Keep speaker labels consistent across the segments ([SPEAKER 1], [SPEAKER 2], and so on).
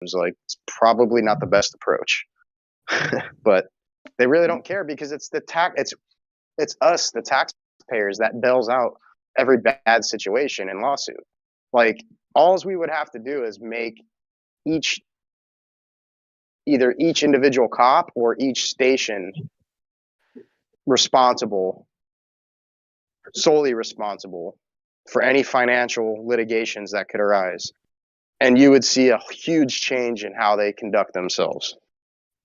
[SPEAKER 1] like, it's probably not the best approach. But they really don't care because it's us, the taxpayers, that bails out every bad situation and lawsuit. Like, all we would have to do is make either each individual cop or each station solely responsible for any financial litigations that could arise. And you would see a huge change in how they conduct themselves.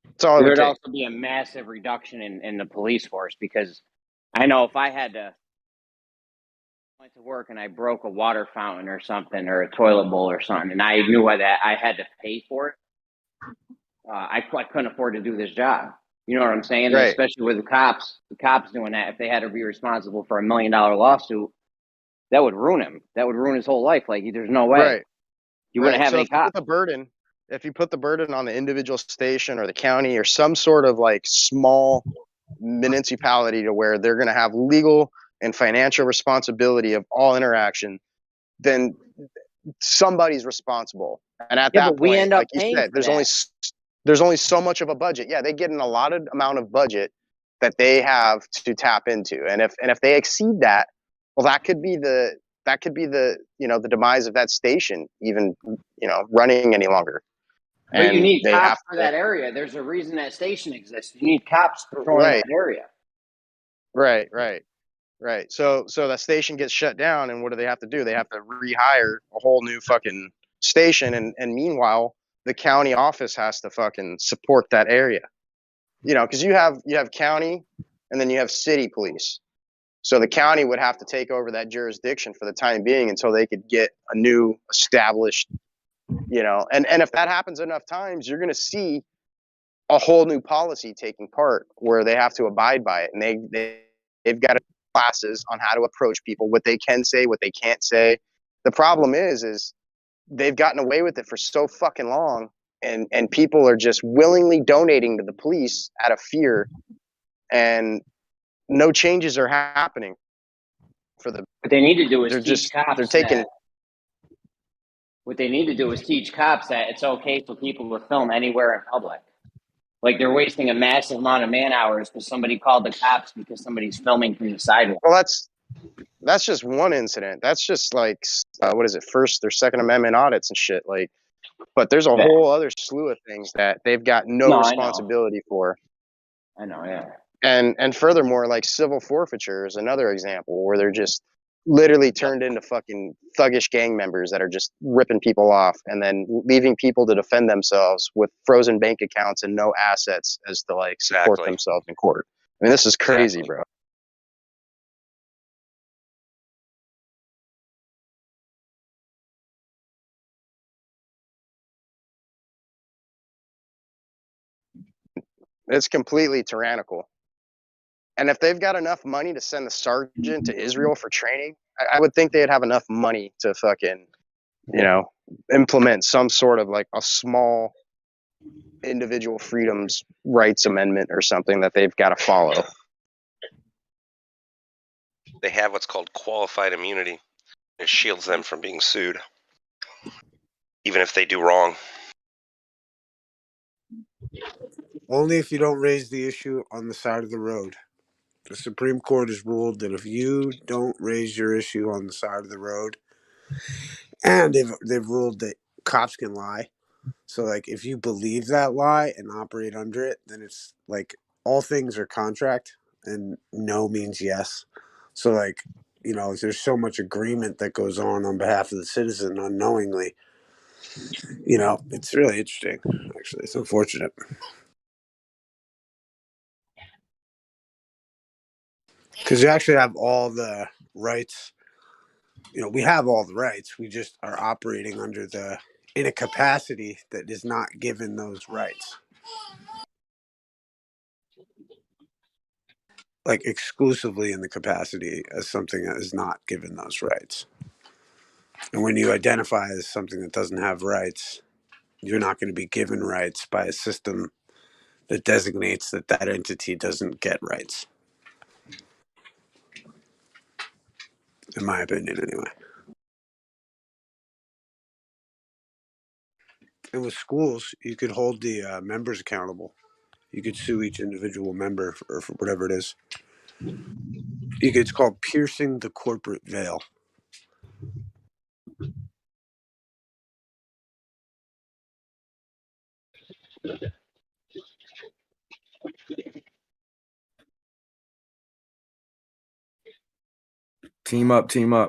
[SPEAKER 1] That's all it would
[SPEAKER 2] There'd
[SPEAKER 1] take.
[SPEAKER 2] also be a massive reduction in the police force, because I know if I went to work and I broke a water fountain or something, or a toilet bowl or something, and I knew that I had to pay for it, I couldn't afford to do this job. You know what I'm saying?
[SPEAKER 1] Right.
[SPEAKER 2] And especially with the cops doing that, if they had to be responsible for $1 million lawsuit, that would ruin him. That would ruin his whole life. Like, there's no way.
[SPEAKER 1] Right.
[SPEAKER 2] You wouldn't have any cops.
[SPEAKER 1] If you put the burden on the individual station or the county or some sort of like small municipality to where they're going to have legal and financial responsibility of all interaction, then somebody's responsible. And at that
[SPEAKER 2] we
[SPEAKER 1] point,
[SPEAKER 2] end up
[SPEAKER 1] like you
[SPEAKER 2] paying
[SPEAKER 1] said,
[SPEAKER 2] for
[SPEAKER 1] there's only so much of a budget. Yeah, they get an allotted amount of budget that they have to tap into. And if they exceed that, well, that could be the the demise of that station even, running any longer.
[SPEAKER 2] But you
[SPEAKER 1] And
[SPEAKER 2] need
[SPEAKER 1] they
[SPEAKER 2] cops
[SPEAKER 1] have
[SPEAKER 2] for
[SPEAKER 1] to,
[SPEAKER 2] that area. There's a reason that station exists. You need cops patrolling
[SPEAKER 1] right,
[SPEAKER 2] that area.
[SPEAKER 1] right. So that station gets shut down, and what do they have to do? They have to rehire a whole new fucking station, and meanwhile, the county office has to fucking support that area. Because you have county, and then you have city police. So the county would have to take over that jurisdiction for the time being until they could get a new established, and if that happens enough times, you're going to see a whole new policy taking part where they have to abide by it. And they've got classes on how to approach people, what they can say, what they can't say. The problem is they've gotten away with it for so fucking long, and people are just willingly donating to the police out of fear, and no changes are happening for the.
[SPEAKER 2] What they need to do is
[SPEAKER 1] They're
[SPEAKER 2] teach
[SPEAKER 1] just
[SPEAKER 2] cops
[SPEAKER 1] they're taking.
[SPEAKER 2] that. What they need to do is teach cops that it's okay for people to film anywhere in public. Like, they're wasting a massive amount of man hours because somebody called the cops because somebody's filming from the sidewalk.
[SPEAKER 1] Well, that's just one incident. That's just like what is it, First or Second Amendment audits and shit. Like, but there's a whole other slew of things that they've got no responsibility for.
[SPEAKER 2] I know, yeah.
[SPEAKER 1] And furthermore, like civil forfeiture is another example where they're just literally turned into fucking thuggish gang members that are just ripping people off and then leaving people to defend themselves with frozen bank accounts and no assets as to like support themselves in court. I mean, this is crazy, bro. It's completely tyrannical. And if they've got enough money to send the sergeant to Israel for training, I would think they'd have enough money to fucking, implement some sort of like a small individual freedoms rights amendment or something that they've got to follow.
[SPEAKER 3] They have what's called qualified immunity. It shields them from being sued, even if they do wrong.
[SPEAKER 4] Only if you don't raise the issue on the side of the road. The Supreme Court has ruled that if you don't raise your issue on the side of the road, and they've ruled that cops can lie. So, like, if you believe that lie and operate under it, then it's like all things are contract, and no means yes. So, like, there's so much agreement that goes on behalf of the citizen unknowingly. It's really interesting. Actually, it's unfortunate. Because you actually have all the rights. We have all the rights. We just are operating in a capacity that is not given those rights. Like, exclusively in the capacity as something that is not given those rights. And when you identify as something that doesn't have rights, you're not going to be given rights by a system that designates that entity doesn't get rights. In my opinion, anyway. And with schools, you could hold the members accountable. You could sue each individual member for whatever it is. It's called piercing the corporate veil.
[SPEAKER 5] Team up, team up.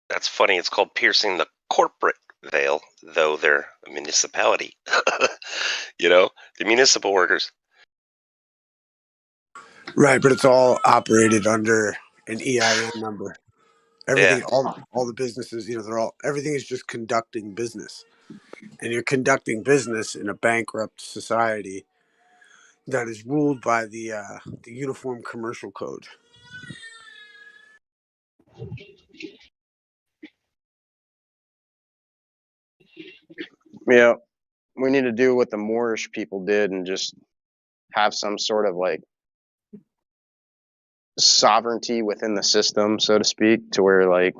[SPEAKER 3] That's funny. It's called piercing the corporate veil, though they're a municipality. You know, the municipal workers.
[SPEAKER 4] Right, but it's all operated under an EIN number. Everything, all the businesses, everything is just conducting business. And you're conducting business in a bankrupt society that is ruled by the Uniform Commercial Code.
[SPEAKER 1] Yeah, we need to do what the Moorish people did and just have some sort of like sovereignty within the system, so to speak, to where like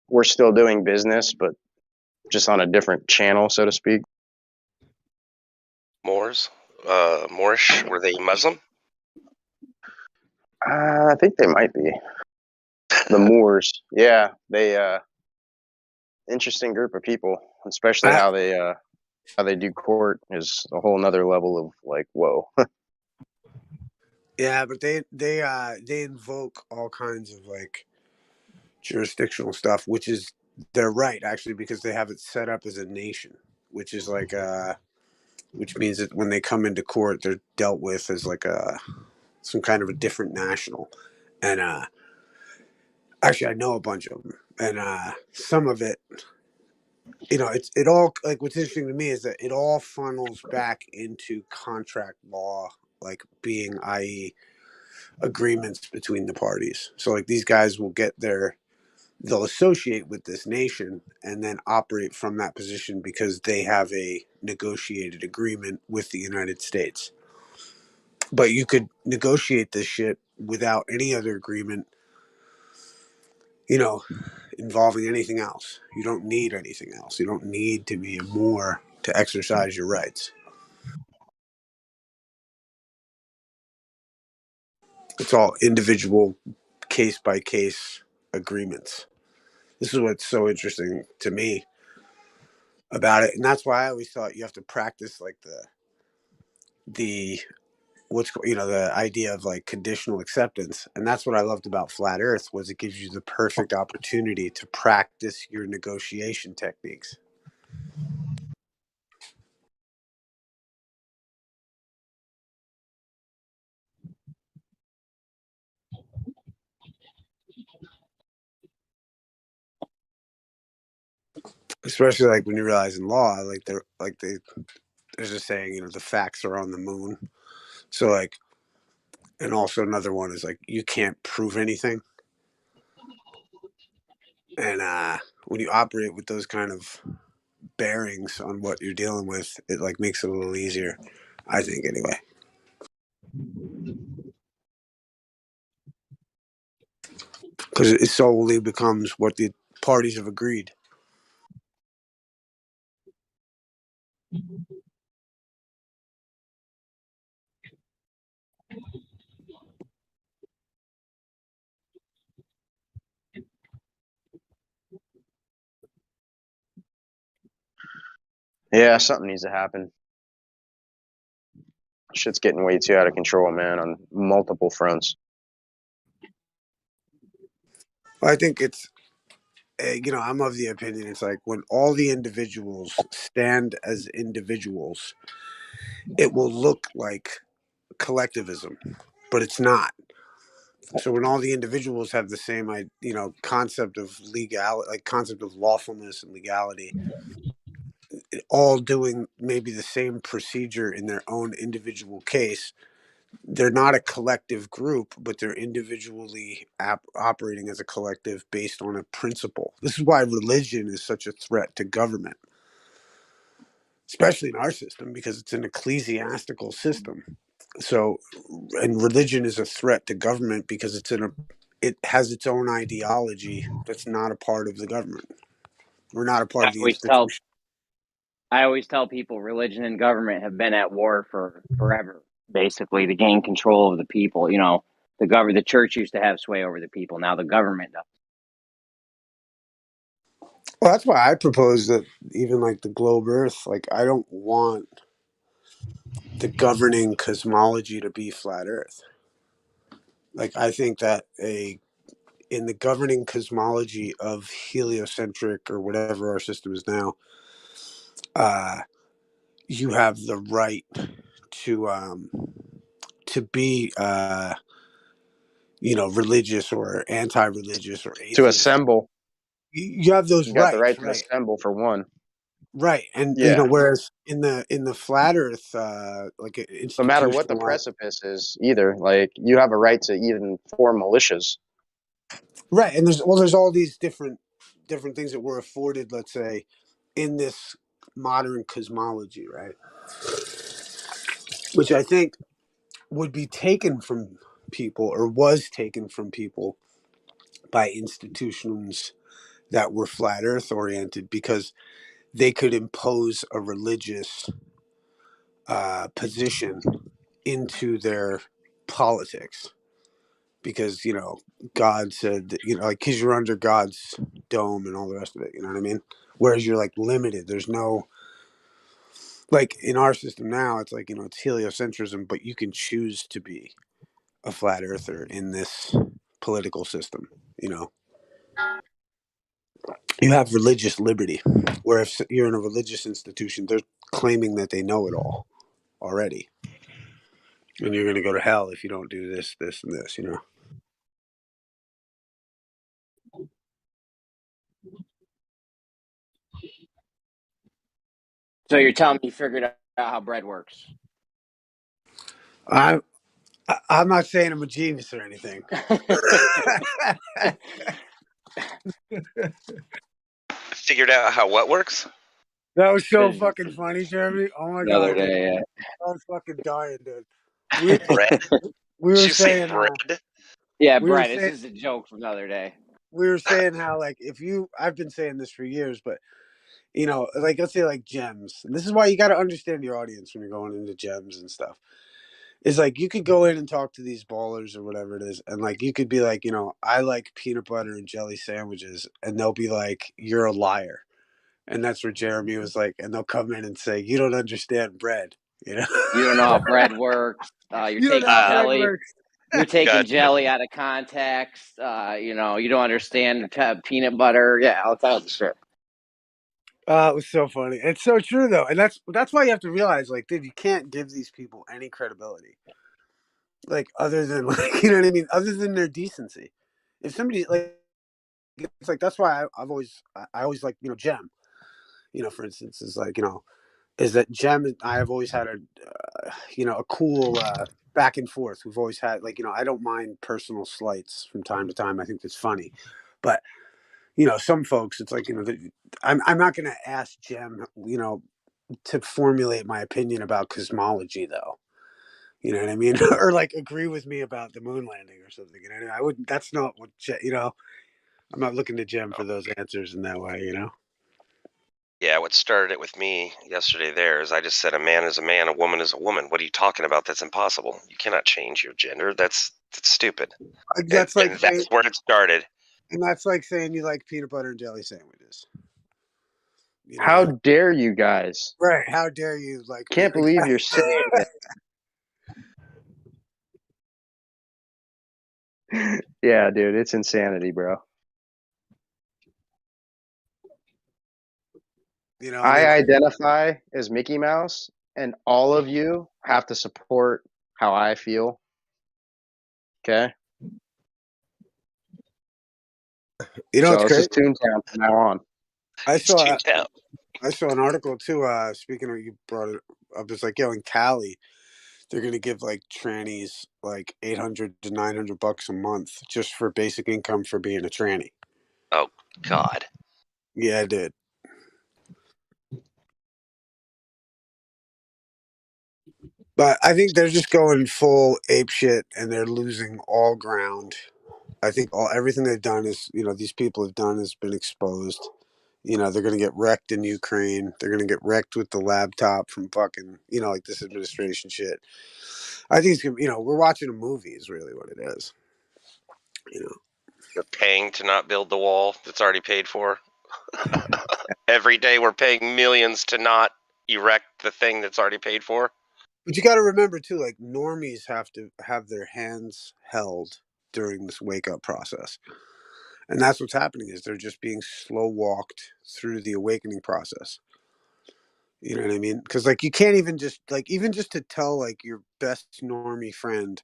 [SPEAKER 1] we're still doing business, but just on a different channel, so to speak.
[SPEAKER 3] Moors, Moorish, were they Muslim?
[SPEAKER 1] I think they might be the Moors. Yeah, they interesting group of people, especially how they do court is a whole nother level of like whoa.
[SPEAKER 4] Yeah, but they invoke all kinds of like jurisdictional stuff, which is they're right actually because they have it set up as a nation, which is like which means that when they come into court, they're dealt with as like some kind of a different national, and actually I know a bunch of them, and some of it, it all like what's interesting to me is that it all funnels back into contract law, like being i.e. agreements between the parties. So like these guys will they'll associate with this nation and then operate from that position because they have a negotiated agreement with the United States. But you could negotiate this shit without any other agreement, involving anything else. You don't need anything else. You don't need to be a Moor to exercise your rights. It's all individual, case by case agreements. This is what's so interesting to me about it, and that's why I always thought you have to practice like the the idea of like conditional acceptance. And that's what I loved about flat earth was it gives you the perfect opportunity to practice your negotiation techniques. Especially like when you realize in law, there's a saying, the facts are on the moon. So like, and also another one is like you can't prove anything. And when you operate with those kind of bearings on what you're dealing with, it like makes it a little easier, I think, anyway. Because it solely becomes what the parties have agreed.
[SPEAKER 1] Yeah, something needs to happen. Shit's getting way too out of control, man, on multiple fronts.
[SPEAKER 4] Well, I think it's, I'm of the opinion it's like when all the individuals stand as individuals, it will look like collectivism, but it's not. So when all the individuals have the same, concept of legality, like concept of lawfulness and legality, all doing maybe the same procedure in their own individual case, they're not a collective group, but they're individually operating as a collective based on a principle. This is why religion is such a threat to government, especially in our system, because it's an ecclesiastical system. So, and religion is a threat to government because it has its own ideology that's not a part of the government. We're not a part
[SPEAKER 2] I
[SPEAKER 4] of the
[SPEAKER 2] always tell
[SPEAKER 4] institution.
[SPEAKER 2] I always tell people religion and government have been at war for forever, basically, to gain control of the people. You know, the church used to have sway over the people. Now the government does.
[SPEAKER 4] Well, that's why I propose that even like the globe Earth, like I don't want the governing cosmology to be flat Earth. Like I think that in the governing cosmology of heliocentric or whatever our system is now, you have the right to be religious or anti-religious or
[SPEAKER 1] To
[SPEAKER 4] atheist.
[SPEAKER 1] assemble,
[SPEAKER 4] You have those
[SPEAKER 1] you got the
[SPEAKER 4] rights,
[SPEAKER 1] right to
[SPEAKER 4] right?
[SPEAKER 1] assemble for one.
[SPEAKER 4] Right, and
[SPEAKER 1] Yeah.
[SPEAKER 4] whereas in the flat Earth, like
[SPEAKER 1] No matter what the
[SPEAKER 4] institutional,
[SPEAKER 1] precipice is, either like you have a right to even form militias.
[SPEAKER 4] right, and there's all these different things that we're afforded, let's say, in this modern cosmology, right? Which I think would be taken from people or was taken from people by institutions that were flat Earth oriented because they could impose a religious position into their politics because God said that, like because you're under God's dome and all the rest of it, you know what I mean? Whereas you're like limited. There's no, like in our system now, it's like it's heliocentrism, but you can choose to be a flat earther in this political system. You have religious liberty, where if you're in a religious institution, they're claiming that they know it all already, and you're going to go to hell if you don't do this, this, and this.
[SPEAKER 2] So you're telling me you figured out how bread works?
[SPEAKER 4] I'm not saying I'm a genius or anything.
[SPEAKER 3] Figured out how what works?
[SPEAKER 4] That was so fucking funny, Jeremy. Oh my
[SPEAKER 2] The other
[SPEAKER 4] god, dude.
[SPEAKER 2] day,
[SPEAKER 4] I was fucking dying, dude. We
[SPEAKER 3] Bread?
[SPEAKER 4] we
[SPEAKER 3] Did
[SPEAKER 4] were
[SPEAKER 3] you say
[SPEAKER 4] saying
[SPEAKER 3] bread?
[SPEAKER 2] yeah,
[SPEAKER 4] we were
[SPEAKER 2] Brett, this
[SPEAKER 4] saying
[SPEAKER 2] is a joke from the other day.
[SPEAKER 4] how like I've been saying this for years, but like let's say like gems. And this is why you got to understand your audience when you're going into gems and stuff. Is like you could go in and talk to these ballers or whatever it is, and like you could be like, I like peanut butter and jelly sandwiches, and they'll be like, you're a liar. And that's where Jeremy was like, and they'll come in and say, you don't understand bread.
[SPEAKER 2] You don't know how bread works. You're
[SPEAKER 4] You don't know
[SPEAKER 2] taking
[SPEAKER 4] how bread
[SPEAKER 2] jelly.
[SPEAKER 4] works.
[SPEAKER 2] You're taking
[SPEAKER 3] Gotcha.
[SPEAKER 2] jelly out of context. You don't understand peanut butter. Yeah, all kinds of shit.
[SPEAKER 4] It was so funny. It's so true though, and that's why you have to realize, like, dude, you can't give these people any credibility, like, other than like, you know what I mean, other than their decency. If somebody like, it's like that's why I always like Gem. For instance, is like is that Gem? I have always had a cool back and forth. We've always had like I don't mind personal slights from time to time. I think that's funny, but some folks, it's like I'm not going to ask Gem to formulate my opinion about cosmology, though. You know what I mean? Or like agree with me about the moon landing or something. You know what I mean? I wouldn't. That's not what I'm not looking to Gem for those answers in that way.
[SPEAKER 3] Yeah, what started it with me yesterday there is I just said a man is a man, a woman is a woman. What are you talking about? That's impossible. You cannot change your gender. That's stupid.
[SPEAKER 4] That's like
[SPEAKER 3] And
[SPEAKER 4] saying,
[SPEAKER 3] that's where it started.
[SPEAKER 4] and that's like saying you like peanut butter and jelly sandwiches.
[SPEAKER 1] How dare you guys?
[SPEAKER 4] Right? How dare you like?
[SPEAKER 1] Can't believe you're saying it. Yeah, dude, it's insanity, bro. I identify as Mickey Mouse, and all of you have to support how I feel. Okay? So
[SPEAKER 4] it's
[SPEAKER 1] this is
[SPEAKER 4] great.
[SPEAKER 1] Toontown from now on.
[SPEAKER 4] I saw an article too. Speaking of, you brought it up. It's like, in Cali, they're gonna give like trannies like $800 to $900 a month just for basic income for being a tranny.
[SPEAKER 3] Oh God.
[SPEAKER 4] Yeah, I did. But I think they're just going full ape shit and they're losing all ground. I think everything they've done is, these people have done has been exposed. They're going to get wrecked in Ukraine. They're going to get wrecked with the laptop from fucking, like this administration shit. I think it's going to, we're watching a movie is really what it is.
[SPEAKER 3] They're paying to not build the wall that's already paid for. Every day we're paying millions to not erect the thing that's already paid for.
[SPEAKER 4] But you got to remember too, like normies have to have their hands held during this wake up process. And that's what's happening is they're just being slow walked through the awakening process. You know what I mean? Because like you can't even just even just to tell like your best normie friend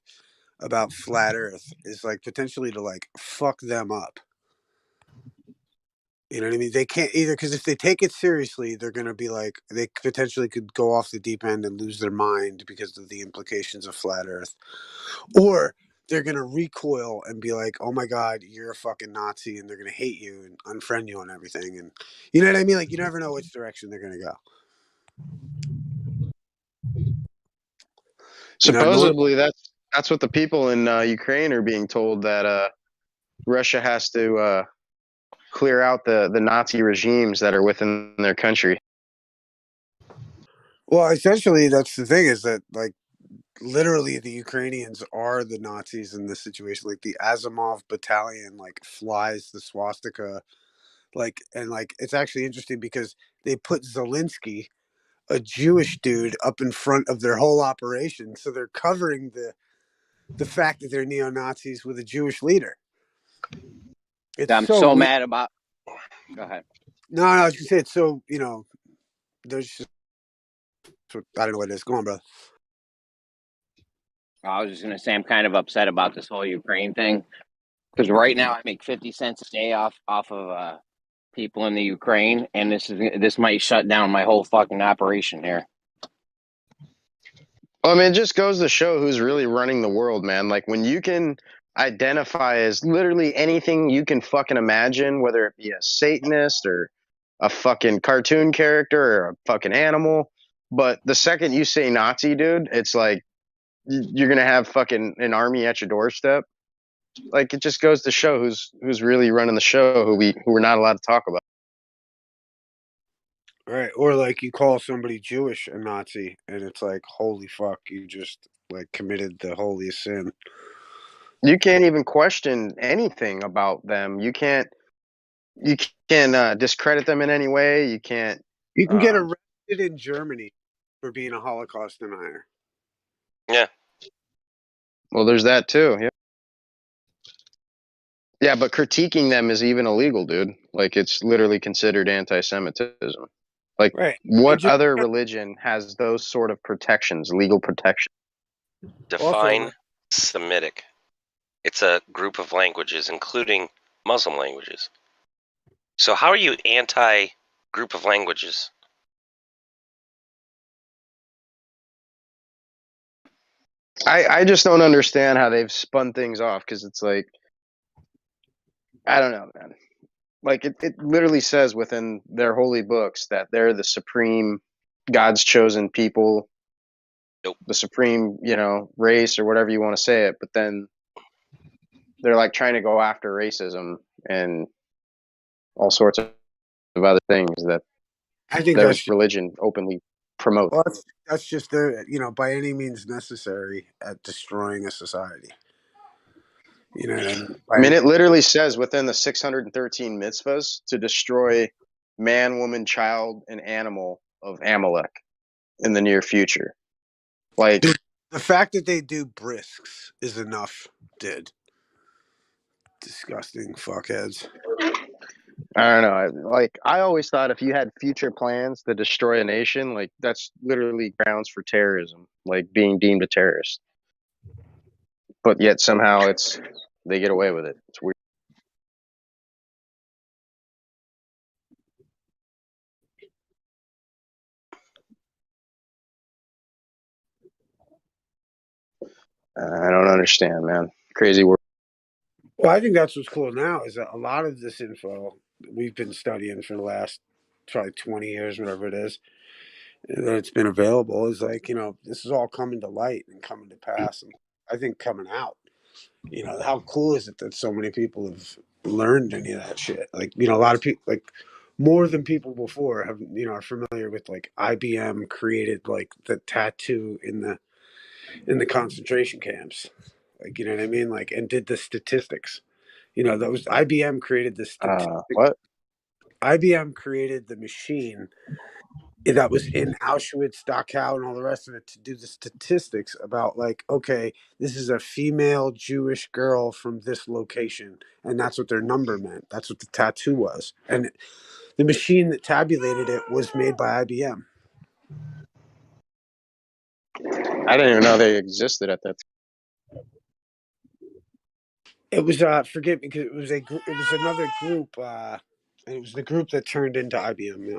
[SPEAKER 4] about flat Earth is like potentially to like fuck them up. You know what I mean? They can't either because if they take it seriously, they're going to be like they potentially could go off the deep end and lose their mind because of the implications of flat Earth, or they're going to recoil and be like, "Oh my God, you're a fucking Nazi," and they're going to hate you and unfriend you and everything. And you know what I mean? Like you never know which direction they're going to go.
[SPEAKER 1] Supposedly, that's what the people in Ukraine are being told, that Russia has to clear out the Nazi regimes that are within their country.
[SPEAKER 4] Well, essentially, that's the thing is that like literally the Ukrainians are the Nazis in this situation. Like the Azimov battalion like flies the swastika, and it's actually interesting because they put Zelensky, a Jewish dude, up in front of their whole operation, so they're covering the fact that they're neo Nazis with a Jewish leader.
[SPEAKER 2] I'm so mad about. Go ahead.
[SPEAKER 4] No, I was gonna say it's so there's just I don't know what it is. Go on, brother.
[SPEAKER 2] I was just gonna say I'm kind of upset about this whole Ukraine thing because right now I make 50 cents a day off of people in the Ukraine, and this might shut down my whole fucking operation here.
[SPEAKER 1] Well, I mean, it just goes to show who's really running the world, man. Like when you can identify as literally anything you can fucking imagine, whether it be a Satanist or a fucking cartoon character or a fucking animal, but the second you say Nazi, dude, it's like you're gonna have fucking an army at your doorstep. Like it just goes to show who's really running the show, who we're not allowed to talk about.
[SPEAKER 4] Right, or like you call somebody Jewish a Nazi, and it's like, holy fuck, you just like committed the holiest sin.
[SPEAKER 1] You can't even question anything about them. You can't discredit them in any way. You can't.
[SPEAKER 4] You can get arrested in Germany for being a Holocaust denier.
[SPEAKER 3] Yeah.
[SPEAKER 1] Well, there's that too. Yeah. Yeah, but critiquing them is even illegal, dude. Like it's literally considered anti-Semitism. Like
[SPEAKER 4] Right.
[SPEAKER 1] what other religion has those sort of protections, legal protection?
[SPEAKER 3] Define Semitic. It's a group of languages, including Muslim languages. So how are you anti-group of languages?
[SPEAKER 1] I just don't understand how they've spun things off, because it's like, I don't know, man. Like it literally says within their holy books that they're the supreme, God's chosen people, the supreme, race or whatever you want to say it. But then they're like trying to go after racism and all sorts of other things that
[SPEAKER 4] I think
[SPEAKER 1] their religion openly promotes.
[SPEAKER 4] Well, that's just their, by any means necessary at destroying a society. You know what I mean?
[SPEAKER 1] I mean, it literally says within the 613 mitzvahs to destroy man, woman, child, and animal of Amalek in the near future. Like
[SPEAKER 4] the fact that they do brisks is enough, dude. Disgusting fuckheads.
[SPEAKER 1] I don't know. I always thought if you had future plans to destroy a nation, like that's literally grounds for terrorism, like being deemed a terrorist. But yet somehow they get away with it. It's weird. I don't understand, man. Crazy world.
[SPEAKER 4] Well, I think that's what's cool now is that a lot of this info we've been studying for the last probably 20 years, whatever it is, that it's been available is like, this is all coming to light and coming to pass, and I think coming out. You know, how cool is it that so many people have learned any of that shit? Like, you know, a lot of people, like more than people before, have, you know, are familiar with like IBM created like the tattoo in the concentration camps. Like, you know what I mean? Like, and did the statistics. You know, those IBM created the
[SPEAKER 1] What?
[SPEAKER 4] IBM created the machine that was in Auschwitz, Dachau, and all the rest of it to do the statistics about like, okay, this is a female Jewish girl from this location, and that's what their number meant. That's what the tattoo was, and the machine that tabulated it was made by IBM.
[SPEAKER 1] I didn't even know they existed at that
[SPEAKER 4] It was forget because it was it was another group, and it was the group that turned into IBM. Yeah.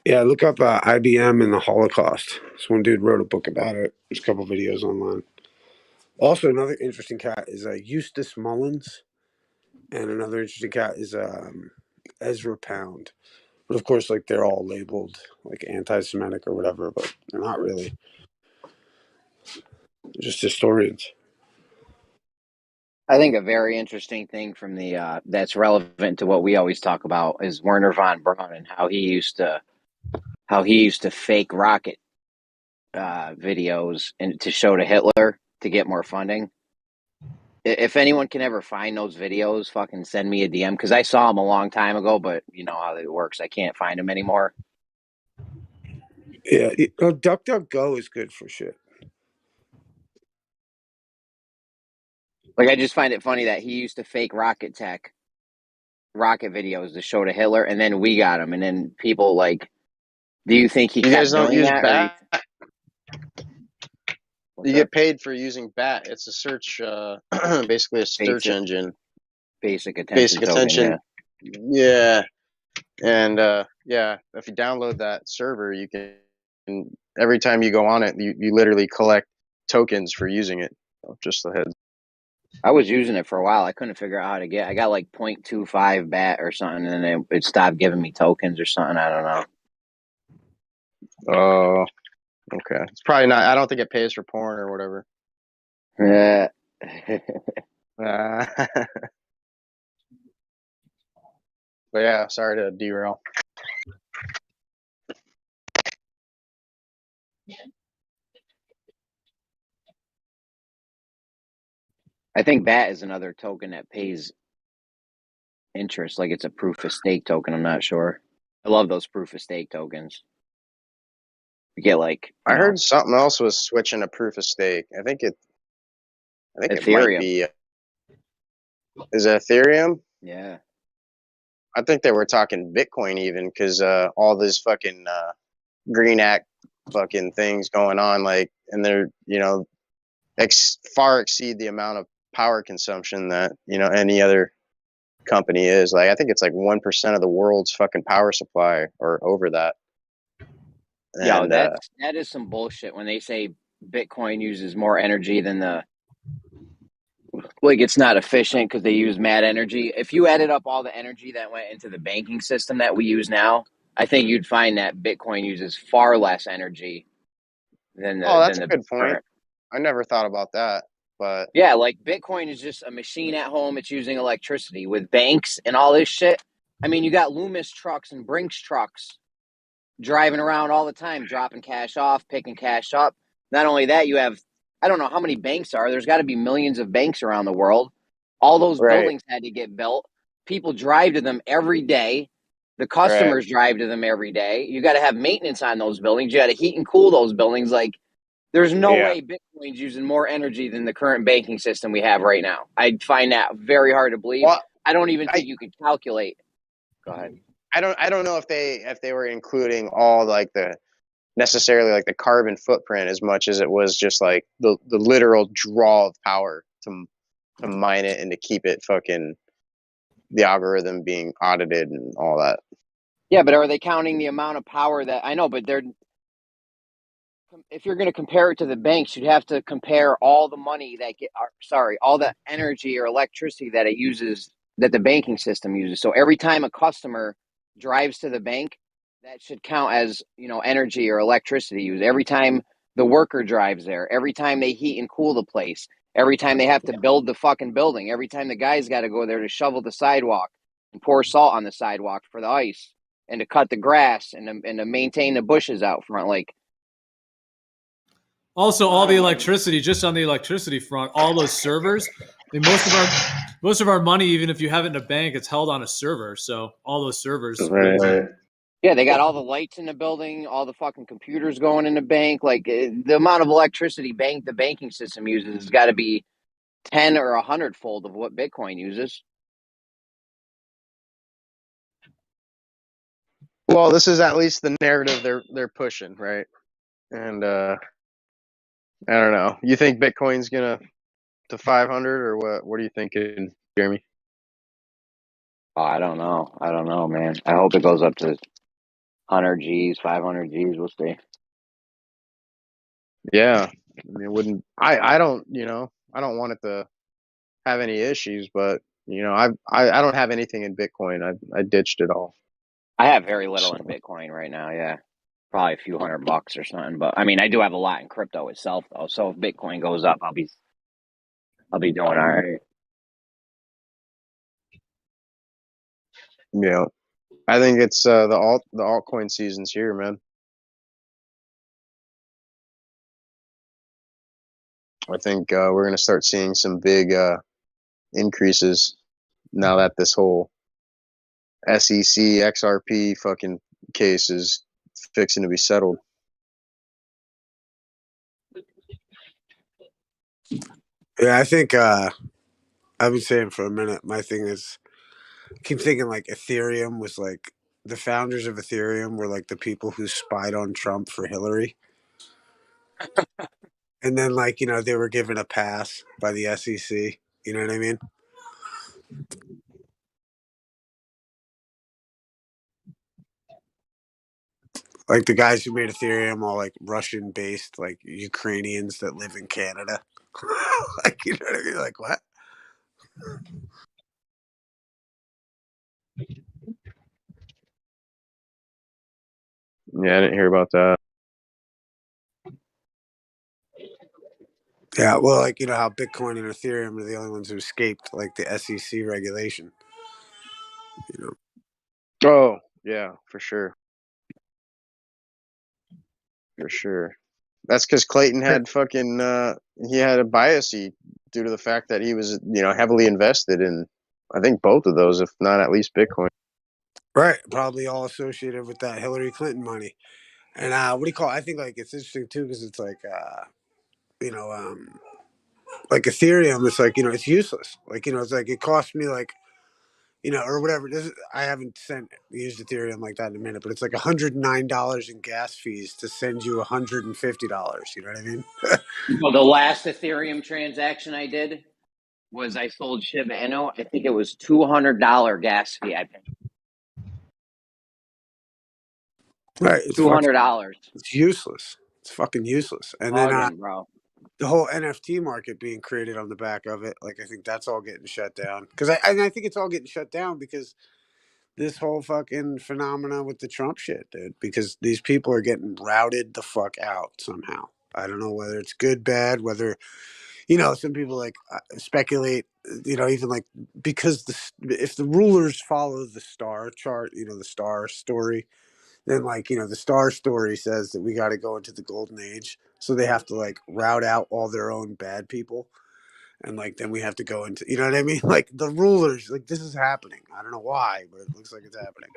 [SPEAKER 4] Yeah, look up IBM and the Holocaust. This one dude wrote a book about it. There's a couple videos online. Also, another interesting cat is Eustace Mullins, and another interesting cat is Ezra Pound. But of course, like they're all labeled like anti-Semitic or whatever, but they're not really. They're just historians.
[SPEAKER 2] I think a very interesting thing from the that's relevant to what we always talk about is Werner von Braun and how he used to fake rocket videos and to show to Hitler to get more funding. If anyone can ever find those videos, fucking send me a DM because I saw them a long time ago, but you know how it works. I can't find them anymore.
[SPEAKER 4] Yeah, DuckDuckGo is good for shit.
[SPEAKER 2] Like I just find it funny that he used to fake rocket videos to show to Hitler, and then we got him, and then people like, do you think he
[SPEAKER 1] You guys
[SPEAKER 2] kept
[SPEAKER 1] don't
[SPEAKER 2] doing
[SPEAKER 1] use
[SPEAKER 2] that, or
[SPEAKER 1] BAT? You
[SPEAKER 2] up?
[SPEAKER 1] get paid for using BAT. It's a search, basically a search engine.
[SPEAKER 2] Basic attention
[SPEAKER 1] Basic
[SPEAKER 2] token?
[SPEAKER 1] attention. Yeah. And yeah, if you download that server, you can, every time you go on it, you literally collect tokens for using it. Just the heads.
[SPEAKER 2] I was using it for a while. I couldn't figure out how to get. I got like 0.25 BAT or something, and then it stopped giving me tokens or something. I don't know.
[SPEAKER 1] Oh, okay. It's probably not. I don't think it pays for porn or whatever.
[SPEAKER 2] Yeah.
[SPEAKER 1] But yeah, sorry to derail.
[SPEAKER 2] I think BAT is another token that pays interest, like it's a proof of stake token. I'm not sure. I love those proof of stake tokens. You get like
[SPEAKER 1] I heard something else was switching to proof of stake. I think it might
[SPEAKER 2] Ethereum.
[SPEAKER 1] be. Is it Ethereum?
[SPEAKER 2] Yeah.
[SPEAKER 1] I think they were talking Bitcoin even because all this fucking Green Act fucking things going on, like, and they're, you know, far exceed the amount of power consumption that, you know, any other company is. Like, I think it's like 1% of the world's fucking power supply or over that.
[SPEAKER 2] Yeah,
[SPEAKER 1] And
[SPEAKER 2] that is some bullshit when they say Bitcoin uses more energy than like it's not efficient because they use mad energy. If you added up all the energy that went into the banking system that we use now, I think you'd find that Bitcoin uses far less energy than
[SPEAKER 1] that's a
[SPEAKER 2] the
[SPEAKER 1] good point.
[SPEAKER 2] current.
[SPEAKER 1] I never thought about that, but
[SPEAKER 2] Yeah, like Bitcoin is just a machine at home. It's using electricity. With banks and all this shit, I mean, you got Loomis trucks and Brinks trucks driving around all the time, dropping cash off, picking cash up. Not only that, you have, I don't know how many banks are. There's got to be millions of banks around the world. All those
[SPEAKER 1] right,
[SPEAKER 2] buildings had to get built. People drive to them every day. The
[SPEAKER 1] right.
[SPEAKER 2] customers drive to them every day. You got to have maintenance on those buildings. You got to heat and cool those buildings. Like, there's no
[SPEAKER 1] Yeah.
[SPEAKER 2] way Bitcoin's using more energy than the current banking system we have right now. I find that very hard to believe.
[SPEAKER 1] Well,
[SPEAKER 2] I don't even think you could calculate. Go ahead.
[SPEAKER 1] I don't know if they were including all like the necessarily like the carbon footprint as much as it was just like the literal draw of power to mine it and to keep it fucking the algorithm being audited and all that.
[SPEAKER 2] Yeah, but are they counting the amount of power that I know? But they're if you're going to compare it to the banks, you'd have to compare all the money all the energy or electricity that it uses that the banking system uses. So every time a customer drives to the bank, that should count as, energy or electricity use. Every time the worker drives there, every time they heat and cool the place, every time they have to build the fucking building, every time the guys got to go there to shovel the sidewalk and pour salt on the sidewalk for the ice and to cut the grass and to maintain the bushes out front. Like,
[SPEAKER 5] also, all the electricity, just on the electricity front, all those servers. I mean, most of our money, even if you have it in a bank, it's held on a server. So all those servers.
[SPEAKER 1] Right.
[SPEAKER 2] yeah, they got all the lights in the building, all the fucking computers going in the bank. Like, the amount of electricity the banking system uses has got to be 10 or 100-fold of what Bitcoin uses.
[SPEAKER 1] Well, this is at least the narrative they're pushing, right? And I don't know. You think Bitcoin's gonna to 500 or what? What are you thinking, Jeremy?
[SPEAKER 2] Oh, I don't know, man. I hope it goes up to 100 G's, 500 G's. We'll see.
[SPEAKER 1] Yeah, I mean, it wouldn't. I don't. I don't want it to have any issues, but I don't have anything in Bitcoin. I ditched it all.
[SPEAKER 2] I have very little
[SPEAKER 1] So,
[SPEAKER 2] in Bitcoin right now. Yeah, probably a few $100 or something. But I mean, I do have a lot in crypto itself, though. So if Bitcoin goes up, I'll be doing all right.
[SPEAKER 1] I think it's the altcoin season's here, man. I think we're gonna start seeing some big increases now that this whole SEC XRP fucking case is fixing to be settled.
[SPEAKER 4] Yeah, I think I've been saying for a minute. My thing is, I keep thinking like Ethereum was like the founders of Ethereum were like the people who spied on Trump for Hillary, and then like they were given a pass by the SEC. You know what I mean? Like the guys who made Ethereum, all like Russian based, like Ukrainians that live in Canada. Like you know what I mean? Like what?
[SPEAKER 1] Yeah, I didn't hear about that.
[SPEAKER 4] Yeah, well, like how Bitcoin and Ethereum are the only ones who escaped like the SEC regulation.
[SPEAKER 1] Oh, yeah, for sure. For sure. That's because Clayton had fucking he had a bias due to the fact that he was heavily invested in I think both of those, if not at least Bitcoin.
[SPEAKER 4] Right, probably all associated with that Hillary Clinton money. And what do you call it? I think like it's interesting too because it's like like Ethereum. It's like it's useless. Like it's like it cost me like or whatever. I haven't used Ethereum like that in a minute, but it's like $109 in gas fees to send you $150. You know what I mean?
[SPEAKER 2] Well, the last Ethereum transaction I did was I sold Shiba Inu. I think it was $200 gas fee I paid.
[SPEAKER 4] Right,
[SPEAKER 2] $200.
[SPEAKER 4] It's useless. It's fucking useless. And then
[SPEAKER 2] Bro.
[SPEAKER 4] the whole NFT market being created on the back of it, like I think that's all getting shut down. Because I think it's all getting shut down because this whole fucking phenomena with the Trump shit, dude. Because these people are getting routed the fuck out somehow. I don't know whether it's good, bad, whether some people like speculate, even like because if the rulers follow the star chart, the star story, then like the star story says that we got to go into the golden age, so they have to like route out all their own bad people, and like then we have to go into what I mean, like the rulers, like this is happening. I don't know why, but it looks like it's happening.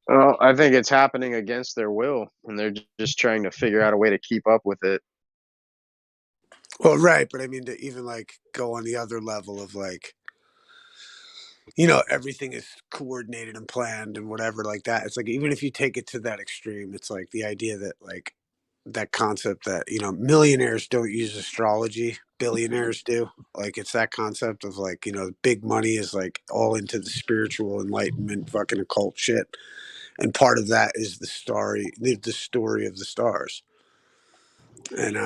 [SPEAKER 1] Well, I think it's happening against their will, and they're just trying to figure out a way to keep up with it.
[SPEAKER 4] Well, right, but I mean to even like go on the other level of like everything is coordinated and planned and whatever like that. It's like even if you take it to that extreme, it's like the idea that like that concept that millionaires don't use astrology, billionaires do. Like it's that concept of like big money is like all into the spiritual enlightenment fucking occult shit, and part of that is the story of the stars, and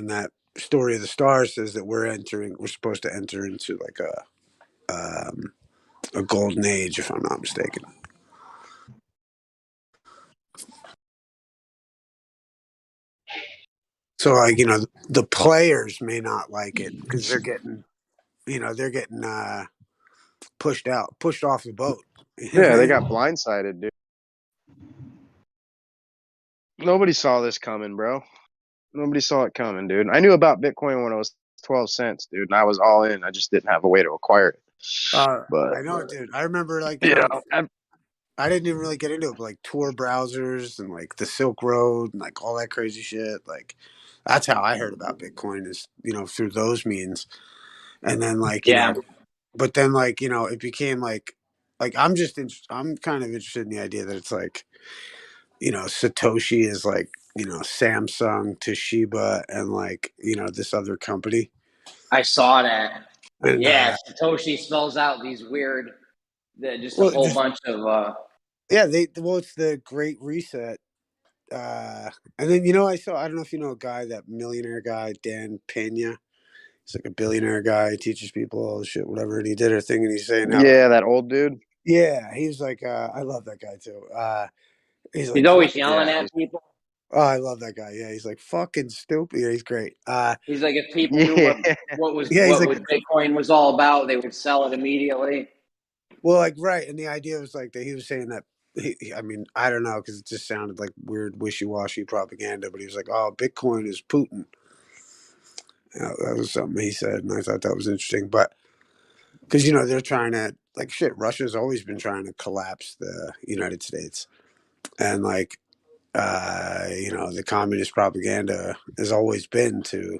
[SPEAKER 4] that Story of the Stars says that we're supposed to enter into like a golden age, if I'm not mistaken. So, like, the players may not like it because they're getting pushed off the boat.
[SPEAKER 1] Yeah, they got blindsided, dude. Nobody saw this coming, bro. Nobody saw it coming, dude. I knew about Bitcoin when it was 12 cents, dude, and I was all in. I just didn't have a way to acquire it. But
[SPEAKER 4] I know, dude. I remember, like, I didn't even really get into it, but like Tor browsers and like the Silk Road and like all that crazy shit. Like, that's how I heard about Bitcoin, is through those means. And then, like, but then, like, it became like I'm kind of interested in the idea that it's like, Satoshi is like, Samsung, Toshiba, and like, this other company.
[SPEAKER 2] I saw that.
[SPEAKER 4] And,
[SPEAKER 2] yeah, Satoshi spells out these weird, a whole bunch of.
[SPEAKER 4] Yeah, it's the Great Reset. And then I don't know if you know a guy, that millionaire guy, Dan Pena. He's like a billionaire guy. He teaches people all the shit, whatever. And he did a thing, and he's saying how,
[SPEAKER 1] that old dude.
[SPEAKER 4] Yeah, he was like, I love that guy too. He's like,
[SPEAKER 2] He's always yelling at people.
[SPEAKER 4] Oh, I love that guy. Yeah, he's like fucking stupid. Yeah, he's great.
[SPEAKER 2] He's like, if people knew what Bitcoin was all about, they would sell it immediately.
[SPEAKER 4] Well, like, right, and the idea was like that he was saying that. I mean, I don't know, because it just sounded like weird, wishy-washy propaganda. But he was like, "Oh, Bitcoin is Putin." That was something he said, and I thought that was interesting. But because they're trying to, like, shit. Russia's always been trying to collapse the United States, and like, the communist propaganda has always been to,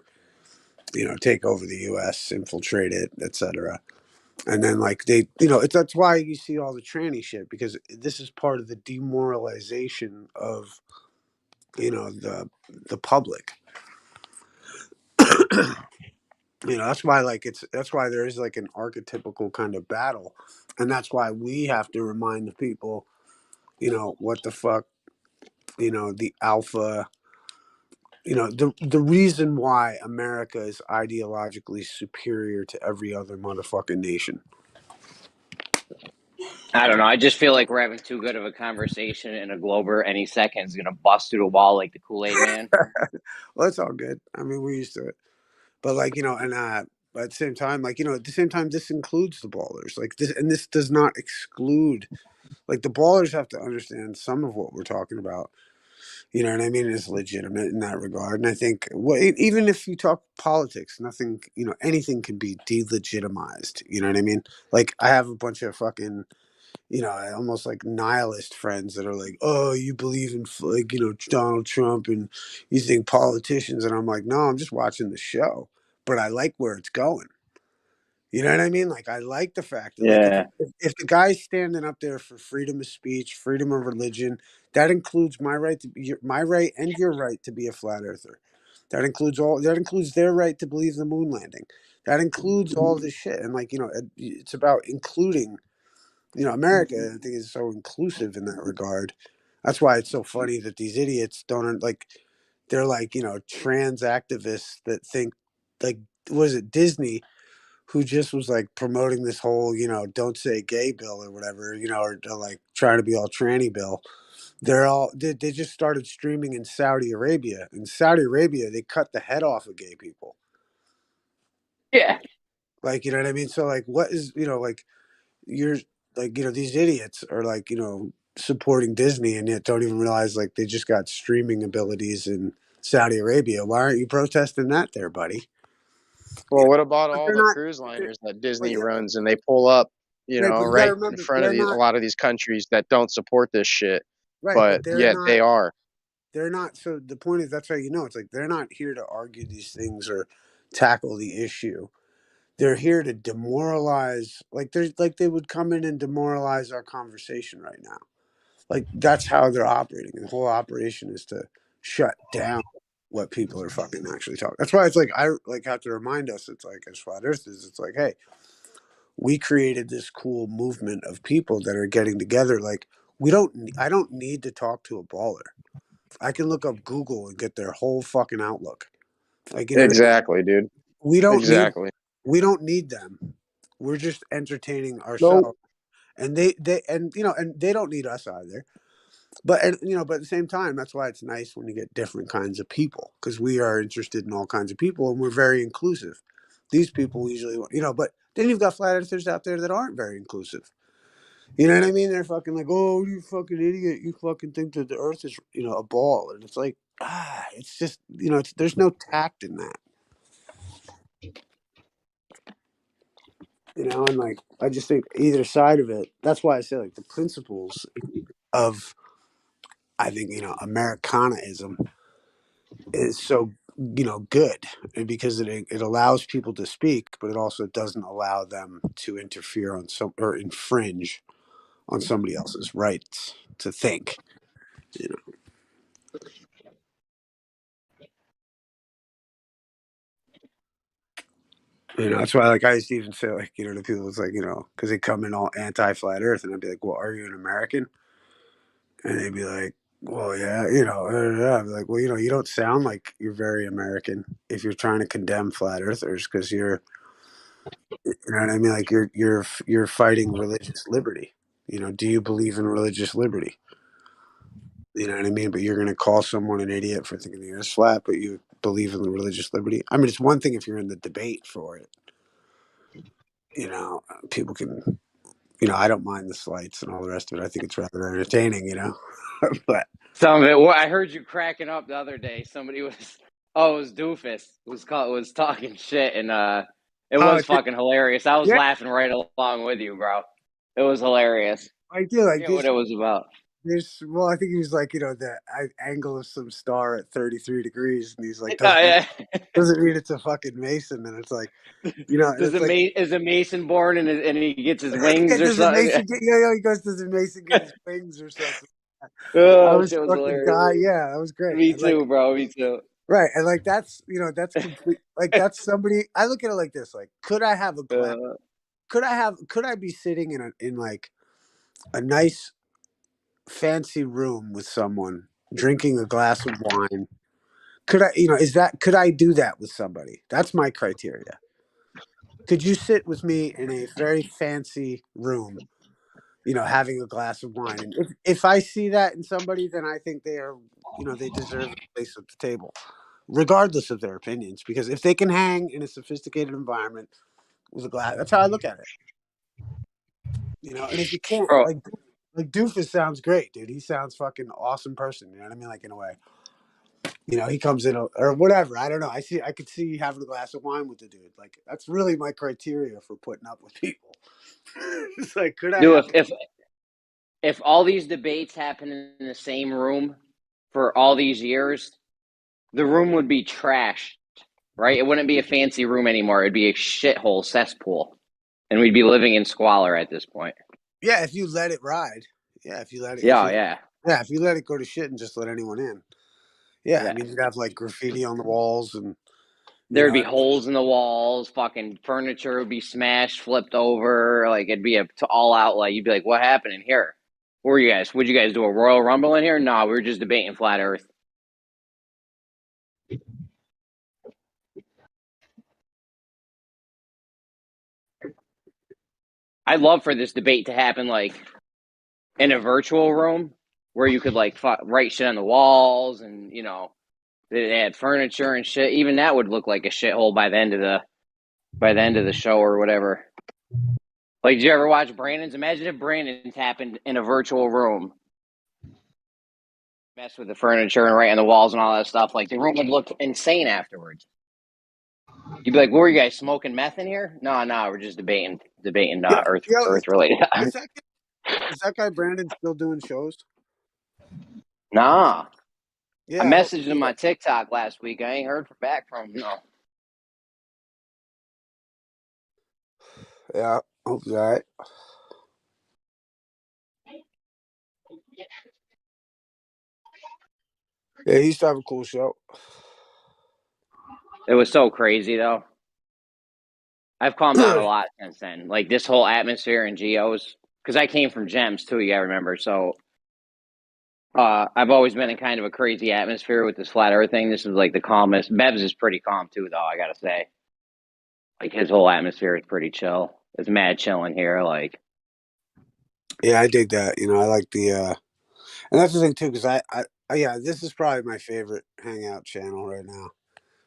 [SPEAKER 4] take over the U.S., infiltrate it, etc. And then, like, that's why you see all the tranny shit, because this is part of the demoralization of, the public. That's why, like, that's why there is like an archetypical kind of battle, and that's why we have to remind the people, what the fuck, the alpha. The reason why America is ideologically superior to every other motherfucking nation.
[SPEAKER 2] I don't know. I just feel like we're having too good of a conversation, and a Glober any second is going to bust through the wall like the Kool-Aid Man.
[SPEAKER 4] Well, it's all good. I mean, we're used to it. But, like, and at the same time, like, at the same time, this includes the ballers. Like, this does not exclude. Like, the ballers have to understand some of what we're talking about. You know what I mean? It's legitimate in that regard. And I think, even if you talk politics, nothing, anything can be delegitimized. You know what I mean? Like, I have a bunch of fucking, almost like nihilist friends that are like, "Oh, you believe in, like, Donald Trump, and you think politicians," and I'm like, "No, I'm just watching the show, but I like where it's going." You know what I mean? Like, I like the fact that, like, if the guy's standing up there for freedom of speech, freedom of religion, that includes my right and your right to be a flat earther. That includes their right to believe the moon landing. That includes all this shit. And, like, it's about including, America, I think, is so inclusive in that regard. That's why it's so funny that these idiots don't, like, they're like, trans activists that think, like, was it Disney, who just was like promoting this whole, don't say gay bill or whatever, or like trying to be all tranny bill. They just started streaming in Saudi Arabia. In Saudi Arabia, they cut the head off of gay people.
[SPEAKER 2] Yeah.
[SPEAKER 4] Like, you know what I mean? So, like, what is, like, you're like, these idiots are like, supporting Disney, and yet don't even realize, like, they just got streaming abilities in Saudi Arabia. Why aren't you protesting that there, buddy?
[SPEAKER 1] Well, what about all the cruise liners that Disney runs, and they pull up, right in front of a lot of these countries that don't support this shit, but yet they are.
[SPEAKER 4] They're not. So the point is, that's how it's like they're not here to argue these things or tackle the issue. They're here to demoralize. Like, they would come in and demoralize our conversation right now. Like, that's how they're operating. The whole operation is to shut down what people are fucking actually talking. That's why it's like, I like have to remind us. It's like, as flat earthers, it's like, hey, we created this cool movement of people that are getting together. Like, I don't need to talk to a baller. I can look up Google and get their whole fucking outlook. Like, you know what I mean?
[SPEAKER 1] Exactly, dude.
[SPEAKER 4] We don't need
[SPEAKER 1] Exactly.
[SPEAKER 4] need them. We're just entertaining
[SPEAKER 1] Nope.
[SPEAKER 4] ourselves, and they and you know, and they don't need us either. But and you know, but at the same time, that's why it's nice when you get different kinds of people, because we are interested in all kinds of people, and we're very inclusive. These people usually, you know, but then you've got flat earthers out there that aren't very inclusive. You know what I mean? They're fucking like, oh, you fucking idiot! You fucking think that the Earth is, you know, a ball, and it's like, it's just, you know, there's no tact in that. You know, and like I just think either side of it. That's why I say like the principles of, I think, you know, Americanaism is so, you know, good, and because it allows people to speak, but it also doesn't allow them to interfere on some or infringe on somebody else's rights to think. You know, that's why like I used to even say like, you know, to people, it's like, you know, because they come in all anti flat Earth, and I'd be like, well, are you an American? And they'd be like, well, yeah, you know, I'd be like, well, you know, you don't sound like you're very American if you're trying to condemn flat earthers, because you're, you know what I mean? Like you're fighting religious liberty. You know, do you believe in religious liberty? You know what I mean? But you're going to call someone an idiot for thinking the earth's flat, but you believe in the religious liberty. I mean, it's one thing if you're in the debate for it. You know, people can, you know, I don't mind the slights and all the rest of it. I think it's rather entertaining, you know, but
[SPEAKER 2] Some of it. Well, I heard you cracking up the other day. Somebody was, oh, it was Doofus was talking shit, and it was fucking hilarious. I was
[SPEAKER 4] yeah,
[SPEAKER 2] laughing right along with you, bro. It was hilarious.
[SPEAKER 4] I do.
[SPEAKER 2] I
[SPEAKER 4] Like
[SPEAKER 2] forget what
[SPEAKER 4] this.
[SPEAKER 2] it was about.
[SPEAKER 4] Well, I think he was like, you know, the angle of some star at 33 degrees, and he's like,
[SPEAKER 2] Oh, yeah.
[SPEAKER 4] doesn't mean it's a fucking Mason, and it's like, you know,
[SPEAKER 2] Does
[SPEAKER 4] it's like,
[SPEAKER 2] is a Mason born and he gets his wings or
[SPEAKER 4] does a
[SPEAKER 2] something?
[SPEAKER 4] Mason get? Yeah, he goes, does a Mason get his wings or something? I
[SPEAKER 2] Oh,
[SPEAKER 4] was
[SPEAKER 2] shit was
[SPEAKER 4] fucking
[SPEAKER 2] hilarious.
[SPEAKER 4] die. Yeah, that was great.
[SPEAKER 2] Me
[SPEAKER 4] And like,
[SPEAKER 2] too, bro. Me too.
[SPEAKER 4] right, and like that's, you know, that's complete. Like that's somebody. I look at it like this: like, could I have a glass? Could I be sitting in like a nice fancy room with someone drinking a glass of wine? Could I, you know, could I do that with somebody? That's my criteria. Could you sit with me in a very fancy room, you know, having a glass of wine? And if I see that in somebody, then I think they are, you know, they deserve a place at the table, regardless of their opinions. Because if they can hang in a sophisticated environment with a glass, that's how I look at it. You know, and if you can't,
[SPEAKER 2] Bro,
[SPEAKER 4] like Doofus sounds great, dude. He sounds fucking awesome person. You know what I mean? Like in a way. You know, he comes in or whatever. I don't know. I could see having a glass of wine with the dude. Like that's really my criteria for putting up with people. It's like, could I
[SPEAKER 2] dude,
[SPEAKER 4] have?
[SPEAKER 2] if all these debates happen in the same room for all these years, the room would be trashed, right? It wouldn't be a fancy room anymore. It'd be a shithole cesspool, and we'd be living in squalor at this point.
[SPEAKER 4] Yeah, if you let it ride. Yeah, if you let it.
[SPEAKER 2] Yeah, yeah.
[SPEAKER 4] Yeah, if you let it go to shit and just let anyone in. Yeah, I
[SPEAKER 2] Yeah.
[SPEAKER 4] mean, you'd have like graffiti on the walls, and you
[SPEAKER 2] There'd
[SPEAKER 4] know,
[SPEAKER 2] be holes in the walls, fucking furniture would be smashed, flipped over, like it'd be a to all out. Like you'd be like, "What happened in here? Where were you guys? Would you guys do a Royal Rumble in here?" No, we were just debating flat Earth. I'd love for this debate to happen like in a virtual room where you could like write shit on the walls, and you know they had furniture and shit. Even that would look like a shithole by the end of the show or whatever. Like, did you ever watch Brandon's? Imagine if Brandon's happened in a virtual room, mess with the furniture and write on the walls and all that stuff. Like the room would look insane afterwards. You'd be like, "What were you guys smoking meth in here?" No, we're just debating
[SPEAKER 4] yeah,
[SPEAKER 2] Earth related.
[SPEAKER 4] is that guy Brandon still doing shows?
[SPEAKER 2] Nah, I
[SPEAKER 4] Yeah,
[SPEAKER 2] messaged him on TikTok last week. I ain't heard back from him. No.
[SPEAKER 4] yeah, hope he's all right. Yeah, he used to have a cool show.
[SPEAKER 2] It was so crazy though. I've calmed down a lot since then. Like this whole atmosphere in Geos, because I came from Gems too. You gotta remember. So I've always been in kind of a crazy atmosphere with this flat earth thing. This is like the calmest. Bev's is pretty calm too, though, I gotta say. Like his whole atmosphere is pretty chill. It's mad chill in here. Like,
[SPEAKER 4] Yeah, I dig that. You know, I like the and that's the thing too, because yeah, this is probably my favorite hangout channel right now.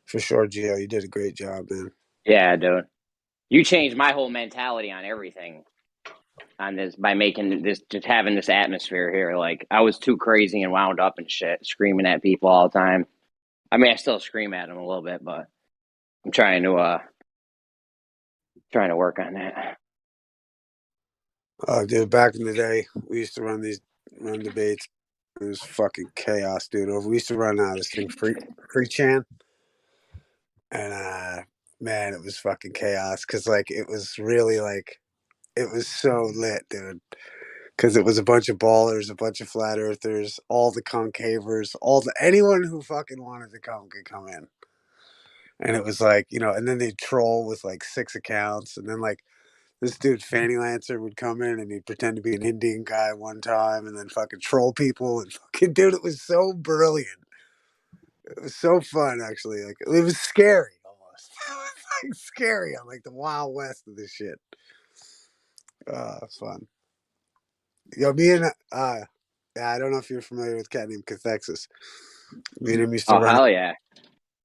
[SPEAKER 4] For sure, Gio. You did a great job, man.
[SPEAKER 2] yeah, dude, you changed my whole mentality on everything on this by making this, just having this atmosphere here. Like, I was too crazy and wound up and shit, screaming at people all the time. I mean, I still scream at them a little bit, but I'm trying to work on that.
[SPEAKER 4] Oh, dude, back in the day, we used to run debates. It was fucking chaos, dude. We used to run this thing free chan, and man, it was fucking chaos because like it was really like it was so lit, dude. Because it was a bunch of ballers, a bunch of flat earthers, all the concavers, anyone who fucking wanted to come could come in. And it was like, you know, and then they'd troll with like 6 accounts, and then like this dude Fanny Lancer would come in and he'd pretend to be an Indian guy one time and then fucking troll people and fucking dude, it was so brilliant. It was so fun actually. Like it was scary almost. It was like scary on like the Wild West of this shit. It's fun. Yo, me and yeah, I don't know if you're familiar with a cat named Cathexis. Me and him used to
[SPEAKER 2] Oh,
[SPEAKER 4] run.
[SPEAKER 2] hell yeah.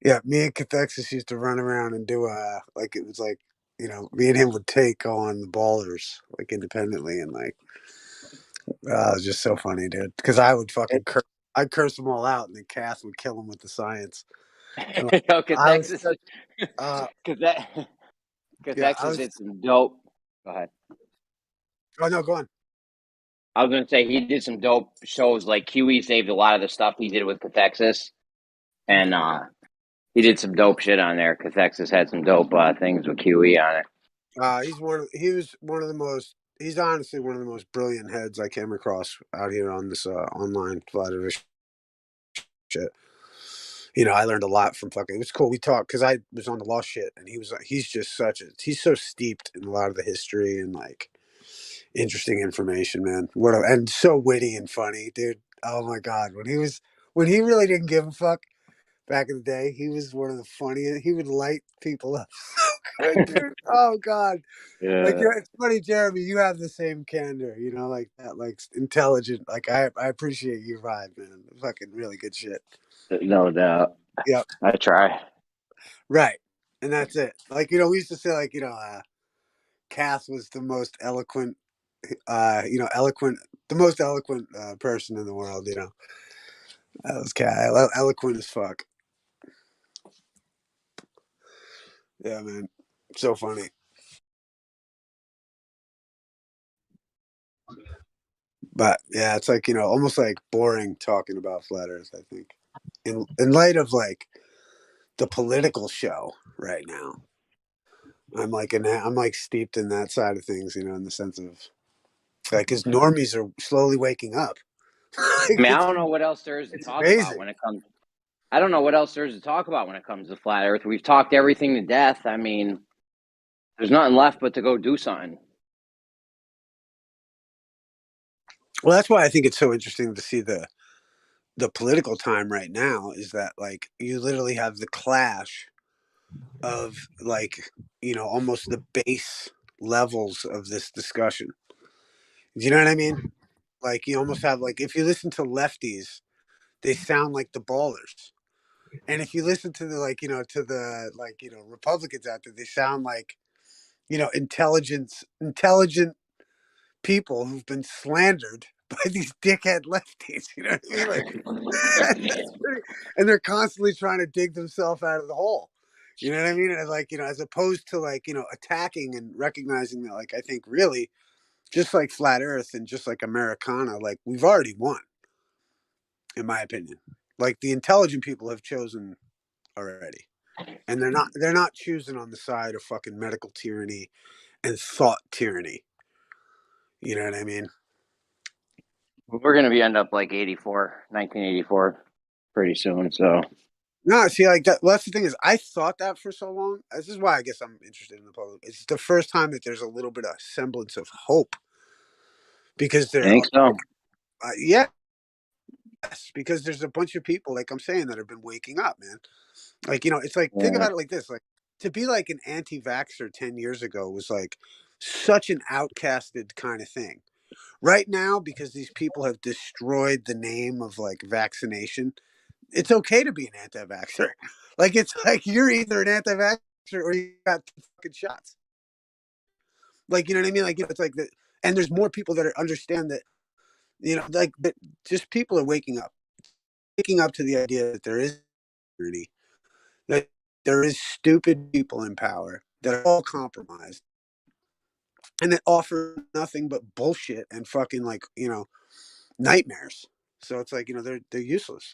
[SPEAKER 4] Yeah, me and Cathexis used to run around and do like it was like, you know, me and him would take on the ballers like independently and like it was just so funny, dude. Because I would fucking I'd curse them all out and then Cass would kill them with the science. And, like,
[SPEAKER 2] Yo,
[SPEAKER 4] I was
[SPEAKER 2] Texas,
[SPEAKER 4] such, yeah, I
[SPEAKER 2] Texas
[SPEAKER 4] was.
[SPEAKER 2] did some dope. Go ahead.
[SPEAKER 4] Oh no, go on.
[SPEAKER 2] I was gonna say he did some dope shows. Like QE saved a lot of the stuff he did with Texas, and he did some dope shit on there. Texas had some dope things with QE on it.
[SPEAKER 4] He's honestly one of the most brilliant heads I came across out here on this online flat earth shit. You know, I learned a lot from fucking. It was cool. We talked because I was on the law shit, and he's just he's so steeped in a lot of the history and like interesting information, man. And so witty and funny, dude. Oh my god, when he really didn't give a fuck back in the day, he was one of the funniest. He would light people up so good, dude. Oh god. Like,
[SPEAKER 2] Yeah,
[SPEAKER 4] it's funny, Jeremy. You have the same candor, you know, like that, like intelligent. Like, I appreciate your vibe, man. Fucking really good shit.
[SPEAKER 2] no doubt.
[SPEAKER 4] Yep,
[SPEAKER 2] I try.
[SPEAKER 4] right. And that's it. Like, you know, we used to say, like, you know, Cass was the most eloquent, the most eloquent person in the world. You know, that was Cass, eloquent as fuck. Yeah, man, so funny. But yeah, it's like, you know, almost like boring talking about flat Earth. I think, in light of like the political show right now, I'm like steeped in that side of things. You know, in the sense of like, because normies are slowly waking up.
[SPEAKER 2] I
[SPEAKER 4] Like,
[SPEAKER 2] mean, I don't know what else there is to
[SPEAKER 4] it's
[SPEAKER 2] talk about
[SPEAKER 4] amazing.
[SPEAKER 2] when it comes. I don't know what else there is to talk about when it comes to flat Earth. We've talked everything to death. I mean, there's nothing left but to go do something.
[SPEAKER 4] Well, that's why I think it's so interesting to see the political time right now is that like you literally have the clash of like, you know, almost the base levels of this discussion. Do you know what I mean? Like you almost have like if you listen to lefties, they sound like the ballers. And if you listen to the like, you know, to the like, you know, Republicans out there, they sound like, you know, intelligent people who've been slandered by these dickhead lefties. You know what I mean? Like, and they're constantly trying to dig themselves out of the hole. You know what I mean? And like, you know, as opposed to like, you know, attacking and recognizing that, like, I think really, just like flat Earth and just like Americana, like we've already won, in my opinion. Like the intelligent people have chosen already, and they're not choosing on the side of fucking medical tyranny and thought tyranny. You know what I mean?
[SPEAKER 2] We're going to be end up like 1984 pretty soon. So
[SPEAKER 4] No, see, like that. Well, that's the thing is, I thought that for so long. This is why I guess I'm interested in the public. It's the first time that there's a little bit of semblance of hope because
[SPEAKER 2] I think so.
[SPEAKER 4] yeah, Yes, because there's a bunch of people, like I'm saying, that have been waking up, man. Like, you know, it's like, think
[SPEAKER 2] Yeah.
[SPEAKER 4] about it like this. Like, to be like an anti-vaxxer 10 years ago was like such an outcasted kind of thing. Right now, because these people have destroyed the name of like vaccination, it's okay to be an anti-vaxxer. Like, it's like you're either an anti-vaxxer or you got two fucking shots. Like, you know what I mean? Like, you know, it's like that. And there's more people that understand that, you know, like, but just people are waking up to the idea that there is security, that there is stupid people in power that are all compromised and that offer nothing but bullshit and fucking, like, you know, nightmares. So it's like, you know, they're useless.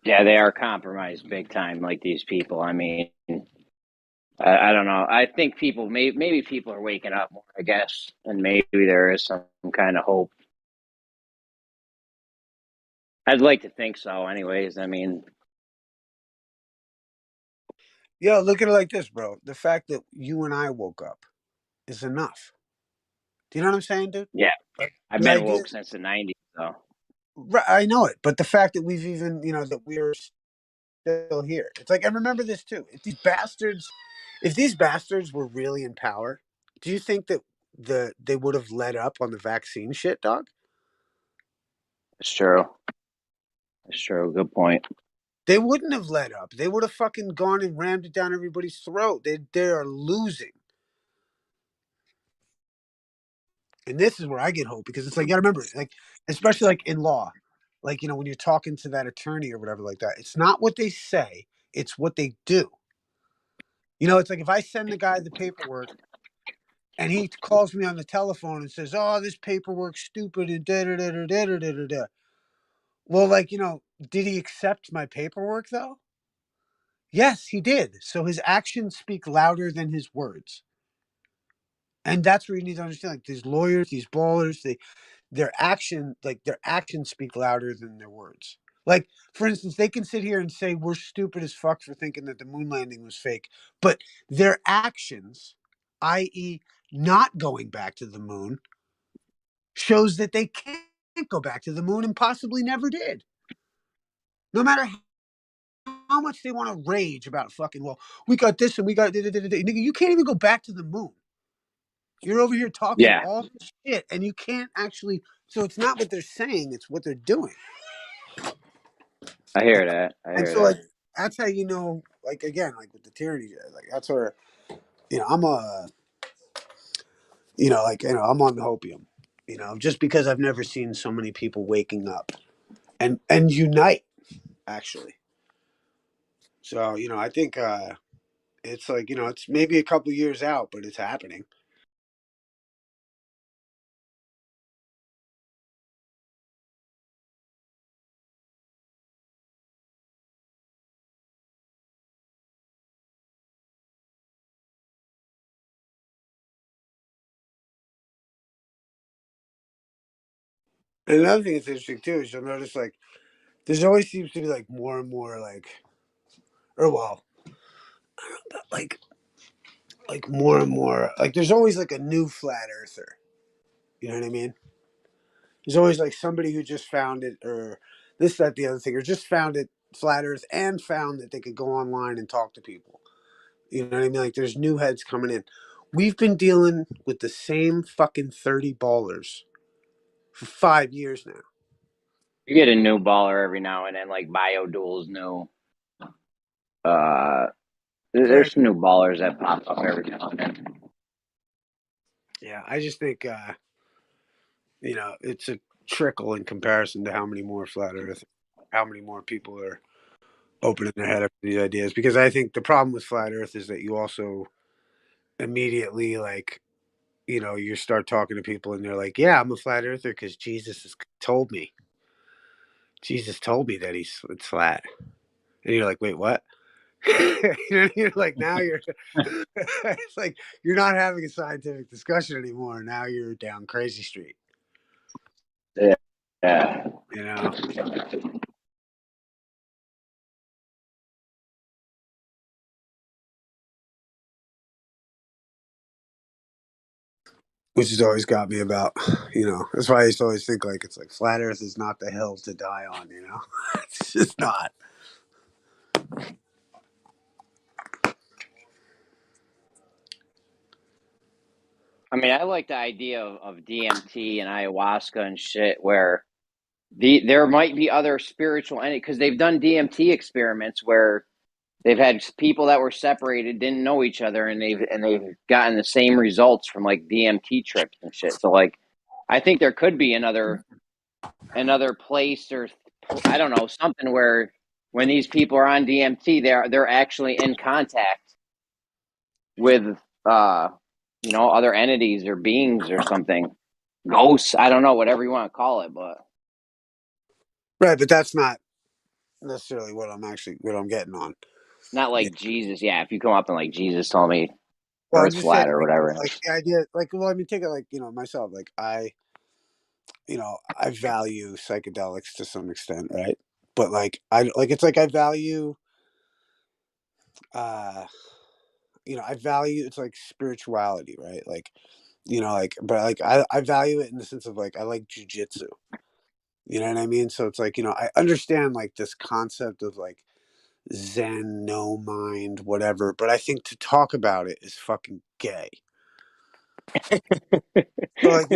[SPEAKER 2] Yeah, they are compromised big time, like these people. I mean, I don't know. I think people, maybe people are waking up more, I guess, and maybe there is some kind of hope. I'd like to think so, anyways. I mean,
[SPEAKER 4] Yo, look at it like this, bro. The fact that you and I woke up is enough. Do you know what I'm saying, dude?
[SPEAKER 2] yeah,
[SPEAKER 4] Like,
[SPEAKER 2] I've
[SPEAKER 4] the
[SPEAKER 2] been
[SPEAKER 4] idea,
[SPEAKER 2] woke since the 90s, so.
[SPEAKER 4] right, I know it, but the fact that we've even, you know, that we're still here. It's like, and remember this too. If these bastards were really in power, do you think that they would have let up on the vaccine shit, dog?
[SPEAKER 2] It's true. It's true. Good point.
[SPEAKER 4] They wouldn't have let up. They would have fucking gone and rammed it down everybody's throat. They are losing. And this is where I get hope, because it's like, you gotta remember, like, especially like in law, like, you know, when you're talking to that attorney or whatever like that, it's not what they say, it's what they do. You know, it's like if I send the guy the paperwork and he calls me on the telephone and says, "Oh, this paperwork's stupid," and da da da da da da da da. Well, like, you know, did he accept my paperwork though? Yes, he did. So his actions speak louder than his words. And that's where you need to understand, like, these lawyers, these ballers, their actions speak louder than their words. Like, for instance, they can sit here and say we're stupid as fuck for thinking that the moon landing was fake, but their actions, i.e., not going back to the moon, shows that they can't go back to the moon and possibly never did. No matter how much they want to rage about fucking, well, we got this and we got nigga, you can't even go back to the moon. You're over here talking
[SPEAKER 2] Yeah,
[SPEAKER 4] all this shit and you can't actually. So it's not what they're saying; it's what they're doing.
[SPEAKER 2] I hear that. I
[SPEAKER 4] And
[SPEAKER 2] hear
[SPEAKER 4] so, like,
[SPEAKER 2] that.
[SPEAKER 4] that's how, you know, like, again, like with the tyranny, like, that's where, you know, I'm a, you know, like, you know, I'm on the hopium, you know, just because I've never seen so many people waking up and unite, actually. So, you know, I think it's like, you know, it's maybe a couple years out, but it's happening. And another thing that's interesting too is you'll notice, like, there's always seems to be like more and more like, or well, like more and more, like, there's always like a new flat earther. You know what I mean? There's always like somebody who just found it, or this, that, the other thing, or just found it flat Earth and found that they could go online and talk to people. You know what I mean? Like, there's new heads coming in. We've been dealing with the same fucking 30 ballers for 5 years now.
[SPEAKER 2] You get a new baller every now and then, like BioDuel's new. Uh,
[SPEAKER 4] Right.
[SPEAKER 2] there's some new ballers that pop up every now and then.
[SPEAKER 4] Yeah, I just think, you know, it's a trickle in comparison to how many more flat Earth, how many more people are opening their head up to these ideas. Because I think the problem with flat Earth is that you also immediately, like, you know, you start talking to people and they're like, "Yeah, I'm a flat earther because Jesus has told me. Jesus told me that it's flat." And you're like, "Wait, what?" You know, you're like, now you're it's like you're not having a scientific discussion anymore. Now you're down crazy street.
[SPEAKER 2] Yeah. Yeah.
[SPEAKER 4] You know. which has always got me about, that's why I used to always think like it's like flat Earth is not the hill to die on, it's just not.
[SPEAKER 2] I mean, I like the idea of DMT and ayahuasca and shit, where there might be other spiritual entities, because they've done DMT experiments where they've had people that were separated, didn't know each other, and they've gotten the same results from like DMT trips and shit. So like, I think there could be another place, or I don't know, something where when these people are on DMT, they're actually in contact with other entities or beings or something, ghosts. I don't know, whatever you want to call it, but
[SPEAKER 4] Right, but that's not necessarily what I'm getting on.
[SPEAKER 2] not like Jesus. Yeah, if you come up and like Jesus told me
[SPEAKER 4] Well, I'm
[SPEAKER 2] Earth's
[SPEAKER 4] just saying,
[SPEAKER 2] flat or whatever.
[SPEAKER 4] like the idea, like, well, I mean, take it like myself, like I value psychedelics to some extent, right? But like it's like I value, I value it's like spirituality, right? Like, but like I value it in the sense of like I like jujitsu. You know what I mean? So it's like I understand like this concept of like Zen, no mind, whatever. But I think to talk about it is fucking gay. So like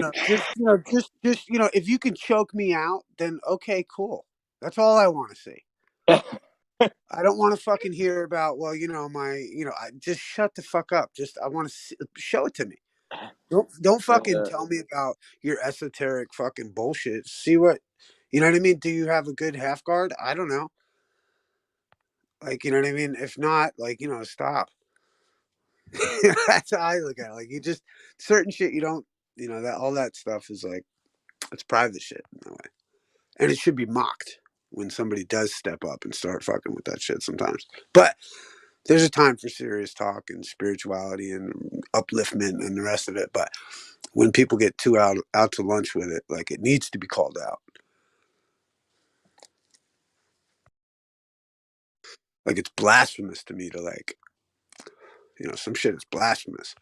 [SPEAKER 4] just if you can choke me out, then okay, cool. That's all I want to see. I don't want to fucking hear about I just shut the fuck up. Just I want to show it to me. Don't fucking tell me about your esoteric fucking bullshit. See what you know what I mean? Do you have a good half guard? I don't know. Like, you know what I mean? If not, like, stop. That's how I look at it. Like, you just certain shit you don't, that all that stuff is like it's private shit in that way, and it should be mocked when somebody does step up and start fucking with that shit sometimes. But there's a time for serious talk and spirituality and upliftment and the rest of it. But when people get too out to lunch with it, like it needs to be called out. Like it's blasphemous to me to like, some shit is blasphemous.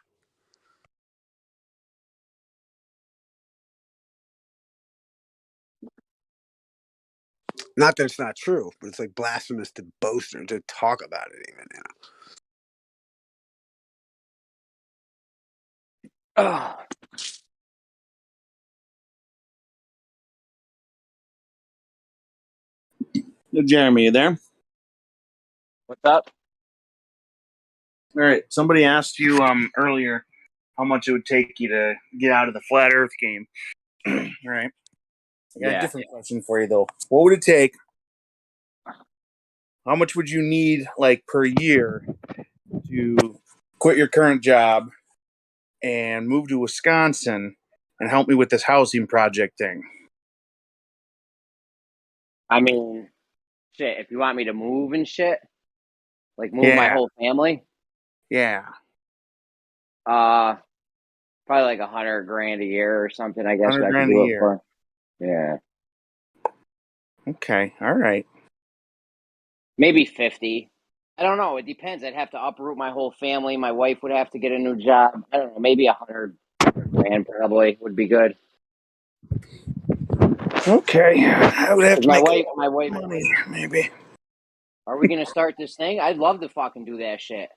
[SPEAKER 4] Not that it's not true, but it's like blasphemous to boast or to talk about it even,
[SPEAKER 2] Oh.
[SPEAKER 6] Jeremy, you there?
[SPEAKER 2] What's up?
[SPEAKER 6] All right. Somebody asked you earlier how much it would take you to get out of the flat Earth game. All right. I got a different question for you though. What would it take? How much would you need, like, per year to quit your current job and move to Wisconsin and help me with this housing project thing?
[SPEAKER 2] I mean, shit, if you want me to move and shit, like move my whole family,
[SPEAKER 6] Yeah.
[SPEAKER 2] probably like $100,000 a year or something, I guess. I could
[SPEAKER 6] $100,000
[SPEAKER 2] do
[SPEAKER 6] a
[SPEAKER 2] it
[SPEAKER 6] year.
[SPEAKER 2] for. Yeah.
[SPEAKER 6] Okay. All right.
[SPEAKER 2] Maybe 50. I don't know. It depends. I'd have to uproot my whole family. My wife would have to get a new job. I don't know. Maybe 100,000 probably would be good.
[SPEAKER 6] Okay. I would have to
[SPEAKER 2] My
[SPEAKER 6] make
[SPEAKER 2] wife,
[SPEAKER 6] money, maybe.
[SPEAKER 2] are we gonna start this thing? I'd love to fucking do that shit.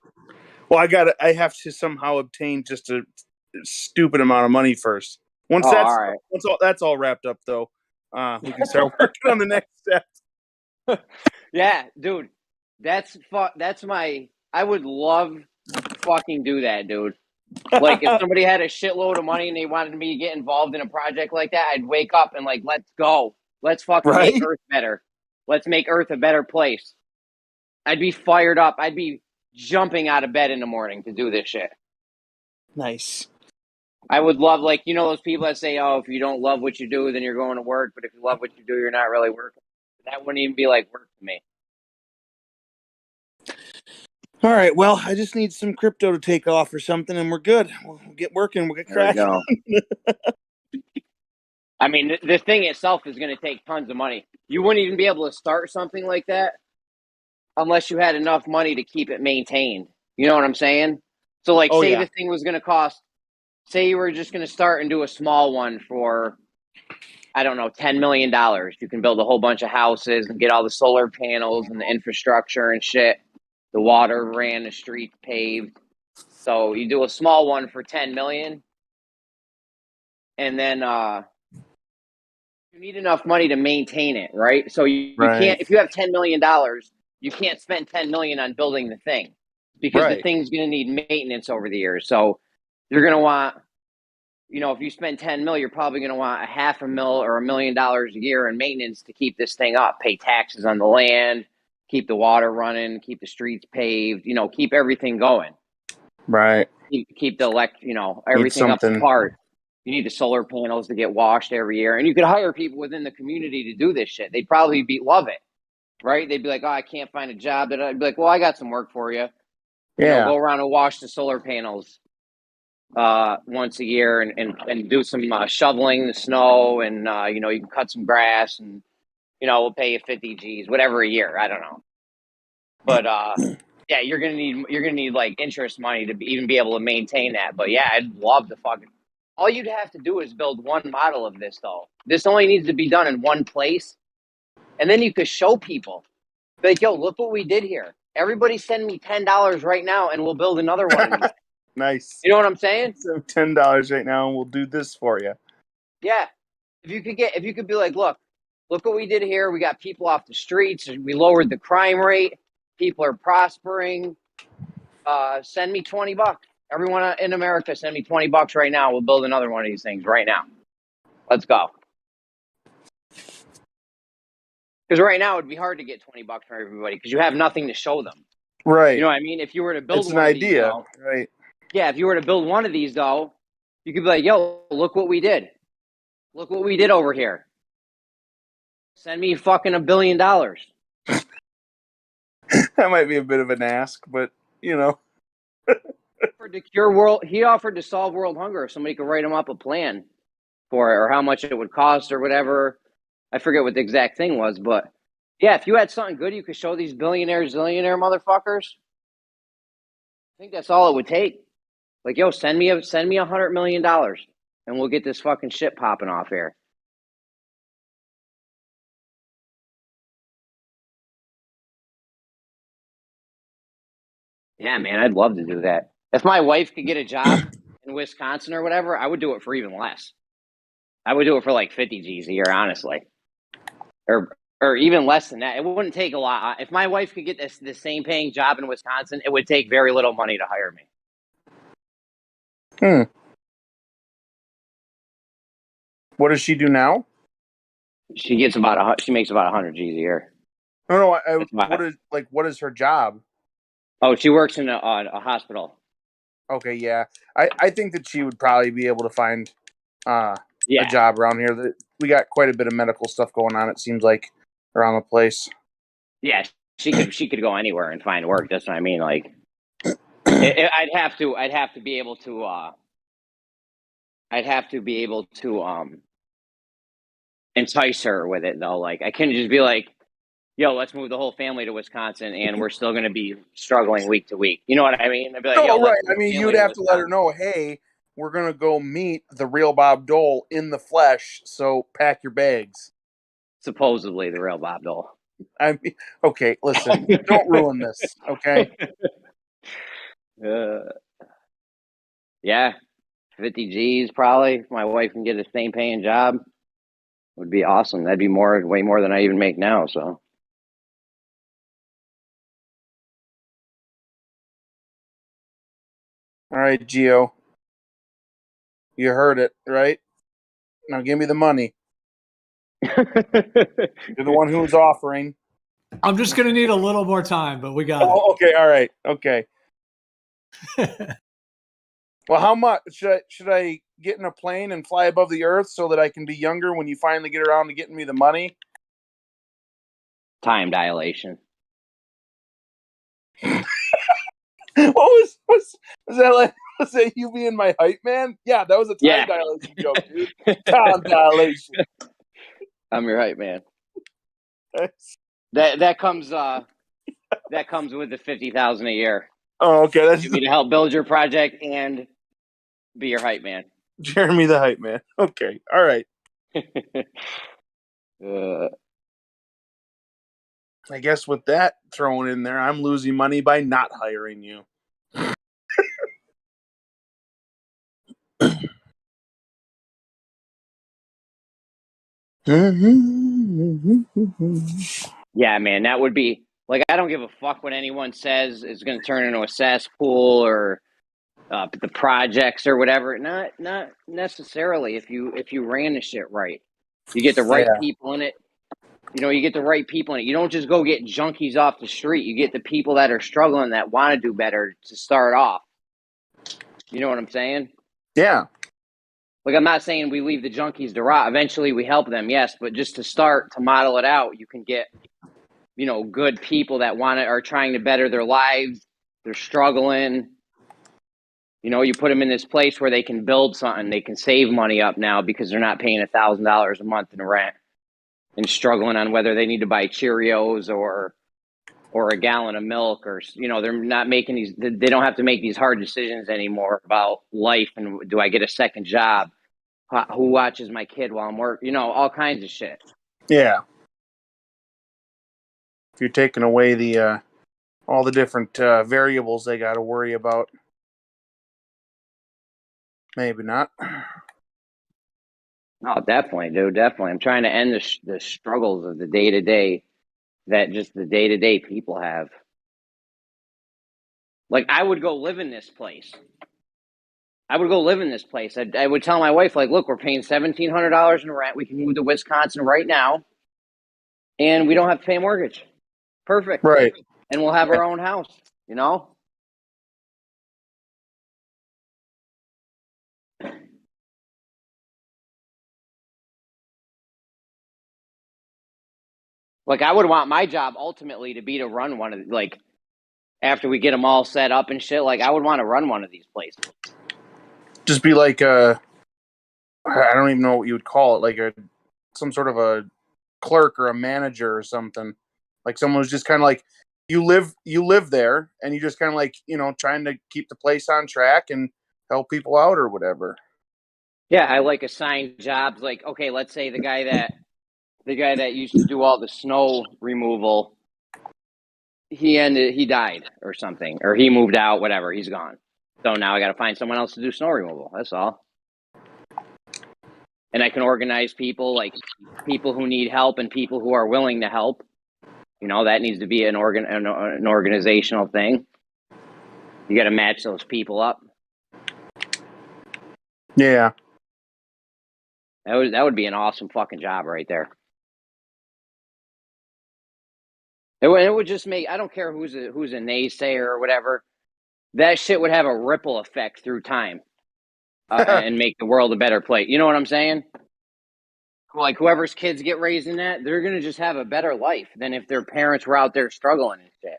[SPEAKER 6] Well, I have to somehow obtain just a stupid amount of money first. Once that's all wrapped up, though, we can start working on the next step.
[SPEAKER 2] Yeah, dude, that's my. I would love to fucking do that, dude. Like if somebody had a shitload of money and they wanted me to get involved in a project like that, I'd wake up and like, let's go, let's fucking make Earth better. Let's make Earth a better place. I'd be fired up. I'd be jumping out of bed in the morning to do this shit.
[SPEAKER 6] Nice.
[SPEAKER 2] I would love, like, those people that say, oh, if you don't love what you do, then you're going to work. But if you love what you do, you're not really working. That wouldn't even be like work to me.
[SPEAKER 6] All right. Well, I just need some crypto to take off or something, and we're good. We'll get working. We'll get cracking.
[SPEAKER 2] I mean, the thing itself is going to take tons of money. You wouldn't even be able to start something like that unless you had enough money to keep it maintained. You know what I'm saying? So, like, say the thing was going to cost say you were just going to start and do a small one for, I don't know, $10 million. You can build a whole bunch of houses and get all the solar panels and the infrastructure and shit. The water ran, the streets paved. So you do a small one for 10 million, and then you need enough money to maintain it, right? So you can't, if you have $10 million, you can't spend 10 million on building the thing because the thing's going to need maintenance over the years. So you're going to want, you know, if you spend 10 mil, you're probably going to want $500,000 or $1 million a year in maintenance to keep this thing up, pay taxes on the land, keep the water running, keep the streets paved, you know, keep everything going.
[SPEAKER 6] Right.
[SPEAKER 2] Keep the you know, everything up to par. You need the solar panels to get washed every year. And you could hire people within the community to do this shit. They'd probably love it, right? They'd be like, oh, I can't find a job. I'd be like, well, I got some work for you. You know, go around and wash the solar panels once a year and do some shoveling the snow, and you know, you can cut some grass, and you know, we'll pay you 50 G's, whatever a year. I don't know, but yeah, you're gonna need like interest money to even be able to maintain that. But yeah, I'd love to fucking. All you'd have to do is build one model of this, though. This only needs to be done in one place, and then you could show people, like, yo, look what we did here. Everybody send me $10 right now, and we'll build another one of these.
[SPEAKER 6] Nice.
[SPEAKER 2] You know what I'm saying?
[SPEAKER 6] So $10 right now, and we'll do this for you.
[SPEAKER 2] Yeah. If you could be like, look what we did here. We got people off the streets. We lowered the crime rate. People are prospering. Send me $20. Everyone in America, send me $20 right now. We'll build another one of these things right now. Let's go. Because right now it'd be hard to get $20 from everybody because you have nothing to show them.
[SPEAKER 6] Right.
[SPEAKER 2] You know what I mean? If you were to build
[SPEAKER 6] it's
[SPEAKER 2] one
[SPEAKER 6] an
[SPEAKER 2] of
[SPEAKER 6] idea,
[SPEAKER 2] these, though,
[SPEAKER 6] right?
[SPEAKER 2] Yeah, if you were to build one of these, though, you could be like, yo, look what we did. Look what we did over here. Send me fucking $1 billion.
[SPEAKER 6] That might be a bit of an ask, but you know.
[SPEAKER 2] He offered to solve world hunger if somebody could write him up a plan for it, or how much it would cost, or whatever. I forget what the exact thing was, but yeah, if you had something good you could show these billionaire, zillionaire motherfuckers, I think that's all it would take. Like, yo, send me $100 million, and we'll get this fucking shit popping off here. Yeah, man, I'd love to do that. If my wife could get a job in Wisconsin or whatever, I would do it for even less. I would do it for like 50 G's a year, honestly. Or even less than that. It wouldn't take a lot. If my wife could get the same paying job in Wisconsin, it would take very little money to hire me.
[SPEAKER 6] What does she do now?
[SPEAKER 2] She makes about 100 G's a year.
[SPEAKER 6] No, what is her job?
[SPEAKER 2] Oh, she works in a hospital.
[SPEAKER 6] Okay, yeah. I think that she would probably be able to find a job around here. We got quite a bit of medical stuff going on, it seems like, around the place. Yeah,
[SPEAKER 2] she could go anywhere and find work. That's what I mean. Like, I'd have to be able to entice her with it, though. Like, I couldn't just be like, yo, let's move the whole family to Wisconsin, and we're still going to be struggling week to week. You know what I mean? I'd be like,
[SPEAKER 6] right. I mean, you'd have to let her know, hey, we're going to go meet the real Bob Dole in the flesh, so pack your bags.
[SPEAKER 2] Supposedly the real Bob Dole.
[SPEAKER 6] I mean, okay, listen, don't ruin this, okay?
[SPEAKER 2] Yeah, 50 G's probably. If my wife can get a same paying job, would be awesome. That'd be way more than I even make now, so.
[SPEAKER 6] All right, Gio. You heard it, right? Now give me the money. You're the one who's offering.
[SPEAKER 5] I'm just going to need a little more time, but we got it.
[SPEAKER 6] Okay, all right. Okay. Well, how much? Should I get in a plane and fly above the earth so that I can be younger when you finally get around to getting me the money?
[SPEAKER 2] Time dilation.
[SPEAKER 6] Was that like? Was that you being my hype man? Yeah, that was a time dilation joke, dude. Time dilation.
[SPEAKER 2] I'm your hype man. That comes with the $50,000 a year.
[SPEAKER 6] Oh, okay.
[SPEAKER 2] You need to help build your project and Be your hype man.
[SPEAKER 6] Jeremy the hype man. Okay. All right. I guess with that thrown in there, I'm losing money by not hiring you.
[SPEAKER 2] Yeah, man, that would be like, I don't give a fuck what anyone says is going to turn into a cesspool or the projects or whatever. Not necessarily. If you ran the shit right, you get the right people in it. You know, you get the right people in it. You don't just go get junkies off the street. You get the people that are struggling that want to do better to start off. You know what I'm saying?
[SPEAKER 6] Yeah.
[SPEAKER 2] Like, I'm not saying we leave the junkies to rot. Eventually we help them, yes, but just to start, to model it out, you can get, you know, good people that are trying to better their lives. They're struggling. You know, you put them in this place where they can build something. They can save money up now because they're not paying $1,000 a month in rent and struggling on whether they need to buy Cheerios or a gallon of milk, or, you know, they're not making these, they don't have to make these hard decisions anymore about life. And do I get a second job? Who watches my kid while I'm working? You know, all kinds of shit.
[SPEAKER 6] Yeah. If you're taking away the all the different variables they got to worry about, maybe not.
[SPEAKER 2] No, definitely, dude. Definitely. I'm trying to end the struggles of the day-to-day that just the day-to-day people have. Like, I would go live in this place. I would tell my wife, like, look, we're paying $1,700 in rent. We can move to Wisconsin right now, and we don't have to pay a mortgage. Perfect.
[SPEAKER 6] Right.
[SPEAKER 2] And we'll have our own house, you know? Like, I would want my job ultimately to be to run one of, like, after we get them all set up and shit, like, I would want to run one of these places.
[SPEAKER 6] Just be like I don't even know what you would call it, like some sort of a clerk or a manager or something. Like someone who's just kind of like, you live there and you just kind of like, you know, trying to keep the place on track and help people out or whatever.
[SPEAKER 2] Yeah, I like assigned jobs. Like, okay, let's say the guy that used to do all the snow removal, he died or something, or he moved out, whatever, he's gone. So now I got to find someone else to do snow removal. That's all. And I can organize people, like people who need help and people who are willing to help. You know, that needs to be an organizational thing. You got to match those people up.
[SPEAKER 6] Yeah.
[SPEAKER 2] That would be an awesome fucking job right there. It would just make, I don't care who's a naysayer or whatever. That shit would have a ripple effect through time and make the world a better place. You know what I'm saying? Like, whoever's kids get raised in that, they're going to just have a better life than if their parents were out there struggling and shit.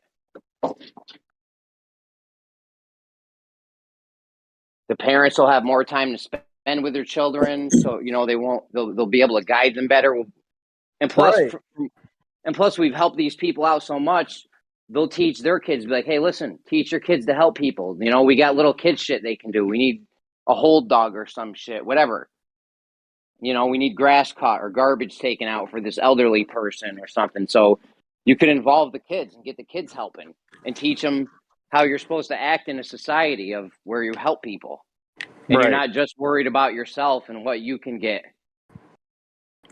[SPEAKER 2] The parents will have more time to spend with their children, so, you know, they'll be able to guide them better. And plus, we've helped these people out so much, they'll teach their kids, be like, hey, listen, teach your kids to help people. You know, we got little kid shit they can do. We need a hold dog or some shit, whatever. You know, we need grass cut or garbage taken out for this elderly person or something. So you could involve the kids and get the kids helping and teach them how you're supposed to act in a society of where you help people. And you're not just worried about yourself and what you can get.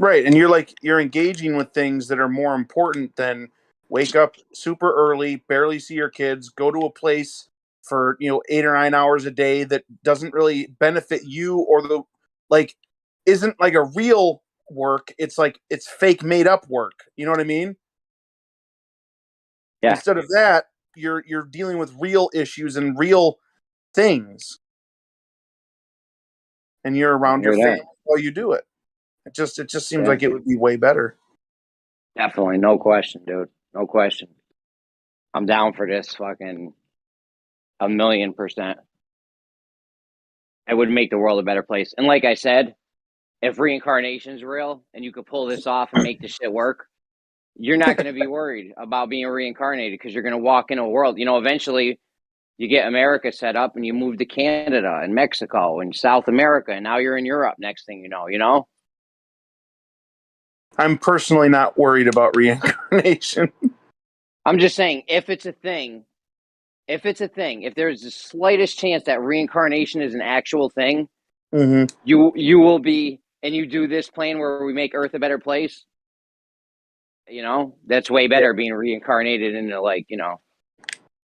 [SPEAKER 6] Right. And you're engaging with things that are more important than wake up super early, barely see your kids, go to a place for, you know, 8 or 9 hours a day that doesn't really benefit you or isn't like a real work. It's like, it's fake made up work. You know what I mean?
[SPEAKER 2] Yeah.
[SPEAKER 6] Instead of that, you're dealing with real issues and real things. And you're around your family while you do it. It just seems like it would be way better.
[SPEAKER 2] Definitely. No question, dude. No question. I'm down for this fucking 1,000,000%. It would make the world a better place. And like I said, if reincarnation's real and you could pull this off and make this shit work, you're not going to be worried about being reincarnated because you're going to walk into a world. You know, eventually You get America set up, and you move to Canada and Mexico and South America, and now you're in Europe. Next thing you know.
[SPEAKER 6] I'm personally not worried about reincarnation.
[SPEAKER 2] I'm just saying, if it's a thing, if there's the slightest chance that reincarnation is an actual thing, you will be, and you do this plan where we make Earth a better place. That's way better being reincarnated into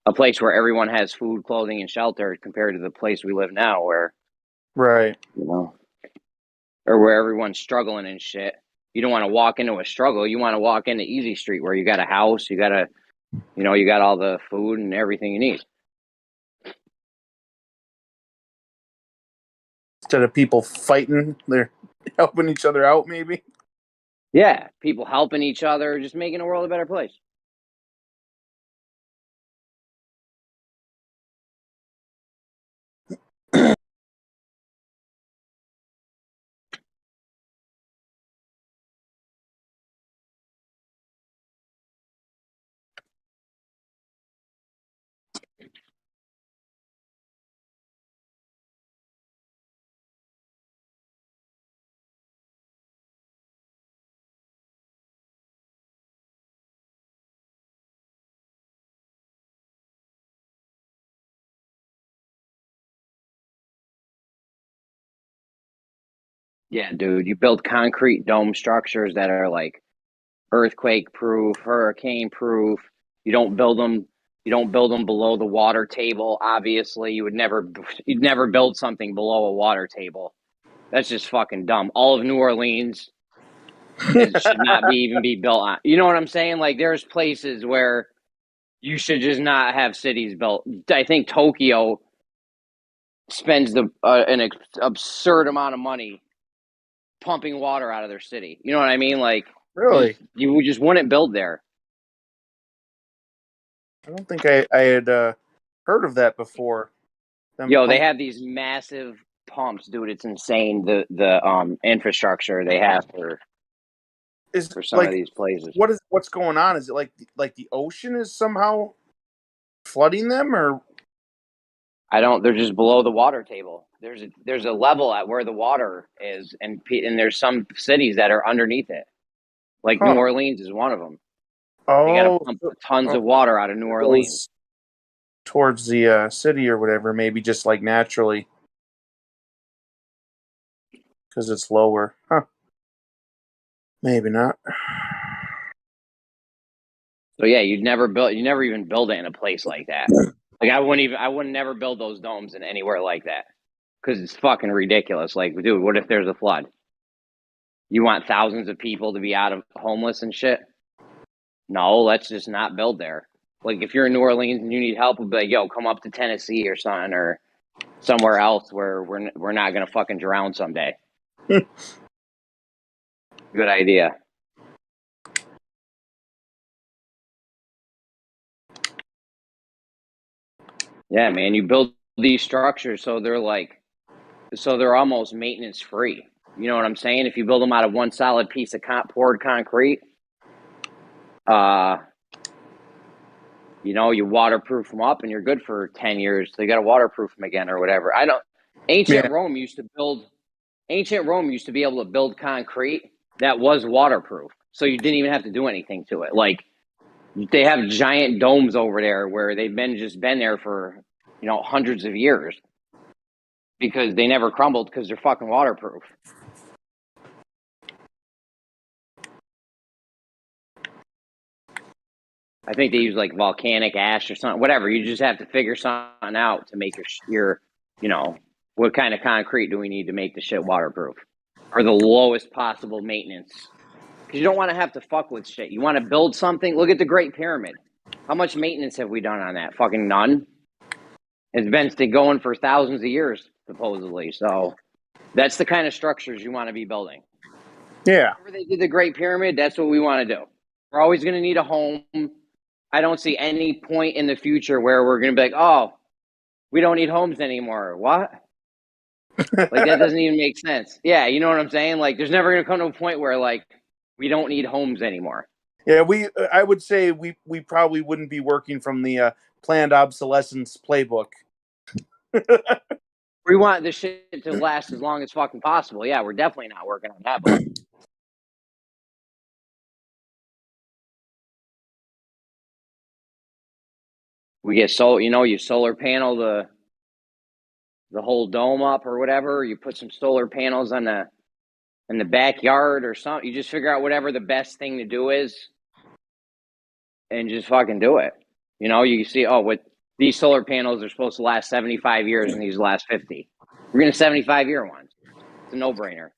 [SPEAKER 2] a place where everyone has food, clothing, and shelter compared to the place we live now, where
[SPEAKER 6] right,
[SPEAKER 2] or where everyone's struggling and shit. You don't want to walk into a struggle. You want to walk into Easy Street where you got a house, you got all the food and everything you need.
[SPEAKER 6] Instead of people fighting, they're helping each other out, maybe.
[SPEAKER 2] Yeah, people helping each other, just making the world a better place. Yeah, dude, you build concrete dome structures that are like earthquake proof, hurricane proof. You don't build them below the water table. Obviously, you'd never build something below a water table. That's just fucking dumb. All of New Orleans should not be built on. You know what I'm saying? Like, there's places where you should just not have cities built. I think Tokyo spends an absurd amount of money pumping water out of their city. You know what I mean? Like,
[SPEAKER 6] really,
[SPEAKER 2] you just wouldn't build there.
[SPEAKER 6] I don't think I had heard of that before.
[SPEAKER 2] They have these massive pumps, dude. It's insane. The infrastructure they have for some of these places.
[SPEAKER 6] What's going on? Is it like the ocean is somehow flooding them, or
[SPEAKER 2] they're just below the water table. There's a level at where the water is, and there's some cities that are underneath it. Like New Orleans is one of them. They got to pump tons of water out of New Orleans
[SPEAKER 6] towards the city or whatever. Maybe just like naturally, because it's lower. Huh? Maybe not.
[SPEAKER 2] So yeah, you never even build it in a place like that. Like I wouldn't never build those domes in anywhere like that, because it's fucking ridiculous. Like, dude, what if there's a flood? You want thousands of people to be out of homeless and shit? No, let's just not build there. Like, if you're in New Orleans and you need help, we'll be like, yo, come up to Tennessee or something, or somewhere else where we're not gonna fucking drown someday. Good idea. Yeah, man, you build these structures so they're almost maintenance free. You know what I'm saying? If you build them out of one solid piece of poured concrete, you waterproof them up and you're good for 10 years. So you got to waterproof them again or whatever. Ancient Rome used to be able to build concrete that was waterproof. So you didn't even have to do anything to it. Like, they have giant domes over there where they've been there for, hundreds of years because they never crumbled because they're fucking waterproof. I think they use like volcanic ash or something, whatever. You just have to figure something out to make your what kind of concrete do we need to make the shit waterproof, or the lowest possible maintenance. Because you don't want to have to fuck with shit. You want to build something. Look at the Great Pyramid. How much maintenance have we done on that? Fucking none. It's been going for thousands of years, supposedly. So that's the kind of structures you want to be building.
[SPEAKER 6] Yeah.
[SPEAKER 2] Whenever they did the Great Pyramid, that's what we want to do. We're always going to need a home. I don't see any point in the future where we're going to be like, oh, we don't need homes anymore. What? Like, that doesn't even make sense. Yeah, you know what I'm saying? Like, there's never going to come to a point where, like, we don't need homes anymore.
[SPEAKER 6] Yeah, I would say we probably wouldn't be working from the planned obsolescence playbook.
[SPEAKER 2] We want this shit to last as long as fucking possible. Yeah, we're definitely not working on that book. We get you solar panel the whole dome up or whatever. You put some solar panels in the backyard or something. You just figure out whatever the best thing to do is, and just fucking do it. You see, with these solar panels are supposed to last 75 years, and these last 50. We're getting 75-year ones. It's a no-brainer.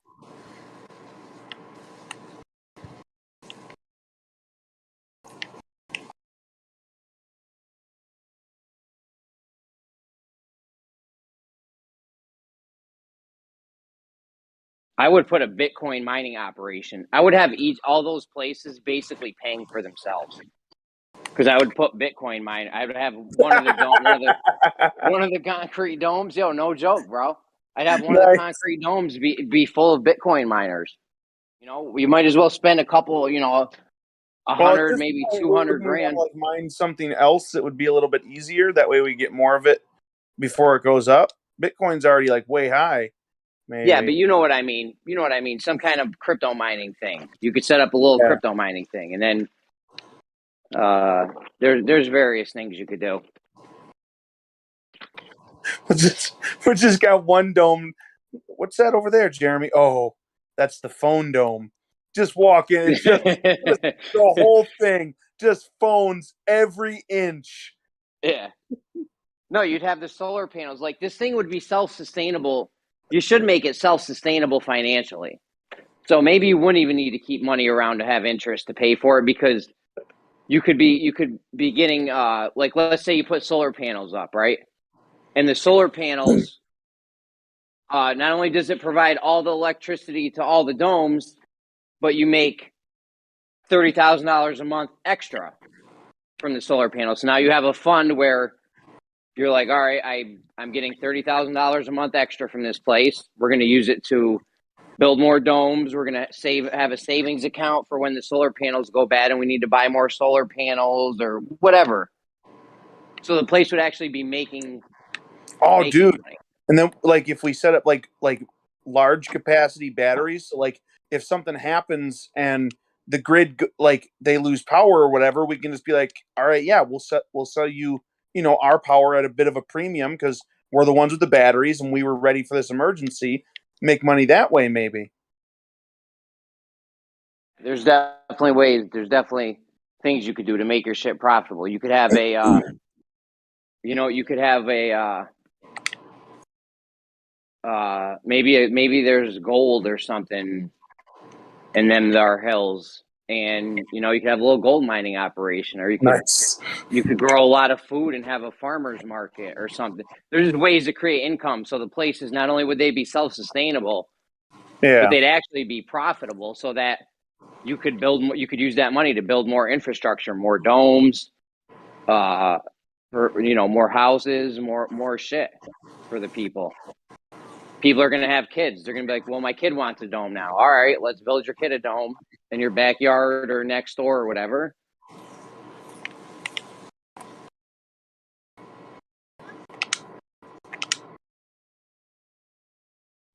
[SPEAKER 2] I would put a Bitcoin mining operation. I would have all those places basically paying for themselves, because I would put Bitcoin mine. I would have one of the concrete domes. Yo, no joke, bro. I'd have one of the concrete domes be full of Bitcoin miners. We might as well spend a couple. 100, maybe 200 grand.
[SPEAKER 6] Like mine something else that would be a little bit easier. That way we get more of it before it goes up. Bitcoin's already like way high. Maybe.
[SPEAKER 2] Yeah, but you know what I mean. Some kind of crypto mining thing. You could set up a little crypto mining thing, and then there's various things you could do.
[SPEAKER 6] We just got one dome. What's that over there, Jeremy? Oh, that's the phone dome. Just walk in. It's just the whole thing. Just phones every inch.
[SPEAKER 2] Yeah. No, you'd have the solar panels. Like, this thing would be self-sustainable. You should make it self-sustainable financially. So maybe you wouldn't even need to keep money around to have interest to pay for it, because you could be getting let's say you put solar panels up, right? And the solar panels, not only does it provide all the electricity to all the domes, but you make $30,000 a month extra from the solar panels. So now you have a fund where you're like, all right, I'm getting $30,000 a month extra from this place. We're going to use it to build more domes. We're going to have a savings account for when the solar panels go bad and we need to buy more solar panels or whatever. So the place would actually be making.
[SPEAKER 6] Dude. Money. And then, like, if we set up like large capacity batteries, so like if something happens and the grid, like, they lose power or whatever, we can just be like, all right, yeah, we'll sell you, our power at a bit of a premium because we're the ones with the batteries and we were ready for this emergency. Make money that way, maybe.
[SPEAKER 2] There's definitely ways. There's definitely things you could do to make your shit profitable. You could have a, maybe there's gold or something in them there hills, and you could have a little gold mining operation, or you could grow a lot of food and have a farmer's market or something. There's just ways to create income, so the places, not only would they be self-sustainable, but they'd actually be profitable, so that you could use that money to build more infrastructure, more domes, more houses, more shit for the people. People are going to have kids. They're going to be like, well, my kid wants a dome now. All right, let's build your kid a dome in your backyard or next door or whatever.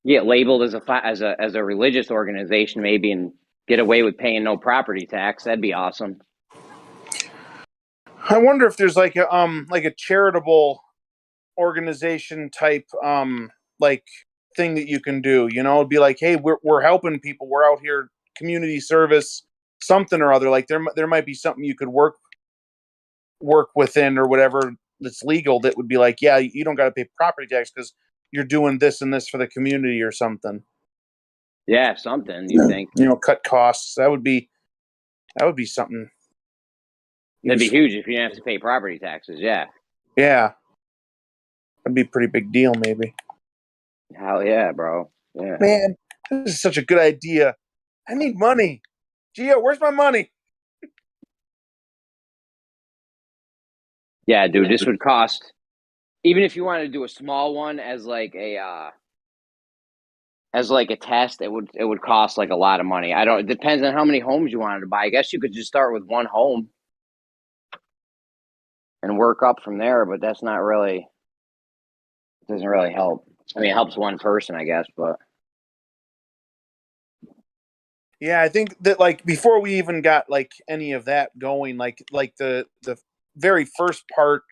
[SPEAKER 2] Get labeled as a religious organization maybe, and get away with paying no property tax. That'd be awesome.
[SPEAKER 6] I wonder if there's like a charitable organization type like thing that you can do. It'd be like, hey, we're helping people. We're out here, community service, something or other. Like there might be something you could work within or whatever that's legal that would be like, yeah, you don't got to pay property tax because you're doing this and this for the community or something.
[SPEAKER 2] Yeah, something you think.
[SPEAKER 6] Cut costs. That would be something.
[SPEAKER 2] That'd be huge if you didn't have to pay property taxes. Yeah.
[SPEAKER 6] Yeah. That'd be a pretty big deal, maybe.
[SPEAKER 2] Hell yeah, bro. Yeah.
[SPEAKER 6] Man, this is such a good idea. I need money. Gio, where's my money?
[SPEAKER 2] Yeah, dude, this would cost, even if you wanted to do a small one as like a test, it would cost like a lot of money. It depends on how many homes you wanted to buy. I guess you could just start with one home. and work up from there. But that's not really, it doesn't really help. I mean, it helps one person, I guess, but.
[SPEAKER 6] Yeah, I think that like before we even got like any of that going, like the very first part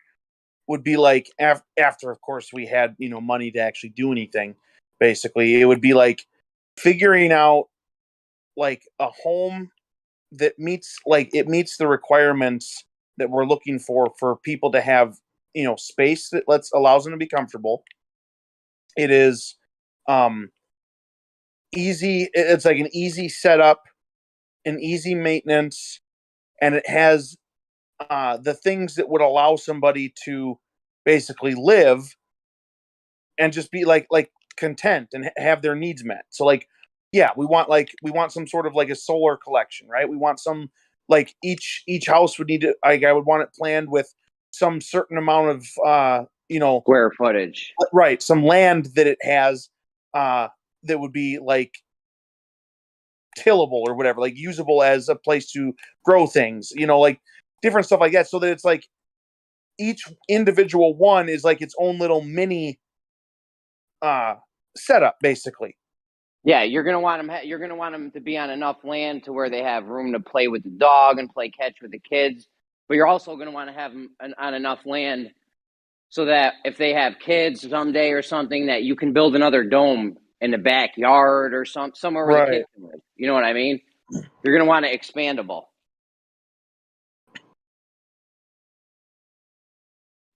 [SPEAKER 6] would be like after, of course, we had money to actually do anything. Basically, it would be like figuring out like a home that meets the requirements that we're looking for people to have space that allows them to be comfortable. It is easy. It's like an easy setup, an easy maintenance, and it has the things that would allow somebody to basically live and just be like content and have their needs met. So like, yeah, we want some sort of like a solar collection, right? We want some like each house would need to, I would want it planned with some certain amount of
[SPEAKER 2] Square footage,
[SPEAKER 6] right? Some land that it has that would be like tillable or whatever, like usable as a place to grow things, like different stuff like that, so that it's like each individual one is like its own little mini setup, basically.
[SPEAKER 2] Yeah, you're gonna want them. You're gonna want them to be on enough land to where they have room to play with the dog and play catch with the kids. But you're also gonna want to have them on enough land so that if they have kids someday or something, that you can build another dome in the backyard or somewhere where the kids can live. You know what I mean? You're gonna want it expandable.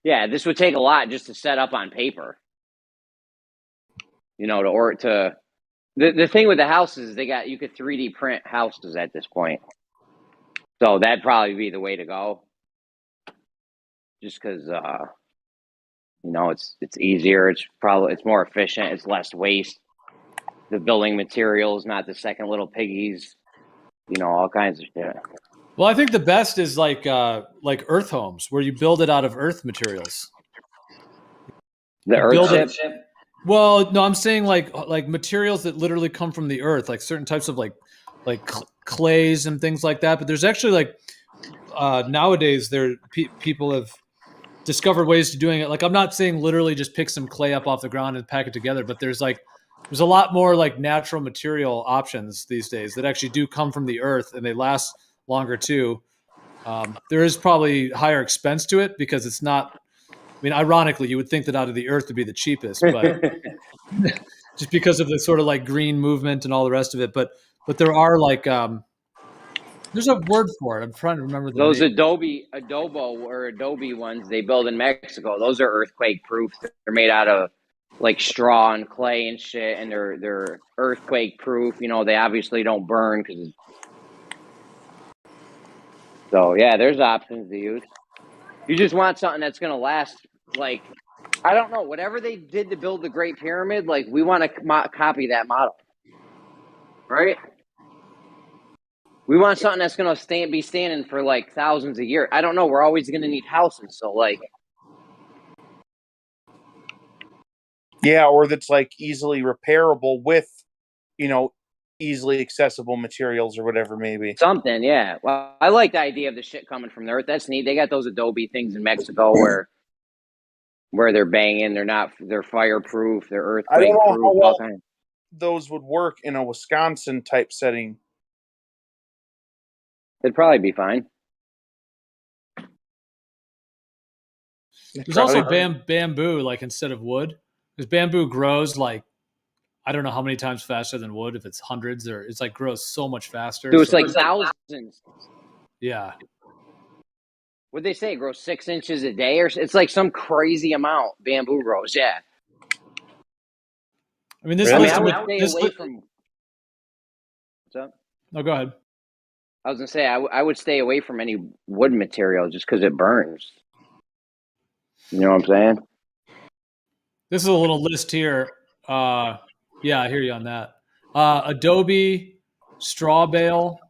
[SPEAKER 2] Yeah, this would take a lot just to set up on paper. The thing with the houses is you could 3D print houses at this point. So that'd probably be the way to go. Just because, it's easier. It's more efficient. It's less waste. The building materials, not the second little piggies. All kinds of shit.
[SPEAKER 5] Well, I think the best is like earth homes where you build it out of earth materials.
[SPEAKER 2] The earth ship?
[SPEAKER 5] Well, no, I'm saying like materials that literally come from the earth, like certain types of like clays and things like that. But there's actually like nowadays people have discovered ways to doing it. Like I'm not saying literally just pick some clay up off the ground and pack it together, but there's a lot more like natural material options these days that actually do come from the earth and they last longer too. There is probably higher expense to it because it's not. I mean, ironically, you would think that out of the earth would be the cheapest, but just because of the sort of like green movement and all the rest of it. But there are like there's a word for it. I'm trying to remember
[SPEAKER 2] those
[SPEAKER 5] name.
[SPEAKER 2] Adobe ones they build in Mexico. Those are earthquake proof. They're made out of like straw and clay and shit, and they're earthquake proof. They obviously don't burn because. So yeah, there's options to use. You just want something that's gonna last. Like, I don't know, whatever they did to build the Great Pyramid. Like, we want to copy that model, right? We want something that's gonna be standing for like thousands of years. I don't know. We're always gonna need houses, so like.
[SPEAKER 6] Yeah, or that's like easily repairable with, easily accessible materials or whatever, maybe.
[SPEAKER 2] Something, yeah. Well, I like the idea of the shit coming from the earth. That's neat. They got those Adobe things in Mexico where they're banging. They're fireproof. They're earthquake proof.
[SPEAKER 6] I don't know how well those would work in a Wisconsin type setting.
[SPEAKER 2] It'd probably be fine.
[SPEAKER 5] There's also bamboo, like instead of wood, because bamboo grows like I don't know how many times faster than wood. If it's hundreds, or it's like grows so much faster.
[SPEAKER 2] So it's like thousands.
[SPEAKER 5] Yeah.
[SPEAKER 2] What'd they say? It grows 6 inches a day, or it's like some crazy amount. Bamboo grows. Yeah.
[SPEAKER 5] I mean,
[SPEAKER 2] I would stay away from. What's up?
[SPEAKER 5] No, go ahead.
[SPEAKER 2] I was gonna say I would stay away from any wood material just because it burns. You know what I'm saying?
[SPEAKER 5] This is a little list here. Yeah, I hear you on that. Adobe, straw bale,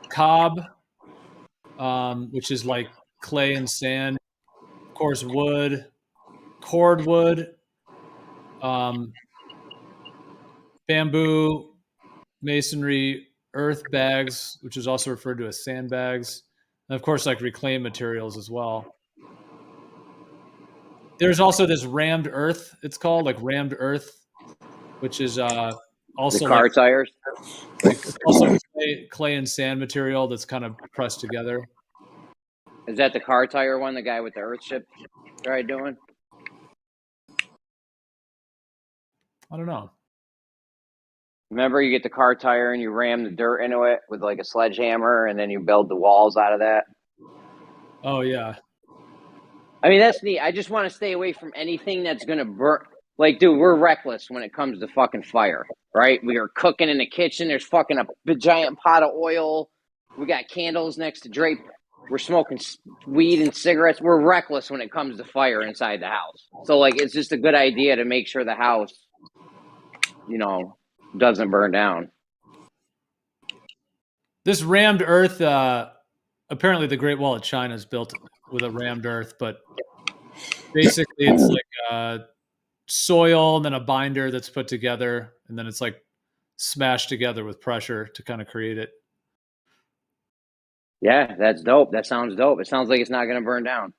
[SPEAKER 5] cob, which is like clay and sand. Of course, wood, cordwood, bamboo, masonry, earth bags, which is also referred to as sandbags, and of course, like reclaimed materials as well. There's also this rammed earth. It's called like rammed earth, which is also
[SPEAKER 2] The car
[SPEAKER 5] like,
[SPEAKER 2] tires.
[SPEAKER 5] it's also clay and sand material that's kind of pressed together.
[SPEAKER 2] Is that the car tire one? The guy with the Earthship tried doing?
[SPEAKER 5] I don't know.
[SPEAKER 2] Remember, you get the car tire and you ram the dirt into it with like a sledgehammer, and then you build the walls out of that.
[SPEAKER 5] Oh yeah.
[SPEAKER 2] I mean, that's neat. I just want to stay away from anything that's going to burn. Like, dude, we're reckless when it comes to fucking fire, right? We are cooking in the kitchen. There's fucking a giant pot of oil. We got candles next to drape. We're smoking weed and cigarettes. We're reckless when it comes to fire inside the house. So, like, it's just a good idea to make sure the house, you know, doesn't burn down.
[SPEAKER 5] This rammed earth, apparently the Great Wall of China is built with a rammed earth, but basically it's like soil and then a binder that's put together, and then it's like smashed together with pressure to kind of create it.
[SPEAKER 2] Yeah, that's dope. That sounds dope. It sounds like it's not going to burn down.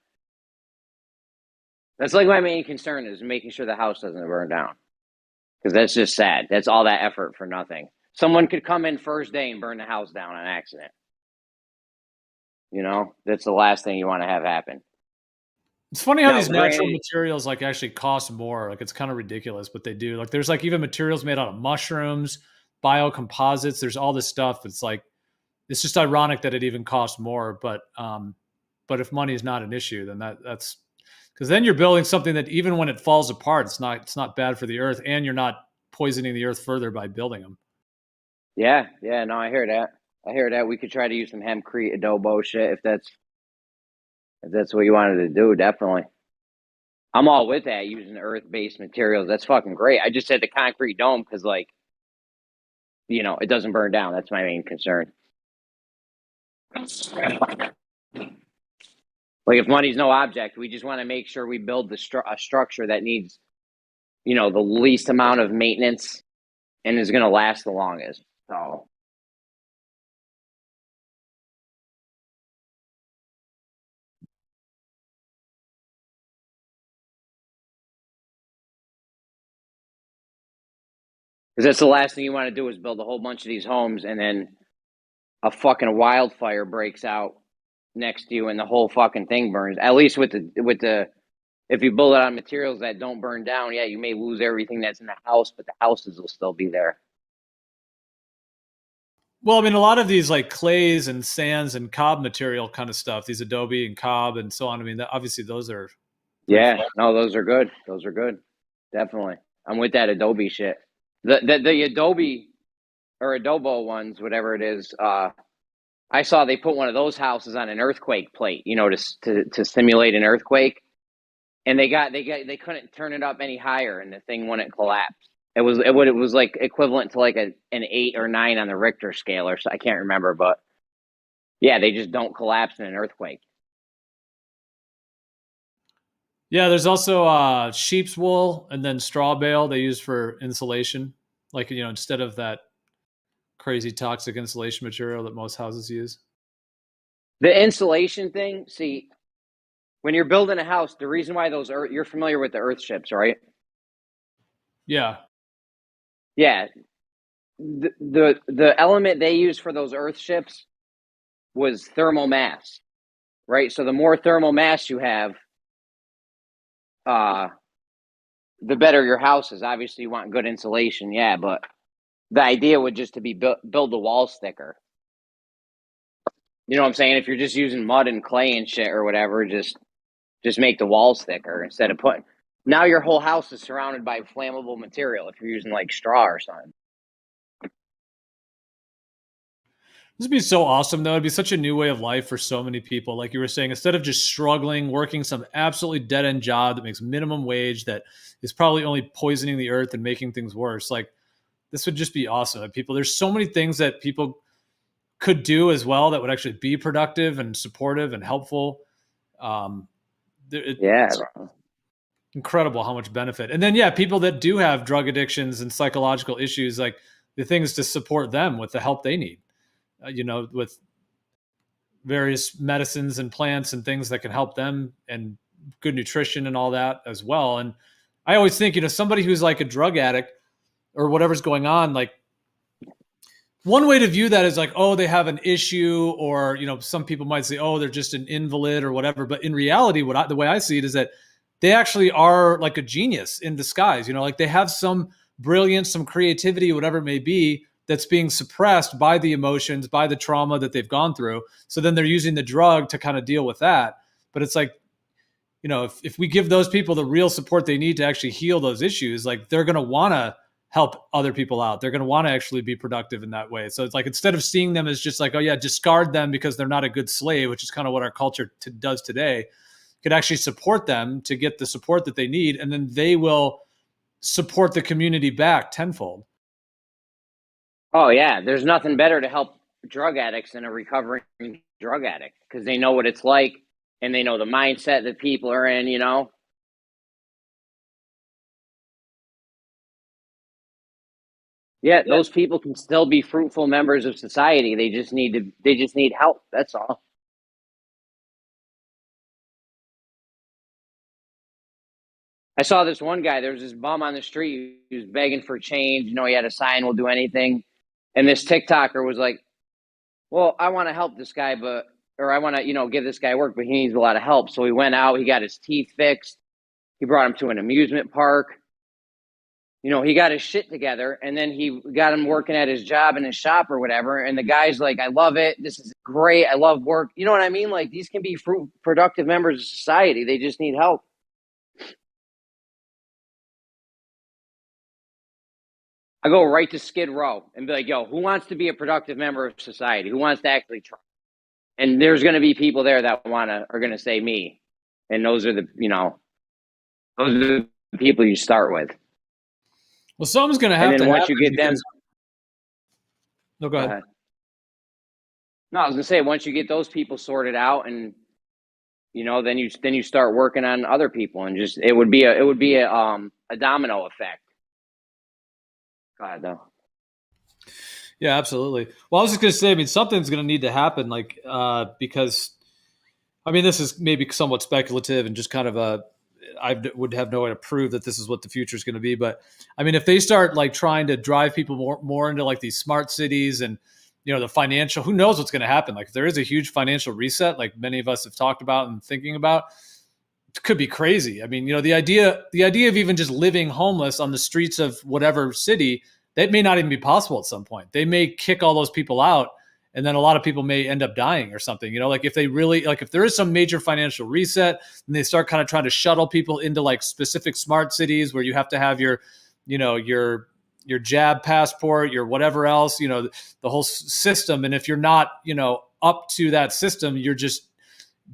[SPEAKER 2] That's like my main concern is making sure the house doesn't burn down. Because that's just sad. That's all that effort for nothing. Someone could come in first day and burn the house down on accident. You know, that's the last thing you want to have happen.
[SPEAKER 5] It's funny how these natural materials like actually cost more. Like it's kind of ridiculous, but they do. Like there's like even materials made out of mushrooms, biocomposites. There's all this stuff. It's like, it's just ironic that it even costs more. But if money is not an issue, then that's because then you're building something that even when it falls apart, it's not bad for the earth, and you're not poisoning the earth further by building them.
[SPEAKER 2] Yeah, no, I hear that. We could try to use some hempcrete adobo shit if that's what you wanted to do. Definitely, I'm all with that. Using earth-based materials, that's fucking great. I just said the concrete dome because, like, you know, it doesn't burn down. That's my main concern. Like, if money's no object, we just want to make sure we build a structure that needs, you know, the least amount of maintenance and is going to last the longest. So, because that's the last thing you want to do is build a whole bunch of these homes and then a fucking wildfire breaks out next to you and the whole fucking thing burns. At least with the if you build it on materials that don't burn down, yeah, you may lose everything that's in the house, but the houses will still be there.
[SPEAKER 5] Well, I mean, a lot of these like clays and sands and cob material kind of stuff, these adobe and cob and so on. I mean, obviously those are.
[SPEAKER 2] Yeah, no, those are good. Those are good. Definitely. I'm with that adobe shit. The adobe or adobo ones, whatever it is, I saw they put one of those houses on an earthquake plate, you know, to simulate an earthquake. And they couldn't turn it up any higher and the thing wouldn't collapse. It was like equivalent to like an 8 or 9 on the Richter scale, or so I can't remember, but yeah, they just don't collapse in an earthquake.
[SPEAKER 5] Yeah, there's also sheep's wool and then straw bale they use for insulation. Like, you know, instead of that crazy toxic insulation material that most houses use.
[SPEAKER 2] The insulation thing, see, when you're building a house, the reason why you're familiar with the Earthships, right?
[SPEAKER 5] Yeah.
[SPEAKER 2] Yeah. The element they used for those Earthships was thermal mass, right? So the more thermal mass you have, the better your house is. Obviously, you want good insulation, yeah, but the idea would just to be build the walls thicker. You know what I'm saying? If you're just using mud and clay and shit or whatever, just make the walls thicker instead of putting. Now your whole house is surrounded by flammable material if you're using like straw or something.
[SPEAKER 5] This would be so awesome, though. It'd be such a new way of life for so many people. Like you were saying, instead of just struggling, working some absolutely dead-end job that makes minimum wage, that is probably only poisoning the earth and making things worse. Like, this would just be awesome. People, there's so many things that people could do as well that would actually be productive and supportive and helpful.
[SPEAKER 2] Yeah.
[SPEAKER 5] Incredible how much benefit. And then, yeah, people that do have drug addictions and psychological issues, like the things to support them with the help they need. You know, with various medicines and plants and things that can help them and good nutrition and all that as well. And I always think, you know, somebody who's like a drug addict or whatever's going on, like one way to view that is like, oh, they have an issue, or, you know, some people might say, oh, they're just an invalid or whatever. But in reality, the way I see it is that they actually are like a genius in disguise. You know, like they have some brilliance, some creativity, whatever it may be, that's being suppressed by the emotions, by the trauma that they've gone through. So then they're using the drug to kind of deal with that. But it's like, you know, if we give those people the real support they need to actually heal those issues, like they're going to want to help other people out. They're going to want to actually be productive in that way. So it's like, instead of seeing them as just like, oh yeah, discard them because they're not a good slave, which is kind of what our culture does today, could actually support them to get the support that they need. And then they will support the community back tenfold.
[SPEAKER 2] Oh yeah, there's nothing better to help drug addicts than a recovering drug addict, because they know what it's like and they know the mindset that people are in, you know. Yeah, those people can still be fruitful members of society. They just need help. That's all. I saw this one guy, there was this bum on the street, he was begging for change, you know, he had a sign, will do anything. And this TikToker was like, well, I want to help this guy, or I want to, you know, give this guy work, but he needs a lot of help. So he went out, he got his teeth fixed. He brought him to an amusement park. You know, he got his shit together, and then he got him working at his job in his shop or whatever. And the guy's like, I love it. This is great. I love work. You know what I mean? Like, these can be productive members of society. They just need help. I go right to Skid Row and be like, yo, who wants to be a productive member of society? Who wants to actually try? And there's going to be people there that are going to say me. And those are the people you start with.
[SPEAKER 5] Well, someone's going to have to.
[SPEAKER 2] And then once you get them.
[SPEAKER 5] No, go ahead.
[SPEAKER 2] No, I was going to say, once you get those people sorted out, and, you know, then you start working on other people, and just, it would be a domino effect. Go ahead, though.
[SPEAKER 5] Yeah, absolutely. Well, I was just going to say, I mean, something's going to need to happen, like, because, I mean, this is maybe somewhat speculative and just kind of I would have no way to prove that this is what the future is going to be. But I mean, if they start like trying to drive people more into like these smart cities, and, you know, the financial, who knows what's going to happen? Like, if there is a huge financial reset, like many of us have talked about and thinking about, it could be crazy. I mean, you know, the idea of even just living homeless on the streets of whatever city, that may not even be possible at some point. They may kick all those people out, and then a lot of people may end up dying or something. You know, like if they really, like if there is some major financial reset and they start kind of trying to shuttle people into like specific smart cities where you have to have your, you know, your jab passport, your whatever else, you know, the whole system. And if you're not, you know, up to that system, you're just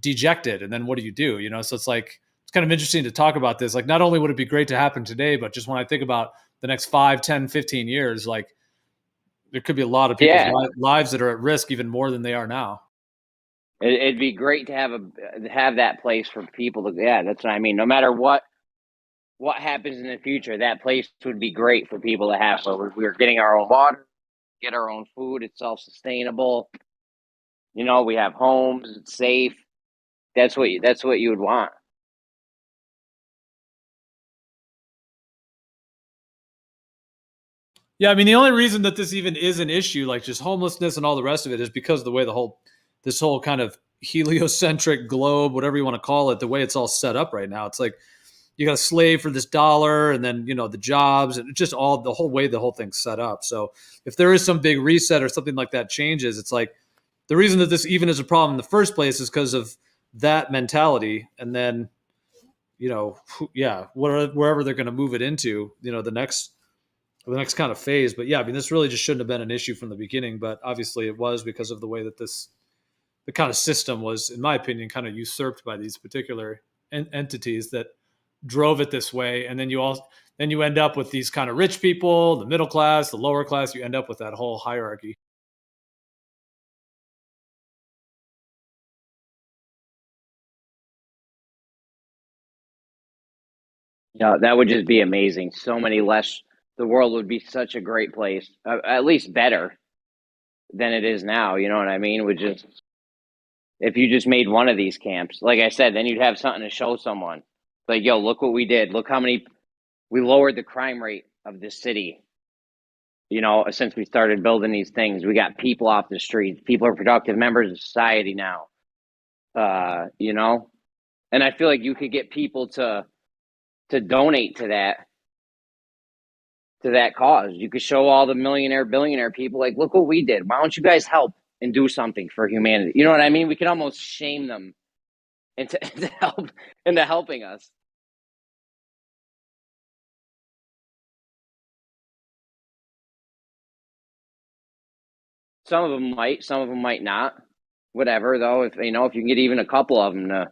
[SPEAKER 5] dejected. And then what do? You know, so it's like, it's kind of interesting to talk about this. Like, not only would it be great to happen today, but just when I think about the next 5, 10, 15 years, like there could be a lot of people's lives that are at risk even more than they are now.
[SPEAKER 2] It'd be great to have that place for people to, that's what I mean. No matter what happens in the future, that place would be great for people to have. So we're getting our own water, get our own food. It's self-sustainable. You know, we have homes. It's safe. That's what you would want.
[SPEAKER 5] Yeah, I mean, the only reason that this even is an issue, like just homelessness and all the rest of it, is because of the way this whole kind of heliocentric globe, whatever you want to call it, the way it's all set up right now. It's like you got to slave for this dollar, and then, you know, the jobs, and just all the whole way the whole thing's set up. So if there is some big reset or something like that changes, it's like the reason that this even is a problem in the first place is because of that mentality. And then, you know, wherever they're going to move it into, you know, the next kind of phase. But yeah, I mean, this really just shouldn't have been an issue from the beginning, but obviously it was because of the way that the kind of system was, in my opinion, kind of usurped by these particular entities that drove it this way. And then you end up with these kind of rich people, the middle class, the lower class. You end up with that whole hierarchy.
[SPEAKER 2] Yeah, that would just be amazing. So many less. The world would be such a great place, at least better than it is now. You know what I mean? If you just made one of these camps, like I said, then you'd have something to show someone. Like, yo, look what we did. Look how many we lowered the crime rate of this city. You know, since we started building these things, we got people off the streets. People are productive members of society now. You know, and I feel like you could get people to donate to that cause. You could show all the millionaire, billionaire people, like, look what we did. Why don't you guys help and do something for humanity? You know what I mean? We could almost shame them into helping us. Some of them might, some of them might not. Whatever, though, if you know, if you can get even a couple of them to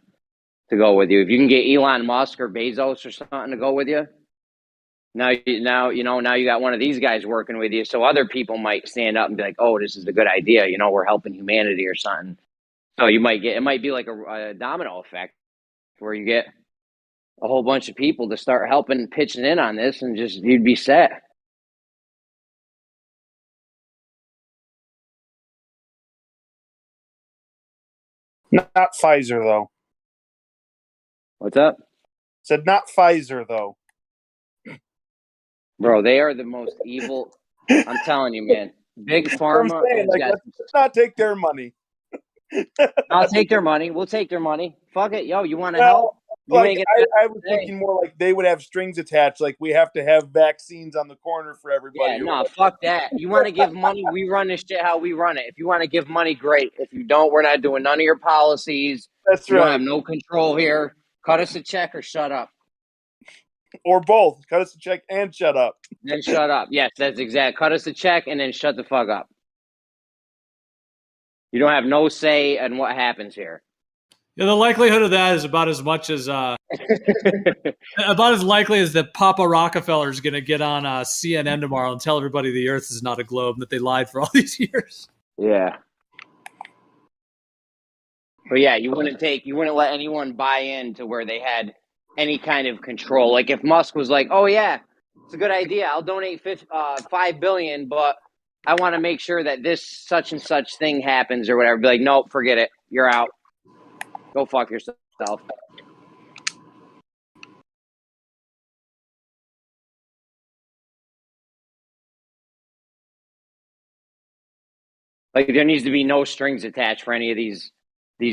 [SPEAKER 2] go with you, if you can get Elon Musk or Bezos or something to go with you, now you got one of these guys working with you, so other people might stand up and be like, "Oh, this is a good idea. You know, we're helping humanity or something." So it might be like a domino effect where you get a whole bunch of people to start helping, pitching in on this, and just you'd be set.
[SPEAKER 6] Not Pfizer though.
[SPEAKER 2] What's up?
[SPEAKER 6] Said not Pfizer though.
[SPEAKER 2] Bro, they are the most evil. I'm telling you, man. Big Pharma.
[SPEAKER 6] Saying, like, let's not take their money.
[SPEAKER 2] I'll take their money. We'll take their money. Fuck it, yo. You want to help? You
[SPEAKER 6] Like I was thinking more like they would have strings attached. Like we have to have vaccines on the corner for everybody.
[SPEAKER 2] Yeah, no, fuck that. You want to give money? We run this shit how we run it. If you want to give money, great. If you don't, we're not doing none of your policies.
[SPEAKER 6] That's
[SPEAKER 2] right.
[SPEAKER 6] right.
[SPEAKER 2] You have no control here. Cut us a check or shut up.
[SPEAKER 6] Or both. Cut us a check and shut up.
[SPEAKER 2] Then shut up. Yes, that's exact. Cut us a check and then shut the fuck up. You don't have no say in what happens here.
[SPEAKER 5] Yeah, the likelihood of that is about as much as about as likely as that Papa Rockefeller is going to get on CNN tomorrow and tell everybody the Earth is not a globe and that they lied for all these years.
[SPEAKER 2] Yeah. But yeah, you wouldn't let anyone buy in to where they had any kind of control. Like if Musk was like, "Oh yeah, it's a good idea. I'll donate $5 billion, but I want to make sure that this such and such thing happens or whatever." Be like, "Nope, forget it. You're out. Go fuck yourself." Like there needs to be no strings attached for any of these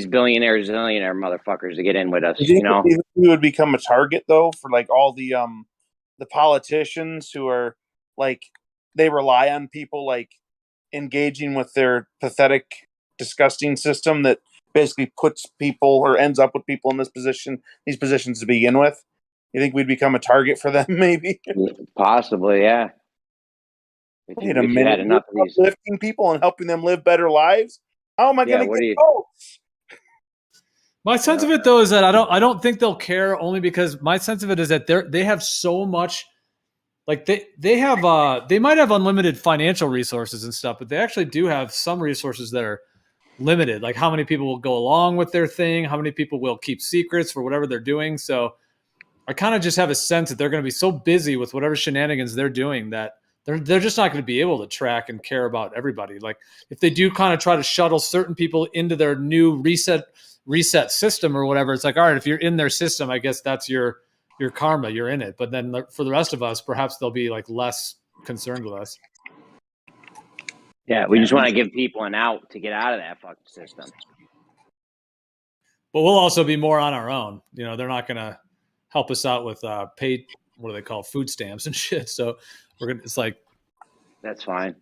[SPEAKER 2] billionaires, zillionaire motherfuckers to get in with us. You know,
[SPEAKER 6] we would become a target though for like all the politicians who are like they rely on people like engaging with their pathetic, disgusting system that basically puts people or ends up with people in these positions to begin with. You think we'd become a target for them? Maybe.
[SPEAKER 2] Possibly, yeah.
[SPEAKER 6] Wait a minute, enough of these uplifting people and helping them live better lives. How am I going to get votes?
[SPEAKER 5] My sense of it though is that I don't think they'll care, only because my sense of it is that they have so much, like they have they might have unlimited financial resources and stuff, but they actually do have some resources that are limited, like how many people will go along with their thing, how many people will keep secrets for whatever they're doing. So I kind of just have a sense that they're going to be so busy with whatever shenanigans they're doing that they're just not going to be able to track and care about everybody. Like if they do kind of try to shuttle certain people into their new reset system or whatever, it's like, all right, if you're in their system, I guess that's your karma, you're in it. But then for the rest of us, perhaps they'll be like less concerned with us.
[SPEAKER 2] Yeah, we just want to give people an out to get out of that fucking system.
[SPEAKER 5] But we'll also be more on our own. You know, they're not going to help us out with paid, what do they call, food stamps and shit. So it's like,
[SPEAKER 2] that's fine.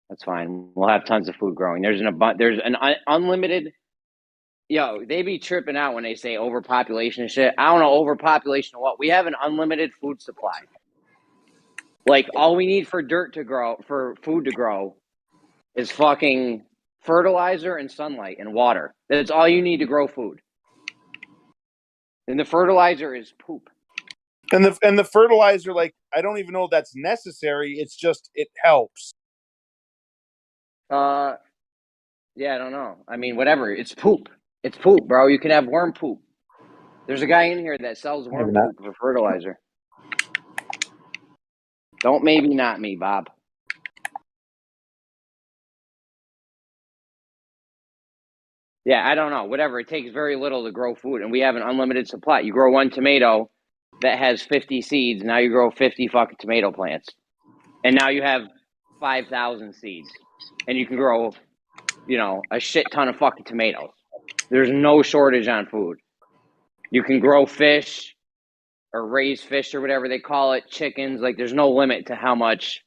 [SPEAKER 2] That's fine. We'll have tons of food growing. There's an unlimited. Yo, they be tripping out when they say overpopulation and shit. I don't know overpopulation of what. We have an unlimited food supply. Like all we need for food to grow, is fucking fertilizer and sunlight and water. That's all you need to grow food. And the fertilizer is poop.
[SPEAKER 6] And the fertilizer, like, I don't even know if that's necessary. It's just, it helps.
[SPEAKER 2] Yeah, I don't know. I mean, whatever. It's poop. It's poop, bro. You can have worm poop. There's a guy in here that sells worm poop for fertilizer. Don't maybe not me, Bob. Yeah, I don't know. Whatever. It takes very little to grow food, and we have an unlimited supply. You grow one tomato that has 50 seeds. Now you grow 50 fucking tomato plants, and now you have 5,000 seeds, and you can grow, a shit ton of fucking tomatoes. There's no shortage on food. You can grow fish or raise fish or whatever they call it, chickens. Like there's no limit to how much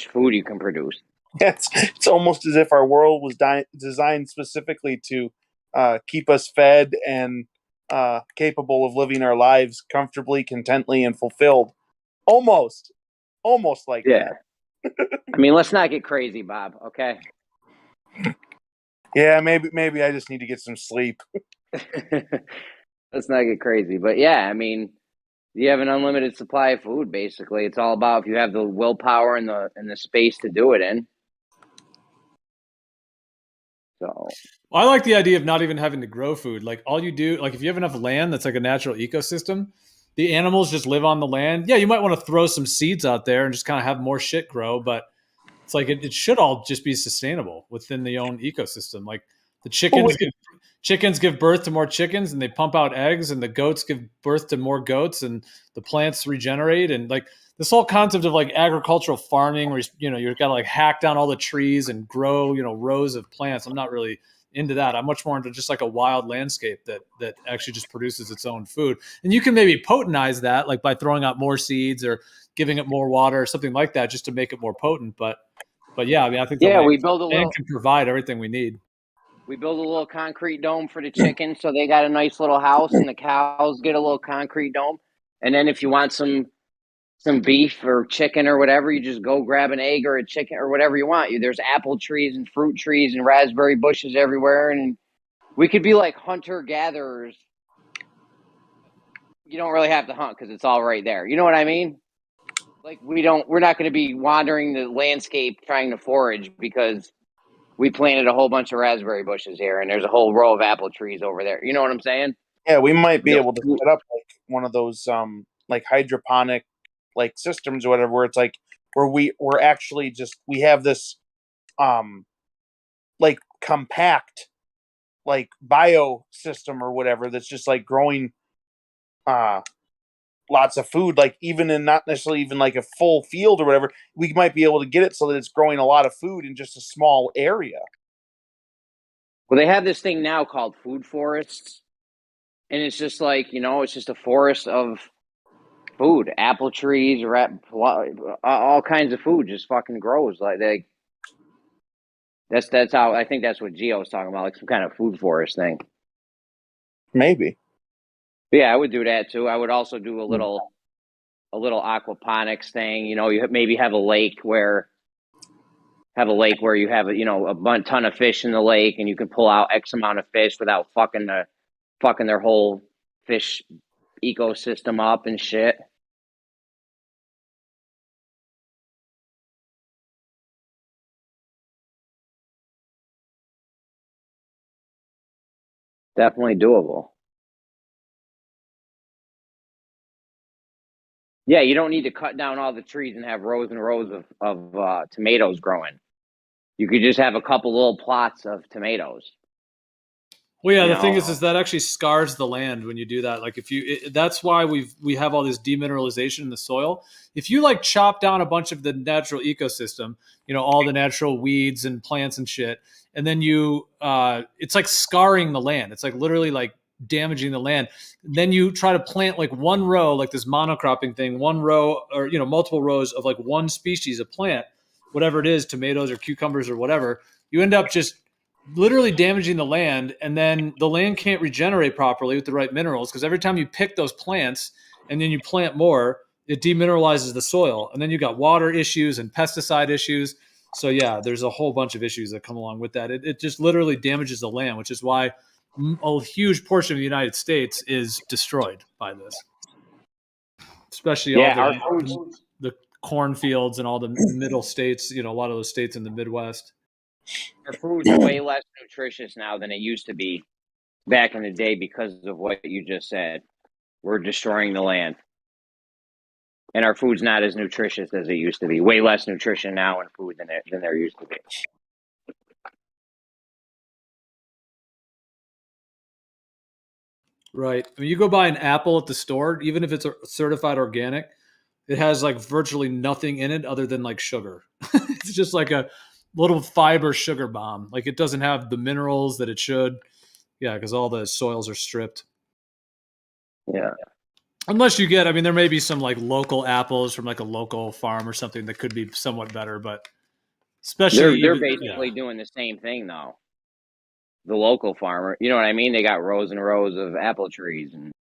[SPEAKER 2] food you can produce.
[SPEAKER 6] It's almost as if our world was designed specifically to keep us fed and capable of living our lives comfortably, contently, and fulfilled. Almost like that.
[SPEAKER 2] I mean, let's not get crazy, Bob. Okay.
[SPEAKER 6] Yeah, maybe I just need to get some sleep.
[SPEAKER 2] Let's not get crazy, but yeah, I mean, you have an unlimited supply of food. Basically, it's all about if you have the willpower and the space to do it in. So,
[SPEAKER 5] Well, I like the idea of not even having to grow food. Like all you do, like if you have enough land that's like a natural ecosystem, the animals just live on the land. Yeah, you might want to throw some seeds out there and just kind of have more shit grow, but it's like it should all just be sustainable within the own ecosystem. Like the chickens give birth to more chickens and they pump out eggs, and the goats give birth to more goats, and the plants regenerate. And like this whole concept of like agricultural farming where you've got to like hack down all the trees and grow rows of plants. I'm not really into that. I'm much more into just like a wild landscape that actually just produces its own food. And you can maybe potentize that like by throwing out more seeds or giving it more water or something like that just to make it more potent. But yeah, I mean, I think
[SPEAKER 2] we build
[SPEAKER 5] land can provide everything we need.
[SPEAKER 2] We build a little concrete dome for the chickens, so they got a nice little house, and the cows get a little concrete dome. And then if you want some beef or chicken or whatever, you just go grab an egg or a chicken or whatever you want. There's apple trees and fruit trees and raspberry bushes everywhere, and we could be like hunter-gatherers. You don't really have to hunt because it's all right there. You know what I mean? Like we're not going to be wandering the landscape trying to forage because we planted a whole bunch of raspberry bushes here, and there's a whole row of apple trees over there. You know what I'm saying?
[SPEAKER 6] Yeah, we might be able to set up like one of those like hydroponic like systems or whatever, where it's like where we're actually just we have this like compact like bio system or whatever that's just like growing lots of food, like even in not necessarily even like a full field or whatever, we might be able to get it so that it's growing a lot of food in just a small area.
[SPEAKER 2] Well, they have this thing now called food forests, and it's just like, it's just a forest of food, apple trees, all kinds of food just fucking grows. Like that's how I think that's what Gio was talking about, like some kind of food forest thing.
[SPEAKER 6] Maybe.
[SPEAKER 2] Yeah, I would do that too. I would also do a little aquaponics thing. You maybe have a lake where you have a ton of fish in the lake, and you can pull out X amount of fish without fucking their whole fish ecosystem up and shit. Definitely doable. Yeah, you don't need to cut down all the trees and have rows and rows of tomatoes growing. You could just have a couple little plots of tomatoes.
[SPEAKER 5] Well, yeah, the thing is that actually scars the land when you do that. Like that's why we have all this demineralization in the soil. If you like chop down a bunch of the natural ecosystem, all the natural weeds and plants and shit, and then it's like scarring the land. It's like literally like damaging the land. Then you try to plant like one row, like this monocropping thing, one row or multiple rows of like one species of plant, whatever it is, tomatoes or cucumbers or whatever. You end up just literally damaging the land, and then the land can't regenerate properly with the right minerals because every time you pick those plants and then you plant more, it demineralizes the soil, and then you got water issues and pesticide issues. So yeah, there's a whole bunch of issues that come along with that. It just literally damages the land, which is why a huge portion of the United States is destroyed by this, especially all the cornfields and all the middle states, a lot of those states in the Midwest.
[SPEAKER 2] Our food's way less nutritious now than it used to be back in the day because of what you just said. We're destroying the land. And our food's not as nutritious as it used to be. Way less nutrition now in food than there used to be.
[SPEAKER 5] Right. I mean, you go buy an apple at the store, even if it's certified organic, it has like virtually nothing in it other than like sugar. It's just like a little fiber sugar bomb. Like it doesn't have the minerals that it should. Yeah, because all the soils are stripped.
[SPEAKER 2] Yeah.
[SPEAKER 5] Unless you get, I mean, there may be some like local apples from like a local farm or something that could be somewhat better, but especially
[SPEAKER 2] They're basically doing the same thing though. The local farmer, you know what I mean? They got rows and rows of apple trees, and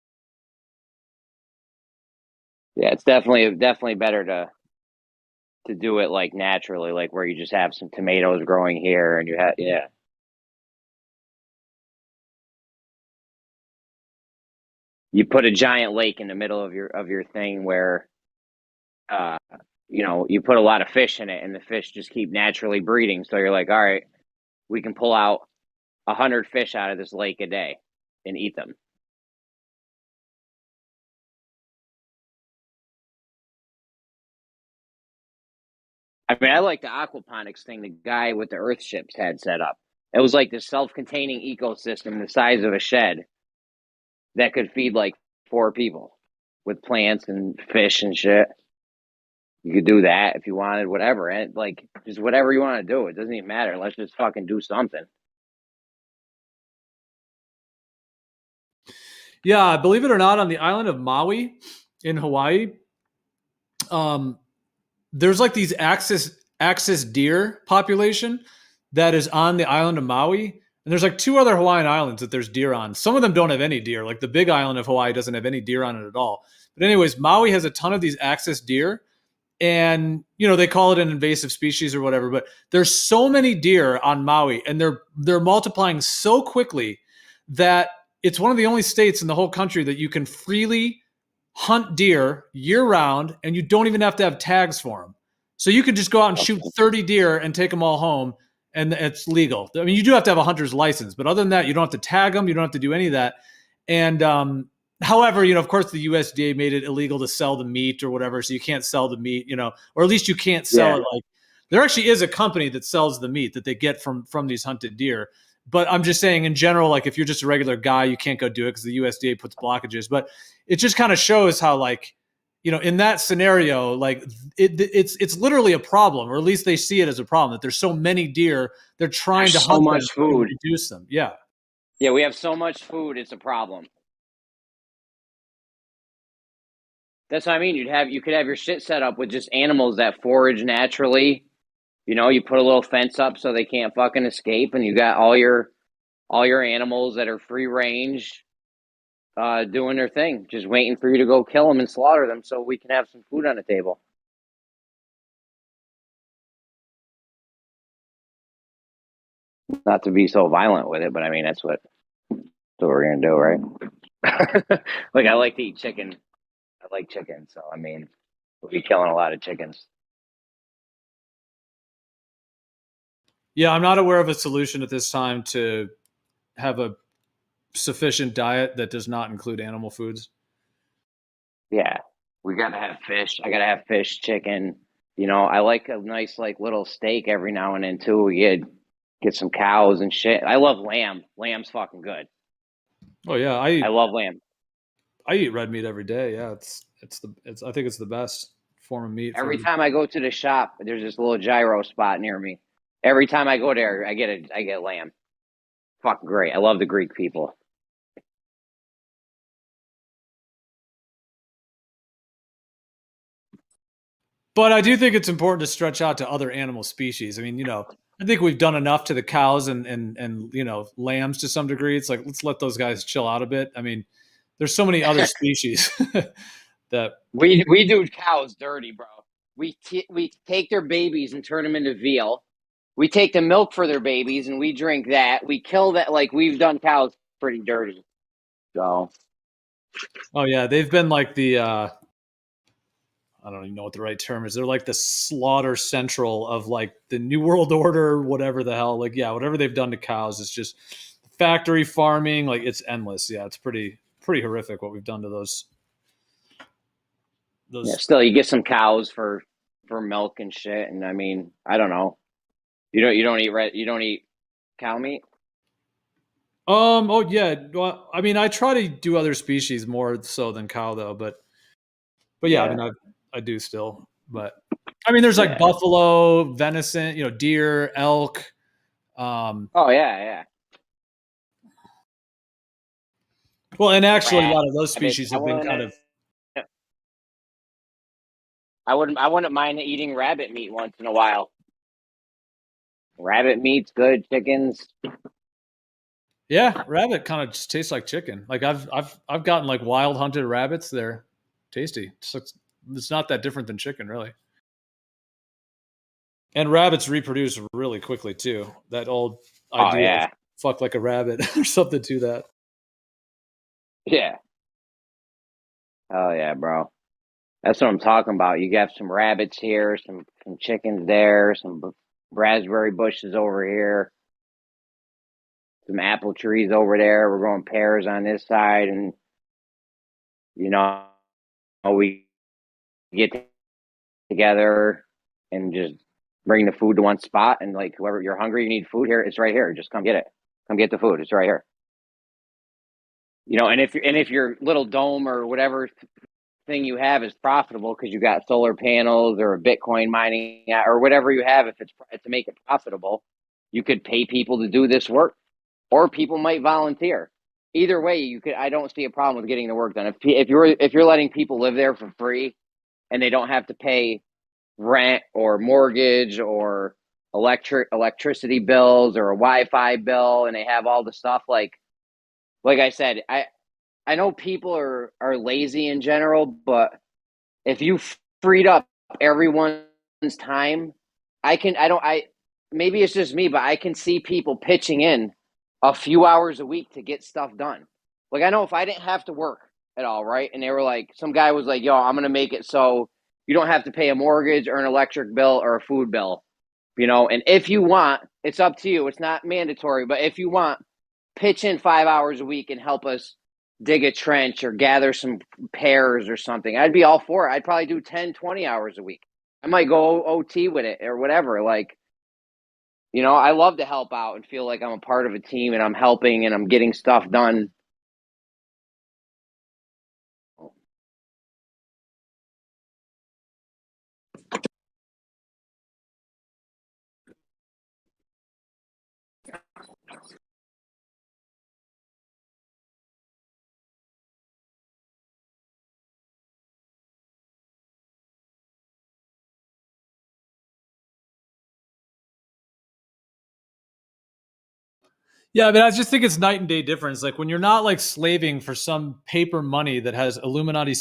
[SPEAKER 2] yeah, it's definitely better to do it like naturally, like where you just have some tomatoes growing here, and you have you put a giant lake in the middle of your thing where, you put a lot of fish in it, and the fish just keep naturally breeding. So you're like, all right, we can pull out 100 fish out of this lake a day and eat them. I mean, I like the aquaponics thing the guy with the earth ships had set up. It was like this self-containing ecosystem the size of a shed that could feed like 4 people with plants and fish and shit. You could do that if you wanted, whatever. And like, just whatever you want to do. It doesn't even matter. Let's just fucking do something.
[SPEAKER 5] Yeah, believe it or not, on the island of Maui in Hawaii, there's like these axis deer population that is on the island of Maui. And there's like 2 other Hawaiian islands that there's deer on. Some of them don't have any deer. Like the big island of Hawaii doesn't have any deer on it at all. But anyways, Maui has a ton of these axis deer. And, they call it an invasive species or whatever. But there's so many deer on Maui, and they're multiplying so quickly that it's one of the only states in the whole country that you can freely hunt deer year round, and you don't even have to have tags for them. So you could just go out and shoot 30 deer and take them all home, and it's legal. I mean, you do have to have a hunter's license, but other than that, you don't have to tag them. You don't have to do any of that. And however, of course, the USDA made it illegal to sell the meat or whatever, so you can't sell the meat, or at least you can't sell it. Like there actually is a company that sells the meat that they get from these hunted deer. But I'm just saying in general, like if you're just a regular guy, you can't go do it because the USDA puts blockages. But it just kind of shows how, like, in that scenario, like it's literally a problem, or at least they see it as a problem, that there's so many deer. They're trying to hunt
[SPEAKER 2] much food,
[SPEAKER 5] reduce them. Yeah.
[SPEAKER 2] Yeah, we have so much food. It's a problem. That's what I mean. You could have your shit set up with just animals that forage naturally. You put a little fence up so they can't fucking escape, and you got all your animals that are free range, doing their thing, just waiting for you to go kill them and slaughter them so we can have some food on the table. Not to be so violent with it, but I mean that's what we're gonna do, right? Like I like to eat chicken. I like chicken, so I mean we'll be killing a lot of chickens.
[SPEAKER 5] Yeah, I'm not aware of a solution at this time to have a sufficient diet that does not include animal foods.
[SPEAKER 2] Yeah, we gotta have fish. I gotta have fish, chicken. I like a nice like little steak every now and then too. We get some cows and shit. I love lamb. Lamb's fucking good.
[SPEAKER 5] Oh yeah,
[SPEAKER 2] I love lamb.
[SPEAKER 5] I eat red meat every day. Yeah, I think it's the best form of meat.
[SPEAKER 2] Every time I go to the shop, there's this little gyro spot near me. Every time I go there, I get lamb. Fucking great. I love the Greek people.
[SPEAKER 5] But I do think it's important to stretch out to other animal species. I mean, I think we've done enough to the cows and lambs to some degree. It's like, let's let those guys chill out a bit. I mean, there's so many other species that
[SPEAKER 2] we do cows dirty, bro. We take their babies and turn them into veal. We take the milk for their babies and we drink that. We kill that. Like we've done cows pretty dirty. So.
[SPEAKER 5] Oh yeah, they've been like the I don't even know what the right term is. They're like the slaughter central of like the New World Order, whatever the hell. Like, yeah, whatever they've done to cows is just factory farming. Like it's endless. Yeah, it's pretty horrific what we've done to those.
[SPEAKER 2] Yeah, still, you get some cows for milk and shit. And I mean, I don't know. You don't eat cow meat?
[SPEAKER 5] Oh yeah. Well, I mean, I try to do other species more so than cow, though. But yeah, I mean, I do still. But I mean, there's like buffalo, venison, deer, elk.
[SPEAKER 2] Oh yeah.
[SPEAKER 5] Well, and actually, a lot of those
[SPEAKER 2] Rabbits.
[SPEAKER 5] species have been kind of.
[SPEAKER 2] I wouldn't mind eating rabbit meat once in a while. Rabbit meat's good. Chickens.
[SPEAKER 5] Yeah, rabbit kind of just tastes like chicken. Like I've gotten like wild hunted rabbits. They're tasty. It's not that different than chicken, really. And rabbits reproduce really quickly too. That old idea of fuck like a rabbit or something to that.
[SPEAKER 2] Yeah. Oh yeah, bro. That's what I'm talking about. You got some rabbits here, some chickens there, some raspberry bushes over here, some apple trees over there. We're growing pears on this side, and we get together and just bring the food to one spot. And like, whoever you're hungry, you need food here, it's right here. Just come get it. Come get the food. It's right here. And if your little dome or whatever thing you have is profitable because you got solar panels or a Bitcoin mining or whatever you have, if it's to make it profitable, you could pay people to do this work, or people might volunteer. Either way, I don't see a problem with getting the work done. If you're letting people live there for free and they don't have to pay rent or mortgage or electricity bills or a Wi-Fi bill, and they have all the stuff like I said, I know people are lazy in general, but if you freed up everyone's time, maybe it's just me, but I can see people pitching in a few hours a week to get stuff done. Like, I know if I didn't have to work at all, right? And they were like, some guy was like, yo, I'm going to make it so you don't have to pay a mortgage or an electric bill or a food bill, and if you want, it's up to you. It's not mandatory, but if you want, pitch in 5 hours a week and help us dig a trench or gather some pears or something. I'd be all for it. I'd probably do 10, 20 hours a week. I might go OT with it or whatever. Like, I love to help out and feel like I'm a part of a team and I'm helping and I'm getting stuff done.
[SPEAKER 5] Yeah, but I just think it's night and day difference. Like when you're not like slaving for some paper money that has Illuminati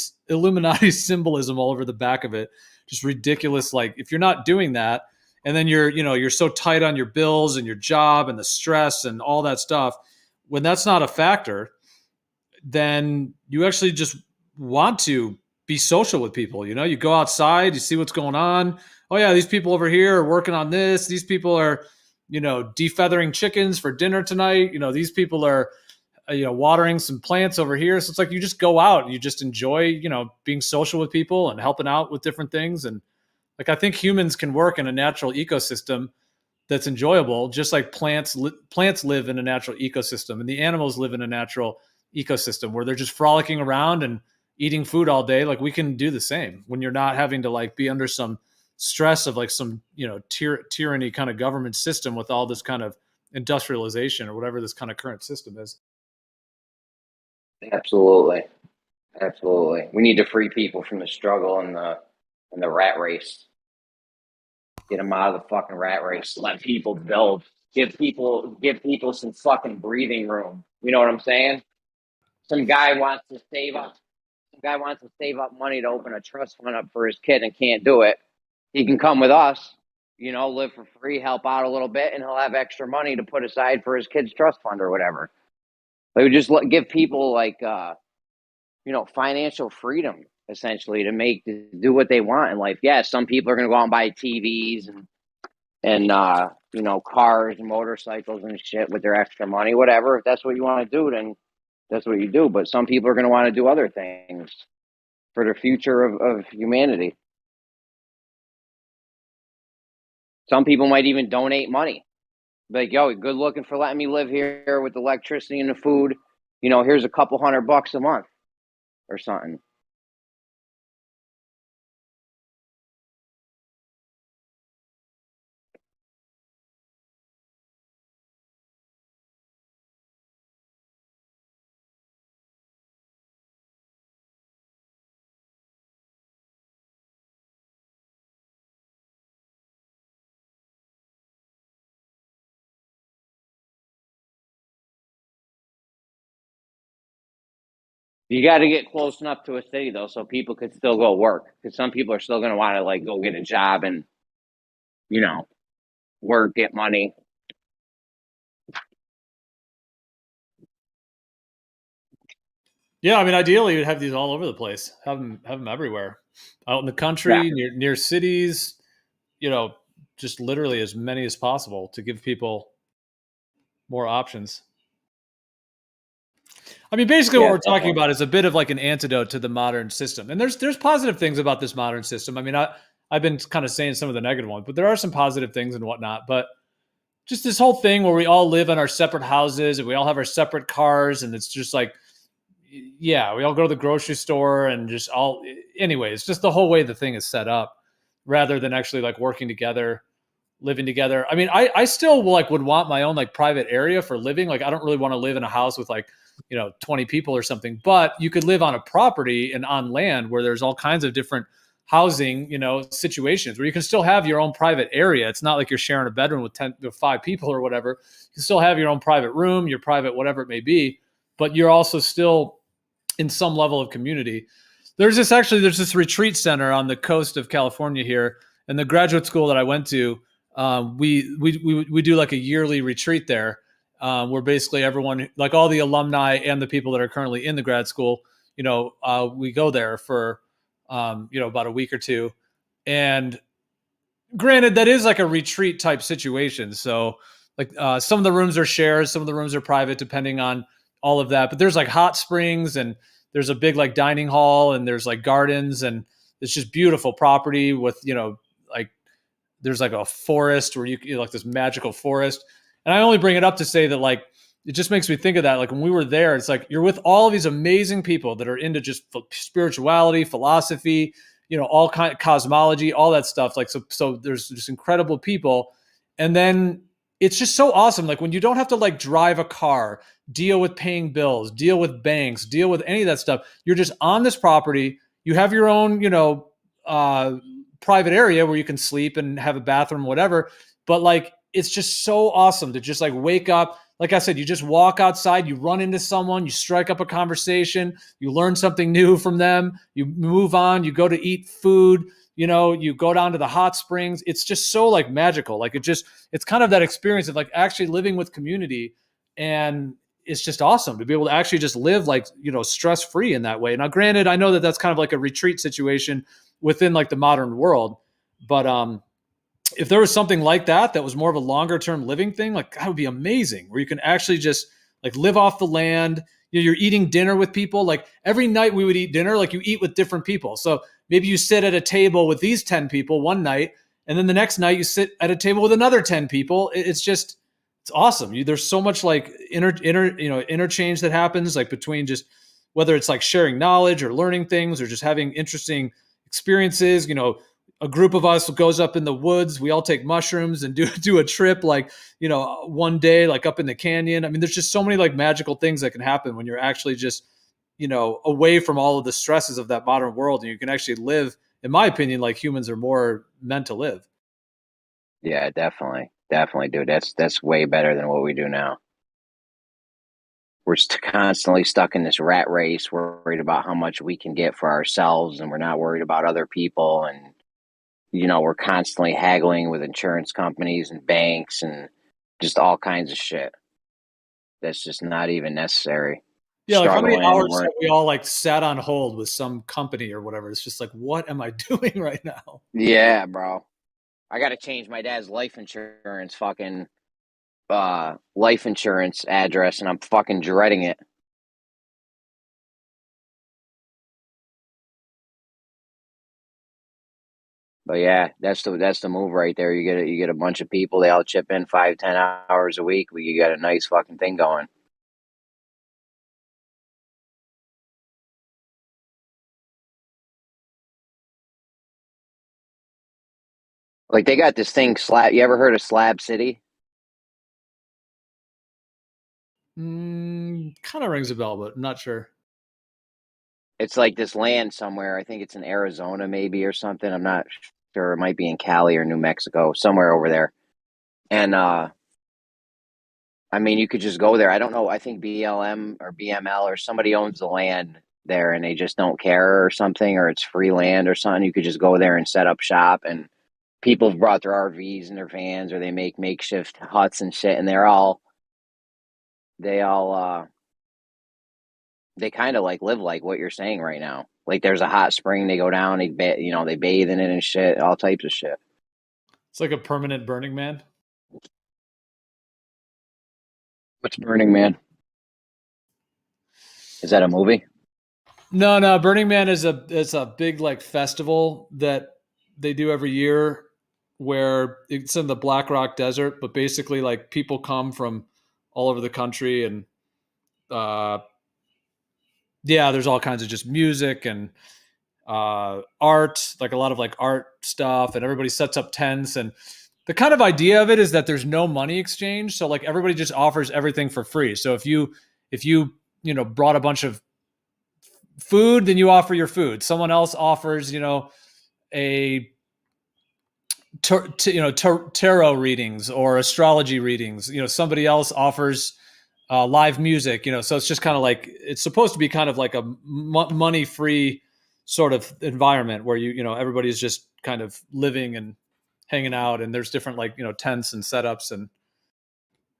[SPEAKER 5] symbolism all over the back of it, just ridiculous. Like if you're not doing that, and then you're so tight on your bills and your job and the stress and all that stuff, when that's not a factor, then you actually just want to be social with people. You go outside, you see what's going on. Oh yeah, these people over here are working on this. These people are defeathering chickens for dinner tonight. These people are, watering some plants over here. So it's like you just go out and you just enjoy, being social with people and helping out with different things. And like I think humans can work in a natural ecosystem that's enjoyable, just like plants live in a natural ecosystem, and the animals live in a natural ecosystem where they're just frolicking around and eating food all day. Like we can do the same when you're not having to like be under some stress of like some tyranny kind of government system with all this kind of industrialization or whatever this kind of current system is.
[SPEAKER 2] Absolutely. We need to free people from the struggle and the rat race. Get them out of the fucking rat race. Let people build. Give people some fucking breathing room. You know what I'm saying? Some guy wants to save up money to open a trust fund up for his kid and can't do it. He can come with us, live for free, help out a little bit, and he'll have extra money to put aside for his kid's trust fund or whatever. They would just give people like, financial freedom essentially to do what they want in life. Yeah, some people are going to go out and buy TVs and cars and motorcycles and shit with their extra money, whatever. If that's what you want to do, then that's what you do. But some people are going to want to do other things for the future of humanity. Some people might even donate money. Like, yo, good looking for letting me live here with the electricity and the food. You know, here's a couple $100 a month or something. You got to get close enough to a city, though, so people could still go work. Because some people are still going to want to, like, go get a job and, you know, work, get money.
[SPEAKER 5] Yeah, I mean, ideally, you'd have these all over the place. Have them everywhere, out in the country, near cities. You know, just literally as many as possible to give people more options. I mean, basically, what we're talking about is a bit of like an antidote to the modern system. And there's positive things about this modern system. I mean, I've been kind of saying some of the negative ones, but there are some positive things and whatnot. But just this whole thing where we all live in our separate houses and we all have our separate cars, and it's just like, yeah, we all go to the grocery store and just all, anyways, just the whole way the thing is set up, rather than actually like working together, living together. I mean, I still like would want my own like private area for living. Like, I don't really want to live in a house with like, 20 people or something, but you could live on a property and on land where there's all kinds of different housing, situations where you can still have your own private area. It's not like you're sharing a bedroom with 5 people or whatever. You can still have your own private room, your private, whatever it may be, but you're also still in some level of community. There's this retreat center on the coast of California here, and the graduate school that I went to, we do like a yearly retreat there, where basically everyone, like all the alumni and the people that are currently in the grad school, we go there for, about a week or two. And granted, that is like a retreat type situation. So like some of the rooms are shared, some of the rooms are private, depending on all of that. But there's like hot springs, and there's a big like dining hall, and there's like gardens, and it's just beautiful property with, like there's like a forest where you like this magical forest. And I only bring it up to say that like, it just makes me think of that. Like when we were there, it's like you're with all of these amazing people that are into just spirituality, philosophy, all kind of cosmology, all that stuff. Like, so there's just incredible people. And then it's just so awesome. Like when you don't have to like drive a car, deal with paying bills, deal with banks, deal with any of that stuff. You're just on this property. You have your own, private area where you can sleep and have a bathroom, whatever. But like, it's just so awesome to just like wake up. Like I said, you just walk outside, you run into someone, you strike up a conversation, you learn something new from them, you move on, you go to eat food, you go down to the hot springs. It's just so like magical. Like it's kind of that experience of like actually living with community. And it's just awesome to be able to actually just live like, stress-free in that way. Now, granted, I know that that's kind of like a retreat situation within like the modern world, but if there was something like that was more of a longer term living thing, like that would be amazing, where you can actually just like live off the land. You're eating dinner with people. Like every night we would eat dinner, like you eat with different people. So maybe you sit at a table with these 10 people one night, and then the next night you sit at a table with another 10 people. It's awesome. There's so much like interchange that happens like between just whether it's like sharing knowledge or learning things or just having interesting experiences. A group of us goes up in the woods. We all take mushrooms and do a trip, like, one day, like up in the canyon. I mean, there's just so many like magical things that can happen when you're actually just, away from all of the stresses of that modern world. And you can actually live, in my opinion, like humans are more meant to live.
[SPEAKER 2] Yeah, definitely. Definitely, dude. That's way better than what we do now. We're constantly stuck in this rat race. We're worried about how much we can get for ourselves, and we're not worried about other people. And we're constantly haggling with insurance companies and banks and just all kinds of shit. That's just not even necessary.
[SPEAKER 5] Yeah, like how many hours have we all like sat on hold with some company or whatever? It's just like, what am I doing right now?
[SPEAKER 2] Yeah, bro. I got to change my dad's life insurance fucking life insurance address, and I'm fucking dreading it. But yeah, that's the move right there. You get a bunch of people. They all chip in 5-10 hours a week. You got a nice fucking thing going. Like they got this thing Slab. You ever heard of Slab City?
[SPEAKER 5] Kind of rings a bell, but I'm not sure.
[SPEAKER 2] It's like this land somewhere. I think it's in Arizona, maybe, or something. I'm not sure. It might be in Cali or New Mexico, somewhere over there. And I mean, you could just go there. I don't know. I think BLM or BML or somebody owns the land there, and they just don't care or something, or it's free land or something. You could just go there and set up shop, and people have brought their RVs and their vans, or they make makeshift huts and shit, and they kind of like live like what you're saying right now. Like there's a hot spring, they go down, they bathe in it and shit, all types of shit.
[SPEAKER 5] It's like a permanent Burning Man.
[SPEAKER 2] What's Burning Man? Is that a movie?
[SPEAKER 5] No. Burning Man is a big like festival that they do every year where it's in the Black Rock Desert, but basically like people come from all over the country and there's all kinds of just music and art, like a lot of like art stuff, and everybody sets up tents. And the kind of idea of it is that there's no money exchange, so like everybody just offers everything for free. So if you brought a bunch of food, then you offer your food. Someone else offers a tarot readings or astrology readings. Somebody else offers live music. So it's just kind of like, it's supposed to be kind of like a money free sort of environment where everybody's just kind of living and hanging out, and there's different like tents and setups, and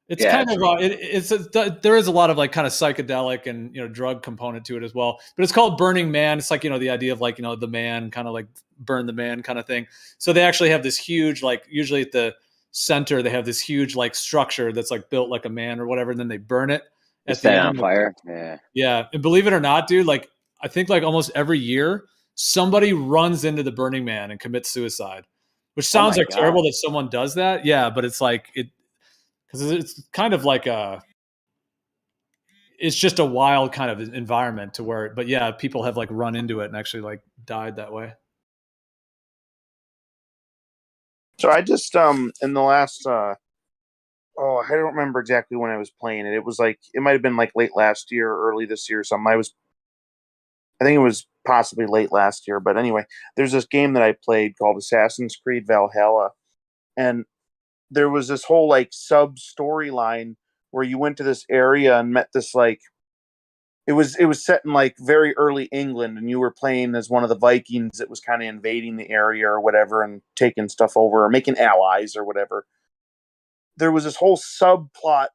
[SPEAKER 5] it's kind of there is a lot of like kind of psychedelic and drug component to it as well. But it's called Burning Man. It's like the idea of like the man, kind of like burn the man kind of thing. So they actually have this huge, like, usually at the center they have this huge like structure that's like built like a man or whatever, and then they burn it at the end
[SPEAKER 2] on fire.
[SPEAKER 5] Yeah, and believe it or not, dude, like I think like almost every year somebody runs into the Burning Man and commits suicide, which sounds like terrible that someone does that. Yeah, but it's like because it's kind of like it's just a wild kind of environment to where, but yeah, people have like run into it and actually like died that way.
[SPEAKER 6] So I just in the last I don't remember exactly when I was playing it. It was like, it might have been like late last year or early this year or something. I think it was possibly late last year, but anyway, there's this game that I played called Assassin's Creed Valhalla, and there was this whole like sub storyline where you went to this area and met this like, it was set in like very early England, and you were playing as one of the Vikings that was kind of invading the area or whatever and taking stuff over or making allies or whatever. There was this whole subplot,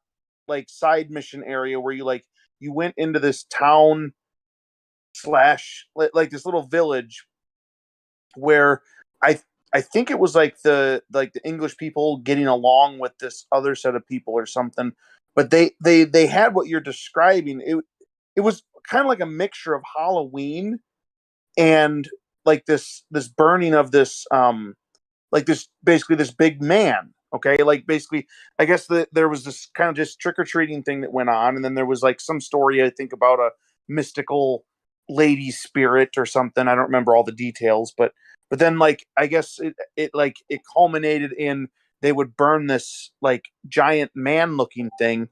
[SPEAKER 6] like side mission area where you went into this town slash like this little village where I think it was like the English people getting along with this other set of people or something, but they had what you're describing. It was kind of like a mixture of Halloween and like this burning of this like this, basically this big man. Okay, like basically, I guess there was this kind of just trick or treating thing that went on, and then there was like some story, I think, about a mystical lady spirit or something. I don't remember all the details, but then like I guess it culminated in they would burn this like giant man looking thing,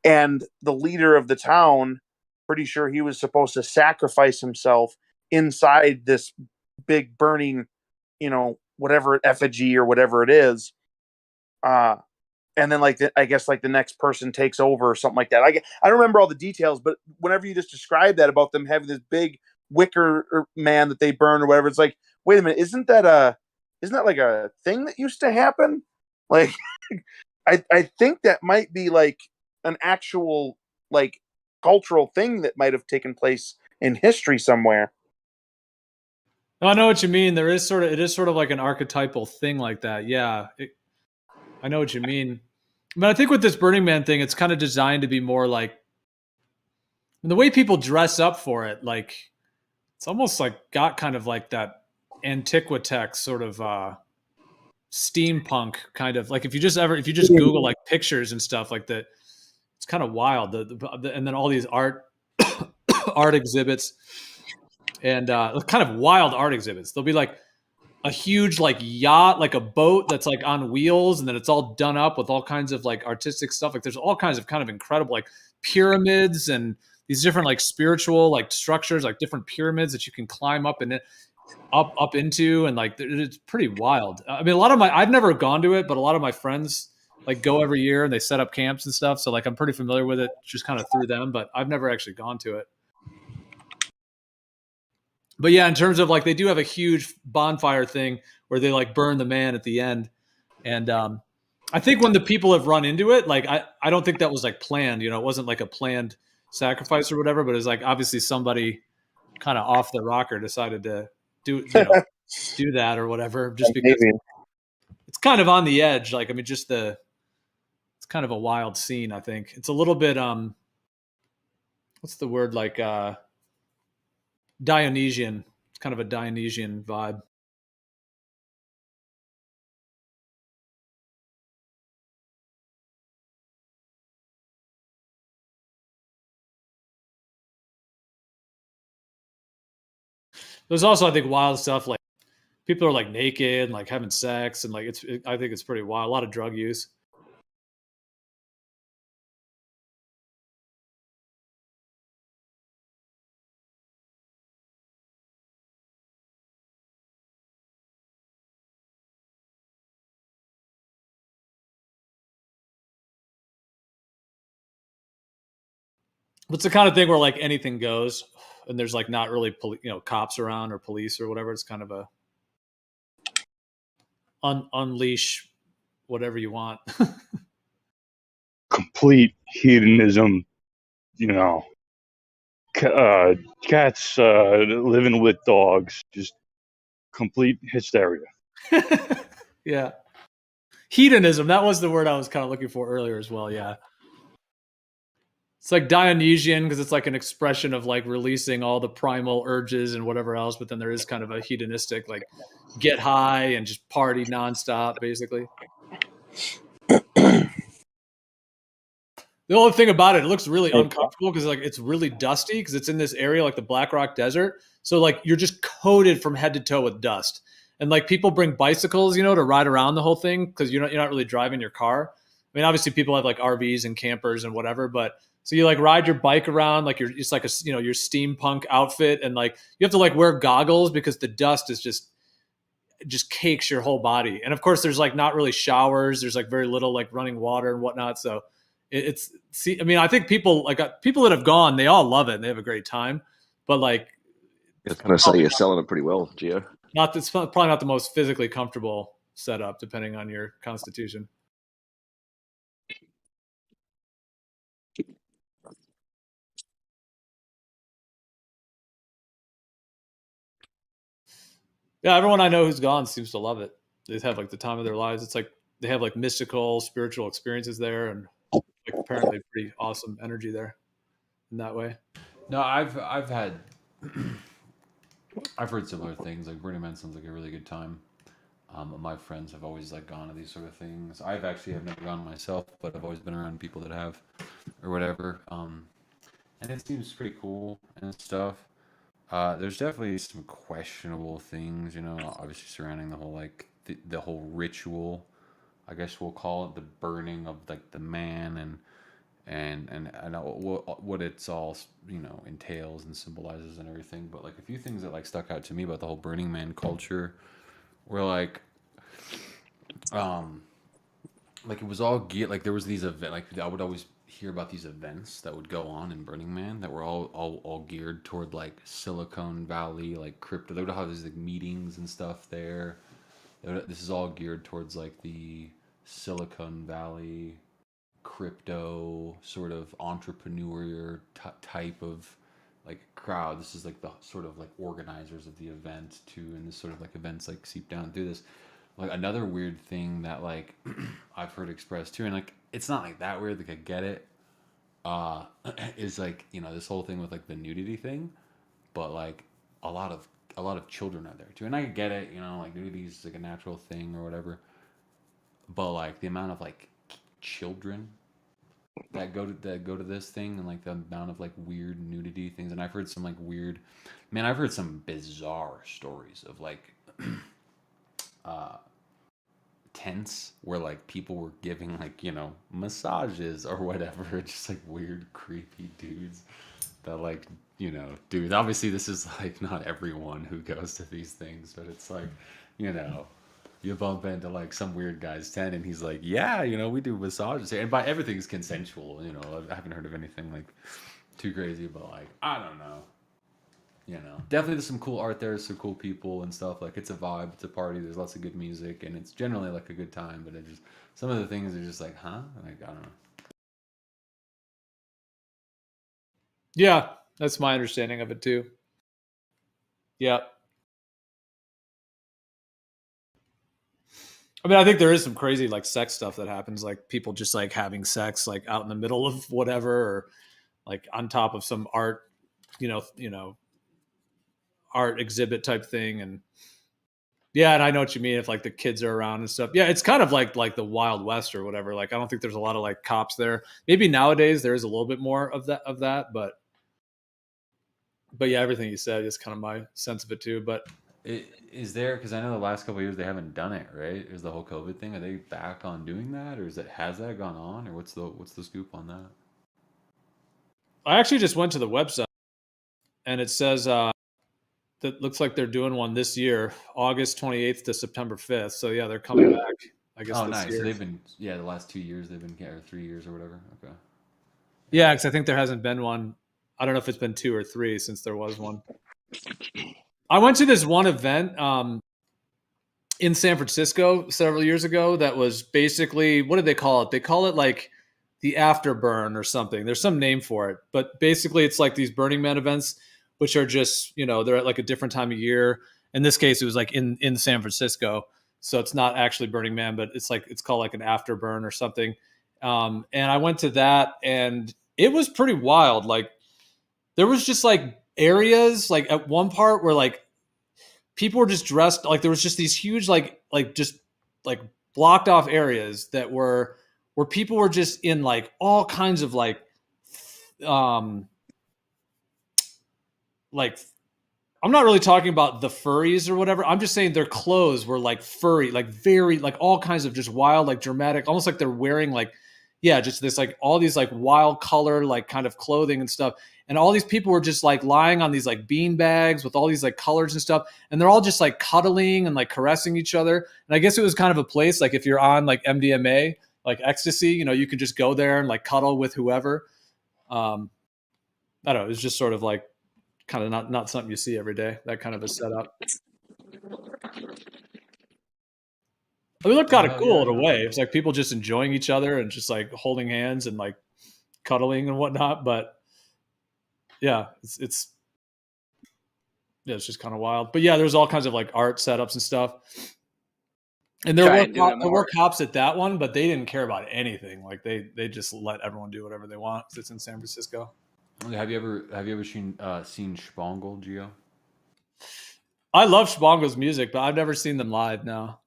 [SPEAKER 6] and the leader of the town, pretty sure he was supposed to sacrifice himself inside this big burning, whatever effigy or whatever it is. And then I guess like the next person takes over or something like that. I don't remember all the details, but whenever you just describe that about them having this big wicker man that they burn or whatever, it's like, wait a minute, isn't that like a thing that used to happen? Like, I think that might be like an actual like cultural thing that might have taken place in history somewhere.
[SPEAKER 5] I know what you mean. It is sort of like an archetypal thing like that. Yeah. I know what you mean. But I think with this Burning Man thing, it's kind of designed to be more like, and the way people dress up for it, like it's almost like got kind of like that Antiquitech sort of steampunk kind of, like if you just Google like pictures and stuff like that, it's kind of wild. And then all these art exhibits and kind of wild art exhibits. There'll be like a huge like yacht, like a boat that's like on wheels, and then it's all done up with all kinds of like artistic stuff. Like there's all kinds of kind of incredible like pyramids and these different like spiritual like structures, like different pyramids that you can climb up and up into, and like it's pretty wild. I mean, I've never gone to it, but a lot of my friends like go every year and they set up camps and stuff. So like I'm pretty familiar with it just kind of through them, but I've never actually gone to it. But yeah, in terms of like, they do have a huge bonfire thing where they like burn the man at the end. And I think when the people have run into it, like I don't think that was like planned, you know, it wasn't like a planned sacrifice or whatever, but it's like obviously somebody kind of off the rocker decided to do that or whatever, just because it's kind of on the edge. Like, I mean, it's kind of a wild scene. I think it's a little bit, what's the word? Like, Dionysian. It's kind of a Dionysian vibe. There's also, I think, wild stuff like people are like naked and like having sex, and like I think it's pretty wild. A lot of drug use. It's the kind of thing where like anything goes, and there's like not really cops around or police or whatever. It's kind of a unleash whatever you want.
[SPEAKER 7] Complete hedonism, you know. Cats living with dogs, just complete hysteria.
[SPEAKER 5] Yeah. Hedonism, that was the word I was kind of looking for earlier as well. Yeah. It's like Dionysian because it's like an expression of like releasing all the primal urges and whatever else, but then there is kind of a hedonistic, like get high and just party nonstop, basically. The only thing about it looks really uncomfortable because like it's really dusty because it's in this area like the Black Rock Desert. So like you're just coated from head to toe with dust. And like people bring bicycles, you know, to ride around the whole thing because you're not really driving your car. I mean, obviously people have like RVs and campers and whatever, but so you like ride your bike around like it's like your steampunk outfit, and like you have to like wear goggles because the dust is just cakes your whole body. And of course there's like not really showers. There's like very little like running water and whatnot. So I mean, I think people that have gone, they all love it and they have a great time, but like,
[SPEAKER 8] I was going to say you're selling it pretty well, Gio.
[SPEAKER 5] It's probably not the most physically comfortable setup, depending on your constitution. Yeah, everyone I know who's gone seems to love it. They have like the time of their lives. It's like they have like mystical, spiritual experiences there, and like apparently pretty awesome energy there in that way.
[SPEAKER 9] No, I've had I've heard similar things. Like Burning Man sounds like a really good time. My friends have always like gone to these sort of things. I've never gone myself, but I've always been around people that have, or whatever. And it seems pretty cool and stuff. There's definitely some questionable things, you know, obviously surrounding the whole like the whole ritual, I guess we'll call it, the burning of like the man and what it's all, you know, entails and symbolizes and everything. But like a few things that like stuck out to me about the whole Burning Man culture were like it was all geared, like there was these events, like I would always hear about these events that would go on in Burning Man that were all geared toward like Silicon Valley, like crypto. They would have these like meetings and stuff there. This is all geared towards like the Silicon Valley crypto sort of entrepreneur type of like crowd. This is like the sort of like organizers of the event too, and this sort of like events like seep down through this. Like another weird thing that like I've heard expressed too, and like it's not like that weird, like I get it, is like, you know, this whole thing with like the nudity thing, but like a lot of a lot of children out there too. And I get it, you know, like nudity is like a natural thing or whatever. But like the amount of like children that go to this thing, and like the amount of like weird nudity things, and I've heard some like weird, man, I've heard some bizarre stories of like uh tents where like people were giving like, you know, massages or whatever, just like weird creepy dudes that like, you know, dude, obviously this is like not everyone who goes to these things, but it's like, you know, you bump into like some weird guy's tent and he's like, yeah, you know, we do massages here, and by everything's consensual, you know. I haven't heard of anything like too crazy, but like, I don't know, you know, definitely there's some cool art there, some cool people and stuff. Like it's a vibe, it's a party, there's lots of good music, and it's generally like a good time. But it just, some of the things are just like, huh, like I don't know.
[SPEAKER 5] Yeah, that's my understanding of it too. Yeah. I mean, I think there is some crazy like sex stuff that happens, like people just like having sex like out in the middle of whatever, or like on top of some art, you know, art exhibit type thing. And yeah, and I know what you mean if like the kids are around and stuff. Yeah, it's kind of like the Wild West or whatever. Like I don't think there's a lot of like cops there. Maybe nowadays there is a little bit more of that, but yeah, everything you said is kind of my sense of it too. But
[SPEAKER 9] Is there, because I know the last couple of years they haven't done it, right? Is the whole COVID thing, are they back on doing that, or has that gone on, or what's the scoop on that?
[SPEAKER 5] I actually just went to the website and it says that looks like they're doing one this year, August 28th to September 5th. So yeah, they're coming back, I guess.
[SPEAKER 9] Oh,
[SPEAKER 5] this
[SPEAKER 9] nice.
[SPEAKER 5] year.
[SPEAKER 9] So they've been, the last 2 years they've been, or 3 years or whatever. Okay.
[SPEAKER 5] Yeah, because I think there hasn't been one. I don't know if it's been 2 or 3 since there was one. I went to this one event in San Francisco several years ago that was basically, what did they call it? They call it like the afterburn or something. There's some name for it, but basically it's like these Burning Man events, which are just, you know, they're at like a different time of year. In this case, it was like in San Francisco. So it's not actually Burning Man, but it's called like an afterburn or something. And I went to that and it was pretty wild. Like there was just like areas like at one part where like people were just dressed like there was just these huge like just like blocked off areas that were where people were just in like all kinds of like I'm not really talking about the furries or whatever. I'm just saying their clothes were like furry, like very like all kinds of just wild, like dramatic, almost like they're wearing like, yeah, just this like all these like wild color, like kind of clothing and stuff. And all these people were just like lying on these like bean bags with all these like colors and stuff. And they're all just like cuddling and like caressing each other. And I guess it was kind of a place like if you're on like MDMA, like ecstasy, you know, you could just go there and like cuddle with whoever. I don't know. It was just sort of like kind of not something you see every day, that kind of a setup. It looked kind of cool in a way. It's like people just enjoying each other and just like holding hands and like cuddling and whatnot. But yeah, it's just kind of wild. But yeah, there's all kinds of like art setups and stuff. And there were cops at that one, but they didn't care about anything. Like they just let everyone do whatever they want because it's in San Francisco.
[SPEAKER 9] Have you ever seen Spangle, Gio?
[SPEAKER 5] I love Spangle's music, but I've never seen them live now.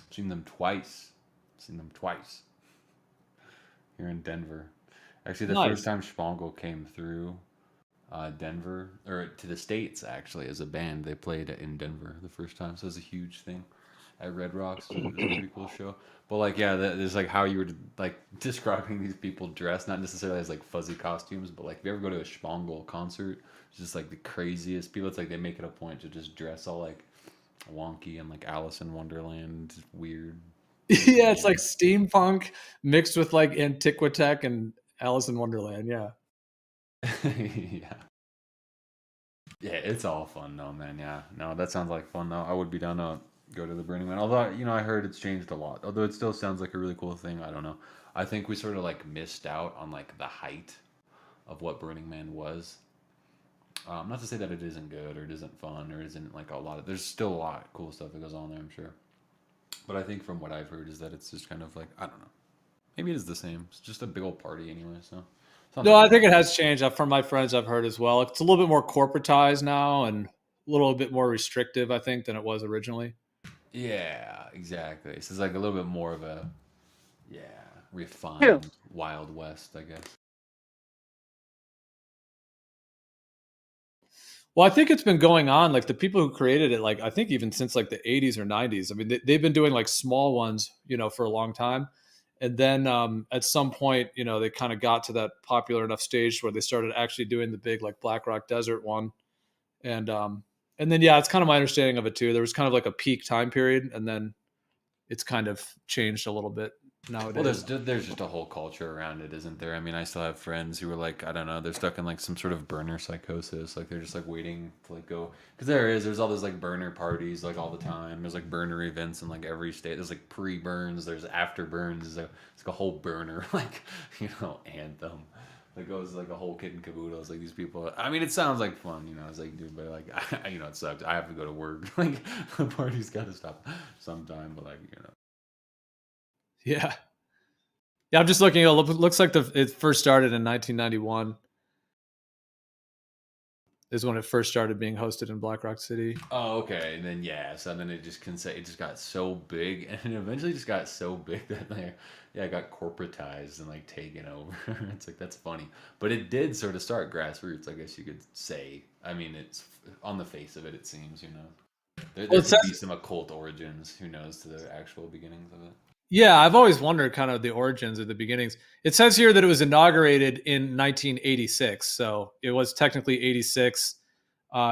[SPEAKER 9] Seen them twice. Here in Denver. Actually, the first time Spangle came through Denver, or to the States actually, as a band, they played in Denver the first time. So it was a huge thing at Red Rocks. It was a pretty cool show. But like, yeah, there's like how you were like describing these people dressed, not necessarily as like fuzzy costumes, but like if you ever go to a Spangle concert, it's just like the craziest people. It's like they make it a point to just dress all like wonky and like Alice in Wonderland, weird.
[SPEAKER 5] Yeah, it's like steampunk mixed with like Antiquitech and Alice in Wonderland. Yeah.
[SPEAKER 9] Yeah, it's all fun though, man. Yeah, no, that sounds like fun though. I would be down to go to the Burning Man. Although, you know, I heard it's changed a lot. Although it still sounds like a really cool thing. I don't know. I think we sort of like missed out on like the height of what Burning Man was. Not to say that it isn't good or it isn't fun or isn't like a lot of. There's still a lot of cool stuff that goes on there, I'm sure. But I think from what I've heard is that it's just kind of like, I don't know. Maybe it is the same. It's just a big old party anyway. So.
[SPEAKER 5] No, I think it has changed. From my friends I've heard as well. It's a little bit more corporatized now, and little bit more restrictive, I think, than it was originally.
[SPEAKER 9] Yeah, exactly. So it's like a little bit more of a refined Wild West, I guess.
[SPEAKER 5] Well, I think it's been going on, like the people who created it, like I think even since like the 80s or 90s. I mean, they've been doing like small ones, for a long time. And then at some point, they kind of got to that popular enough stage where they started actually doing the big like Black Rock Desert one. And then, yeah, it's kind of my understanding of it too. There was kind of like a peak time period, and then it's kind of changed a little bit nowadays.
[SPEAKER 9] Well, there's just a whole culture around it, isn't there? I mean, I still have friends who are like, I don't know, they're stuck in like some sort of burner psychosis. Like they're just like waiting to like go, because there's all those like burner parties like all the time. There's like burner events in like every state. There's like pre-burns, there's after burns. It's like a whole burner like anthem. That goes like a whole kit and caboodle. It's like these people. I mean, it sounds like fun, It's like, dude, but like, it sucks. I have to go to work. Like, the party's got to stop sometime. But like,
[SPEAKER 5] Yeah. Yeah, I'm just looking. It looks like it first started in 1991. Is when it first started being hosted in Black Rock City.
[SPEAKER 9] Oh, okay. And then so then it just got so big, and it eventually just got so big that it got corporatized and like taken over. It's like, that's funny, but it did sort of start grassroots, I guess you could say. I mean, it's on the face of it, it seems, there could be some occult origins. Who knows to the actual beginnings of it?
[SPEAKER 5] Yeah, I've always wondered kind of the origins of the beginnings. It says here that it was inaugurated in 1986. So it was technically 86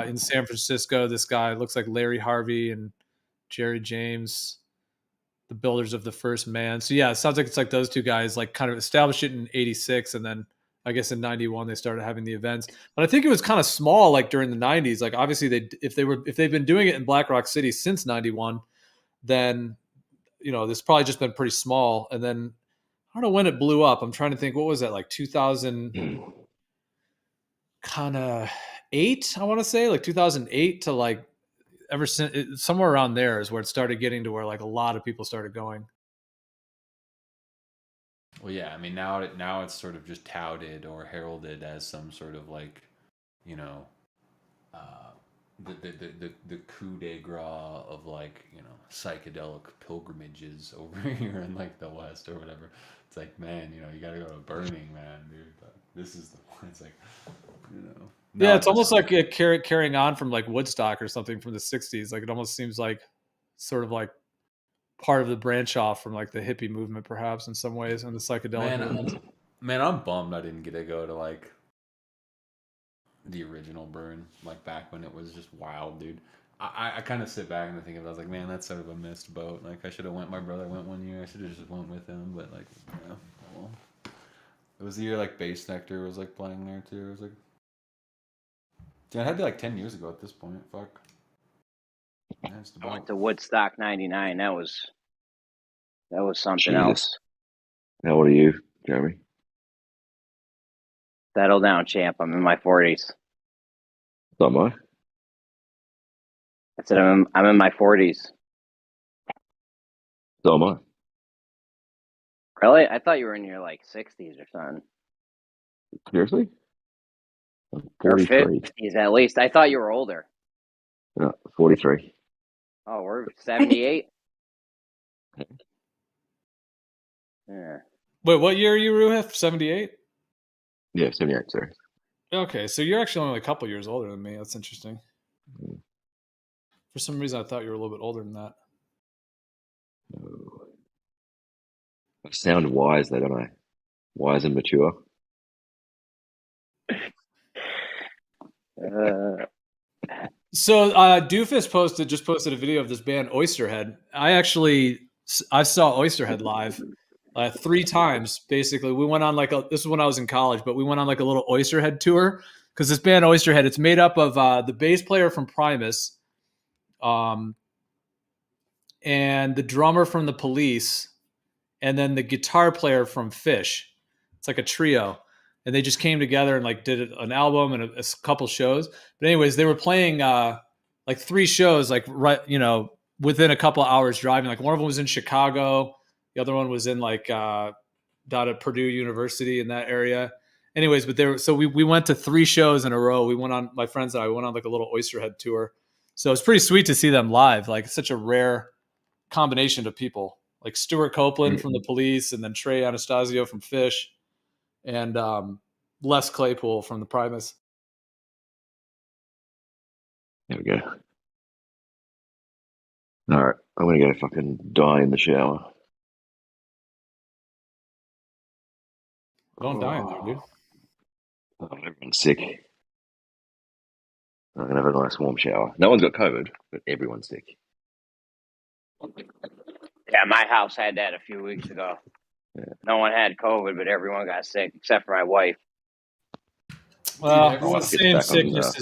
[SPEAKER 5] in San Francisco. This guy looks like Larry Harvey and Jerry James, the builders of the first man. So yeah, it sounds like it's like those two guys like kind of established it in 86. And then I guess in 91, they started having the events. But I think it was kind of small like during the 90s. Like obviously if they've been doing it in Black Rock City since 91, then this probably just been pretty small. And then I don't know when it blew up. I'm trying to think, what was that, like 2000 kind of 8, I want to say, like 2008 to like ever since, somewhere around there is where it started getting to where like a lot of people started going.
[SPEAKER 9] Well, yeah, I mean, now it's sort of just touted or heralded as some sort of like, the coup de grace of like, psychedelic pilgrimages over here in like the West or whatever. It's like, man, you gotta go to Burning Man, dude. But this is the one. It's like,
[SPEAKER 5] Yeah, it's almost like carrying on from like Woodstock or something from the 60s. Like it almost seems like sort of like part of the branch off from like the hippie movement, perhaps in some ways, and the psychedelic movement.
[SPEAKER 9] Man, I'm bummed I didn't get to go to like the original Burn, like back when it was just wild, dude. I kind of sit back and think of it, I was like, man, that's sort of a missed boat. Like I should have went. My brother went one year. I should have just went with him. But like, well, it was the year like Bass Nectar was like playing there too. It was like, yeah, it had to be like 10 years ago at this point. Fuck.
[SPEAKER 2] I went to Woodstock '99. That was something else.
[SPEAKER 8] How old are you, Jeremy?
[SPEAKER 2] Settle down, champ. I'm in my 40s.
[SPEAKER 8] So am I.
[SPEAKER 2] I said I'm in my 40s.
[SPEAKER 8] So am I.
[SPEAKER 2] Really? I thought you were in your like 60s or something.
[SPEAKER 8] Seriously? I'm
[SPEAKER 2] Or
[SPEAKER 8] 43.
[SPEAKER 2] 50s at least. I thought you were older.
[SPEAKER 8] No, 43.
[SPEAKER 2] Oh, we're 78? Yeah.
[SPEAKER 5] Wait, what year are you, Ruhif? 78?
[SPEAKER 8] Yeah, 78, sorry.
[SPEAKER 5] Okay, so you're actually only a couple years older than me. That's interesting.
[SPEAKER 8] Mm.
[SPEAKER 5] For some reason, I thought you were a little bit older than that.
[SPEAKER 8] No. I sound wise, though, don't I? Wise and mature.
[SPEAKER 5] So Doofus just posted a video of this band Oysterhead. I saw Oysterhead live 3 times. Basically, we went on this is when I was in college, but we went on like a little Oysterhead tour because this band Oysterhead, it's made up of the bass player from Primus, and the drummer from the Police, and then the guitar player from Fish. It's like a trio. And they just came together and like did an album and a couple shows. But anyways, they were playing like 3 shows, like right, within a couple of hours driving. Like one of them was in Chicago, the other one was in like down at Purdue University in that area. anyways, but there. So we went to 3 shows in a row. We went on, my friends and I went on like a little Oysterhead tour. So it's pretty sweet to see them live. Like it's such a rare combination of people, like Stuart Copeland from the Police, and then Trey Anastasio from Fish, and Les Claypool from the Primus.
[SPEAKER 8] There we go. All right, I'm gonna go fucking die in the shower.
[SPEAKER 5] Don't die in there, dude.
[SPEAKER 8] Oh, everyone's sick. I'm gonna have a nice warm shower. No one's got COVID, but everyone's sick.
[SPEAKER 2] Yeah, my house had that a few weeks ago.
[SPEAKER 8] Yeah.
[SPEAKER 2] No one had COVID, but everyone got sick except for my wife.
[SPEAKER 5] Well,
[SPEAKER 8] everyone's
[SPEAKER 5] same sickness.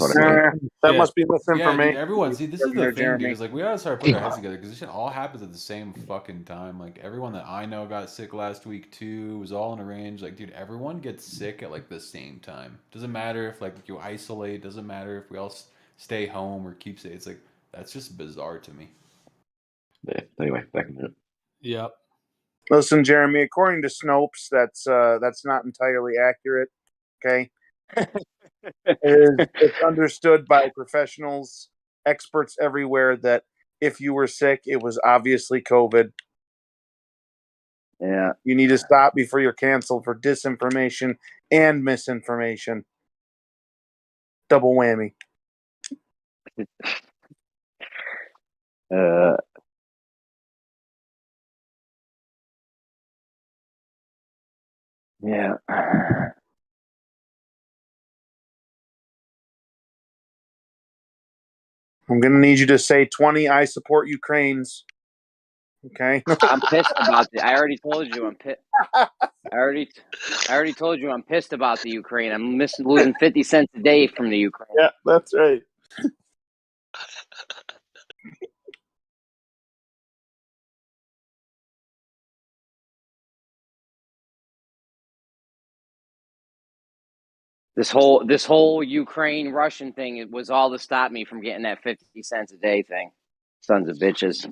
[SPEAKER 6] That must be
[SPEAKER 9] Yeah,
[SPEAKER 6] misinformation.
[SPEAKER 9] dude, everyone. See, this is the thing,
[SPEAKER 6] Jeremy.
[SPEAKER 9] dude. Is like we gotta start putting our heads together because this shit all happens at the same fucking time. Like everyone that I know got sick last week too. It was all in a range. Like, dude, everyone gets sick at like the same time. Doesn't matter if like you isolate. Doesn't matter if we all stay home or keep safe. It's like that's just bizarre to me.
[SPEAKER 8] Yeah. Anyway, back in a minute.
[SPEAKER 5] Yep.
[SPEAKER 6] Listen, Jeremy, according to Snopes, that's not entirely accurate. Okay. It's understood by professionals, experts everywhere, that if you were sick, it was obviously COVID. Yeah. You need to stop before you're canceled for disinformation and misinformation. Double whammy. Yeah. I'm going to need you to say 20 I support Ukraine's. Okay?
[SPEAKER 2] I'm pissed about it. I already told you I'm pissed. I already told you I'm pissed about the Ukraine. I'm losing 50 cents a day from the Ukraine.
[SPEAKER 6] Yeah, that's right.
[SPEAKER 2] This whole Ukraine Russian thing, it was all to stop me from getting that 50 cents a day thing. Sons of bitches.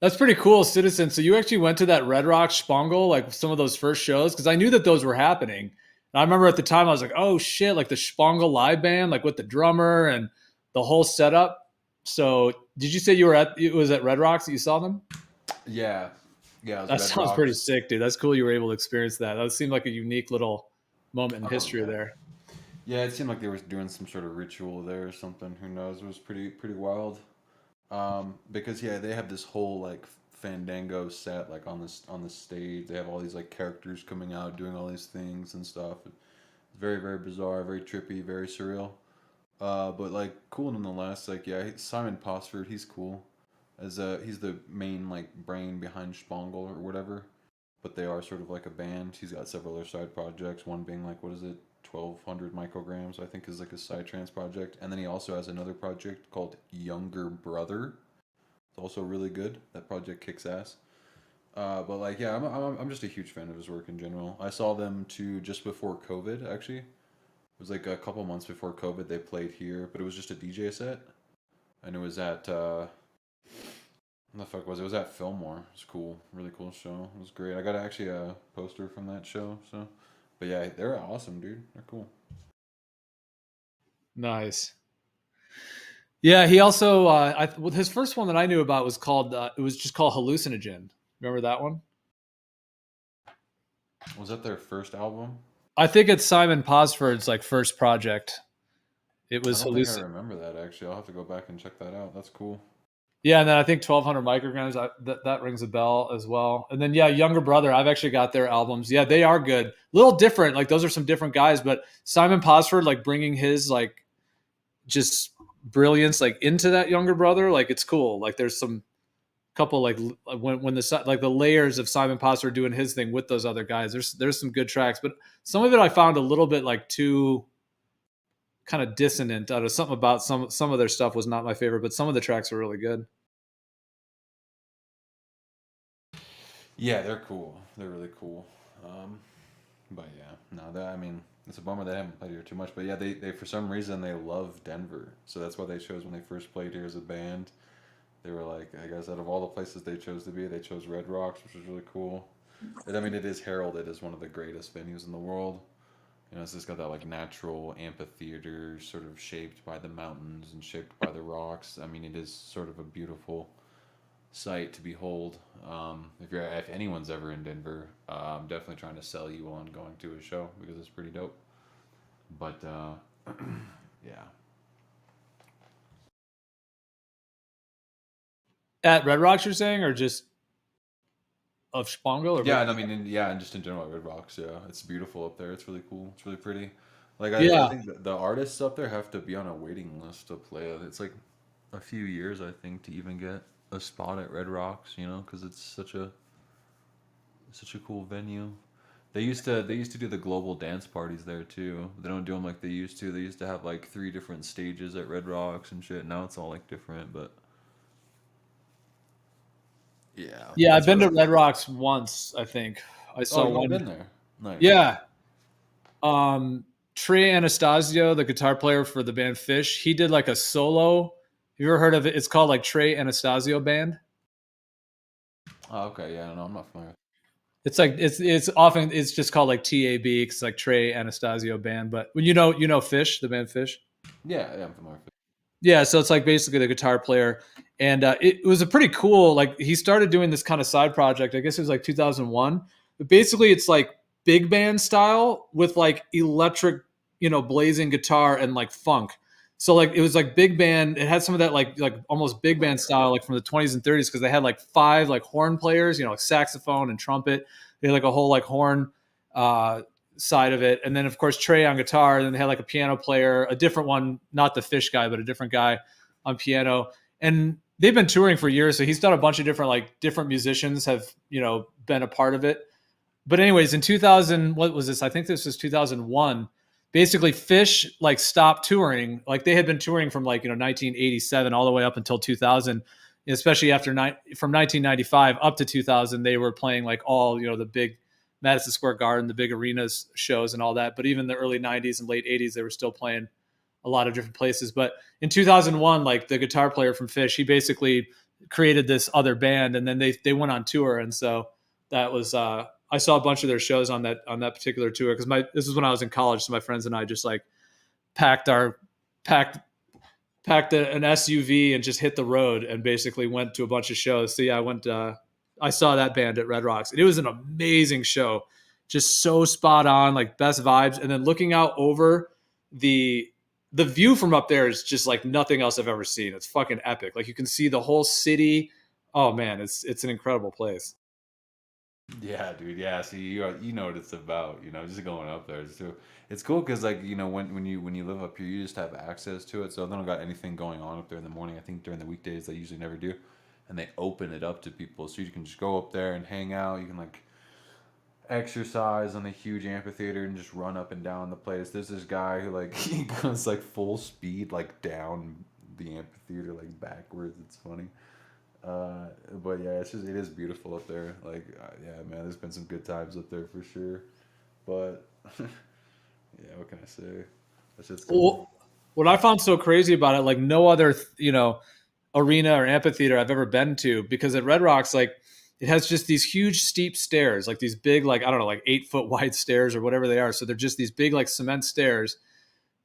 [SPEAKER 5] That's pretty cool, Citizen. So you actually went to that Red Rock Spangle, like some of those first shows? Because I knew that those were happening. And I remember at the time I was like, oh shit, like the Spangle live band, like with the drummer and the whole setup. So did you say it was at Red Rocks that you saw them?
[SPEAKER 9] Yeah. Yeah.
[SPEAKER 5] That sounds pretty sick, dude. That's cool you were able to experience that. That seemed like a unique little moment in history there.
[SPEAKER 9] Yeah, it seemed like they were doing some sort of ritual there or something. Who knows? It was pretty wild. Because yeah, they have this whole like Fandango set like on the stage. They have all these like characters coming out doing all these things and stuff. It's very, very bizarre, very trippy, very surreal. But like cool nonetheless. Like yeah, Simon Posford, he's cool. As he's the main like brain behind Spangle or whatever. But they are sort of like a band. He's got several other side projects. One being like, what is it? 1200 micrograms, I think, is like a psytrance project. And then he also has another project called Younger Brother. It's also really good. That project kicks ass. But like, yeah, I'm just a huge fan of his work in general. I saw them too just before COVID. Actually, it was like a couple months before COVID. They played here, but it was just a DJ set, and it was at what the fuck was it? It was at Fillmore. It was cool, really cool show. It was great. I got actually a poster from that show. So. But yeah, they're awesome, dude. They're cool.
[SPEAKER 5] Nice. Yeah, he also his first one that I knew about was called it was just called Hallucinogen. Remember that one?
[SPEAKER 9] Was that their first album?
[SPEAKER 5] I think it's Simon Posford's like first project. It was
[SPEAKER 9] I don't think I remember that actually. I'll have to go back and check that out. That's cool.
[SPEAKER 5] Yeah, and then I think 1200 micrograms, that rings a bell as well. And then, yeah, Younger Brother, I've actually got their albums. Yeah, they are good. A little different. Like, those are some different guys. But Simon Posford, like, bringing his, like, just brilliance, like, into that Younger Brother, like, it's cool. Like, there's some couple, like, when the, like, the layers of Simon Posford doing his thing with those other guys, there's some good tracks. But some of it I found a little bit, like, too kind of dissonant. Out of something about some of their stuff was not my favorite, but some of the tracks were really good. Yeah,
[SPEAKER 9] they're cool. They're really cool. But yeah, no, I mean, It's a bummer they haven't played here too much, but yeah, they for some reason they love Denver, so that's why they chose when they first played here as a band. They were like, I guess out of all the places they chose to be, they chose Red Rocks, which was really cool. And I mean, it is heralded as one of the greatest venues in the world. You know, it's just got that like natural amphitheater, sort of shaped by the mountains and shaped by the rocks. I mean, it is sort of a beautiful sight to behold. If anyone's ever in Denver, I'm definitely trying to sell you on going to a show because it's pretty dope. But yeah.
[SPEAKER 5] At Red Rocks, you're saying, or just of Spongo? Or
[SPEAKER 9] Yeah, and I mean, and just in general, Red Rocks. Yeah, it's beautiful up there. It's really cool. It's really pretty. Like I
[SPEAKER 5] yeah,
[SPEAKER 9] think the artists up there have to be on a waiting list to play. It's like a few years, I think, to even get a spot at Red Rocks. You know, because it's such a cool venue. They used to do the global dance parties there too. They don't do them like they used to. They used to have like 3 different stages at Red Rocks and shit. Now it's all like different, but yeah.
[SPEAKER 5] yeah. I've
[SPEAKER 9] That's
[SPEAKER 5] been
[SPEAKER 9] what
[SPEAKER 5] to Red Rocks once. I think I saw
[SPEAKER 9] you've
[SPEAKER 5] one.
[SPEAKER 9] been there. Nice.
[SPEAKER 5] Yeah. Trey Anastasio, the guitar player for the band Fish, he did like a solo. Have you ever heard of it? It's called like Trey Anastasio Band.
[SPEAKER 9] Oh, okay. Yeah, no, I'm not familiar.
[SPEAKER 5] It's like it's often it's just called like TAB. It's like Trey Anastasio Band. But when you know Fish, the band Fish.
[SPEAKER 9] Yeah, I'm familiar with it.
[SPEAKER 5] Yeah, so it's like basically the guitar player, and it was a pretty cool. Like he started doing this kind of side project. I guess it was like 2001. But basically, it's like big band style with like electric, blazing guitar and like funk. So like it was like big band. It had some of that like almost big band style, like from the 20s and 30s, because they had like 5 like horn players, like saxophone and trumpet. They had like a whole like horn side of it, and then of course Trey on guitar, and then they had like a piano player, a different one, not the Fish guy, but a different guy on piano. And they've been touring for years, so he's done a bunch of different musicians have been a part of it. But anyways, in 2000, what was this? I think this was 2001. Basically, Fish like stopped touring. Like they had been touring from 1987 all the way up until 2000, especially from 1995 up to 2000. They were playing like all the big Madison Square Garden, the big arenas shows and all that. But even the early 90s and late 80s, they were still playing a lot of different places. But in 2001, like the guitar player from Fish, he basically created this other band, and then they went on tour. And so that was I saw a bunch of their shows on that particular tour, because this is when I was in college, so my friends and I just like packed an SUV and just hit the road and basically went to a bunch of shows. So yeah, I saw that band at Red Rocks, and it was an amazing show, just so spot on, like best vibes. And then looking out over the view from up there is just like nothing else I've ever seen. It's fucking epic. Like you can see the whole city. Oh man, it's an incredible place.
[SPEAKER 9] Yeah, dude. Yeah, see, you know what it's about. Just going up there. It's cool because like when you live up here, you just have access to it. So they don't got anything going on up there in the morning. I think during the weekdays they usually never do, and they open it up to people, so you can just go up there and hang out. You can like exercise on the huge amphitheater and just run up and down the place. There's this guy who like he goes like full speed like down the amphitheater like backwards. It's funny. But yeah, it is beautiful up there. Like, yeah, man, there's been some good times up there for sure. But yeah, what can I say? That's just cool.
[SPEAKER 5] Well, what I found so crazy about it, like no other, arena or amphitheater I've ever been to, because at Red Rocks, like it has just these huge steep stairs, like these big, like, I don't know, like 8-foot wide stairs or whatever they are. So they're just these big, like cement stairs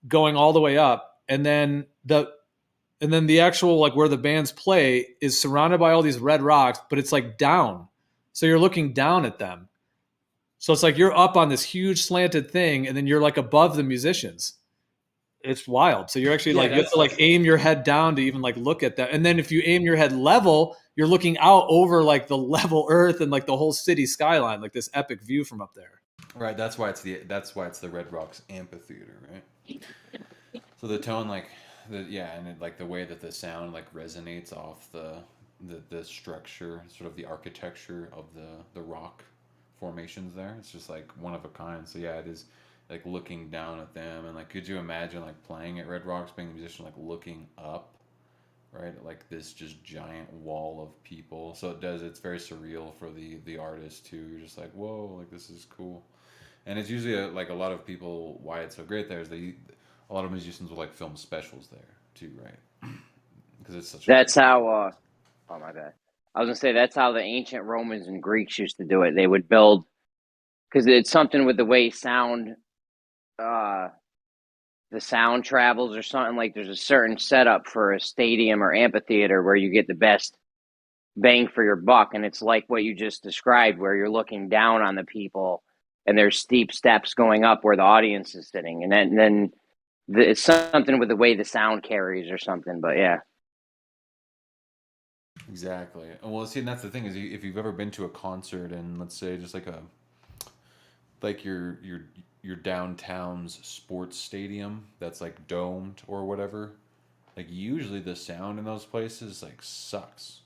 [SPEAKER 5] going all the way up. And then the actual, like where the bands play is surrounded by all these red rocks, but it's like down. So you're looking down at them. So it's like you're up on this huge slanted thing, and then you're like above the musicians. It's wild. So you're actually you have to like aim your head down to even like look at that. And then if you aim your head level, you're looking out over like the level earth and like the whole city skyline, like this epic view from up there.
[SPEAKER 9] Right. That's why it's the Red Rocks Amphitheater, right? So the tone, like, and it, like the way that the sound like resonates off the structure, sort of the architecture of the rock formations there. It's just like one of a kind. So yeah, it is like looking down at them, and like could you imagine like playing at Red Rocks, being a musician, like looking up, right? Like this just giant wall of people. So it's very surreal for the artist too. You're just like, whoa, like this is cool. And it's usually like a lot of people. Why it's so great there is a lot of musicians will like film specials there too, right? Because it's such.
[SPEAKER 2] That's how. Oh my bad. I was gonna say that's how the ancient Romans and Greeks used to do it. They would build because it's something with the way sound, the sound travels or something. Like there's a certain setup for a stadium or amphitheater where you get the best bang for your buck, and it's like what you just described, where you're looking down on the people, and there's steep steps going up where the audience is sitting, and then it's something with the way the sound carries or something. But yeah.
[SPEAKER 9] Exactly. Well, see, and that's the thing is, if you've ever been to a concert and let's say just like your downtown's sports stadium that's like domed or whatever, like usually the sound in those places like sucks.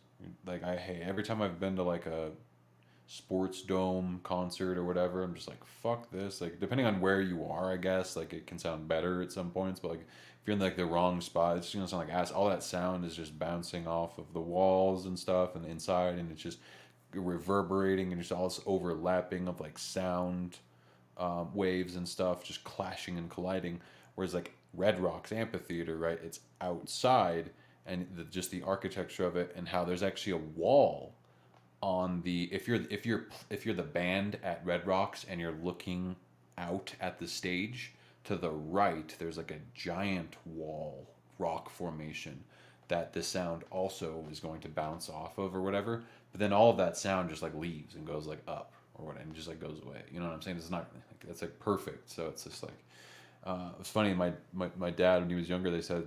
[SPEAKER 9] Like every time I've been to like a sports dome concert or whatever, I'm just like, fuck this. Like depending on where you are, I guess, like it can sound better at some points, but like if you're in like the wrong spot, it's just gonna sound like ass. All that sound is just bouncing off of the walls and stuff and inside, and it's just reverberating and just all this overlapping of like sound waves and stuff just clashing and colliding. Whereas like Red Rocks Amphitheater, right? It's outside, and just the architecture of it and how there's actually a wall on the if you're the band at Red Rocks and you're looking out at the stage, to the right there's like a giant wall rock formation that the sound also is going to bounce off of or whatever, but then all of that sound just like leaves and goes like up or whatever and just like goes away. You know what I'm saying? It's not like, that's like perfect. So it's just like it's funny, my dad when he was younger, they said,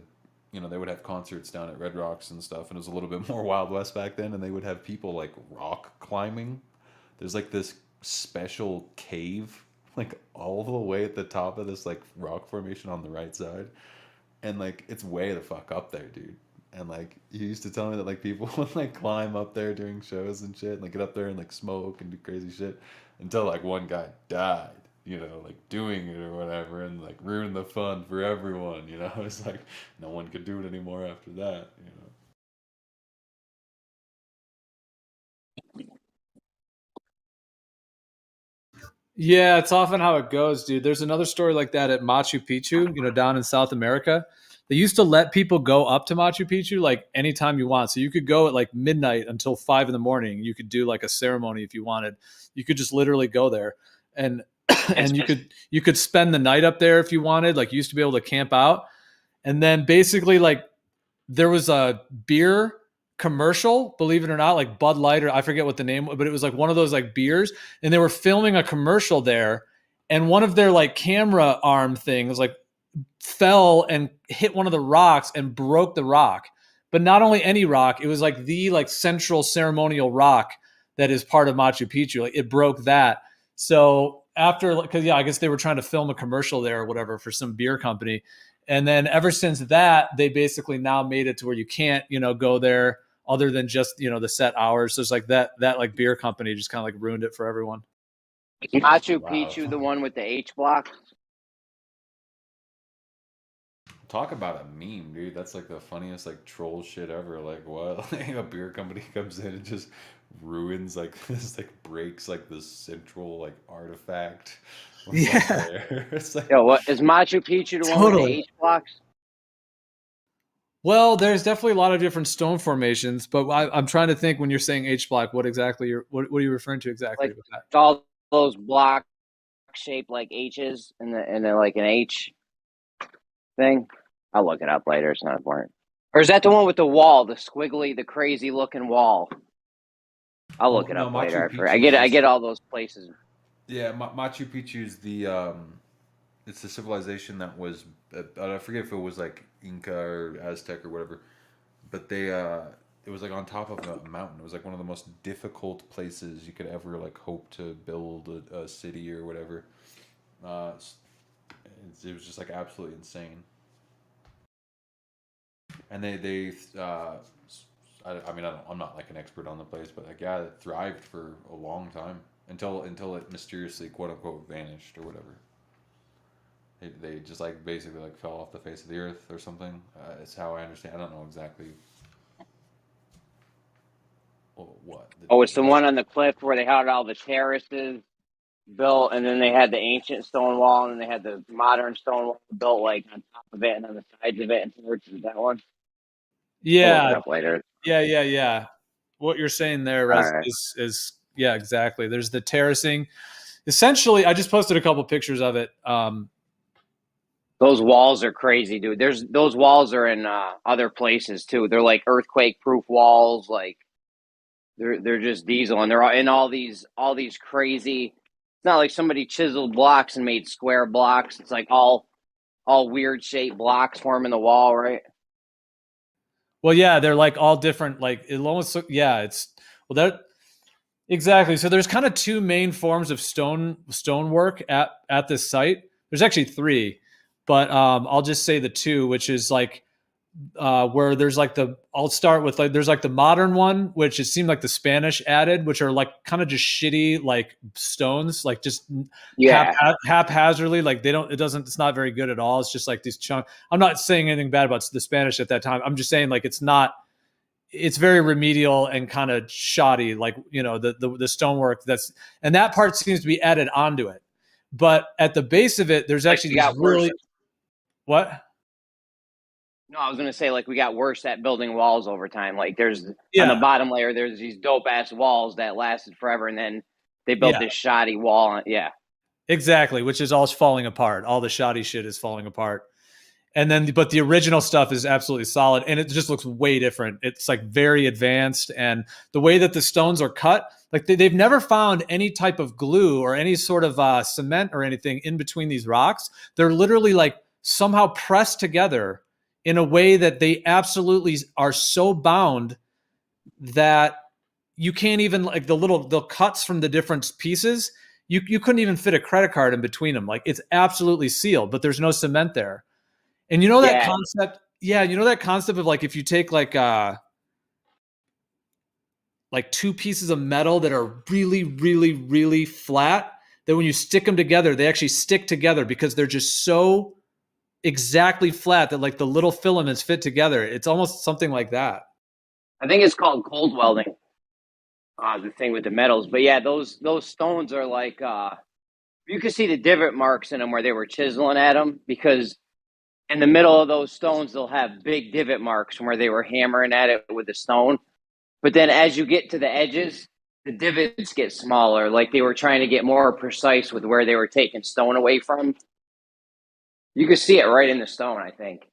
[SPEAKER 9] you know, they would have concerts down at Red Rocks and stuff, and it was a little bit more Wild West back then, and they would have people like rock climbing. There's like this special cave, like all the way at the top of this like rock formation on the right side, and like it's way the fuck up there, dude. And like he used to tell me that like people would like climb up there during shows and shit, and like get up there and like smoke and do crazy shit, until like one guy died, you know, like doing it or whatever, and like ruined the fun for everyone, you know. It's like no one could do it anymore after that, you know.
[SPEAKER 5] Yeah, it's often how it goes, dude. There's another story like that at Machu Picchu, you know, down in South America. They used to let people go up to Machu Picchu like anytime you want. So you could go at like midnight until 5 a.m. You could do like a ceremony if you wanted. You could just literally go there, and and you could spend the night up there if you wanted. Like you used to be able to camp out, and then basically like there was a beer commercial, believe it or not, like Bud Light, or I forget what the name, but it was like one of those like beers, and they were filming a commercial there, and one of their like camera arm things like fell and hit one of the rocks and broke the rock. But not only any rock, it was like the like central ceremonial rock that is part of Machu Picchu. Like it broke that. So after, because yeah, I guess they were trying to film a commercial there or whatever for some beer company. And then ever since that, they basically now made it to where you can't, you know, go there other than just, you know, the set hours. So it's like that like beer company just kind of like ruined it for everyone.
[SPEAKER 2] Machu Picchu, the one with the H block.
[SPEAKER 9] Talk about a meme, dude. That's like the funniest like troll shit ever. Like what? Like a beer company comes in and just ruins like this, like breaks like the central like artifact.
[SPEAKER 5] Yeah.
[SPEAKER 9] It's like,
[SPEAKER 2] Yo, what is Machu Picchu the one with the H blocks?
[SPEAKER 5] Well, there's definitely a lot of different stone formations, but I'm trying to think when you're saying H block, what exactly what are you referring to exactly
[SPEAKER 2] Like
[SPEAKER 5] with that?
[SPEAKER 2] all those block shaped like H's and then like an H thing. I'll look it up later. It's not important. Or is that the one with the wall, the squiggly, the crazy looking wall? I'll look it up later. I get all those places.
[SPEAKER 9] Yeah, Machu Picchu is the it's the civilization that was I forget if it was like Inca or Aztec or whatever, but they it was like on top of a mountain. It was like one of the most difficult places you could ever like hope to build a city or whatever. It was just like absolutely insane. And they I mean I'm not like an expert on the place, but like yeah, it thrived for a long time until it mysteriously quote unquote vanished or whatever. They just like basically like fell off the face of the earth or something. It's how I understand. I don't know exactly what.
[SPEAKER 2] Oh, it's the one on the cliff where they had all the terraces built, and then they had the ancient stone wall, and then they had the modern stone wall built like on top of it and on the sides of it and towards that one. I'll look it
[SPEAKER 5] Yeah,
[SPEAKER 2] up later.
[SPEAKER 5] yeah. What you're saying there,
[SPEAKER 2] All
[SPEAKER 5] Rez,
[SPEAKER 2] right.
[SPEAKER 5] is yeah, exactly. There's the terracing. Essentially, I just posted a couple pictures of it.
[SPEAKER 2] Those walls are crazy, dude. Those walls are in other places too. They're like earthquake proof walls. Like they're just diesel, and they're in all these crazy. It's not like somebody chiseled blocks and made square blocks. It's like all weird shaped blocks forming the wall, right?
[SPEAKER 5] Well, yeah, they're like all different. Like it almost, yeah, it's well that exactly. So there's kind of two main forms of stonework at this site. There's actually three, but I'll just say the two, which is like where there's like I'll start with like there's like the modern one, which it seemed like the Spanish added, which are like kind of just shitty like stones, like just haphazardly, like it's not very good at all. It's just like these chunk. I'm not saying anything bad about the Spanish at that time. I'm just saying like it's very remedial and kind of shoddy, like the stonework and that part seems to be added onto it. But at the base of it, there's actually these really what?
[SPEAKER 2] No, I was gonna say like we got worse at building walls over time. Like there's on the bottom layer, there's these dope ass walls that lasted forever, and then they built this shoddy wall.
[SPEAKER 5] Exactly, which is all falling apart. All the shoddy shit is falling apart. And then, but the original stuff is absolutely solid, and it just looks way different. It's like very advanced, and the way that the stones are cut, like they've never found any type of glue or any sort of cement or anything in between these rocks. They're literally like somehow pressed together in a way that they absolutely are so bound that you can't even like the cuts from the different pieces. You couldn't even fit a credit card in between them. Like it's absolutely sealed, but there's no cement there. And you know that concept? Yeah, you know that concept of like if you take like two pieces of metal that are really, really, really flat, that when you stick them together, they actually stick together because they're just so exactly flat that like the little filaments fit together. It's almost something like that.
[SPEAKER 2] I think it's called cold welding. The thing with the metals, but yeah, those stones are like you can see the divot marks in them where they were chiseling at them, because in the middle of those stones they'll have big divot marks from where they were hammering at it with the stone. But then as you get to the edges, the divots get smaller, like they were trying to get more precise with where they were taking stone away from. You can see it right in the stone, I think.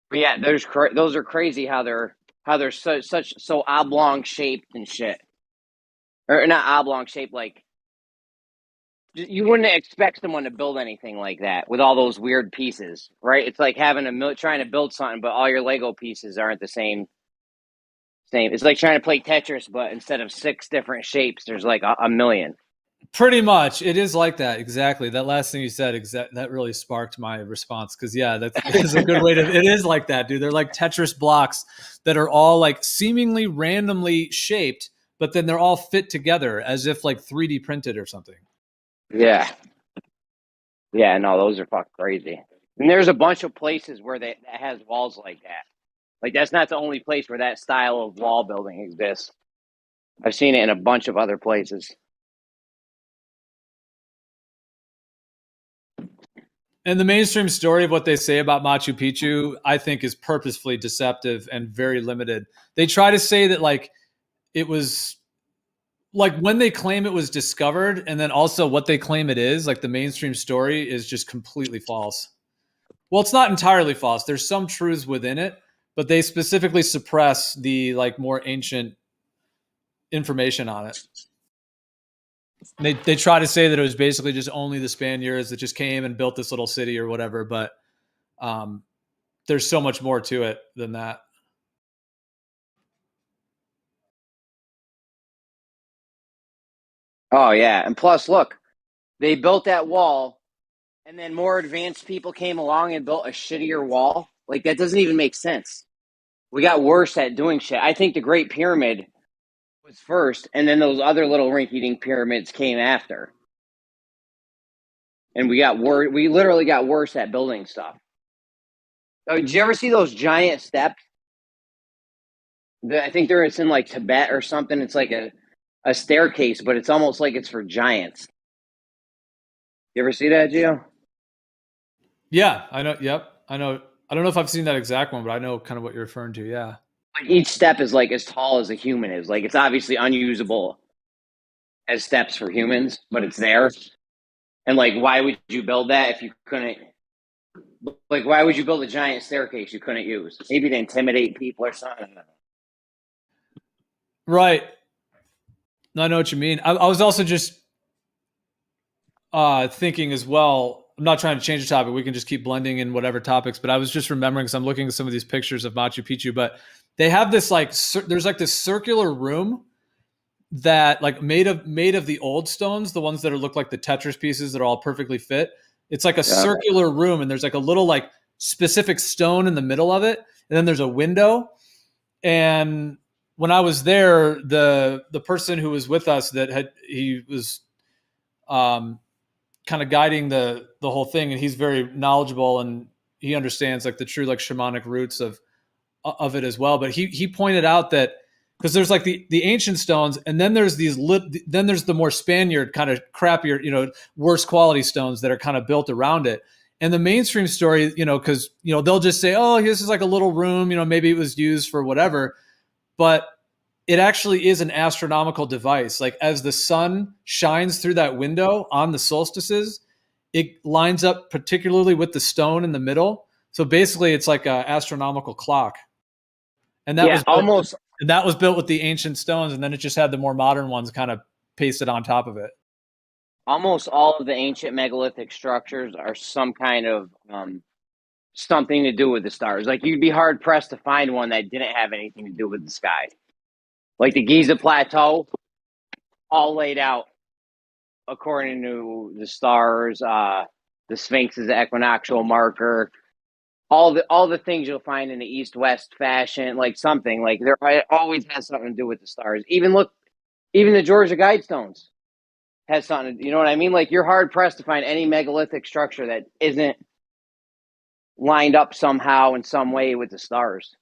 [SPEAKER 2] But yeah, those are crazy how they're so oblong shaped and shit, or not oblong shaped. Like you wouldn't expect someone to build anything like that with all those weird pieces, right? It's like having trying to build something, but all your Lego pieces aren't the same. It's like trying to play Tetris, but instead of 6 different shapes, there's like a million.
[SPEAKER 5] Pretty much, it is like that. Exactly. That last thing you said, that really sparked my response. Because yeah, that's a good way to. It is like that, dude. They're like Tetris blocks that are all like seemingly randomly shaped, but then they're all fit together as if like 3D printed or something.
[SPEAKER 2] Yeah. Yeah. No, those are fucking crazy. And there's a bunch of places where that has walls like that. Like that's not the only place where that style of wall building exists. I've seen it in a bunch of other places.
[SPEAKER 5] And the mainstream story of what they say about Machu Picchu, I think, is purposefully deceptive and very limited. They try to say that like it was like when they claim it was discovered, and then also what they claim it is, like the mainstream story is just completely false. Well, it's not entirely false. There's some truths within it, but they specifically suppress the like more ancient information on it. They try to say that it was basically just only the Spaniards that just came and built this little city or whatever, but there's so much more to it than that.
[SPEAKER 2] Oh yeah, and plus, look, they built that wall, and then more advanced people came along and built a shittier wall. Like that doesn't even make sense. We got worse at doing shit. I think the Great Pyramid was first, and then those other little rinky-dink pyramids came after. And we literally got worse at building stuff. Oh, did you ever see those giant steps? I think it's in like Tibet or something. It's like a staircase, but it's almost like it's for giants. You ever see that, Gio?
[SPEAKER 5] Yeah, I know. Yep, I know. I don't know if I've seen that exact one, but I know kind of what you're referring to. Yeah.
[SPEAKER 2] Like each step is like as tall as a human is. Like it's obviously unusable as steps for humans, but it's there. And like, why would you build that if you couldn't? Like, why would you build a giant staircase you couldn't use? Maybe to intimidate people or something.
[SPEAKER 5] Right. I know what you mean. I was also just thinking as well. I'm not trying to change the topic. We can just keep blending in whatever topics. But I was just remembering because I'm looking at some of these pictures of Machu Picchu. But they have this like there's like this circular room that like made of the old stones, the ones that look like the Tetris pieces that are all perfectly fit. It's like a circular room, and there's like a little like specific stone in the middle of it, and then there's a window. And when I was there, the person who was with us he was kind of guiding the whole thing, and he's very knowledgeable and he understands like the true like shamanic roots of it as well. But he pointed out that because there's like the ancient stones, and then there's then there's the more Spaniard kind of crappier, worse quality stones that are kind of built around it. And the mainstream story, because they'll just say, oh, this is like a little room, maybe it was used for whatever, but it actually is an astronomical device. Like as the sun shines through that window on the solstices, it lines up particularly with the stone in the middle. So basically, it's like an astronomical clock. And that was
[SPEAKER 2] almost.
[SPEAKER 5] And that was built with the ancient stones, and then it just had the more modern ones kind of pasted on top of it.
[SPEAKER 2] Almost all of the ancient megalithic structures are some kind of something to do with the stars. Like you'd be hard pressed to find one that didn't have anything to do with the sky. Like the Giza Plateau, all laid out according to the stars. The Sphinx is the equinoctial marker. All the things you'll find in the East-West fashion, like something like there always has something to do with the stars. Even the Georgia Guidestones has something. You know what I mean? Like you're hard pressed to find any megalithic structure that isn't lined up somehow in some way with the stars.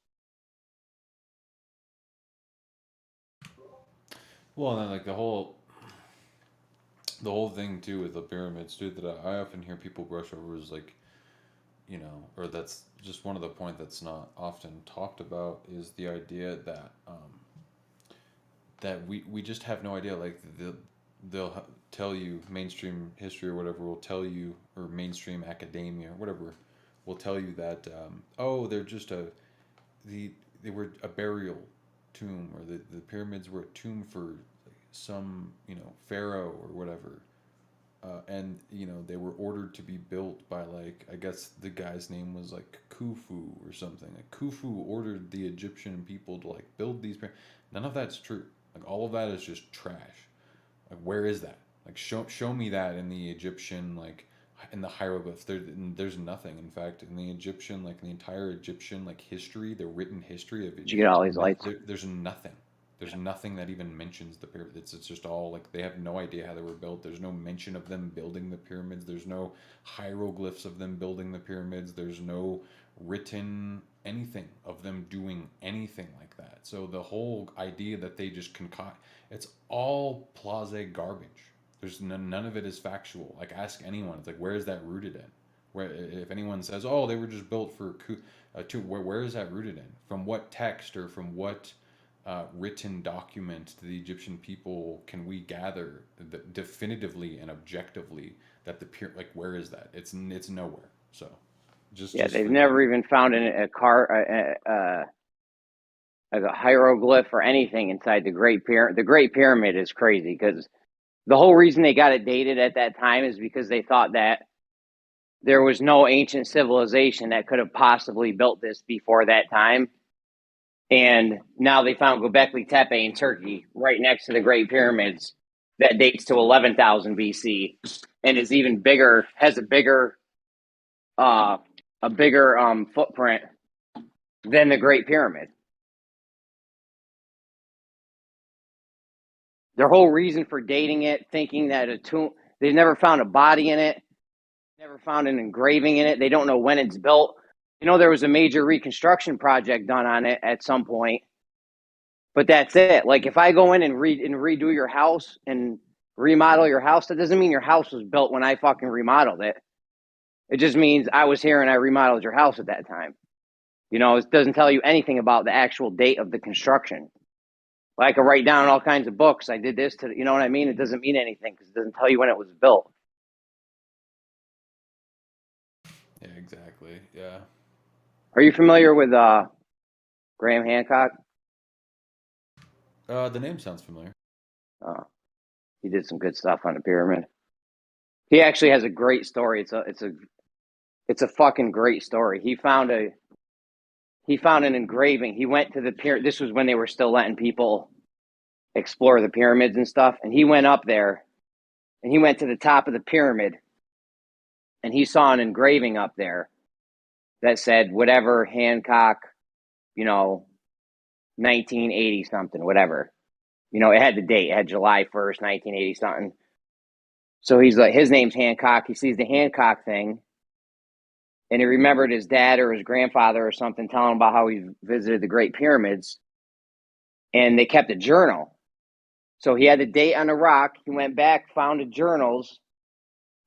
[SPEAKER 9] Well, and then like the whole thing too with the pyramids too that I often hear people brush over is like, or that's just one of the points that's not often talked about is the idea that that we just have no idea. Like they'll tell you mainstream history or whatever will tell you, or mainstream academia or whatever will tell you that they're just they were a burial tomb, or the pyramids were a tomb for some pharaoh or whatever. And they were ordered to be built by like, I guess the guy's name was like Khufu or something. Like Khufu ordered the Egyptian people to like build these. None of that's true. Like all of that is just trash. Like where is that? Like show me that in the Egyptian, like in the hieroglyphs. There's nothing. In fact, in the Egyptian, like the entire Egyptian like history, the written history of Egypt.
[SPEAKER 2] Did you get all these lights?
[SPEAKER 9] There's nothing. There's nothing that even mentions the pyramids. It's just all like they have no idea how they were built. There's no mention of them building the pyramids. There's no hieroglyphs of them building the pyramids. There's no written anything of them doing anything like that. So the whole idea that they just concoct, it's all blase garbage. There's none of it is factual. Like ask anyone. It's like, where is that rooted in? Where if anyone says, oh, they were just built for where is that rooted in? From what text or from what written document to the Egyptian people can we gather definitively and objectively that like where is that? It's nowhere. So
[SPEAKER 2] they've never even found a hieroglyph or anything inside the Great Pyramid. The Great Pyramid is crazy because the whole reason they got it dated at that time is because they thought that there was no ancient civilization that could have possibly built this before that time. And now they found Göbekli Tepe in Turkey, right next to the Great Pyramids, that dates to 11,000 BC, and is even bigger, has a bigger footprint than the Great Pyramid. Their whole reason for dating it, thinking that a tomb, they've never found a body in it, never found an engraving in it. They don't know when it's built. There was a major reconstruction project done on it at some point, But that's it. Like if I go in and redo your house and remodel your house, that doesn't mean your house was built when I fucking remodeled it. It just means I was here and I remodeled your house at that time. You know, it doesn't tell you anything about the actual date of the construction. Like I could write down all kinds of books. I did this to, you know what I mean? It doesn't mean anything because it doesn't tell you when it was built.
[SPEAKER 9] Yeah, exactly. Yeah.
[SPEAKER 2] Are you familiar with Graham Hancock?
[SPEAKER 9] The name sounds familiar.
[SPEAKER 2] He did some good stuff on the pyramid. He actually has a great story. It's a fucking great story. He found an engraving. He went to the pyramid. This was when they were still letting people explore the pyramids and stuff. And he went up there and he went to the top of the pyramid and he saw an engraving up there that said whatever Hancock, 1980 something, whatever. It had the date. It had July 1st, 1980 something. So he's like, his name's Hancock. He sees the Hancock thing. And he remembered his dad or his grandfather or something telling him about how he visited the Great Pyramids. And they kept a journal. So he had the date on the rock. He went back, found the journals,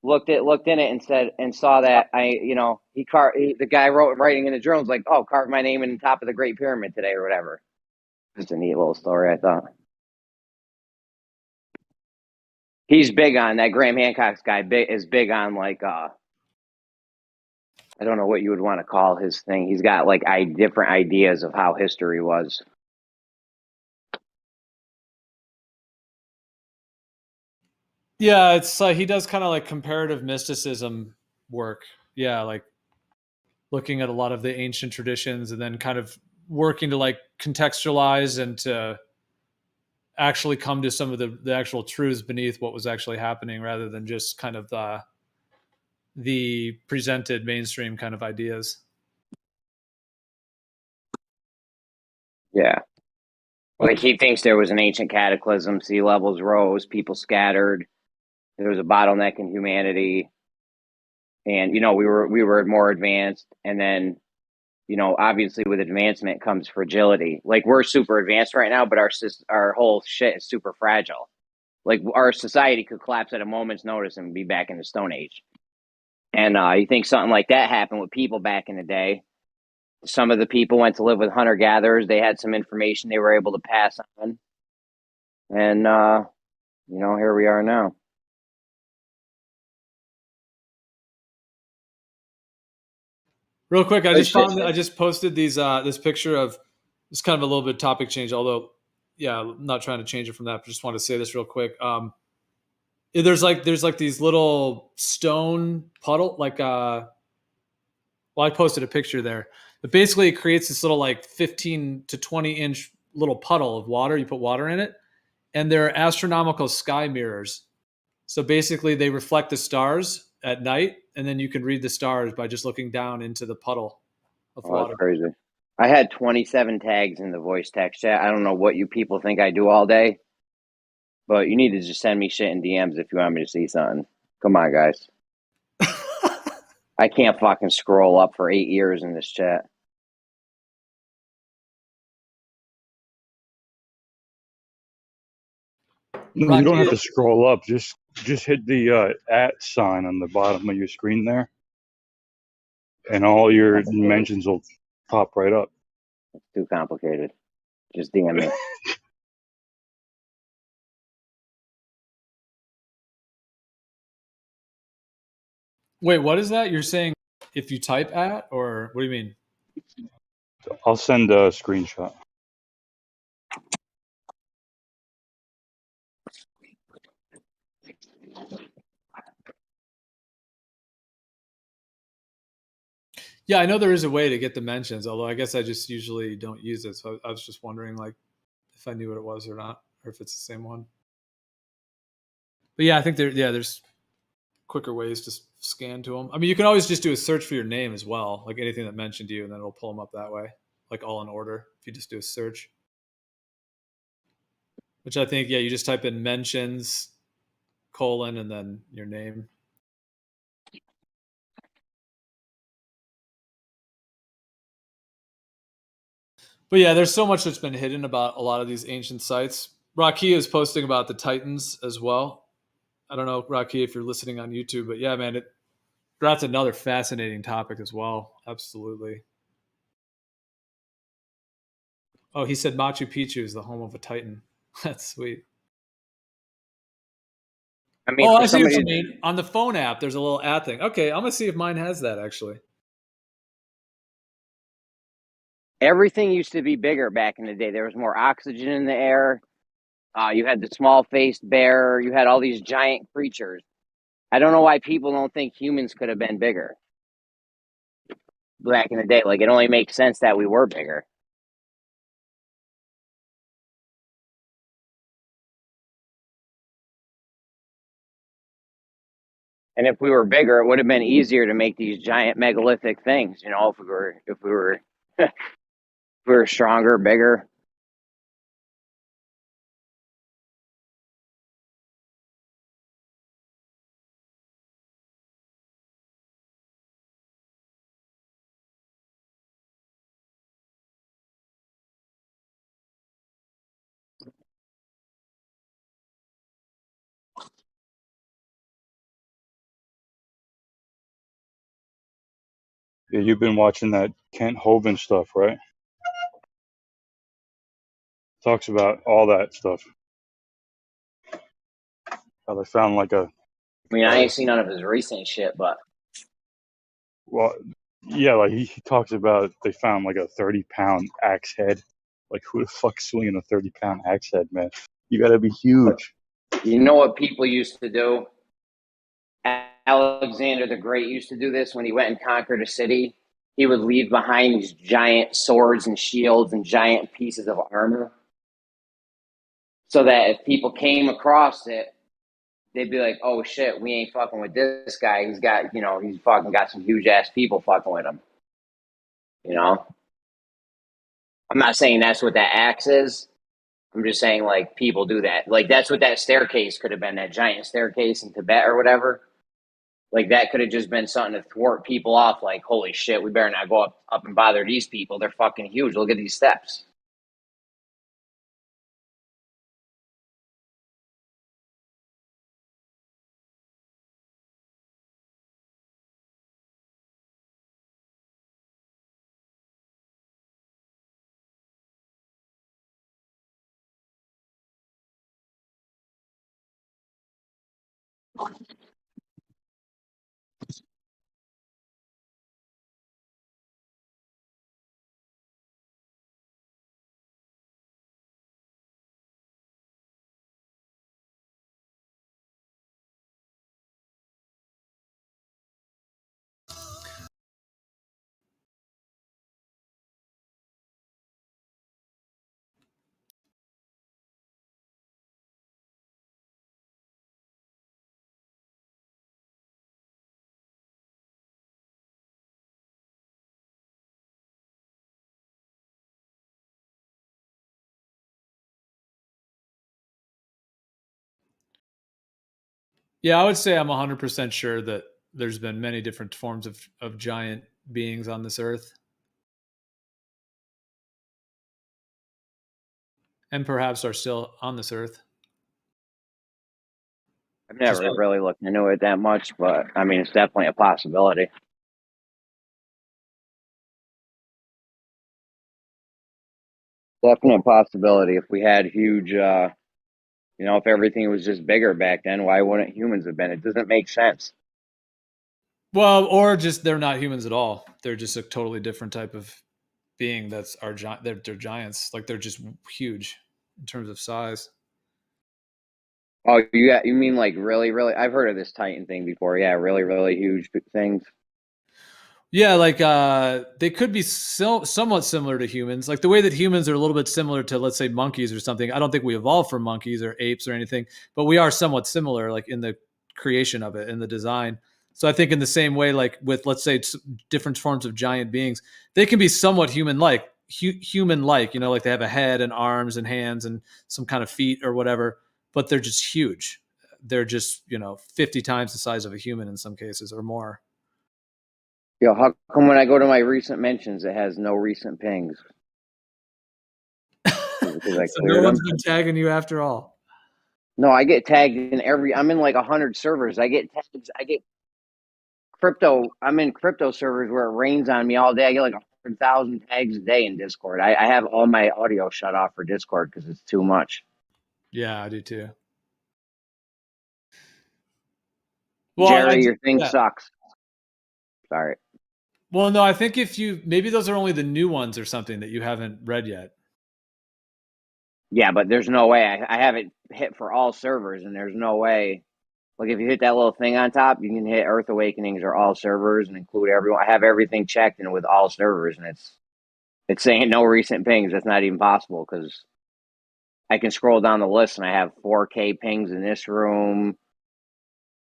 [SPEAKER 2] looked in it, and saw that the guy writing in the journals like, oh, carved my name in the top of the Great Pyramid today or whatever. Just a neat little story, I thought. He's big on that. Graham Hancock's guy is big on like I don't know what you would want to call his thing. He's got like different ideas of how history was.
[SPEAKER 5] Yeah, it's like he does kind of like comparative mysticism work. Yeah, like looking at a lot of the ancient traditions and then kind of working to like contextualize and to actually come to some of the actual truths beneath what was actually happening rather than just kind of the presented mainstream kind of ideas.
[SPEAKER 2] Yeah. Like he thinks there was an ancient cataclysm, sea levels rose, people scattered, there was a bottleneck in humanity, and we were more advanced, and then obviously with advancement comes fragility. Like we're super advanced right now, but our whole shit is super fragile. Like our society could collapse at a moment's notice and be back in the Stone Age. And you think something like that happened with people back in the day. Some of the people went to live with hunter-gatherers. They had some information they were able to pass on. And, here we are now.
[SPEAKER 5] Real quick, I just posted this picture of it's kind of a little bit topic change, although yeah, I'm not trying to change it from that, but just want to say this real quick. There's like these little stone puddle, I posted a picture there. But basically it creates this little like 15 to 20 inch little puddle of water. You put water in it, and they're astronomical sky mirrors. So basically they reflect the stars at night, and then you can read the stars by just looking down into the puddle of water.
[SPEAKER 2] That's crazy. I had 27 tags in the voice text chat. I don't know what you people think I do all day, but you need to just send me shit in DMs if you want me to see something. Come on, guys. I can't fucking scroll up for 8 years in this chat.
[SPEAKER 7] No, you don't have to scroll up. Just hit the @ sign on the bottom of your screen there, and all your mentions will pop right up.
[SPEAKER 2] It's too complicated. Just DM me.
[SPEAKER 5] Wait, what is that? You're saying if you type @ or what do you mean?
[SPEAKER 7] I'll send a screenshot.
[SPEAKER 5] Yeah, I know there is a way to get the mentions, although I guess I just usually don't use it. So I was just wondering like if I knew what it was or not, or if it's the same one. But yeah, I think there's quicker ways to scan to them. I mean, you can always just do a search for your name as well, like anything that mentioned you, and then it'll pull them up that way, like all in order. If you just do a search, which I think, yeah, you just type in mentions, colon, and then your name. But yeah, there's so much that's been hidden about a lot of these ancient sites. Rocky is posting about the Titans as well. I don't know, Rocky, if you're listening on YouTube, but yeah, man, that's another fascinating topic as well. Absolutely. Oh, he said Machu Picchu is the home of a Titan. That's sweet.
[SPEAKER 2] I mean,
[SPEAKER 5] Oh,
[SPEAKER 2] for
[SPEAKER 5] I see what
[SPEAKER 2] somebody,
[SPEAKER 5] you mean. On the phone app, there's a little ad thing. Okay, I'm gonna see if mine has that actually.
[SPEAKER 2] everything used to be bigger back in the day. There was more oxygen in the air. You had the small-faced bear. You had all these giant creatures. I don't know why people don't think humans could have been bigger back in the day. Like, it only makes sense that we were bigger. And if we were bigger, it would have been easier to make these giant megalithic things. You know, if we were if we were stronger, bigger.
[SPEAKER 7] Yeah, you've been watching that Kent Hovind stuff, right? Talks about all that stuff. How they found like a
[SPEAKER 2] I mean, I ain't seen none of his recent shit, but
[SPEAKER 7] well, yeah, like he talks about they found like a 30-pound axe head. Like who the fuck's swinging a 30-pound axe head, man? You gotta be huge.
[SPEAKER 2] you know what people used to do? Alexander the Great used to do this when he went and conquered a city. He would leave behind these giant swords and shields and giant pieces of armor so that if people came across it, they'd be like, oh shit, we ain't fucking with this guy. He's got, he's fucking got some huge ass people fucking with him. You know? I'm not saying that's what that axe is. I'm just saying, like, people do that. Like, that's what that staircase could have been, that giant staircase in Tibet or whatever. Like, that could have just been something to thwart people off. Like, holy shit, we better not go up and bother these people. They're fucking huge. Look at these steps.
[SPEAKER 5] Yeah, I would say I'm 100% sure that there's been many different forms of giant beings on this earth. And perhaps are still on this earth.
[SPEAKER 2] I've never really looked into it that much, but, I mean, it's definitely a possibility. Definite possibility. If we had huge, if everything was just bigger back then, why wouldn't humans have been? It doesn't make sense.
[SPEAKER 5] Well, or just they're not humans at all. They're just a totally different type of being that's they're giants. Like they're just huge in terms of size.
[SPEAKER 2] Oh, you mean like really, really? I've heard of this Titan thing before. Yeah, really, really huge things.
[SPEAKER 5] Yeah, like they could be somewhat similar to humans. Like the way that humans are a little bit similar to, let's say, monkeys or something. I don't think we evolved from monkeys or apes or anything, but we are somewhat similar, like in the creation of it, in the design. So I think in the same way, like with, let's say, different forms of giant beings, they can be somewhat human-like, human-like, like they have a head and arms and hands and some kind of feet or whatever, but they're just huge. They're just, 50 times the size of a human in some cases or more.
[SPEAKER 2] Yo, how come when I go to my recent mentions, it has no recent pings? because I
[SPEAKER 5] So
[SPEAKER 2] cleared
[SPEAKER 5] no
[SPEAKER 2] them.
[SPEAKER 5] one's been tagging you after all.
[SPEAKER 2] No, I get tagged in I'm in like 100 servers. I get tags. I get crypto. I'm in crypto servers where it rains on me all day. I get like 100,000 tags a day in Discord. I have all my audio shut off for Discord because it's too much.
[SPEAKER 5] Yeah, I do too. Well,
[SPEAKER 2] Jerry, your thing sucks. Sorry.
[SPEAKER 5] Well, no, I think maybe those are only the new ones or something that you haven't read yet.
[SPEAKER 2] Yeah, but there's no way. I have it hit for all servers, and there's no way. Like, if you hit that little thing on top, you can hit Earth Awakenings or all servers and include everyone. I have everything checked and with all servers, and it's saying no recent pings. That's not even possible because I can scroll down the list, and I have 4K pings in this room,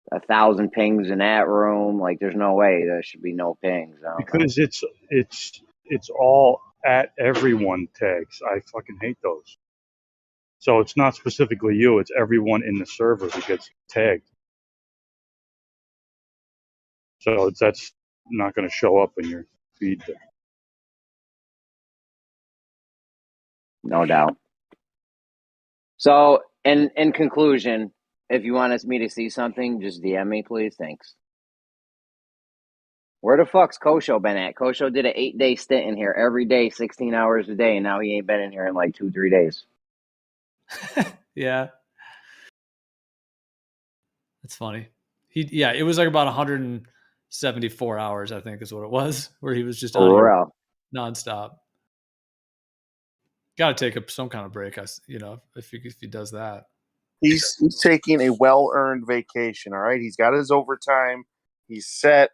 [SPEAKER 2] 1,000 pings in that room. Like, there's no way there should be no pings.
[SPEAKER 7] Because it's all at everyone tags. I fucking hate those. So it's not specifically you, it's everyone in the server who gets tagged. So that's not going to show up in your feed there.
[SPEAKER 2] No doubt. So, in conclusion, if you want me to see something, just DM me, please. Thanks. Where the fuck's Kosho been at? Kosho did an 8-day stint in here every day, 16 hours a day, and now he ain't been in here in like 2-3 days.
[SPEAKER 5] Yeah. That's funny. It was like about 174 hours, I think is what it was, where he was just on here nonstop. Got to take some kind of break, if he does that.
[SPEAKER 6] He's taking a well-earned vacation, all right? He's got his overtime. He's set.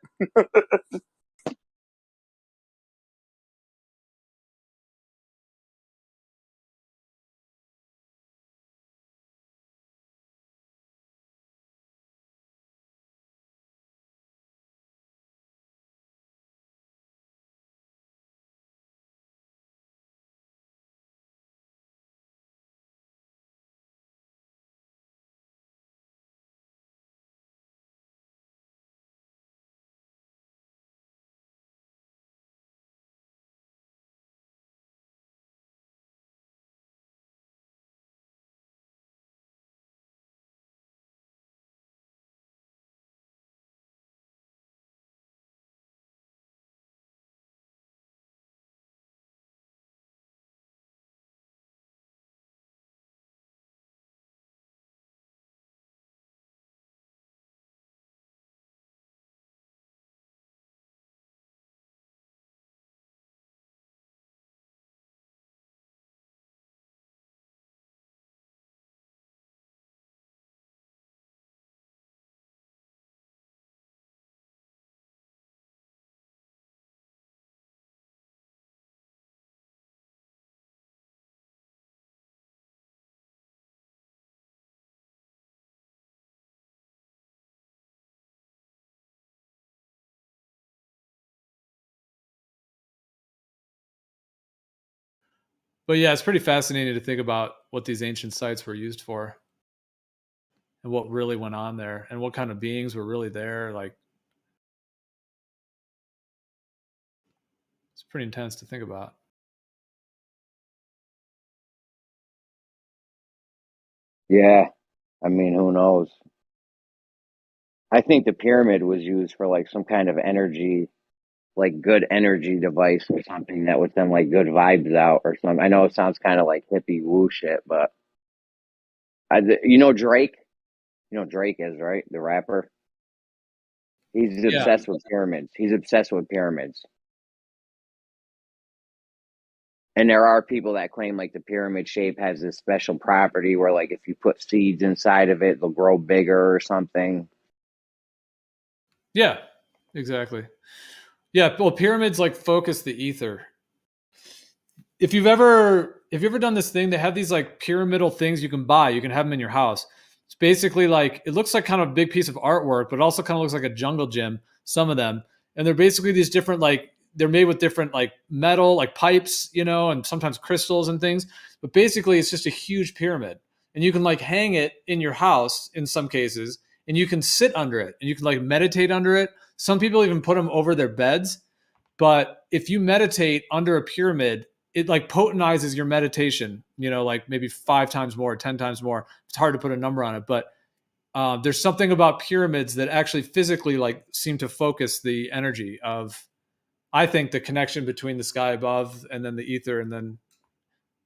[SPEAKER 5] But yeah, it's pretty fascinating to think about what these ancient sites were used for and what really went on there and what kind of beings were really there. Like, it's pretty intense to think about.
[SPEAKER 2] Yeah. I mean, who knows? I think the pyramid was used for like some kind of energy, like good energy device or something that would send like good vibes out or something. I know it sounds kind of like hippie woo shit, but Drake? You know Drake is, right? The rapper. He's obsessed with pyramids. He's obsessed with pyramids. And there are people that claim like the pyramid shape has this special property where like if you put seeds inside of it, they'll grow bigger or something.
[SPEAKER 5] Yeah, exactly. Yeah, well, pyramids like focus the ether. If you've ever done this thing, they have these like pyramidal things you can buy. You can have them in your house. It's basically like, it looks like kind of a big piece of artwork, but it also kind of looks like a jungle gym, some of them. And they're basically these different, like, they're made with different like metal, like pipes, and sometimes crystals and things. But basically it's just a huge pyramid. And you can like hang it in your house in some cases, and you can sit under it and you can like meditate under it. Some people even put them over their beds. But if you meditate under a pyramid, it like potentizes your meditation, like maybe 5 times more, 10 times more. It's hard to put a number on it, but there's something about pyramids that actually physically like seem to focus the energy of, I think, the connection between the sky above and then the ether and then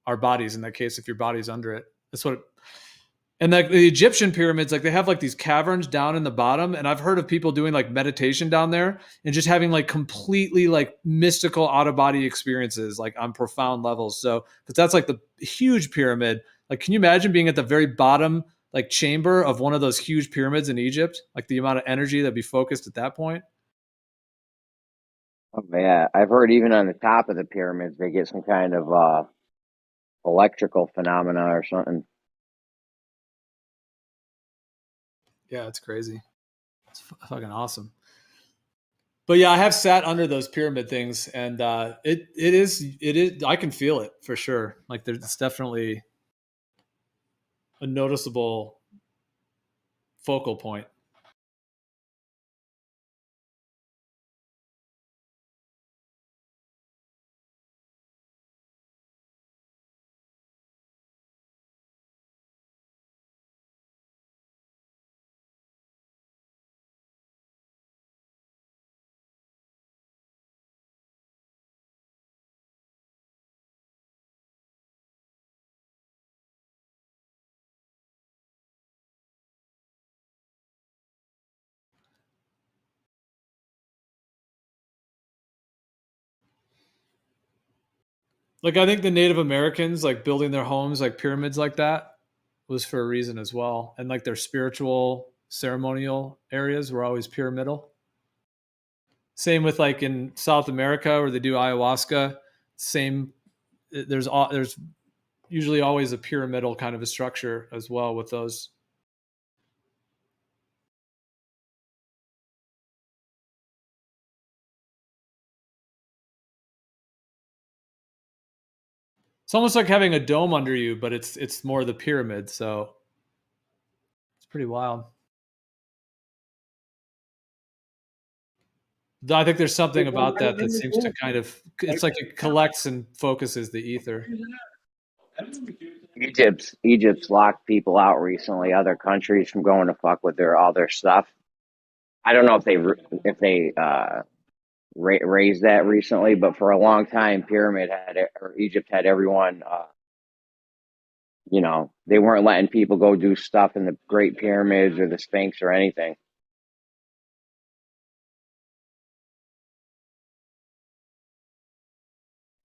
[SPEAKER 5] our bodies, in that case, if your body's under it. That's what and like the Egyptian pyramids, like they have like these caverns down in the bottom. And I've heard of people doing like meditation down there and just having like completely like mystical out of body experiences, like on profound levels. So, because that's like the huge pyramid. Like, can you imagine being at the very bottom, like chamber of one of those huge pyramids in Egypt? Like the amount of energy that'd be focused at that point.
[SPEAKER 2] Oh, yeah, I've heard even on the top of the pyramids, they get some kind of electrical phenomena or something.
[SPEAKER 5] Yeah, it's crazy. It's fucking awesome. But yeah, I have sat under those pyramid things, and it is I can feel it for sure. Like there's definitely a noticeable focal point. Like I think the Native Americans like building their homes like pyramids like that was for a reason as well. And like their spiritual ceremonial areas were always pyramidal. Same with like in South America where they do ayahuasca. Same, there's usually always a pyramidal kind of a structure as well with those. It's almost like having a dome under you, but it's more the pyramid. So it's pretty wild. I think there's something about that that seems to kind of, it's like it collects and focuses the ether.
[SPEAKER 2] Egypt's locked people out recently, other countries from going to fuck with all their stuff. I don't know if they raised that recently, but for a long time, Egypt had everyone. They weren't letting people go do stuff in the Great Pyramids or the Sphinx or anything.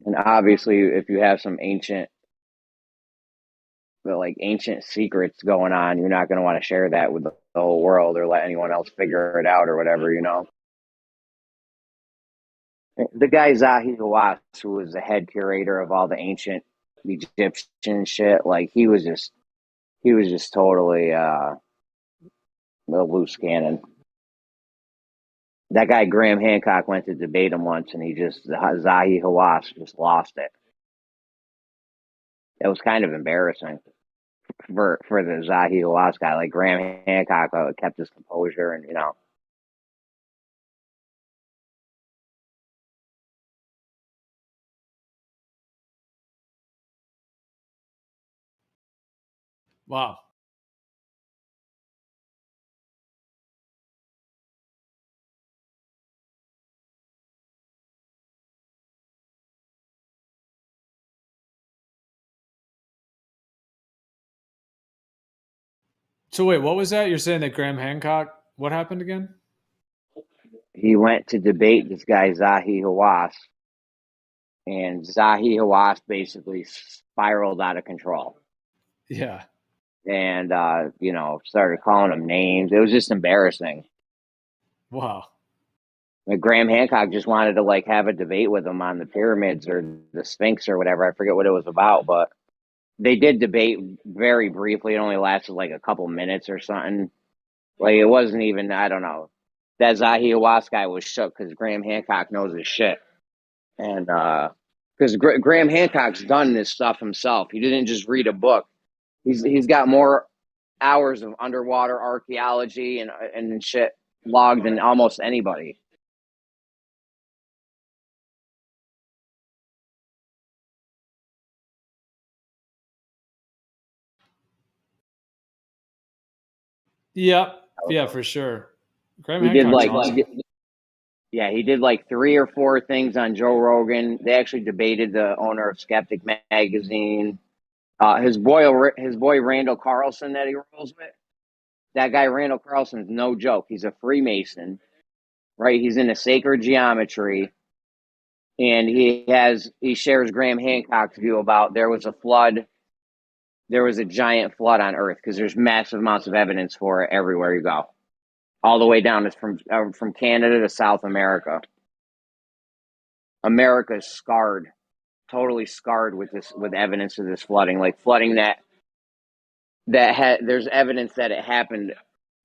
[SPEAKER 2] And obviously, if you have some ancient secrets going on, you're not going to want to share that with the whole world or let anyone else figure it out or whatever, The guy Zahi Hawass, who was the head curator of all the ancient Egyptian shit, like he was just totally a loose cannon. That guy Graham Hancock went to debate him once, and Zahi Hawass just lost it. It was kind of embarrassing for the Zahi Hawass guy. Like Graham Hancock kept his composure, and
[SPEAKER 5] Wow. So wait, what was that? You're saying that Graham Hancock, what happened again?
[SPEAKER 2] he went to debate this guy Zahi Hawass, and Zahi Hawass basically spiraled out of control.
[SPEAKER 5] Yeah.
[SPEAKER 2] And started calling him names. It was just embarrassing.
[SPEAKER 5] Wow.
[SPEAKER 2] Like Graham Hancock just wanted to like have a debate with him on the pyramids or the Sphinx or whatever. I forget what it was about, but they did debate very briefly. It only lasted like a couple minutes or something. Like it wasn't even, I don't know. That Zahi Hawass guy was shook because Graham Hancock knows his shit. And because Graham Hancock's done this stuff himself. He didn't just read a book. He's got more hours of underwater archaeology and shit logged than almost anybody.
[SPEAKER 5] Yeah, yeah, for sure. Graham
[SPEAKER 2] He did
[SPEAKER 5] Hancock's
[SPEAKER 2] like,
[SPEAKER 5] awesome.
[SPEAKER 2] he did like 3 or 4 things on Joe Rogan. They actually debated the owner of Skeptic Magazine. His boy Randall Carlson that he rolls with. That guy Randall Carlson's no joke. He's a Freemason, right? He's into sacred geometry, and he shares Graham Hancock's view about there was a flood. There was a giant flood on Earth because there's massive amounts of evidence for it everywhere you go, all the way down to from Canada to South America. America's scarred, totally scarred with evidence of this flooding, like flooding there's evidence that it happened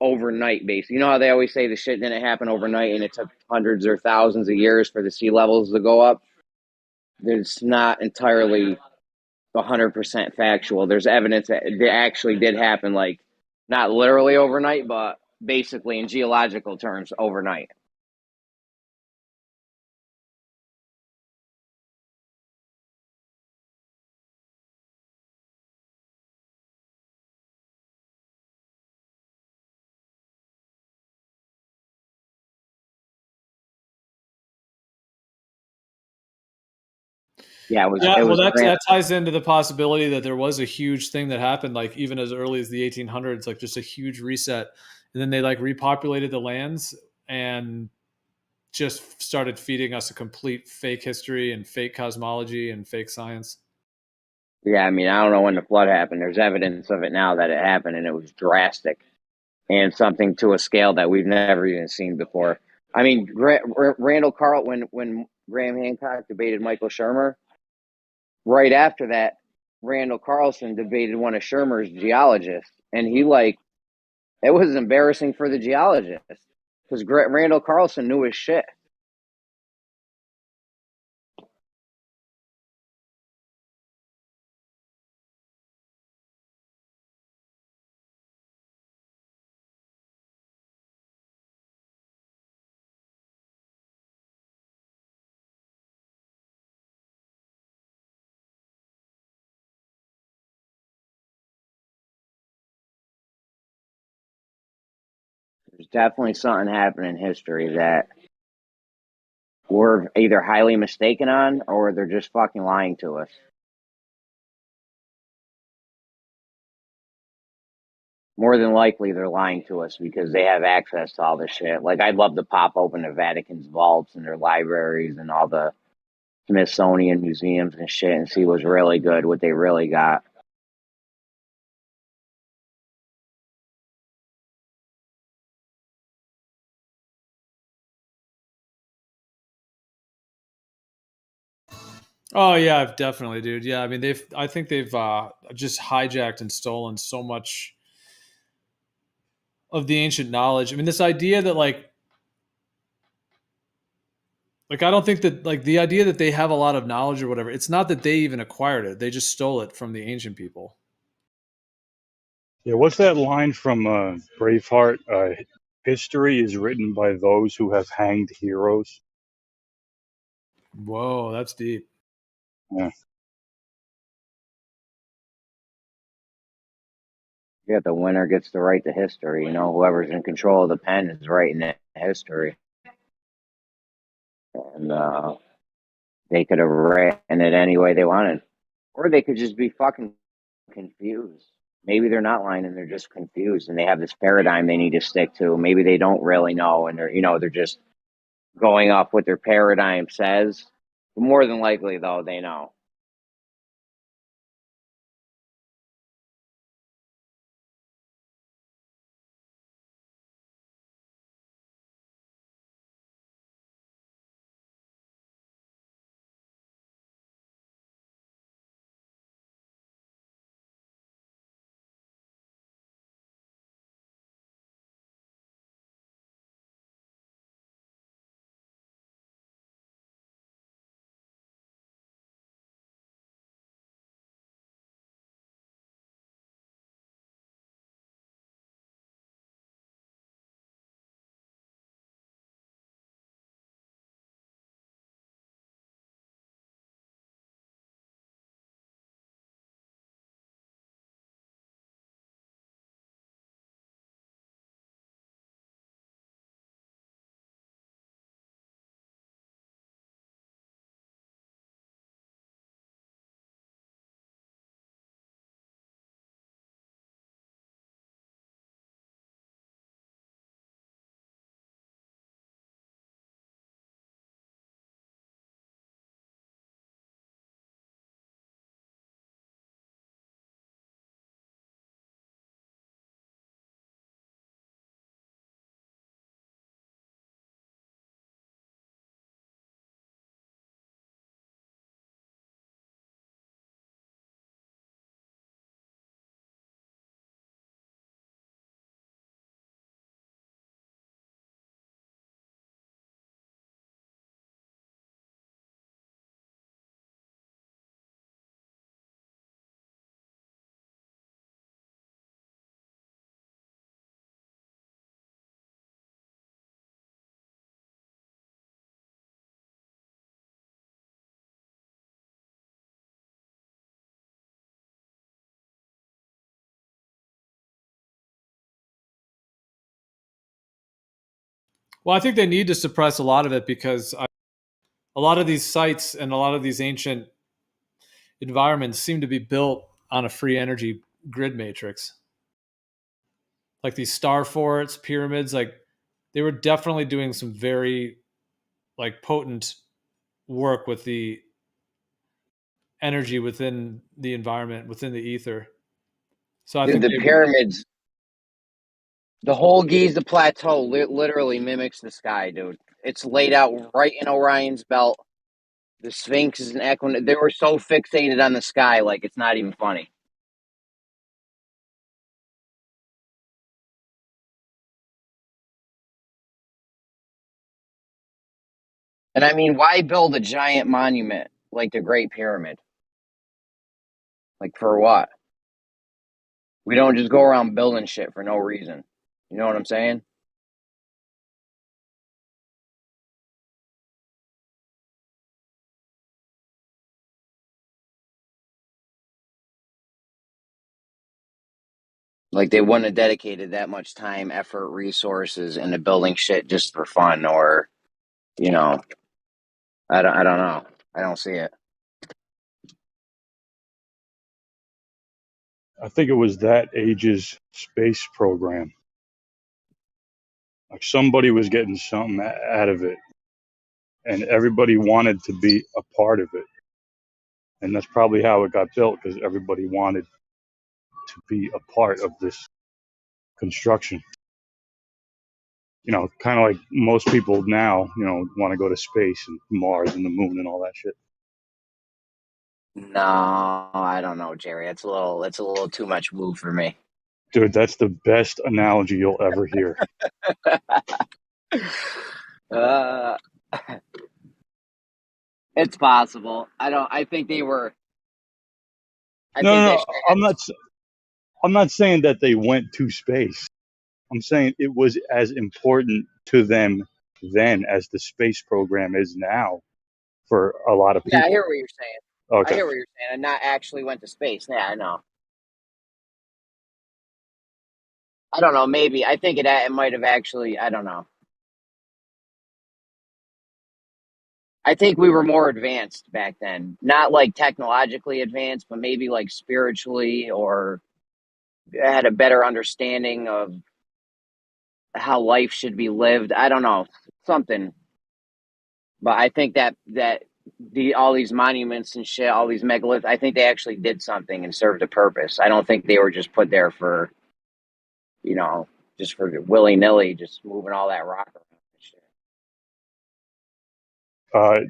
[SPEAKER 2] overnight. Basically, you know how they always say the shit didn't happen overnight and it took hundreds or thousands of years for the sea levels to go up. It's not entirely 100% factual. There's evidence that it actually did happen, like not literally overnight, but basically in geological terms overnight. Yeah,
[SPEAKER 5] that ties into the possibility that there was a huge thing that happened, like even as early as the 1800s, like just a huge reset, and then they like repopulated the lands and just started feeding us a complete fake history and fake cosmology and fake science.
[SPEAKER 2] Yeah, I mean, I don't know when the flood happened. There's evidence of it now that it happened, and it was drastic and something to a scale that we've never even seen before. I mean, Randall Carl, when Graham Hancock debated Michael Shermer, right after that, Randall Carlson debated one of Shermer's geologists, and it was embarrassing for the geologist because Randall Carlson knew his shit. There's definitely something happened in history that we're either highly mistaken on or they're just fucking lying to us. More than likely, they're lying to us because they have access to all this shit. Like, I'd love to pop open the Vatican's vaults and their libraries and all the Smithsonian museums and shit and see what's really good, what they really got.
[SPEAKER 5] Oh yeah, definitely, dude. Yeah, I mean I think they've just hijacked and stolen so much of the ancient knowledge. I mean, this idea that like I don't think that like the idea that they have a lot of knowledge or whatever. It's not that they even acquired it; they just stole it from the ancient people.
[SPEAKER 7] Yeah, what's that line from Braveheart? History is written by those who have hanged heroes.
[SPEAKER 5] Whoa, that's deep.
[SPEAKER 7] Yeah.
[SPEAKER 2] Yeah, the winner gets to write the history. You know, whoever's in control of the pen is writing the history. And they could have written it any way they wanted. Or they could just be fucking confused. Maybe they're not lying and they're just confused and they have this paradigm they need to stick to. Maybe they don't really know and they're just going off what their paradigm says. More than likely, though, they know.
[SPEAKER 5] Well, I think they need to suppress a lot of it because a lot of these sites and a lot of these ancient environments seem to be built on a free energy grid matrix. Like these star forts, pyramids, like they were definitely doing some very like potent work with the energy within the environment, within the ether. So I
[SPEAKER 2] Dude,
[SPEAKER 5] think
[SPEAKER 2] the pyramids, the whole Giza Plateau literally mimics the sky, dude. It's laid out right in Orion's belt. The Sphinx is an equinox. They were so fixated on the sky, like it's not even funny. And I mean, why build a giant monument like the Great Pyramid? Like for what? We don't just go around building shit for no reason. You know what I'm saying? Like they wouldn't have dedicated that much time, effort, resources into building shit just for fun, or you know, I don't know. I don't see it.
[SPEAKER 7] I think it was that age's space program. Like somebody was getting something out of it, and everybody wanted to be a part of it. And that's probably how it got built, because everybody wanted to be a part of this construction. You know, kind of like most people now, you know, want to go to space and Mars and the moon and all that shit.
[SPEAKER 2] No, I don't know, Jerry. That's a little too much woo for me.
[SPEAKER 7] Dude, that's the best analogy you'll ever hear.
[SPEAKER 2] It's possible. I think they were.
[SPEAKER 7] No, I'm not saying that they went to space. I'm saying it was as important to them then as the space program is now for a lot of people.
[SPEAKER 2] Yeah, I hear what you're saying.
[SPEAKER 7] Okay.
[SPEAKER 2] I hear what you're saying. And not actually went to space. Yeah, I know. I don't know. Maybe I think it might have actually. I don't know. I think we were more advanced back then. Not like technologically advanced, but maybe like spiritually, or had a better understanding of how life should be lived. I don't know, something. But I think that all these monuments and shit, all these megaliths, I think they actually did something and served a purpose. I don't think they were just put there for, you know, just for willy nilly, just moving all that rock around and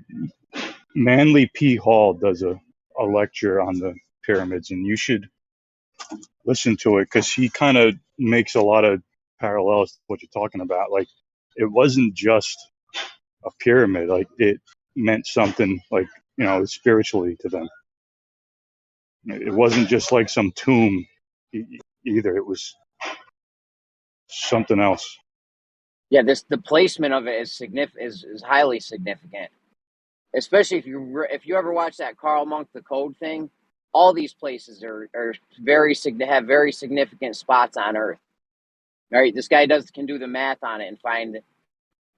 [SPEAKER 2] shit.
[SPEAKER 7] Manly P. Hall does a lecture on the pyramids, and you should listen to it because he kind of makes a lot of parallels to what you're talking about. Like, it wasn't just a pyramid, like it meant something, like, you know, spiritually to them. It wasn't just like some tomb either. It was something else.
[SPEAKER 2] Yeah, the placement of it is is highly significant, especially if you ever watch that Karl Monk the Code thing. All these places are have very significant spots on Earth. Right, this guy can do the math on it and find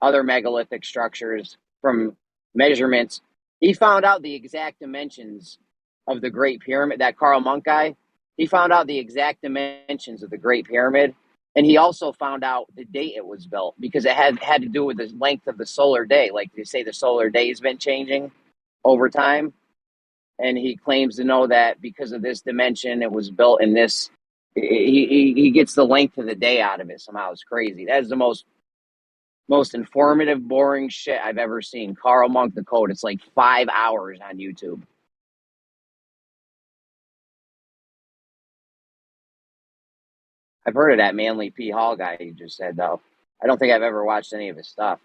[SPEAKER 2] other megalithic structures from measurements. He found out the exact dimensions of the Great Pyramid. That Karl Monk guy, he found out the exact dimensions of the Great Pyramid, and he also found out the date it was built, because it had to do with the length of the solar day. Like they say, the solar day has been changing over time, and he claims to know that because of this dimension, it was built in this. He gets the length of the day out of it somehow. It's crazy. That is the most informative, boring shit I've ever seen. Karl Monk the Code. It's like 5 hours on YouTube. I've heard of that Manly P. Hall guy you just said, though. I don't think I've ever watched any of his stuff.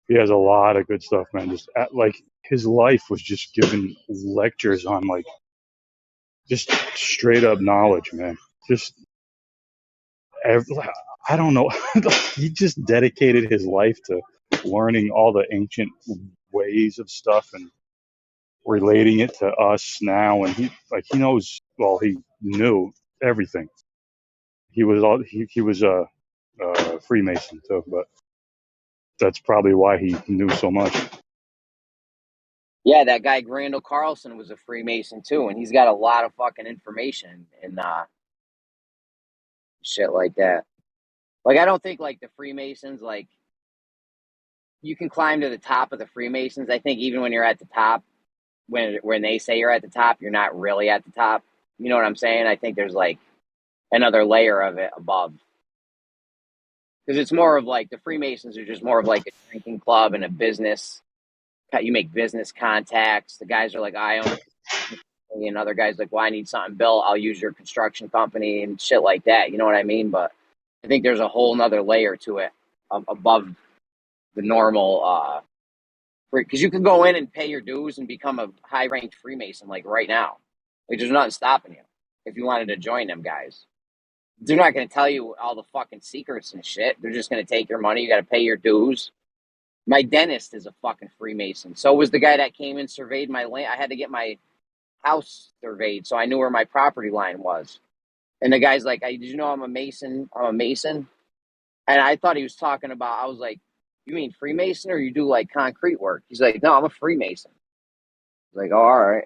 [SPEAKER 7] He has a lot of good stuff, man. Just like his life was just giving lectures on like just straight up knowledge, man. Just I don't know. He just dedicated his life to learning all the ancient ways of stuff and relating it to us now. And he knows. Well, he knew everything. He was Freemason too, but that's probably why he knew so much.
[SPEAKER 2] Yeah, that guy Randall Carlson was a Freemason too, and he's got a lot of fucking information and shit like that. Like, I don't think like the Freemasons, like, you can climb to the top of the Freemasons. I think even when you're at the top, when they say you're at the top, you're not really at the top. You know what I'm saying? I think there's like another layer of it above. Because it's more of like the Freemasons are just more of like a drinking club and a business. You make business contacts. The guys are like, I own it. And other guys like, well, I need something built. I'll use your construction company and shit like that. You know what I mean? But I think there's a whole nother layer to it above the normal. Because you can go in and pay your dues and become a high ranked Freemason like right now. Like, there's nothing stopping you if you wanted to join them guys. They're not going to tell you all the fucking secrets and shit. They're just going to take your money. You got to pay your dues. My dentist is a fucking Freemason. So was the guy that came and surveyed my land. I had to get my house surveyed so I knew where my property line was. And the guy's like, did you know I'm a Mason? I'm a Mason. And I thought he was talking about, I was like, you mean Freemason or you do like concrete work? He's like, no, I'm a Freemason. I was like, oh, all right.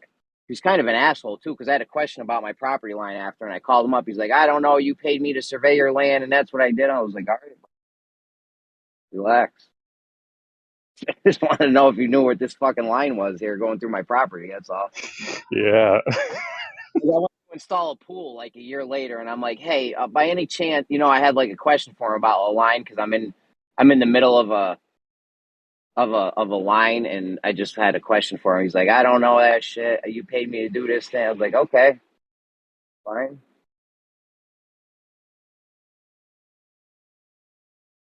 [SPEAKER 2] He's kind of an asshole too, because I had a question about my property line after, and I called him up. He's like, I don't know. You paid me to survey your land, and that's what I did. I was like, all right, relax. I just wanted to know if you knew where this fucking line was here going through my property. That's all.
[SPEAKER 7] Yeah.
[SPEAKER 2] I wanted to install a pool like a year later, and I'm like, hey, by any chance, I had like a question for him about a line because I'm in the middle of a line, and I just had a question for him. He's like, I don't know that shit. You paid me to do this thing. I was like, okay, fine.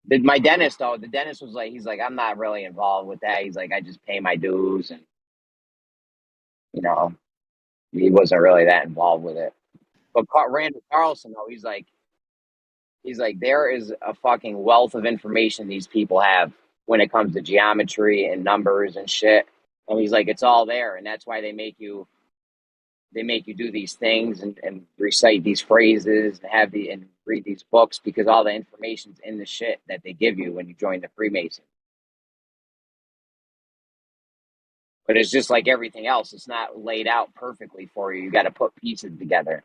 [SPEAKER 2] My dentist, though, the dentist was like, he's like, I'm not really involved with that. He's like, I just pay my dues, and he wasn't really that involved with it. But Randall Carlson, though, he's like, there is a fucking wealth of information these people have when it comes to geometry and numbers and shit. And he's like, it's all there, and that's why they make you do these things and recite these phrases and read these books, because all the information's in the shit that they give you when you join the Freemason. But it's just like everything else. It's not laid out perfectly for you. You got to put pieces together.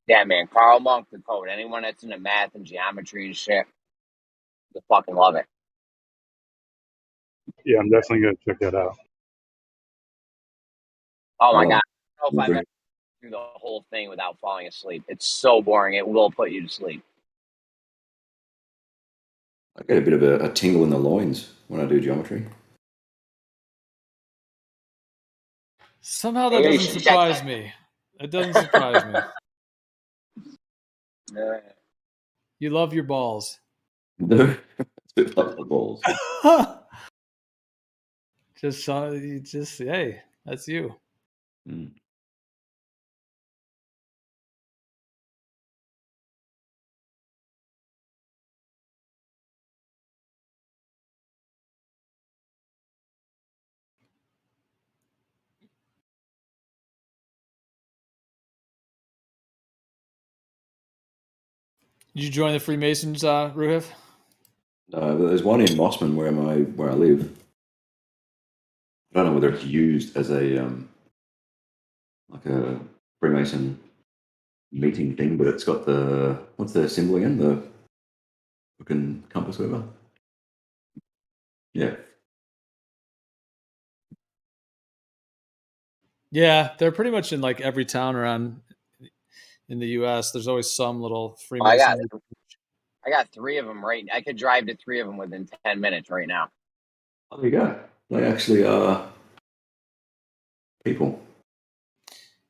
[SPEAKER 2] Yeah, man. Karl Monk, the code. Anyone that's into math and geometry and shit, they fucking love it.
[SPEAKER 7] Yeah, I'm definitely going to check that out.
[SPEAKER 2] Oh, my God. I don't know if I've ever through the whole thing without falling asleep. It's so boring. It will put you to sleep.
[SPEAKER 8] I get a bit of a tingle in the loins when I do geometry.
[SPEAKER 5] Somehow that doesn't surprise me. It doesn't surprise me. You love your balls.
[SPEAKER 8] No, it's a bit like the balls.
[SPEAKER 5] Hey, that's you.
[SPEAKER 8] Mm.
[SPEAKER 5] Did you join the Freemasons, Ruhiv?
[SPEAKER 8] No, but there's one in Mossman where I live. I don't know whether it's used as a Freemason meeting thing, but it's got the, what's the symbol again? The fucking compass, whatever. Yeah.
[SPEAKER 5] Yeah, they're pretty much in like every town around in the U.S. There's always some little
[SPEAKER 2] Well, I
[SPEAKER 5] Freemason.
[SPEAKER 2] got 3 of them right. I could drive to 3 of them within 10 minutes right now.
[SPEAKER 8] Oh, there you go. They actually are people.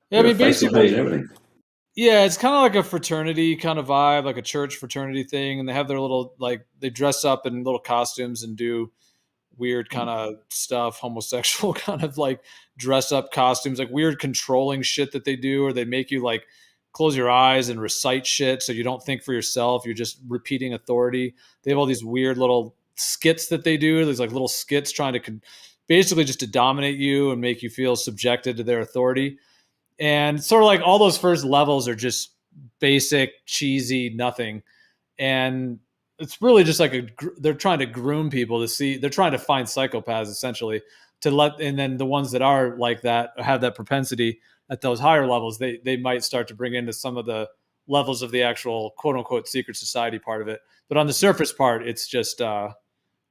[SPEAKER 5] Yeah, I mean,
[SPEAKER 8] Face to face
[SPEAKER 5] basically,
[SPEAKER 8] and everything.
[SPEAKER 5] yeah, it's kind of like a fraternity kind of vibe, like a church fraternity thing, and they have their little like they dress up in little costumes and do weird kind of stuff, homosexual kind of like dress up costumes, like weird controlling shit that they do, or they make you like close your eyes and recite shit so you don't think for yourself, you're just repeating authority. They have all these weird little skits that they do. There's like little skits trying to basically just to dominate you and make you feel subjected to their authority. And sort of like all those first levels are just basic, cheesy, nothing. And it's really just like they're trying to groom people to see, they're trying to find psychopaths essentially to let, and then the ones that are like that, have that propensity at those higher levels, they might start to bring into some of the levels of the actual quote unquote secret society part of it. But on the surface part, it's just kind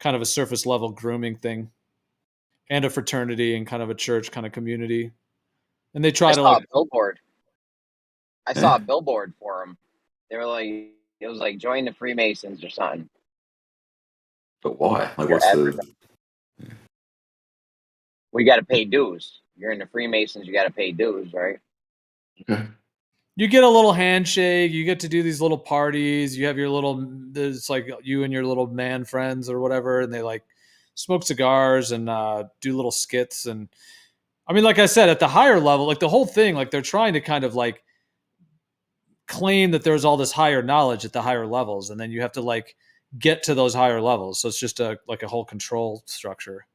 [SPEAKER 5] of a surface level grooming thing and a fraternity and kind of a church kind of community. And they try
[SPEAKER 2] I
[SPEAKER 5] to
[SPEAKER 2] saw
[SPEAKER 5] like,
[SPEAKER 2] a billboard. I saw a billboard for them. They were like, it was like join the Freemasons or something.
[SPEAKER 8] But why? Like,
[SPEAKER 2] You're
[SPEAKER 8] what's the?
[SPEAKER 2] We got to pay dues. You're in the Freemasons. You got to pay dues, right?
[SPEAKER 8] Okay.
[SPEAKER 5] You get a little handshake. You get to do these little parties. You have your little, it's like you and your little man friends or whatever, and they like smoke cigars and do little skits. And I mean, like I said, at the higher level, like the whole thing, like they're trying to kind of like claim that there's all this higher knowledge at the higher levels, and then you have to like get to those higher levels. So it's just like a whole control structure.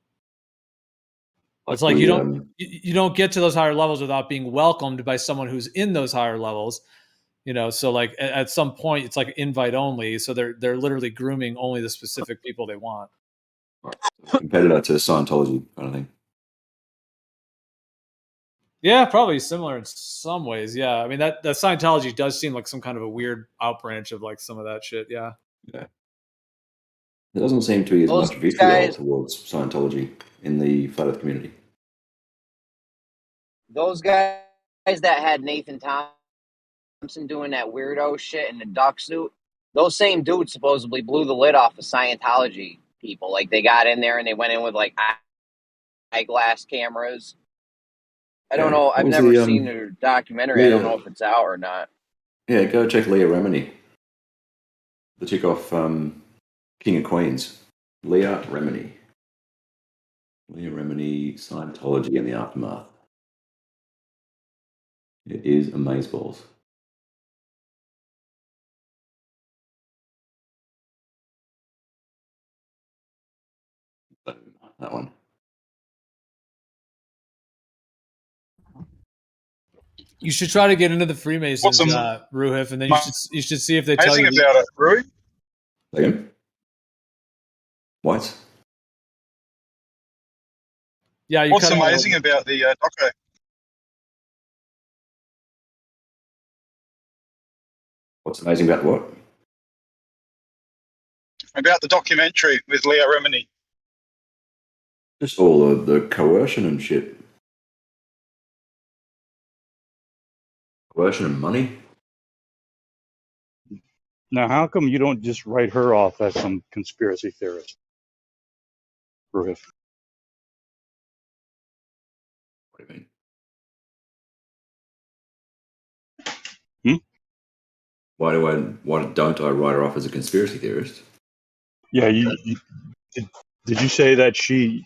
[SPEAKER 5] It's like you don't get to those higher levels without being welcomed by someone who's in those higher levels. You know, so like at some point it's like invite only. So they're literally grooming only the specific people they want.
[SPEAKER 8] Competitor to Scientology kind of thing.
[SPEAKER 5] Yeah, probably similar in some ways. Yeah, I mean that Scientology does seem like some kind of a weird outbranch of like some of that shit. Yeah.
[SPEAKER 8] Yeah. There doesn't seem to be as
[SPEAKER 2] Those
[SPEAKER 8] much vitriol
[SPEAKER 2] guys,
[SPEAKER 8] towards Scientology in the flat Earth community.
[SPEAKER 2] those guys that had Nathan Thompson doing that weirdo shit in the duck suit, those same dudes supposedly blew the lid off of Scientology people. Like they got in there and they went in with like eyeglass cameras. I don't know. I've never seen their documentary. I don't know if it's out or not.
[SPEAKER 8] Yeah, go check Leah Remini. The chick off King of Queens. Leah Remini. Leah Remini, Scientology and the Aftermath. It is amazeballs. That one.
[SPEAKER 5] You should try to get into the Freemasons, Ruhif, and then you should see if they tell you
[SPEAKER 7] about it, Rui.
[SPEAKER 8] Again? What?
[SPEAKER 5] Yeah,
[SPEAKER 7] What's amazing about the doco?
[SPEAKER 8] What's amazing about what?
[SPEAKER 7] About the documentary with Leah Remini.
[SPEAKER 8] Just all of the coercion and shit. Coercion and money.
[SPEAKER 7] Now, how come you don't just write her off as some conspiracy theorist? Rui?
[SPEAKER 8] What do you
[SPEAKER 7] mean?
[SPEAKER 8] Why don't I write her off as a conspiracy theorist?
[SPEAKER 7] Yeah, did you say that she,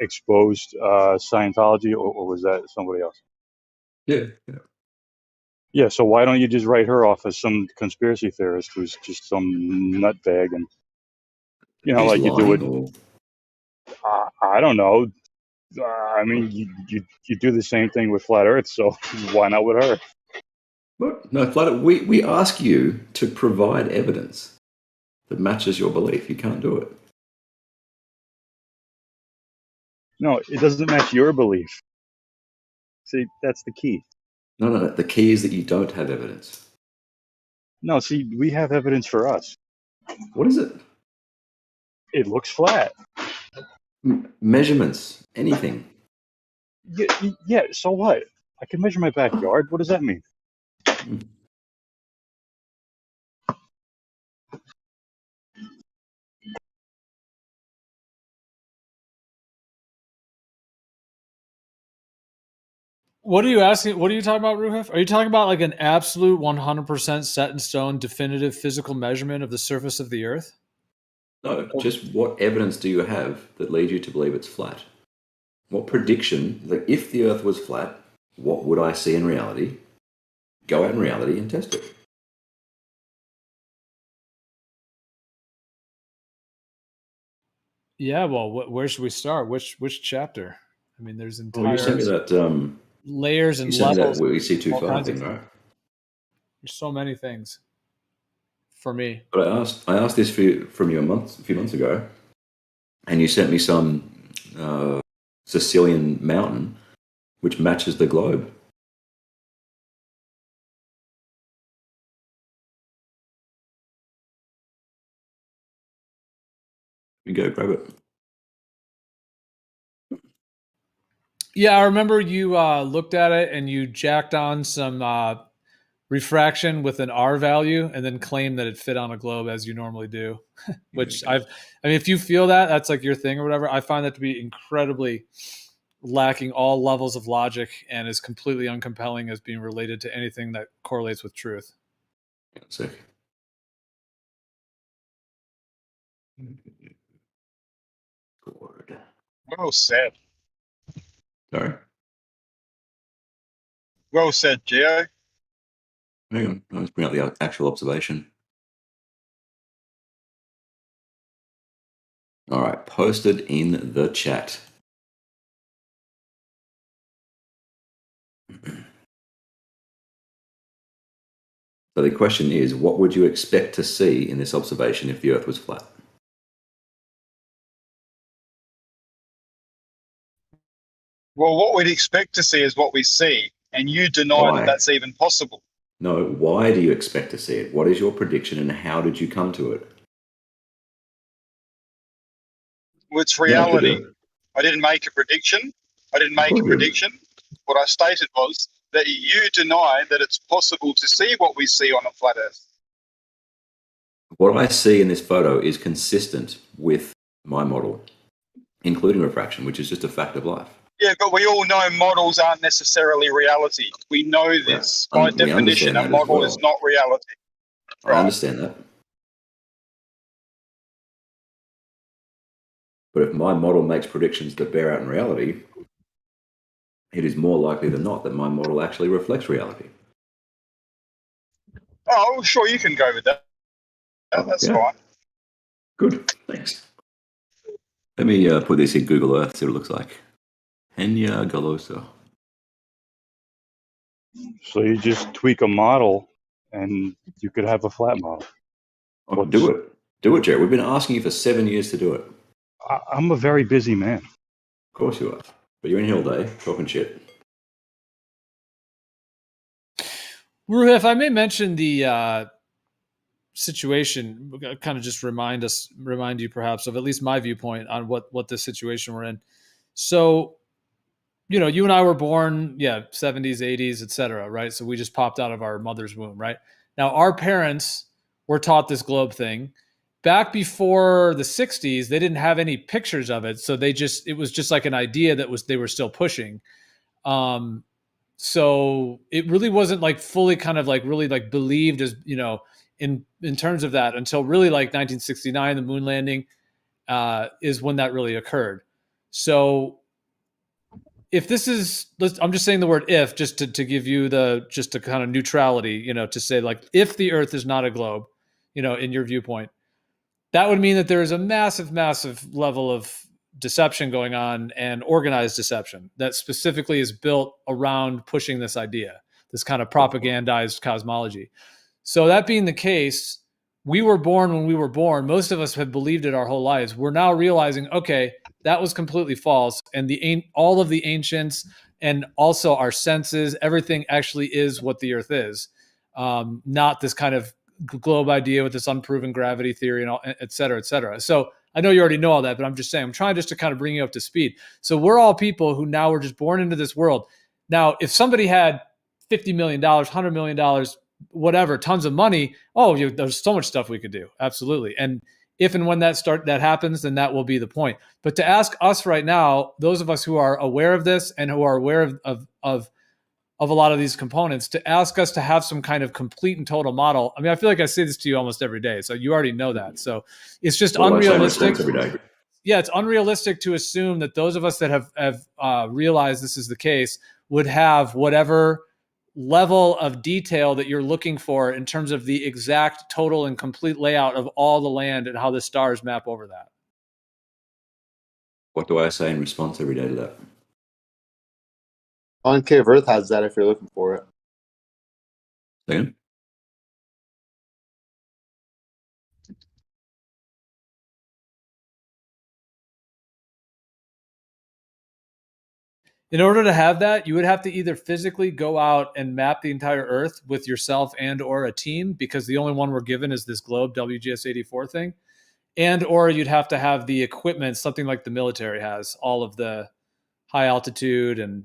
[SPEAKER 7] exposed Scientology, or was that somebody else?
[SPEAKER 8] Yeah.
[SPEAKER 7] Yeah, so why don't you just write her off as some conspiracy theorist who's just some nutbag and, like you do it. I don't know. I mean, you do the same thing with Flat Earth, so why not with her?
[SPEAKER 8] What? No, Flat Earth, we ask you to provide evidence that matches your belief. You can't do it.
[SPEAKER 7] No, it doesn't match your belief. See, that's the key.
[SPEAKER 8] No. The key is that you don't have evidence.
[SPEAKER 7] No, see, we have evidence for us.
[SPEAKER 8] What is it?
[SPEAKER 7] It looks flat.
[SPEAKER 8] Measurements, anything.
[SPEAKER 7] Yeah, so what? I can measure my backyard. What does that mean?
[SPEAKER 5] What are you asking? What are you talking about, Ruhef? Are you talking about like an absolute 100% set in stone, definitive physical measurement of the surface of the Earth?
[SPEAKER 8] No, just what evidence do you have that leads you to believe it's flat? What prediction, like if the Earth was flat, what would I see in reality? Go out in reality and test it.
[SPEAKER 5] Yeah, well, where should we start? Which chapter? I mean, there's entire
[SPEAKER 8] you sent me that.
[SPEAKER 5] layers and
[SPEAKER 8] You sent me
[SPEAKER 5] levels.
[SPEAKER 8] that we see too
[SPEAKER 5] all
[SPEAKER 8] far
[SPEAKER 5] kinds of
[SPEAKER 8] thing, right?
[SPEAKER 5] There's so many things for me.
[SPEAKER 8] But I asked this from you a few months ago, and you sent me some Sicilian mountain which matches the globe. You go grab it.
[SPEAKER 5] Yeah, I remember you looked at it and you jacked on some refraction with an R value and then claimed that it fit on a globe as you normally do. Which I mean, if you feel that, that's like your thing or whatever. I find that to be incredibly lacking all levels of logic and is completely uncompelling as being related to anything that correlates with truth.
[SPEAKER 8] Sick.
[SPEAKER 10] Well said.
[SPEAKER 8] Sorry.
[SPEAKER 10] Well said, Geo.
[SPEAKER 8] Hang on, let's bring up the actual observation. All right, posted in the chat. So the question is, what would you expect to see in this observation if the Earth was flat?
[SPEAKER 10] Well, what we'd expect to see is what we see, and you deny that that's even possible.
[SPEAKER 8] No, why do you expect to see it? What is your prediction and how did you come to it?
[SPEAKER 10] Well, it's reality. I didn't make a prediction. What I stated was that you deny that it's possible to see what we see on a flat Earth.
[SPEAKER 8] What I see in this photo is consistent with my model, including refraction, which is just a fact of life.
[SPEAKER 10] Yeah, but we all know models aren't necessarily reality. We know this. By definition, a model is not reality.
[SPEAKER 8] I understand that. But if my model makes predictions that bear out in reality, it is more likely than not that my model actually reflects reality.
[SPEAKER 10] Oh, sure, you can go with that. That's fine.
[SPEAKER 8] Good, thanks. Let me put this in Google Earth, see what it looks like. Henya Goloso.
[SPEAKER 7] So you just tweak a model and you could have a flat model.
[SPEAKER 8] Oh, do it. Do it, Jared. We've been asking you for 7 years to do it.
[SPEAKER 7] I'm a very busy man.
[SPEAKER 8] Of course you are. But you're in here all day talking shit.
[SPEAKER 5] Ruha, if I may mention the situation, kind of just remind you perhaps of at least my viewpoint on what this situation we're in. So, you and I were born, 70s, 80s, etc., right? So we just popped out of our mother's womb, right? Now, our parents were taught this globe thing. Back before the 60s, they didn't have any pictures of it. So it was just like an idea they were still pushing. So it really wasn't like fully kind of like really like believed as, in terms of that until really like 1969, the moon landing is when that really occurred. So if this is, I'm just saying the word if, just to give you just a kind of neutrality, to say like, if the Earth is not a globe, in your viewpoint, that would mean that there is a massive, massive level of deception going on and organized deception that specifically is built around pushing this idea, this kind of propagandized cosmology. So that being the case, we were born when we were born. Most of us have believed it our whole lives. We're now realizing, okay, that was completely false. And all of the ancients and also our senses, everything actually is what the Earth is, not this kind of globe idea with this unproven gravity theory and all, et cetera, et cetera. So I know you already know all that, but I'm just saying, I'm trying just to kind of bring you up to speed. So we're all people who now were just born into this world. Now, if somebody had $50 million, $100 million, whatever, tons of money, there's so much stuff we could do. Absolutely. And if and when that happens, then that will be the point. But to ask us right now, those of us who are aware of this and who are aware of a lot of these components, to ask us to have some kind of complete and total model. I mean, I feel like I say this to you almost every day, so you already know that. So it's just unrealistic.
[SPEAKER 8] Every day.
[SPEAKER 5] Yeah, it's unrealistic to assume that those of us that have realized this is the case would have whatever level of detail that you're looking for in terms of the exact total and complete layout of all the land and how the stars map over that.
[SPEAKER 8] What do I say in response every day to that?
[SPEAKER 11] Concave Earth has that if you're looking for it.
[SPEAKER 8] Second?
[SPEAKER 5] In order to have that, you would have to either physically go out and map the entire Earth with yourself and or a team, because the only one we're given is this globe WGS-84 thing, and or you'd have to have the equipment, something like the military has, all of the high altitude and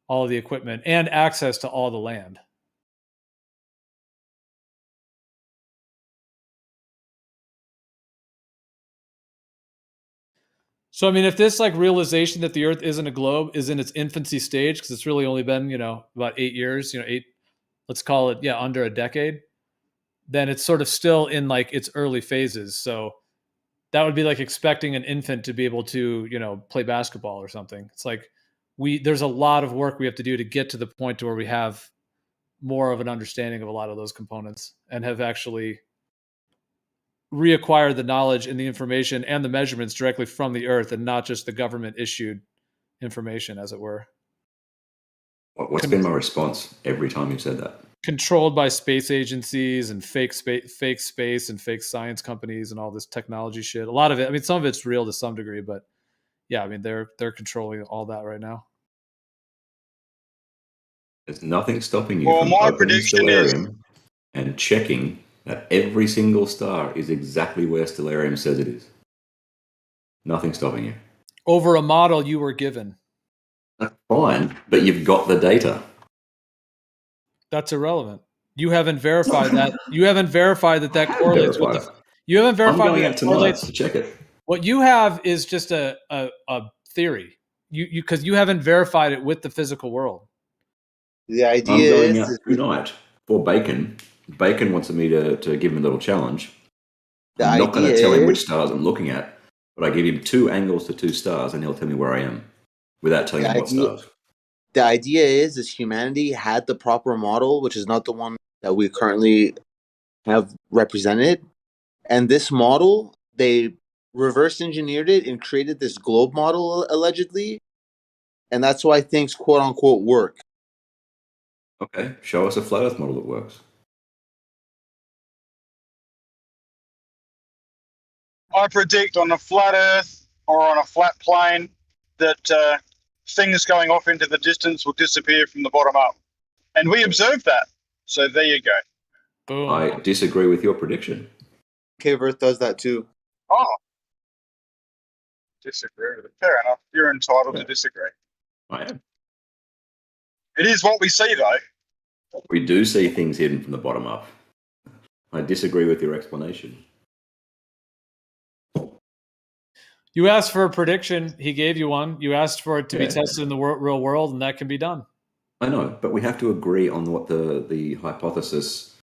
[SPEAKER 5] all of the equipment and access to all the land. So, I mean, if this like realization that the Earth isn't a globe is in its infancy stage, because it's really only been, about 8 years, let's call it, under a decade, then it's sort of still in like its early phases. So that would be like expecting an infant to be able to, play basketball or something. It's like there's a lot of work we have to do to get to the point to where we have more of an understanding of a lot of those components and have actually reacquire the knowledge and the information and the measurements directly from the Earth and not just the government issued information, as it were.
[SPEAKER 8] What's been my response every time you've said that? Controlled
[SPEAKER 5] by space agencies and fake space and fake science companies and all this technology shit. A lot of it, I mean, some of it's real to some degree, but yeah, I mean, they're controlling all that right now.
[SPEAKER 8] There's nothing stopping you from opening Stellarium and checking that every single star is exactly where Stellarium says it is. Nothing stopping you.
[SPEAKER 5] Over a model you were given.
[SPEAKER 8] That's fine, but you've got the data.
[SPEAKER 5] That's irrelevant. You haven't verified that. You haven't verified that correlates with the. You haven't verified.
[SPEAKER 8] I'm going out tonight to check it.
[SPEAKER 5] What you have is just a theory. Because you haven't verified it with the physical world.
[SPEAKER 11] The idea
[SPEAKER 8] I'm going
[SPEAKER 11] is
[SPEAKER 8] out tonight for Bacon. Bacon wants me to give him a little challenge. I'm not going to tell him which stars I'm looking at, but I give him 2 angles to 2 stars, and he'll tell me where I am without telling me what stars.
[SPEAKER 11] The idea is humanity had the proper model, which is not the one that we currently have represented. And this model, they reverse engineered it and created this globe model, allegedly. And that's why things, quote unquote, work.
[SPEAKER 8] Okay, show us a flat Earth model that works.
[SPEAKER 10] I predict on a flat Earth or on a flat plane that things going off into the distance will disappear from the bottom up. And we observed that. So there you go.
[SPEAKER 5] Boom.
[SPEAKER 8] I disagree with your prediction.
[SPEAKER 11] Cave Earth does that too.
[SPEAKER 10] Oh. Disagree with it. Fair enough. You're entitled to disagree.
[SPEAKER 8] I am.
[SPEAKER 10] It is what we see, though.
[SPEAKER 8] We do see things hidden from the bottom up. I disagree with your explanation.
[SPEAKER 5] You asked for a prediction. He gave you one. You asked for it to be tested in the real world, and that can be done.
[SPEAKER 8] I know, but we have to agree on what the hypothesis,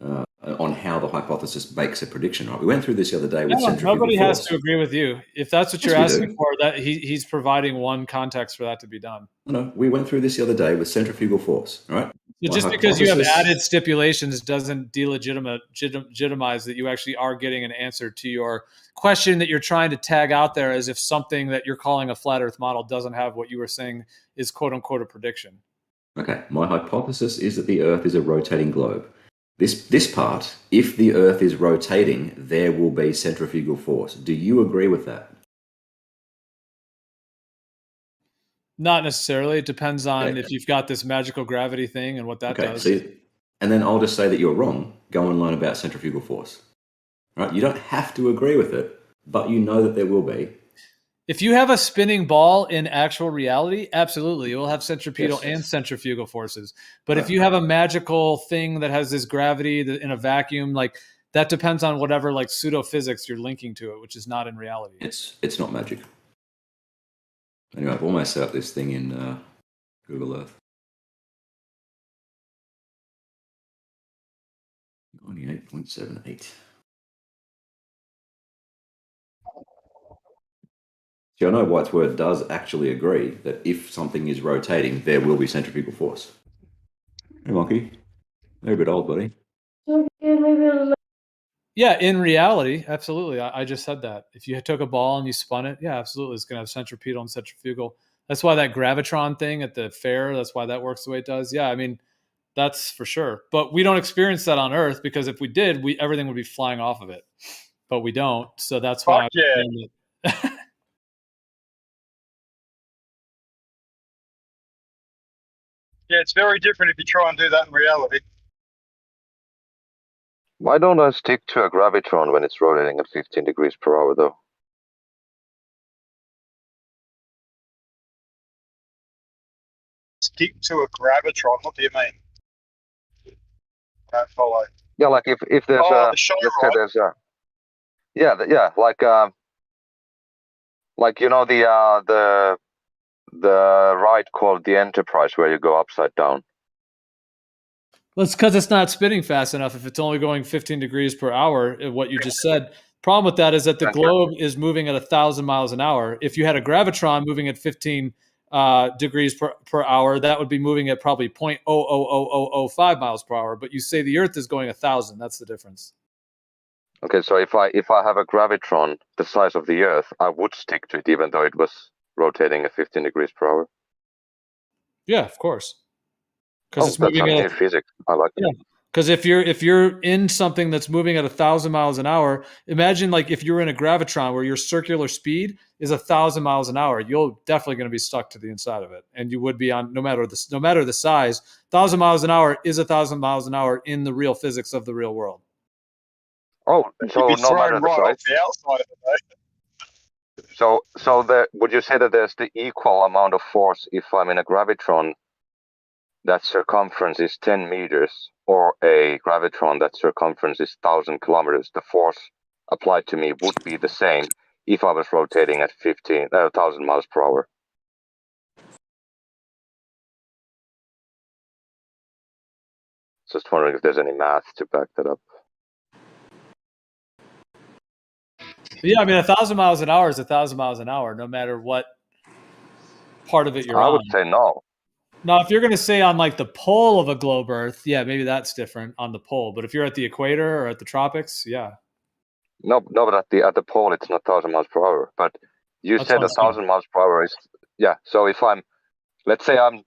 [SPEAKER 8] on how the hypothesis makes a prediction, right? We went through this the other day with centrifugal
[SPEAKER 5] nobody
[SPEAKER 8] force.
[SPEAKER 5] has to agree with you. If that's what you're asking for, that he's providing one context for that to be done.
[SPEAKER 8] No, we went through this the other day with centrifugal force, right?
[SPEAKER 5] So just because you have added stipulations doesn't delegitimize that you actually are getting an answer to your question that you're trying to tag out there as if something that you're calling a flat Earth model doesn't have what you were saying is quote unquote a prediction.
[SPEAKER 8] Okay, my hypothesis is that the Earth is a rotating globe. This part, if the Earth is rotating, there will be centrifugal force. Do you agree with that?
[SPEAKER 5] Not necessarily. It depends on
[SPEAKER 8] Okay.
[SPEAKER 5] if you've got this magical gravity thing and what that does.
[SPEAKER 8] See, and then I'll just say that you're wrong. Go and learn about centrifugal force. Right? You don't have to agree with it, but you know that there will be.
[SPEAKER 5] If you have a spinning ball in actual reality, absolutely, it will have centripetal
[SPEAKER 8] Yes.
[SPEAKER 5] and centrifugal forces. But if you have a magical thing that has this gravity in a vacuum, like that depends on whatever like pseudo physics you're linking to it, which is not in reality.
[SPEAKER 8] It's not magic. Anyway, I've almost set up this thing in Google Earth. 98.78. See, I know White's word does actually agree that if something is rotating, there will be centrifugal force. Hey, Monkey. You're a bit old, buddy.
[SPEAKER 5] Yeah, in reality, absolutely. I just said that. If you took a ball and you spun it, yeah, absolutely, it's going to have centripetal and centrifugal. That's why that gravitron thing at the fair, that's why that works the way it does. Yeah, I mean, that's for sure. But we don't experience that on Earth because if we did, everything would be flying off of it. But we don't, so that's why.
[SPEAKER 10] Fuck yeah. Yeah, it's very different if you try and do that in reality.
[SPEAKER 12] Why don't I stick to a gravitron when it's rotating at 15 degrees per hour, though?
[SPEAKER 10] Stick to a gravitron. What do you mean? Don't follow.
[SPEAKER 12] Yeah, like if there's
[SPEAKER 10] the show,
[SPEAKER 12] let's say
[SPEAKER 10] right?
[SPEAKER 12] there's like you know the ride called the Enterprise where you go upside down.
[SPEAKER 5] Well, it's because it's not spinning fast enough. If it's only going 15 degrees per hour, what you just said. Problem with that is that the globe is moving at 1,000 miles an hour. If you had a gravitron moving at 15 degrees per hour, that would be moving at probably 0.000005 miles per hour. But you say the Earth is going 1,000. That's the difference.
[SPEAKER 12] Okay, so if I have a gravitron the size of the Earth, I would stick to it even though it was rotating at 15 degrees per hour.
[SPEAKER 5] Yeah, of course. Because it's moving
[SPEAKER 12] at physics. I like that.
[SPEAKER 5] Yeah. Because if you're in something that's moving at 1,000 miles an hour, imagine like if you're in a gravitron where your circular speed is 1,000 miles an hour, you're definitely going to be stuck to the inside of it, and you would be on no matter the size. 1,000 miles an hour is 1,000 miles an hour in the real physics of the real world.
[SPEAKER 12] Oh, so no matter the size.
[SPEAKER 10] The outside of it,
[SPEAKER 12] So would you say that there's the equal amount of force if I'm in a gravitron that circumference is 10 meters or a gravitron that circumference is 1,000 kilometers? The force applied to me would be the same if I was rotating at 1,000 miles per hour. Just wondering if there's any math to back that up.
[SPEAKER 5] Yeah, I mean, 1,000 miles an hour is 1,000 miles an hour, no matter what part of it you're on.
[SPEAKER 12] I would say no.
[SPEAKER 5] Now, if you're going to say on like the pole of a globe Earth, yeah, maybe that's different on the pole. But if you're at the equator or at the tropics, yeah.
[SPEAKER 12] No, but at the pole it's not 1,000 miles per hour. But you said 1,000 miles per hour is So if let's say I'm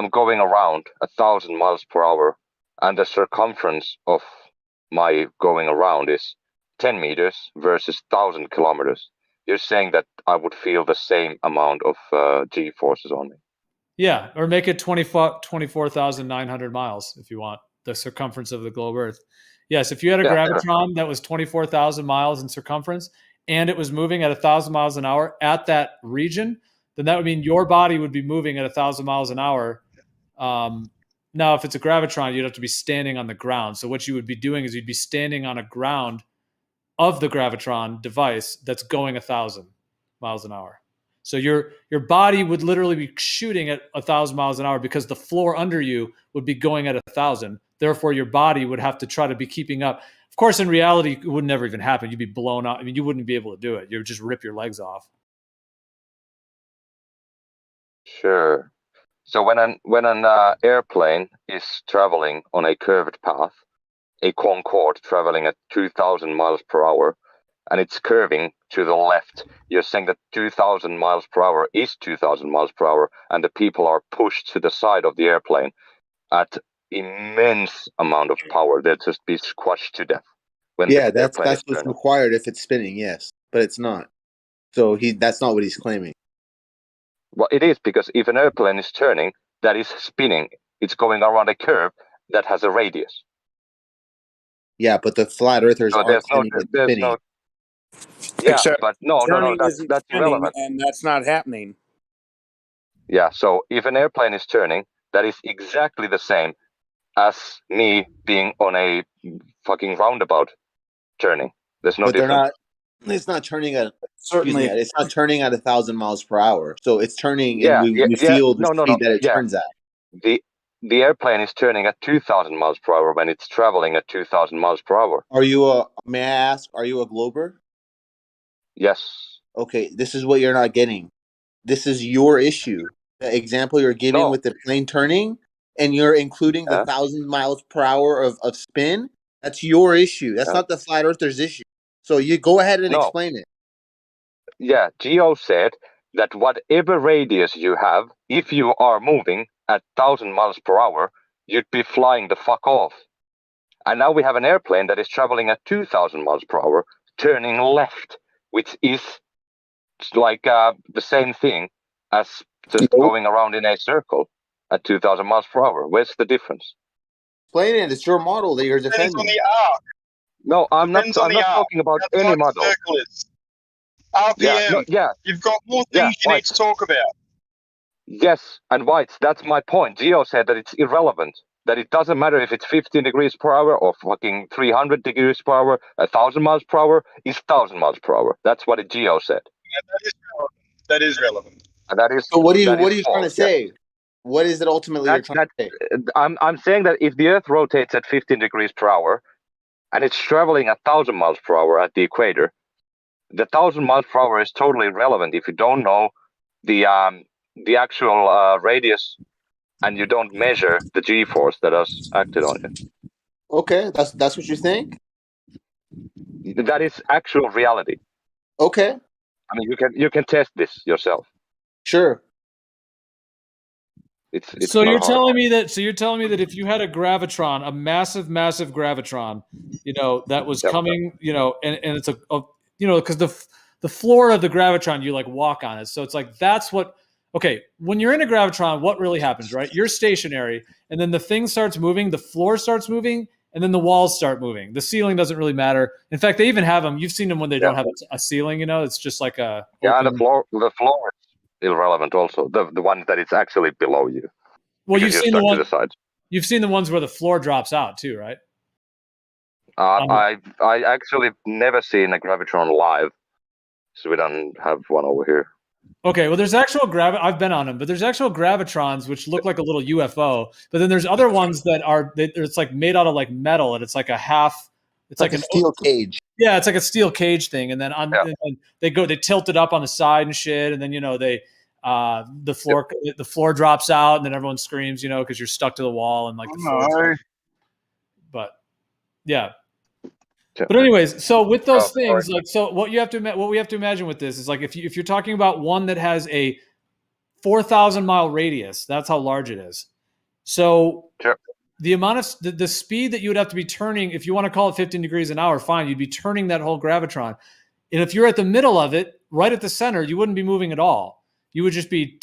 [SPEAKER 12] going around 1,000 miles per hour, and the circumference of my going around is 10 meters versus 1,000 kilometers. You're saying that I would feel the same amount of G forces on me.
[SPEAKER 5] Yeah, or make it 24,900 miles if you want, the circumference of the globe Earth. Yes, if you had a gravitron that was 24,000 miles in circumference and it was moving at 1,000 miles an hour at that region, then that would mean your body would be moving at 1,000 miles an hour. Now, if it's a gravitron, you'd have to be standing on the ground. So what you would be doing is you'd be standing on a ground of the gravitron device that's going 1,000 miles an hour. So your body would literally be shooting at 1,000 miles an hour because the floor under you would be going at 1,000. Therefore, your body would have to try to be keeping up. Of course, in reality, it would never even happen. You'd be blown out. I mean, you wouldn't be able to do it. You would just rip your legs off.
[SPEAKER 12] Sure. So when an airplane is traveling on a curved path, a Concorde traveling at 2,000 miles per hour, and it's curving to the left, you're saying that 2,000 miles per hour is 2,000 miles per hour, and the people are pushed to the side of the airplane at immense amount of power. They'll just be squashed to death.
[SPEAKER 11] That's what's required if it's spinning, yes, but it's not. So that's not what he's claiming.
[SPEAKER 12] Well, it is, because if an airplane is turning, that is spinning. It's going around a curve that has a radius.
[SPEAKER 11] Yeah, but the flat earthers
[SPEAKER 12] So
[SPEAKER 11] aren't claiming it's spinning.
[SPEAKER 12] Yeah,
[SPEAKER 4] Except
[SPEAKER 12] but no,
[SPEAKER 4] turning
[SPEAKER 12] that's
[SPEAKER 4] isn't spinning,
[SPEAKER 12] irrelevant.
[SPEAKER 4] and that's not happening.
[SPEAKER 12] Yeah, so if an airplane is turning, that is exactly the same as me being on a fucking roundabout turning. There's no
[SPEAKER 11] But they're
[SPEAKER 12] difference.
[SPEAKER 11] not. It's not turning at. Excuse
[SPEAKER 6] Certainly.
[SPEAKER 11] me. It's not turning at 1,000 miles per hour. So it's turning, and
[SPEAKER 12] Yeah,
[SPEAKER 11] we feel the
[SPEAKER 12] no,
[SPEAKER 11] speed that it
[SPEAKER 12] yeah.
[SPEAKER 11] turns at.
[SPEAKER 12] The airplane is turning at 2,000 miles per hour when it's traveling at 2,000 miles per hour.
[SPEAKER 11] Are you a? May I ask? Are you a glober?
[SPEAKER 12] Yes.
[SPEAKER 11] Okay, this is what you're not getting. This is your issue. The example you're giving with the plane turning, and you're including the 1,000 miles per hour of spin. That's your issue. That's not the flat earther's issue. So you go ahead and explain it.
[SPEAKER 12] Yeah, Geo said that whatever radius you have, if you are moving at 1,000 miles per hour, you'd be flying the fuck off. And now we have an airplane that is traveling at 2,000 miles per hour, turning left, which is like the same thing as just going around in a circle at 2,000 miles per hour. Where's the difference?
[SPEAKER 11] Explain it. It's your model that you're defending.
[SPEAKER 10] Depends on the arc.
[SPEAKER 12] No, I'm not talking about any model.
[SPEAKER 10] RPM. You've got more things you need to talk about.
[SPEAKER 12] Yes, and Whites, that's my point. Geo said that it's irrelevant. That it doesn't matter if it's 15 degrees per hour or fucking 300 degrees per hour, 1,000 miles per hour, it's 1,000 miles per hour. That's what Geo said.
[SPEAKER 10] Yeah, that is relevant.
[SPEAKER 12] And that is.
[SPEAKER 11] So what are you trying to say? What is it ultimately you're trying to say?
[SPEAKER 12] I'm saying that if the Earth rotates at 15 degrees per hour and it's traveling at 1,000 miles per hour at the equator, the 1,000 miles per hour is totally irrelevant if you don't know the actual radius and you don't measure the G-force that has acted on you.
[SPEAKER 11] Okay, that's what you think?
[SPEAKER 12] That is actual reality.
[SPEAKER 11] Okay.
[SPEAKER 12] I mean, you can test this yourself.
[SPEAKER 11] Sure.
[SPEAKER 12] It's
[SPEAKER 5] so
[SPEAKER 12] not
[SPEAKER 5] you're
[SPEAKER 12] hard.
[SPEAKER 5] telling me that if you had a gravitron, a massive gravitron, that was coming, and it's because the floor of the gravitron, you like walk on it, so it's like that's what. Okay, when you're in a gravitron, what really happens, right? You're stationary, and then the thing starts moving, the floor starts moving, and then the walls start moving. The ceiling doesn't really matter. In fact, they even have them. You've seen them when they don't have a ceiling. It's just like a
[SPEAKER 12] open... The floor is irrelevant. Also, the one that is actually below you.
[SPEAKER 5] Well, you've seen the one.
[SPEAKER 12] To the sides.
[SPEAKER 5] You've seen the ones where the floor drops out too, right?
[SPEAKER 12] I actually never seen a gravitron live, so we don't have one over here.
[SPEAKER 5] Okay, well, there's actual I've been on them, but there's actual gravitrons which look like a little UFO. But then there's other ones that are it's like made out of like metal, and it's like a half. It's like
[SPEAKER 11] a steel cage.
[SPEAKER 5] Yeah, it's like a steel cage thing, and then and they tilt it up on the side and shit, and then the floor drops out, and then everyone screams, because you're stuck to the wall and like the floor. But yeah. But anyways, so with those things, what we have to imagine with this is like if you're talking about one that has a 4,000 mile radius, that's how large it is. So the amount of the speed that you would have to be turning, if you want to call it 15 degrees an hour, fine, you'd be turning that whole gravitron. And if you're at the middle of it, right at the center, you wouldn't be moving at all. You would just be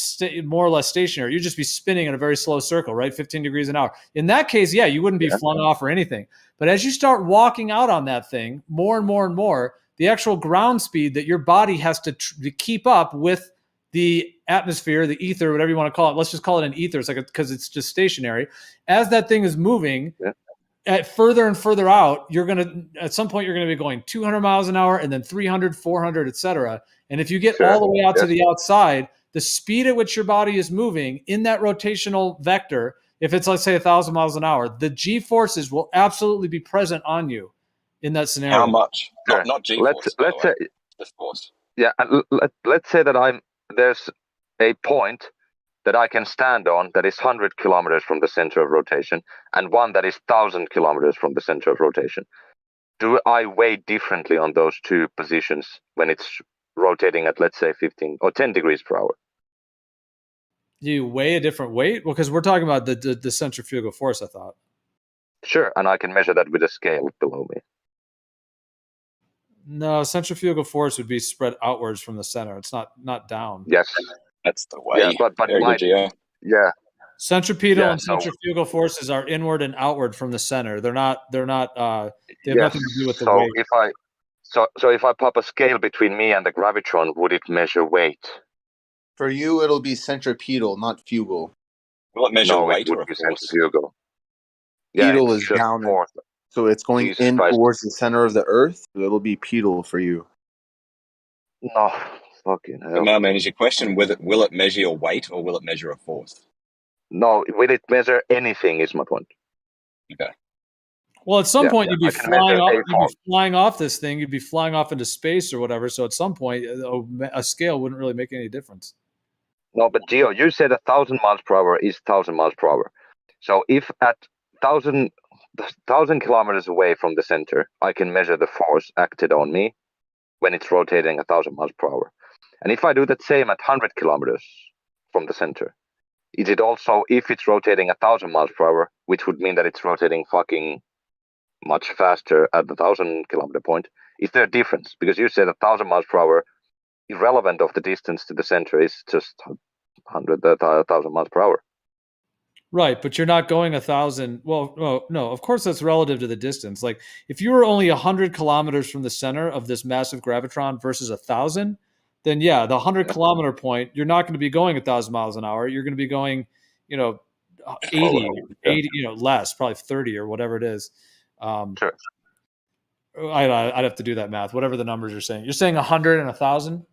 [SPEAKER 5] more or less stationary. You'd just be spinning in a very slow circle, right? 15 degrees an hour. In that case, yeah, you wouldn't be flung off or anything. But as you start walking out on that thing, more and more and more, the actual ground speed that your body has to keep up with the atmosphere, the ether, whatever you want to call it. Let's just call it an ether. It's like because it's just stationary. As that thing is moving, at further and further out, at some point you're gonna be going 200 miles an hour, and then 300, 400, etc. And if you get all the way out to the outside, the speed at which your body is moving in that rotational vector, if it's, let's say, 1,000 miles an hour, the G-forces will absolutely be present on you in that scenario.
[SPEAKER 13] How much? Not G-force,
[SPEAKER 12] let's say,
[SPEAKER 13] the force.
[SPEAKER 12] Yeah, let's say that there's a point that I can stand on that is 100 kilometers from the center of rotation, and one that is 1,000 kilometers from the center of rotation. Do I weigh differently on those two positions when it's rotating at, let's say, 15 or 10 degrees per hour?
[SPEAKER 5] Do you weigh a different weight? Well, because we're talking about the centrifugal force, I thought.
[SPEAKER 12] Sure, and I can measure that with a scale below me.
[SPEAKER 5] No, centrifugal force would be spread outwards from the center. It's not down.
[SPEAKER 12] Yes,
[SPEAKER 13] That's the way.
[SPEAKER 12] Yeah, but
[SPEAKER 13] Very
[SPEAKER 12] my,
[SPEAKER 13] good, Geo.
[SPEAKER 12] yeah.
[SPEAKER 5] Centripetal
[SPEAKER 12] Yeah,
[SPEAKER 5] and
[SPEAKER 12] so
[SPEAKER 5] centrifugal forces are inward and outward from the center. They're not. They have
[SPEAKER 12] yes.
[SPEAKER 5] nothing to do with the
[SPEAKER 12] So
[SPEAKER 5] weight.
[SPEAKER 12] if I pop a scale between me and the gravitron, would it measure weight?
[SPEAKER 11] For you, it'll be centripetal, not fugal.
[SPEAKER 13] Will it measure
[SPEAKER 12] No, it
[SPEAKER 13] weight or
[SPEAKER 12] would
[SPEAKER 13] a
[SPEAKER 12] be
[SPEAKER 13] force?
[SPEAKER 12] centrifugal. Yeah,
[SPEAKER 11] Pedal
[SPEAKER 12] it's
[SPEAKER 11] is
[SPEAKER 12] just
[SPEAKER 11] down,
[SPEAKER 12] force.
[SPEAKER 11] so it's going
[SPEAKER 12] Jesus
[SPEAKER 11] in
[SPEAKER 12] Christ.
[SPEAKER 11] towards the center of the Earth. So it'll be pedal for you.
[SPEAKER 12] No, fucking hell.
[SPEAKER 13] No, man, is your question will it measure your weight or will it measure a force?
[SPEAKER 12] No, will it measure anything is my point.
[SPEAKER 13] Okay.
[SPEAKER 5] Well, at some point you'd be
[SPEAKER 12] I can
[SPEAKER 5] flying
[SPEAKER 12] measure
[SPEAKER 5] off.
[SPEAKER 12] a
[SPEAKER 5] You'd be
[SPEAKER 12] force.
[SPEAKER 5] flying off this thing. You'd be flying off into space or whatever. So at some point, a scale wouldn't really make any difference.
[SPEAKER 12] No, but Gio, you said 1,000 miles per hour is 1,000 miles per hour. So if at 1,000 kilometers away from the center, I can measure the force acted on me when it's rotating 1,000 miles per hour. And if I do that same at 100 kilometers from the center, is it also, if it's rotating 1,000 miles per hour, which would mean that it's rotating fucking much faster at the 1,000 kilometer point, is there a difference? Because you said 1,000 miles per hour, irrelevant of the distance to the center, is just 1,000 miles per hour.
[SPEAKER 5] Right, but you're not going 1,000. Well, no, of course that's relative to the distance. Like if you were only 100 kilometers from the center of this massive gravitron versus 1,000, then yeah, the 100 kilometer point, you're not going to be going 1,000 miles an hour. You're going to be going, 80, less, probably 30 or whatever it is.
[SPEAKER 12] Sure.
[SPEAKER 5] I'd have to do that math. Whatever the numbers you're saying. You're saying 100 and 1,000.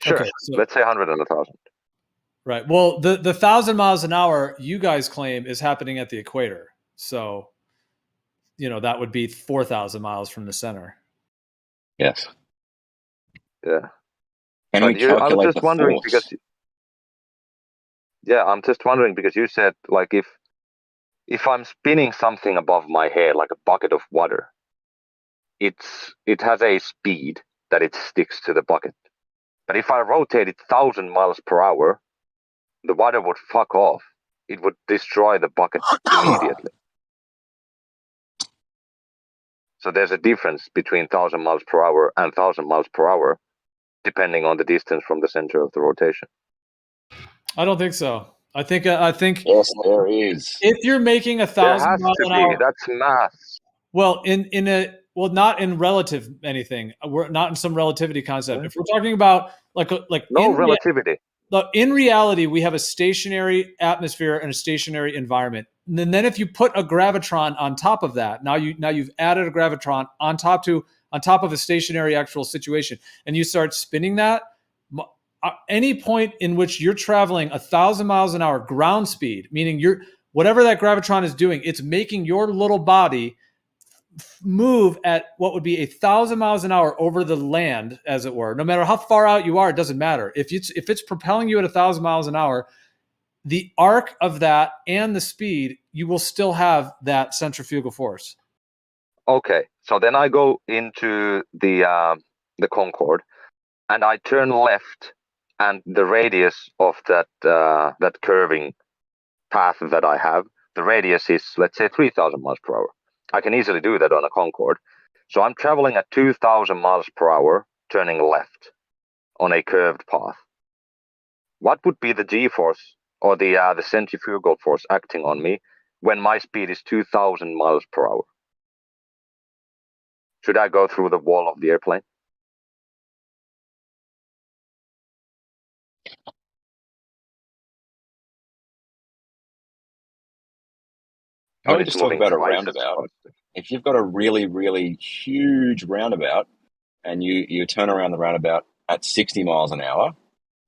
[SPEAKER 12] Sure.
[SPEAKER 5] Okay, so,
[SPEAKER 12] let's say 100 and 1,000.
[SPEAKER 5] Right. Well, the 1,000 miles an hour you guys claim is happening at the equator. So, that would be 4,000 miles from the center.
[SPEAKER 13] Yes.
[SPEAKER 12] Yeah.
[SPEAKER 13] Can we calculate
[SPEAKER 12] I was just
[SPEAKER 13] the
[SPEAKER 12] wondering
[SPEAKER 13] force?
[SPEAKER 12] because. Yeah, I'm just wondering because you said like if I'm spinning something above my head like a bucket of water, it has a speed that it sticks to the bucket. But if I rotate it 1,000 miles per hour, the water would fuck off. It would destroy the bucket immediately. So there's a difference between 1,000 miles per hour and 1,000 miles per hour, depending on the distance from the center of the rotation.
[SPEAKER 5] I don't think so. I think
[SPEAKER 13] yes, there is.
[SPEAKER 5] If you're making 1,000 miles an hour,
[SPEAKER 12] that's math.
[SPEAKER 5] Well, not in relative anything. We're not in some relativity concept. If we're talking about like
[SPEAKER 12] no relativity.
[SPEAKER 5] In reality, we have a stationary atmosphere and a stationary environment. And then if you put a gravitron on top of that, now you've added a gravitron on top of a stationary actual situation, and you start spinning that. Any point in which you're traveling 1,000 miles an hour ground speed, meaning whatever that gravitron is doing, it's making your little body move at what would be 1,000 miles an hour over the land, as it were. No matter how far out you are, it doesn't matter. If it's propelling you at 1,000 miles an hour, the arc of that and the speed, you will still have that centrifugal force.
[SPEAKER 12] Okay, so then I go into the Concorde, and I turn left, and the radius of that curving path that I have, the radius is, let's say, 3,000 miles per hour. I can easily do that on a Concorde. So I'm traveling at 2,000 miles per hour, turning left on a curved path. What would be the G-force or the centrifugal force acting on me when my speed is 2,000 miles per hour? Should I go through the wall of the airplane?
[SPEAKER 13] Can we just talk about a roundabout? If you've got a really, really huge roundabout and you turn around the roundabout at 60 miles an hour,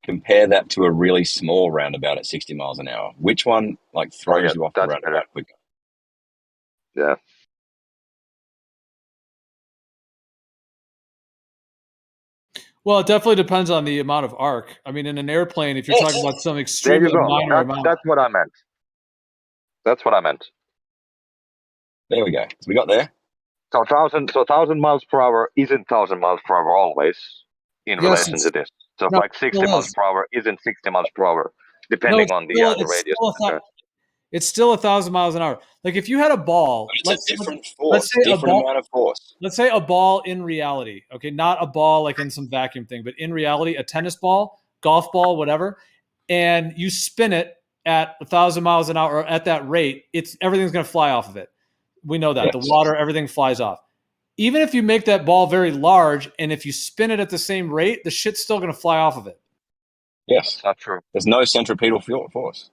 [SPEAKER 13] compare that to a really small roundabout at 60 miles an hour. Which one throws you off the roundabout quicker?
[SPEAKER 12] Yeah.
[SPEAKER 5] Well, it definitely depends on the amount of arc. I mean, in an airplane, if you're talking about some extremely minor amount.
[SPEAKER 12] That's what I meant. That's what I meant.
[SPEAKER 13] There we go. So we got there.
[SPEAKER 12] So 1,000 miles per hour isn't 1,000 miles per hour always in relation to this. So 60 miles per hour isn't 60 miles per hour, depending on the radius.
[SPEAKER 5] It's still 1,000 miles an hour. Like if you had a ball,
[SPEAKER 13] it's a different force, different amount of force.
[SPEAKER 5] Let's say a ball in reality, okay, not a ball like in some vacuum thing, but in reality, a tennis ball golf ball, whatever, and you spin it at 1,000 miles an hour or at that rate, everything's going to fly off of it. We know that.
[SPEAKER 13] Yes.
[SPEAKER 5] The water, everything flies off. Even if you make that ball very large, and if you spin it at the same rate, the shit's still going to fly off of it.
[SPEAKER 13] Yes.
[SPEAKER 12] That's not true.
[SPEAKER 13] There's no centripetal force.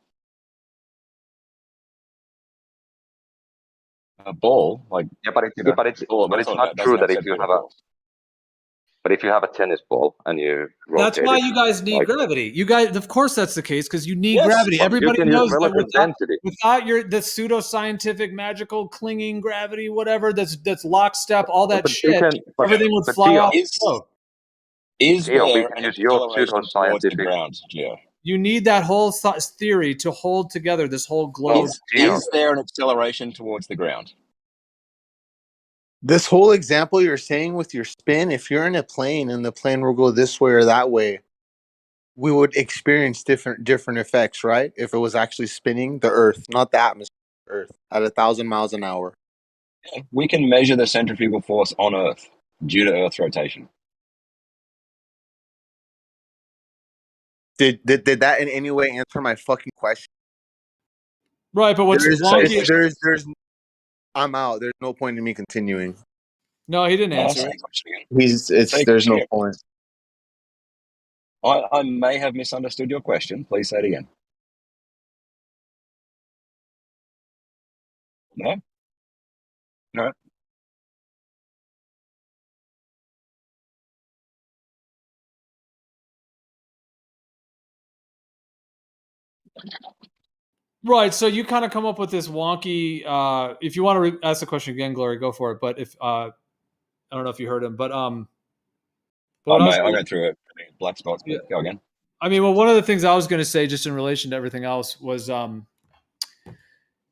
[SPEAKER 13] A ball, like
[SPEAKER 12] but it's not true that if you have a tennis ball and you rotate
[SPEAKER 5] that's why
[SPEAKER 12] it,
[SPEAKER 5] you guys need gravity. You guys, of course, that's the case because you need gravity. Everybody knows that without the pseudoscientific, magical, clinging gravity, whatever, that's lockstep, all that shit, everything would fly off.
[SPEAKER 13] Is there an acceleration towards the ground, Gio?
[SPEAKER 5] You need that whole theory to hold together this whole globe.
[SPEAKER 13] Is there an acceleration towards the ground?
[SPEAKER 11] This whole example you're saying with your spin, if you're in a plane and the plane will go this way or that way, we would experience different effects, right? If it was actually spinning the Earth, not the atmosphere, Earth, at 1,000 miles an hour.
[SPEAKER 13] Yeah, we can measure the centrifugal force on Earth due to Earth's rotation.
[SPEAKER 11] Did that in any way answer my fucking question?
[SPEAKER 5] Right, but what's wonky?
[SPEAKER 11] There's I'm out. There's no point in me continuing.
[SPEAKER 5] No, he didn't answer.
[SPEAKER 11] There's no point.
[SPEAKER 13] I may have misunderstood your question. Please say it again. No? No.
[SPEAKER 5] Right, so you kind of come up with this wonky. If you want to ask the question again, Glory, go for it. But if I don't know if you heard him, but I
[SPEAKER 13] went through it. Black spots.
[SPEAKER 5] Yeah.
[SPEAKER 13] Go again.
[SPEAKER 5] I mean, well, one of the things I was going to say, just in relation to everything else, was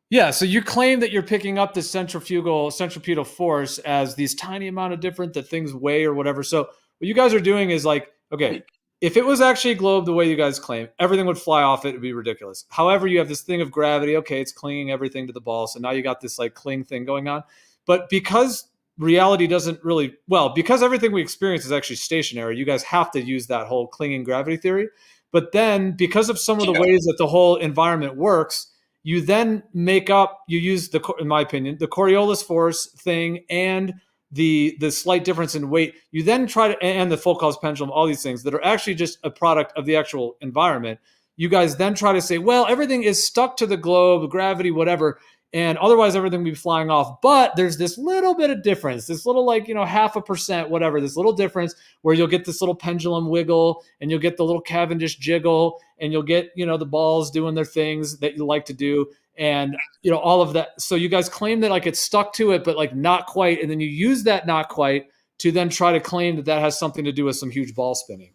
[SPEAKER 5] yeah. So you claim that you're picking up the centripetal force as these tiny amount of different that things weigh or whatever. So what you guys are doing is like, okay, if it was actually a globe the way you guys claim, everything would fly off it. It'd be ridiculous. However, you have this thing of gravity. Okay, it's clinging everything to the ball. So now you got this like cling thing going on. But because reality doesn't really, because everything we experience is actually stationary, you guys have to use that whole clinging gravity theory. But then because of some of the ways that the whole environment works, you then you use in my opinion, the Coriolis force thing and the slight difference in weight, you then try to, and the Foucault's pendulum, all these things that are actually just a product of the actual environment. You guys then try to say, well, everything is stuck to the globe, gravity, whatever, and otherwise everything will be flying off. But there's this little bit of difference, this little 0.5%, whatever, this little difference where you'll get this little pendulum wiggle and you'll get the little Cavendish jiggle and you'll get, the balls doing their things that you like to do. And, all of that. So you guys claim that it's stuck to it, but not quite. And then you use that not quite to then try to claim that has something to do with some huge ball spinning.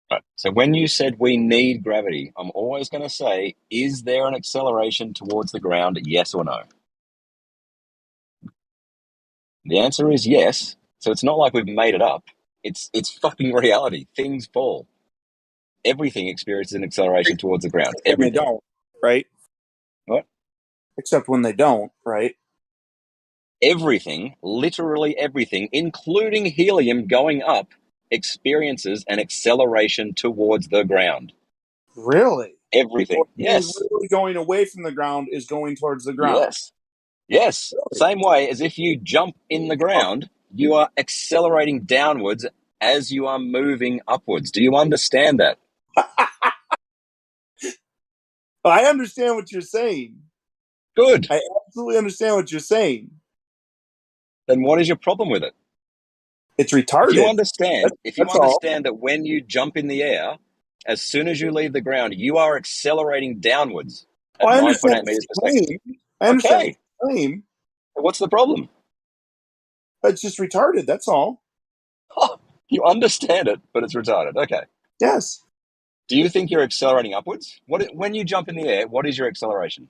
[SPEAKER 13] Right. So when you said we need gravity, I'm always going to say, is there an acceleration towards the ground? Yes or no? The answer is yes. So it's not like we've made it up. It's fucking reality. Things fall. Everything experiences an acceleration towards the ground. Everything.
[SPEAKER 6] They don't, right?
[SPEAKER 13] What?
[SPEAKER 6] Except when they don't, right?
[SPEAKER 13] Everything, literally everything, including helium going up, experiences an acceleration towards the ground.
[SPEAKER 6] Really?
[SPEAKER 13] Everything. Yes.
[SPEAKER 6] Literally going away from the ground is going towards the ground.
[SPEAKER 13] Yes. Yes. Really? Same way as if you jump in the ground, you are accelerating downwards as you are moving upwards. Do you understand that?
[SPEAKER 6] I understand what you're saying.
[SPEAKER 13] Good.
[SPEAKER 6] I absolutely understand what you're saying.
[SPEAKER 13] Then what is your problem with it?
[SPEAKER 6] It's retarded.
[SPEAKER 13] If you understand that when you jump in the air, as soon as you leave the ground, you are accelerating downwards at 9.8 meters per second.
[SPEAKER 6] I understand the claim.
[SPEAKER 13] What's the problem?
[SPEAKER 6] It's just retarded, that's all.
[SPEAKER 13] Oh, you understand it, but it's retarded. Okay.
[SPEAKER 6] Yes.
[SPEAKER 13] Do you think you're accelerating upwards? When you jump in the air, what is your acceleration?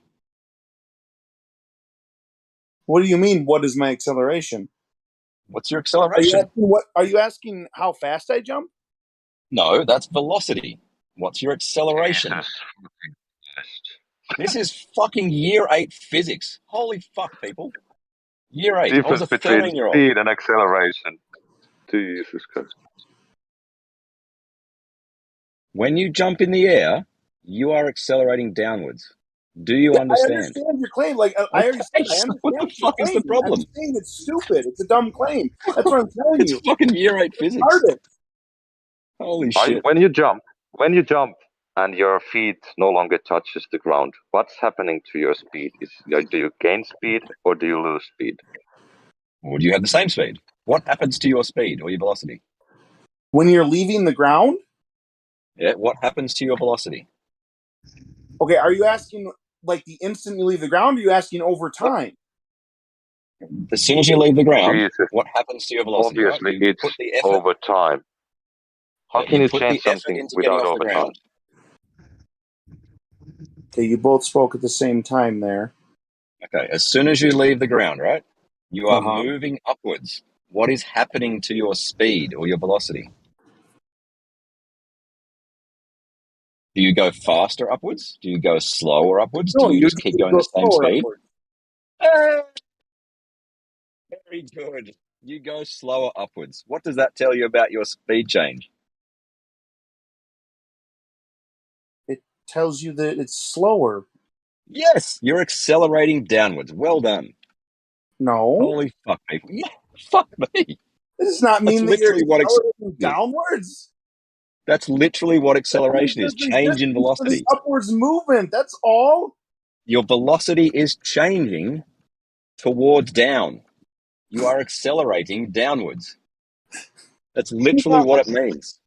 [SPEAKER 6] What do you mean, what is my acceleration?
[SPEAKER 13] What's your acceleration?
[SPEAKER 6] Are you asking how fast I jump?
[SPEAKER 13] No, that's velocity. What's your acceleration? This is fucking year 8 physics. Holy fuck, people. Year 8.
[SPEAKER 12] Difference
[SPEAKER 13] I was a
[SPEAKER 12] between
[SPEAKER 13] 13-year-old.
[SPEAKER 12] speed and acceleration. Jesus Christ.
[SPEAKER 13] When you jump in the air, you are accelerating downwards. Do you understand?
[SPEAKER 6] I understand your claim. Like I already said, I understand
[SPEAKER 13] what the fuck is the problem?
[SPEAKER 6] I'm saying it's stupid. It's a dumb claim. That's what I'm telling you.
[SPEAKER 13] It's fucking year 8 physics. Holy shit.
[SPEAKER 12] When you jump and your feet no longer touches the ground, what's happening to your speed? Do you gain speed or do you lose speed?
[SPEAKER 13] Or do you have the same speed? What happens to your speed or your velocity?
[SPEAKER 6] When you're leaving the ground?
[SPEAKER 13] Yeah, what happens to your velocity?
[SPEAKER 6] Okay, are you asking like the instant you leave the ground, or are you asking over time?
[SPEAKER 13] As soon as you leave the ground,
[SPEAKER 12] Jesus.
[SPEAKER 13] what happens to your velocity?
[SPEAKER 12] Obviously,
[SPEAKER 13] right?
[SPEAKER 12] it's over time. How can you change something without over time?
[SPEAKER 6] Okay, you both spoke at the same time there.
[SPEAKER 13] Okay, as soon as you leave the ground, right, you are moving upwards. What is happening to your speed or your velocity? Do you go faster upwards? Do you go slower upwards?
[SPEAKER 6] No,
[SPEAKER 13] Do you just keep going the same speed? Very good. You go slower upwards. What does that tell you about your speed change?
[SPEAKER 6] It tells you that it's slower.
[SPEAKER 13] Yes, you're accelerating downwards. Well done.
[SPEAKER 6] No.
[SPEAKER 13] Holy fuck, people. Yeah, fuck me.
[SPEAKER 6] This does not mean that you're accelerating downwards.
[SPEAKER 13] That's literally what acceleration is. Change in velocity.
[SPEAKER 6] This upwards movement. That's all.
[SPEAKER 13] Your velocity is changing towards down. You are accelerating downwards. That's literally what it means.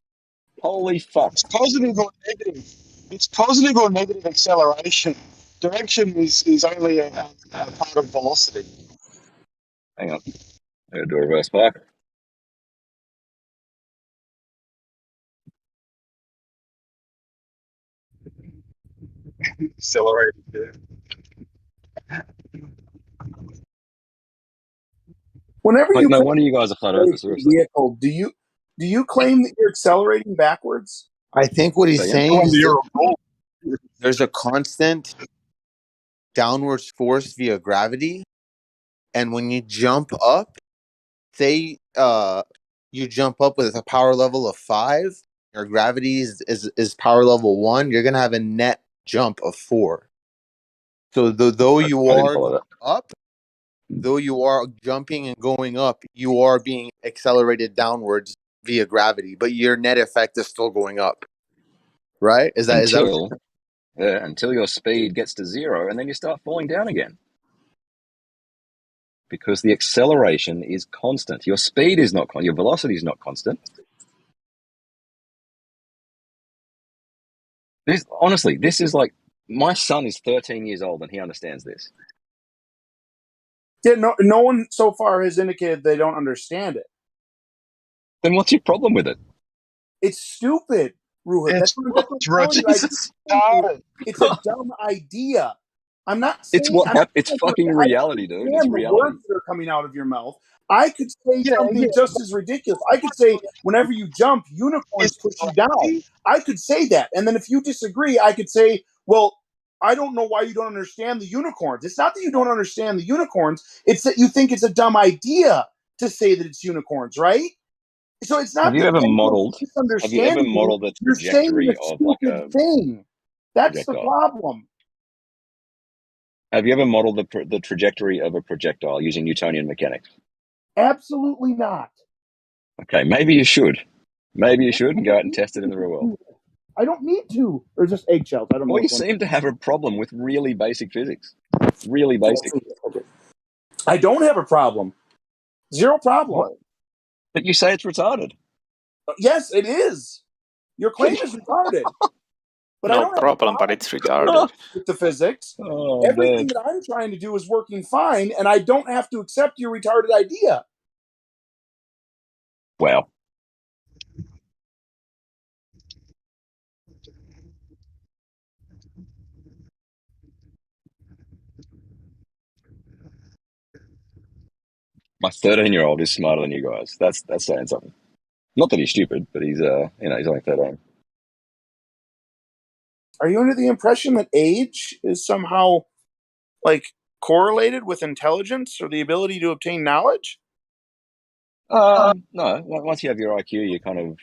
[SPEAKER 13] Holy fuck.
[SPEAKER 10] It's positive or negative. It's positive or negative acceleration. Direction is only a part of velocity.
[SPEAKER 13] Hang on. I'm going to do a reverse park.
[SPEAKER 10] Accelerating, yeah.
[SPEAKER 6] Whenever
[SPEAKER 13] like,
[SPEAKER 6] you
[SPEAKER 13] no wonder you guys are flat earthers.
[SPEAKER 6] vehicle, do you claim that you're accelerating backwards?
[SPEAKER 11] I think what he's saying is there's a constant downwards force via gravity, and when you jump up, say you jump up with a power level of 5, your gravity is power level 1, you're gonna have a net jump of 4. So though you are up, though you are jumping and going up, you are being accelerated downwards via gravity, but your net effect is still going up. Right? Is that
[SPEAKER 13] until your speed gets to 0, and then you start falling down again. Because the acceleration is constant. Your speed is not constant. Your velocity is not constant. Honestly, this is like, my son is 13 years old and he understands this.
[SPEAKER 6] Yeah, no one so far has indicated they don't understand it.
[SPEAKER 13] Then what's your problem with it?
[SPEAKER 6] It's stupid, Ruha. That's what I'm telling you. It's a dumb idea. I'm not saying
[SPEAKER 13] it's fucking reality, dude. It's reality.
[SPEAKER 6] Words that are coming out of your mouth. I could say something just as ridiculous. I could say, whenever you jump, unicorns push you down. I could say that. And then if you disagree, I could say, well, I don't know why you don't understand the unicorns. It's not that you don't understand the unicorns. It's that you think it's a dumb idea to say that it's unicorns, right? So it's not.
[SPEAKER 13] Have you ever modeled the trajectory of like a
[SPEAKER 6] thing? That's the problem.
[SPEAKER 13] Have you ever modeled the trajectory of a projectile using Newtonian mechanics?
[SPEAKER 6] Absolutely not.
[SPEAKER 13] Okay, maybe you should. Maybe you should and go out and test it in the real world.
[SPEAKER 6] I don't need to. Or just eggshells. I don't know.
[SPEAKER 13] Well, you seem to have a problem with really basic physics. Really basic.
[SPEAKER 6] Okay. I don't have a problem. Zero problem.
[SPEAKER 13] What? But you say it's retarded.
[SPEAKER 6] Yes, it is. Your claim is retarded. But
[SPEAKER 14] no problem, but it's retarded.
[SPEAKER 6] With the physics. Everything that I'm trying to do is working fine, and I don't have to accept your retarded idea.
[SPEAKER 13] Wow. My 13-year-old is smarter than you guys. That's saying something. Not that he's stupid, but he's he's only 13.
[SPEAKER 6] Are you under the impression that age is somehow like correlated with intelligence or the ability to obtain knowledge?
[SPEAKER 13] No. Once you have your IQ, you kind of,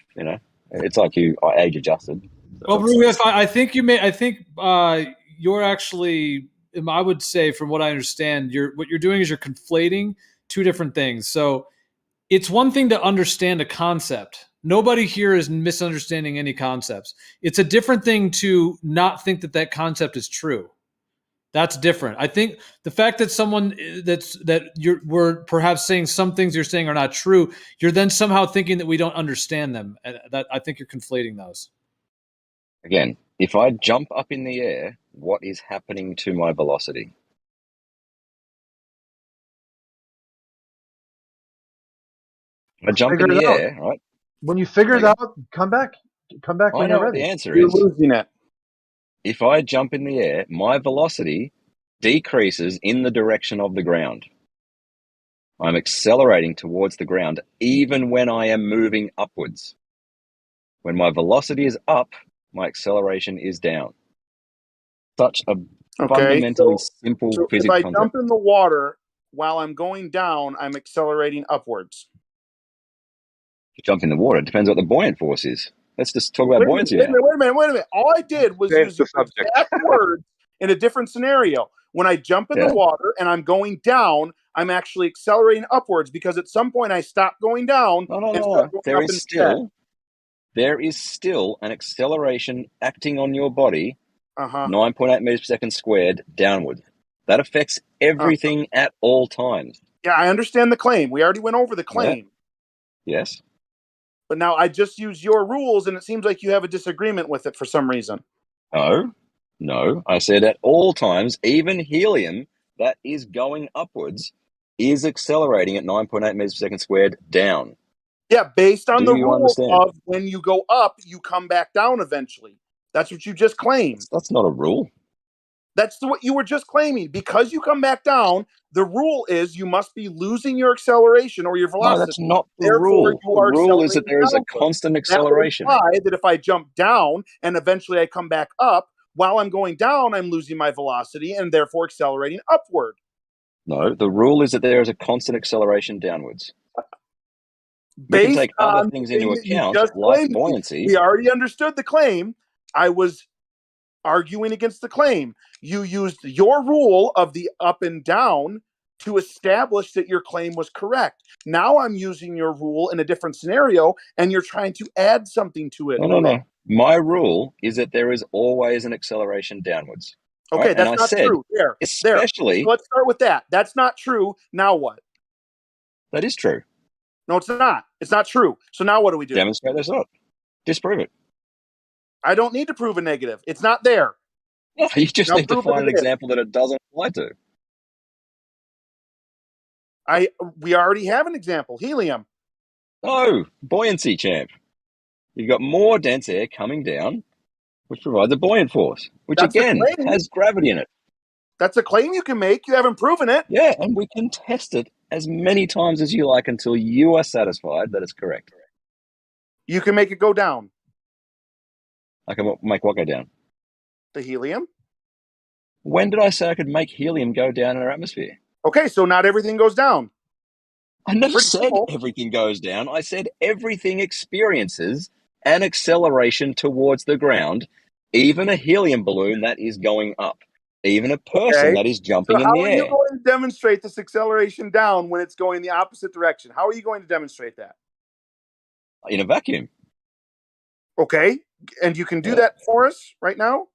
[SPEAKER 13] it's like you are age adjusted.
[SPEAKER 5] Well, Rufus, I think you may. I think you're actually. I would say, from what I understand, what you're doing is you're conflating two different things. So it's one thing to understand a concept. Nobody here is misunderstanding any concepts. It's a different thing to not think that concept is true. That's different. I think the fact that we're perhaps saying some things you're saying are not true, you're then somehow thinking that we don't understand them. That I think you're conflating those.
[SPEAKER 13] Again, if I jump up in the air, what is happening to my velocity? I jump in the air, right?
[SPEAKER 15] When you figure it out, come back when you're ready.
[SPEAKER 13] The answer
[SPEAKER 6] You're
[SPEAKER 13] is
[SPEAKER 6] losing it.
[SPEAKER 13] if I jump in the air, my velocity decreases in the direction of the ground. I'm accelerating towards the ground even when I am moving upwards. When my velocity is up, my acceleration is down. Such a fundamentally simple physics
[SPEAKER 6] if I
[SPEAKER 13] concept.
[SPEAKER 6] jump in the water while I'm going down, I'm accelerating upwards.
[SPEAKER 13] You jump in the water, it depends what the buoyant force is. Let's just talk about buoyancy now.
[SPEAKER 6] Wait a minute. All I did was use the exact words in a different scenario. When I jump in the water and I'm going down, I'm actually accelerating upwards because at some point I stop going down.
[SPEAKER 13] No. There is still an acceleration acting on your body, 9.8 meters per second squared, downward. That affects everything at all times.
[SPEAKER 6] Yeah, I understand the claim. We already went over the claim.
[SPEAKER 13] Yeah. Yes.
[SPEAKER 6] But now I just use your rules, and it seems like you have a disagreement with it for some reason.
[SPEAKER 13] No. I said at all times, even helium that is going upwards is accelerating at 9.8 meters per second squared down.
[SPEAKER 6] Yeah, based on the rule
[SPEAKER 13] understand?
[SPEAKER 6] of when you go up, you come back down eventually. That's what you just claimed.
[SPEAKER 13] That's not a rule.
[SPEAKER 6] That's what you were just claiming. Because you come back down, the rule is you must be losing your acceleration or your velocity.
[SPEAKER 13] No, that's not the rule. The rule is that there is a constant acceleration.
[SPEAKER 6] That would imply that if I jump down and eventually I come back up, while I'm going down, I'm losing my velocity and therefore accelerating upward.
[SPEAKER 13] No, the rule is that there is a constant acceleration downwards. We can take other things into account, like buoyancy.
[SPEAKER 6] We already understood the claim. I was arguing against the claim. You used your rule of the up and down to establish that your claim was correct. Now I'm using your rule in a different scenario, and you're trying to add something to it.
[SPEAKER 13] No. My rule is that there is always an acceleration downwards.
[SPEAKER 6] Okay,
[SPEAKER 13] right?
[SPEAKER 6] that's not true. There.
[SPEAKER 13] Especially.
[SPEAKER 6] So let's start with that. That's not true. Now what?
[SPEAKER 13] That is true.
[SPEAKER 6] No, it's not. It's not true. So now what do we do?
[SPEAKER 13] Demonstrate that's not. Disprove it.
[SPEAKER 6] I don't need to prove a negative. It's not there.
[SPEAKER 13] No, you just need to find an example that it doesn't apply to.
[SPEAKER 6] We already have an example. Helium.
[SPEAKER 13] No, buoyancy, champ. You've got more dense air coming down, which provides a buoyant force, which again has gravity in it.
[SPEAKER 6] That's a claim you can make. You haven't proven it.
[SPEAKER 13] Yeah, and we can test it as many times as you like until you are satisfied that it's correct.
[SPEAKER 6] You can make it go down.
[SPEAKER 13] I can make what go down?
[SPEAKER 6] The helium.
[SPEAKER 13] When did I say I could make helium go down in our atmosphere?
[SPEAKER 6] Okay, so not everything goes down.
[SPEAKER 13] I never said everything goes down. I said everything experiences an acceleration towards the ground, even a helium balloon that is going up, even a person that is jumping in the air.
[SPEAKER 6] How are you going to demonstrate this acceleration down when it's going the opposite direction? How are you going to demonstrate that?
[SPEAKER 13] In a vacuum.
[SPEAKER 6] Okay, and you can do that for us right now?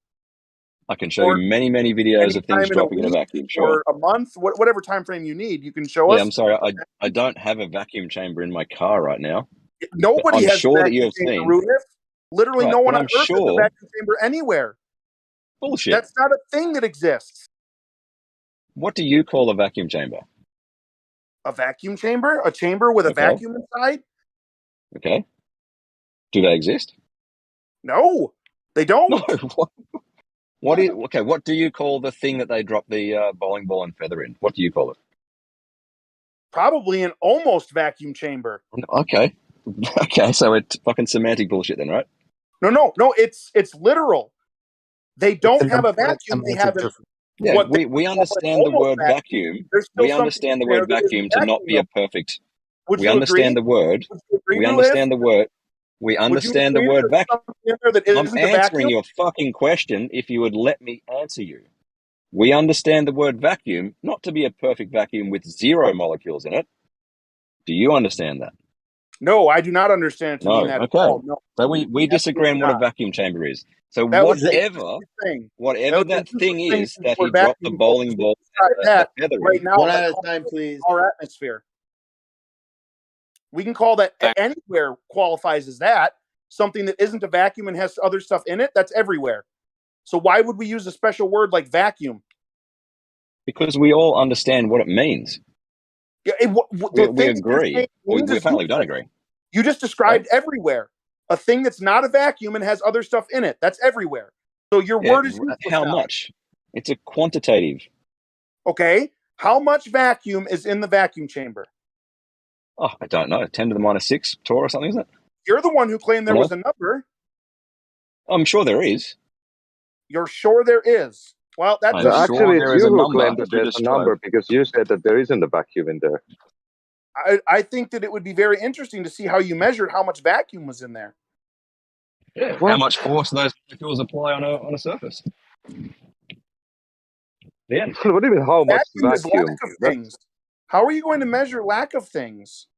[SPEAKER 13] I can show you many, many videos of things dropping in a vacuum. Sure.
[SPEAKER 6] Or a month, whatever time frame you need, you can show us.
[SPEAKER 13] Yeah, I'm sorry, I don't have a vacuum chamber in my car right now.
[SPEAKER 6] Nobody has
[SPEAKER 13] sure
[SPEAKER 6] a
[SPEAKER 13] that you
[SPEAKER 6] vacuum
[SPEAKER 13] have
[SPEAKER 6] chamber,
[SPEAKER 13] seen.
[SPEAKER 6] Literally, no one on Earth has a vacuum chamber anywhere.
[SPEAKER 13] Bullshit.
[SPEAKER 6] That's not a thing that exists.
[SPEAKER 13] What do you call a vacuum chamber?
[SPEAKER 6] A vacuum chamber? A chamber with a vacuum inside?
[SPEAKER 13] Okay. Do they exist?
[SPEAKER 6] No, they don't.
[SPEAKER 13] No. What do you call the thing that they drop the bowling ball and feather in? What do you call it?
[SPEAKER 6] Probably an almost vacuum chamber.
[SPEAKER 13] Okay. Okay, so it's fucking semantic bullshit then, right?
[SPEAKER 6] No, it's literal. They don't have a vacuum. They have a...
[SPEAKER 13] Yeah, we understand the word vacuum. We understand the word vacuum to not be a perfect... We understand the word. We understand the word.
[SPEAKER 6] Would you
[SPEAKER 13] understand the
[SPEAKER 6] agree
[SPEAKER 13] word
[SPEAKER 6] there's
[SPEAKER 13] vacuum.
[SPEAKER 6] something in there that
[SPEAKER 13] I'm
[SPEAKER 6] isn't a
[SPEAKER 13] answering
[SPEAKER 6] vacuum?
[SPEAKER 13] your fucking question if you would let me answer you. We understand the word vacuum not to be a perfect vacuum with 0 molecules in it. Do you understand that?
[SPEAKER 6] No, I do not understand it to mean
[SPEAKER 13] No.
[SPEAKER 6] that at
[SPEAKER 13] Okay.
[SPEAKER 6] all. No,
[SPEAKER 13] So we disagree on what a
[SPEAKER 6] not.
[SPEAKER 13] vacuum chamber is. So
[SPEAKER 6] That was the easiest thing.
[SPEAKER 13] whatever
[SPEAKER 6] The
[SPEAKER 13] that thing
[SPEAKER 6] easiest thing
[SPEAKER 13] is
[SPEAKER 6] the
[SPEAKER 13] that he
[SPEAKER 6] word
[SPEAKER 13] dropped the
[SPEAKER 6] vacuum
[SPEAKER 13] bowling
[SPEAKER 6] we
[SPEAKER 13] ball
[SPEAKER 6] describe
[SPEAKER 13] and
[SPEAKER 6] that
[SPEAKER 13] the feather
[SPEAKER 6] right
[SPEAKER 13] in.
[SPEAKER 6] now.
[SPEAKER 11] One
[SPEAKER 6] That
[SPEAKER 11] at a time, please.
[SPEAKER 6] our atmosphere. We can call that anywhere qualifies as that. Something that isn't a vacuum and has other stuff in it, that's everywhere. So why would we use a special word like vacuum?
[SPEAKER 13] Because we all understand what it means.
[SPEAKER 6] Yeah,
[SPEAKER 13] We agree. We apparently don't agree.
[SPEAKER 6] You just described everywhere. A thing that's not a vacuum and has other stuff in it. That's everywhere. So your word is useless
[SPEAKER 13] how
[SPEAKER 6] now.
[SPEAKER 13] much? It's a quantitative.
[SPEAKER 6] Okay. How much vacuum is in the vacuum chamber?
[SPEAKER 13] Oh, I don't know. 10 to the minus 6 torr or something, isn't it?
[SPEAKER 6] You're the one who claimed there was a number.
[SPEAKER 13] I'm sure there is.
[SPEAKER 6] You're sure there is. Well, that's
[SPEAKER 12] actually, it's you who claimed that there's a number because you said that there isn't a vacuum in there.
[SPEAKER 6] I think that it would be very interesting to see how you measured how much vacuum was in there.
[SPEAKER 13] Yeah. How much force those molecules apply on a surface? Yeah.
[SPEAKER 12] What do you mean, how much
[SPEAKER 6] Is
[SPEAKER 12] vacuum?
[SPEAKER 6] lack of things. How are you going to measure lack of things?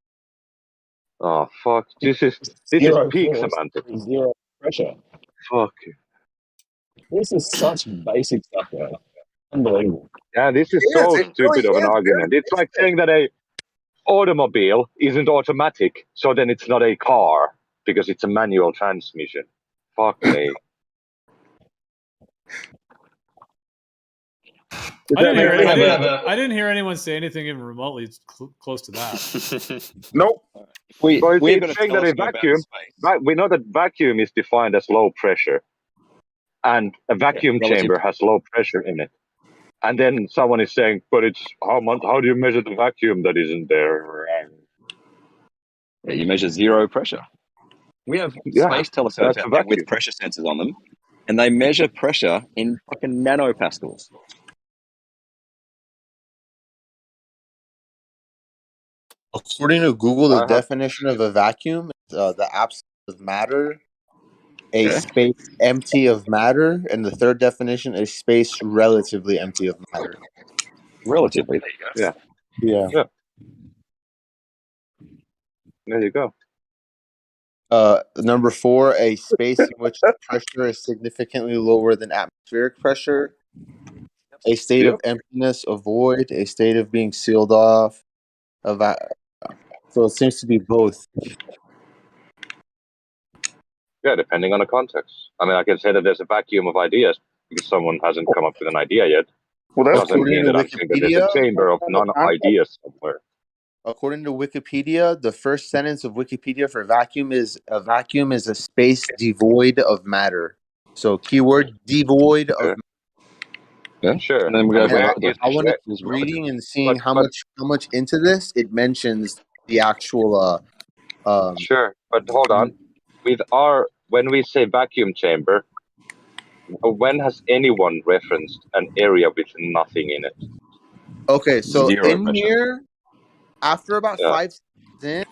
[SPEAKER 12] Oh fuck! This is peak semantics.
[SPEAKER 13] 0 pressure.
[SPEAKER 12] Fuck you.
[SPEAKER 13] This is such basic stuff, though. Unbelievable.
[SPEAKER 12] Yeah, this is so stupid of an argument. It's like saying that a automobile isn't automatic, so then it's not a car because it's a manual transmission. Fuck me.
[SPEAKER 5] I didn't hear anyone say anything even remotely close to that.
[SPEAKER 6] Nope.
[SPEAKER 12] It's saying that a vacuum. We know that vacuum is defined as low pressure, and a vacuum chamber has low pressure in it. And then someone is saying, "But it's how much? How do you measure the vacuum that isn't there?"
[SPEAKER 13] Yeah, you measure 0 pressure. We have space telescopes out there with pressure sensors on them, and they measure pressure in fucking nanopascals.
[SPEAKER 11] According to Google, the definition of a vacuum is the absence of matter, a space empty of matter, and the third definition is space relatively empty of matter.
[SPEAKER 13] Relatively, there you
[SPEAKER 12] go.
[SPEAKER 11] Yeah.
[SPEAKER 12] There you go.
[SPEAKER 11] Number 4, a space in which the pressure is significantly lower than atmospheric pressure, a state of emptiness, a void, a state of being sealed off. So it seems to be both.
[SPEAKER 12] Yeah, depending on the context. I mean, I can say that there's a vacuum of ideas because someone hasn't come up with an idea yet.
[SPEAKER 11] Well, that's
[SPEAKER 12] doesn't mean that I'm saying that there's a chamber of non-ideas somewhere.
[SPEAKER 11] According to Wikipedia, the first sentence of Wikipedia for vacuum is a space devoid of matter. So keyword devoid of.
[SPEAKER 13] Yeah, sure. And then we go
[SPEAKER 11] I want to reading and seeing how much into this it mentions the actual.
[SPEAKER 12] Sure, but hold on. When we say vacuum chamber, when has anyone referenced an area with nothing in it?
[SPEAKER 11] Okay, so
[SPEAKER 12] 0
[SPEAKER 11] in
[SPEAKER 12] pressure.
[SPEAKER 11] here, after about 5 seconds,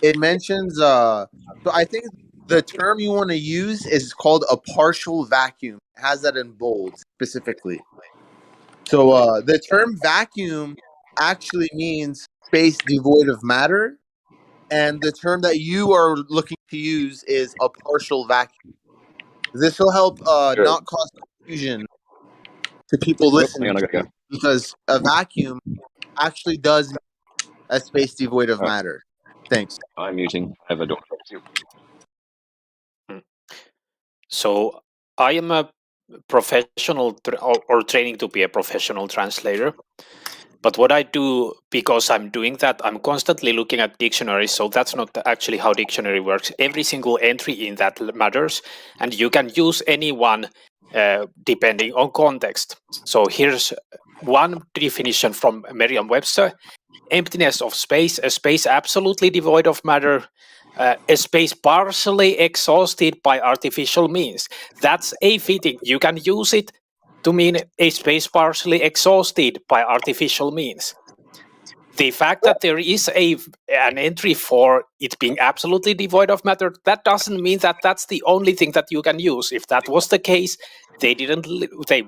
[SPEAKER 11] it mentions. So I think the term you want to use is called a partial vacuum. It has that in bold specifically. So the term vacuum actually means space devoid of matter, and the term that you are looking to use is a partial vacuum. This will help not cause confusion to people listening, because a vacuum actually does mean a space devoid of matter. Thanks.
[SPEAKER 13] I'm muting. I have a doctor.
[SPEAKER 14] So I am a professional or training to be a professional translator. But what I do, because I'm doing that, I'm constantly looking at dictionaries. So that's not actually how dictionary works. Every single entry in that matters. And you can use any one depending on context. So here's one definition from Merriam-Webster. Emptiness of space, a space absolutely devoid of matter, a space partially exhausted by artificial means. That's a fitting. You can use it to mean a space partially exhausted by artificial means. the fact that there is an entry for it being absolutely devoid of matter, that doesn't mean that that's the only thing that you can use. If that was the case, they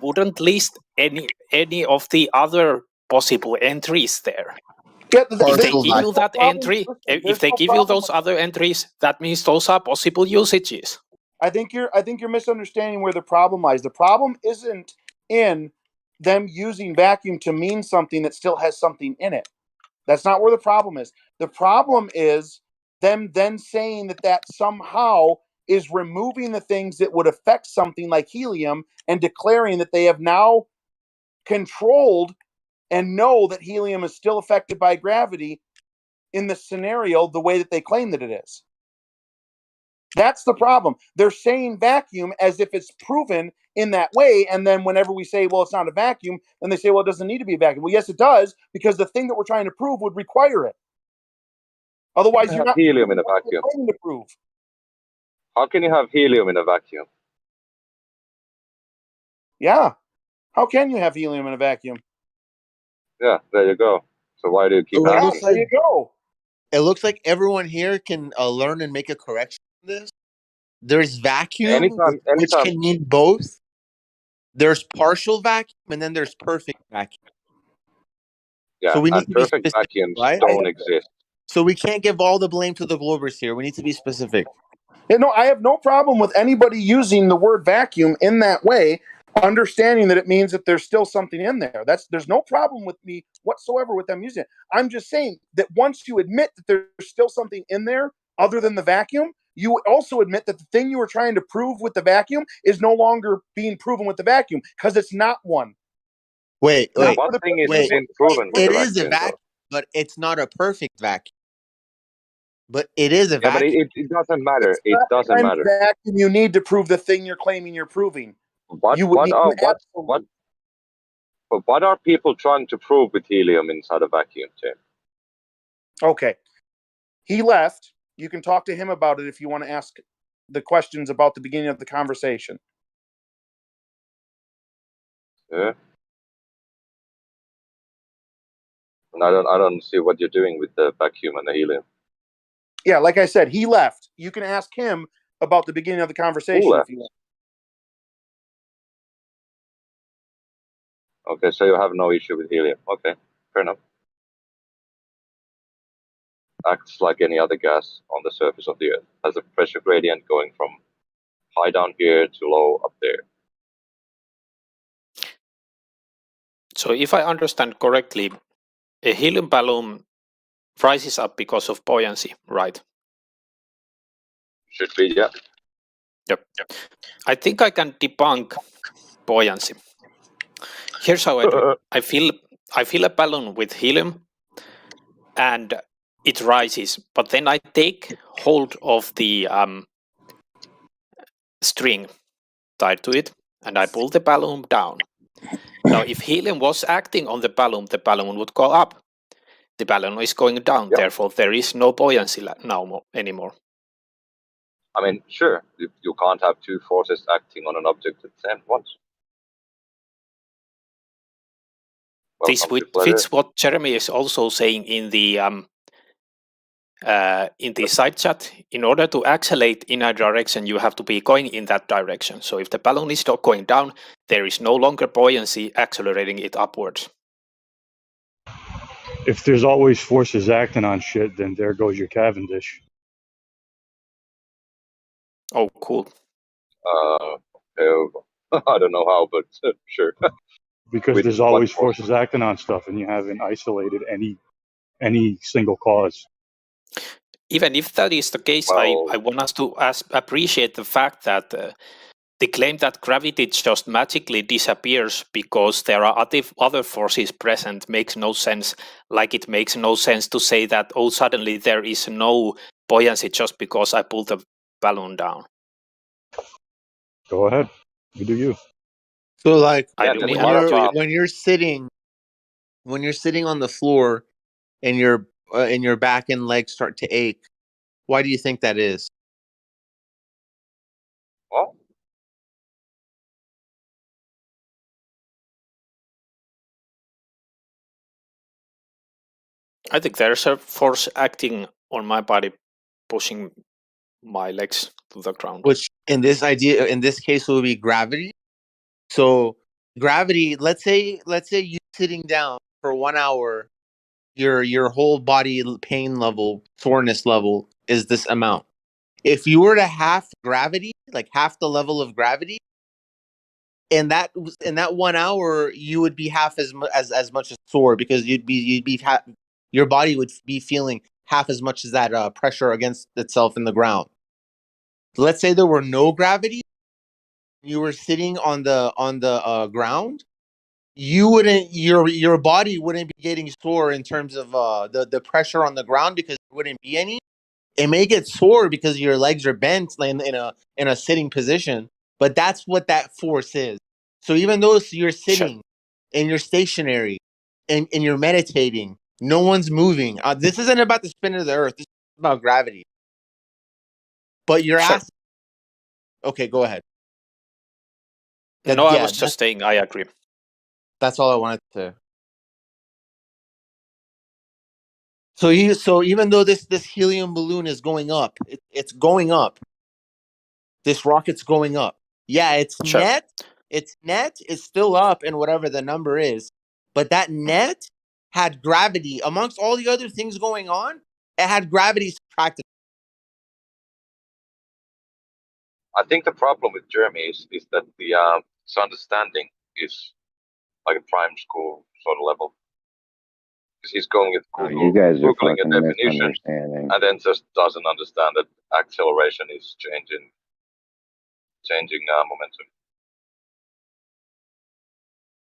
[SPEAKER 14] wouldn't list any of the other possible entries there.
[SPEAKER 6] Yeah,
[SPEAKER 14] If they give
[SPEAKER 11] Partial
[SPEAKER 14] you that entry, if they give you those other entries, that means those are possible usages.
[SPEAKER 6] I think you're misunderstanding where the problem lies. The problem isn't in them using vacuum to mean something that still has something in it. That's not where the problem is. The problem is them then saying that somehow is removing the things that would affect something like helium and declaring that they have now controlled and know that helium is still affected by gravity in the scenario the way that they claim that it is. That's the problem. They're saying vacuum as if it's proven in that way, and then whenever we say, well, it's not a vacuum, then they say, well, it doesn't need to be a vacuum. Well, yes, it does, because the thing that we're trying to prove would require it. Otherwise, you're not
[SPEAKER 12] helium in a vacuum.
[SPEAKER 6] trying to prove.
[SPEAKER 12] How can you have helium in a vacuum?
[SPEAKER 6] Yeah. How can you have helium in a vacuum?
[SPEAKER 12] Yeah, there you go. So why do you keep
[SPEAKER 11] Well,
[SPEAKER 12] asking?
[SPEAKER 6] There you go.
[SPEAKER 11] It looks like everyone here can learn and make a correction on this. There's vacuum, which can mean both. There's partial vacuum, and then there's perfect vacuum.
[SPEAKER 12] Yeah,
[SPEAKER 11] so we need
[SPEAKER 12] and
[SPEAKER 11] to be
[SPEAKER 12] perfect
[SPEAKER 11] specific,
[SPEAKER 12] vacuums
[SPEAKER 11] right?
[SPEAKER 12] don't exist.
[SPEAKER 11] So we can't give all the blame to the Globers here. We need to be specific.
[SPEAKER 6] Yeah, no, I have no problem with anybody using the word vacuum in that way, understanding that it means that there's still something in there. There's no problem with me whatsoever with them using it. I'm just saying that once you admit that there's still something in there other than the vacuum, you also admit that the thing you were trying to prove with the vacuum is no longer being proven with the vacuum because it's not one.
[SPEAKER 11] Wait.
[SPEAKER 12] One thing is being proven with
[SPEAKER 11] It
[SPEAKER 12] the
[SPEAKER 11] is a
[SPEAKER 12] vacuum,
[SPEAKER 11] vacuum, but it's not a perfect vacuum. But it is a
[SPEAKER 12] Yeah, but
[SPEAKER 11] vacuum.
[SPEAKER 12] it doesn't matter.
[SPEAKER 6] It's
[SPEAKER 12] It
[SPEAKER 6] not the
[SPEAKER 12] doesn't
[SPEAKER 6] kind of
[SPEAKER 12] matter.
[SPEAKER 6] vacuum you need to prove the thing you're claiming you're proving.
[SPEAKER 12] What are people trying to prove with helium inside a vacuum, Tim?
[SPEAKER 6] Okay. He left. You can talk to him about it if you want to ask the questions about the beginning of the conversation.
[SPEAKER 12] Yeah. And I don't see what you're doing with the vacuum and the helium.
[SPEAKER 6] Yeah, like I said, he left. You can ask him about the beginning of the conversation if you want.
[SPEAKER 12] Okay, so you have no issue with helium. Okay, fair enough. Acts like any other gas on the surface of the Earth. Has a pressure gradient going from high down here to low up there.
[SPEAKER 14] So if I understand correctly, a helium balloon rises up because of buoyancy, right?
[SPEAKER 12] Should be, yeah.
[SPEAKER 14] Yep. I think I can debunk buoyancy. Here's how I do it. I fill a balloon with helium and it rises, but then I take hold of the string tied to it and I pull the balloon down. Now, if helium was acting on the balloon would go up. The balloon is going down, therefore there is no buoyancy now anymore.
[SPEAKER 12] I mean, sure, you can't have two forces acting on an object at the same once.
[SPEAKER 14] This fits what Jeremy is also saying in the side chat. In order to accelerate in a direction, you have to be going in that direction. So if the balloon is not going down, there is no longer buoyancy accelerating it upwards.
[SPEAKER 7] If there's always forces acting on shit, then there goes your Cavendish.
[SPEAKER 14] Oh, cool.
[SPEAKER 12] I don't know how, but sure.
[SPEAKER 7] Because there's always forces acting on stuff, and you haven't isolated any single cause.
[SPEAKER 14] Even if that is the case, I want us to appreciate the fact that the claim that gravity just magically disappears because there are other forces present makes no sense. Like it makes no sense to say that, oh, suddenly there is no buoyancy just because I pulled the balloon down.
[SPEAKER 7] Go ahead. You do you.
[SPEAKER 11] So like
[SPEAKER 14] when
[SPEAKER 11] you're sitting on the floor and your back and legs start to ache, why do you think that is?
[SPEAKER 12] Well,
[SPEAKER 14] I think there's a force acting on my body, pushing my legs to the ground.
[SPEAKER 11] Which in this case would be gravity. So gravity, let's say you sitting down for 1 hour, your whole body pain level, soreness level is this amount. If you were to half gravity, like half the level of gravity, in that 1 hour, you would be half as much as sore, because your body would be feeling half as much as that pressure against itself in the ground. Let's say there were no gravity, you were sitting on the ground, your body wouldn't be getting sore in terms of the pressure on the ground, because there wouldn't be any. It may get sore because your legs are bent in a sitting position, but that's what that force is. So even though you're sitting and you're stationary and you're meditating, no one's moving. This isn't about the spin of the earth. This is about gravity. But you're asked. Okay, go ahead.
[SPEAKER 14] I was just saying I agree.
[SPEAKER 11] That's all I wanted to. So even though this helium balloon is going up, it's going up. This rocket's going up. Yeah, it's net. It's still up in whatever the number is. But that net had gravity. Amongst all the other things going on, it had gravity subtracted.
[SPEAKER 12] I think the problem with Jeremy is that his understanding is like a prime school sort of level. Because he's going with Google,
[SPEAKER 16] you guys are
[SPEAKER 12] Googling a
[SPEAKER 16] fucking
[SPEAKER 12] definition,
[SPEAKER 16] misunderstanding.
[SPEAKER 12] and then just doesn't understand that acceleration is changing momentum.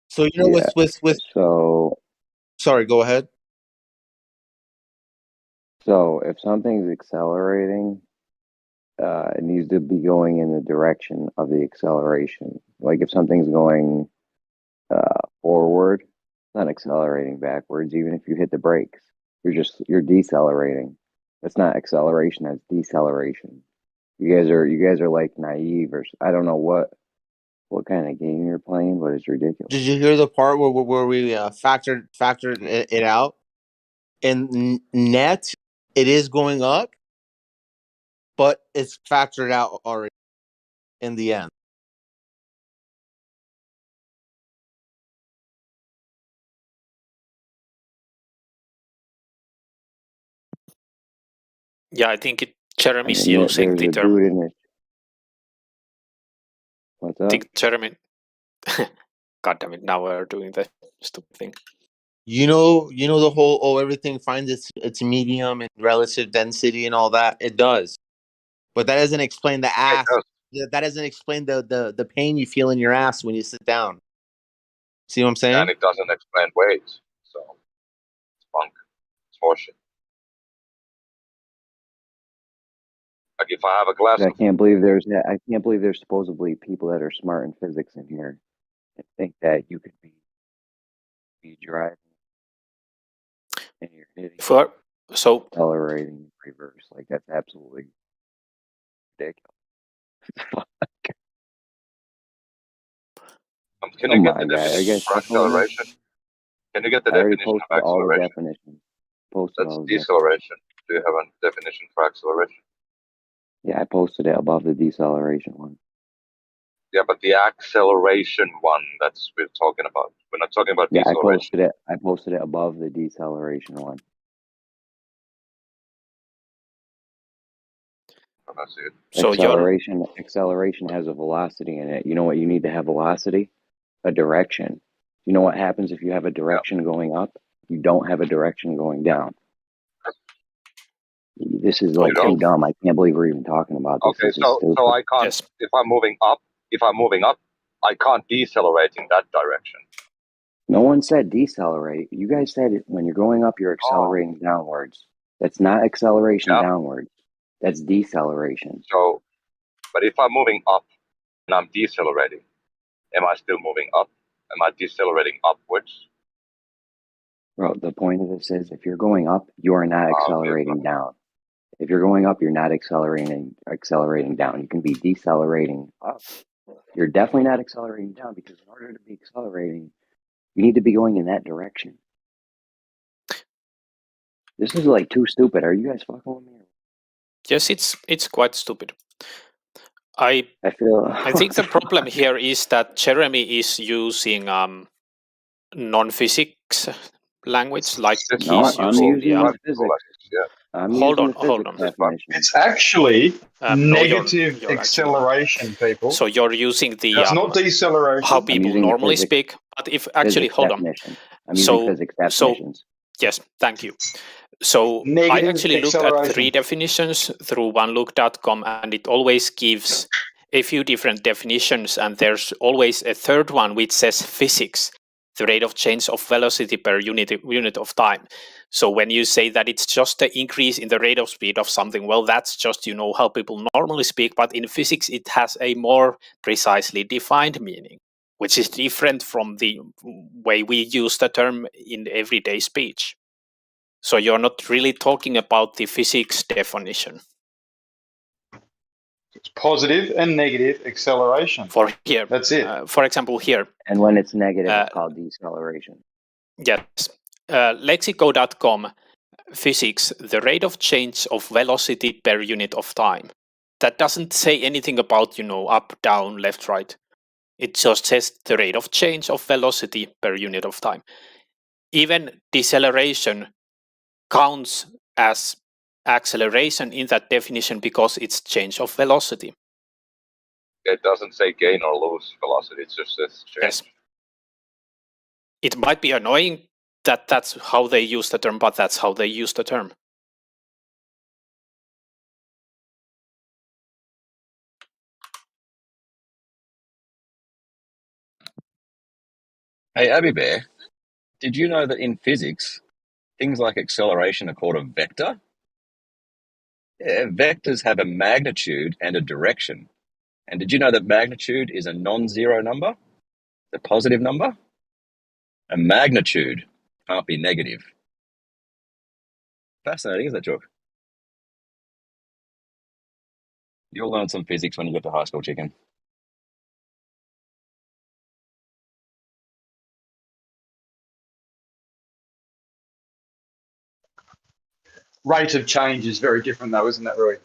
[SPEAKER 11] So you know, with
[SPEAKER 16] so.
[SPEAKER 11] Sorry, go ahead.
[SPEAKER 16] So if something's accelerating, it needs to be going in the direction of the acceleration. Like if something's going forward, it's not accelerating backwards. Even if you hit the brakes, you're decelerating. That's not acceleration. That's deceleration. You guys are like naive, or I don't know what kind of game you're playing, but it's ridiculous.
[SPEAKER 11] Did you hear the part where we factored it out? In net, it is going up, but it's factored out already in the end.
[SPEAKER 14] Yeah, I think Jeremy's using the term.
[SPEAKER 16] What's up?
[SPEAKER 14] I think Jeremy. God damn it! Now we're doing the stupid thing.
[SPEAKER 11] You know the whole everything finds its medium and relative density and all that. It does, but that doesn't explain the ass. That doesn't explain the pain you feel in your ass when you sit down. See what I'm saying?
[SPEAKER 12] And it doesn't explain weight, so it's bunk. It's horseshit. Like if I have a glass,
[SPEAKER 16] I can't believe there's supposedly people that are smart in physics in here and think that you could be driving and you're hitting accelerating reverse. Like that's absolutely ridiculous.
[SPEAKER 12] Can you get the definition for acceleration? Can you get the definition of acceleration?
[SPEAKER 16] All the definitions.
[SPEAKER 12] That's deceleration. Do you have a definition for acceleration?
[SPEAKER 16] Yeah, I posted it above the deceleration one.
[SPEAKER 12] Yeah, but the acceleration one, that's we're talking about. We're not talking about deceleration.
[SPEAKER 16] I posted it above the deceleration one.
[SPEAKER 14] So
[SPEAKER 16] acceleration has a velocity in it. You know what you need to have velocity? A direction. You know what happens if you have a direction going up? You don't have a direction going down. This is like too dumb. I can't believe we're even talking about this.
[SPEAKER 12] Okay, so I can't. If I'm moving up, I can't decelerate in that direction.
[SPEAKER 16] No one said decelerate. You guys said it, when you're going up, you're accelerating downwards. That's not acceleration downwards. That's deceleration.
[SPEAKER 12] So, but if I'm moving up and I'm decelerating, am I still moving up? Am I decelerating upwards?
[SPEAKER 16] Bro, the point of this is if you're going up, you are not accelerating down. If you're going up, you're not accelerating down. You can be decelerating up. You're definitely not accelerating down, because in order to be accelerating, you need to be going in that direction. This is like too stupid. Are you guys fucking with me?
[SPEAKER 14] Yes, it's quite stupid. I think the problem here is that Jeremy is using non-physics language, like
[SPEAKER 16] No,
[SPEAKER 14] he's
[SPEAKER 16] I'm
[SPEAKER 14] using
[SPEAKER 16] using the physics. I'm
[SPEAKER 14] Hold
[SPEAKER 16] using
[SPEAKER 14] on,
[SPEAKER 16] the
[SPEAKER 14] hold
[SPEAKER 16] physics
[SPEAKER 14] on.
[SPEAKER 16] definition.
[SPEAKER 10] It's actually
[SPEAKER 14] No,
[SPEAKER 10] negative
[SPEAKER 14] you're
[SPEAKER 10] acceleration, people.
[SPEAKER 14] So you're using the
[SPEAKER 10] That's not deceleration.
[SPEAKER 14] how people
[SPEAKER 16] using the
[SPEAKER 14] normally
[SPEAKER 16] physics-
[SPEAKER 14] speak. But if actually,
[SPEAKER 16] physics
[SPEAKER 14] hold on.
[SPEAKER 16] definition. I'm using physics definitions.
[SPEAKER 14] Yes, thank you. So I
[SPEAKER 10] Negative
[SPEAKER 14] actually looked at
[SPEAKER 10] acceleration.
[SPEAKER 14] 3 definitions through onelook.com, and it always gives a few different definitions, and there's always a third one which says physics, the rate of change of velocity per unit of time. So when you say that it's just the increase in the rate of speed of something, well, that's just, you know, how people normally speak, but in physics it has a more precisely defined meaning, which is different from the way we use the term in everyday speech. So you're not really talking about the physics definition.
[SPEAKER 10] It's positive and negative acceleration.
[SPEAKER 14] For here.
[SPEAKER 10] That's it.
[SPEAKER 14] For example, here.
[SPEAKER 16] And when it's negative, it's called deceleration.
[SPEAKER 14] Yes. Lexico.com, physics, the rate of change of velocity per unit of time. That doesn't say anything about, you know, up, down, left, right. It just says the rate of change of velocity per unit of time. Even deceleration counts as acceleration in that definition because it's change of velocity.
[SPEAKER 12] It doesn't say gain or lose velocity. It just says change.
[SPEAKER 14] Yes. It might be annoying that that's how they use the term, but that's how they use the term.
[SPEAKER 13] Hey, Abby Bear, did you know that in physics, things like acceleration are called a vector? Yeah, vectors have a magnitude and a direction. And did you know that magnitude is a non-zero number? The positive number? A magnitude can't be negative. Fascinating, isn't it, Jook? You'll learn some physics when you get to high school, chicken.
[SPEAKER 10] Rate of change is very different, though, isn't that, Rui?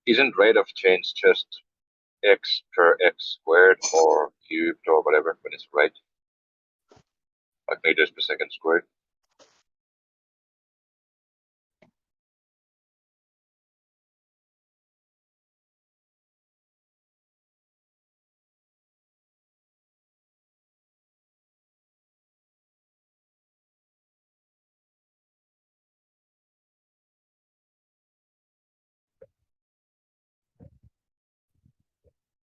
[SPEAKER 12] Isn't rate of change just x per x squared or cubed or whatever when it's rate? Like meters per second squared.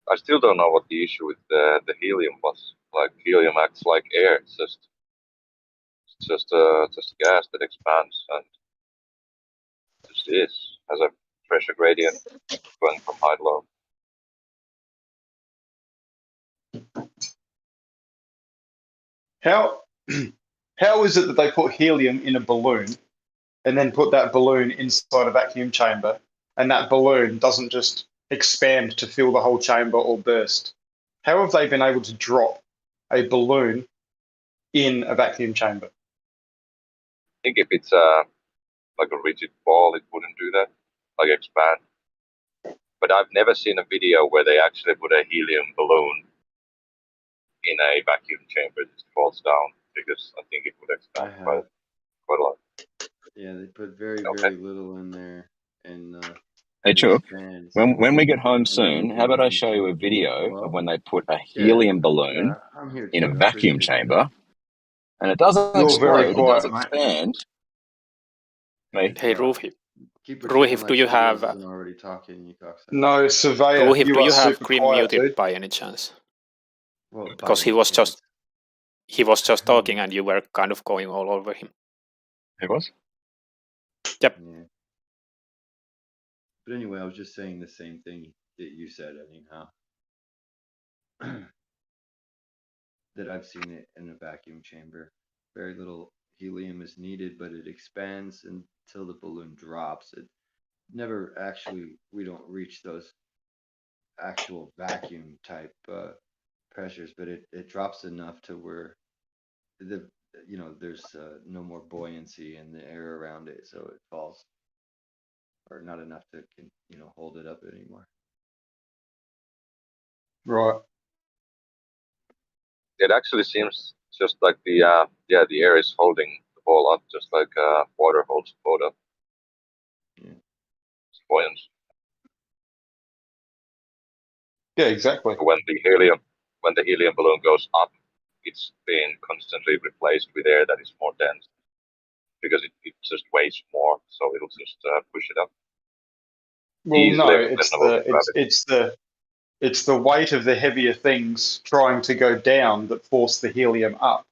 [SPEAKER 12] I still don't know what the issue with the helium was. Like helium acts like air. It's just gas that expands and just is, has a pressure gradient going from high to low.
[SPEAKER 10] How is it that they put helium in a balloon and then put that balloon inside a vacuum chamber, and that balloon doesn't just expand to fill the whole chamber or burst? How have they been able to drop a balloon in a vacuum chamber?
[SPEAKER 12] I think if it's like a rigid ball, it wouldn't do that, like expand. But I've never seen a video where they actually put a helium balloon in a vacuum chamber that falls down, because I think it would expand quite a lot.
[SPEAKER 17] Yeah, they put very little in there, and
[SPEAKER 13] hey, Chook,
[SPEAKER 17] expands.
[SPEAKER 13] when we get home soon, how about I show you a video of when they put a helium balloon in a vacuum chamber, and it doesn't
[SPEAKER 10] You're
[SPEAKER 13] explode,
[SPEAKER 10] very
[SPEAKER 13] it
[SPEAKER 10] quiet,
[SPEAKER 13] does
[SPEAKER 10] mate.
[SPEAKER 13] expand.
[SPEAKER 14] Hey, Ruhi.
[SPEAKER 17] Keep
[SPEAKER 14] Ruhi, do you have...
[SPEAKER 17] already talking, you cocksucker.
[SPEAKER 10] No, Surveyor,
[SPEAKER 14] Ruhi,
[SPEAKER 10] you
[SPEAKER 14] do
[SPEAKER 10] are
[SPEAKER 14] you have
[SPEAKER 10] super
[SPEAKER 14] Grim
[SPEAKER 10] quiet,
[SPEAKER 14] muted
[SPEAKER 10] dude.
[SPEAKER 14] by any chance?
[SPEAKER 17] Well,
[SPEAKER 14] Because he was just talking and you were kind of going all over him.
[SPEAKER 13] He was?
[SPEAKER 14] Yep.
[SPEAKER 17] Yeah. But anyway, I was just saying the same thing that you said, anyhow. That I've seen it in a vacuum chamber. Very little helium is needed, but it expands until the balloon drops. It never actually, we don't reach those actual vacuum type pressures, but it drops enough to where there's no more buoyancy in the air around it, so it falls, or not enough to hold it up anymore.
[SPEAKER 10] Right.
[SPEAKER 12] It actually seems just like the air is holding the ball up, just like water holds the boat up.
[SPEAKER 17] Yeah.
[SPEAKER 12] It's buoyant.
[SPEAKER 10] Yeah, exactly.
[SPEAKER 12] When the helium balloon goes up, it's being constantly replaced with air that is more dense because it just weighs more, so it'll just push it up.
[SPEAKER 10] Well,
[SPEAKER 12] Easily
[SPEAKER 10] no, it's the weight of the heavier things trying to go down that force the helium up.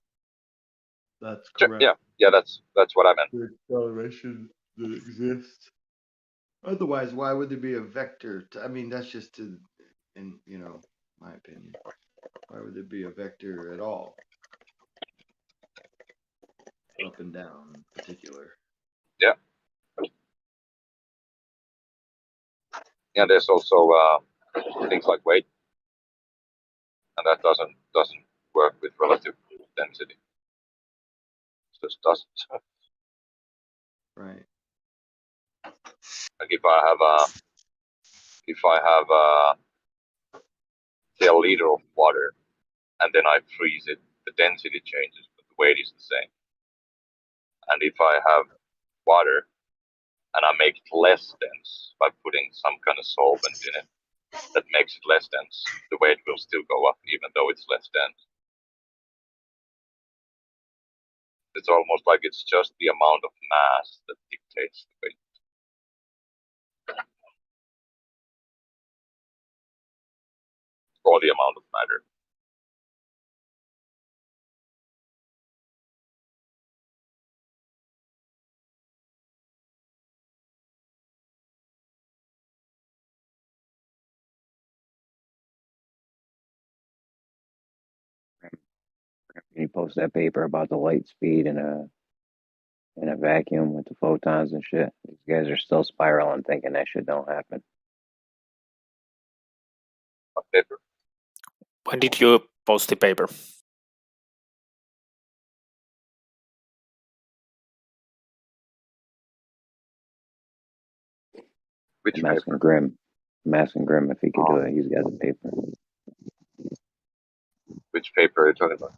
[SPEAKER 17] That's correct.
[SPEAKER 12] Yeah, that's what I meant.
[SPEAKER 17] The acceleration that exists. Otherwise, why would there be a vector? I mean, that's just in my opinion. Why would there be a vector at all? Up and down, in particular.
[SPEAKER 12] Yeah. Yeah, there's also things like weight, and that doesn't work with relative density. It just doesn't.
[SPEAKER 17] Right.
[SPEAKER 12] Like if I have say a liter of water, and then I freeze it, the density changes, but the weight is the same. And if I have water and I make it less dense by putting some kind of solvent in it that makes it less dense, the weight will still go up even though it's less dense. It's almost like it's just the amount of mass that dictates the weight. Or the amount of matter.
[SPEAKER 16] He posts that paper about the light speed in a vacuum with the photons and shit. These guys are still spiraling, thinking that shit don't happen.
[SPEAKER 12] What paper?
[SPEAKER 14] When did you post the paper?
[SPEAKER 12] Which
[SPEAKER 16] I'm asking Grim. I'm asking Grim if he could do it. He's got the paper.
[SPEAKER 12] Which paper are you talking about?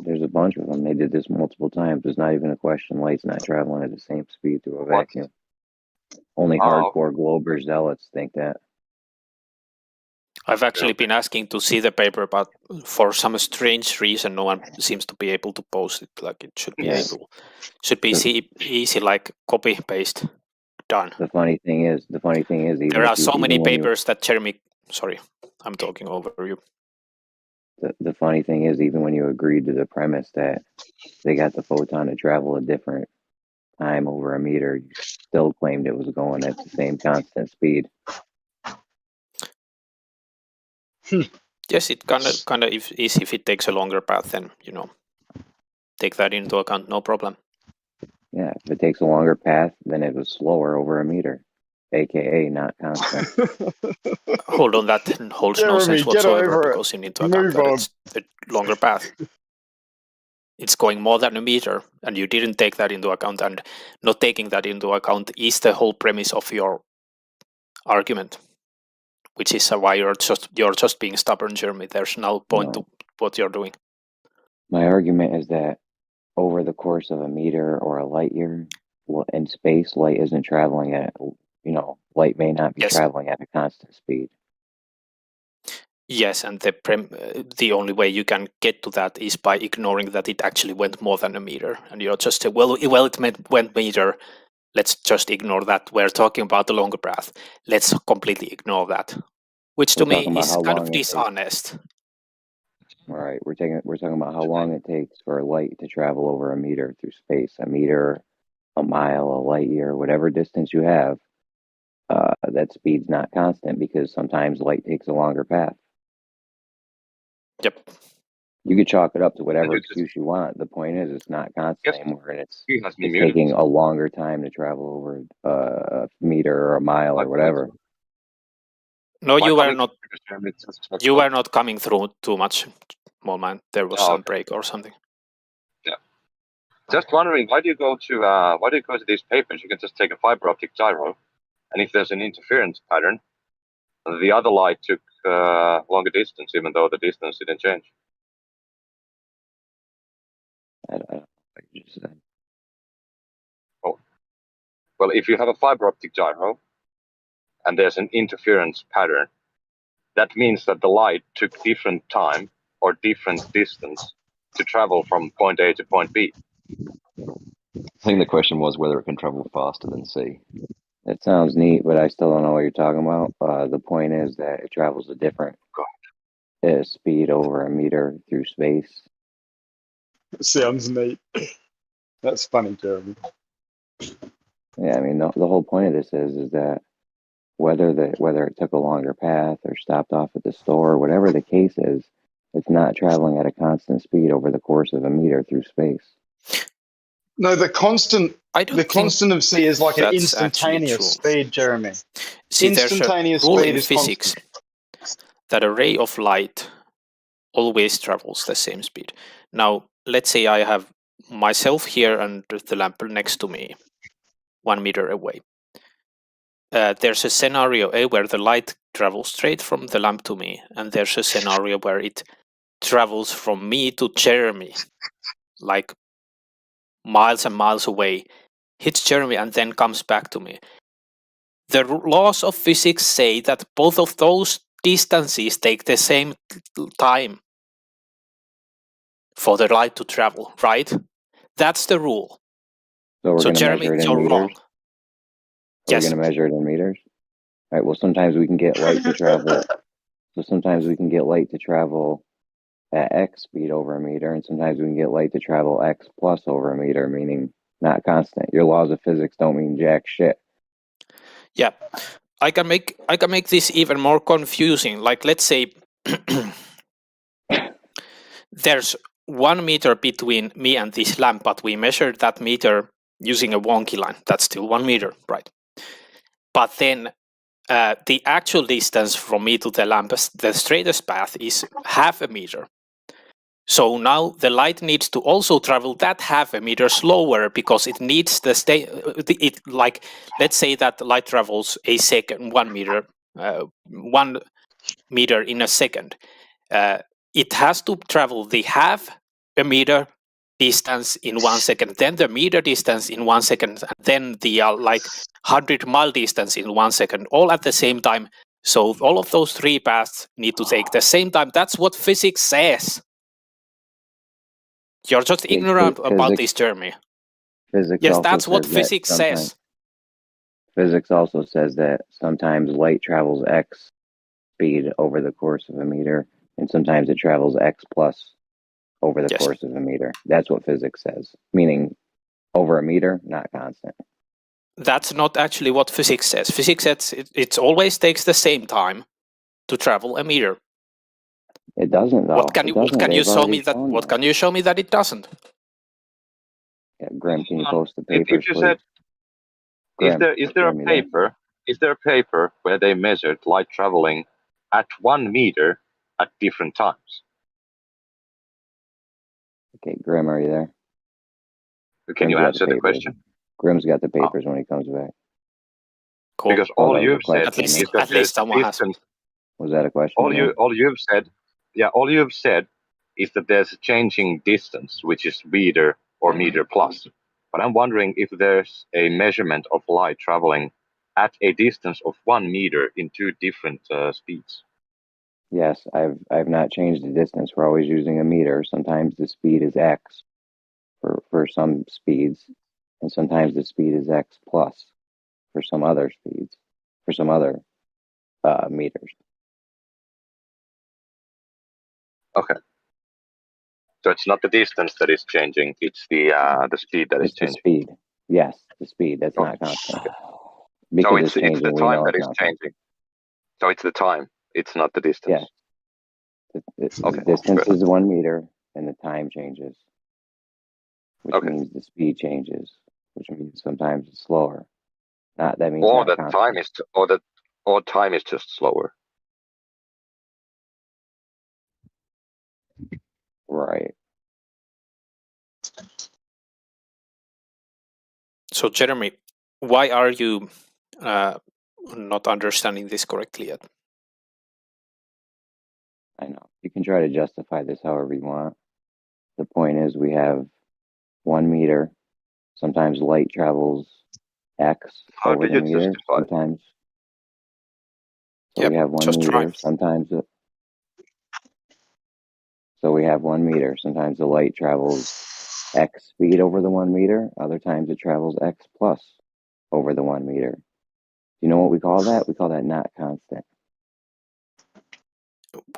[SPEAKER 16] There's a bunch of them. They did this multiple times. It's not even a question. Light's not traveling at the same speed through a vacuum. Only hardcore Glober zealots think that.
[SPEAKER 14] I've actually been asking to see the paper, but for some strange reason, no one seems to be able to post it. Like it should be able, should be easy, like copy paste, done.
[SPEAKER 16] The funny thing is,
[SPEAKER 14] there are so many papers that Jeremy. Sorry, I'm talking over you.
[SPEAKER 16] The funny thing is, even when you agreed to the premise that they got the photon to travel a different time over a meter, you still claimed it was going at the same constant speed.
[SPEAKER 14] Yes, it kind of is if it takes a longer path, then take that into account, no problem.
[SPEAKER 16] Yeah, if it takes a longer path, then it was slower over a meter, aka not constant.
[SPEAKER 14] Hold on, that holds no sense whatsoever because you need to account that it's a longer path. It's going more than a meter, and you didn't take that into account, and not taking that into account is the whole premise of your argument, which is why you're just being stubborn, Jeremy. There's no point to what you're doing.
[SPEAKER 16] My argument is that over the course of a meter or a light year in space, light isn't traveling at, light may not be traveling at a constant speed.
[SPEAKER 14] Yes, and the only way you can get to that is by ignoring that it actually went more than a meter, and you're just it went meter. Let's just ignore that. We're talking about the longer path. Let's completely ignore that, which to me is kind of dishonest.
[SPEAKER 16] All right, we're talking about how long it takes for light to travel over a meter through space. A meter, a mile, a light year, whatever distance you have. That speed's not constant because sometimes light takes a longer path.
[SPEAKER 14] Yep.
[SPEAKER 16] You could chalk it up to whatever excuse you want. The point is, it's not constant anymore, and it's taking a longer time to travel over a meter or a mile or whatever.
[SPEAKER 14] No,
[SPEAKER 12] My
[SPEAKER 14] you were
[SPEAKER 12] comment
[SPEAKER 14] not.
[SPEAKER 12] to Jeremy is just
[SPEAKER 14] You were not coming through too much, Molman. There was some
[SPEAKER 12] okay.
[SPEAKER 14] break or something.
[SPEAKER 12] Yeah. Just wondering, why do you go to these papers? You can just take a fiber optic gyro, and if there's an interference pattern, the other light took longer distance, even though the distance didn't change.
[SPEAKER 16] I don't know what you just said.
[SPEAKER 12] Oh, well, if you have a fiber optic gyro, and there's an interference pattern, that means that the light took different time or different distance to travel from point A to point B.
[SPEAKER 8] I think the question was whether it can travel faster than C.
[SPEAKER 16] That sounds neat, but I still don't know what you're talking about. The point is that it travels a different speed over a meter through space.
[SPEAKER 7] Sounds neat. That's funny, Jeremy.
[SPEAKER 16] Yeah, I mean the whole point of this is that whether it took a longer path or stopped off at the store, whatever the case is, it's not traveling at a constant speed over the course of a meter through space.
[SPEAKER 10] No, the constant of C is like an
[SPEAKER 14] that's actually
[SPEAKER 10] instantaneous
[SPEAKER 14] true.
[SPEAKER 10] speed, Jeremy.
[SPEAKER 14] See, there's a
[SPEAKER 10] Instantaneous
[SPEAKER 14] rule
[SPEAKER 10] speed
[SPEAKER 14] in
[SPEAKER 10] is
[SPEAKER 14] physics that a ray of light always travels the same speed. Now, let's say I have myself here and the lamp next to me, 1 meter away. There's a scenario A where the light travels straight from the lamp to me, and there's a scenario where it travels from me to Jeremy, like miles and miles away, hits Jeremy, and then comes back to me. The laws of physics say that both of those distances take the same time for the light to travel, right? That's the rule.
[SPEAKER 16] So we're going to
[SPEAKER 14] Jeremy,
[SPEAKER 16] measure it in
[SPEAKER 14] you're
[SPEAKER 16] meters?
[SPEAKER 14] wrong.
[SPEAKER 16] We're going to measure it in meters? All right, well, sometimes we can get light to travel. So sometimes we can get light to travel at X speed over a meter, and sometimes we can get light to travel X plus over a meter, meaning not constant. Your laws of physics don't mean jack shit.
[SPEAKER 14] Yeah, I can make this even more confusing. Like, let's say there's 1 meter between me and this lamp, but we measured that meter using a wonky line. That's still 1 meter, right? But then the actual distance from me to the lamp, the straightest path, is half a meter. So now the light needs to also travel that half a meter slower because it needs like, let's say that light travels a second, 1 meter, 1 meter in a second. It has to travel the half a meter distance in 1 second, then the meter distance in 1 second, and then the 100-mile distance in 1 second, all at the same time. So all of those 3 paths need to take the same time. That's what physics says. You're just ignorant about this, Jeremy.
[SPEAKER 16] Physics
[SPEAKER 14] yes,
[SPEAKER 16] also
[SPEAKER 14] that's what
[SPEAKER 16] says
[SPEAKER 14] physics
[SPEAKER 16] that
[SPEAKER 14] says.
[SPEAKER 16] Physics also says that sometimes light travels X speed over the course of a meter, and sometimes it travels X plus over the course of a meter. That's what physics says, meaning over a meter, not constant.
[SPEAKER 14] That's not actually what physics says. Physics says it always takes the same time to travel a meter.
[SPEAKER 16] It doesn't, though.
[SPEAKER 14] What can you show me that? What can you show me that it doesn't?
[SPEAKER 16] Yeah, Grim, can you post the papers,
[SPEAKER 12] If you said,
[SPEAKER 16] Grim,
[SPEAKER 12] is there a paper where they measured light traveling at 1 meter at different times?
[SPEAKER 16] Okay, Grim, are you there?
[SPEAKER 12] Can you answer the question?
[SPEAKER 16] Grim's got the papers when he comes back.
[SPEAKER 14] Cool.
[SPEAKER 12] Because all you've said
[SPEAKER 14] at least,
[SPEAKER 12] is that there's distance.
[SPEAKER 16] Was that a question?
[SPEAKER 12] All you've said is that there's a changing distance, which is meter or meter plus. But I'm wondering if there's a measurement of light traveling at a distance of 1 meter in 2 different speeds.
[SPEAKER 16] Yes, I've not changed the distance. We're always using a meter. Sometimes the speed is X for some speeds, and sometimes the speed is X plus for some other speeds, for some other meters.
[SPEAKER 12] Okay. So it's not the distance that is changing; it's the speed that is changing.
[SPEAKER 16] The speed, yes, the speed. That's not constant. Because
[SPEAKER 12] So it's
[SPEAKER 16] changing,
[SPEAKER 12] the time that is changing. So it's the time. It's not the distance.
[SPEAKER 16] Yeah. The distance is 1 meter, and the time changes, which means the speed changes, which means sometimes it's slower. That means
[SPEAKER 12] Or
[SPEAKER 16] not
[SPEAKER 12] that
[SPEAKER 16] constant.
[SPEAKER 12] time is, or time is just slower.
[SPEAKER 16] Right.
[SPEAKER 14] So, Jeremy, why are you not understanding this correctly yet?
[SPEAKER 16] I know. You can try to justify this however you want. The point is we have 1 meter. Sometimes light travels X
[SPEAKER 12] How
[SPEAKER 16] over
[SPEAKER 12] do
[SPEAKER 16] the
[SPEAKER 12] you
[SPEAKER 16] meter.
[SPEAKER 12] justify?
[SPEAKER 16] Sometimes. So
[SPEAKER 14] Yep,
[SPEAKER 16] we have 1
[SPEAKER 14] just
[SPEAKER 16] meter.
[SPEAKER 14] try.
[SPEAKER 16] Sometimes we have 1 meter. Sometimes the light travels X speed over the 1 meter. Other times it travels X plus over the 1 meter. You know what we call that? We call that not constant.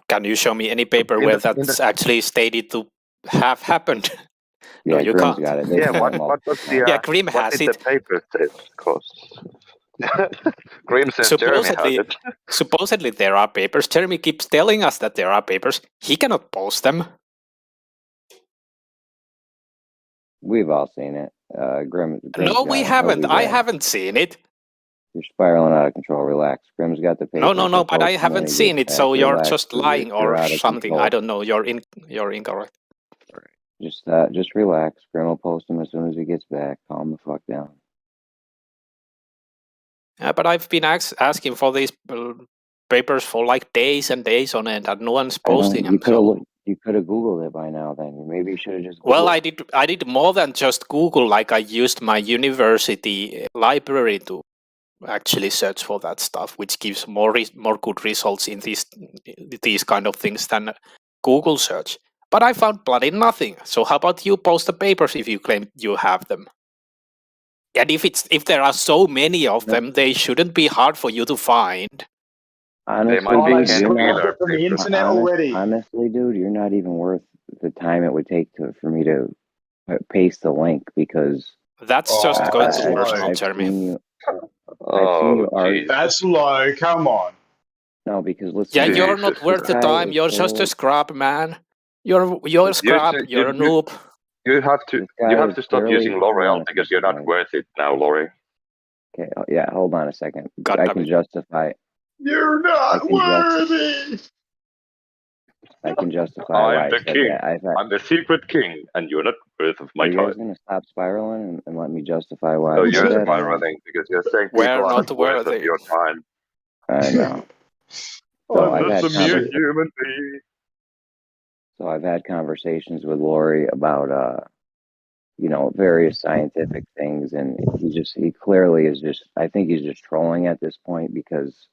[SPEAKER 14] Can you show me any paper where that's actually stated to have happened? No,
[SPEAKER 16] Yeah,
[SPEAKER 14] you
[SPEAKER 16] Grimm's
[SPEAKER 14] can't.
[SPEAKER 16] got it. They've
[SPEAKER 12] Yeah,
[SPEAKER 16] done it
[SPEAKER 12] what was
[SPEAKER 16] multiple
[SPEAKER 12] the
[SPEAKER 16] times.
[SPEAKER 14] Yeah, Grimm
[SPEAKER 12] what
[SPEAKER 14] has
[SPEAKER 12] did the
[SPEAKER 14] it.
[SPEAKER 12] paper say? Cost. Grim says Jeremy has it.
[SPEAKER 14] Supposedly there are papers. Jeremy keeps telling us that there are papers. He cannot post them.
[SPEAKER 16] We've all seen it. Grimm's
[SPEAKER 14] No, we
[SPEAKER 16] got it.
[SPEAKER 14] haven't.
[SPEAKER 16] He'll be
[SPEAKER 14] I
[SPEAKER 16] back.
[SPEAKER 14] haven't seen it.
[SPEAKER 16] You're spiraling out of control. Relax. Grimm's got the paper.
[SPEAKER 14] No, but I haven't seen it, so you're just lying
[SPEAKER 16] You're
[SPEAKER 14] or
[SPEAKER 16] out of
[SPEAKER 14] something.
[SPEAKER 16] control.
[SPEAKER 14] I don't know. You're incorrect.
[SPEAKER 16] Just relax. Grimm will post them as soon as he gets back. Calm the fuck down.
[SPEAKER 14] But I've been asking for these papers for like days and days on end, and no one's posting them.
[SPEAKER 16] You could have Googled it by now. Then maybe you should have just.
[SPEAKER 14] Well, I did more than just Google. Like I used my university library to actually search for that stuff, which gives more good results in these kind of things than Google search. But I found bloody nothing. So how about you post the papers if you claim you have them? And if there are so many of them, they shouldn't be hard for you to find.
[SPEAKER 16] Honestly,
[SPEAKER 10] I've
[SPEAKER 16] dude,
[SPEAKER 10] scrolled from the internet already.
[SPEAKER 16] Honestly, dude, you're not even worth the time it would take for me to paste the link because
[SPEAKER 14] that's just going to personal, Jeremy.
[SPEAKER 10] That's low. Come on.
[SPEAKER 16] No, because listen.
[SPEAKER 14] Yeah, you're not worth the time. You're just a scrap, man. You're a scrap. You're a noob.
[SPEAKER 12] You have to stop using L'Oreal because you're not worth it now, Laurie.
[SPEAKER 16] Okay, yeah, hold on a second. I can justify.
[SPEAKER 10] You're not worthy.
[SPEAKER 16] I can justify
[SPEAKER 12] I'm
[SPEAKER 16] why
[SPEAKER 12] the
[SPEAKER 16] I said
[SPEAKER 12] king.
[SPEAKER 16] that.
[SPEAKER 12] I'm the secret king, and you're not worth of my
[SPEAKER 16] Are you
[SPEAKER 12] time.
[SPEAKER 16] guys gonna stop spiraling and let me justify why?
[SPEAKER 12] No,
[SPEAKER 16] I
[SPEAKER 12] you're
[SPEAKER 16] said
[SPEAKER 12] spiraling because you're saying
[SPEAKER 14] We're
[SPEAKER 12] people are
[SPEAKER 14] not
[SPEAKER 12] not worth of
[SPEAKER 14] worthy.
[SPEAKER 12] your time.
[SPEAKER 16] I know.
[SPEAKER 12] I'm just a mere human being.
[SPEAKER 16] So I've had conversations with Lori about various scientific things, and he clearly is just. I think he's just trolling at this point because.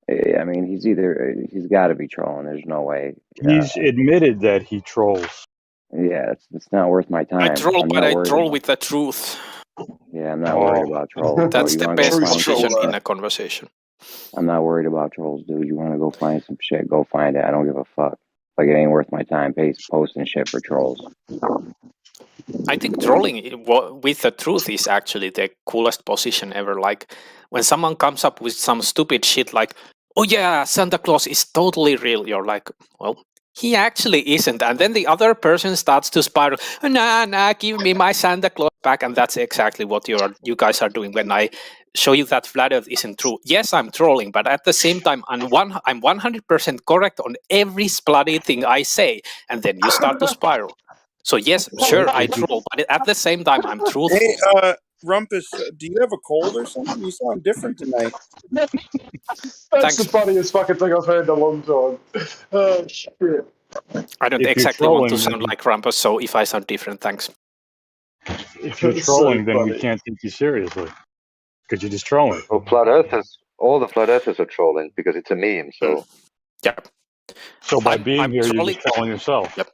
[SPEAKER 16] I mean, he's got to be trolling. There's no way.
[SPEAKER 7] He's admitted that he trolls.
[SPEAKER 16] Yeah, it's not worth my time.
[SPEAKER 14] I troll, but I troll with the truth.
[SPEAKER 16] Yeah, I'm not worried about trolls.
[SPEAKER 14] That's the best position in a conversation.
[SPEAKER 16] I'm not worried about trolls, dude. You want to go find some shit? Go find it. I don't give a fuck. Like it ain't worth my time posting shit for trolls.
[SPEAKER 14] I think trolling with the truth is actually the coolest position ever. Like when someone comes up with some stupid shit like, oh yeah, Santa Claus is totally real. You're like, well, he actually isn't. And then the other person starts to spiral, nah, give me my Santa Claus back. And that's exactly what you guys are doing when I show you that flat earth isn't true. Yes, I'm trolling, but at the same time, I'm 100% correct on every bloody thing I say. And then you start to spiral. So yes, sure, I troll, but at the same time, I'm truthful.
[SPEAKER 6] Hey, Rumpus, do you have a cold or something? You sound different tonight.
[SPEAKER 10] That's the funniest fucking thing I've heard in a long time. Oh, shit.
[SPEAKER 14] I don't exactly want to sound like Rumpus, so if I sound different, thanks.
[SPEAKER 7] If you're trolling, then we can't take you seriously. Because you're just trolling.
[SPEAKER 12] Well, all the flat earthers are trolling because it's a meme, so.
[SPEAKER 14] Yeah.
[SPEAKER 7] So by being here, you're just trolling yourself.
[SPEAKER 14] Yep.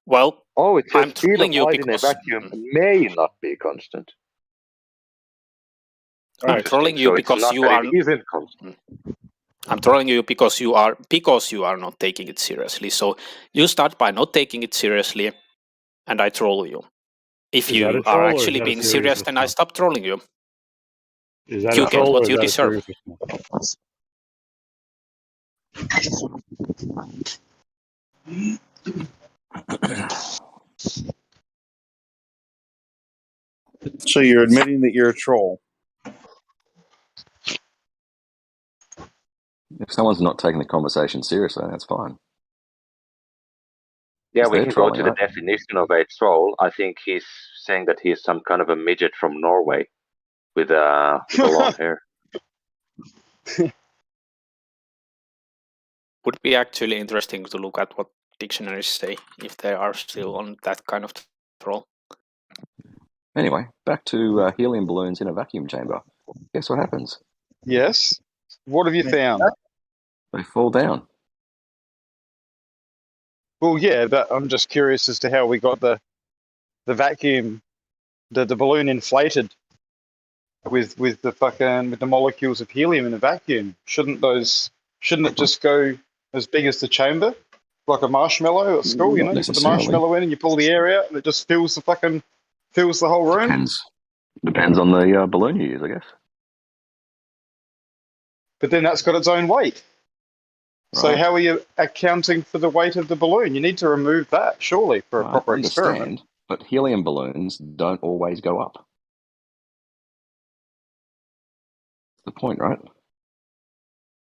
[SPEAKER 14] Well,
[SPEAKER 12] it says
[SPEAKER 14] I'm
[SPEAKER 12] speed of
[SPEAKER 14] trolling you
[SPEAKER 12] light in a
[SPEAKER 14] because
[SPEAKER 12] vacuum may not be constant.
[SPEAKER 14] I'm trolling you because you are.
[SPEAKER 12] Isn't constant.
[SPEAKER 14] I'm trolling you because you are not taking it seriously. So you start by not taking it seriously, and I troll you. If you are actually being serious, then I stop trolling you.
[SPEAKER 7] Is that
[SPEAKER 14] you get what you deserve.
[SPEAKER 6] So you're admitting that you're a troll.
[SPEAKER 13] If someone's not taking the conversation seriously, that's fine.
[SPEAKER 12] Yeah, we
[SPEAKER 8] they're
[SPEAKER 12] can go
[SPEAKER 8] trolling,
[SPEAKER 12] to the
[SPEAKER 8] right?
[SPEAKER 12] definition of a troll. I think he's saying that he's some kind of a midget from Norway with the long hair.
[SPEAKER 14] Would be actually interesting to look at what dictionaries say if they are still on that kind of troll.
[SPEAKER 8] Anyway, back to helium balloons in a vacuum chamber. Guess what happens?
[SPEAKER 10] Yes. What have you found?
[SPEAKER 8] They fall down.
[SPEAKER 10] Well, yeah, but I'm just curious as to how we got the vacuum, the balloon inflated with the molecules of helium in a vacuum. Shouldn't it just go as big as the chamber, like a marshmallow at school? You
[SPEAKER 8] Not
[SPEAKER 10] know, you put the
[SPEAKER 8] necessarily.
[SPEAKER 10] marshmallow in and you pull the air out, and it just fills the whole room.
[SPEAKER 8] Depends on the balloon you use, I guess.
[SPEAKER 10] But then that's got its own weight. So
[SPEAKER 8] Right.
[SPEAKER 10] how are you accounting for the weight of the balloon? You need to remove that, surely, for a
[SPEAKER 8] I
[SPEAKER 10] proper
[SPEAKER 8] understand,
[SPEAKER 10] experiment.
[SPEAKER 8] but helium balloons don't always go up. That's the point, right? Of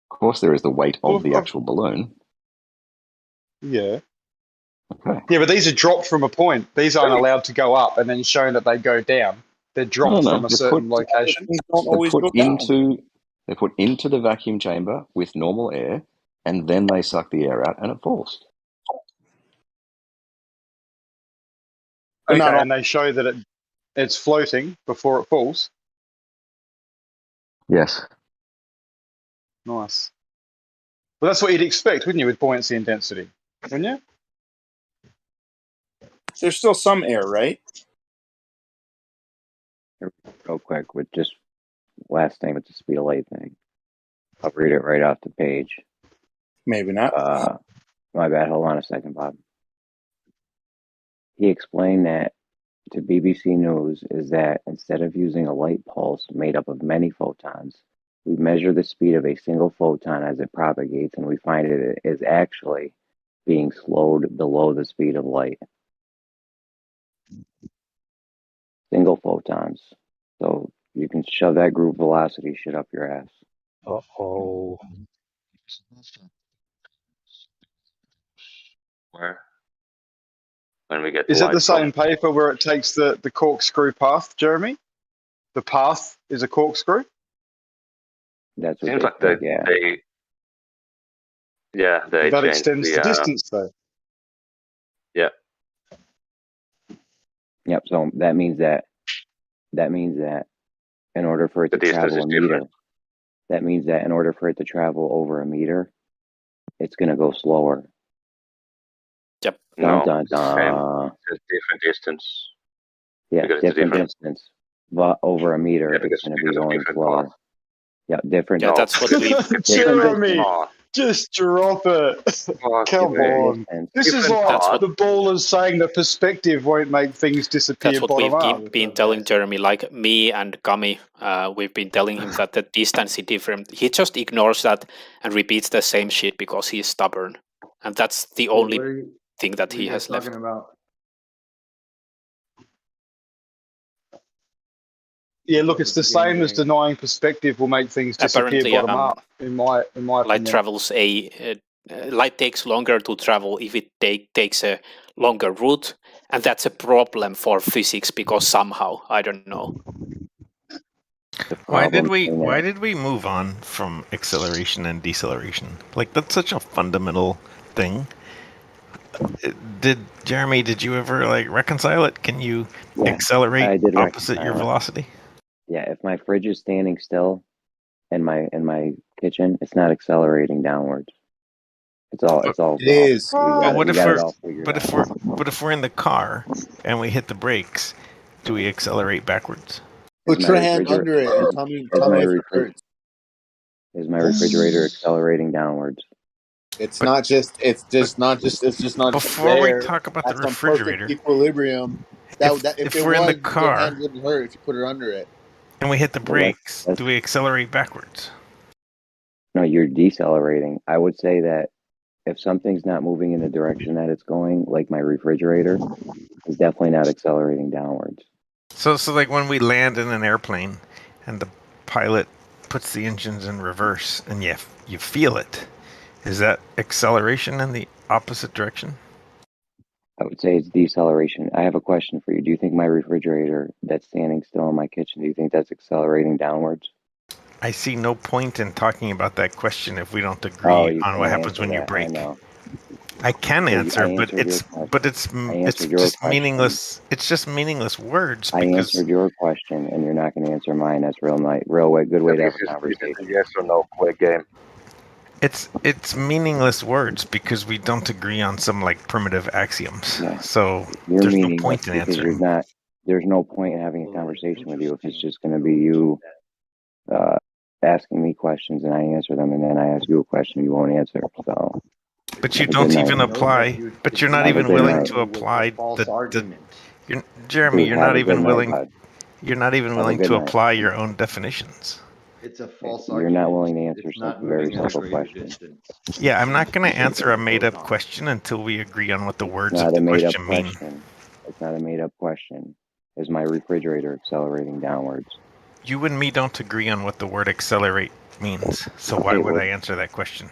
[SPEAKER 8] course, there is the weight of the actual balloon.
[SPEAKER 10] Yeah.
[SPEAKER 8] Okay.
[SPEAKER 10] Yeah, but these are dropped from a point. These aren't allowed to go up and then shown that they go down. They're dropped from a certain location.
[SPEAKER 8] They're put into the vacuum chamber with normal air, and then they suck the air out, and it falls.
[SPEAKER 10] Okay, and they show that it's floating before it falls.
[SPEAKER 8] Yes.
[SPEAKER 10] Nice. Well, that's what you'd expect, wouldn't you, with buoyancy and density? Wouldn't you?
[SPEAKER 6] There's still some air, right?
[SPEAKER 16] Real quick, with just last thing with the speed of light thing. I'll read it right off the page.
[SPEAKER 6] Maybe not.
[SPEAKER 16] My bad. Hold on a second, Bob. He explained that to BBC News is that instead of using a light pulse made up of many photons, we measure the speed of a single photon as it propagates, and we find it is actually being slowed below the speed of light. Single photons. So you can shove that group velocity shit up your ass.
[SPEAKER 7] Uh-oh.
[SPEAKER 12] Where? When we get
[SPEAKER 10] Is it the
[SPEAKER 12] light from
[SPEAKER 10] same paper where it takes the corkscrew path, Jeremy? The path is a corkscrew?
[SPEAKER 16] That's what
[SPEAKER 12] Seems like
[SPEAKER 16] they
[SPEAKER 10] That
[SPEAKER 12] changed
[SPEAKER 10] extends the distance, though.
[SPEAKER 12] Yeah.
[SPEAKER 16] Yep. So that means that in order for it to travel a meter, that means that in order for it to travel over a meter, it's going to go slower.
[SPEAKER 14] Yep.
[SPEAKER 16] Dun, dun, dun.
[SPEAKER 12] It's a different distance.
[SPEAKER 16] Yeah,
[SPEAKER 12] Because
[SPEAKER 16] different distance. But over a meter, it's going to be going slower. Yeah, different.
[SPEAKER 14] Yeah, that's what we.
[SPEAKER 10] Jeremy, just drop it. Come on. This is like the ballers saying that perspective won't make things disappear
[SPEAKER 14] That's what
[SPEAKER 10] bottom
[SPEAKER 14] we've
[SPEAKER 10] up.
[SPEAKER 14] been telling Jeremy, like me and Kami. We've been telling him that the distance is different. He just ignores that and repeats the same shit because he's stubborn. And that's the only thing that he has left.
[SPEAKER 17] About?
[SPEAKER 10] Yeah, look, it's the same as denying perspective will make things disappear
[SPEAKER 14] Apparently,
[SPEAKER 10] bottom up. In my
[SPEAKER 14] light
[SPEAKER 10] opinion.
[SPEAKER 14] Light takes longer to travel if it takes a longer route, and that's a problem for physics because somehow I don't know.
[SPEAKER 18] Why did we move on from acceleration and deceleration? Like, that's such a fundamental thing. Jeremy, did you ever like reconcile it? Can you accelerate opposite your velocity?
[SPEAKER 16] Yeah, if my fridge is standing still in my kitchen, it's not accelerating downwards. It's all.
[SPEAKER 6] It is.
[SPEAKER 18] But what if we're in the car and we hit the brakes? Do we accelerate backwards?
[SPEAKER 11] Put your hand under it and tell me if it hurts.
[SPEAKER 16] Is my refrigerator accelerating downwards?
[SPEAKER 11] It's just not
[SPEAKER 18] Before
[SPEAKER 11] there.
[SPEAKER 18] we talk about the
[SPEAKER 11] That's some
[SPEAKER 18] refrigerator,
[SPEAKER 11] perfect equilibrium. If
[SPEAKER 18] we're in the
[SPEAKER 11] your
[SPEAKER 18] car
[SPEAKER 11] hand wouldn't hurt if you put it under it.
[SPEAKER 18] and we hit the brakes, do we accelerate backwards?
[SPEAKER 16] No, you're decelerating. I would say that if something's not moving in the direction that it's going, like my refrigerator, it's definitely not accelerating downwards.
[SPEAKER 18] So like when we land in an airplane and the pilot puts the engines in reverse and you feel it, is that acceleration in the opposite direction?
[SPEAKER 16] I would say it's deceleration. I have a question for you. Do you think my refrigerator that's standing still in my kitchen, do you think that's accelerating downwards?
[SPEAKER 18] I see no point in talking about that question if we don't agree on what happens when you break.
[SPEAKER 16] I know.
[SPEAKER 18] I can answer, but it's just
[SPEAKER 16] question.
[SPEAKER 18] meaningless. It's just meaningless words.
[SPEAKER 16] I
[SPEAKER 18] because
[SPEAKER 16] answered your question, and you're not going to answer mine. That's good way to have a conversation.
[SPEAKER 12] This is a yes or no quick game.
[SPEAKER 18] It's meaningless words because we don't agree on some like primitive axioms.
[SPEAKER 16] Yeah.
[SPEAKER 18] So
[SPEAKER 16] You're
[SPEAKER 18] there's no
[SPEAKER 16] meaningless
[SPEAKER 18] point in
[SPEAKER 16] because
[SPEAKER 18] answering.
[SPEAKER 16] there's no point in having a conversation with you if it's just going to be you asking me questions and I answer them, and then I ask you a question you won't answer. So.
[SPEAKER 18] But you don't even apply. But you're not even willing to apply Jeremy.
[SPEAKER 16] Dude,
[SPEAKER 18] You're not even willing.
[SPEAKER 16] bud.
[SPEAKER 18] You're not even willing to apply your own definitions.
[SPEAKER 17] It's a false
[SPEAKER 16] You're
[SPEAKER 17] argument.
[SPEAKER 16] not willing to answer
[SPEAKER 17] It's not
[SPEAKER 16] some very
[SPEAKER 17] moving at a
[SPEAKER 16] simple
[SPEAKER 17] greater
[SPEAKER 16] question.
[SPEAKER 17] distance.
[SPEAKER 18] Yeah, I'm not going to answer a made-up question until we agree on what the words
[SPEAKER 16] It's
[SPEAKER 18] of
[SPEAKER 16] not
[SPEAKER 18] the
[SPEAKER 16] a made-up
[SPEAKER 18] question mean.
[SPEAKER 16] question. It's not a made-up question. Is my refrigerator accelerating downwards?
[SPEAKER 18] You and me don't agree on what the word accelerate means, so why would I answer that question?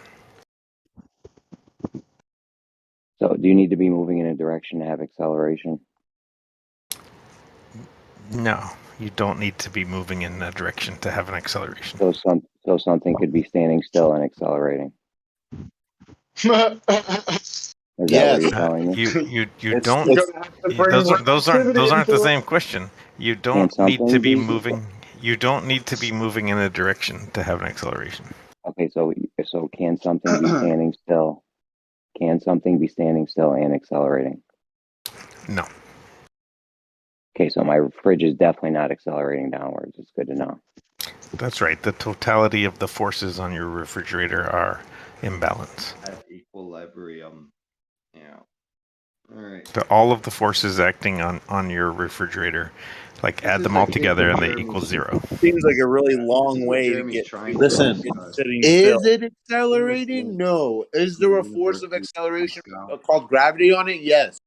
[SPEAKER 16] So, do you need to be moving in a direction to have acceleration?
[SPEAKER 18] No, you don't need to be moving in that direction to have an acceleration.
[SPEAKER 16] So something could be standing still and accelerating. Is that what you're telling me?
[SPEAKER 18] You don't. Those aren't the same question. You don't need to be moving. You don't need to be moving in a direction to have an acceleration.
[SPEAKER 16] Okay, so can something be standing still? Can something be standing still and accelerating?
[SPEAKER 18] No.
[SPEAKER 16] Okay, so my fridge is definitely not accelerating downwards. It's good to know.
[SPEAKER 18] That's right. The totality of the forces on your refrigerator are imbalanced.
[SPEAKER 17] At equilibrium. Yeah. All right.
[SPEAKER 18] All of the forces acting on your refrigerator, add them all together and they equal 0.
[SPEAKER 6] Seems like a really long way to get.
[SPEAKER 11] Listen,
[SPEAKER 6] sitting
[SPEAKER 11] is
[SPEAKER 6] still.
[SPEAKER 11] it accelerating? No. Is there a force of acceleration called gravity on it? Yes.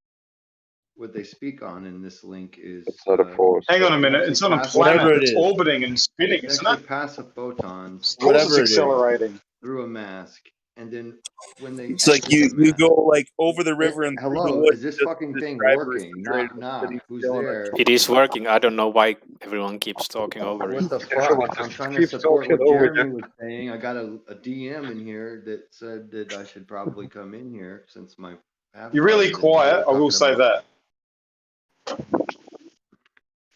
[SPEAKER 17] What they speak on in this link is.
[SPEAKER 12] It's not a force.
[SPEAKER 10] Hang on a minute. It's on a planet that's orbiting and spinning, isn't it?
[SPEAKER 17] Pass a photon.
[SPEAKER 10] Whatever accelerating
[SPEAKER 17] through a mask, and then when they.
[SPEAKER 6] It's like you go over the river and through the woods.
[SPEAKER 17] Is this fucking thing working? Not. Who's there?
[SPEAKER 14] It is working. I don't know why everyone keeps talking over it.
[SPEAKER 17] What the fuck? I'm trying to support what Jeremy was saying. I got a DM in here that said that I should probably come in here since my.
[SPEAKER 10] You're really quiet. I will say that.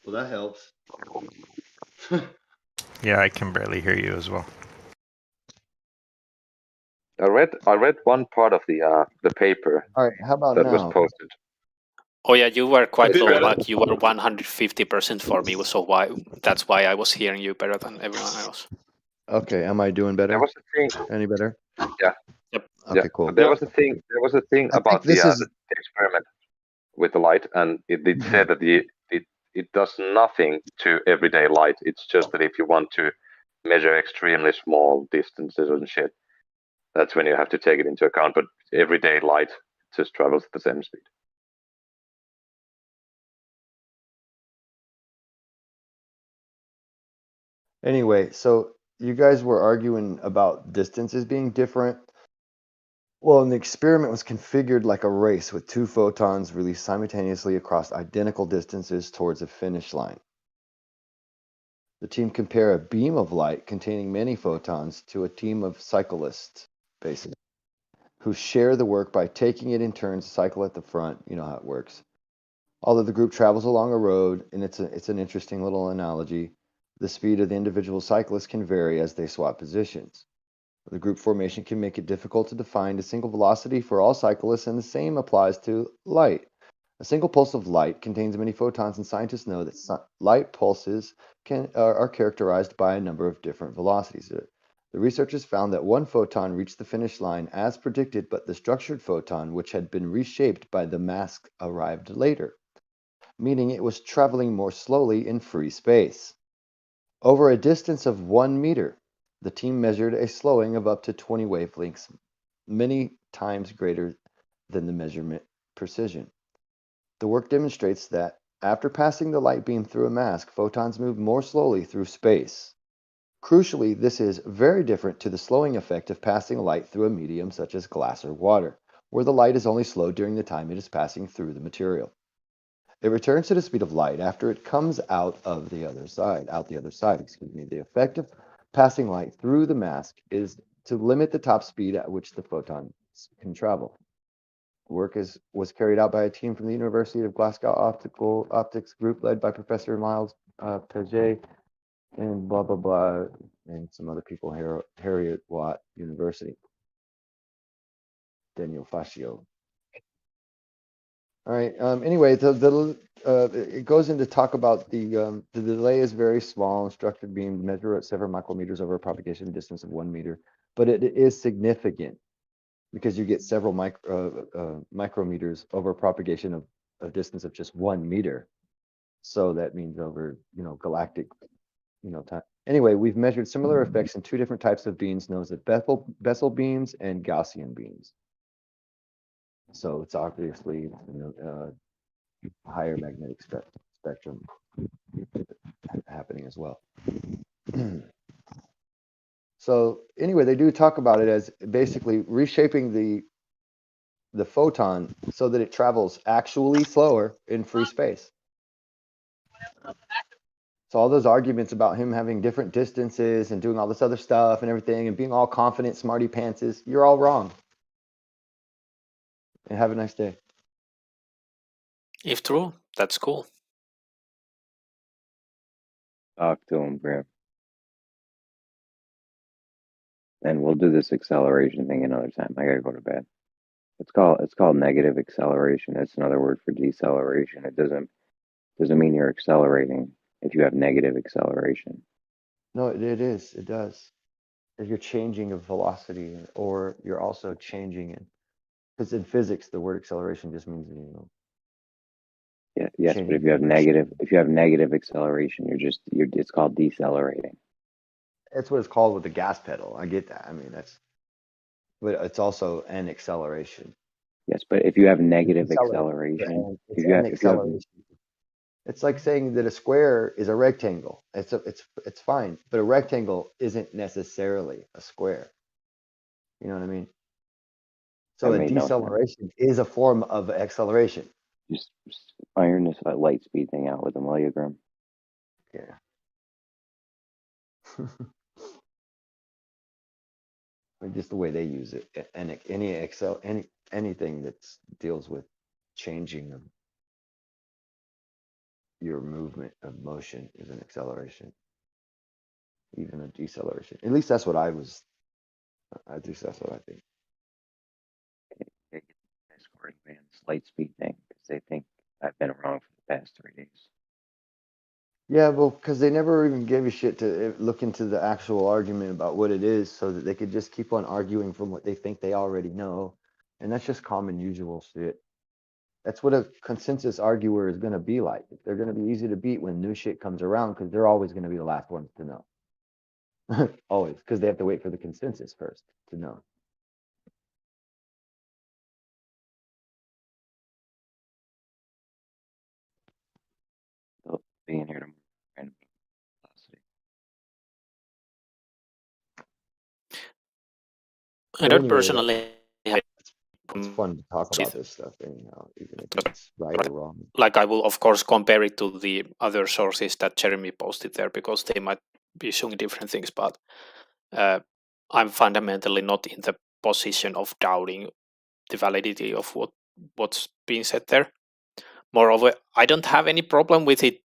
[SPEAKER 17] Well, that helps.
[SPEAKER 18] Yeah, I can barely hear you as well.
[SPEAKER 12] I read one part of the paper.
[SPEAKER 17] All right, how about
[SPEAKER 12] that
[SPEAKER 17] now?
[SPEAKER 12] was posted.
[SPEAKER 14] Oh yeah, you were quite low. Like you were 150% for me. So that's why I was hearing you better than everyone else.
[SPEAKER 17] Okay, am I doing better?
[SPEAKER 12] There was a thing.
[SPEAKER 17] Any better?
[SPEAKER 12] Yeah.
[SPEAKER 14] Yep.
[SPEAKER 17] Okay, cool.
[SPEAKER 12] There was a thing about the experiment with the light, and it said that it does nothing to everyday light. It's just that if you want to measure extremely small distances and shit, that's when you have to take it into account. But everyday light just travels at the same speed.
[SPEAKER 17] Anyway, so you guys were arguing about distances being different. Well, and the experiment was configured like a race with 2 photons released simultaneously across identical distances towards a finish line. The team compare a beam of light containing many photons to a team of cyclists, basically, who share the work by taking it in turns to cycle at the front. You know how it works. Although the group travels along a road, and it's an interesting little analogy, the speed of the individual cyclists can vary as they swap positions. The group formation can make it difficult to define a single velocity for all cyclists, and the same applies to light. A single pulse of light contains many photons, and scientists know that light pulses are characterized by a number of different velocities. The researchers found that one photon reached the finish line as predicted, but the structured photon, which had been reshaped by the mask, arrived later, meaning it was traveling more slowly in free space. Over a distance of 1 meter, the team measured a slowing of up to 20 wavelengths, many times greater than the measurement precision. The work demonstrates that after passing the light beam through a mask, photons move more slowly through space. Crucially, this is very different to the slowing effect of passing light through a medium such as glass or water, where the light is only slowed during the time it is passing through the material. It returns to the speed of light after it comes out the other side. The effect of passing light through the mask is to limit the top speed at which the photons can travel. The work was carried out by a team from the University of Glasgow Optics Group led by Professor Miles Paget and blah, blah, blah, and some other people, Harriet Watt University. Daniel Fascio. All right. Anyway, it goes into talk about the delay is very small. Structured beam measure at several micrometers over a propagation distance of 1 meter, but it is significant because you get several micrometers over a propagation of a distance of just 1 meter. So that means over galactic time. Anyway, we've measured similar effects in 2 different types of beams known as Bessel beams and Gaussian beams. So it's obviously higher magnetic spectrum happening as well. So anyway, they do talk about it as basically reshaping the photon so that it travels actually slower in free space. So all those arguments about him having different distances and doing all this other stuff and everything and being all confident, smarty pantses, you're all wrong. And have a nice day.
[SPEAKER 14] If true, that's cool.
[SPEAKER 16] Talk to him, Grim. And we'll do this acceleration thing another time. I gotta go to bed. It's called negative acceleration. It's another word for deceleration. It doesn't mean you're accelerating if you have negative acceleration.
[SPEAKER 17] No, it is. It does. If you're changing a velocity, or you're also changing it, because in physics the word acceleration just means
[SPEAKER 16] Yes, but if you have negative acceleration, it's called decelerating.
[SPEAKER 17] That's what it's called with the gas pedal. I get that. I mean, but it's also an acceleration.
[SPEAKER 16] Yes, but if you have negative acceleration,
[SPEAKER 17] it's like saying that a square is a rectangle. It's fine, but a rectangle isn't necessarily a square. You know what I mean? So a deceleration is a form of acceleration.
[SPEAKER 16] Just iron this light speed thing out with a milliogram.
[SPEAKER 17] Yeah. Just the way they use it, and anything that deals with changing your movement of motion is an acceleration, even a deceleration. At least that's what at least that's what I think.
[SPEAKER 16] Light speed thing, because they think I've been wrong for the past 3 days.
[SPEAKER 17] Yeah, well, because they never even gave a shit to look into the actual argument about what it is, so that they could just keep on arguing from what they think they already know. And that's just common, usual shit. That's what a consensus arguer is going to be like. They're going to be easy to beat when new shit comes around, because they're always going to be the last ones to know. Always, because they have to wait for the consensus first to know.
[SPEAKER 16] Being here tomorrow.
[SPEAKER 14] I don't personally have.
[SPEAKER 17] It's fun to talk about this stuff, anyhow, even if it's right or wrong.
[SPEAKER 14] Like, I will of course compare it to the other sources that Jeremy posted there, because they might be showing different things. But I'm fundamentally not in the position of doubting the validity of what's being said there. Moreover, I don't have any problem with it.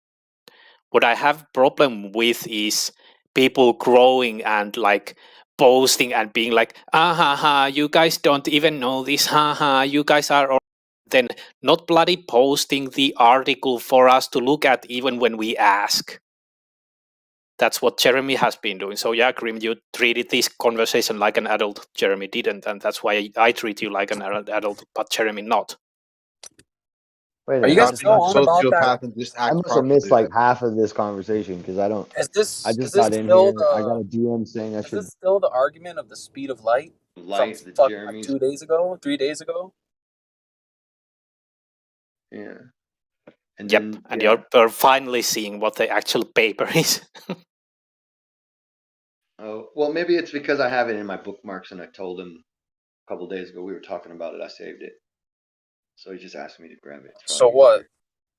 [SPEAKER 14] What I have problem with is people growing and like posting and being like, you guys don't even know this, you guys are, then not bloody posting the article for us to look at even when we ask. That's what Jeremy has been doing. So yeah, Grim, you treated this conversation like an adult. Jeremy didn't, and that's why I treat you like an adult, but Jeremy not.
[SPEAKER 17] Wait,
[SPEAKER 11] are you guys still on about that?
[SPEAKER 17] And just I must have missed like half of this conversation, because I just got in here. I got a DM saying I should.
[SPEAKER 11] Is this still the argument of the speed of light?
[SPEAKER 17] Light
[SPEAKER 11] from
[SPEAKER 17] that
[SPEAKER 11] fucking
[SPEAKER 17] Jeremy's.
[SPEAKER 11] like 2 days ago, 3 days ago?
[SPEAKER 17] Yeah. And
[SPEAKER 14] yep,
[SPEAKER 17] then,
[SPEAKER 14] and you're finally seeing what the actual paper is.
[SPEAKER 17] Oh, well, maybe it's because I have it in my bookmarks and I told him a couple days ago. We were talking about it. I saved it. So he just asked me to grab it.
[SPEAKER 19] So what?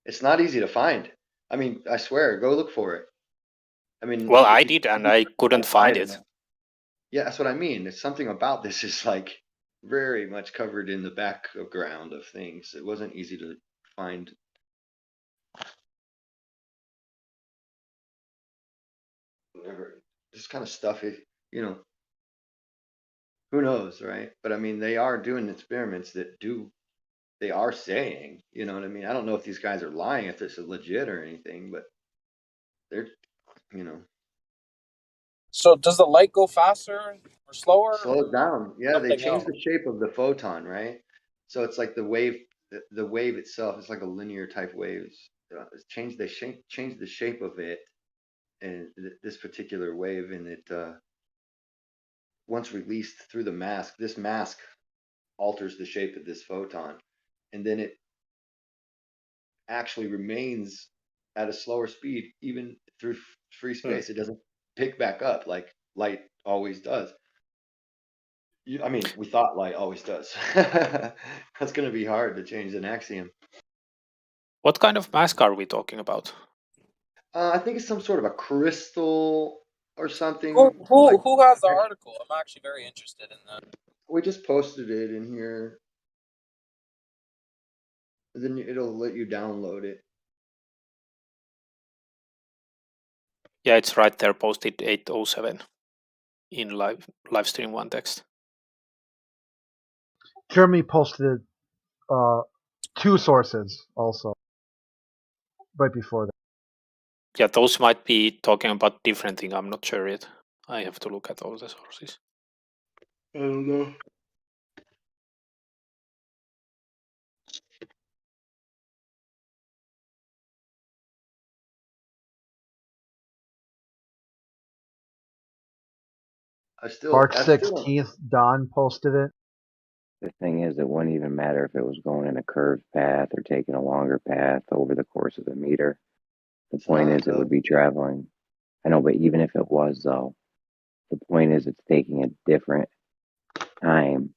[SPEAKER 17] It's not easy to find. I mean, I swear, go look for it. I mean,
[SPEAKER 14] well, I did, and I couldn't find it.
[SPEAKER 17] Yeah, that's what I mean. There's something about this is like very much covered in the background of things. It wasn't easy to find. This kind of stuff, you know, who knows, right? But I mean, they are doing experiments that they are saying, you know what I mean? I don't know if these guys are lying, if it's legit or anything, but they're, you know.
[SPEAKER 19] So does the light go faster or slower?
[SPEAKER 17] Slow it down. Yeah, they
[SPEAKER 19] Something
[SPEAKER 17] changed
[SPEAKER 19] else?
[SPEAKER 17] the shape of the photon, right? So it's like the wave itself is like a linear type waves. They changed the shape of it, and this particular wave, and it once released through the mask, this mask alters the shape of this photon, and then it actually remains at a slower speed even through free space. It doesn't pick back up like light always does. I mean, we thought light always does. That's going to be hard to change an axiom.
[SPEAKER 14] What kind of mask are we talking about?
[SPEAKER 17] I think it's some sort of a crystal or something.
[SPEAKER 19] Who has the article? I'm actually very interested in that.
[SPEAKER 17] We just posted it in here. Then it'll let you download it.
[SPEAKER 14] Yeah, it's right there, posted 8:07 in Livestream one text.
[SPEAKER 15] Jeremy posted two sources also right before that.
[SPEAKER 14] Yeah, those might be talking about different thing. I'm not sure yet. I have to look at all the sources.
[SPEAKER 17] I don't know.
[SPEAKER 15] March 16th, Don posted it.
[SPEAKER 16] The thing is, it wouldn't even matter if it was going in a curved path or taking a longer path over the course of a meter. The point is, it would be traveling. I know, but even if it was, though, the point is it's taking a different time.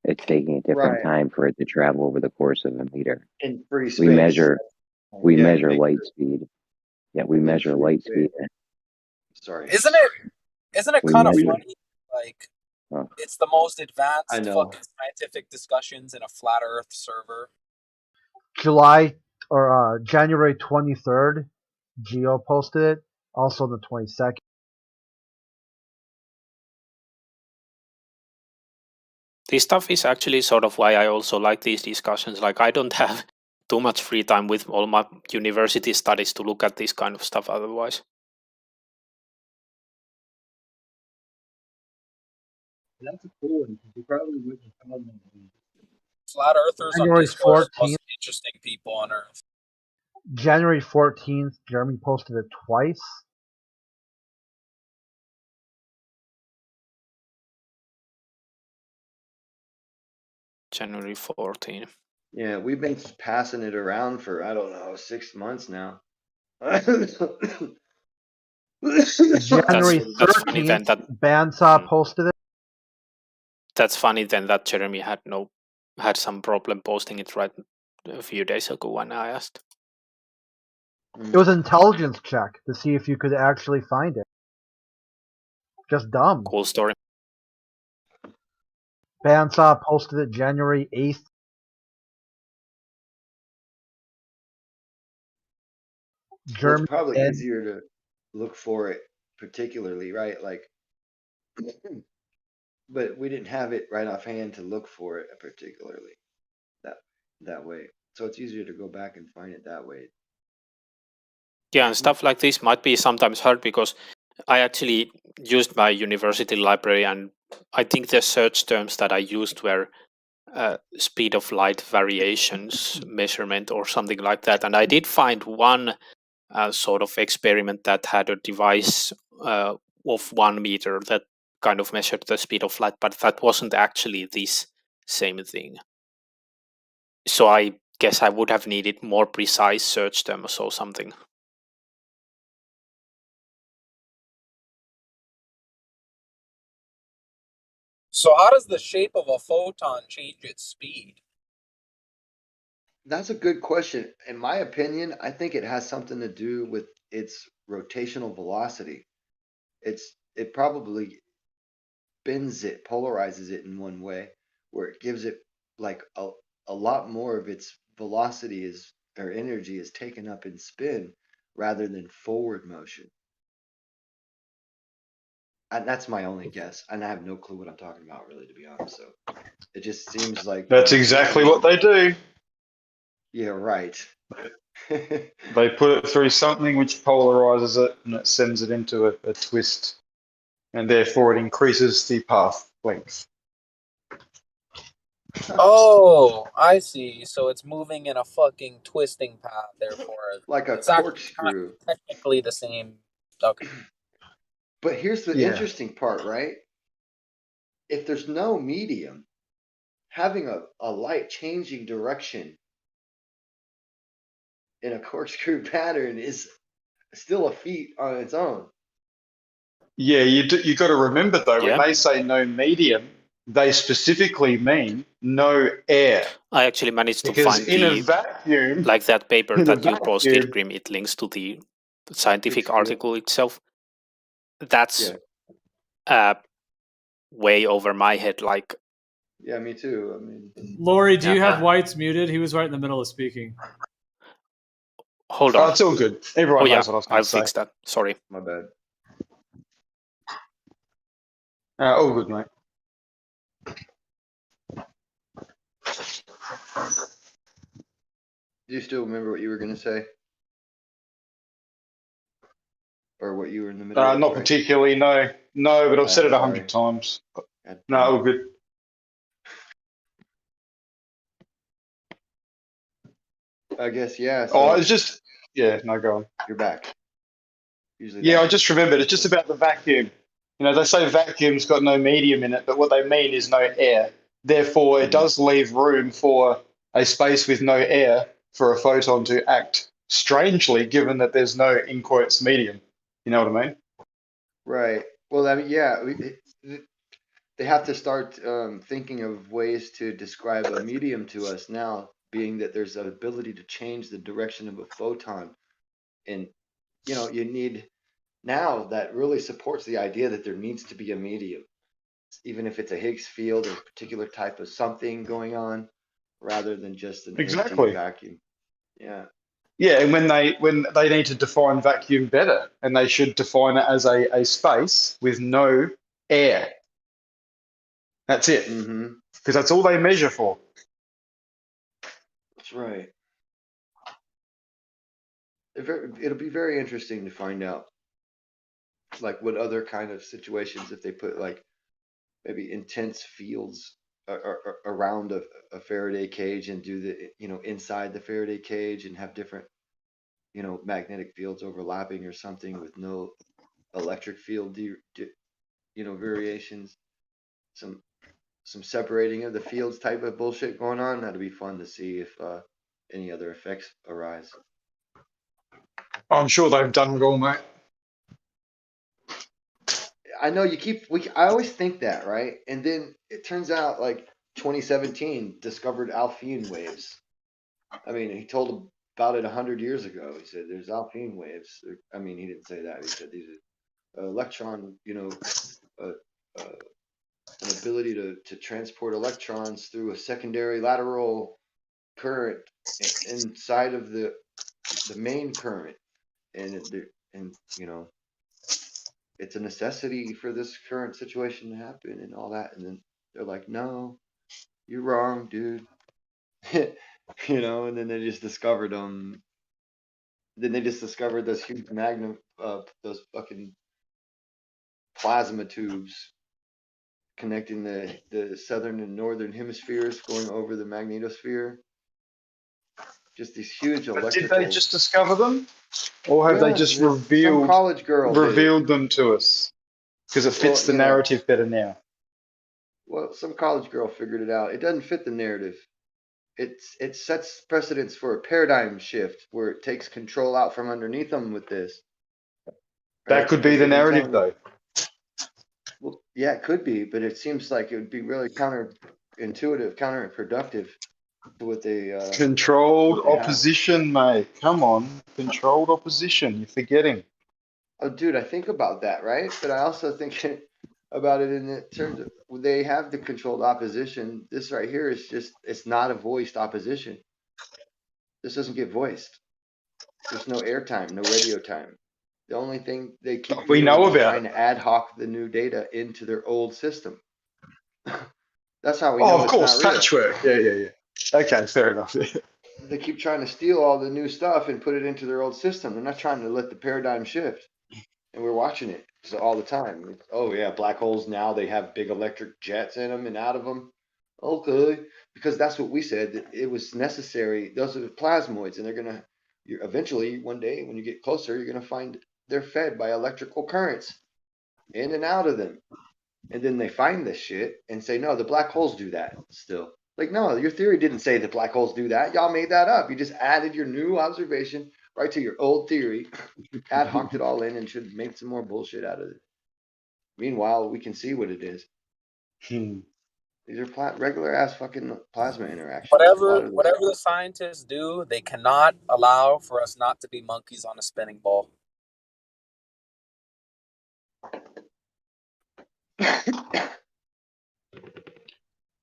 [SPEAKER 16] It's taking a different time for it to travel over the course of a meter.
[SPEAKER 17] In free space.
[SPEAKER 16] We measure light speed. Yeah, we measure light speed.
[SPEAKER 17] Sorry.
[SPEAKER 19] Isn't it kind of funny? Like, it's the most advanced fucking scientific discussions in a flat Earth server.
[SPEAKER 15] January 23rd, Geo posted it. Also the 22nd.
[SPEAKER 14] This stuff is actually sort of why I also like these discussions. Like, I don't have too much free time with all my university studies to look at this kind of stuff otherwise.
[SPEAKER 20] That's a cool one. You probably wouldn't have found them.
[SPEAKER 19] Flat Earthers on
[SPEAKER 15] January
[SPEAKER 19] Discord are the
[SPEAKER 15] 14th.
[SPEAKER 19] most interesting people on Earth.
[SPEAKER 15] January 14th, Jeremy posted it twice.
[SPEAKER 14] January 14.
[SPEAKER 17] Yeah, we've been passing it around for, I don't know, 6 months now.
[SPEAKER 15] January
[SPEAKER 14] That's funny then
[SPEAKER 15] 13th, Bandsaw posted it.
[SPEAKER 14] That's funny then that Jeremy had some problem posting it right a few days ago when I asked.
[SPEAKER 15] It was an intelligence check to see if you could actually find it. Just dumb.
[SPEAKER 14] Cool story.
[SPEAKER 15] Bandsaw posted it January 8th.
[SPEAKER 17] Well, it's probably easier to look for it particularly, right? Like, but we didn't have it right offhand to look for it particularly that way. So it's easier to go back and find it that way.
[SPEAKER 14] Yeah, and stuff like this might be sometimes hard because I actually used my university library, and I think the search terms that I used were speed of light variations measurement or something like that. And I did find one sort of experiment that had a device of 1 meter that kind of measured the speed of light, but that wasn't actually this same thing. So I guess I would have needed more precise search terms or something.
[SPEAKER 19] So how does the shape of a photon change its speed?
[SPEAKER 17] That's a good question. In my opinion, I think it has something to do with its rotational velocity. It probably bends it, polarizes it in one way, where it gives it like a lot more of its velocity is or energy is taken up in spin rather than forward motion. And that's my only guess, and I have no clue what I'm talking about, really, to be honest. So it just seems like
[SPEAKER 10] That's exactly what they do.
[SPEAKER 17] Yeah, right.
[SPEAKER 10] They put it through something which polarizes it, and it sends it into a twist, and therefore it increases the path length.
[SPEAKER 19] Oh, I see. So it's moving in a fucking twisting path, therefore
[SPEAKER 17] like a
[SPEAKER 19] it's actually
[SPEAKER 17] corkscrew.
[SPEAKER 19] not technically the same. Okay.
[SPEAKER 17] But here's the
[SPEAKER 10] Yeah.
[SPEAKER 17] interesting part, right? If there's no medium, having a light changing direction in a corkscrew pattern is still a feat on its own.
[SPEAKER 10] Yeah, you got to remember though, when
[SPEAKER 14] Yeah.
[SPEAKER 10] they say no medium, they specifically mean no air.
[SPEAKER 14] I actually managed to
[SPEAKER 10] Because
[SPEAKER 14] find
[SPEAKER 10] in a
[SPEAKER 14] the
[SPEAKER 10] vacuum,
[SPEAKER 14] like that paper
[SPEAKER 10] in a
[SPEAKER 14] that you posted,
[SPEAKER 10] vacuum,
[SPEAKER 14] Grim. It links to the scientific
[SPEAKER 17] It's cool.
[SPEAKER 14] article itself. That's
[SPEAKER 17] Yeah.
[SPEAKER 14] way over my head. Like,
[SPEAKER 17] Yeah, me too. I mean,
[SPEAKER 5] Lori, do you
[SPEAKER 14] Yeah.
[SPEAKER 5] have White's muted? He was right in the middle of speaking.
[SPEAKER 14] hold on.
[SPEAKER 10] it's all good. Everyone
[SPEAKER 14] Oh yeah,
[SPEAKER 10] knows what I was going
[SPEAKER 14] I'll
[SPEAKER 10] to say.
[SPEAKER 14] fix that. Sorry.
[SPEAKER 17] my bad.
[SPEAKER 10] All good, mate.
[SPEAKER 17] Do you still remember what you were going to say? Or what you were in the middle of?
[SPEAKER 10] Not
[SPEAKER 17] Right?
[SPEAKER 10] particularly, no. No, but I've said it
[SPEAKER 17] sorry.
[SPEAKER 10] 100 times.
[SPEAKER 17] God
[SPEAKER 10] No,
[SPEAKER 17] damn it.
[SPEAKER 10] all good.
[SPEAKER 17] I guess, yeah.
[SPEAKER 10] Oh,
[SPEAKER 17] So
[SPEAKER 10] it's just, yeah, no, go on.
[SPEAKER 17] you're back. Usually
[SPEAKER 10] Yeah,
[SPEAKER 17] that
[SPEAKER 10] I just remembered. It's just about the vacuum. You know, they say vacuum's got no medium in it, but what they mean is no air. Therefore, it does leave room for a space with no air for a photon to act strangely, given that there's no, in quotes, medium. You know what I mean?
[SPEAKER 17] Right. Well, I mean, yeah, they have to start thinking of ways to describe a medium to us now, being that there's an ability to change the direction of a photon. And, you know, you need now that really supports the idea that there needs to be a medium, even if it's a Higgs field or a particular type of something going on, rather than just an empty
[SPEAKER 10] Exactly.
[SPEAKER 17] vacuum. Yeah.
[SPEAKER 10] Yeah, and when they need to define vacuum better, and they should define it as a space with no air. That's it. Because that's all they measure for.
[SPEAKER 17] That's right. It'll be very interesting to find out, like, what other kind of situations, if they put like maybe intense fields around a Faraday cage and do the, you know, inside the Faraday cage and have different, you know, magnetic fields overlapping or something with no electric field, you know, variations. Some separating of the fields type of bullshit going on. That'd be fun to see if any other effects arise.
[SPEAKER 10] I'm sure they've done it all, mate.
[SPEAKER 17] I know I always think that, right? And then it turns out like 2017 discovered Alphean waves. I mean, he told about it 100 years ago. He said there's Alphean waves. I mean, he didn't say that. He said these are electron, you know, an ability to transport electrons through a secondary lateral current inside of the main current, and you know, it's a necessity for this current situation to happen and all that. And then they're like, no, you're wrong, dude. You know, and then they just discovered those huge those fucking plasma tubes connecting the southern and northern hemispheres going over the magnetosphere. Just these huge
[SPEAKER 10] But
[SPEAKER 17] electrical.
[SPEAKER 10] did they just discover them? Or have they just
[SPEAKER 17] some college girl
[SPEAKER 10] revealed them to us? Because it fits the narrative better now.
[SPEAKER 17] Well, some college girl figured it out. It doesn't fit the narrative. It sets precedence for a paradigm shift where it takes control out from underneath them with this.
[SPEAKER 10] That could be the narrative, though.
[SPEAKER 17] Well, Yeah, it could be, but it seems like it would be really counterintuitive, counterproductive to what they
[SPEAKER 10] Controlled
[SPEAKER 17] what they have.
[SPEAKER 10] opposition, mate. Come on, controlled opposition. You're forgetting.
[SPEAKER 17] Oh, dude, I think about that, right? But I also think about it in the terms of they have the controlled opposition. This right here is just, it's not a voiced opposition. This doesn't get voiced. There's no airtime, no radio time. The only thing they keep
[SPEAKER 10] We
[SPEAKER 17] doing
[SPEAKER 10] know
[SPEAKER 17] is
[SPEAKER 10] about
[SPEAKER 17] trying
[SPEAKER 10] it.
[SPEAKER 17] to ad hoc the new data into their old system. That's how we
[SPEAKER 10] Oh,
[SPEAKER 17] know
[SPEAKER 10] of
[SPEAKER 17] it's
[SPEAKER 10] course,
[SPEAKER 17] not real.
[SPEAKER 10] patchwork. Yeah. Okay, fair enough.
[SPEAKER 17] They keep trying to steal all the new stuff and put it into their old system. They're not trying to let the paradigm shift. And we're watching it all the time. Oh yeah, black holes now, they have big electric jets in them and out of them. Okay, because that's what we said, that it was necessary. Those are the plasmoids, and they're gonna. You're eventually one day when you get closer, you're gonna find they're fed by electrical currents in and out of them. And then they find this shit and say, no, the black holes do that still. Like, no, your theory didn't say that black holes do that. Y'all made that up. You just added your new observation right to your old theory, ad hoc it all in, and should make some more bullshit out of it. Meanwhile, we can see what it is. These are regular ass fucking plasma interactions.
[SPEAKER 19] Whatever the scientists do, they cannot allow for us not to be monkeys on a spinning ball.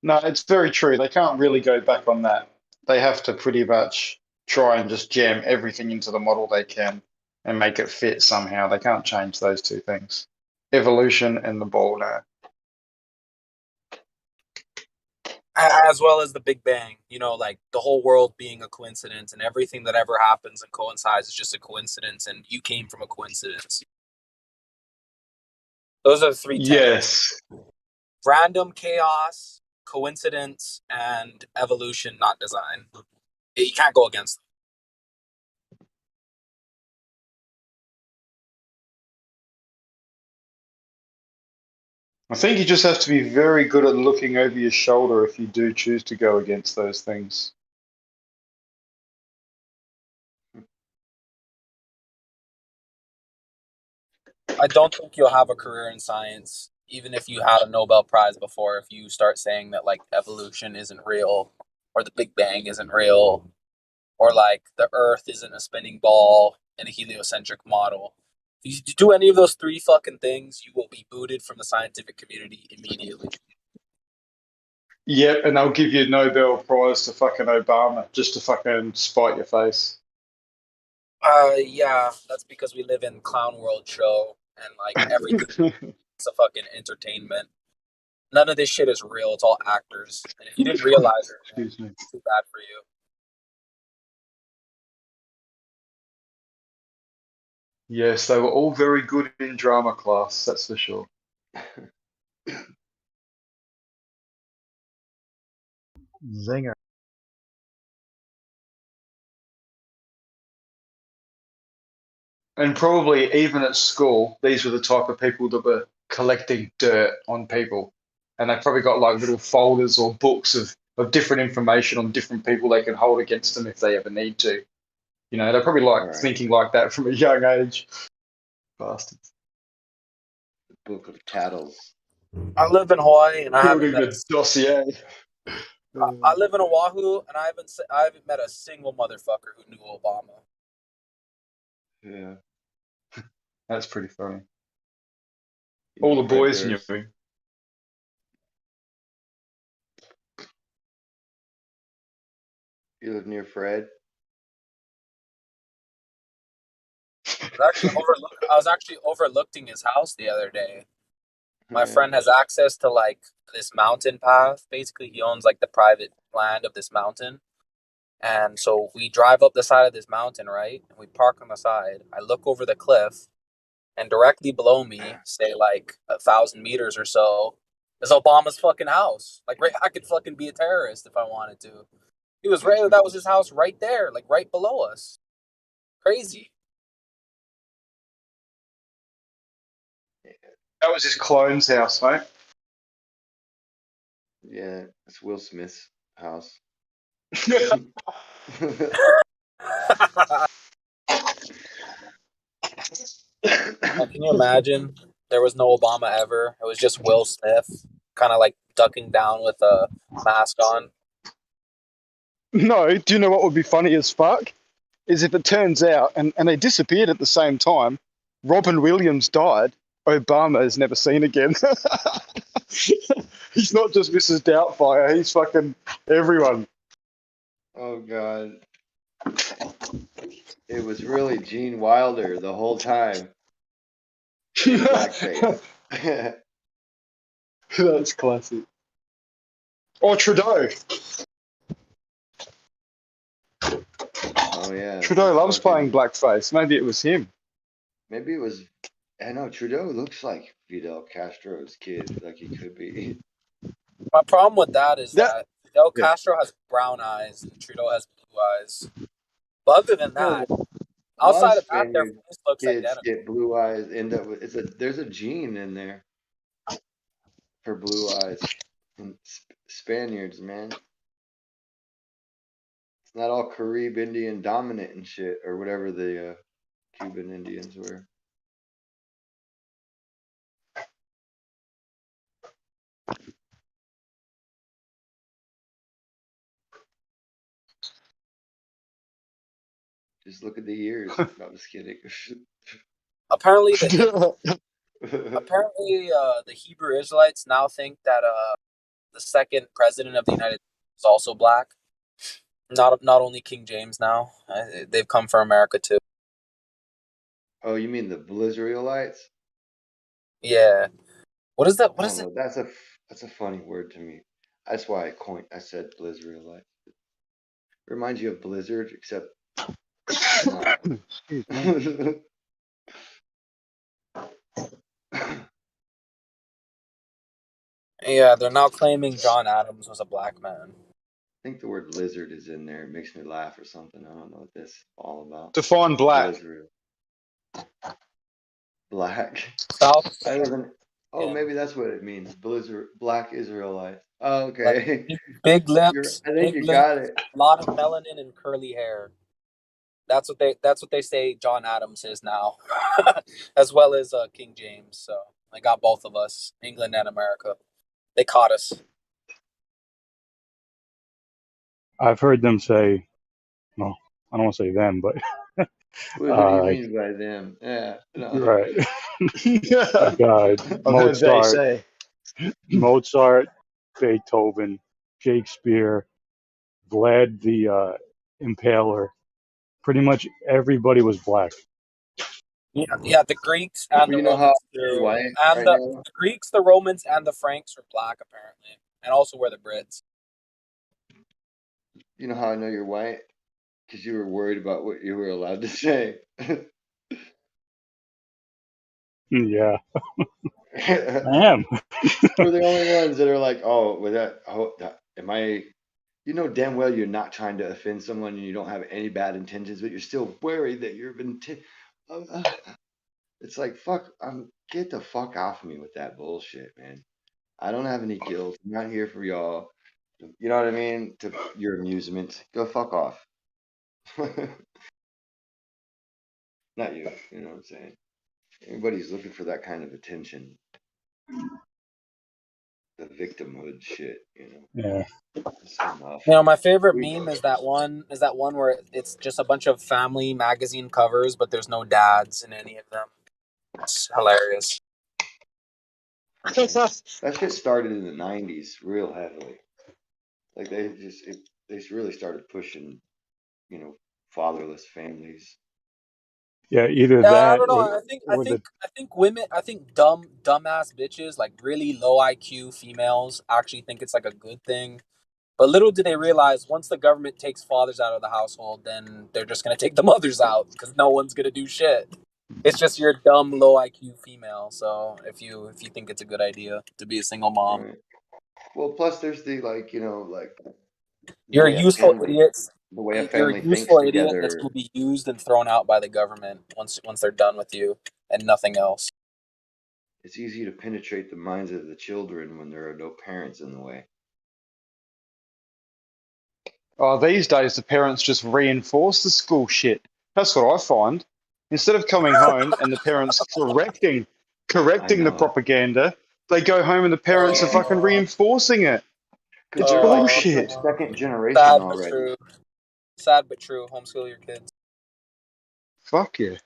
[SPEAKER 10] No, it's very true. They can't really go back on that. They have to pretty much try and just jam everything into the model they can and make it fit somehow. They can't change those two things. Evolution and the ball now.
[SPEAKER 19] As well as the Big Bang, like the whole world being a coincidence and everything that ever happens and coincides is just a coincidence and you came from a coincidence. Those are the three tenets.
[SPEAKER 10] Yes.
[SPEAKER 19] Random chaos, coincidence, and evolution, not design. You can't go against them.
[SPEAKER 10] I think you just have to be very good at looking over your shoulder if you do choose to go against those things.
[SPEAKER 19] I don't think you'll have a career in science, even if you had a Nobel Prize before, if you start saying that like evolution isn't real, or the Big Bang isn't real, or like the Earth isn't a spinning ball in a heliocentric model. If you do any of those three fucking things, you will be booted from the scientific community immediately.
[SPEAKER 10] Yep, and they'll give you a Nobel Prize to fucking Obama just to fucking spite your face.
[SPEAKER 19] Yeah, that's because we live in Clown World show and like everything is a fucking entertainment. None of this shit is real. It's all actors. And if you didn't realize it,
[SPEAKER 10] Excuse me.
[SPEAKER 19] too bad for you.
[SPEAKER 10] Yes, they were all very good in drama class, that's for sure.
[SPEAKER 15] Zinger.
[SPEAKER 10] And probably even at school, these were the type of people that were collecting dirt on people. And they probably got like little folders or books of different information on different people they can hold against them if they ever need to. They're probably like thinking like that from a young age. Bastards.
[SPEAKER 17] The Book of Tattles.
[SPEAKER 19] I live in Hawaii and I haven't
[SPEAKER 10] Building
[SPEAKER 19] met
[SPEAKER 10] the dossier.
[SPEAKER 19] I live in Oahu and I haven't met a single motherfucker who knew Obama.
[SPEAKER 10] Yeah. That's pretty funny. All the boys knew him.
[SPEAKER 17] You live near Fred?
[SPEAKER 19] I was actually overlooking his house the other day. My friend has access to like this mountain path. Basically, he owns like the private land of this mountain. And so we drive up the side of this mountain, right? And we park on the side. I look over the cliff, and directly below me, say like 1,000 meters or so, is Obama's fucking house. Like, right, I could fucking be a terrorist if I wanted to. That was his house right there, like right below us. Crazy.
[SPEAKER 10] That was his clone's house, mate.
[SPEAKER 17] Yeah, it's Will Smith's house.
[SPEAKER 19] Can you imagine There was no Obama ever. It was just Will Smith, kind of like ducking down with a mask on.
[SPEAKER 10] No, do you know what would be funny as fuck? Is if it turns out, and they disappeared at the same time, Robin Williams died, Obama is never seen again. He's not just Mrs. Doubtfire, he's fucking everyone.
[SPEAKER 17] Oh god. It was really Gene Wilder the whole time. In blackface.
[SPEAKER 10] That's classic. Or Trudeau.
[SPEAKER 17] Oh yeah.
[SPEAKER 10] Trudeau loves playing blackface. Maybe it was him.
[SPEAKER 17] Maybe it was. I know Trudeau looks like Fidel Castro's kid, like he could be.
[SPEAKER 19] My problem with that is that Fidel Castro has brown eyes and Trudeau has blue eyes. But other than that,
[SPEAKER 17] A lot
[SPEAKER 19] outside
[SPEAKER 17] of
[SPEAKER 19] of that, their
[SPEAKER 17] Spaniard
[SPEAKER 19] face looks
[SPEAKER 17] kids
[SPEAKER 19] identical.
[SPEAKER 17] get blue eyes. End up with there's a gene in there for blue eyes. And Spaniards, man. It's not all Carib Indian dominant and shit, or whatever the Cuban Indians were. Just look at the years. I'm just kidding.
[SPEAKER 19] Apparently, the Hebrew Israelites now think that the second president of the United States is also black. Not only King James now. They've come for America too.
[SPEAKER 17] Oh, you mean the Blizzrealites?
[SPEAKER 19] Yeah. What is that? What is it?
[SPEAKER 17] That's a funny word to me. That's why I said Blizzrealite. Reminds you of Blizzard, except
[SPEAKER 19] Yeah, they're now claiming John Adams was a black man.
[SPEAKER 17] I think the word lizard is in there. It makes me laugh or something. I don't know what this is all about.
[SPEAKER 10] Define black.
[SPEAKER 17] Black.
[SPEAKER 19] South.
[SPEAKER 17] Maybe that's what it means. Blizzard, black Israelite. Oh, okay.
[SPEAKER 19] Like big lips.
[SPEAKER 17] I think you got it.
[SPEAKER 19] A lot of melanin and curly hair. That's what they say John Adams is now, as well as King James. So they got both of us, England and America. They caught us.
[SPEAKER 7] I've heard them say, well, I don't want to say them, but
[SPEAKER 17] What do you mean by them? Yeah, no.
[SPEAKER 7] Right. Mozart, Beethoven, Shakespeare, Vlad the Impaler. Pretty much everybody was black.
[SPEAKER 19] Yeah, the Greeks and the Romans too. And the Greeks, the Romans, and the Franks are black apparently, and also were the Brits.
[SPEAKER 17] You know how I know you're white? Because you were worried about what you were allowed to say.
[SPEAKER 7] Yeah. I am.
[SPEAKER 17] We're the only ones that are like, oh, with that, am I? You know damn well you're not trying to offend someone and you don't have any bad intentions, but you're still worried that you're it's like, fuck, get the fuck off me with that bullshit, man. I don't have any guilt. I'm not here for y'all. You know what I mean? To your amusement. Go fuck off. Not you, you know what I'm saying? Everybody's looking for that kind of attention. The victimhood shit, you know.
[SPEAKER 19] Yeah. My favorite meme is that one where it's just a bunch of family magazine covers, but there's no dads in any of them. It's hilarious.
[SPEAKER 17] That shit started in the 90s real heavily. Like they really started pushing, you know, fatherless families.
[SPEAKER 7] Yeah, either
[SPEAKER 19] Yeah,
[SPEAKER 7] that
[SPEAKER 19] I don't know.
[SPEAKER 7] or
[SPEAKER 19] I think women, dumbass bitches, like really low IQ females, actually think it's like a good thing. But little do they realize, once the government takes fathers out of the household, then they're just gonna take the mothers out because no one's gonna do shit. It's just your dumb low IQ female. So if you think it's a good idea to be a single mom,
[SPEAKER 17] right. Well, plus there's the
[SPEAKER 19] you're a useful idiot.
[SPEAKER 17] The way a
[SPEAKER 19] You're
[SPEAKER 17] family
[SPEAKER 19] a
[SPEAKER 17] thinks
[SPEAKER 19] useful idiot
[SPEAKER 17] together.
[SPEAKER 19] that's gonna be used and thrown out by the government once they're done with you and nothing else.
[SPEAKER 17] It's easy to penetrate the minds of the children when there are no parents in the way.
[SPEAKER 10] Oh, these days the parents just reinforce the school shit. That's what I find. Instead of coming home and the parents correcting correcting the propaganda. They go home and the parents are fucking reinforcing it. It's bullshit.
[SPEAKER 17] Second generation
[SPEAKER 19] Sad but
[SPEAKER 17] already.
[SPEAKER 19] true. Sad but true. Homeschool your kids.
[SPEAKER 10] Fuck yeah.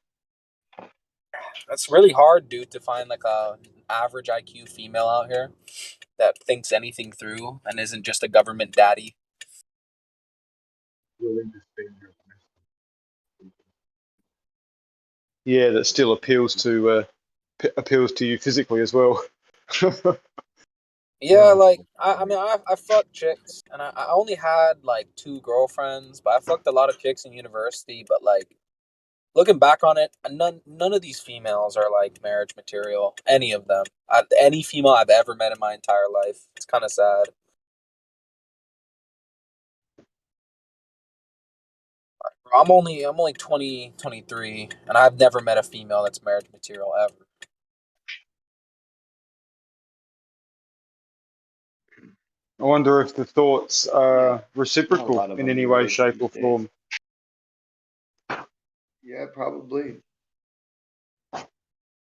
[SPEAKER 19] That's really hard, dude, to find like a average IQ female out here that thinks anything through and isn't just a government daddy.
[SPEAKER 10] Yeah, that still appeals to you physically as well.
[SPEAKER 19] Yeah, like I mean, I fucked chicks, and I only had like 2 girlfriends, but I fucked a lot of chicks in university. But like looking back on it, none of these females are like marriage material. Any of them, any female I've ever met in my entire life. It's kind of sad. I'm only 20, 23, and I've never met a female that's marriage material ever.
[SPEAKER 10] I wonder if the thoughts are reciprocal in any way, shape, or form.
[SPEAKER 17] Yeah, probably.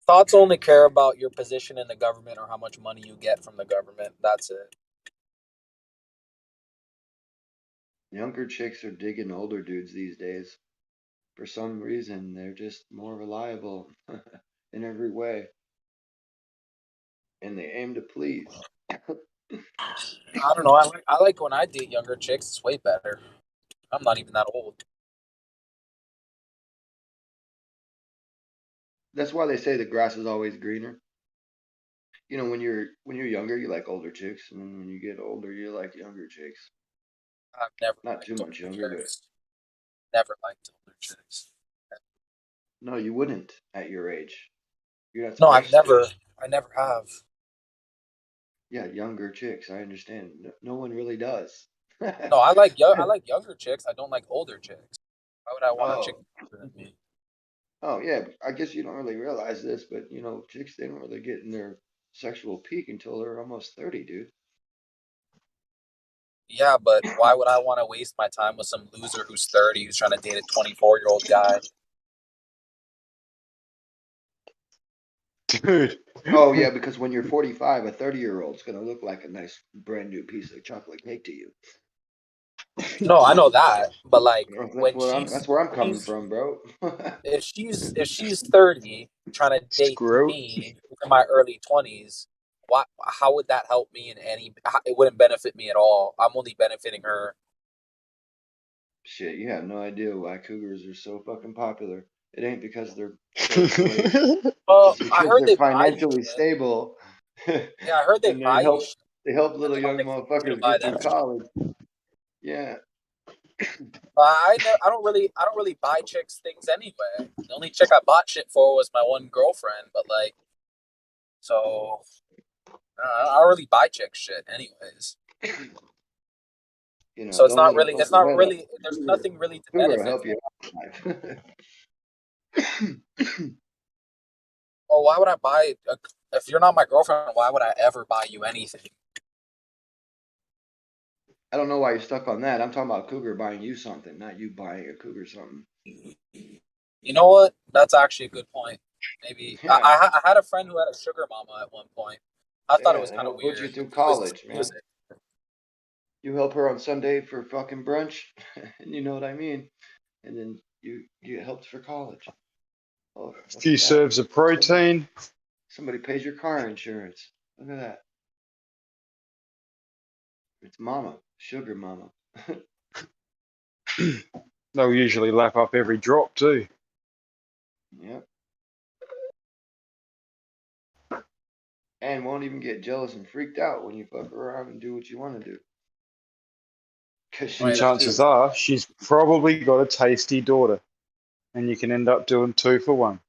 [SPEAKER 19] Thoughts only care about your position in the government or how much money you get from the government. That's it.
[SPEAKER 17] Younger chicks are digging older dudes these days. For some reason, they're just more reliable in every way. And they aim to please.
[SPEAKER 19] I don't know. I like when I date younger chicks. It's way better. I'm not even that old.
[SPEAKER 17] That's why they say the grass is always greener. You know, when you're younger, you like older chicks, and then when you get older, you like younger chicks.
[SPEAKER 19] I've never
[SPEAKER 17] not too much younger,
[SPEAKER 19] chicks. Never liked older chicks.
[SPEAKER 17] but no, you wouldn't at your age. You're not
[SPEAKER 19] No,
[SPEAKER 17] supposed to.
[SPEAKER 19] I never have.
[SPEAKER 17] Yeah, younger chicks. I understand. No one really does.
[SPEAKER 19] No, I like younger chicks. I don't like older chicks. Why would I want a chick older than me?
[SPEAKER 17] Oh yeah, I guess you don't really realize this, but you know, chicks they don't really get in their sexual peak until they're almost 30, dude.
[SPEAKER 19] Yeah, but why would I want to waste my time with some loser who's 30 who's trying to date a 24-year-old guy?
[SPEAKER 10] Dude.
[SPEAKER 17] Oh yeah, because when you're 45, a 30-year-old's gonna look like a nice brand new piece of chocolate cake to you.
[SPEAKER 19] No, I know that, but like
[SPEAKER 17] that's where I'm coming from, bro.
[SPEAKER 19] if she's 30 trying to date me in my early 20s, how would that help me in any? It wouldn't benefit me at all. I'm only benefiting her.
[SPEAKER 17] Shit, you have no idea why cougars are so fucking popular. It ain't because they're so great. It's because they're financially stable.
[SPEAKER 19] Yeah, I heard they buy you shit.
[SPEAKER 17] They help little young motherfuckers get through college. Yeah.
[SPEAKER 19] I don't really buy chicks things anyway. The only chick I bought shit for was my one girlfriend, but like, so I don't really buy chick shit anyways.
[SPEAKER 17] You know,
[SPEAKER 19] so it's not really. There's nothing really to benefit.
[SPEAKER 17] Help you
[SPEAKER 19] Oh, why would I buy? If you're not my girlfriend, why would I ever buy you anything?
[SPEAKER 17] I don't know why you're stuck on that. I'm talking about cougar buying you something, not you buying a cougar something.
[SPEAKER 19] You know what? That's actually a good point. Maybe I had a friend who had a sugar mama at one point. I thought it was kind of weird.
[SPEAKER 17] Put you through college, man. You help her on Sunday for fucking brunch, and you know what I mean. And then you helped for college.
[SPEAKER 10] A few serves of protein.
[SPEAKER 17] Somebody pays your car insurance. Look at that. It's mama, sugar mama.
[SPEAKER 10] They'll usually lap up every drop too.
[SPEAKER 17] Yep. And won't even get jealous and freaked out when you fuck around and do what you want to do.
[SPEAKER 10] And chances are she's probably got a tasty daughter, and you can end up doing 2 for 1.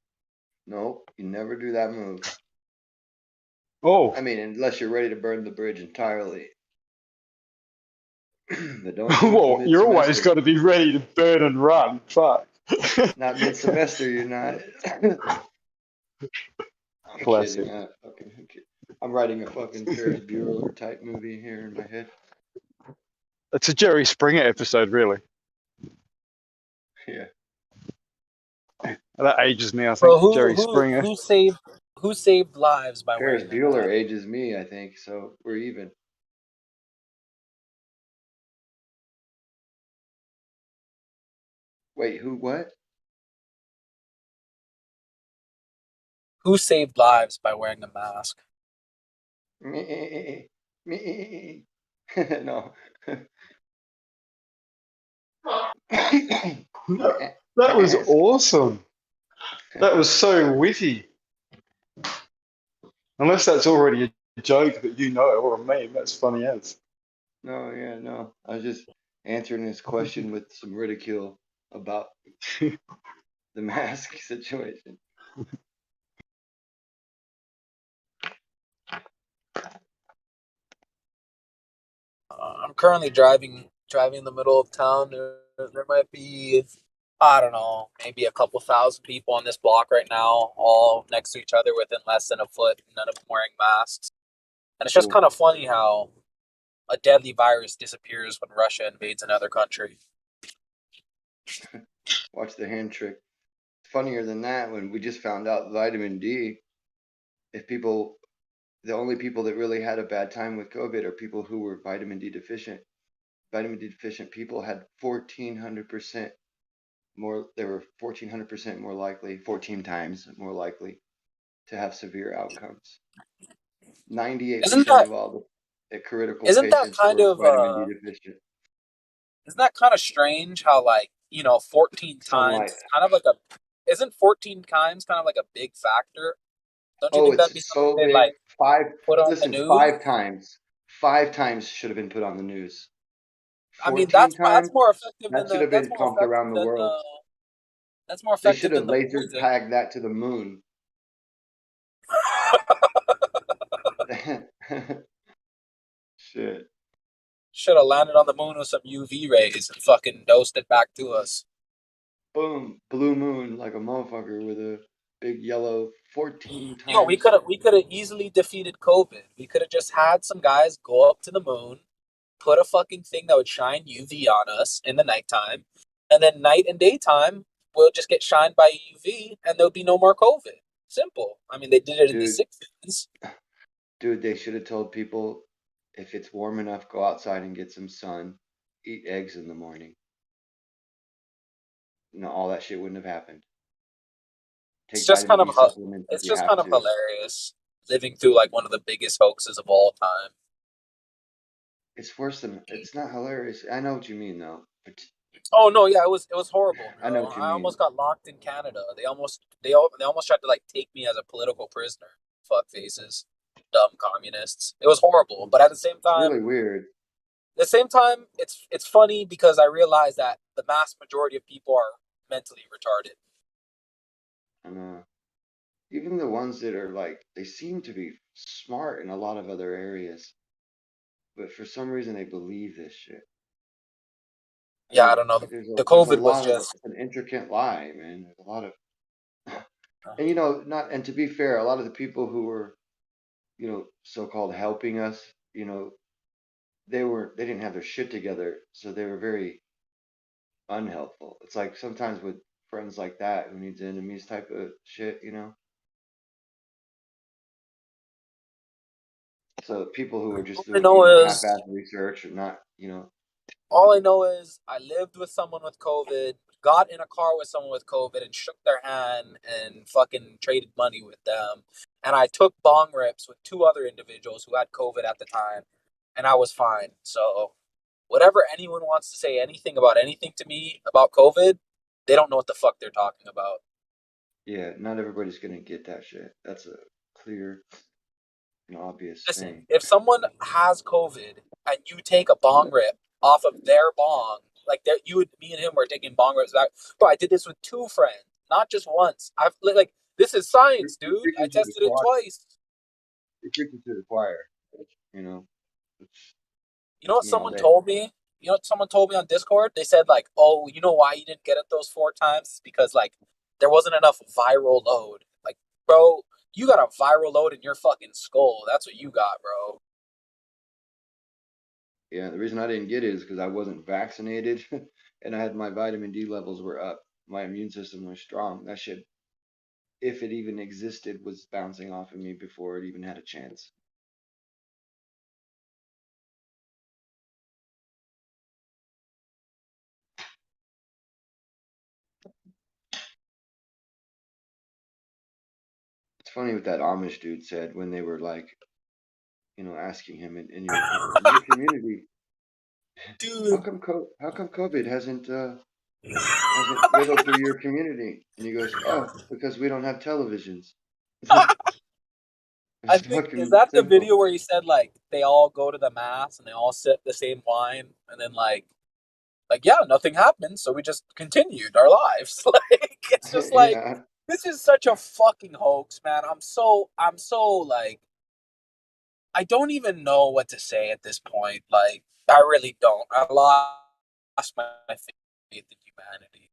[SPEAKER 17] No, you never do that move.
[SPEAKER 10] Oh.
[SPEAKER 17] I mean, unless you're ready to burn the bridge entirely.
[SPEAKER 10] Well, you're always got to be ready to burn and run. Fuck.
[SPEAKER 17] Not mid-semester, you're not.
[SPEAKER 10] Classic.
[SPEAKER 17] I'm writing a fucking Ferris Bueller type movie here in my head.
[SPEAKER 10] It's a Jerry Springer episode, really.
[SPEAKER 17] Yeah.
[SPEAKER 10] That ages me, I think. Jerry Springer.
[SPEAKER 19] Who saved Who saved lives by
[SPEAKER 17] Ferris
[SPEAKER 19] wearing the
[SPEAKER 17] Bueller
[SPEAKER 19] mask?
[SPEAKER 17] ages me, I think, so we're even. Wait, who? What?
[SPEAKER 19] Who saved lives by wearing a mask?
[SPEAKER 17] Me. Me. No.
[SPEAKER 2] That was awesome. That was so witty. Unless that's already a joke that you know or a meme, that's funny as.
[SPEAKER 17] No, yeah, no. I was just answering this question with some ridicule about the mask situation.
[SPEAKER 19] I'm currently driving in the middle of town. There might be, I don't know, maybe a couple thousand people on this block right now, all next to each other within less than a foot, none of them wearing masks. And it's just kind of funny how a deadly virus disappears when Russia invades another country.
[SPEAKER 17] Watch the hand trick. Funnier than that, when we just found out vitamin D, if people, the only people that really had a bad time with COVID are people who were vitamin D deficient. Vitamin D deficient people had 1,400% more, they were 1,400% more likely, 14 times more likely to have severe outcomes. 98% of all the critical
[SPEAKER 19] Isn't that
[SPEAKER 17] patients
[SPEAKER 19] kind
[SPEAKER 17] were
[SPEAKER 19] of
[SPEAKER 17] vitamin D deficient.
[SPEAKER 19] isn't that kind of strange how, like, 14
[SPEAKER 17] Sunlight.
[SPEAKER 19] times is kind of like isn't 14 times kind of like a big factor? Don't you
[SPEAKER 17] Oh,
[SPEAKER 19] think that'd be
[SPEAKER 17] it's
[SPEAKER 19] something
[SPEAKER 17] so
[SPEAKER 19] they'd
[SPEAKER 17] big.
[SPEAKER 19] like put on the
[SPEAKER 17] Listen,
[SPEAKER 19] news?
[SPEAKER 17] 5 times. 5 times should have been put on the news.
[SPEAKER 19] I mean,
[SPEAKER 17] 14
[SPEAKER 19] that's
[SPEAKER 17] times,
[SPEAKER 19] more effective than
[SPEAKER 17] that should have been pumped around the world.
[SPEAKER 19] that's more
[SPEAKER 17] They should
[SPEAKER 19] effective
[SPEAKER 17] have
[SPEAKER 19] than the
[SPEAKER 17] laser
[SPEAKER 19] poison.
[SPEAKER 17] tagged that to the moon. Shit.
[SPEAKER 19] Should have landed on the moon with some UV rays and fucking dosed it back to us.
[SPEAKER 17] Boom. Blue moon like a motherfucker with a big yellow 14
[SPEAKER 19] Yo,
[SPEAKER 17] times.
[SPEAKER 19] we could have easily defeated COVID. We could have just had some guys go up to the moon, put a fucking thing that would shine UV on us in the nighttime, and then night and daytime we'll just get shined by UV and there'll be no more COVID. Simple. I mean, they did it in the 60s.
[SPEAKER 17] Dude, they should have told people if it's warm enough, go outside and get some sun, eat eggs in the morning. No, all that shit wouldn't have happened. Take
[SPEAKER 19] It's just kind
[SPEAKER 17] vitamin
[SPEAKER 19] of
[SPEAKER 17] D supplements if
[SPEAKER 19] it's
[SPEAKER 17] you
[SPEAKER 19] just
[SPEAKER 17] have
[SPEAKER 19] kind of
[SPEAKER 17] to.
[SPEAKER 19] hilarious living through like one of the biggest hoaxes of all time.
[SPEAKER 17] It's worse than, it's not hilarious. I know what you mean though. But
[SPEAKER 19] Oh no, yeah, it was horrible, bro.
[SPEAKER 17] I know what you
[SPEAKER 19] I
[SPEAKER 17] mean.
[SPEAKER 19] almost got locked in Canada. They almost tried to like take me as a political prisoner. Fuck faces, dumb communists. It was horrible, but at the same time,
[SPEAKER 17] really weird.
[SPEAKER 19] At the same time, it's funny because I realize that the vast majority of people are mentally retarded.
[SPEAKER 17] I know. Even the ones that are like, they seem to be smart in a lot of other areas, but for some reason they believe this shit.
[SPEAKER 19] Yeah, I don't know.
[SPEAKER 17] There's
[SPEAKER 19] The
[SPEAKER 17] a
[SPEAKER 19] COVID was
[SPEAKER 17] lot of,
[SPEAKER 19] just
[SPEAKER 17] it's an intricate lie, man. There's a lot of, and not, and to be fair, a lot of the people who were, so-called helping us, they didn't have their shit together, so they were very unhelpful. It's like sometimes with friends like that who needs enemies type of shit, So people who are just
[SPEAKER 19] all I
[SPEAKER 17] doing,
[SPEAKER 19] know is
[SPEAKER 17] half-assed research or not,
[SPEAKER 19] all I know is I lived with someone with COVID, got in a car with someone with COVID, and shook their hand and fucking traded money with them. And I took bong rips with two other individuals who had COVID at the time, and I was fine. So, whatever anyone wants to say anything about anything to me about COVID, they don't know what the fuck they're talking about.
[SPEAKER 17] Yeah, not everybody's gonna get that shit. That's a clear and obvious
[SPEAKER 19] Listen,
[SPEAKER 17] thing.
[SPEAKER 19] if someone has COVID and you take a bong rip off of their bong, like me and him were taking bong rips back. Bro, I did this with two friends, not just once. I've like this is science, dude. I tested it twice.
[SPEAKER 17] You're preaching to the choir, you know.
[SPEAKER 19] You know what someone told me? You know what someone told me on Discord? They said like, "Oh, you know why you didn't get it those 4 times? It's because like there wasn't enough viral load." Like, bro, you got a viral load in your fucking skull. That's what you got, bro.
[SPEAKER 17] Yeah, the reason I didn't get it is because I wasn't vaccinated, and I had my vitamin D levels were up. My immune system was strong. That shit if it even existed, was bouncing off of me before it even had a chance. It's funny what that Amish dude said when they were like, asking him in your community,
[SPEAKER 19] dude.
[SPEAKER 17] How come COVID hasn't riddled through your community? And he goes, oh, because we don't have televisions.
[SPEAKER 19] I
[SPEAKER 17] It's
[SPEAKER 19] think is
[SPEAKER 17] fucking
[SPEAKER 19] that the
[SPEAKER 17] simple.
[SPEAKER 19] video where he said like they all go to the mass and they all sip the same wine and then like yeah, nothing happened, so we just continued our lives. Like it's just like
[SPEAKER 17] Yeah.
[SPEAKER 19] this is such a fucking hoax, man. I'm so like I don't even know what to say at this point. Like I really don't. I lost my faith in humanity.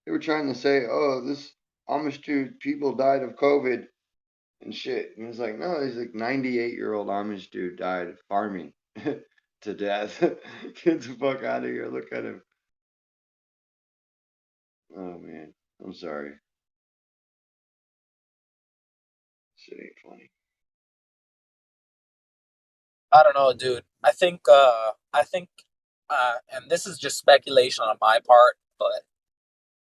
[SPEAKER 17] They were trying to say, oh, this Amish dude, people died of COVID and shit. And it's like, no, he's like 98-year-old Amish dude died farming to death. Get the fuck out of here. Look at him. Oh, man. I'm sorry. Shit ain't funny.
[SPEAKER 19] I don't know, dude. I think and this is just speculation on my part, but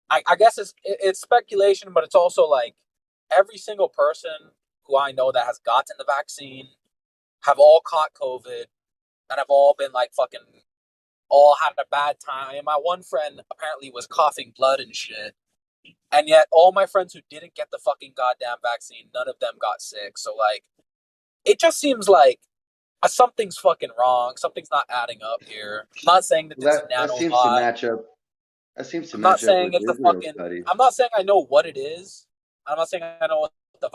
[SPEAKER 19] I guess it's speculation, but it's also like every single person who I know that has gotten the vaccine have all caught COVID and have all been like fucking all had a bad time. And my one friend apparently was coughing blood and shit. And yet all my friends who didn't get the fucking goddamn vaccine, none of them got sick. So like it just seems like something's fucking wrong. Something's not adding up here. I'm not saying that it's a
[SPEAKER 17] That seems to
[SPEAKER 19] nanobot.
[SPEAKER 17] match up. That seems to
[SPEAKER 19] I'm not
[SPEAKER 17] match up
[SPEAKER 19] saying
[SPEAKER 17] with
[SPEAKER 19] it's a
[SPEAKER 17] Israel
[SPEAKER 19] fucking.
[SPEAKER 17] studies.
[SPEAKER 19] I'm not saying I know what it is. I'm not saying I know what the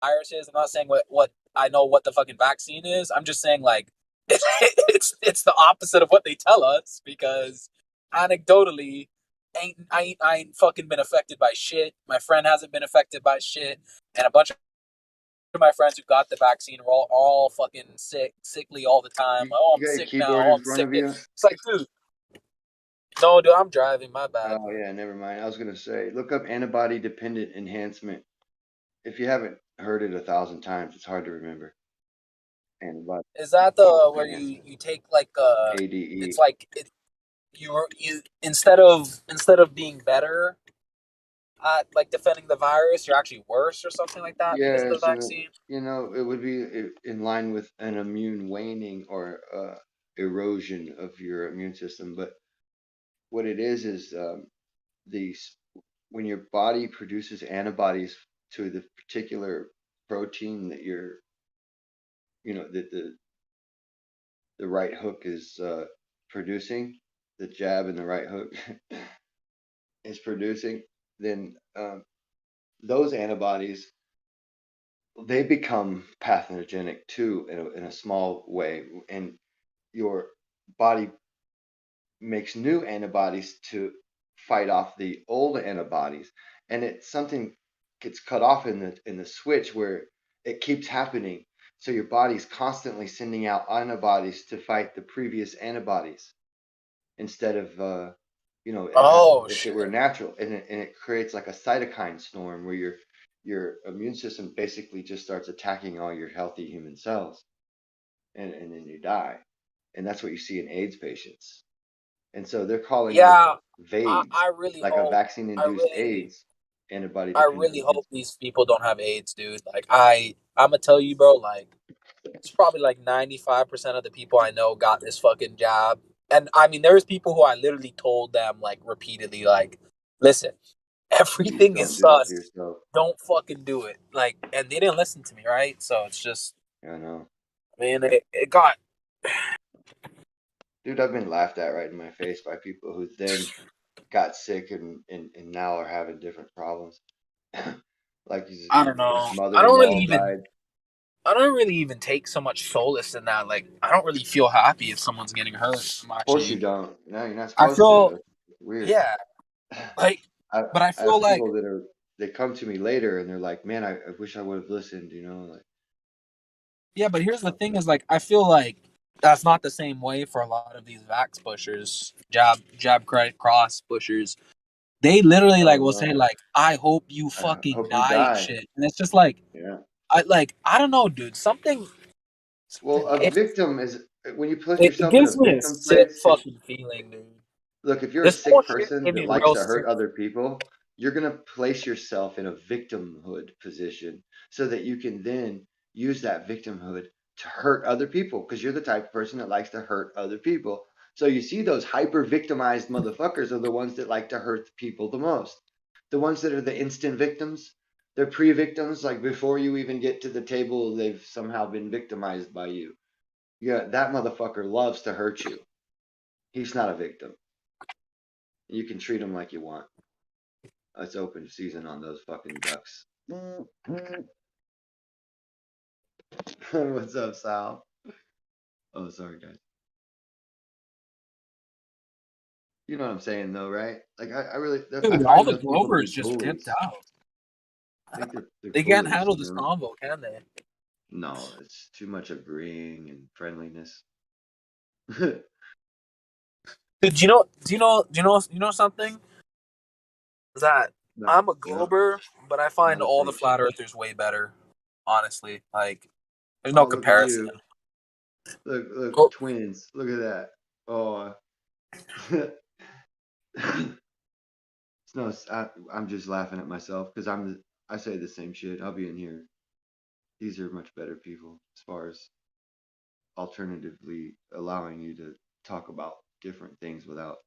[SPEAKER 19] virus is. I'm not saying what I know what the fucking vaccine is. I'm just saying like it's the opposite of what they tell us because anecdotally, I ain't fucking been affected by shit. My friend hasn't been affected by shit, and a bunch of my friends who got the vaccine were all fucking sickly all the time. Oh,
[SPEAKER 17] You
[SPEAKER 19] I'm
[SPEAKER 17] got your
[SPEAKER 19] sick now.
[SPEAKER 17] keyboard
[SPEAKER 19] Oh,
[SPEAKER 17] in
[SPEAKER 19] I'm
[SPEAKER 17] front
[SPEAKER 19] sick.
[SPEAKER 17] of you?
[SPEAKER 19] It's like, dude, no, dude, I'm driving. My bad.
[SPEAKER 17] Oh, yeah, never mind. I was going to say, look up antibody-dependent enhancement. If you haven't heard it 1,000 times, it's hard to remember. Antibody
[SPEAKER 19] Is that the where you take like
[SPEAKER 17] ADE.
[SPEAKER 19] it's like you instead of being better at like defending the virus, you're actually worse or something like that because of
[SPEAKER 17] Yeah,
[SPEAKER 19] the
[SPEAKER 17] so,
[SPEAKER 19] vaccine?
[SPEAKER 17] it would be in line with an immune waning or erosion of your immune system. But what it is these when your body produces antibodies to the particular protein that that the right hook is producing, the jab and the right hook is producing, then those antibodies, they become pathogenic too in a small way, and your body makes new antibodies to fight off the old antibodies, and something gets cut off in the switch where it keeps happening. So your body's constantly sending out antibodies to fight the previous antibodies instead of
[SPEAKER 19] Oh
[SPEAKER 17] if it
[SPEAKER 19] shit!
[SPEAKER 17] were natural, and it creates like a cytokine storm where your immune system basically just starts attacking all your healthy human cells, and then you die, and that's what you see in AIDS patients. And so they're calling it
[SPEAKER 19] Yeah,
[SPEAKER 17] VAIDS,
[SPEAKER 19] I really
[SPEAKER 17] like a
[SPEAKER 19] hope
[SPEAKER 17] vaccine-induced AIDS,
[SPEAKER 19] I
[SPEAKER 17] antibody-dependent
[SPEAKER 19] really hope
[SPEAKER 17] enhancement.
[SPEAKER 19] these people don't have AIDS, dude. Like I'm gonna tell you, bro. Like it's probably like 95% of the people I know got this fucking jab. And I mean, there's people who I literally told them like repeatedly, like, listen,
[SPEAKER 17] Please
[SPEAKER 19] everything is
[SPEAKER 17] don't do that to
[SPEAKER 19] sus.
[SPEAKER 17] yourself.
[SPEAKER 19] Don't fucking do it. Like, and they didn't listen to me, right? So it's just,
[SPEAKER 17] I know.
[SPEAKER 19] man, it got.
[SPEAKER 17] Dude, I've been laughed at right in my face by people who then got sick and now are having different problems. Like his
[SPEAKER 19] I don't know.
[SPEAKER 17] mother-in-law died.
[SPEAKER 19] I don't really even take so much solace in that. Like, I don't really feel happy if someone's getting hurt. I'm
[SPEAKER 17] Of course you
[SPEAKER 19] actually,
[SPEAKER 17] don't. No, you're not
[SPEAKER 19] I
[SPEAKER 17] supposed to.
[SPEAKER 19] feel,
[SPEAKER 17] It's weird.
[SPEAKER 19] yeah, like,
[SPEAKER 17] I
[SPEAKER 19] but I
[SPEAKER 17] I have
[SPEAKER 19] feel like,
[SPEAKER 17] people they come to me later and they're like, man, I wish I would have listened, like.
[SPEAKER 19] yeah, but here's the thing: is like I feel like that's not the same way for a lot of these vax pushers, jab cross pushers. They literally like
[SPEAKER 17] Oh
[SPEAKER 19] will say
[SPEAKER 17] no.
[SPEAKER 19] like, "I hope you fucking
[SPEAKER 17] Hope you
[SPEAKER 19] die," and
[SPEAKER 17] die.
[SPEAKER 19] shit, and it's just like,
[SPEAKER 17] Yeah.
[SPEAKER 19] I don't know, dude. Something
[SPEAKER 17] Well, a
[SPEAKER 19] it,
[SPEAKER 17] victim is when you put
[SPEAKER 19] it
[SPEAKER 17] yourself in a
[SPEAKER 19] gives me a
[SPEAKER 17] victim
[SPEAKER 19] sick
[SPEAKER 17] place. It's
[SPEAKER 19] fucking feeling, dude.
[SPEAKER 17] look, if you're a
[SPEAKER 19] This whole
[SPEAKER 17] sick
[SPEAKER 19] shit
[SPEAKER 17] person
[SPEAKER 19] gave
[SPEAKER 17] that
[SPEAKER 19] me
[SPEAKER 17] likes
[SPEAKER 19] real
[SPEAKER 17] to hurt
[SPEAKER 19] sick.
[SPEAKER 17] other people, you're gonna place yourself in a victimhood position so that you can then use that victimhood to hurt other people because you're the type of person that likes to hurt other people. So you see those hyper victimized motherfuckers are the ones that like to hurt people the most. The ones that are the instant victims, they're pre-victims, like before you even get to the table, they've somehow been victimized by you. Yeah, that motherfucker loves to hurt you. He's not a victim. You can treat him like you want. It's open season on those fucking ducks. What's up, Sal? Oh, sorry, guys. You know what I'm saying, though, right? Like, I really, I
[SPEAKER 19] Dude, all
[SPEAKER 17] find
[SPEAKER 19] the
[SPEAKER 17] those people to be
[SPEAKER 19] Glovers just dipped
[SPEAKER 17] bullies.
[SPEAKER 19] out.
[SPEAKER 17] I think they're
[SPEAKER 19] They can't
[SPEAKER 17] bullies,
[SPEAKER 19] handle
[SPEAKER 17] you
[SPEAKER 19] this
[SPEAKER 17] know?
[SPEAKER 19] convo, can they?
[SPEAKER 17] No, it's too much agreeing and friendliness.
[SPEAKER 19] Dude, do you know something? That
[SPEAKER 17] No,
[SPEAKER 19] I'm a
[SPEAKER 17] yeah,
[SPEAKER 19] Glober, but I find
[SPEAKER 17] not a
[SPEAKER 19] all the
[SPEAKER 17] fan.
[SPEAKER 19] flat earthers way better. Honestly, like there's no
[SPEAKER 17] Oh, look at
[SPEAKER 19] comparison.
[SPEAKER 17] you. Look,
[SPEAKER 19] Oh,
[SPEAKER 17] twins. Look at that. Oh, no, I'm just laughing at myself because I say the same shit. I'll be in here. These are much better people as far as alternatively allowing you to talk about different things without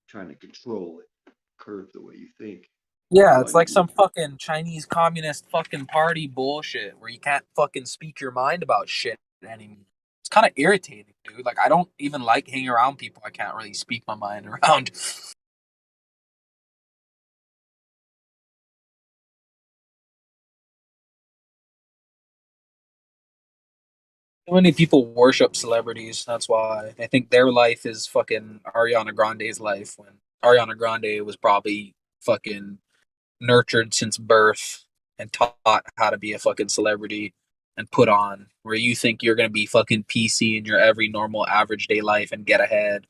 [SPEAKER 17] trying to control it, curve the way you think.
[SPEAKER 19] yeah,
[SPEAKER 17] All
[SPEAKER 19] it's
[SPEAKER 17] you
[SPEAKER 19] like
[SPEAKER 17] do.
[SPEAKER 19] some fucking Chinese communist fucking party bullshit where you can't fucking speak your mind about shit anymore. It's kind of irritating, dude. Like I don't even like hanging around people I can't really speak my mind around. Too many people worship celebrities. That's why I think their life is fucking Ariana Grande's life when Ariana Grande was probably fucking nurtured since birth and taught how to be a fucking celebrity and put on where you think you're gonna be fucking PC in your every normal average day life and get ahead.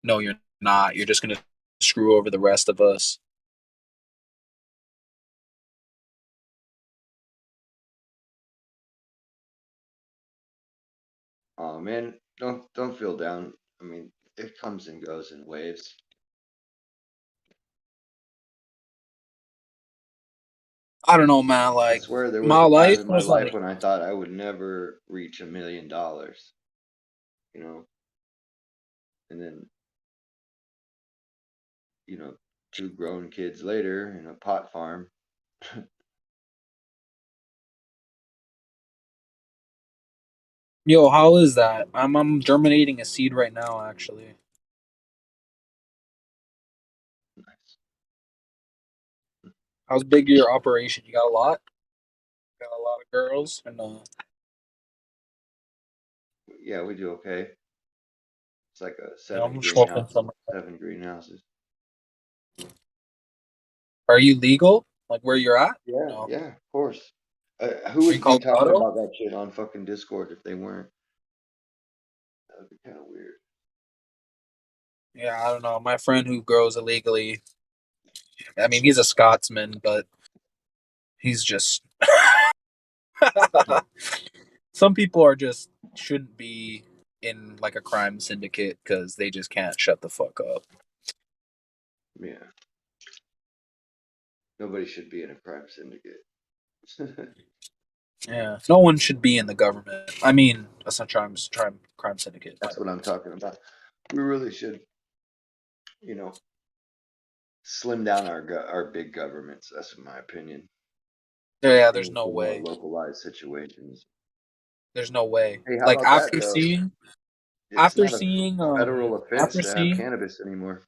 [SPEAKER 19] No, you're not. You're just gonna screw over the rest of us.
[SPEAKER 17] Oh man, don't feel down. I mean, it comes and goes in waves.
[SPEAKER 19] I don't know, man.
[SPEAKER 17] I
[SPEAKER 19] Like
[SPEAKER 17] swear there was
[SPEAKER 19] my
[SPEAKER 17] a time
[SPEAKER 19] life
[SPEAKER 17] in my
[SPEAKER 19] was
[SPEAKER 17] life
[SPEAKER 19] like
[SPEAKER 17] when I thought I would never reach $1 million, you know, and then, you know, 2 grown kids later in a pot farm.
[SPEAKER 19] yo, how is that? I'm germinating a seed right now actually. How's big your operation? You got a lot? Got a lot of girls and
[SPEAKER 17] Yeah, we do okay. It's like a
[SPEAKER 19] yeah,
[SPEAKER 17] seven
[SPEAKER 19] I'm smoking
[SPEAKER 17] greenhouses.
[SPEAKER 19] some.
[SPEAKER 17] 7 greenhouses.
[SPEAKER 19] Are you legal? Like where you're at?
[SPEAKER 17] Yeah,
[SPEAKER 19] No.
[SPEAKER 17] yeah, of course. Who
[SPEAKER 19] Are you
[SPEAKER 17] would be talking
[SPEAKER 19] Colorado?
[SPEAKER 17] about that shit on fucking Discord if they weren't? That would be kind of weird.
[SPEAKER 19] Yeah, I don't know. My friend who grows illegally, I mean, he's a Scotsman, but he's just. Some people are just shouldn't be in like a crime syndicate because they just can't shut the fuck up.
[SPEAKER 17] Yeah. Nobody should be in a crime syndicate.
[SPEAKER 19] Yeah, no one should be in the government. I mean, that's not crime syndicate.
[SPEAKER 17] That's what I'm talking about. We really should, you know, slim down our big governments. That's my opinion.
[SPEAKER 19] Yeah, there's
[SPEAKER 17] Aim
[SPEAKER 19] no
[SPEAKER 17] for more
[SPEAKER 19] way.
[SPEAKER 17] localized situations.
[SPEAKER 19] There's no way.
[SPEAKER 17] Hey, how
[SPEAKER 19] Like
[SPEAKER 17] about that though? It's not a federal offense
[SPEAKER 19] after
[SPEAKER 17] to have
[SPEAKER 19] seeing
[SPEAKER 17] cannabis anymore.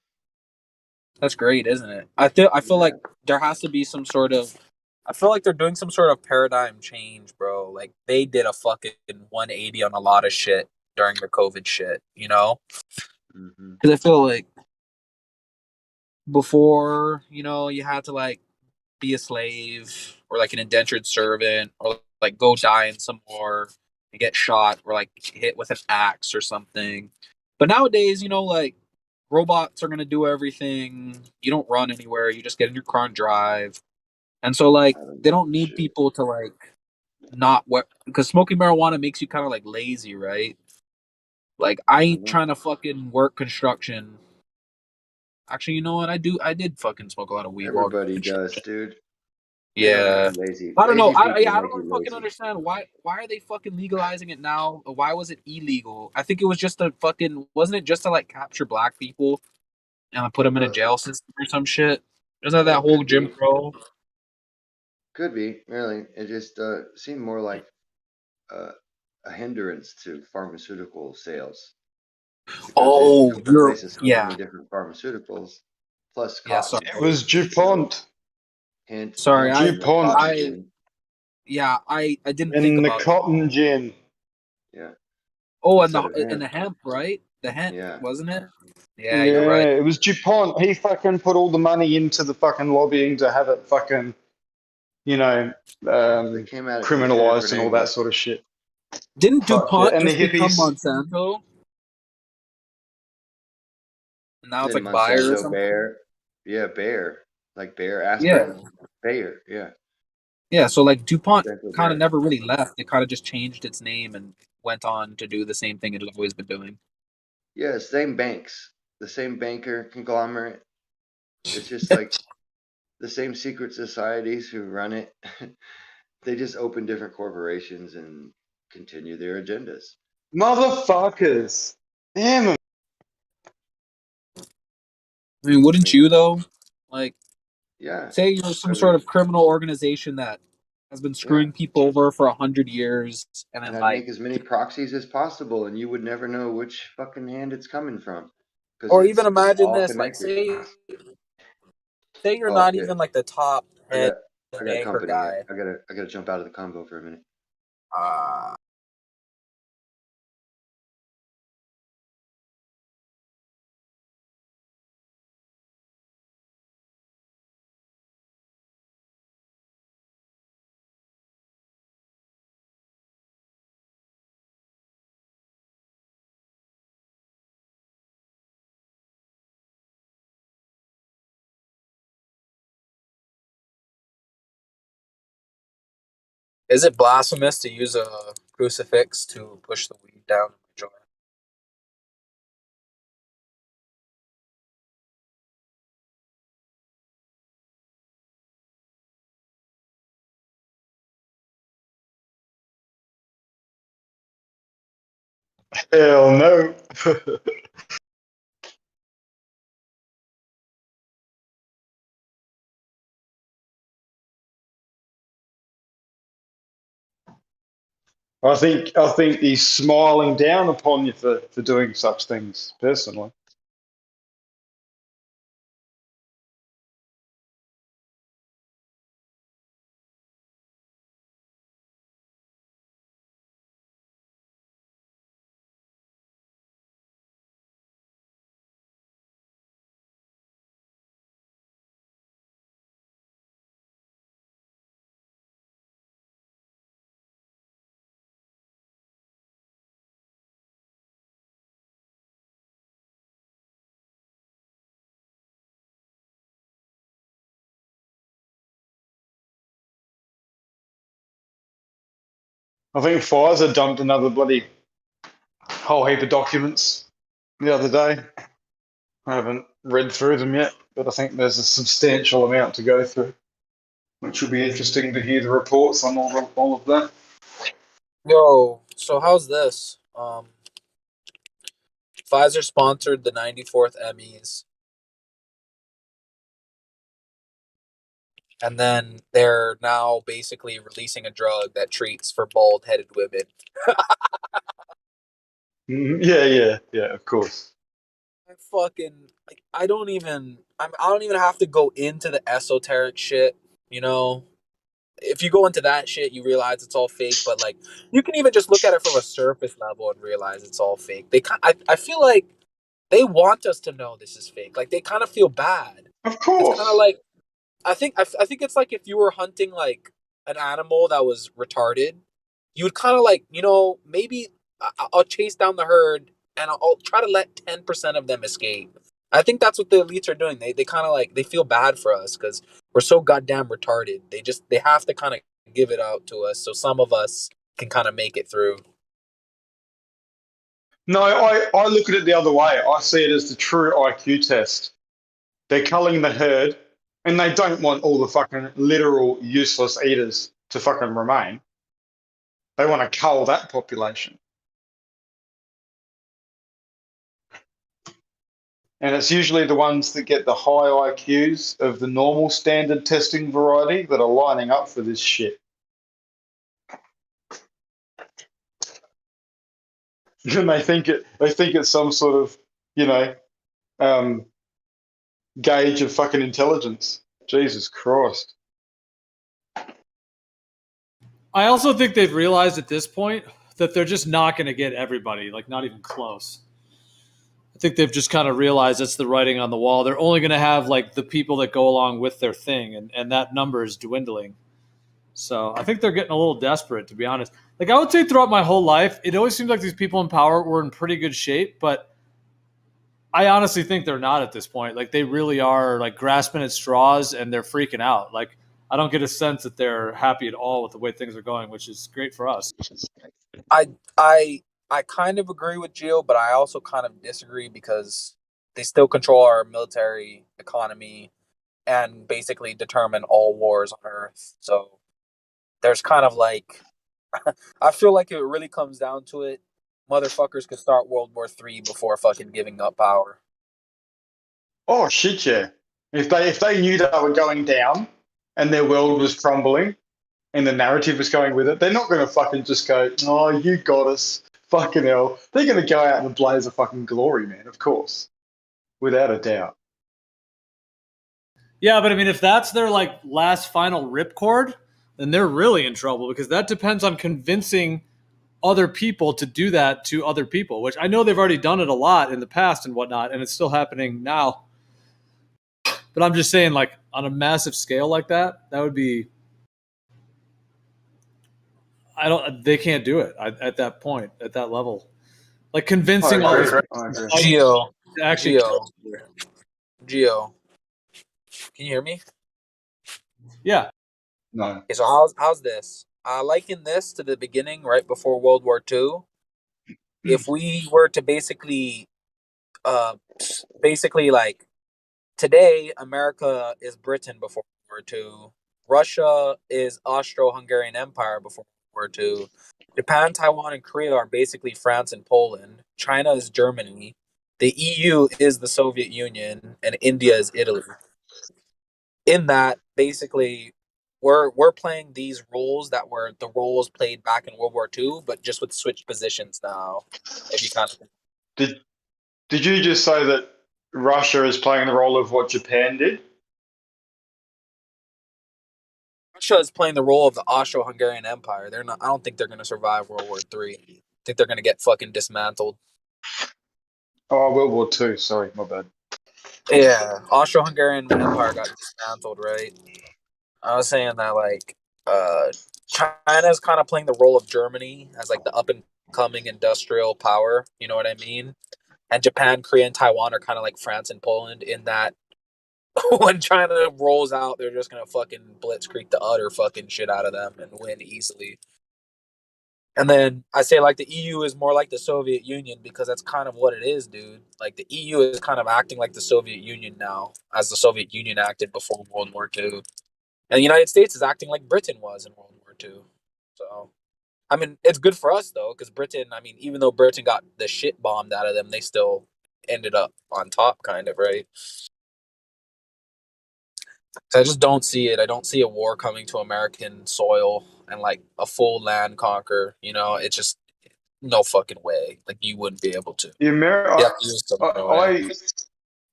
[SPEAKER 19] that's great, isn't it? I feel
[SPEAKER 17] Yeah.
[SPEAKER 19] like there has to be some sort of I feel like they're doing some sort of paradigm change, bro. Like they did a fucking 180 on a lot of shit during the COVID shit, you know?
[SPEAKER 17] Mm-hmm.
[SPEAKER 19] Because I feel like before, you know, you had to like be a slave or like an indentured servant or like go die in some war and get shot or like hit with an axe or something. But nowadays, you know, like robots are gonna do everything. You don't run anywhere. You just get in your car and drive. And so like they don't need people to like not what because smoking marijuana makes you kind of like lazy, right? Like I ain't trying to fucking work construction. Actually, you know what? I did fucking smoke a lot of weed while
[SPEAKER 17] Everybody does, dude. They don't make
[SPEAKER 19] yeah.
[SPEAKER 17] you lazy.
[SPEAKER 19] I don't know.
[SPEAKER 17] Lazy people
[SPEAKER 19] I
[SPEAKER 17] make
[SPEAKER 19] don't
[SPEAKER 17] you
[SPEAKER 19] fucking
[SPEAKER 17] lazy.
[SPEAKER 19] understand why are they fucking legalizing it now? Why was it illegal? I think it was just a fucking wasn't it just to like capture black people and like, put them in a jail system or some shit? Isn't that whole
[SPEAKER 17] Could
[SPEAKER 19] Jim
[SPEAKER 17] be.
[SPEAKER 19] Crow?
[SPEAKER 17] Could be. Really, it just seemed more like uh, a hindrance to pharmaceutical sales because they
[SPEAKER 19] Oh,
[SPEAKER 17] come to
[SPEAKER 19] you're
[SPEAKER 17] places so many
[SPEAKER 19] yeah.
[SPEAKER 17] different pharmaceuticals plus
[SPEAKER 19] Yeah,
[SPEAKER 17] cotton.
[SPEAKER 19] sorry.
[SPEAKER 10] It was
[SPEAKER 17] So
[SPEAKER 10] DuPont.
[SPEAKER 19] Sorry,
[SPEAKER 17] hence the cotton
[SPEAKER 10] DuPont
[SPEAKER 17] gin.
[SPEAKER 19] I didn't think
[SPEAKER 10] in the
[SPEAKER 19] about that.
[SPEAKER 10] cotton gin.
[SPEAKER 17] Yeah,
[SPEAKER 19] Oh,
[SPEAKER 17] instead of
[SPEAKER 19] and
[SPEAKER 17] hemp.
[SPEAKER 19] the hemp, right? The hemp,
[SPEAKER 17] Yeah.
[SPEAKER 19] wasn't it? Yeah, you're
[SPEAKER 10] Yeah,
[SPEAKER 19] right.
[SPEAKER 10] it was DuPont. He fucking put all the money into the fucking lobbying to have it fucking, you know,
[SPEAKER 17] They came at it from two
[SPEAKER 10] criminalized
[SPEAKER 17] different
[SPEAKER 10] and all that
[SPEAKER 17] angles.
[SPEAKER 10] sort of shit.
[SPEAKER 19] Didn't
[SPEAKER 10] Fuck yeah.
[SPEAKER 19] DuPont
[SPEAKER 10] And the
[SPEAKER 19] just become
[SPEAKER 10] hippies.
[SPEAKER 19] Monsanto? And now it's
[SPEAKER 17] Then
[SPEAKER 19] like Bayer or
[SPEAKER 17] Monsanto,
[SPEAKER 19] something?
[SPEAKER 17] Bayer. Yeah, Bayer. Like Bayer
[SPEAKER 19] Yeah.
[SPEAKER 17] aspirin. Bayer. Yeah.
[SPEAKER 19] Yeah, so like DuPont
[SPEAKER 17] Monsanto
[SPEAKER 19] kind of
[SPEAKER 17] Bayer.
[SPEAKER 19] never really left. It kind of just changed its name and went on to do the same thing it had always been doing.
[SPEAKER 17] Yeah, same banks. The same banker conglomerate. It's just like the same secret societies who run it. They just open different corporations and continue their agendas.
[SPEAKER 10] Motherfuckers. Damn 'em.
[SPEAKER 19] I mean, wouldn't you though? Like,
[SPEAKER 17] Yeah.
[SPEAKER 19] say you're some sort of criminal organization that has been
[SPEAKER 17] Yeah.
[SPEAKER 19] screwing people over for 100 years, and
[SPEAKER 17] And
[SPEAKER 19] then
[SPEAKER 17] I'd
[SPEAKER 19] like,
[SPEAKER 17] make as many proxies as possible, and you would never know which fucking hand it's coming from, because
[SPEAKER 19] or even
[SPEAKER 17] it's
[SPEAKER 19] imagine
[SPEAKER 17] all
[SPEAKER 19] this, like,
[SPEAKER 17] connected.
[SPEAKER 19] say you're
[SPEAKER 17] Oh
[SPEAKER 19] not
[SPEAKER 17] shit!
[SPEAKER 19] even like the top
[SPEAKER 17] I
[SPEAKER 19] head
[SPEAKER 17] got
[SPEAKER 19] banker
[SPEAKER 17] company.
[SPEAKER 19] guy.
[SPEAKER 17] I gotta jump out of the convo for a minute.
[SPEAKER 19] Is it blasphemous to use a crucifix to push the weed down my joint?
[SPEAKER 10] Hell no. I think he's smiling down upon you for doing such things, personally. I think Pfizer dumped another bloody whole heap of documents the other day. I haven't read through them yet, but I think there's a substantial amount to go through, which will be interesting to hear the reports on all of that.
[SPEAKER 19] Yo, so how's this? Pfizer sponsored the 94th Emmys, and then they're now basically releasing a drug that treats for bald-headed women.
[SPEAKER 10] Yeah, of course.
[SPEAKER 19] I don't even have to go into the esoteric shit, you know. If you go into that shit, you realize it's all fake. But like, you can even just look at it from a surface level and realize it's all fake. I feel like they want us to know this is fake. Like they kind of feel bad.
[SPEAKER 10] Of
[SPEAKER 19] It's kind of
[SPEAKER 10] course.
[SPEAKER 19] like I think it's like if you were hunting like an animal that was retarded, you would kind of like maybe I'll chase down the herd and I'll try to let 10% of them escape. I think that's what the elites are doing. They kind of like, they feel bad for us because we're so goddamn retarded. They have to kind of give it out to us so some of us can kind of make it through.
[SPEAKER 10] No, I look at it the other way. I see it as the true IQ test. They're culling the herd, and they don't want all the fucking literal useless eaters to fucking remain. They want to cull that population. And it's usually the ones that get the high IQs of the normal standard testing variety that are lining up for this shit. And they think it's some sort of, you know, gauge of fucking intelligence. Jesus Christ.
[SPEAKER 5] I also think they've realized at this point that they're just not going to get everybody, like not even close. I think they've just kind of realized that's the writing on the wall. They're only going to have like the people that go along with their thing, and that number is dwindling. So I think they're getting a little desperate, to be honest. Like I would say throughout my whole life, it always seems like these people in power were in pretty good shape, but I honestly think they're not at this point. Like they really are like grasping at straws and they're freaking out. Like I don't get a sense that they're happy at all with the way things are going, which is great for us.
[SPEAKER 19] I kind of agree with Gio, but I also kind of disagree because they still control our military economy and basically determine all wars on Earth. So there's kind of like, I feel like it really comes down to it. Motherfuckers could start World War III before fucking giving up power.
[SPEAKER 10] Oh shit, yeah. If they knew they were going down and their world was crumbling and the narrative was going with it, they're not going to fucking just go, oh, you got us. Fucking hell. They're going to go out in a blaze of fucking glory, man, of course. Without a doubt.
[SPEAKER 5] Yeah, but I mean, if that's their like last final ripcord, then they're really in trouble because that depends on convincing other people to do that to other people, which I know they've already done it a lot in the past and whatnot, and it's still happening now. But I'm just saying, like, on a massive scale like that, that would be... they can't do it at that point, at that level. Like, convincing all these
[SPEAKER 19] Gio,
[SPEAKER 5] actually...
[SPEAKER 19] Gio, can you hear me?
[SPEAKER 5] Yeah.
[SPEAKER 10] No.
[SPEAKER 19] Okay, so how's this? I liken this to the beginning, right before World War II. If we were to basically like today, America is Britain before World War II. Russia is Austro-Hungarian Empire before World War II. Japan, Taiwan, and Korea are basically France and Poland. China is Germany. The EU is the Soviet Union, and India is Italy. In that, basically, we're playing these roles that were the roles played back in World War II, but just with switched positions now. If you kind of
[SPEAKER 10] Did you just say that Russia is playing the role of what Japan did?
[SPEAKER 19] Russia is playing the role of the Austro-Hungarian Empire. They're not. I don't think they're going to survive World War III. I think they're going to get fucking dismantled.
[SPEAKER 10] Oh, World War II. Sorry, my bad.
[SPEAKER 19] Yeah, Austro-Hungarian Empire got dismantled, right? I was saying that like China's kind of playing the role of Germany as like the up and coming industrial power. You know what I mean? And Japan, Korea, and Taiwan are kind of like France and Poland in that when China rolls out, they're just gonna fucking blitzkrieg the utter fucking shit out of them and win easily. And then I say like the EU is more like the Soviet Union because that's kind of what it is, dude. Like the EU is kind of acting like the Soviet Union now, as the Soviet Union acted before World War II. And the United States is acting like Britain was in World War II. So, I mean, it's good for us though, because Britain, I mean, even though Britain got the shit bombed out of them, they still ended up on top, kind of, right? So I just don't see it. I don't see a war coming to American soil and like a full land conquer. You know, it's just no fucking way. Like you wouldn't be able to.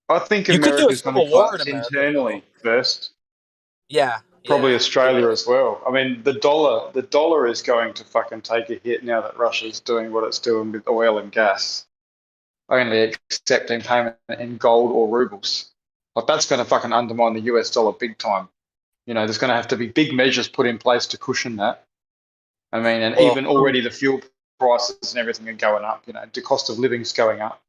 [SPEAKER 10] I think
[SPEAKER 19] You could do a
[SPEAKER 10] America's going to
[SPEAKER 19] civil war in
[SPEAKER 10] collapse
[SPEAKER 19] America,
[SPEAKER 10] internally first.
[SPEAKER 19] Yeah.
[SPEAKER 10] Probably Australia as well. I mean, the dollar is going to fucking take a hit now that Russia's doing what it's doing with oil and gas, only accepting payment in gold or rubles. Like that's going to fucking undermine the US dollar big time. You know, there's going to have to be big measures put in place to cushion that. I mean, and even already the fuel prices and everything are going up. You know, the cost of living's going up.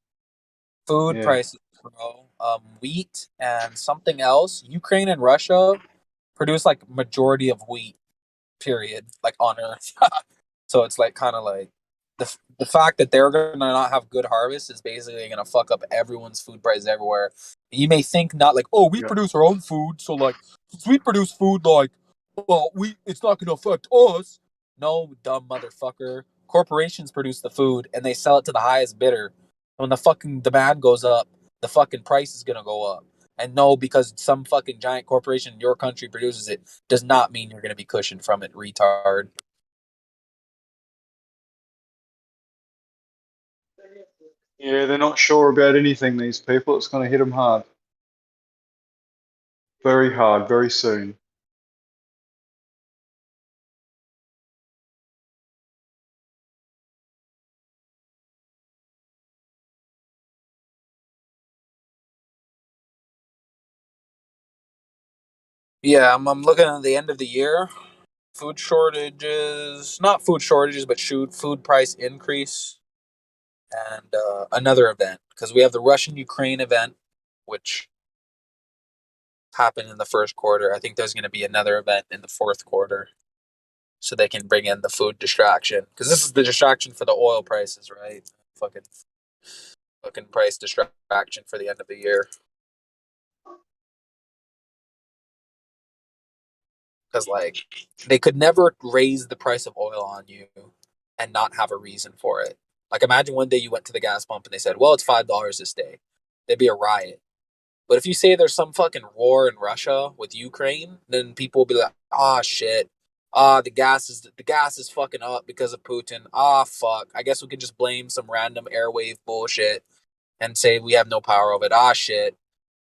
[SPEAKER 19] Food prices bro. Wheat and something else. Ukraine and Russia produce like majority of wheat, period, like on Earth. So it's like kind of like the fact that they're gonna not have good harvest is basically gonna fuck up everyone's food prices everywhere. You may think not like, oh, we produce our own food, so like since we produce food, like, well, it's not gonna affect us. No, dumb motherfucker. Corporations produce the food and they sell it to the highest bidder. When the fucking demand goes up, the fucking price is gonna go up. And no, because some fucking giant corporation in your country produces it, does not mean you're gonna be cushioned from it, retard.
[SPEAKER 10] Yeah, they're not sure about anything, these people. It's going to hit them hard. Very hard, very soon.
[SPEAKER 19] Yeah, I'm looking at the end of the year. Food shortages, not food shortages, but food price increase, and another event because we have the Russian-Ukraine event, which happened in the first quarter. I think there's going to be another event in the fourth quarter, so they can bring in the food distraction because this is the distraction for the oil prices, right? Fucking price distraction for the end of the year. Because like they could never raise the price of oil on you and not have a reason for it. Like imagine one day you went to the gas pump and they said, "Well, it's $5 this day." There'd be a riot. But if you say there's some fucking war in Russia with Ukraine, then people will be like, "Ah, shit. The gas is fucking up because of Putin. Ah, fuck. I guess we could just blame some random airwave bullshit and say we have no power over it. Ah, shit."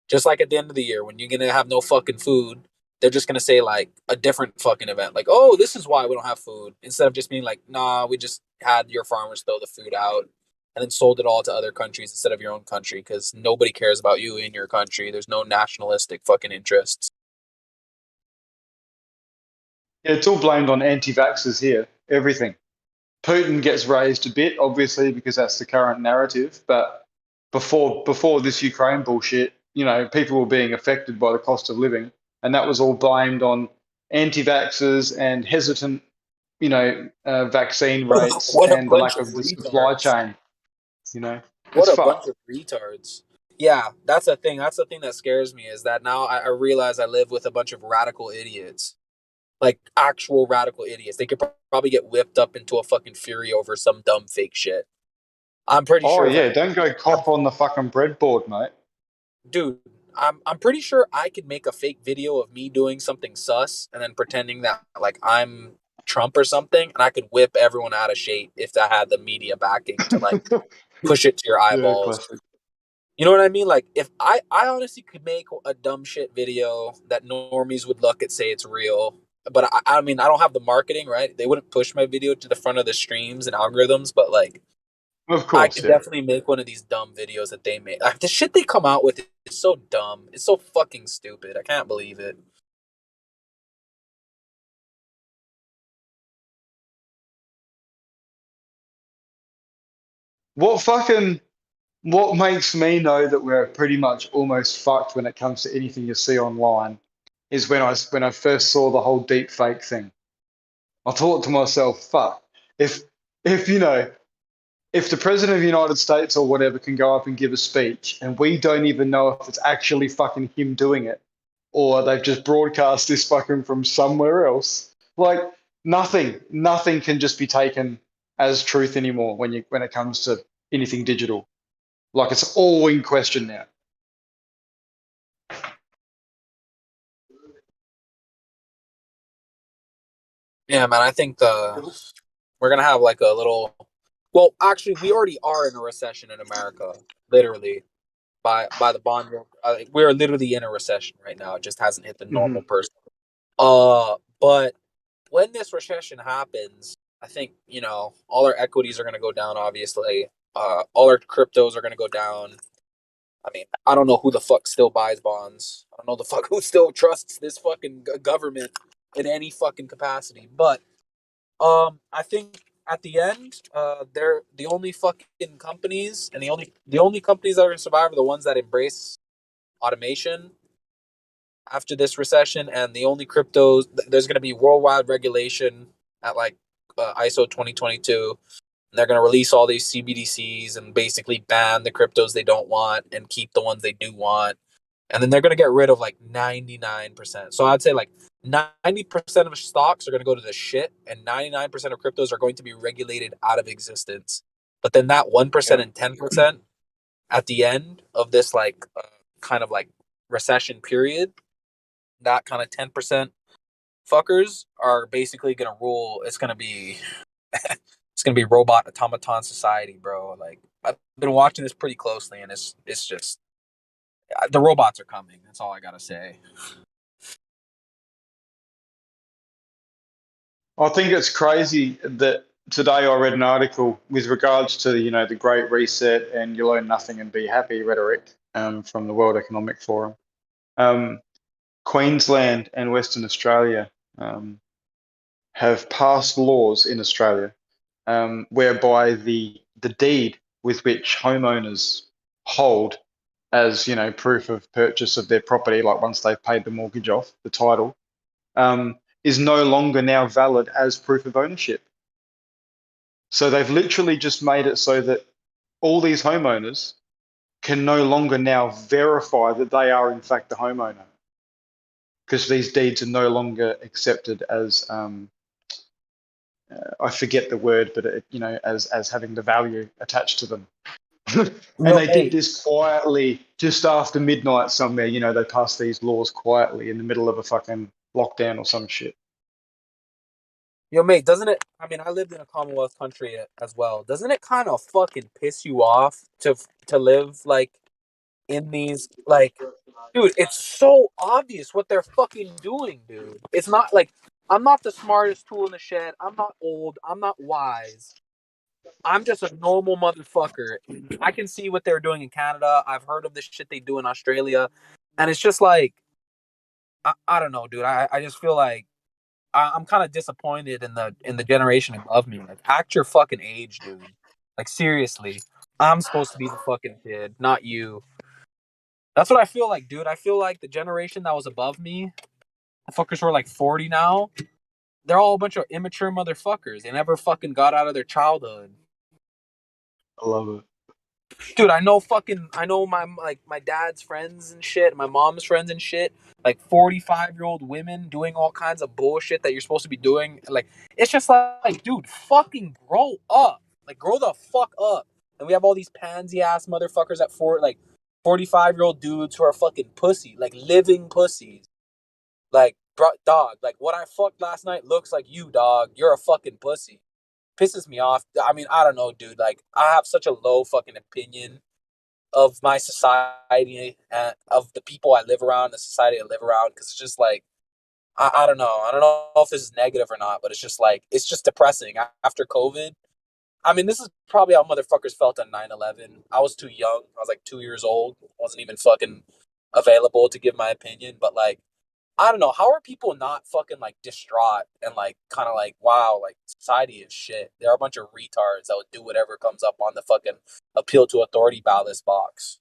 [SPEAKER 19] Just like at the end of the year, when you're gonna have no fucking food, they're just gonna say like a different fucking event, like, "Oh, this is why we don't have food," instead of just being like, "Nah, we just had your farmers throw the food out and then sold it all to other countries instead of your own country because nobody cares about you in your country. There's no nationalistic fucking interests."
[SPEAKER 10] Yeah, it's all blamed on anti-vaxxers here. Everything. Putin gets raised a bit, obviously, because that's the current narrative. But before this Ukraine bullshit, you know, people were being affected by the cost of living, and that was all blamed on anti-vaxxers and hesitant, you know, vaccine rates
[SPEAKER 19] What a
[SPEAKER 10] and the
[SPEAKER 19] bunch
[SPEAKER 10] lack
[SPEAKER 19] of
[SPEAKER 10] of the supply
[SPEAKER 19] retards.
[SPEAKER 10] chain. You know,
[SPEAKER 19] What
[SPEAKER 10] it's
[SPEAKER 19] a bunch
[SPEAKER 10] fucked.
[SPEAKER 19] of retards. Yeah, that's the thing. That's the thing that scares me is that now I realize I live with a bunch of radical idiots. Like actual radical idiots. They could probably get whipped up into a fucking fury over some dumb fake shit. I'm pretty
[SPEAKER 10] Oh
[SPEAKER 19] sure if
[SPEAKER 10] yeah, don't go cop on the fucking breadboard, mate.
[SPEAKER 19] dude, I'm pretty sure I could make a fake video of me doing something sus and then pretending that like I'm Trump or something, and I could whip everyone out of shape if I had the media backing to like push it to your
[SPEAKER 10] Yeah,
[SPEAKER 19] eyeballs.
[SPEAKER 10] classic.
[SPEAKER 19] You know what I mean? Like if I honestly could make a dumb shit video that normies would look at, say it's real. But I mean I don't have the marketing, right? They wouldn't push my video to the front of the streams and algorithms, but like
[SPEAKER 10] Of
[SPEAKER 19] I
[SPEAKER 10] course,
[SPEAKER 19] could
[SPEAKER 10] yeah.
[SPEAKER 19] definitely make one of these dumb videos that they make. Like, the shit they come out with is so dumb. It's so fucking stupid. I can't believe it.
[SPEAKER 10] What makes me know that we're pretty much almost fucked when it comes to anything you see online is when I first saw the whole deep fake thing. I thought to myself, fuck, if you know, if the president of the United States or whatever can go up and give a speech and we don't even know if it's actually fucking him doing it or they've just broadcast this fucking from somewhere else, like nothing can just be taken as truth anymore when it comes to anything digital. Like it's all in question now.
[SPEAKER 19] Yeah, man. I think we're gonna have like a little. Well, actually, we already are in a recession in America. Literally, by the bond. We're literally in a recession right now. It just hasn't hit the normal person. But when this recession happens, I think, you know, all our equities are going to go down, obviously. All our cryptos are going to go down. I mean, I don't know who the fuck still buys bonds. I don't know the fuck who still trusts this fucking government in any fucking capacity. But I think at the end, they're the only fucking companies, and the only companies that are gonna survive are the ones that embrace automation after this recession, and the only cryptos there's gonna be worldwide regulation at like ISO 2022. And they're gonna release all these CBDCs and basically ban the cryptos they don't want and keep the ones they do want. And then they're going to get rid of like 99%. So I'd say like 90% of stocks are going to go to the shit, and 99% of cryptos are going to be regulated out of existence. But then that 1% and 10% at the end of this like kind of like recession period, that kind of 10% fuckers are basically going to rule. It's going to be it's going to be robot automaton society, bro. Like I've been watching this pretty closely, and it's just the robots are coming. That's all I gotta say.
[SPEAKER 10] I think it's crazy that today I read an article with regards to the Great Reset and you learn nothing and be happy rhetoric from the World Economic Forum. Queensland and Western Australia have passed laws in Australia whereby the deed with which homeowners hold as proof of purchase of their property, like once they've paid the mortgage off, the title, is no longer now valid as proof of ownership. So they've literally just made it so that all these homeowners can no longer now verify that they are in fact the homeowner, because these deeds are no longer accepted as I forget the word, but as having the value attached to them. And they did this quietly just after midnight somewhere. They passed these laws quietly in the middle of a fucking lockdown or some shit.
[SPEAKER 19] Yo, mate, doesn't it? I mean, I lived in a Commonwealth country as well. Doesn't it kind of fucking piss you off to live like in these like, dude? It's so obvious what they're fucking doing, dude. It's not like I'm not the smartest tool in the shed. I'm not old. I'm not wise. I'm just a normal motherfucker. I can see what they're doing in Canada. I've heard of the shit they do in Australia, and it's just like I don't know, dude. I just feel like I'm kind of disappointed in the generation above me. Like, act your fucking age, dude. Like, seriously, I'm supposed to be the fucking kid, not you. That's what I feel like, dude. I feel like the generation that was above me, the fuckers who are like 40 now, they're all a bunch of immature motherfuckers. They never fucking got out of their childhood.
[SPEAKER 10] I love it.
[SPEAKER 19] Dude, I know my dad's friends and shit, my mom's friends and shit, like 45-year-old women doing all kinds of bullshit that you're supposed to be doing. Like, it's just like, dude, fucking grow up. Like, grow the fuck up. And we have all these pansy ass motherfuckers at 45-year-old dudes who are fucking pussy, like living pussies. Like, bro, dog, like what I fucked last night looks like you, dog. You're a fucking pussy. Pisses me off. I mean, I don't know, dude. Like, I have such a low fucking opinion of my society and of the people I live around, the society I live around, because it's just like I don't know. I don't know if this is negative or not, but it's just like it's just depressing after COVID. I mean, this is probably how motherfuckers felt on 9/11. I was too young. I was like 2 years old. Wasn't even fucking available to give my opinion, but like I don't know. How are people not fucking like distraught and like kind of like, wow, like society is shit. There are a bunch of retards that would do whatever comes up on the fucking appeal to authority ballot box.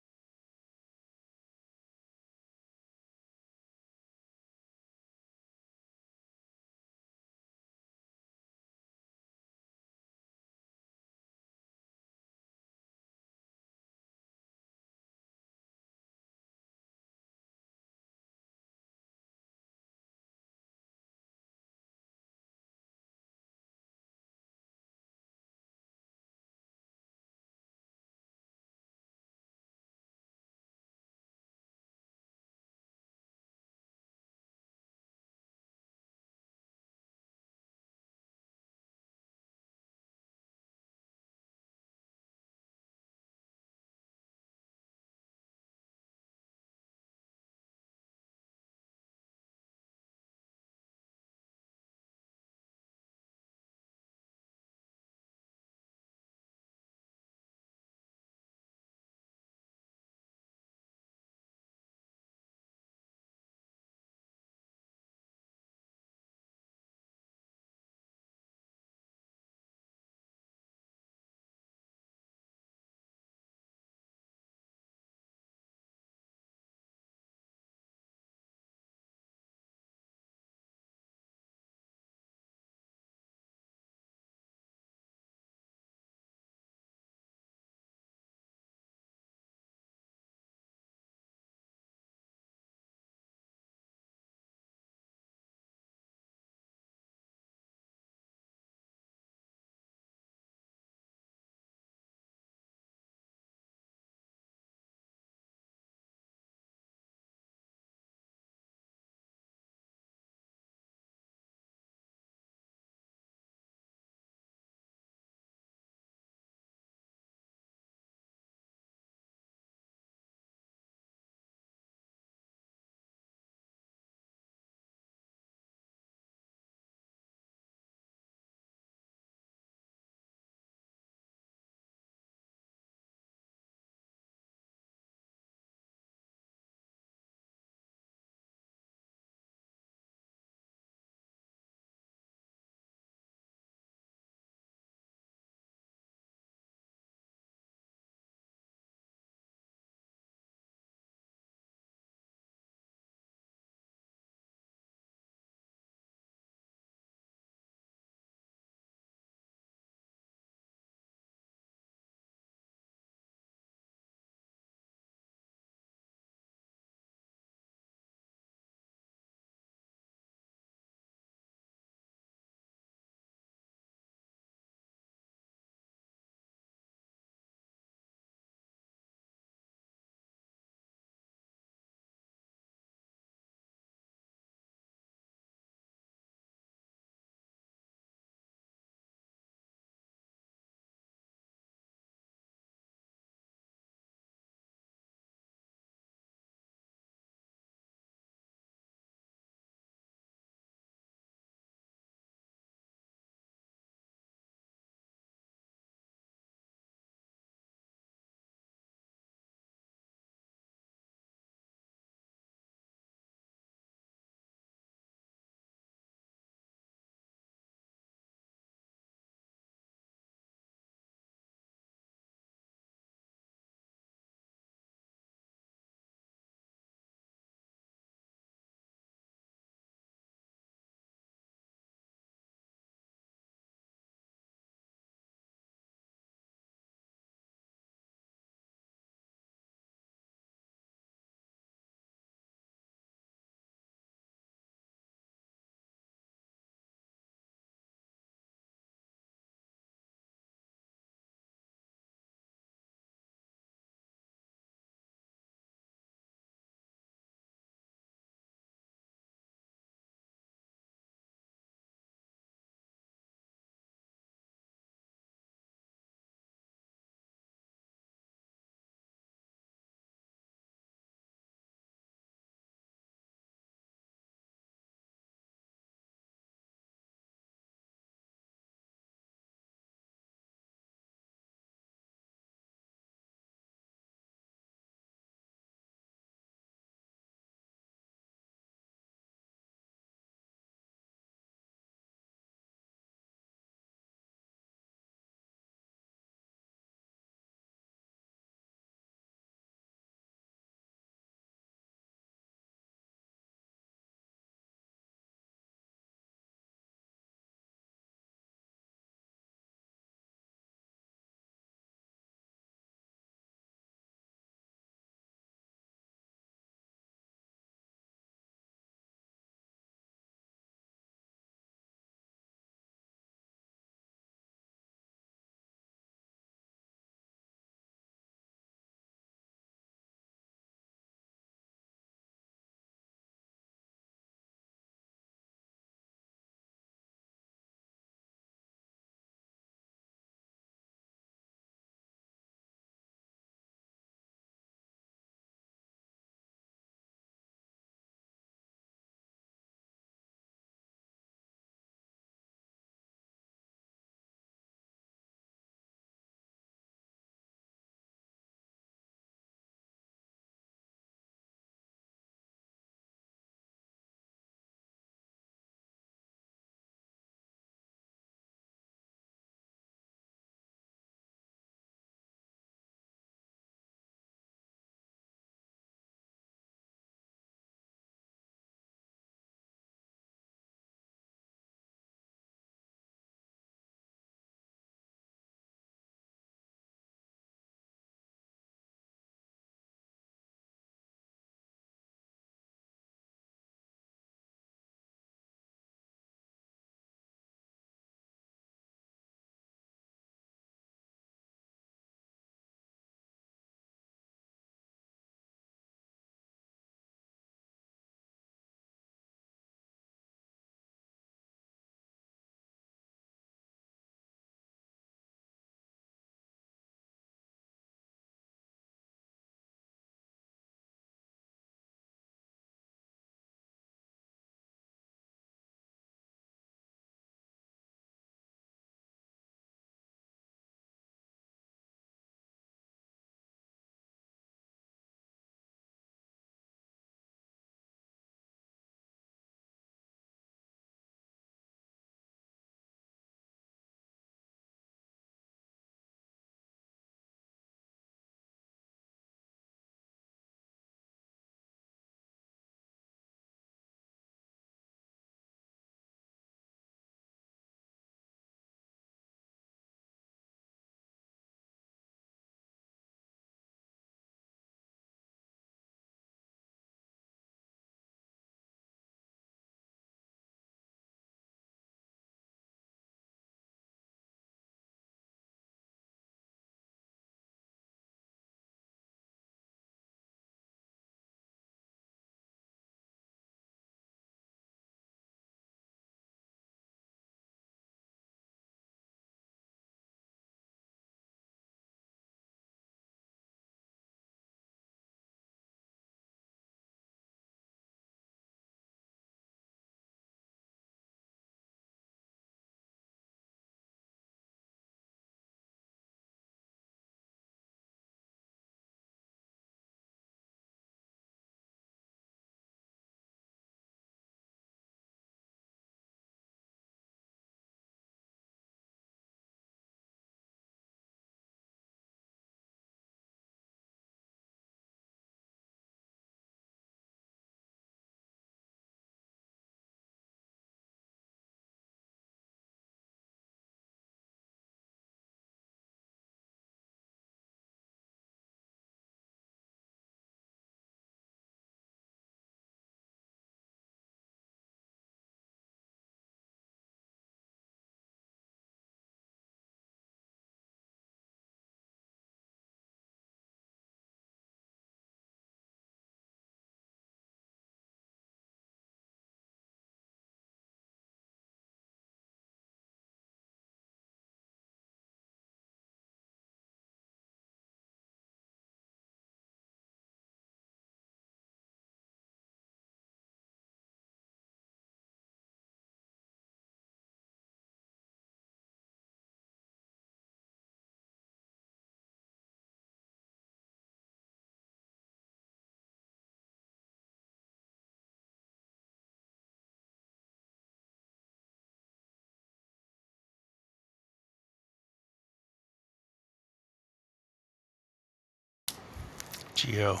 [SPEAKER 18] Geo.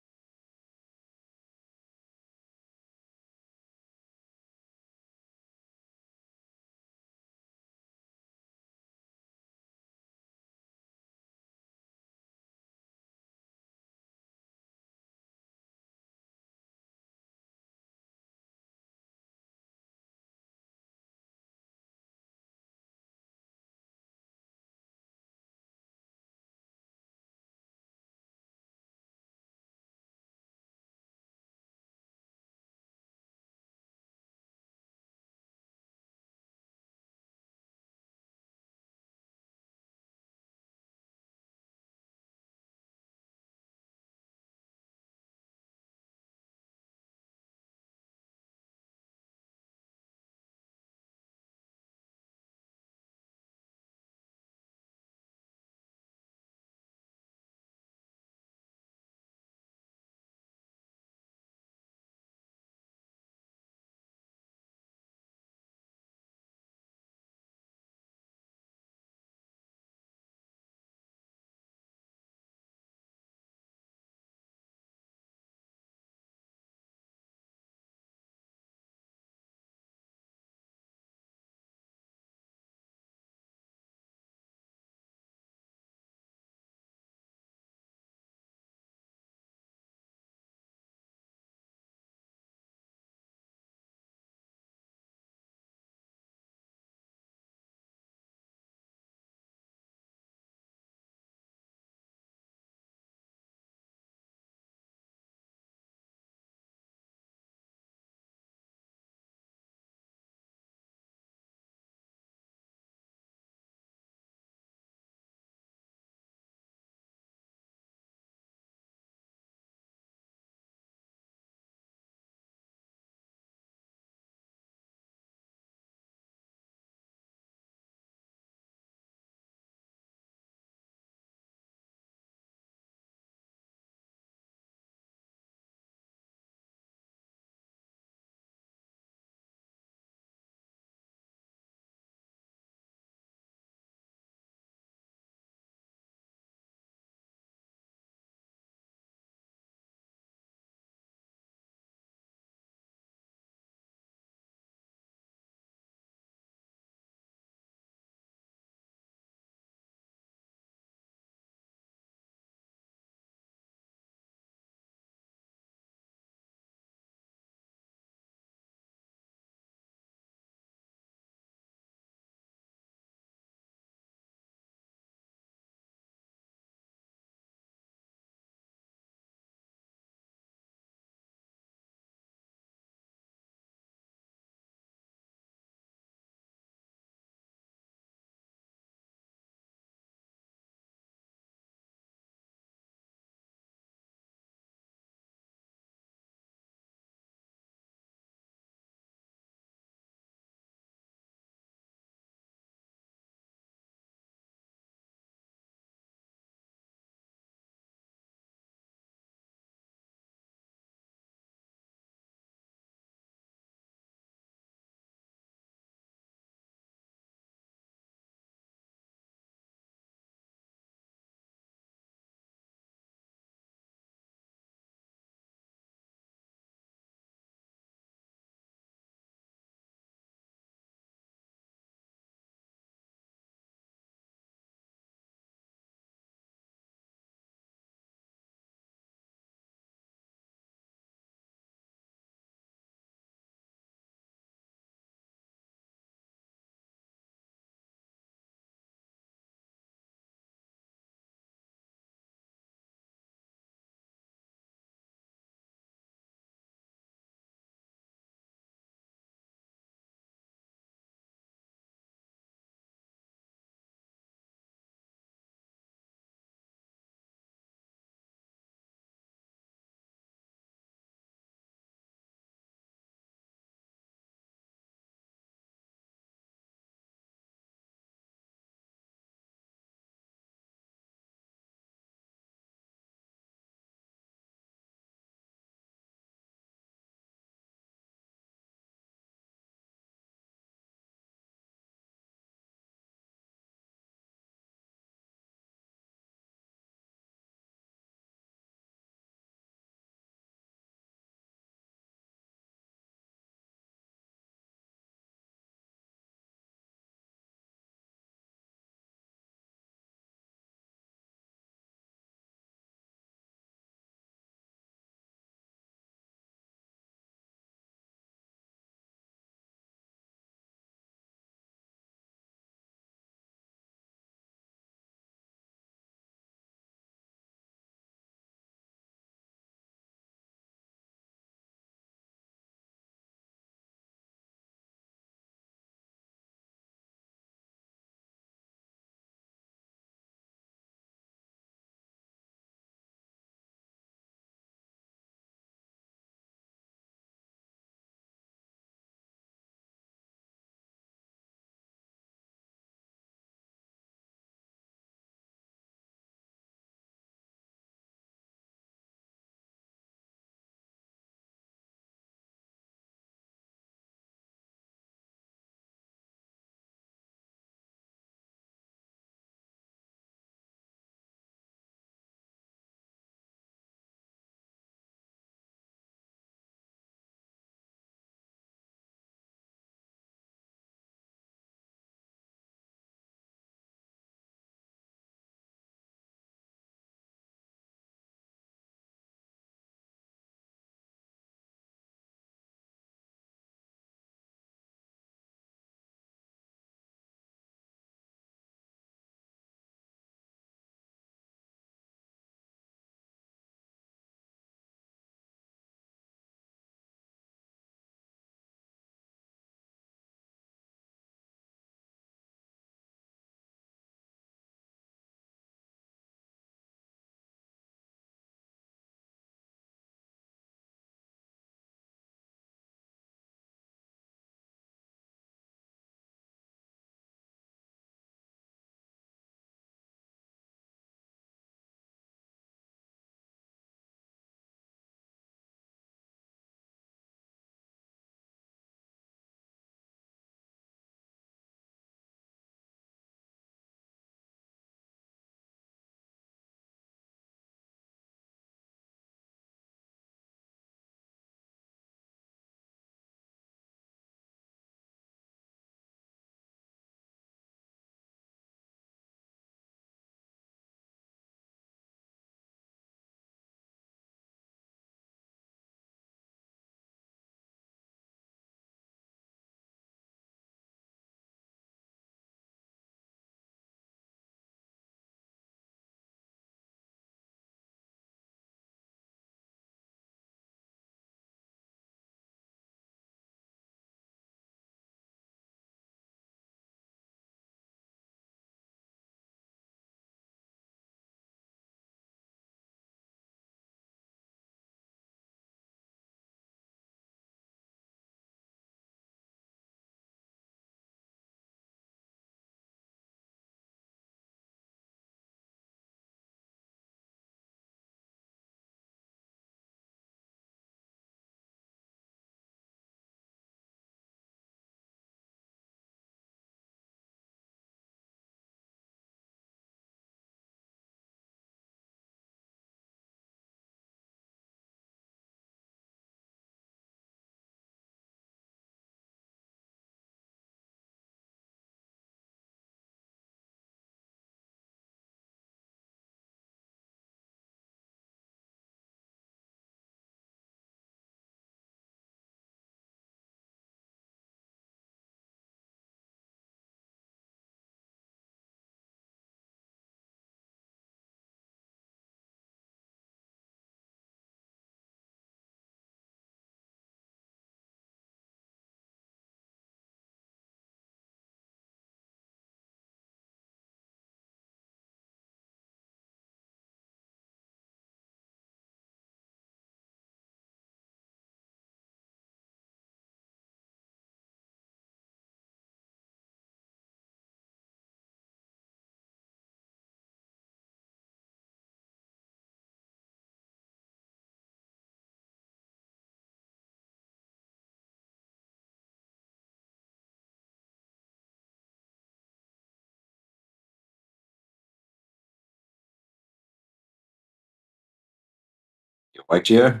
[SPEAKER 8] Wake Geo?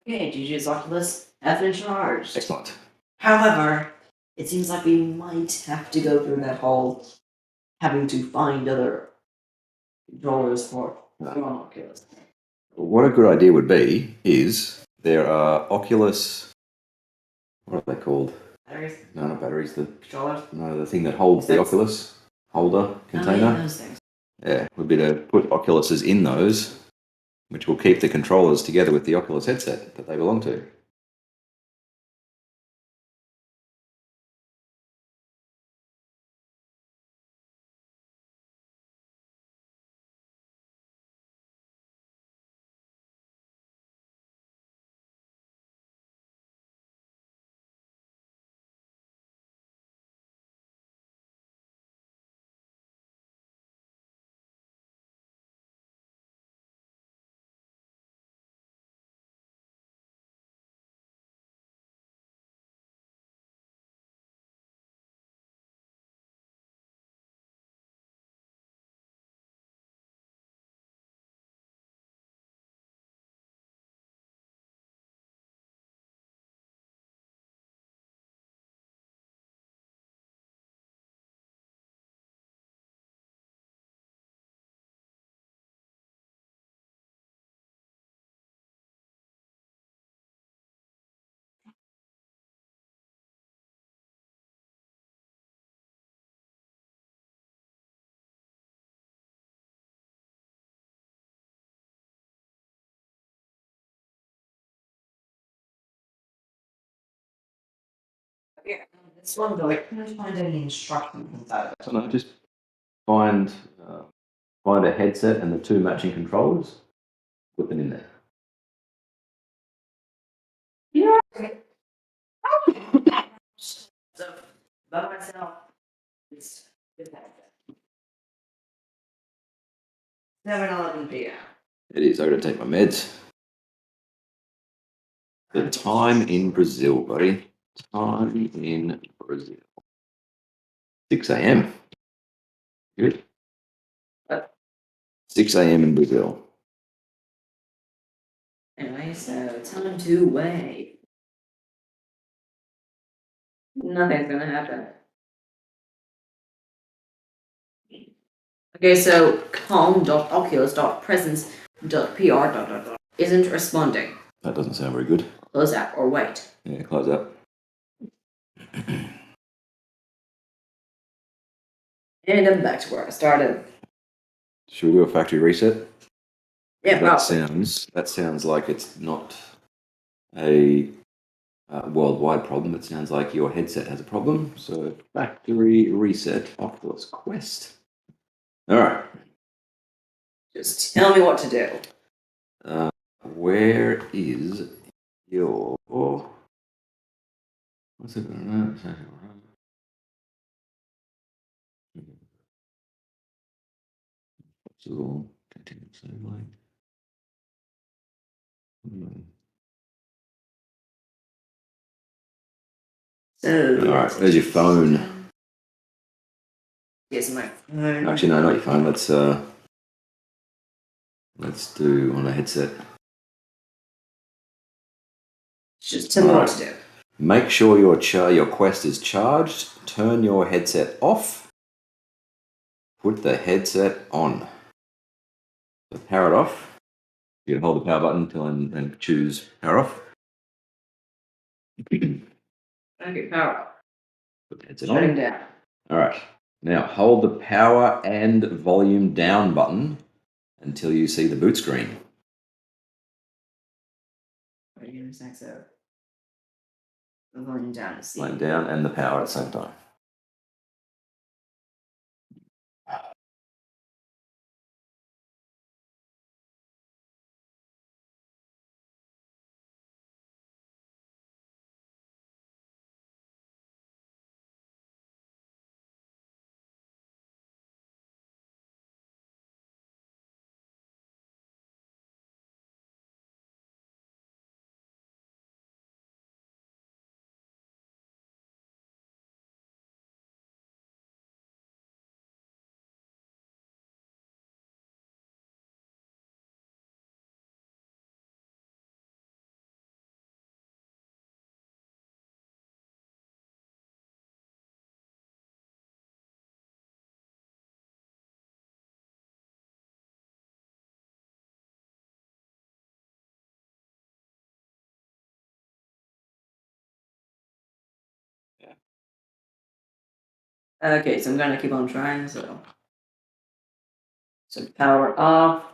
[SPEAKER 2] Okay, GG's Oculus has been charged.
[SPEAKER 8] Excellent.
[SPEAKER 2] However, it seems like we might have to go through that whole having to find other controllers for Oculus.
[SPEAKER 8] What a good idea would be is there are Oculus. What are they called?
[SPEAKER 2] Batteries?
[SPEAKER 8] No, not batteries. The
[SPEAKER 2] Controllers?
[SPEAKER 8] no, the thing that holds the Oculus holder container.
[SPEAKER 2] Oh, yeah, those things.
[SPEAKER 8] Yeah, would be to put Oculuses in those, which will keep the controllers together with the Oculus headset that they belong to.
[SPEAKER 2] Yeah, this one though, I couldn't find any instructions inside of it.
[SPEAKER 8] So no, just find find a headset and the 2 matching controllers. Put them in there.
[SPEAKER 2] Yeah. So, by myself, it's 7:11 p.m.
[SPEAKER 8] It is. I got to take my meds. The time in Brazil, buddy. Time in Brazil. 6 a.m. Good. 6 a.m. in Brazil.
[SPEAKER 2] Anyway, so time to wait. Nothing's gonna happen. Okay, so calm.oculus.presence.pr ... isn't responding.
[SPEAKER 8] That doesn't sound very good.
[SPEAKER 2] Close out or wait.
[SPEAKER 8] Yeah, close up.
[SPEAKER 2] And I'm back to where I started.
[SPEAKER 8] Should we do a factory reset?
[SPEAKER 2] Yeah,
[SPEAKER 8] that
[SPEAKER 2] probably.
[SPEAKER 8] sounds like it's not a worldwide problem. It sounds like your headset has a problem. So factory reset Oculus Quest. All right.
[SPEAKER 2] Just tell me what to do.
[SPEAKER 8] Where is your? What's it? So continue timeline.
[SPEAKER 2] So
[SPEAKER 8] all right, there's your phone.
[SPEAKER 2] Here's my phone.
[SPEAKER 8] Actually, no, not your phone. Let's do on a headset.
[SPEAKER 2] Just tell me what to do.
[SPEAKER 8] Make sure your Quest is charged. Turn your headset off. Put the headset on. So power it off. You can hold the power button and choose power off.
[SPEAKER 2] Okay, power up.
[SPEAKER 8] Put the headset
[SPEAKER 2] Shutting
[SPEAKER 8] on.
[SPEAKER 2] down.
[SPEAKER 8] All right. Now hold the power and volume down button until you see the boot screen.
[SPEAKER 2] What are you gonna say? So the volume down to see.
[SPEAKER 8] Volume down and the power at the same time.
[SPEAKER 2] Okay, so I'm gonna keep on trying. So power off.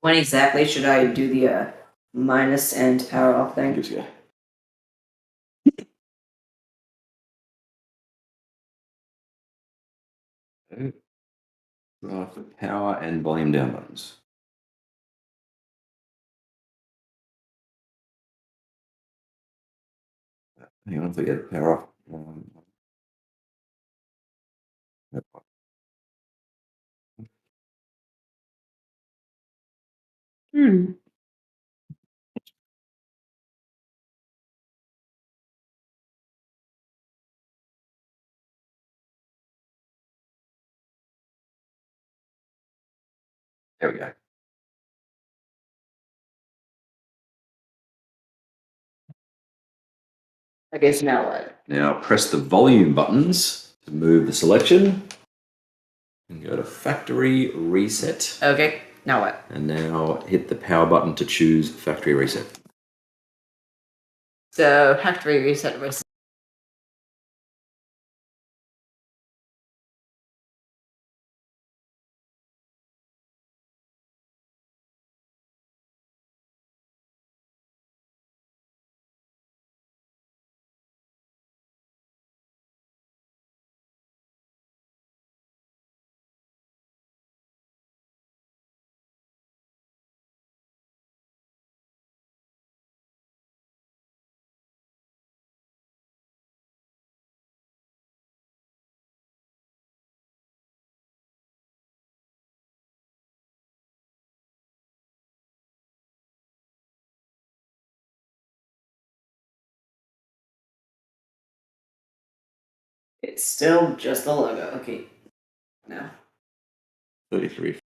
[SPEAKER 2] When exactly should I do the minus and power off thing?
[SPEAKER 8] Just go. Right, the power and volume down buttons. Hang on, I thought you had the power off. There we go.
[SPEAKER 2] Okay, so now what?
[SPEAKER 8] Now press the volume buttons to move the selection and go to factory reset.
[SPEAKER 2] Okay, now what?
[SPEAKER 8] And now hit the power button to choose factory reset.
[SPEAKER 2] So factory reset was it's still just the logo. Okay. No.
[SPEAKER 8] 33.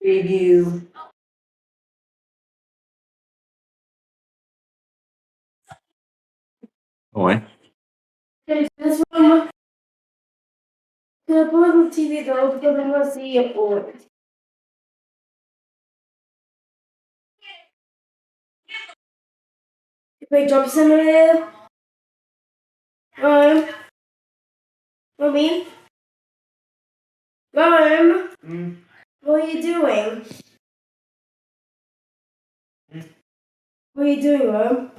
[SPEAKER 2] Review.
[SPEAKER 8] Oi.
[SPEAKER 2] Okay, this one. Can I put it on TV though because I want to see it for. Wait, drop some in there. Mommy. What are you doing? What are you doing, Mom?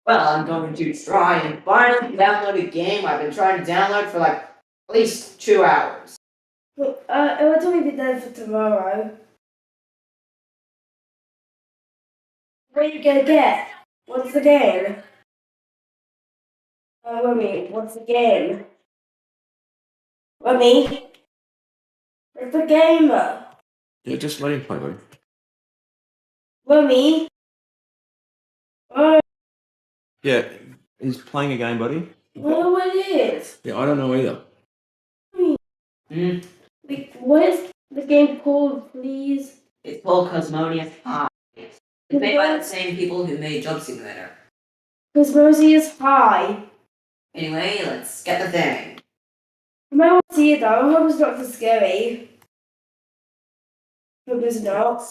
[SPEAKER 2] Well, I'm going to try and finally download a game I've been trying to download for like at least 2 hours. It will only be done for tomorrow. What are you gonna get? What's the game? Mommy, what's the game? Mommy, what's the game?
[SPEAKER 8] Yeah, just let him play, buddy.
[SPEAKER 2] Mommy?
[SPEAKER 8] Yeah, he's playing a game, buddy.
[SPEAKER 2] I don't know what it is.
[SPEAKER 8] Yeah, I don't know either.
[SPEAKER 2] Wait, what is the game called, please?
[SPEAKER 21] It's called Cosmonius High. It's made by the same people who made Job Simulator.
[SPEAKER 2] Cosmosius High.
[SPEAKER 21] Anyway, let's get the thing.
[SPEAKER 2] I might want to see it though. I hope it's not too scary. Hope it's not.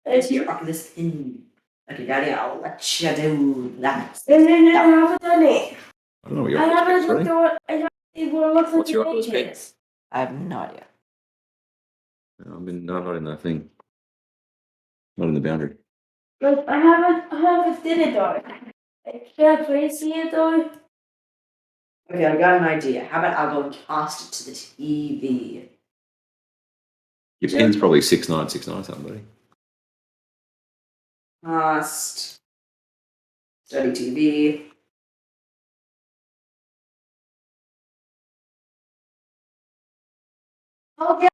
[SPEAKER 21] It's your Oculus in. Okay, Daddy, I'll let you do that.
[SPEAKER 2] No, I haven't done it.
[SPEAKER 8] I don't know what your
[SPEAKER 2] I
[SPEAKER 8] Oculus
[SPEAKER 2] haven't
[SPEAKER 8] is,
[SPEAKER 2] looked
[SPEAKER 8] buddy.
[SPEAKER 2] at what it looks like.
[SPEAKER 21] What's your
[SPEAKER 2] in
[SPEAKER 21] Oculus Big?
[SPEAKER 2] ages.
[SPEAKER 21] I have no idea.
[SPEAKER 8] I'm not in that thing. Not in the boundary.
[SPEAKER 2] Like I haven't did it though. Can I please see it though?
[SPEAKER 21] Okay, I got an idea. How about I'll go and cast it to the TV?
[SPEAKER 8] Your pin's probably 6'9", 6'9" something, buddy.
[SPEAKER 21] Cast. Study TV.
[SPEAKER 2] Okay.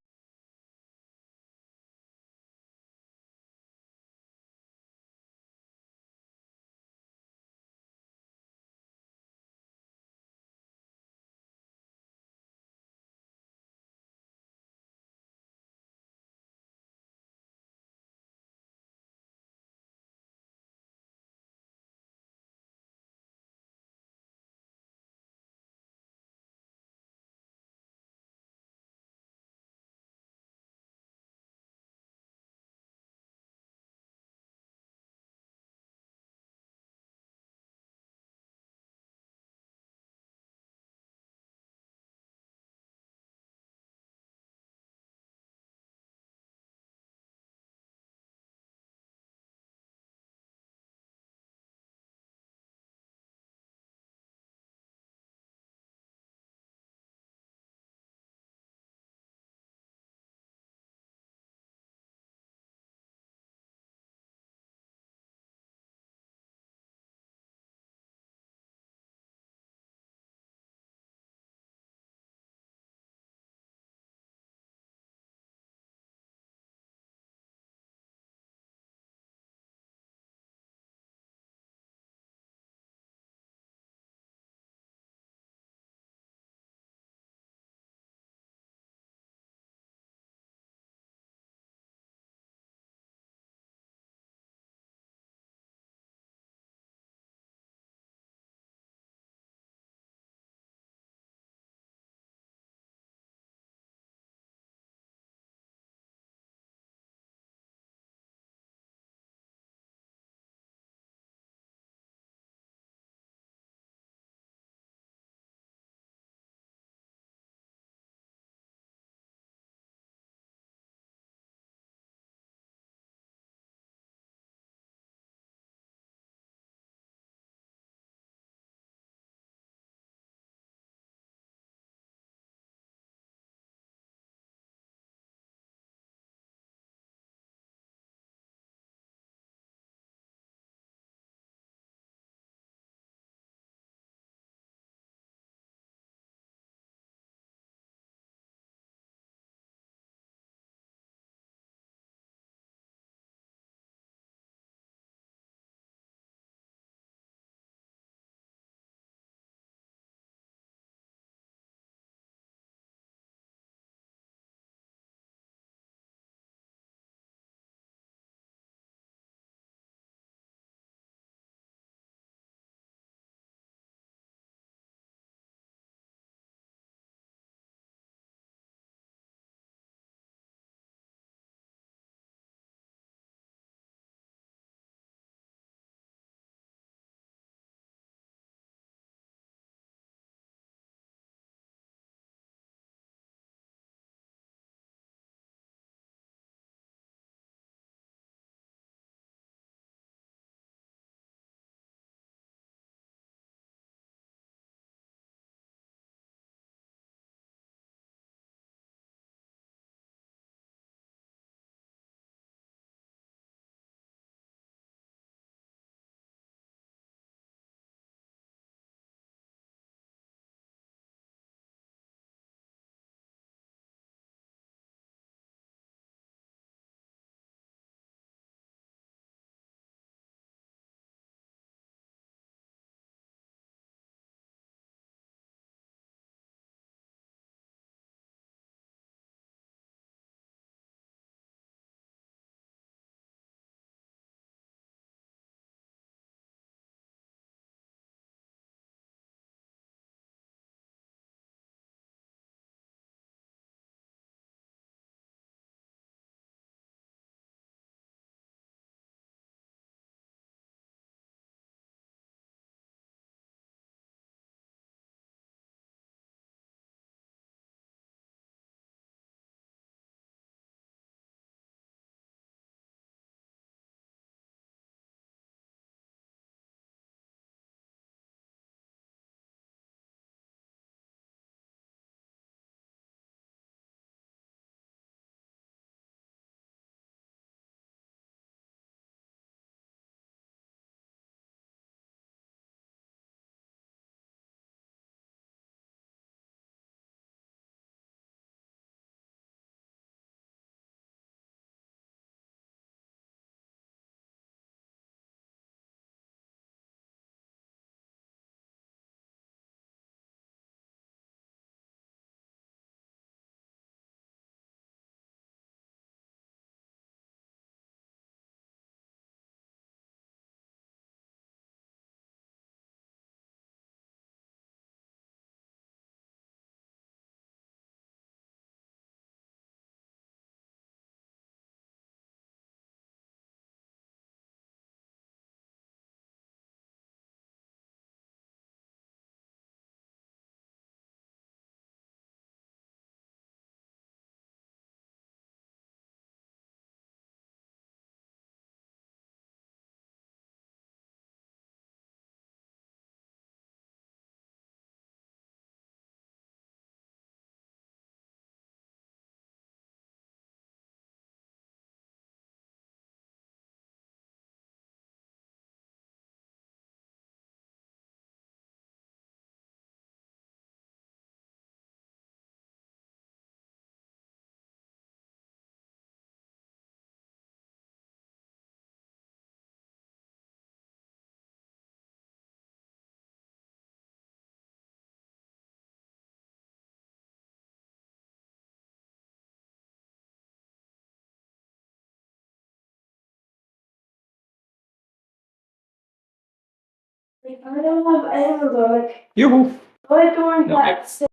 [SPEAKER 21] Like, I don't have Amazon.
[SPEAKER 9] You.
[SPEAKER 21] I don't that.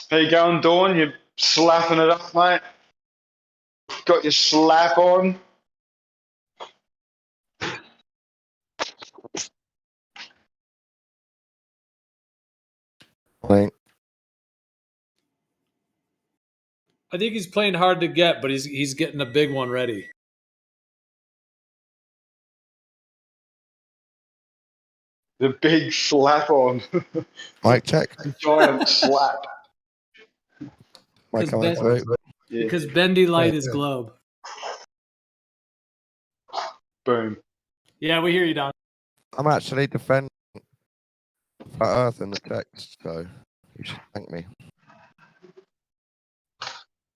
[SPEAKER 10] How you going, Dawn? You slapping it up, mate? Got your slap on?
[SPEAKER 5] I think he's playing hard to get, but he's getting a big one ready.
[SPEAKER 10] The big slap on.
[SPEAKER 3] Mic check.
[SPEAKER 10] Giant slap.
[SPEAKER 3] Mic coming through.
[SPEAKER 5] Because Bendy Light is globe.
[SPEAKER 10] Boom.
[SPEAKER 5] Yeah, we hear you, Don.
[SPEAKER 3] I'm actually defending Flat Earth in the text, so you should thank me.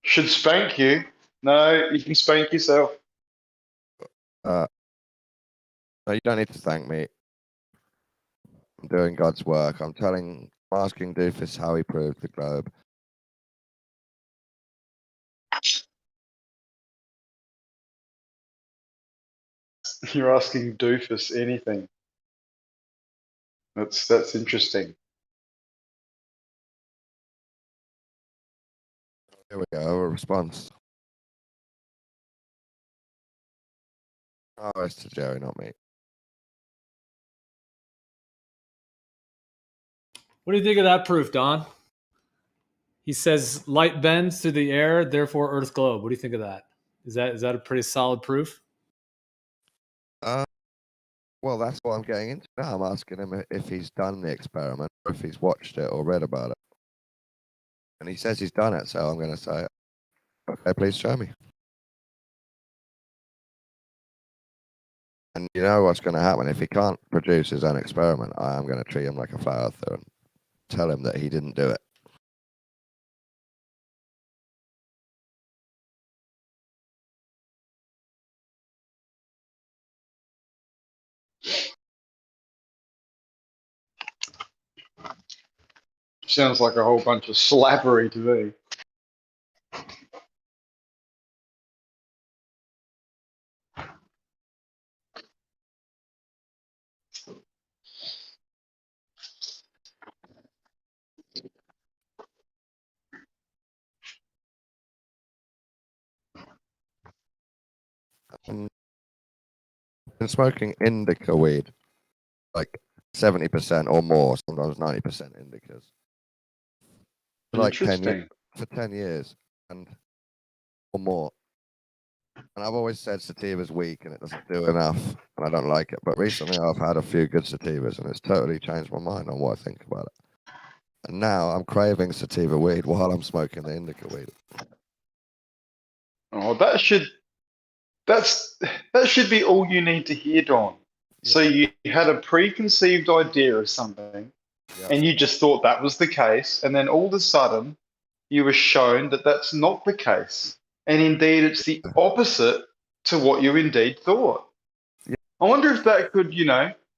[SPEAKER 10] Should spank you. No, you can spank yourself.
[SPEAKER 3] No, you don't need to thank me. I'm doing God's work. I'm asking Doofus how he proved the globe.
[SPEAKER 10] You're asking Doofus anything. That's interesting.
[SPEAKER 3] Here we go, a response. Oh, it's to Jerry, not me.
[SPEAKER 5] What do you think of that proof, Don? He says light bends through the air, therefore Earth's globe. What do you think of that? Is that a pretty solid proof?
[SPEAKER 3] Well, that's what I'm getting into now. I'm asking him if he's done the experiment, or if he's watched it or read about it. And he says he's done it, so I'm going to say, okay, please show me. And you know what's going to happen? If he can't produce his own experiment, I am going to treat him like a flat earther and tell him that he didn't do it.
[SPEAKER 10] Sounds like a whole bunch of slappery to me.
[SPEAKER 3] I've been smoking indica weed, like 70% or more, sometimes 90% indicas. For like 10 years,
[SPEAKER 10] Interesting.
[SPEAKER 3] for 10 years and or more. And I've always said sativa's weak and it doesn't do enough and I don't like it. But recently I've had a few good sativas and it's totally changed my mind on what I think about it. And now I'm craving sativa weed while I'm smoking the indica weed.
[SPEAKER 10] Oh, that should be all you need to hear, Don. So you had a preconceived idea of something, and you just thought that was the case, and then all of a sudden you were shown that that's not the case, and indeed it's the opposite to what you indeed thought. I wonder if that could,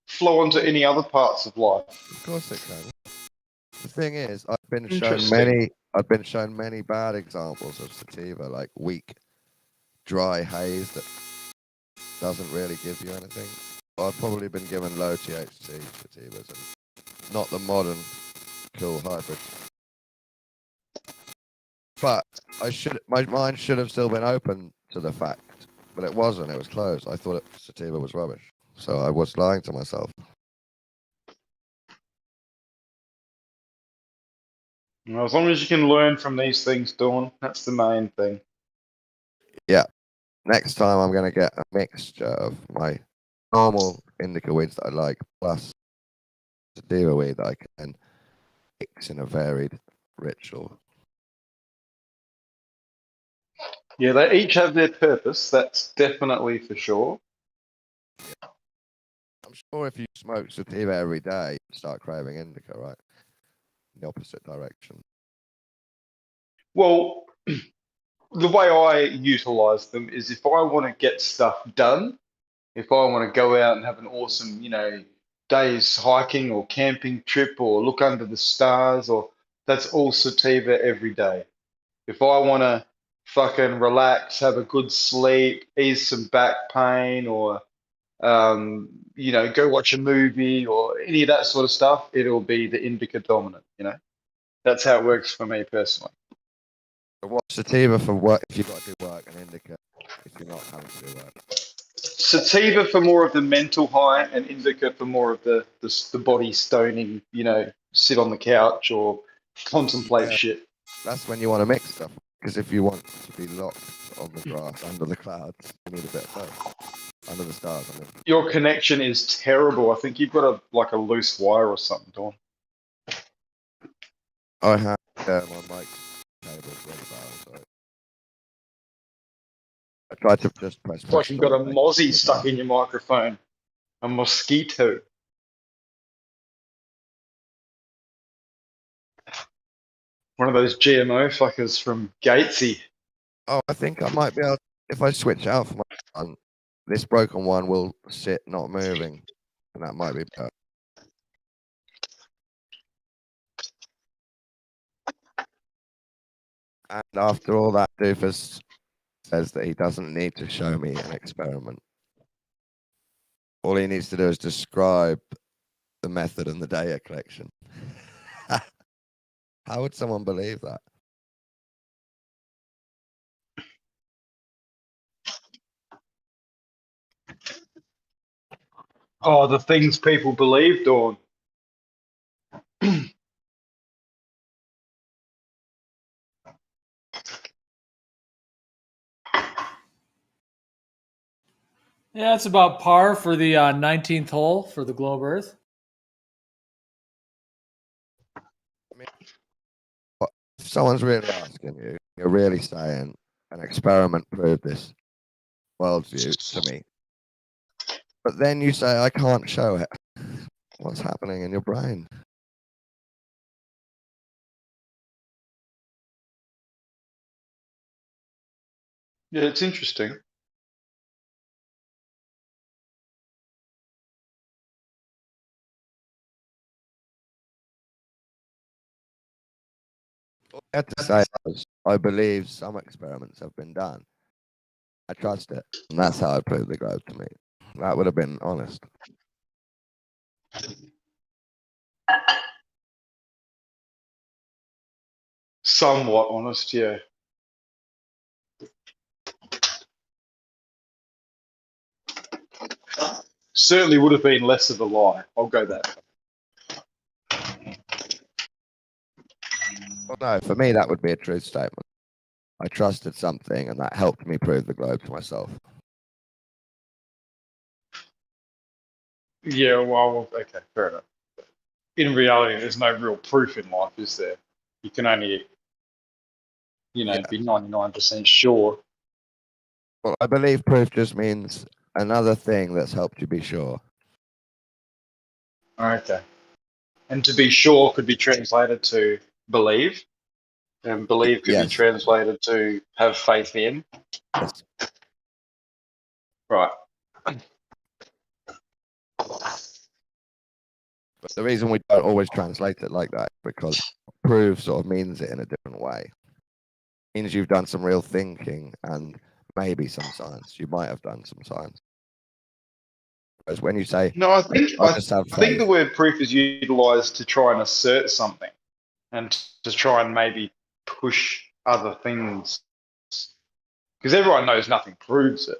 [SPEAKER 10] flow onto any other parts of life.
[SPEAKER 3] Of course it can. The thing is, I've been
[SPEAKER 10] Interesting.
[SPEAKER 3] shown many bad examples of sativa, like weak, dry haze that doesn't really give you anything. I've probably been given low THC sativas and not the modern cool hybrids. But my mind should have still been open to the fact, but it wasn't. It was closed. I thought sativa was rubbish, so I was lying to myself.
[SPEAKER 10] Well, as long as you can learn from these things, Dawn, that's the main thing.
[SPEAKER 3] Yeah. Next time I'm going to get a mixture of my normal indica weeds that I like, plus sativa weed that I can mix in a varied ritual.
[SPEAKER 10] Yeah, they each have their purpose, that's definitely for sure.
[SPEAKER 3] I'm sure if you smoke sativa every day, you start craving indica, right? In the opposite direction.
[SPEAKER 10] Well, the way I utilize them is if I want to get stuff done, if I want to go out and have an awesome, day's hiking or camping trip or look under the stars, or that's all sativa every day. If I want to fucking relax, have a good sleep, ease some back pain, or go watch a movie or any of that sort of stuff, it'll be the indica dominant. That's how it works for me personally.
[SPEAKER 3] What's sativa for work if you've got to do work, and indica if you're not having to do work?
[SPEAKER 10] Sativa for more of the mental high, and indica for more of the body stoning. Sit on the couch or contemplate shit.
[SPEAKER 3] That's when you want to mix stuff. Because if you want to be locked on the grass under the clouds, you need a bit of both. Under the stars. I mean.
[SPEAKER 10] Your connection is terrible. I think you've got a loose wire or something, Dawn.
[SPEAKER 3] I have my mic cable really bad, so I tried to just press.
[SPEAKER 10] It's like you've got a mozzie stuck in your microphone. A mosquito. One of those GMO fuckers from Gatesy.
[SPEAKER 3] Oh, I think I might be able. If I switch out for my one, this broken one will sit not moving, and that might be better. And after all that, doofus says that he doesn't need to show me an experiment. All he needs to do is describe the method and the data collection. How would someone believe that?
[SPEAKER 10] Oh, the things people believe, Dawn.
[SPEAKER 5] Yeah, it's about par for the 19th hole for the Globe Earth.
[SPEAKER 3] If someone's really asking you, you're really saying an experiment proved this worldview to me. But then you say, I can't show it. What's happening in your brain?
[SPEAKER 10] Yeah, it's interesting.
[SPEAKER 3] I had to say was, I believe some experiments have been done. I trust it, and that's how I proved the globe to me. That would have been honest.
[SPEAKER 10] Somewhat honest, yeah. Certainly would have been less of a lie. I'll go that.
[SPEAKER 3] Well, no, for me, that would be a truth statement. I trusted something, and that helped me prove the globe to myself.
[SPEAKER 10] Yeah, well, okay, fair enough. In reality, there's no real proof in life, is there? You can only, be 99% sure.
[SPEAKER 3] Well, I believe proof just means another thing that's helped you be sure.
[SPEAKER 10] Okay. And to be sure could be translated to believe, and believe could be translated to have faith in.
[SPEAKER 3] Yes.
[SPEAKER 10] Right.
[SPEAKER 3] But the reason we don't always translate it like that is because proof sort of means it in a different way. It means you've done some real thinking and maybe some science. You might have done some science. Whereas when you say,
[SPEAKER 10] No, I think
[SPEAKER 3] just have
[SPEAKER 10] I think
[SPEAKER 3] faith,
[SPEAKER 10] the word proof is utilized to try and assert something, and to try and maybe push other things. Because everyone knows nothing proves it.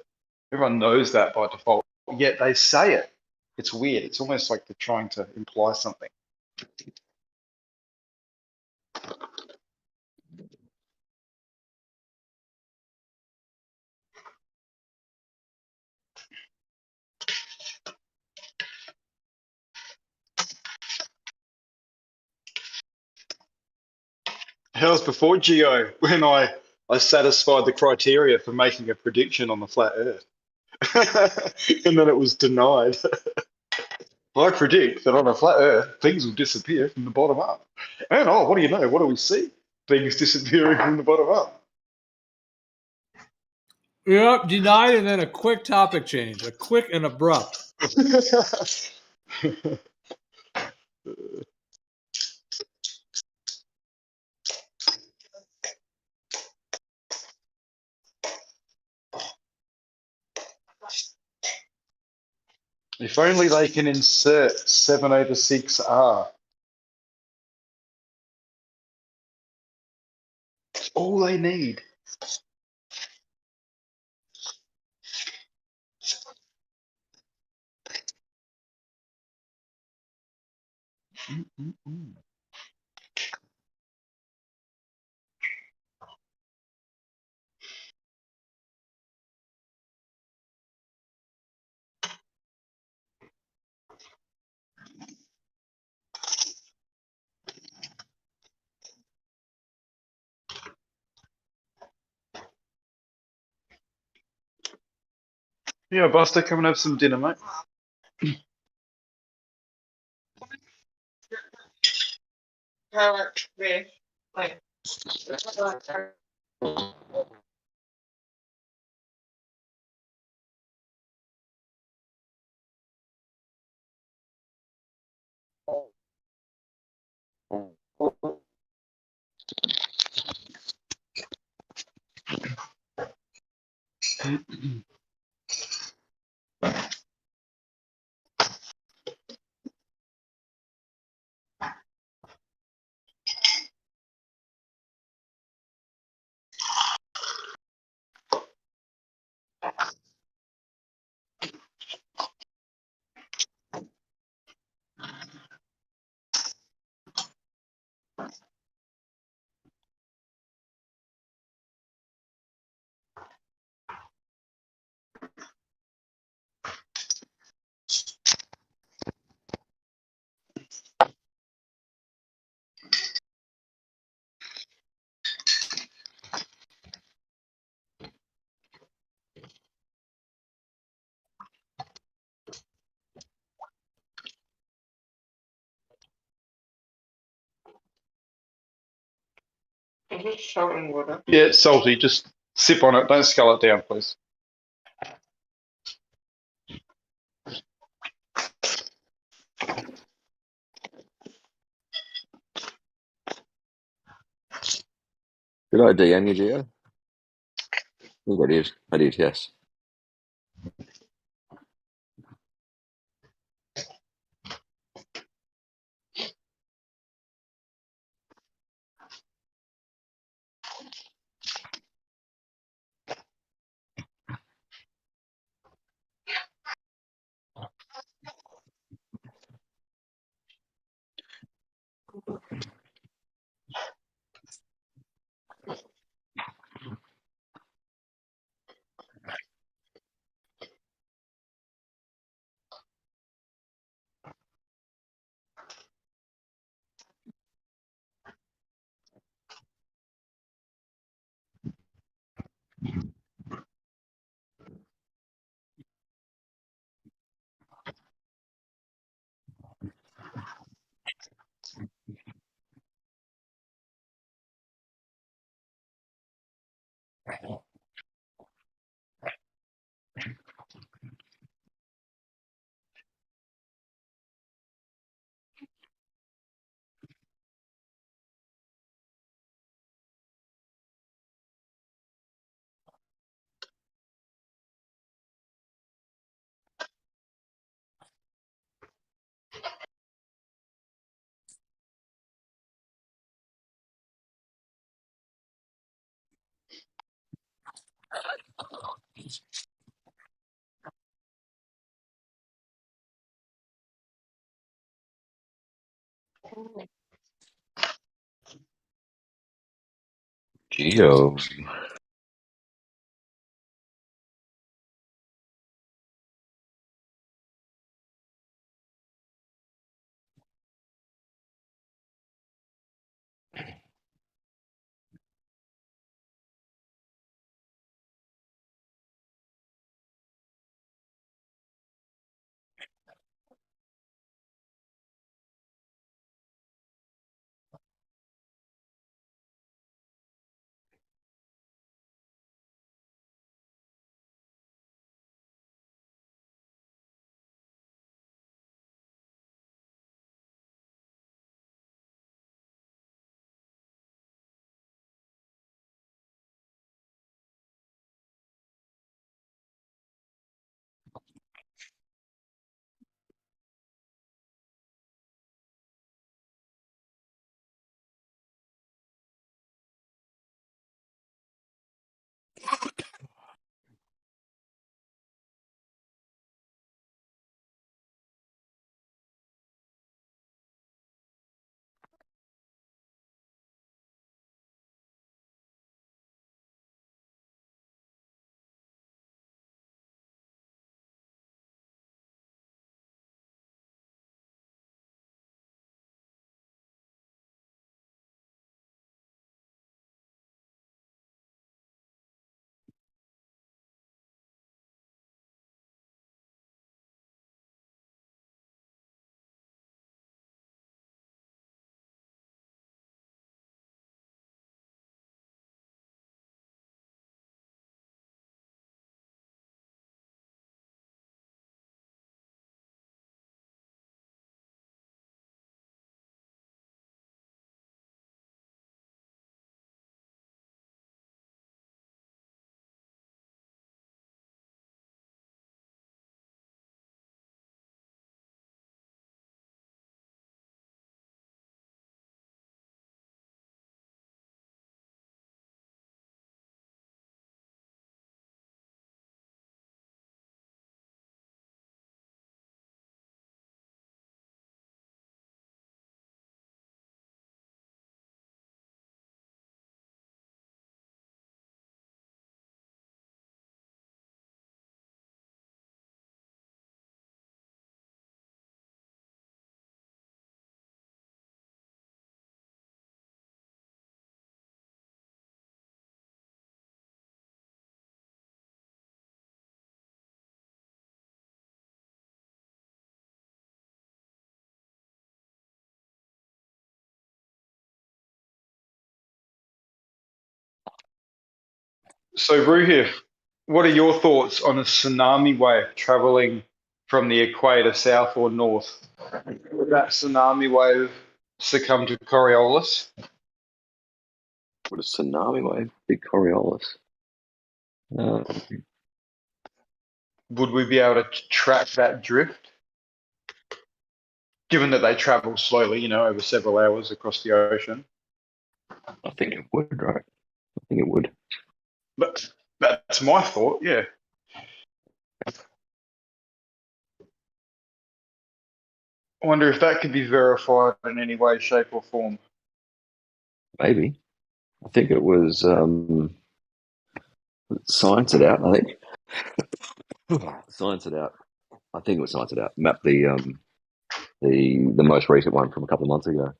[SPEAKER 10] Everyone knows that by default, yet they say it. It's weird. It's almost like they're trying to imply something. How's before Geo when I satisfied the criteria for making a prediction on the flat Earth, and then it was denied. I predict that on a flat Earth, things will disappear from the bottom up. And what do you know? What do we see? Things disappearing from the bottom up.
[SPEAKER 5] Yep, denied, and then a quick topic change, a quick and abrupt.
[SPEAKER 10] If only they can insert 7/6R. It's all they need. Yeah, Buster, come and have some dinner, mate. Is it salt and water? Yeah, it's salty. Just sip on it. Don't scull it down, please.
[SPEAKER 12] Did I DM you, Gio? I think I did. I did, yes. Gio.
[SPEAKER 10] So, Ruhir, what are your thoughts on a tsunami wave traveling from the equator south or north? Would that tsunami wave succumb to Coriolis?
[SPEAKER 8] What a tsunami wave, big Coriolis.
[SPEAKER 10] Would we be able to track that drift? Given that they travel slowly, over several hours across the ocean.
[SPEAKER 8] I think it would, right? I think it would.
[SPEAKER 10] But that's my thought, yeah. I wonder if that could be verified in any way, shape, or form.
[SPEAKER 8] Maybe. I think it was Science It Out, I think. Science It Out. I think it was Science It Out. Mapped the most recent one from a couple of months ago.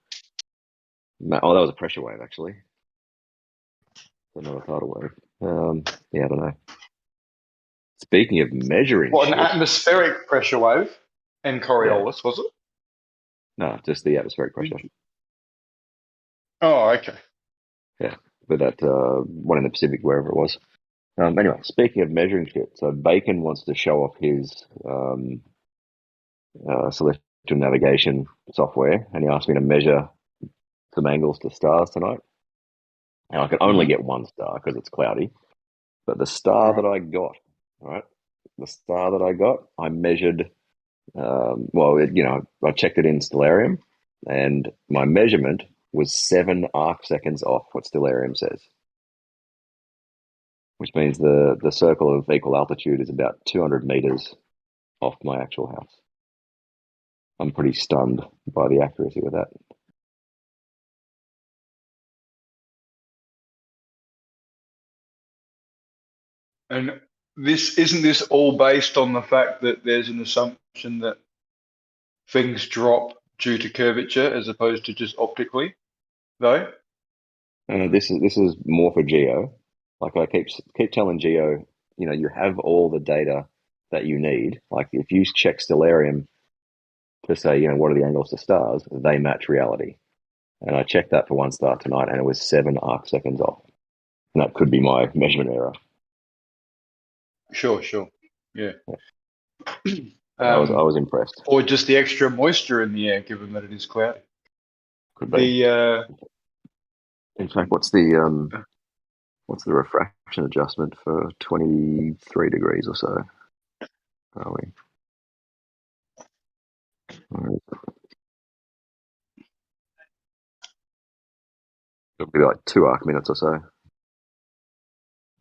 [SPEAKER 8] Oh, that was a pressure wave, actually. Another tidal wave. Yeah, I don't know. Speaking of measuring
[SPEAKER 10] What, an
[SPEAKER 8] shit,
[SPEAKER 10] atmospheric pressure wave and Coriolis, was it?
[SPEAKER 8] no, just the atmospheric pressure.
[SPEAKER 10] Oh, okay.
[SPEAKER 8] Yeah, but that one in the Pacific, wherever it was. Anyway, speaking of measuring shit, so Bacon wants to show off his celestial navigation software, and he asked me to measure some angles to stars tonight. And I can only get one star because it's cloudy. But the star that I got, right? The star that I got, I measured. I checked it in Stellarium, and my measurement was 7 arc seconds off what Stellarium says, which means the circle of equal altitude is about 200 meters off my actual house. I'm pretty stunned by the accuracy with that.
[SPEAKER 10] And isn't this all based on the fact that there's an assumption that things drop due to curvature as opposed to just optically, though?
[SPEAKER 8] This is more for Geo. Like I keep telling Geo, you have all the data that you need. Like if you check Stellarium to say, what are the angles to stars, they match reality. And I checked that for one star tonight, and it was 7 arc seconds off. And that could be my measurement error.
[SPEAKER 10] Sure. Yeah.
[SPEAKER 8] I was impressed.
[SPEAKER 10] Or just the extra moisture in the air, given that it is cloudy.
[SPEAKER 8] Could be. In fact, what's the refraction adjustment for 23 degrees or so? Are we? It'll be like 2 arc minutes or so.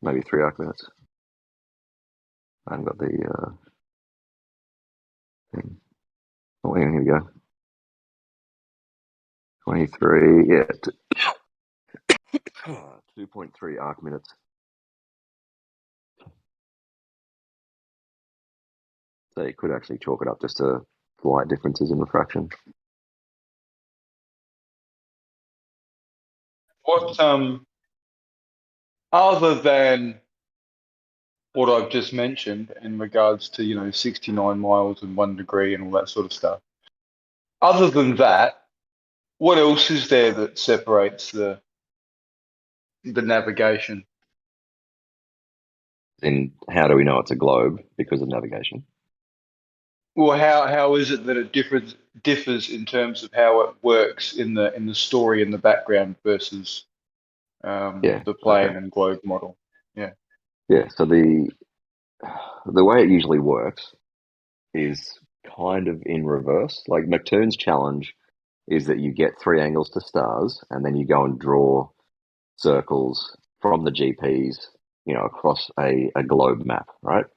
[SPEAKER 8] Maybe 3 arc minutes. I haven't got the thing. Oh, here we go. 23, yeah. 2.3 arc minutes. So you could actually chalk it up just to slight differences in refraction.
[SPEAKER 10] What, other than what I've just mentioned in regards to, 69 miles and 1 degree and all that sort of stuff, other than that, what else is there that separates the navigation?
[SPEAKER 8] And how do we know it's a globe? Because of navigation.
[SPEAKER 10] Well, how is it that it differs in terms of how it works in the story in the background versus the plane and globe model? Yeah.
[SPEAKER 8] Yeah. So the way it usually works is kind of in reverse. Like McToon's challenge is that you get 3 angles to stars, and then you go and draw circles from the GPs, across a globe map, right?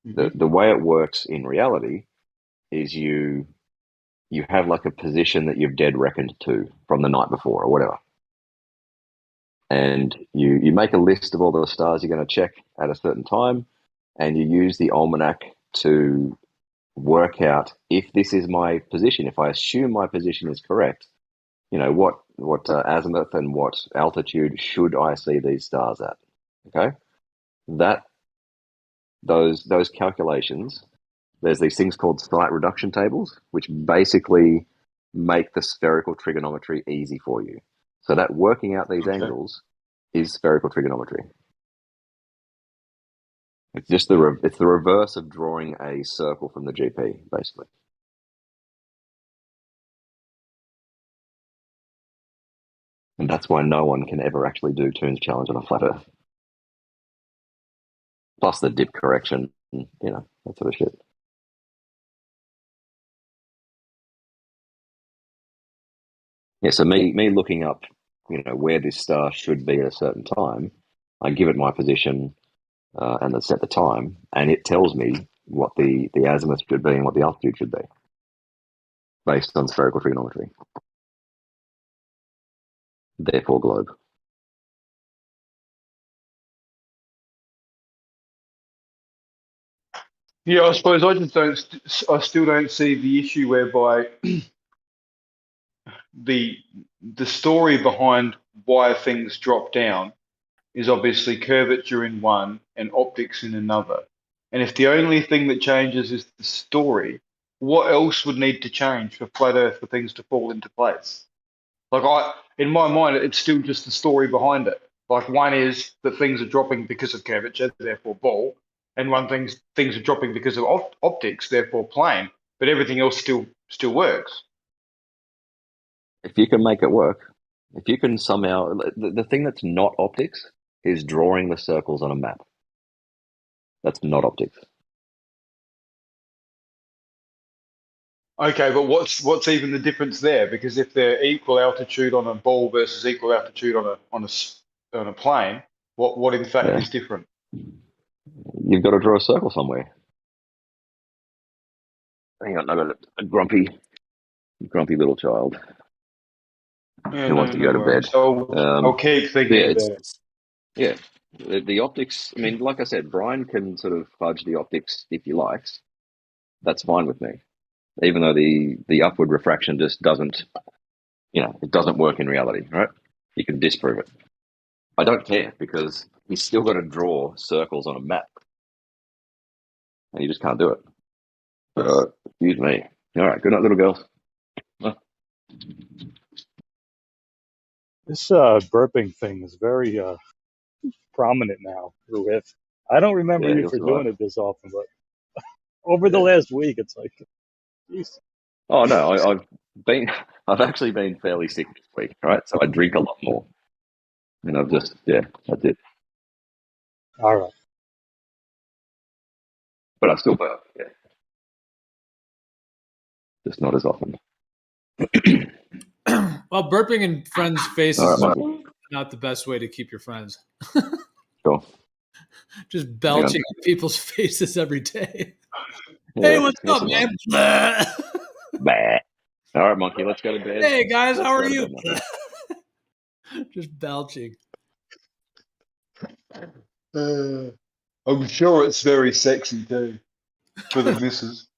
[SPEAKER 8] Mm-hmm. The way it works in reality is you have like a position that you've dead reckoned to from the night before or whatever. And you make a list of all the stars you're going to check at a certain time, and you use the almanac to work out if this is my position. If I assume my position is correct, what azimuth and what altitude should I see these stars at? Okay, those calculations. There's these things called site reduction tables, which basically make the spherical trigonometry easy for you. So that working out these angles is spherical trigonometry. It's just the reverse of drawing a circle from the GP, basically.
[SPEAKER 13] And that's why no one can ever actually do Toon's challenge on a flat Earth. Plus the dip correction, and, that sort of shit. Yeah, so me looking up, where this star should be at a certain time, I give it my position and then set the time, and it tells me what the azimuth should be and what the altitude should be, based on spherical trigonometry. Therefore, globe.
[SPEAKER 1] Yeah, I suppose I still don't see the issue whereby the story behind why things drop down is obviously curvature in one and optics in another. And if the only thing that changes is the story, what else would need to change for flat Earth for things to fall into place? In my mind, it's still just the story behind it. Like, one is that things are dropping because of curvature, therefore ball, and things are dropping because of optics, therefore plane. But everything else still works.
[SPEAKER 13] If you can make it work, if you can somehow, the thing that's not optics is drawing the circles on a map. That's not optics.
[SPEAKER 1] Okay, but what's even the difference there? Because if they're equal altitude on a ball versus equal altitude on a plane, what in fact is different?
[SPEAKER 13] You've got to draw a circle somewhere. Hang on, I've got a grumpy little child
[SPEAKER 1] Yeah,
[SPEAKER 13] who wants to go to bed.
[SPEAKER 1] So I'll keep thinking about it.
[SPEAKER 13] Yeah, the optics. I mean, like I said, Brian can sort of fudge the optics if he likes. That's fine with me. Even though the upward refraction just doesn't, it doesn't work in reality, right? You can disprove it. I don't care because he's still got to draw circles on a map, and you just can't do it. Excuse me. All right, good night, little girls.
[SPEAKER 7] This burping thing is very prominent now. With I don't remember
[SPEAKER 13] Yeah,
[SPEAKER 7] you
[SPEAKER 13] he'll
[SPEAKER 7] for
[SPEAKER 13] survive.
[SPEAKER 7] doing it this often, but over the last week, it's like, geez.
[SPEAKER 13] Oh no, I've actually been fairly sick this week, right? So I drink a lot more, and I've just that's it.
[SPEAKER 7] All right,
[SPEAKER 13] but I still burp. Yeah, just not as often.
[SPEAKER 5] Well, burping in friends' faces
[SPEAKER 13] All
[SPEAKER 5] is
[SPEAKER 13] right, Michael.
[SPEAKER 5] not the best way to keep your friends.
[SPEAKER 13] Sure.
[SPEAKER 5] Just belching in people's faces every day.
[SPEAKER 13] Yeah,
[SPEAKER 5] Hey, what's
[SPEAKER 13] yes,
[SPEAKER 5] up,
[SPEAKER 13] it
[SPEAKER 5] man?
[SPEAKER 13] Bah. All right, monkey, let's go to bed.
[SPEAKER 5] Hey guys,
[SPEAKER 13] Let's
[SPEAKER 5] how
[SPEAKER 13] go
[SPEAKER 5] are
[SPEAKER 13] to
[SPEAKER 5] you?
[SPEAKER 13] bed, monkey.
[SPEAKER 5] Just belching.
[SPEAKER 1] I'm sure it's very sexy too for the missus.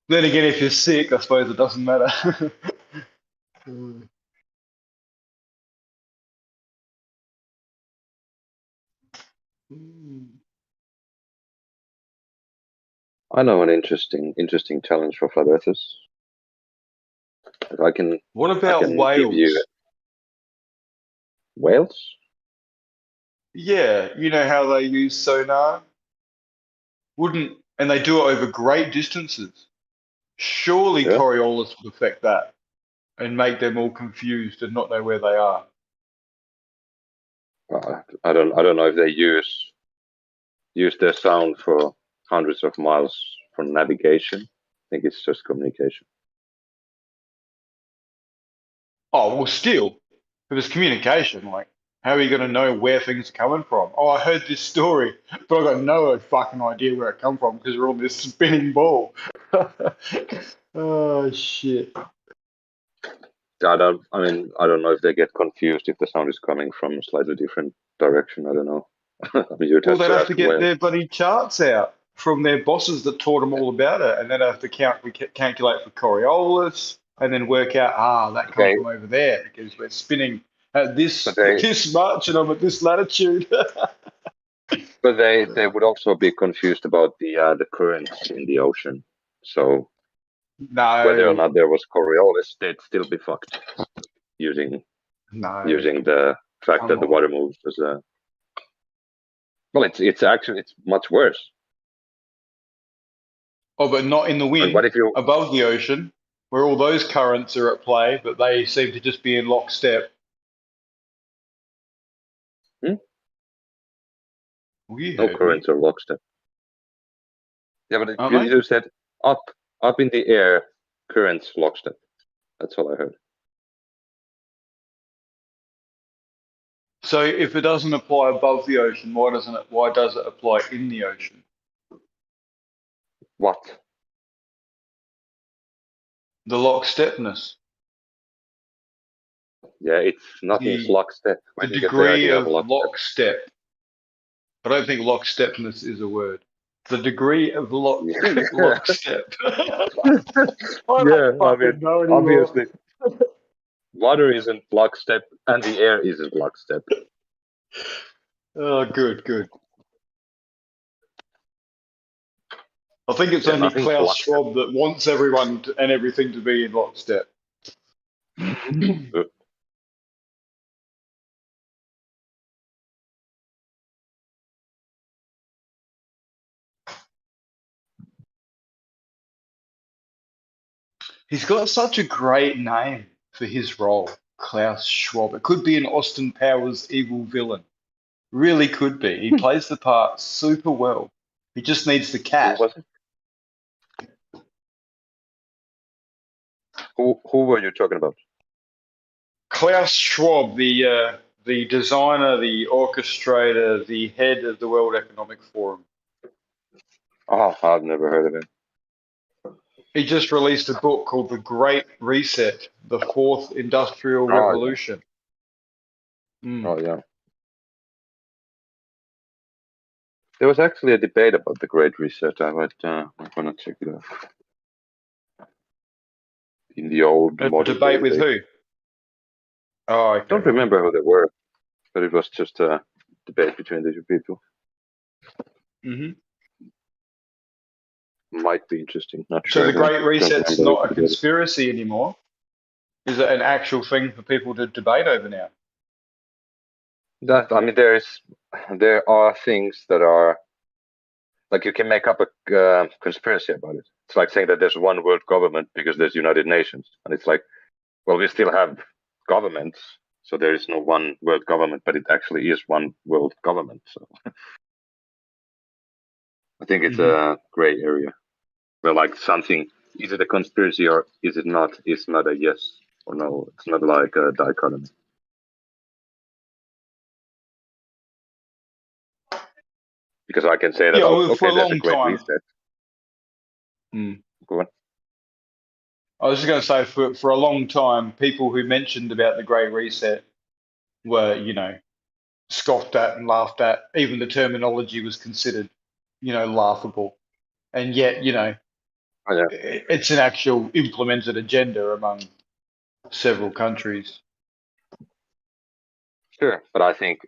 [SPEAKER 1] Then again, if you're sick, I suppose it doesn't matter.
[SPEAKER 12] I know an interesting challenge for flat earthers. I can.
[SPEAKER 1] What
[SPEAKER 12] I
[SPEAKER 1] about
[SPEAKER 12] can give you
[SPEAKER 1] whales?
[SPEAKER 12] whales.
[SPEAKER 1] Yeah, you know how they use sonar? And they do it over great distances. Surely
[SPEAKER 12] Yeah.
[SPEAKER 1] Coriolis would affect that and make them all confused and not know where they are.
[SPEAKER 12] I don't know if they use their sound for hundreds of miles for navigation. I think it's just communication.
[SPEAKER 1] Oh, well, still, if it's communication, like, how are you going to know where things are coming from? Oh, I heard this story, but I got no fucking idea where it come from because we're on this spinning ball. Oh, shit.
[SPEAKER 12] I don't know if they get confused if the sound is coming from a slightly different direction. I don't know.
[SPEAKER 1] Well, they'd have to get their bloody charts out from their bosses that taught them all about it, and then have to calculate for Coriolis, and then work out, that comes from over there because we're spinning at this much, and I'm at this latitude.
[SPEAKER 12] But they would also be confused about the currents in the ocean. So whether or not there was Coriolis, they'd still be fucked using the fact that the water moves as a. Well, it's much worse.
[SPEAKER 1] Oh, but not in the
[SPEAKER 12] And
[SPEAKER 1] wind,
[SPEAKER 12] what if you?
[SPEAKER 1] above the ocean, where all those currents are at play, but they seem to just be in lockstep.
[SPEAKER 12] Hmm?
[SPEAKER 1] Well, you
[SPEAKER 12] No
[SPEAKER 1] heard
[SPEAKER 12] currents
[SPEAKER 1] me.
[SPEAKER 12] or lockstep. Yeah, but
[SPEAKER 1] Aren't
[SPEAKER 12] you
[SPEAKER 1] they?
[SPEAKER 12] just said up in the air, currents lockstep. That's all I heard.
[SPEAKER 1] So if it doesn't apply above the ocean, why does it apply in the ocean?
[SPEAKER 12] What?
[SPEAKER 1] The lockstepness.
[SPEAKER 12] Yeah, it's nothing's
[SPEAKER 1] The
[SPEAKER 12] lockstep. Where do you get the
[SPEAKER 1] degree
[SPEAKER 12] idea of
[SPEAKER 1] of
[SPEAKER 12] lockstep?
[SPEAKER 1] lockstep. I don't think lockstepness is a word. The degree of lockstep.
[SPEAKER 10] I
[SPEAKER 12] Yeah,
[SPEAKER 10] don't fucking know anymore.
[SPEAKER 12] obviously, water isn't lockstep, and the air isn't lockstep.
[SPEAKER 1] Oh, good. I think it's
[SPEAKER 12] Yeah,
[SPEAKER 1] only
[SPEAKER 12] nothing's
[SPEAKER 1] Klaus
[SPEAKER 12] lockstep.
[SPEAKER 1] Schwab that wants everyone and everything to be in lockstep. He's got such a great name for his role, Klaus Schwab. It could be an Austin Powers evil villain. Really could be. He plays the part super well. He just needs the
[SPEAKER 12] Who
[SPEAKER 1] cat.
[SPEAKER 12] was it? Who were you talking about?
[SPEAKER 1] Klaus Schwab, the designer, the orchestrator, the head of the World Economic Forum.
[SPEAKER 12] Oh, I've never heard of him.
[SPEAKER 1] He just released a book called The Great Reset, the Fourth Industrial Revolution.
[SPEAKER 12] Oh, yeah. There was actually a debate about the Great Reset. I'm gonna check it out. In the old
[SPEAKER 1] A
[SPEAKER 12] modern
[SPEAKER 1] debate with
[SPEAKER 12] days.
[SPEAKER 1] who? Oh, okay.
[SPEAKER 12] I don't remember who they were, but it was just a debate between the two people.
[SPEAKER 1] Mm-hmm.
[SPEAKER 12] Might be interesting. Not
[SPEAKER 1] So
[SPEAKER 12] sure.
[SPEAKER 1] the Great Reset's not a
[SPEAKER 12] Together.
[SPEAKER 1] conspiracy anymore. Is it an actual thing for people to debate over now?
[SPEAKER 12] I mean, there are things that are like you can make up a conspiracy about it. It's like saying that there's one world government because there's United Nations, and it's like, well, we still have governments, so there is no one world government, but it actually is one world government. So I think it's a gray area where like something, is it a conspiracy or is it not? It's not a yes or no. It's not like a dichotomy. Because I can say that,
[SPEAKER 1] for a
[SPEAKER 12] there's a
[SPEAKER 1] long
[SPEAKER 12] great
[SPEAKER 1] time.
[SPEAKER 12] reset. Go on.
[SPEAKER 1] I was just going to say, for a long time, people who mentioned about the Great Reset were, scoffed at and laughed at. Even the terminology was considered, laughable. And yet, it's an actual implemented agenda among several countries.
[SPEAKER 12] Sure, but I think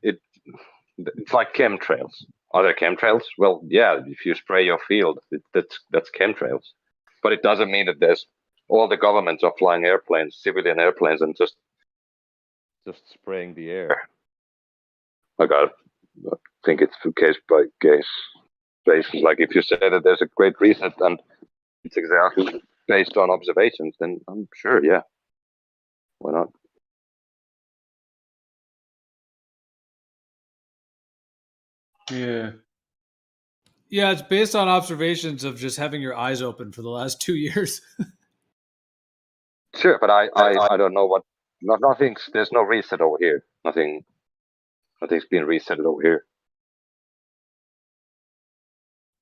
[SPEAKER 12] it's like chemtrails. Are there chemtrails? Well, yeah, if you spray your field, that's chemtrails. But it doesn't mean that there's all the governments are flying airplanes, civilian airplanes, and just spraying the air. Like I think it's case by case basis. Like if you say that there's a great reset and it's exactly based on observations, then I'm sure, yeah, why not?
[SPEAKER 1] Yeah.
[SPEAKER 5] Yeah, it's based on observations of just having your eyes open for the last 2 years.
[SPEAKER 12] Sure, but I don't know what. There's no reset over here. Nothing's being resetted over here.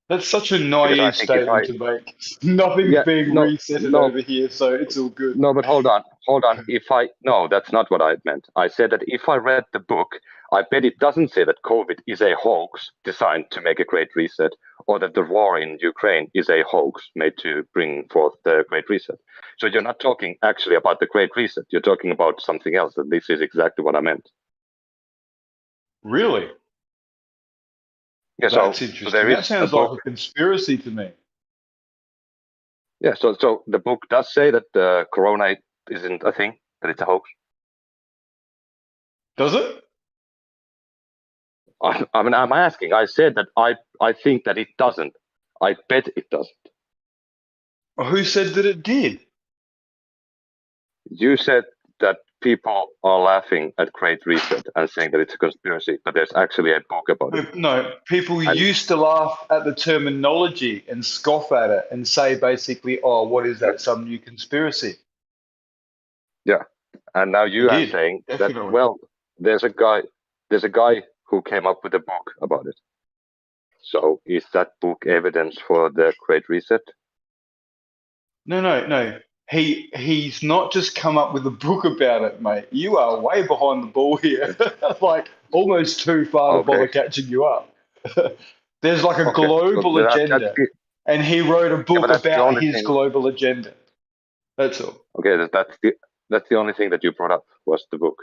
[SPEAKER 1] That's such a naive statement to make. Nothing's being resetted over here, so it's all good.
[SPEAKER 12] No, but hold on. No, that's not what I meant. I said that if I read the book, I bet it doesn't say that COVID is a hoax designed to make a great reset, or that the war in Ukraine is a hoax made to bring forth the great reset. So you're not talking actually about the great reset. You're talking about something else. And this is exactly what I meant.
[SPEAKER 1] Really?
[SPEAKER 12] Yeah,
[SPEAKER 1] that's interesting. That sounds like a conspiracy to me.
[SPEAKER 12] Yeah, so the book does say that the corona isn't a thing, that it's a hoax.
[SPEAKER 1] Does it?
[SPEAKER 12] I mean, I'm asking. I said that I think that it doesn't. I bet it doesn't.
[SPEAKER 1] Who said that it did?
[SPEAKER 12] You said that people are laughing at Great Reset and saying that it's a conspiracy, but there's actually a book about it.
[SPEAKER 1] No, people
[SPEAKER 12] And
[SPEAKER 1] used to laugh at the terminology and scoff at it and say basically, "Oh, what is that? Some new conspiracy?"
[SPEAKER 12] yeah, and now you
[SPEAKER 1] They
[SPEAKER 12] are
[SPEAKER 1] did,
[SPEAKER 12] saying
[SPEAKER 1] definitely.
[SPEAKER 12] that, well, there's a guy who came up with a book about it. So is that book evidence for the Great Reset?
[SPEAKER 1] No. He's not just come up with a book about it, mate. You are way behind the ball here. Like almost too far to bother catching you up. There's like a
[SPEAKER 12] Okay,
[SPEAKER 1] global
[SPEAKER 12] so
[SPEAKER 1] agenda, and he wrote a book
[SPEAKER 12] but that's the
[SPEAKER 1] about
[SPEAKER 12] only
[SPEAKER 1] his
[SPEAKER 12] thing.
[SPEAKER 1] global agenda. That's all.
[SPEAKER 12] Okay, that's the only thing that you brought up was the book.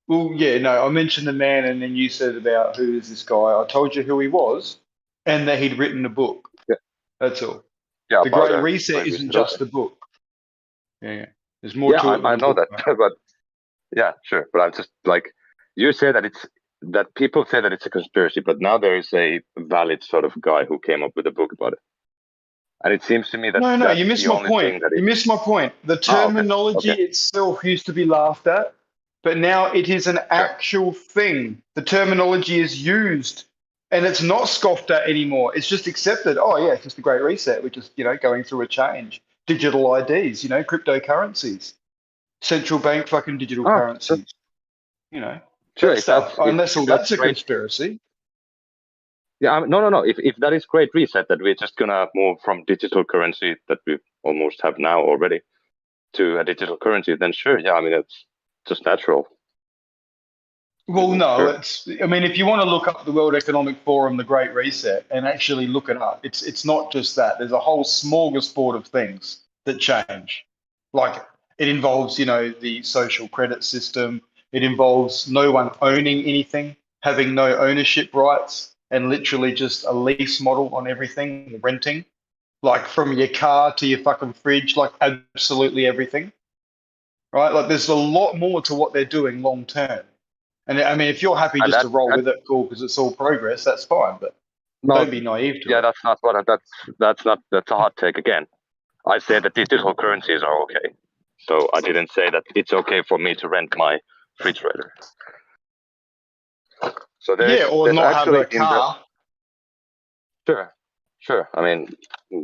[SPEAKER 1] Well, yeah, no, I mentioned the man, and then you said about who is this guy. I told you who he was, and that he'd written a book.
[SPEAKER 12] Yeah.
[SPEAKER 1] That's all.
[SPEAKER 12] Yeah,
[SPEAKER 1] The
[SPEAKER 12] about
[SPEAKER 1] Great
[SPEAKER 12] the
[SPEAKER 1] Reset
[SPEAKER 12] Great
[SPEAKER 1] isn't
[SPEAKER 12] Reset,
[SPEAKER 1] just
[SPEAKER 12] okay.
[SPEAKER 1] the book. Yeah. There's more
[SPEAKER 12] Yeah,
[SPEAKER 1] to it than
[SPEAKER 12] I
[SPEAKER 1] a
[SPEAKER 12] know
[SPEAKER 1] book,
[SPEAKER 12] that,
[SPEAKER 1] mate.
[SPEAKER 12] but yeah, sure. But I'm just like, you say that that people say that it's a conspiracy, but now there is a valid sort of guy who came up with a book about it. And it seems to me that
[SPEAKER 1] No,
[SPEAKER 12] that's
[SPEAKER 1] you missed
[SPEAKER 12] the
[SPEAKER 1] my
[SPEAKER 12] only
[SPEAKER 1] point.
[SPEAKER 12] thing that
[SPEAKER 1] You missed my point. The
[SPEAKER 12] Oh,
[SPEAKER 1] terminology
[SPEAKER 12] okay.
[SPEAKER 1] itself used to be laughed at, but now it is an actual thing. The terminology is used, and it's not scoffed at anymore. It's just accepted. Oh yeah, it's just the Great Reset. We're just going through a change. Digital IDs, cryptocurrencies, central bank fucking digital
[SPEAKER 12] Oh,
[SPEAKER 1] currencies.
[SPEAKER 12] sure.
[SPEAKER 1] That stuff. Unless
[SPEAKER 12] If
[SPEAKER 1] that's a
[SPEAKER 12] great,
[SPEAKER 1] conspiracy.
[SPEAKER 12] yeah, no. If that is Great Reset, that we're just gonna move from digital currency that we almost have now already to a digital currency, then sure, yeah. I mean, it's just natural.
[SPEAKER 1] Well, no,
[SPEAKER 12] Sure.
[SPEAKER 1] if you want to look up the World Economic Forum, the Great Reset, and actually look it up, it's not just that. There's a whole smorgasbord of things that change. Like it involves, the social credit system. It involves no one owning anything, having no ownership rights, and literally just a lease model on everything, renting, like from your car to your fucking fridge, like absolutely everything. Right? Like there's a lot more to what they're doing long term. And if you're happy
[SPEAKER 12] And
[SPEAKER 1] just to roll with it, cool, because it's all progress, that's fine. But don't be naive to it.
[SPEAKER 12] That's not what that's a hot take again. I said that digital currencies are okay. So I didn't say that it's okay for me to rent my refrigerator. So
[SPEAKER 1] or not have a car.
[SPEAKER 12] Sure. I mean,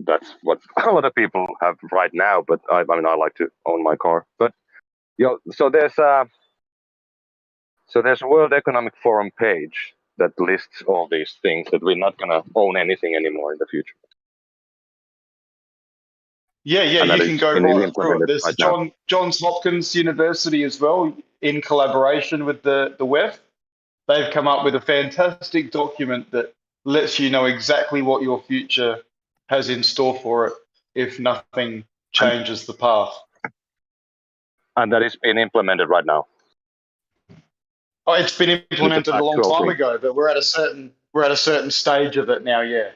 [SPEAKER 12] that's what a lot of people have right now. But I like to own my car. But so there's a World Economic Forum page that lists all these things that we're not gonna own anything anymore in the future.
[SPEAKER 1] Yeah,
[SPEAKER 12] And
[SPEAKER 1] you can go right through it. There's
[SPEAKER 12] right now.
[SPEAKER 1] Johns Hopkins University as well, in collaboration with the WEF. They've come up with a fantastic document that lets you know exactly what your future has in store for it if nothing changes the path.
[SPEAKER 12] And that is being implemented right now.
[SPEAKER 1] Oh, it's been implemented a long time ago, but we're at a certain stage of it now. Yeah.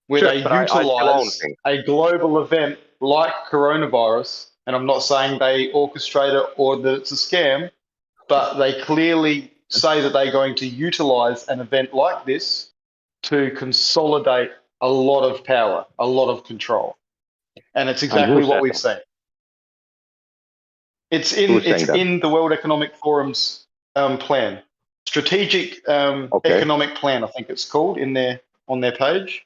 [SPEAKER 1] Where
[SPEAKER 12] Sure,
[SPEAKER 1] they
[SPEAKER 12] but I still own
[SPEAKER 1] utilize
[SPEAKER 12] things.
[SPEAKER 1] a global event like coronavirus, and I'm not saying they orchestrate it or that it's a scam, but they clearly say that they're going to utilize an event like this to consolidate a lot of power, a lot of control. And it's exactly what we've seen. It's in the World Economic Forum's plan. Strategic Economic Plan, I think it's called, on their page.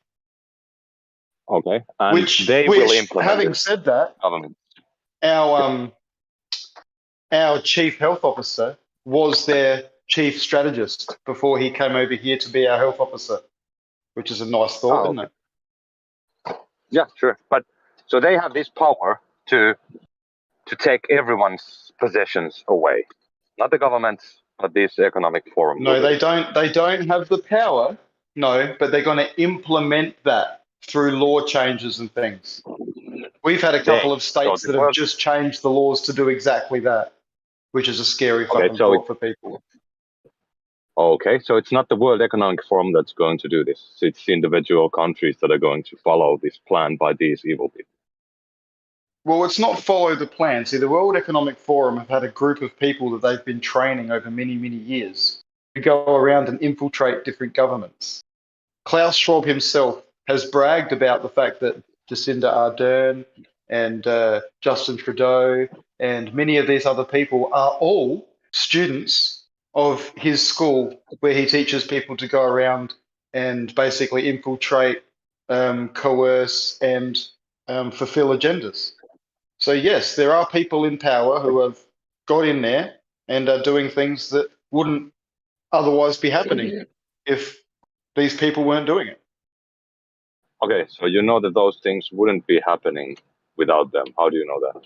[SPEAKER 12] Okay. And
[SPEAKER 1] Which
[SPEAKER 12] will implement
[SPEAKER 1] having
[SPEAKER 12] it.
[SPEAKER 1] said that, our chief health officer was their chief strategist before he came over here to be our health officer, which is a nice thought, isn't it?
[SPEAKER 12] Yeah, sure. But so they have this power to take everyone's possessions away, not the governments, but this economic forum.
[SPEAKER 1] No, they don't. They don't have the power. No, but they're going to implement that through law changes and things. We've had a couple of states that have just changed the laws to do exactly that, which is a scary fucking thought for people.
[SPEAKER 12] Okay, so it's not the World Economic Forum that's going to do this. It's individual countries that are going to follow this plan by these evil people.
[SPEAKER 1] Well, it's not follow the plan. See, the World Economic Forum have had a group of people that they've been training over many, many years to go around and infiltrate different governments. Klaus Schwab himself has bragged about the fact that Jacinda Ardern and Justin Trudeau and many of these other people are all students of his school, where he teaches people to go around and basically infiltrate, coerce, and fulfill agendas. So yes, there are people in power who have got in there and are doing things that wouldn't otherwise be happening if these people weren't doing it.
[SPEAKER 12] Okay, so you know that those things wouldn't be happening without them. How do you know that?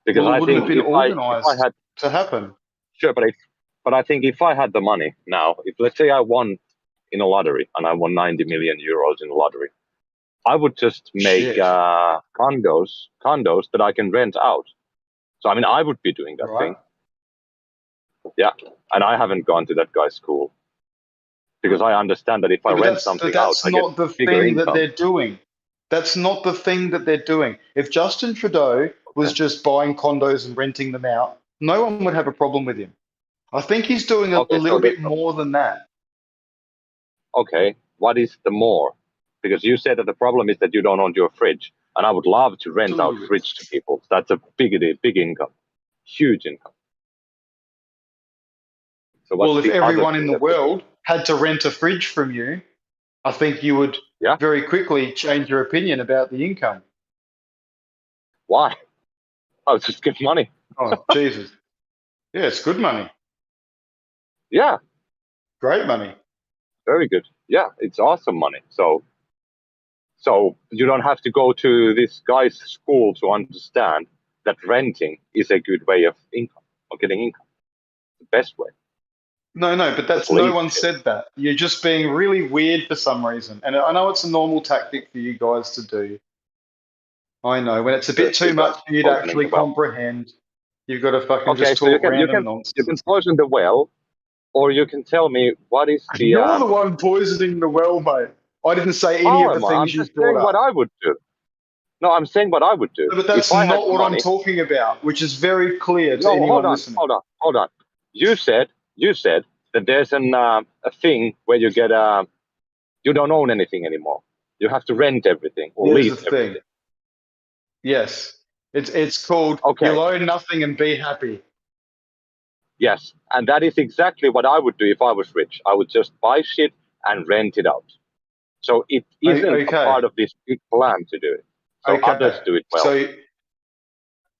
[SPEAKER 12] Because
[SPEAKER 1] Well, it
[SPEAKER 12] I
[SPEAKER 1] wouldn't
[SPEAKER 12] think
[SPEAKER 1] have been
[SPEAKER 12] if I
[SPEAKER 1] organised
[SPEAKER 12] had
[SPEAKER 1] to happen.
[SPEAKER 12] sure, but I think if I had the money now, if let's say I won in a lottery and I won 90 million euros in a lottery, I would just make
[SPEAKER 1] Shit.
[SPEAKER 12] condos that I can rent out. So I mean, I would be doing that
[SPEAKER 1] Right.
[SPEAKER 12] thing. Yeah, and I haven't gone to that guy's school because I understand that if I
[SPEAKER 1] Yeah, but
[SPEAKER 12] rent
[SPEAKER 1] that's
[SPEAKER 12] something out, I get
[SPEAKER 1] not the
[SPEAKER 12] bigger
[SPEAKER 1] thing that
[SPEAKER 12] income.
[SPEAKER 1] they're doing. That's not the thing that they're doing. If Justin Trudeau was just buying condos and renting them out, no one would have a problem with him. I think he's doing a
[SPEAKER 12] Okay,
[SPEAKER 1] little bit more than that.
[SPEAKER 12] okay, what is the more? Because you said that the problem is that you don't own your fridge, and I would love to rent out
[SPEAKER 1] Dude.
[SPEAKER 12] fridge to people. That's a big income, huge income. So what's
[SPEAKER 1] Well, if
[SPEAKER 12] the other
[SPEAKER 1] everyone
[SPEAKER 12] thing
[SPEAKER 1] in the
[SPEAKER 12] that we do?
[SPEAKER 1] world had to rent a fridge from you, I think you would very quickly change your opinion about the income.
[SPEAKER 12] Why? Oh, just give money.
[SPEAKER 1] Oh, Jesus. Yeah, it's good money.
[SPEAKER 12] Yeah.
[SPEAKER 1] Great money.
[SPEAKER 12] Very good. Yeah, it's awesome money. So you don't have to go to this guy's school to understand that renting is a good way of income, of getting income. The best way.
[SPEAKER 1] No, but that's no one said that. You're just being really weird for some reason. And I know it's a normal tactic for you guys to do. I know. When it's a bit too much for you to actually comprehend, you've got to fucking
[SPEAKER 12] Okay,
[SPEAKER 1] just
[SPEAKER 12] so you
[SPEAKER 1] talk
[SPEAKER 12] can
[SPEAKER 1] random nonsense.
[SPEAKER 12] you can poison the well, or you can tell me what is the
[SPEAKER 1] You're the one poisoning the well, mate. I didn't say any
[SPEAKER 12] How
[SPEAKER 1] of the
[SPEAKER 12] am I? I'm
[SPEAKER 1] things you
[SPEAKER 12] just
[SPEAKER 1] brought
[SPEAKER 12] saying what
[SPEAKER 1] up.
[SPEAKER 12] I would do. No, I'm saying what I would do.
[SPEAKER 1] No, but that's
[SPEAKER 12] if I had
[SPEAKER 1] not what I'm
[SPEAKER 12] money,
[SPEAKER 1] talking about, which is very clear to
[SPEAKER 12] no,
[SPEAKER 1] anyone listening.
[SPEAKER 12] hold on. You said that there's a thing where you get you don't own anything anymore. You have to rent everything or
[SPEAKER 1] Here's
[SPEAKER 12] lease
[SPEAKER 1] the thing.
[SPEAKER 12] everything.
[SPEAKER 1] Yes. It's called You'll Own Nothing and Be Happy.
[SPEAKER 12] Yes, and that is exactly what I would do if I was rich. I would just buy shit and rent it out. So it isn't a part of this big plan to do it. So others do it well.
[SPEAKER 1] So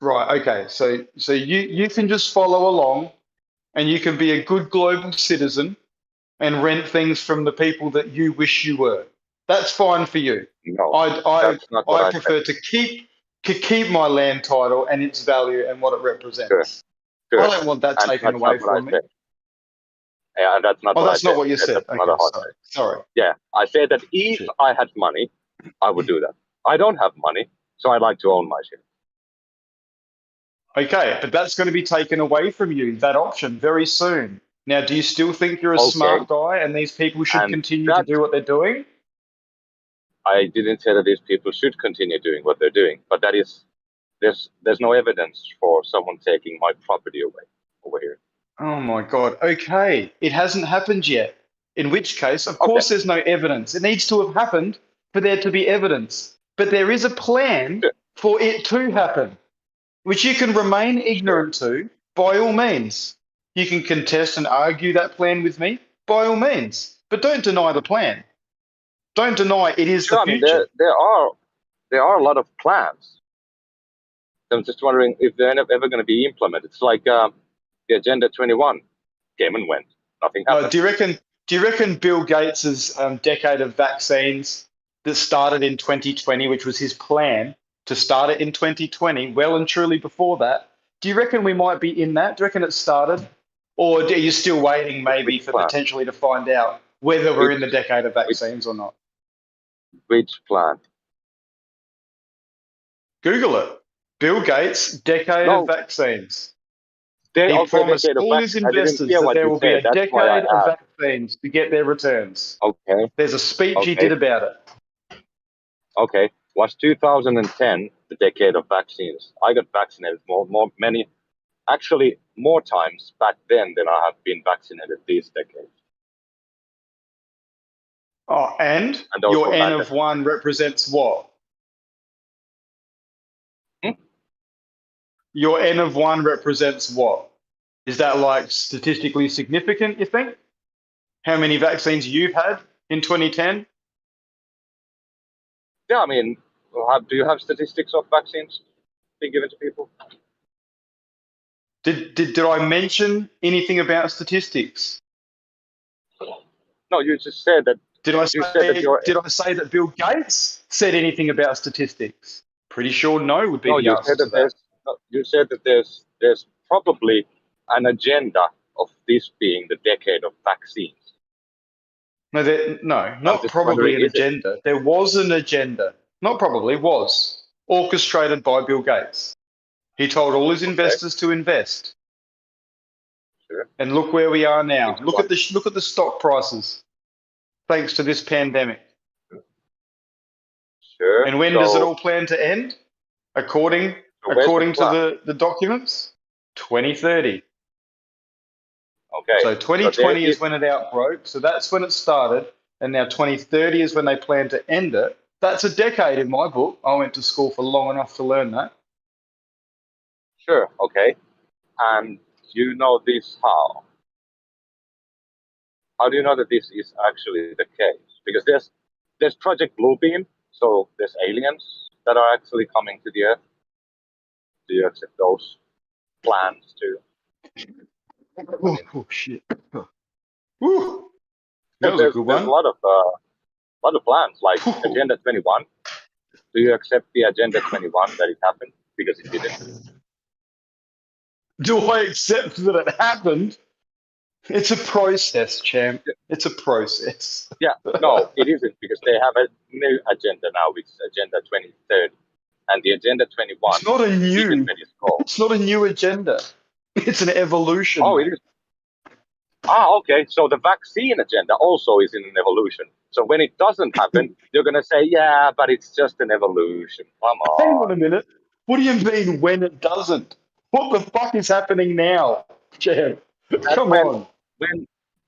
[SPEAKER 1] right, okay. So you can just follow along and you can be a good global citizen and rent things from the people that you wish you were. That's fine for you.
[SPEAKER 12] No,
[SPEAKER 1] I
[SPEAKER 12] that's not what I
[SPEAKER 1] prefer to keep my land title and its value and what it represents.
[SPEAKER 12] Sure.
[SPEAKER 1] I don't want that
[SPEAKER 12] And
[SPEAKER 1] taken
[SPEAKER 12] that's
[SPEAKER 1] away
[SPEAKER 12] not what I
[SPEAKER 1] from me.
[SPEAKER 12] said. Yeah, and that's not
[SPEAKER 1] Oh,
[SPEAKER 12] what
[SPEAKER 1] that's
[SPEAKER 12] I said.
[SPEAKER 1] not what you said.
[SPEAKER 12] That's another hot
[SPEAKER 1] Okay,
[SPEAKER 12] take.
[SPEAKER 1] sorry.
[SPEAKER 12] Yeah, I said that if I had money, I would do that. I don't have money, so I like to own my shit.
[SPEAKER 1] Okay, but that's going to be taken away from you, that option, very soon. Now, do you still think you're a smart guy and these people should
[SPEAKER 12] And
[SPEAKER 1] continue to do what they're doing?
[SPEAKER 12] I didn't say that these people should continue doing what they're doing, but that is there's no evidence for someone taking my property away over here.
[SPEAKER 1] Oh my God. Okay, it hasn't happened yet. In which case, of course, there's no evidence. It needs to have happened for there to be evidence. But there is a plan for it to happen, which you can remain ignorant to by all means. You can contest and argue that plan with me by all means, but don't deny the plan. Don't deny it is the
[SPEAKER 12] I mean,
[SPEAKER 1] future.
[SPEAKER 12] there are a lot of plans. I'm just wondering if they're ever going to be implemented. It's like the Agenda 21 came and went. Nothing happened.
[SPEAKER 1] Do you reckon Bill Gates's decade of vaccines that started in 2020, which was his plan to start it in 2020, well and truly before that, do you reckon we might be in that? Do you reckon it started? Or are you still waiting maybe for potentially to find out whether we're in the decade of vaccines or not?
[SPEAKER 12] Which plan?
[SPEAKER 1] Google it. Bill Gates, decade of vaccines. He
[SPEAKER 12] Okay,
[SPEAKER 1] promised
[SPEAKER 12] decade of
[SPEAKER 1] all his
[SPEAKER 12] vaccines. I didn't
[SPEAKER 1] investors
[SPEAKER 12] hear
[SPEAKER 1] that
[SPEAKER 12] what
[SPEAKER 1] there
[SPEAKER 12] you
[SPEAKER 1] will be
[SPEAKER 12] said.
[SPEAKER 1] a
[SPEAKER 12] That's why I
[SPEAKER 1] decade of
[SPEAKER 12] asked.
[SPEAKER 1] vaccines to get their returns.
[SPEAKER 12] Okay.
[SPEAKER 1] There's a speech he did about it.
[SPEAKER 12] Okay. Was 2010 the decade of vaccines? I got vaccinated actually more times back then than I have been vaccinated this decade.
[SPEAKER 1] Oh, and
[SPEAKER 12] those
[SPEAKER 1] your
[SPEAKER 12] were
[SPEAKER 1] N
[SPEAKER 12] banned.
[SPEAKER 1] of 1 represents what? Your N of 1 represents what? Is that like statistically significant, you think? How many vaccines you've had in 2010?
[SPEAKER 12] Yeah, I mean, do you have statistics of vaccines being given to people?
[SPEAKER 1] Did I mention anything about statistics?
[SPEAKER 12] No, you just said that.
[SPEAKER 1] Did I
[SPEAKER 12] You said that
[SPEAKER 1] say that Bill Gates said anything about statistics? Pretty sure no would be
[SPEAKER 12] No,
[SPEAKER 1] the
[SPEAKER 12] you
[SPEAKER 1] answer
[SPEAKER 12] said
[SPEAKER 1] to
[SPEAKER 12] that
[SPEAKER 1] that.
[SPEAKER 12] you said that there's probably an agenda of this being the decade of vaccines.
[SPEAKER 1] No,
[SPEAKER 12] I'm
[SPEAKER 1] not
[SPEAKER 12] just
[SPEAKER 1] probably
[SPEAKER 12] wondering,
[SPEAKER 1] an
[SPEAKER 12] is it?
[SPEAKER 1] agenda. There was an agenda. Not probably, was. Orchestrated by Bill Gates. He told all his investors to invest.
[SPEAKER 12] Sure.
[SPEAKER 1] And look where we are now.
[SPEAKER 12] Into
[SPEAKER 1] Look
[SPEAKER 12] what?
[SPEAKER 1] at the stock prices, thanks to this pandemic.
[SPEAKER 12] Sure.
[SPEAKER 1] And when does it all plan to end? According
[SPEAKER 12] where's the
[SPEAKER 1] to
[SPEAKER 12] plan?
[SPEAKER 1] the documents, 2030.
[SPEAKER 12] Okay.
[SPEAKER 1] So
[SPEAKER 12] So there
[SPEAKER 1] 2020 is
[SPEAKER 12] is.
[SPEAKER 1] when it outbroke. So that's when it started. And now 2030 is when they plan to end it. That's a decade in my book. I went to school for long enough to learn that.
[SPEAKER 12] Sure. Okay. And you know this how? How do you know that this is actually the case? Because there's Project Bluebeam, so there's aliens that are actually coming to the Earth. Do you accept those plans too?
[SPEAKER 1] Oh shit! Woo. That was a good
[SPEAKER 12] There's
[SPEAKER 1] one.
[SPEAKER 12] a lot of plans like Agenda 21. Do you accept the Agenda 21 that it happened because it didn't?
[SPEAKER 1] Do I accept that it happened? It's a process, champ. It's a process.
[SPEAKER 12] Yeah, no, it isn't because they have a new agenda now, which is Agenda 2030, and the Agenda 21
[SPEAKER 1] It's not a
[SPEAKER 12] didn't
[SPEAKER 1] new.
[SPEAKER 12] met its goal.
[SPEAKER 1] It's not a new agenda. It's an evolution.
[SPEAKER 12] Oh, it is. Okay. So the vaccine agenda also is in an evolution. So when it doesn't happen, you're going to say, yeah, but it's just an evolution. Come
[SPEAKER 1] Hang
[SPEAKER 12] on.
[SPEAKER 1] on a minute. What do you mean when it doesn't? What the fuck is happening now, champ? Come on.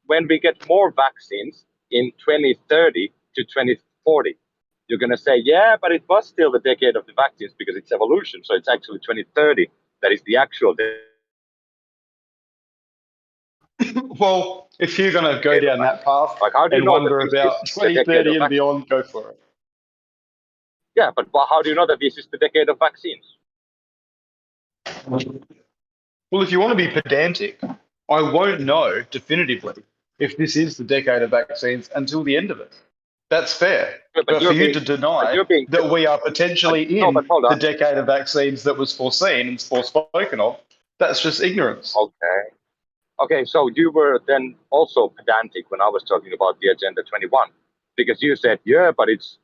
[SPEAKER 12] When we get more vaccines in 2030 to 2040, you're going to say, yeah, but it was still the decade of the vaccines because it's evolution. So it's actually 2030 that is the actual
[SPEAKER 1] Well, if you're going to go down that path
[SPEAKER 12] Like, how do you
[SPEAKER 1] and
[SPEAKER 12] know that
[SPEAKER 1] wonder
[SPEAKER 12] this
[SPEAKER 1] about
[SPEAKER 12] is the decade
[SPEAKER 1] 2030
[SPEAKER 12] of
[SPEAKER 1] and
[SPEAKER 12] vaccines?
[SPEAKER 1] beyond, go for it.
[SPEAKER 12] Yeah, but how do you know that this is the decade of vaccines?
[SPEAKER 1] Well, if you want to be pedantic, I won't know definitively if this is the decade of vaccines until the end of it. That's fair. But for you to deny that we are potentially in the decade of vaccines that was foreseen and spoken of, that's just ignorance.
[SPEAKER 12] Okay. Okay, so you were then also pedantic when I was talking about the Agenda 21, because you said, yeah, but it's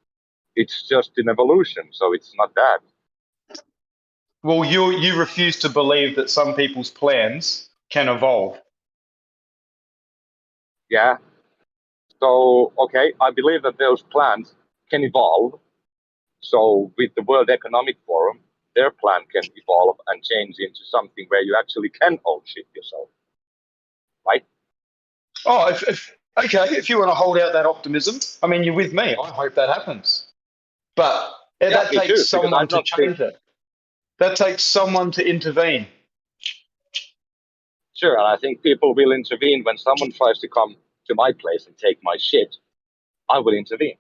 [SPEAKER 12] just an evolution, so it's not that.
[SPEAKER 1] Well, you refuse to believe that some people's plans can evolve.
[SPEAKER 12] Yeah. So, okay, I believe that those plans can evolve. So with the World Economic Forum, their plan can evolve and change into something where you actually can own shit yourself. Right?
[SPEAKER 1] Oh, if you want to hold out that optimism, I mean, you're with me. I hope that happens. But that
[SPEAKER 12] me too,
[SPEAKER 1] takes
[SPEAKER 12] because
[SPEAKER 1] someone
[SPEAKER 12] I'm
[SPEAKER 1] to
[SPEAKER 12] not
[SPEAKER 1] change it. That takes someone to intervene.
[SPEAKER 12] Sure, and I think people will intervene when someone tries to come to my place and take my shit. I will intervene.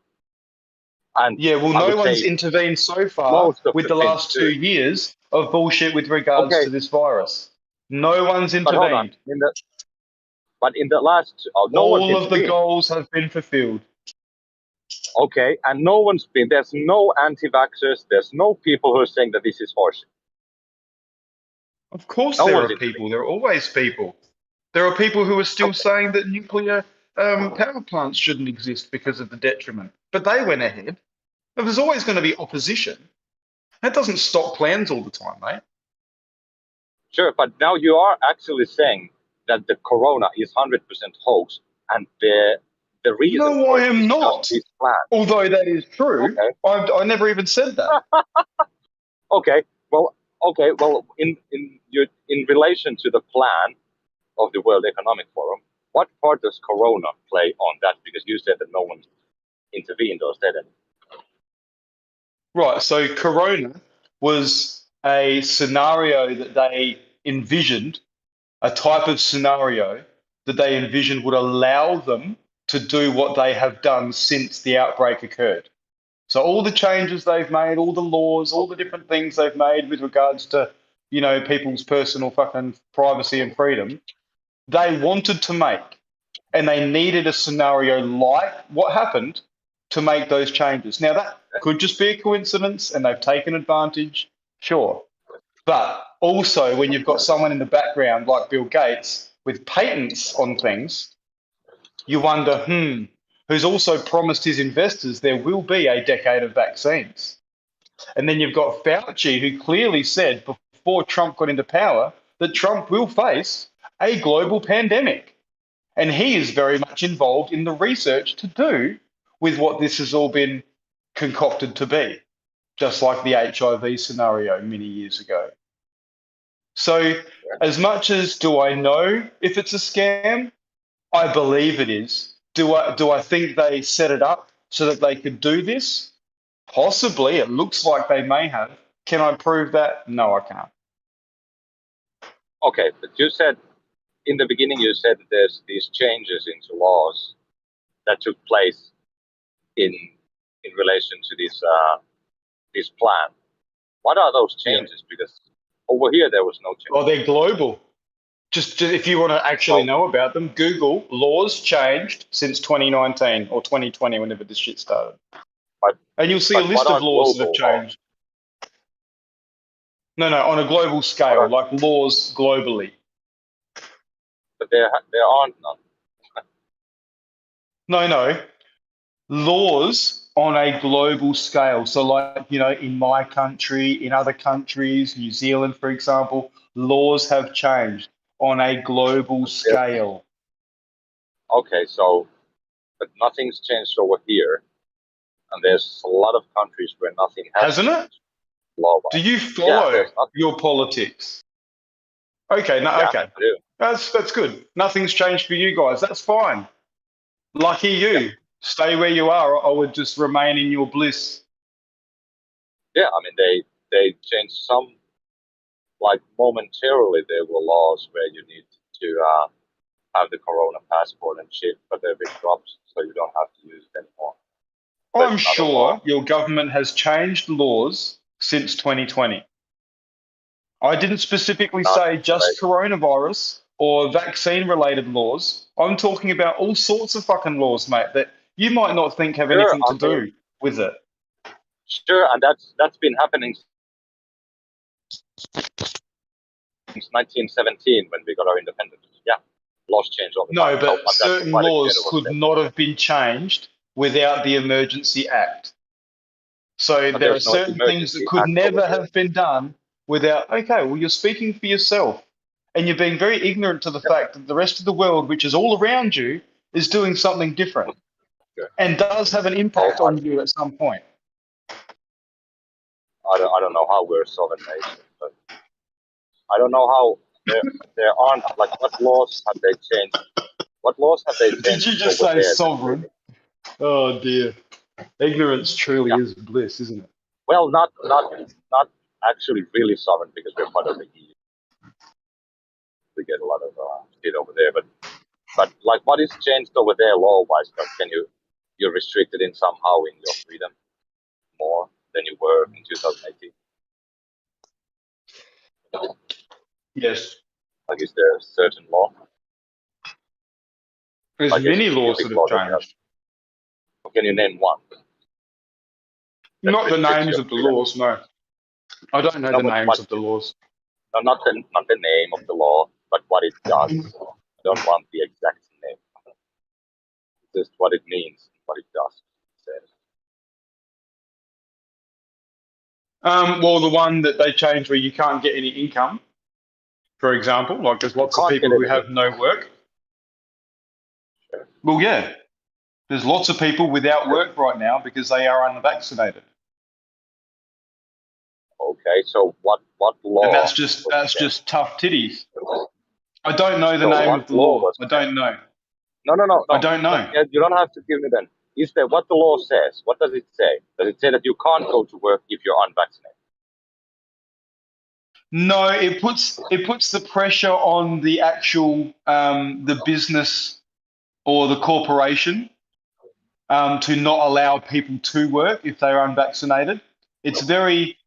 [SPEAKER 12] And
[SPEAKER 1] yeah, well, no one's intervened so far with the last 2 years of bullshit with regards to this virus. No one's intervened.
[SPEAKER 12] But hold on. But in the last, no one's
[SPEAKER 1] all of the
[SPEAKER 12] intervened.
[SPEAKER 1] goals have been fulfilled.
[SPEAKER 12] Okay, and no one's been. There's no anti-vaxxers. There's no people who are saying that this is horseshit.
[SPEAKER 1] Of course,
[SPEAKER 12] No
[SPEAKER 1] there
[SPEAKER 12] one's
[SPEAKER 1] are people. There are always people. There are people who are still saying that nuclear power plants shouldn't exist because of the detriment. But they went ahead. But there's always going to be opposition. That doesn't stop plans all the time, mate.
[SPEAKER 12] Sure, but now you are actually saying that the corona is 100% hoax, and the reason.
[SPEAKER 1] No, I am not. Although that is true, I never even said that.
[SPEAKER 12] Okay, well, in relation to the plan of the World Economic Forum, what part does corona play on that? Because you said that no one intervened or said anything.
[SPEAKER 1] Right. So Corona was a scenario that they envisioned, a type of scenario that they envisioned would allow them to do what they have done since the outbreak occurred. So all the changes they've made, all the laws, all the different things they've made with regards to, you know, people's personal fucking privacy and freedom, they wanted to make, and they needed a scenario like what happened to make those changes. Now that could just be a coincidence and they've taken advantage, sure. But also when you've got someone in the background like Bill Gates with patents on things, you wonder, who's also promised his investors there will be a decade of vaccines. And then you've got Fauci, who clearly said before Trump got into power that Trump will face a global pandemic. And he is very much involved in the research to do with what this has all been concocted to be, just like the HIV scenario many years ago. So as much as do I know if it's a scam, I believe it is. Do I think they set it up so that they could do this? Possibly. It looks like they may have. Can I prove that? No, I can't.
[SPEAKER 12] Okay, but you said in the beginning, you said that there's these changes into laws that took place in relation to this plan. What are those changes? Because over here there was no change.
[SPEAKER 1] Well, they're global. Just if you want to actually know about them, Google laws changed since 2019 or 2020, whenever this shit started. And you'll see a list of laws that have changed. No, on a global scale, like laws globally.
[SPEAKER 12] But there aren't none.
[SPEAKER 1] No. Laws on a global scale. So like, you know, in my country, in other countries, New Zealand, for example, laws have changed on a global scale.
[SPEAKER 12] Okay, so, but nothing's changed over here. And there's a lot of countries where nothing has
[SPEAKER 1] Hasn't it? Do you follow your politics? Okay, okay.
[SPEAKER 12] I do.
[SPEAKER 1] That's good. Nothing's changed for you guys. That's fine. Lucky you. Stay where you are. I would just remain in your bliss.
[SPEAKER 12] Yeah, I mean they changed some, like momentarily there were laws where you need to have the Corona passport and shit, but they've been dropped, so you don't have to use it anymore.
[SPEAKER 1] I'm sure your government has changed laws since 2020. I didn't specifically say just coronavirus or vaccine-related laws. I'm talking about all sorts of fucking laws, mate, that you might not think have anything to do with it.
[SPEAKER 12] Sure, and that's been happening since 1917 when we got our independence. Yeah, laws change all the time.
[SPEAKER 1] No, but certain laws could not have been changed without the Emergency Act. So there are certain things that could never have been done without, okay, well, you're speaking for yourself. And you're being very ignorant to the fact that the rest of the world, which is all around you, is doing something different and does have an impact on you at some point.
[SPEAKER 12] I don't know how we're a sovereign nation, but I don't know how there aren't, like, what laws have they changed? What laws have they changed?
[SPEAKER 1] Did you just say sovereign? Oh dear. Ignorance truly is bliss, isn't it?
[SPEAKER 12] Well, not actually really sovereign because we're part of the EU. We get a lot of shit over there, but like what is changed over there law-wise? But can you're restricted in somehow in your freedom more than you were in 2018?
[SPEAKER 1] Yes.
[SPEAKER 12] Like, is there a certain law?
[SPEAKER 1] There's
[SPEAKER 12] like
[SPEAKER 1] many laws that have changed.
[SPEAKER 12] Can you name one?
[SPEAKER 1] Not the names of the laws, no. I don't know the names of the laws.
[SPEAKER 12] No, not the name of the law, but what it does. I don't want the exact name. Just what it means, what it does.
[SPEAKER 1] Well, the one that they changed where you can't get any income, for example, like there's lots of people who have no work. Well, yeah, there's lots of people without work right now because they are unvaccinated.
[SPEAKER 12] Okay, so what law?
[SPEAKER 1] And that's just tough titties. I don't know the name of the law. I don't know.
[SPEAKER 12] No.
[SPEAKER 1] I don't know.
[SPEAKER 12] You don't have to give me then. is there what the law says? What does it say? Does it say that you can't go to work if you're unvaccinated?
[SPEAKER 1] No, it puts the pressure on the actual the business or the corporation to not allow people to work if they are unvaccinated. It's very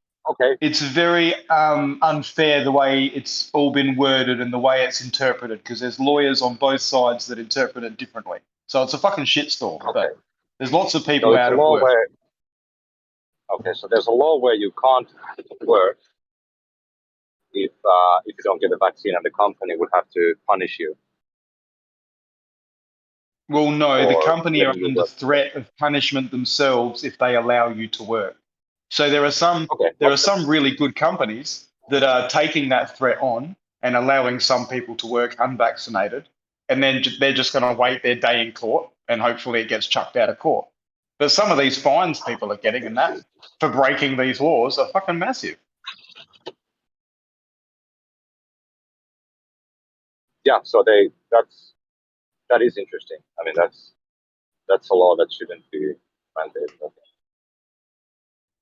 [SPEAKER 1] unfair the way it's all been worded and the way it's interpreted, because there's lawyers on both sides that interpret it differently. So it's a fucking shitstorm. But there's lots of people
[SPEAKER 12] So it's
[SPEAKER 1] out
[SPEAKER 12] a
[SPEAKER 1] of
[SPEAKER 12] law
[SPEAKER 1] work.
[SPEAKER 12] where so there's a law where you can't work if you don't get the vaccine, and the company would have to punish you.
[SPEAKER 1] Well, no, the
[SPEAKER 12] Or
[SPEAKER 1] company are
[SPEAKER 12] letting you
[SPEAKER 1] under
[SPEAKER 12] work.
[SPEAKER 1] threat of punishment themselves if they allow you to work. So there are some really good companies that are taking that threat on and allowing some people to work unvaccinated, and then they're just going to wait their day in court and hopefully it gets chucked out of court. But some of these fines people are getting, and that for breaking these laws are fucking massive.
[SPEAKER 12] Yeah, so that is interesting. I mean, that's a law that shouldn't be mandated.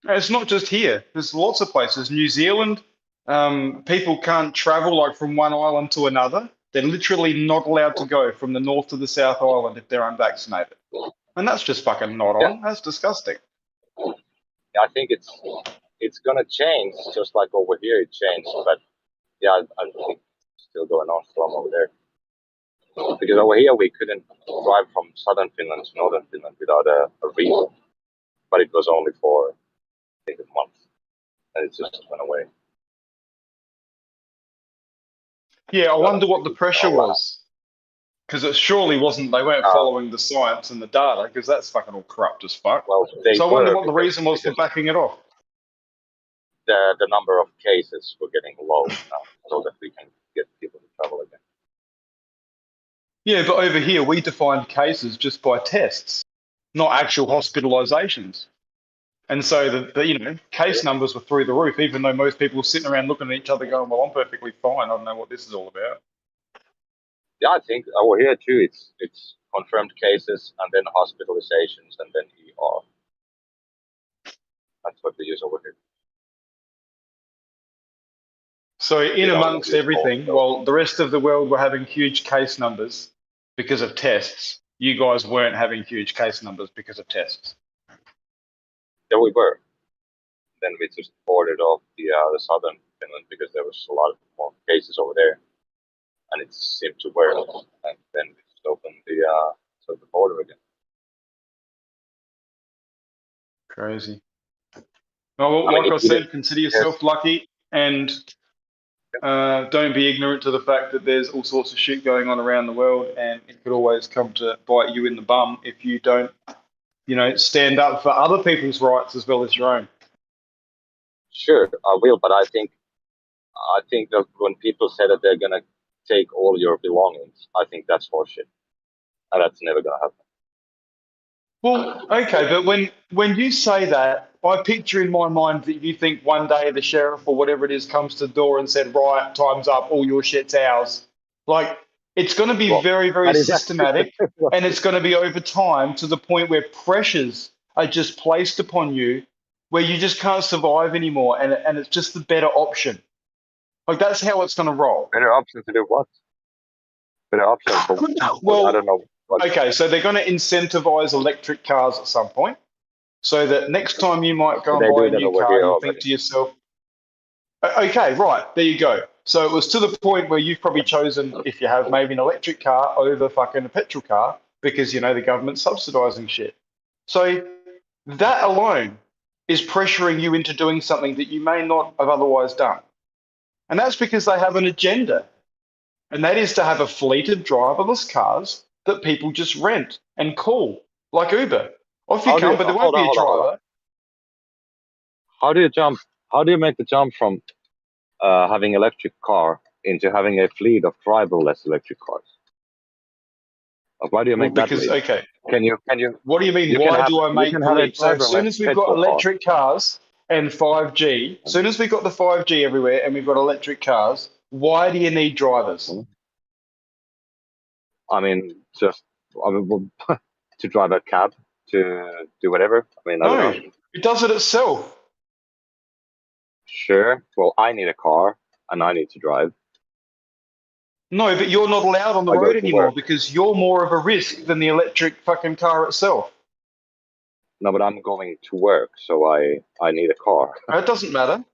[SPEAKER 1] It's not just here. There's lots of places. New Zealand, people can't travel like from one island to another. They're literally not allowed to go from the north to the south island if they're unvaccinated. And that's just fucking not on. That's disgusting.
[SPEAKER 12] Yeah, I think it's gonna change, just like over here it changed. But yeah, I think it's still going on from over there. Because over here we couldn't drive from southern Finland to northern Finland without a visa, but it was only for I think a month, and it just went away.
[SPEAKER 1] Yeah, I wonder what the pressure was. Because it surely wasn't, they weren't following the science and the data, because that's fucking all corrupt as fuck.
[SPEAKER 12] Well,
[SPEAKER 1] so I wonder what the reason was for backing it off.
[SPEAKER 12] The number of cases were getting low now, so that we can get people to travel again.
[SPEAKER 1] Yeah, but over here we defined cases just by tests, not actual hospitalizations. And so the case numbers were through the roof, even though most people were sitting around looking at each other going, well, I'm perfectly fine. I don't know what this is all about.
[SPEAKER 12] Yeah, I think over here too, it's confirmed cases and then hospitalizations and then ER. That's what we use over here.
[SPEAKER 1] So in amongst everything, while the rest of the world were having huge case numbers because of tests, you guys weren't having huge case numbers because of tests.
[SPEAKER 12] Yeah, we were. Then we just boarded off the southern Finland because there was a lot of more cases over there, and it seemed to work. And then we just opened the border again.
[SPEAKER 1] Crazy. Well, like I said, consider yourself lucky, and don't be ignorant to the fact that there's all sorts of shit going on around the world, and it could always come to bite you in the bum if you don't, stand up for other people's rights as well as your own.
[SPEAKER 12] Sure, I will, but I think that when people say that they're gonna take all your belongings, I think that's horseshit, and that's never gonna happen.
[SPEAKER 1] Well, okay, but when you say that, I picture in my mind that you think one day the sheriff or whatever it is comes to the door and said, right, time's up, all your shit's ours. Like, it's going to be very, very systematic, and it's going to be over time to the point where pressures are just placed upon you where you just can't survive anymore, and it's just the better option. Like, that's how it's going to roll.
[SPEAKER 12] Better option to do what? Better option for what?
[SPEAKER 1] Well,
[SPEAKER 12] I don't know.
[SPEAKER 1] Okay, so they're going to incentivize electric cars at some point, so that next time you might go and buy a new car, you think to yourself, okay, right, there you go. So it was to the point where you've probably chosen, if you have maybe an electric car over fucking a petrol car, because, the government's subsidizing shit. So that alone is pressuring you into doing something that you may not have otherwise done. And that's because they have an agenda. And that is to have a fleet of driverless cars that people just rent and call, like Uber. Off you come, but there won't be a driver.
[SPEAKER 12] How do you make the jump from having electric car into having a fleet of driverless electric cars? Why do you make that leap?
[SPEAKER 1] Okay.
[SPEAKER 12] Can you?
[SPEAKER 1] What do you mean? Why do I make the leap? So as soon as we've got electric cars and 5G, as soon as we've got the 5G everywhere and we've got electric cars, why do you need drivers?
[SPEAKER 12] I mean, to drive a cab to do whatever? I mean, I don't
[SPEAKER 1] No,
[SPEAKER 12] know.
[SPEAKER 1] it does it itself.
[SPEAKER 12] Sure. Well, I need a car and I need to drive.
[SPEAKER 1] No, but you're not allowed on the
[SPEAKER 12] I go
[SPEAKER 1] road
[SPEAKER 12] to
[SPEAKER 1] anymore
[SPEAKER 12] work.
[SPEAKER 1] because you're more of a risk than the electric fucking car itself.
[SPEAKER 12] No, but I'm going to work, so I need a car.
[SPEAKER 1] It doesn't matter.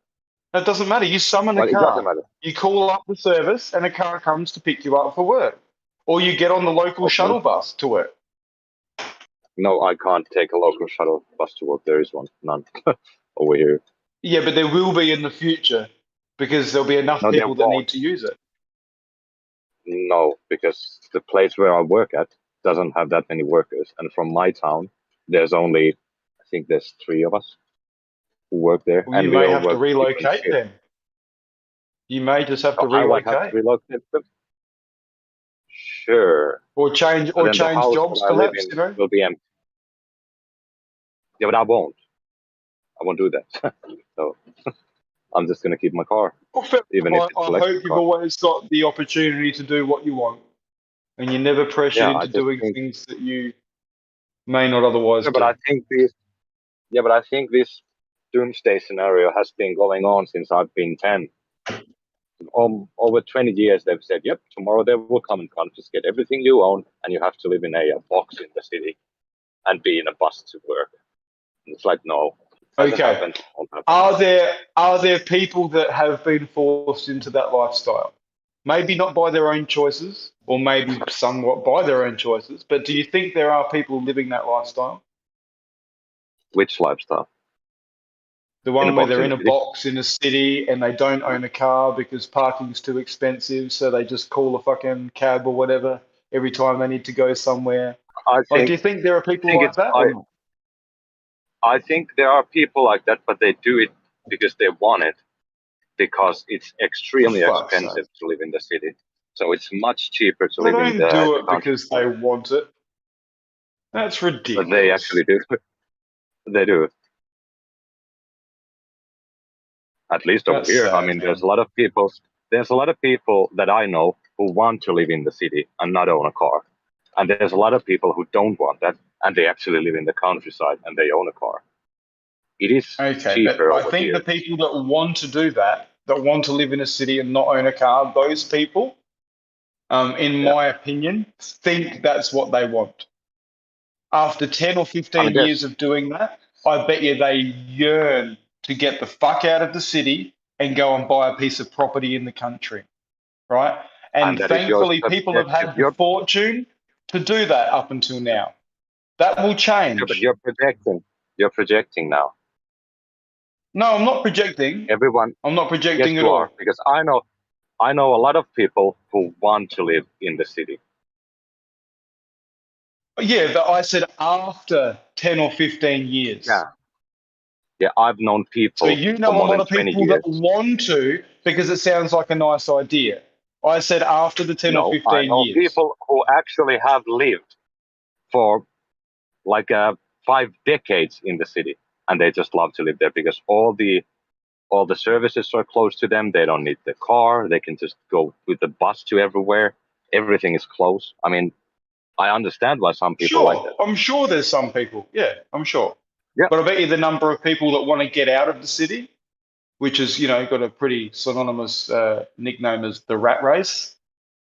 [SPEAKER 1] It doesn't matter. You summon a
[SPEAKER 12] Well, it doesn't
[SPEAKER 1] car.
[SPEAKER 12] matter.
[SPEAKER 1] You call up the service and a car comes to pick you up for work. Or you get on the local
[SPEAKER 12] Okay.
[SPEAKER 1] shuttle bus to work.
[SPEAKER 12] No, I can't take a local shuttle bus to work. There is none over here.
[SPEAKER 1] Yeah, but there will be in the future because there'll be enough
[SPEAKER 12] No, there
[SPEAKER 1] people that
[SPEAKER 12] won't.
[SPEAKER 1] need to use it.
[SPEAKER 12] No, because the place where I work at doesn't have that many workers, and from my town, there's only, I think there's 3 of us who work there,
[SPEAKER 1] Well,
[SPEAKER 12] and
[SPEAKER 1] you
[SPEAKER 12] we
[SPEAKER 1] may
[SPEAKER 12] all
[SPEAKER 1] have to
[SPEAKER 12] work different
[SPEAKER 1] relocate
[SPEAKER 12] shifts.
[SPEAKER 1] then. You may just have to
[SPEAKER 12] So I might have to
[SPEAKER 1] relocate
[SPEAKER 12] relocate them. Sure.
[SPEAKER 1] or change
[SPEAKER 12] But then the house
[SPEAKER 1] jobs,
[SPEAKER 12] that I live
[SPEAKER 1] perhaps.
[SPEAKER 12] in
[SPEAKER 1] You know.
[SPEAKER 12] will be empty. Yeah, but I won't. I won't do that. So I'm just gonna keep my car,
[SPEAKER 1] Well, fair
[SPEAKER 12] even
[SPEAKER 1] enough.
[SPEAKER 12] if it's
[SPEAKER 1] I hope
[SPEAKER 12] electric
[SPEAKER 1] you've
[SPEAKER 12] car.
[SPEAKER 1] always got the opportunity to do what you want, and you're never pressured
[SPEAKER 12] Yeah, I
[SPEAKER 1] into
[SPEAKER 12] just
[SPEAKER 1] doing
[SPEAKER 12] think.
[SPEAKER 1] things that you may not otherwise
[SPEAKER 12] Yeah, but
[SPEAKER 1] do.
[SPEAKER 12] I think this. Yeah, but I think this doomsday scenario has been going on since I've been 10. Over 20 years, they've said, "Yep, tomorrow they will come and confiscate everything you own, and you have to live in a box in the city and be in a bus to work." And it's like, no, hasn't
[SPEAKER 1] Okay.
[SPEAKER 12] happened. Won't happen.
[SPEAKER 1] Are there people that have been forced into that lifestyle? Maybe not by their own choices, or maybe somewhat by their own choices, but do you think there are people living that lifestyle?
[SPEAKER 12] Which lifestyle?
[SPEAKER 1] The
[SPEAKER 12] In a
[SPEAKER 1] one where
[SPEAKER 12] box
[SPEAKER 1] they're
[SPEAKER 12] in
[SPEAKER 1] in
[SPEAKER 12] the
[SPEAKER 1] a
[SPEAKER 12] city?
[SPEAKER 1] box in a city and they don't own a car because parking's too expensive, so they just call a fucking cab or whatever every time they need to go somewhere.
[SPEAKER 12] I
[SPEAKER 1] Like, do
[SPEAKER 12] think
[SPEAKER 1] you think there are
[SPEAKER 12] I
[SPEAKER 1] people
[SPEAKER 12] think
[SPEAKER 1] like
[SPEAKER 12] it's
[SPEAKER 1] that or not?
[SPEAKER 12] I think there are people like that, but they do it because they want it, because it's
[SPEAKER 1] For
[SPEAKER 12] extremely
[SPEAKER 1] fuck's sake.
[SPEAKER 12] expensive to live in the city. So it's much cheaper to
[SPEAKER 1] They
[SPEAKER 12] live in
[SPEAKER 1] don't do
[SPEAKER 12] the
[SPEAKER 1] it because they
[SPEAKER 12] countryside.
[SPEAKER 1] want it. That's
[SPEAKER 12] But they actually
[SPEAKER 1] ridiculous.
[SPEAKER 12] do. They do. At least over
[SPEAKER 1] That's
[SPEAKER 12] here. I
[SPEAKER 1] sad,
[SPEAKER 12] mean,
[SPEAKER 1] man.
[SPEAKER 12] there's a lot of people that I know who want to live in the city and not own a car. And there's a lot of people who don't want that, and they actually live in the countryside and they own a car. It is
[SPEAKER 1] Okay, but
[SPEAKER 12] cheaper
[SPEAKER 1] I
[SPEAKER 12] over
[SPEAKER 1] think the
[SPEAKER 12] here.
[SPEAKER 1] people that want to do that, that want to live in a city and not own a car, those people, in
[SPEAKER 12] Yeah.
[SPEAKER 1] my opinion, think that's what they want. After 10 or
[SPEAKER 12] I mean,
[SPEAKER 1] 15 years of doing that, I bet you they yearn to get the fuck out of the city and go and buy a piece of property in the country, right? And
[SPEAKER 12] and that is your
[SPEAKER 1] thankfully, people have
[SPEAKER 12] subjective.
[SPEAKER 1] had the fortune to do that up until now. That will
[SPEAKER 12] But
[SPEAKER 1] change.
[SPEAKER 12] you're projecting. You're projecting now.
[SPEAKER 1] No, I'm not projecting.
[SPEAKER 12] Everyone,
[SPEAKER 1] I'm not
[SPEAKER 12] yes,
[SPEAKER 1] projecting at
[SPEAKER 12] you are,
[SPEAKER 1] all.
[SPEAKER 12] because I know a lot of people who want to live in the city.
[SPEAKER 1] Yeah, but I said after 10 or 15 years.
[SPEAKER 12] Yeah. Yeah, I've known
[SPEAKER 1] So
[SPEAKER 12] people
[SPEAKER 1] you
[SPEAKER 12] for
[SPEAKER 1] know a
[SPEAKER 12] more
[SPEAKER 1] lot
[SPEAKER 12] than
[SPEAKER 1] of
[SPEAKER 12] 20
[SPEAKER 1] people that
[SPEAKER 12] years.
[SPEAKER 1] want to because it sounds like a nice idea. I said after the 10 or
[SPEAKER 12] No, I
[SPEAKER 1] 15
[SPEAKER 12] know
[SPEAKER 1] years.
[SPEAKER 12] people who actually have lived for like 5 decades in the city, and they just love to live there because all the services are close to them. They don't need the car. They can just go with the bus to everywhere. Everything is close. I mean, I understand why some people like
[SPEAKER 1] Sure,
[SPEAKER 12] that.
[SPEAKER 1] I'm sure there's some people. Yeah, I'm sure.
[SPEAKER 12] Yeah.
[SPEAKER 1] But I bet you the number of people that want to get out of the city, which is, got a pretty synonymous nickname as the rat race.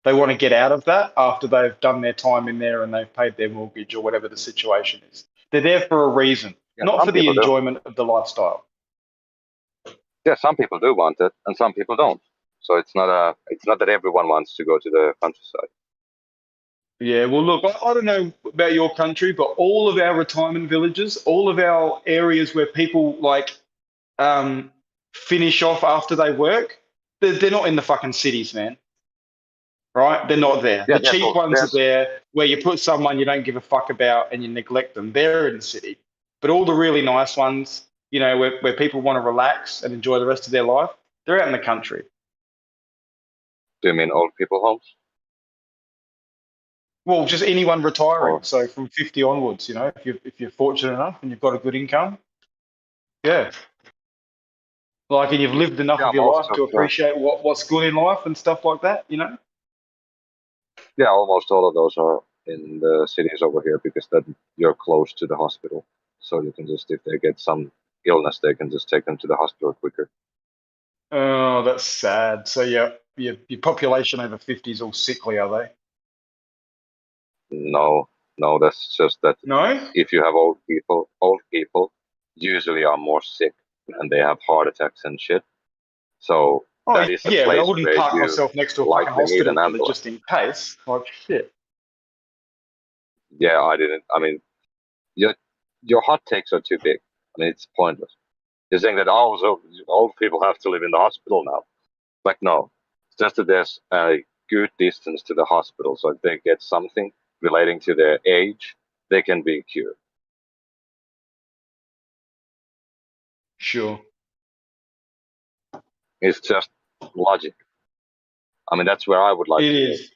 [SPEAKER 1] They want to get out of that after they've done their time in there and they've paid their mortgage or whatever the situation is. They're there for a reason,
[SPEAKER 12] Yeah,
[SPEAKER 1] not
[SPEAKER 12] some
[SPEAKER 1] for the
[SPEAKER 12] people do.
[SPEAKER 1] enjoyment of the lifestyle.
[SPEAKER 12] Yeah, some people do want it, and some people don't. So it's not that everyone wants to go to the countryside.
[SPEAKER 1] Yeah, well, look, I don't know about your country, but all of our retirement villages, all of our areas where people finish off after they work, they're not in the fucking cities, man. Right? They're not there.
[SPEAKER 12] Yeah,
[SPEAKER 1] The cheap ones are
[SPEAKER 12] there's
[SPEAKER 1] there where you put someone you don't give a fuck about and you neglect them. They're in the city. But all the really nice ones, where people want to relax and enjoy the rest of their life, they're out in the country.
[SPEAKER 12] Do you mean old people homes?
[SPEAKER 1] Well, just anyone retiring.
[SPEAKER 12] Or
[SPEAKER 1] So from 50 onwards, if you're fortunate enough and you've got a good income, yeah. Like, and you've lived enough
[SPEAKER 12] yeah,
[SPEAKER 1] of your
[SPEAKER 12] most
[SPEAKER 1] life
[SPEAKER 12] of
[SPEAKER 1] to appreciate what's good in life and stuff like that,
[SPEAKER 12] yeah, almost all of those are in the cities over here because then you're close to the hospital. So you can just, if they get some illness, they can just take them to the hospital quicker.
[SPEAKER 1] Oh, that's sad. So your population over 50 is all sickly, are they?
[SPEAKER 12] No, that's just that
[SPEAKER 1] No?
[SPEAKER 12] if you have old people usually are more sick and they have heart attacks and shit. So
[SPEAKER 1] Oh,
[SPEAKER 12] that is a
[SPEAKER 1] yeah, but I
[SPEAKER 12] place
[SPEAKER 1] wouldn't
[SPEAKER 12] where
[SPEAKER 1] park
[SPEAKER 12] you
[SPEAKER 1] myself next to a fucking
[SPEAKER 12] likely need
[SPEAKER 1] hospital
[SPEAKER 12] an
[SPEAKER 1] killer
[SPEAKER 12] ambulance.
[SPEAKER 1] just in case. Like, shit.
[SPEAKER 12] Yeah, I didn't. I mean, your hot takes are too big. I mean, it's pointless. You're saying that so old people have to live in the hospital now. Like, no, it's just that there's a good distance to the hospital, so if they get something relating to their age, they can be cured.
[SPEAKER 1] Sure.
[SPEAKER 12] It's just logic. I mean, that's where I would like
[SPEAKER 1] It
[SPEAKER 12] to
[SPEAKER 1] is.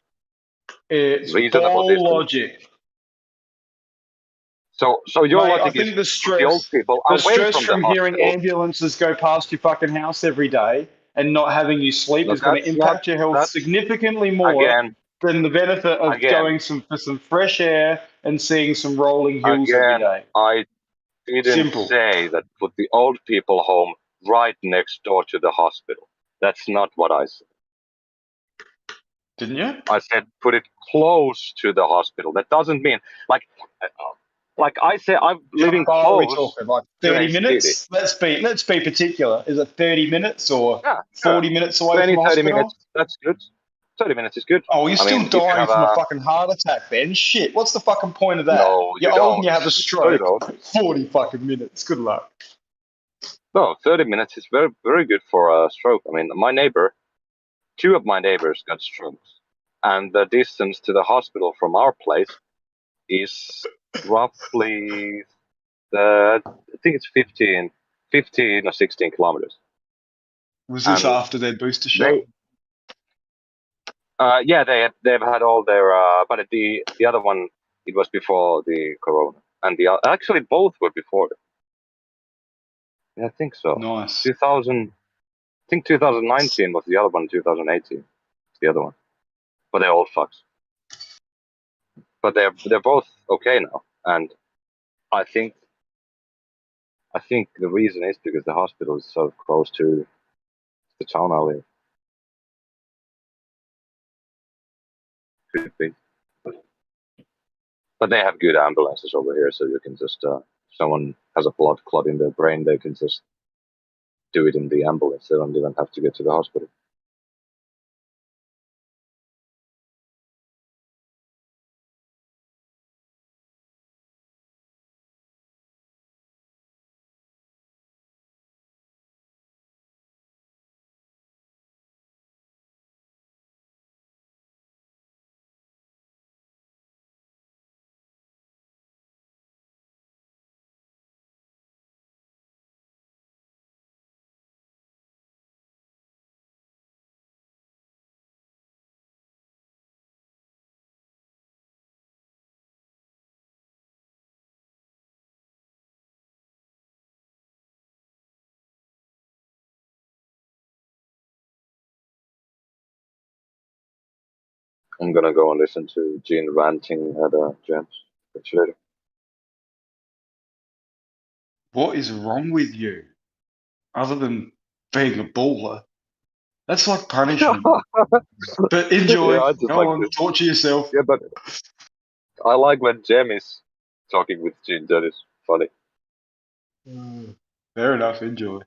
[SPEAKER 1] It's
[SPEAKER 12] reasonable
[SPEAKER 1] ball
[SPEAKER 12] distance.
[SPEAKER 1] logic.
[SPEAKER 12] So your
[SPEAKER 1] Mate, I
[SPEAKER 12] logic is
[SPEAKER 1] think the
[SPEAKER 12] put the old people away
[SPEAKER 1] stress
[SPEAKER 12] from the
[SPEAKER 1] from hearing
[SPEAKER 12] hospital.
[SPEAKER 1] ambulances go past your fucking house every day and not having you sleep
[SPEAKER 12] No,
[SPEAKER 1] is going to
[SPEAKER 12] that's not.
[SPEAKER 1] impact your health
[SPEAKER 12] That's
[SPEAKER 1] significantly more
[SPEAKER 12] again,
[SPEAKER 1] than the benefit of
[SPEAKER 12] again,
[SPEAKER 1] going for some fresh air and seeing some rolling hills every
[SPEAKER 12] again.
[SPEAKER 1] day.
[SPEAKER 12] I didn't
[SPEAKER 1] Simple.
[SPEAKER 12] say that put the old people home right next door to the hospital. That's not what I said.
[SPEAKER 1] Didn't you?
[SPEAKER 12] I said put it close to the hospital. That doesn't mean like I say I'm living
[SPEAKER 1] How far are we
[SPEAKER 12] close
[SPEAKER 1] talking? Like
[SPEAKER 12] to
[SPEAKER 1] 30
[SPEAKER 12] a city.
[SPEAKER 1] minutes? Let's be particular. Is it 30 minutes or
[SPEAKER 12] Yeah,
[SPEAKER 1] 40
[SPEAKER 12] sure.
[SPEAKER 1] minutes away
[SPEAKER 12] 20,
[SPEAKER 1] from a
[SPEAKER 12] 30
[SPEAKER 1] hospital?
[SPEAKER 12] minutes. That's good. 30 minutes is good.
[SPEAKER 1] Oh, you're
[SPEAKER 12] I
[SPEAKER 1] still
[SPEAKER 12] mean, if you
[SPEAKER 1] dying
[SPEAKER 12] have
[SPEAKER 1] from a fucking heart attack then. Shit, what's the fucking point of that?
[SPEAKER 12] no,
[SPEAKER 1] You're
[SPEAKER 12] you
[SPEAKER 1] old and
[SPEAKER 12] don't.
[SPEAKER 1] you have a
[SPEAKER 12] No, you
[SPEAKER 1] stroke.
[SPEAKER 12] don't.
[SPEAKER 1] 40 fucking minutes. Good luck.
[SPEAKER 12] No, 30 minutes is very, very good for a stroke. I mean, two of my neighbors got strokes, and the distance to the hospital from our place is roughly, I think it's 15 or 16 kilometers.
[SPEAKER 1] Was this
[SPEAKER 12] And
[SPEAKER 1] after their booster shot?
[SPEAKER 12] they, yeah, they've had all their, but the other one, it was before the corona, and actually both were before it. Yeah, I think so.
[SPEAKER 1] Nice.
[SPEAKER 12] 2019 was the other one. 2018, the other one. But they're all fucks. But they're both okay now, and I think the reason is because the hospital is so close to the town I live. Could be. But they have good ambulances over here, so you can just if someone has a blood clot in their brain, they can just do it in the ambulance. They don't even have to get to the hospital. I'm gonna go and listen to Gene ranting at James. Catch you later.
[SPEAKER 1] What is wrong with you? Other than being a baller. That's like punishment. But enjoy.
[SPEAKER 12] Yeah, I just
[SPEAKER 1] Go
[SPEAKER 12] like
[SPEAKER 1] on,
[SPEAKER 12] this.
[SPEAKER 1] torture yourself.
[SPEAKER 12] Yeah, but I like when Jem is talking with Gene. That is funny.
[SPEAKER 1] Fair enough, enjoy.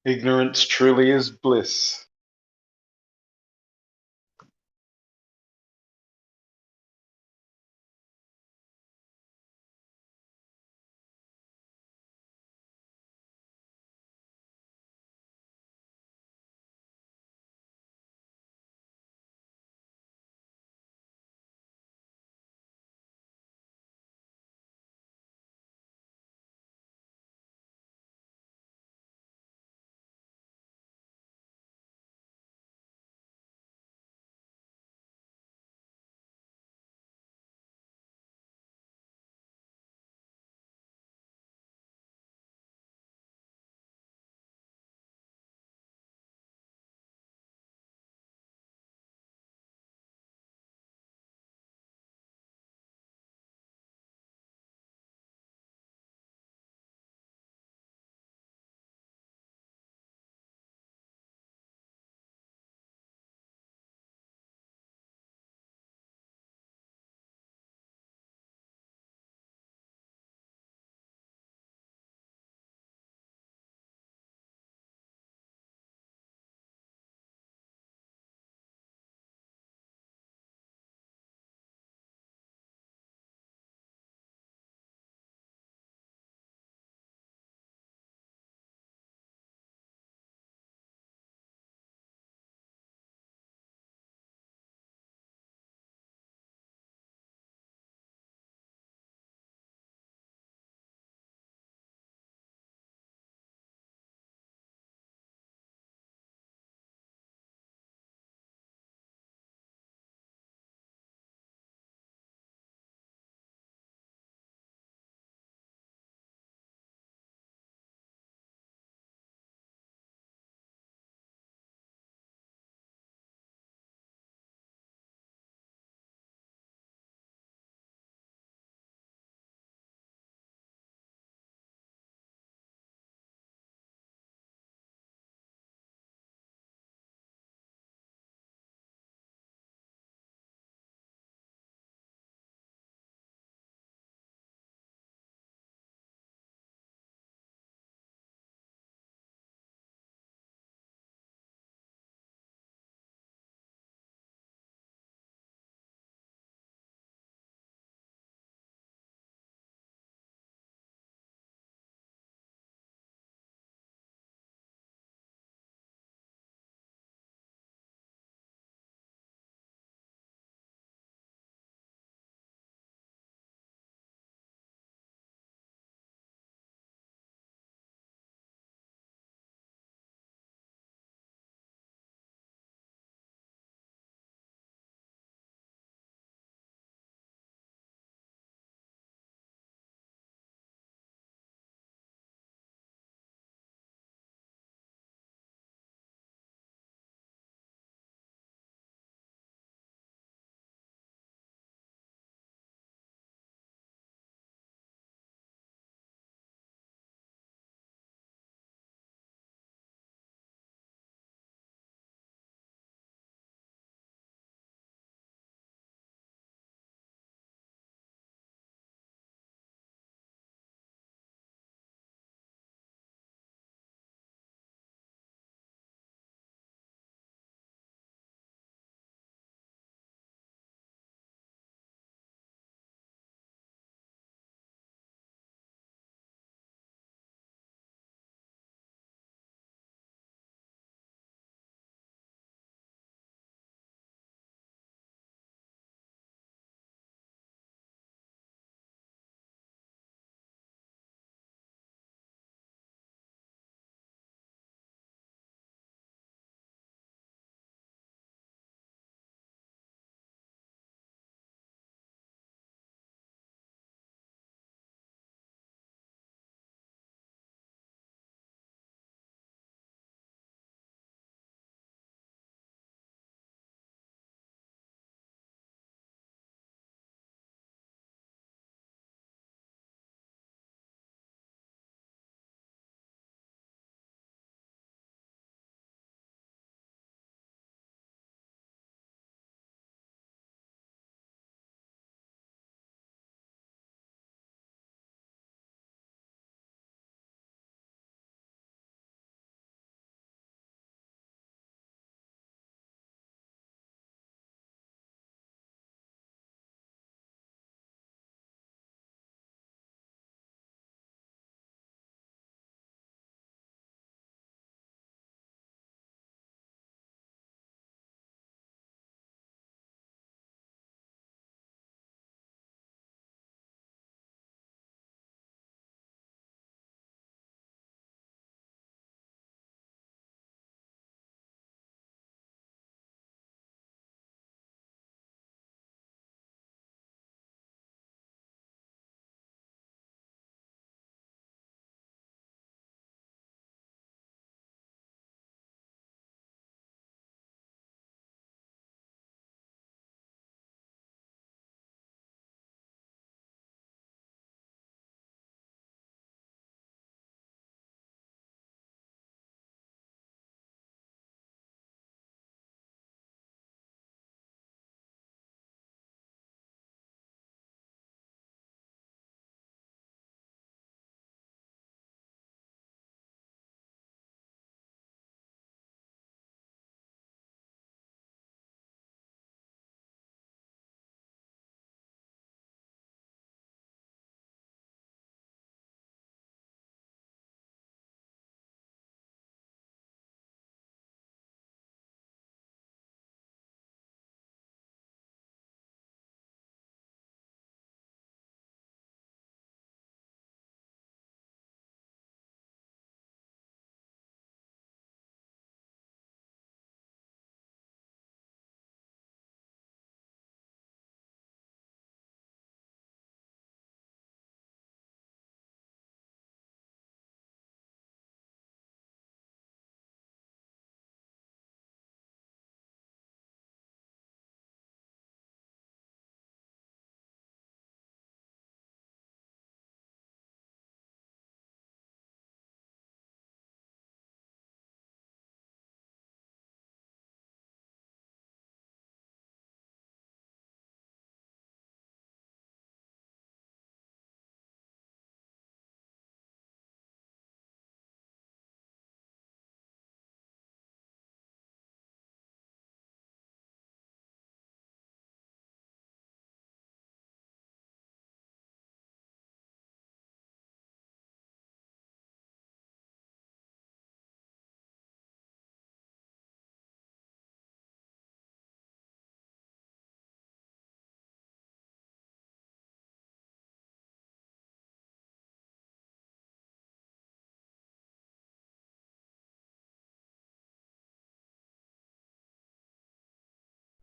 [SPEAKER 1] Ignorance truly is bliss.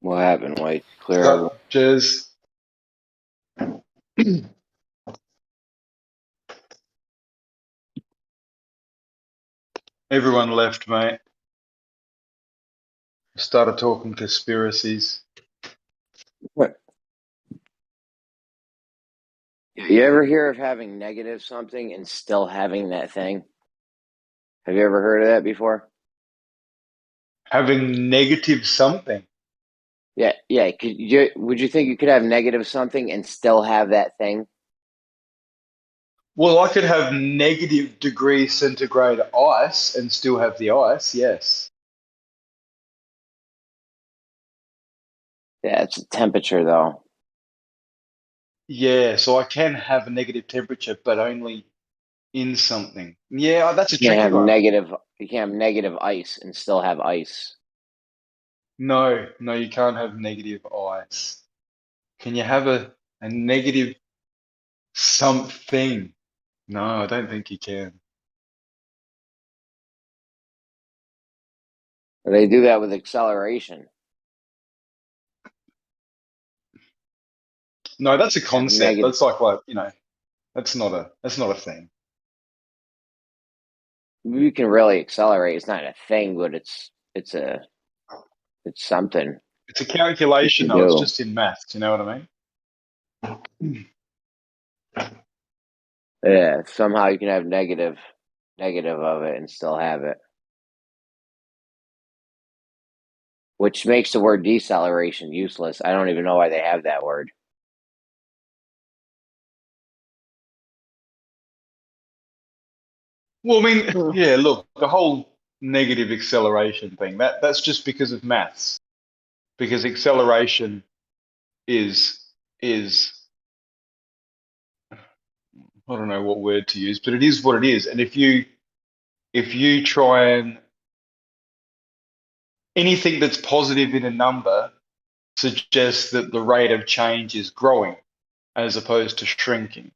[SPEAKER 2] What happened, White? Clear everyone.
[SPEAKER 1] Cheers. Everyone left, mate. Started talking conspiracies.
[SPEAKER 2] What? You ever hear of having negative something and still having that thing? Have you ever heard of that before?
[SPEAKER 1] Having negative something.
[SPEAKER 2] Yeah. Would you think you could have negative something and still have that thing?
[SPEAKER 1] Well, I could have negative degree centigrade ice and still have the ice, yes.
[SPEAKER 2] Yeah, it's a temperature though.
[SPEAKER 1] Yeah, so I can have a negative temperature, but only in something. Yeah, that's a
[SPEAKER 2] You can't
[SPEAKER 1] tricky
[SPEAKER 2] have
[SPEAKER 1] one.
[SPEAKER 2] you can't have negative ice and still have ice.
[SPEAKER 1] No, you can't have negative ice. Can you have a negative something? No, I don't think you can.
[SPEAKER 2] They do that with acceleration.
[SPEAKER 1] No, that's a concept.
[SPEAKER 2] Negative.
[SPEAKER 1] That's like that's not a thing.
[SPEAKER 2] You can really accelerate. It's not a thing, but it's something.
[SPEAKER 1] It's a calculation,
[SPEAKER 2] you
[SPEAKER 1] though. It's
[SPEAKER 2] do.
[SPEAKER 1] just in maths. You know what I mean?
[SPEAKER 2] Yeah, somehow you can have negative of it and still have it. Which makes the word deceleration useless. I don't even know why they have that word.
[SPEAKER 1] Well, I mean, yeah, look, the whole negative acceleration thing, that's just because of maths. Because acceleration is I don't know what word to use, but it is what it is. And if you try and anything that's positive in a number suggests that the rate of change is growing as opposed to shrinking.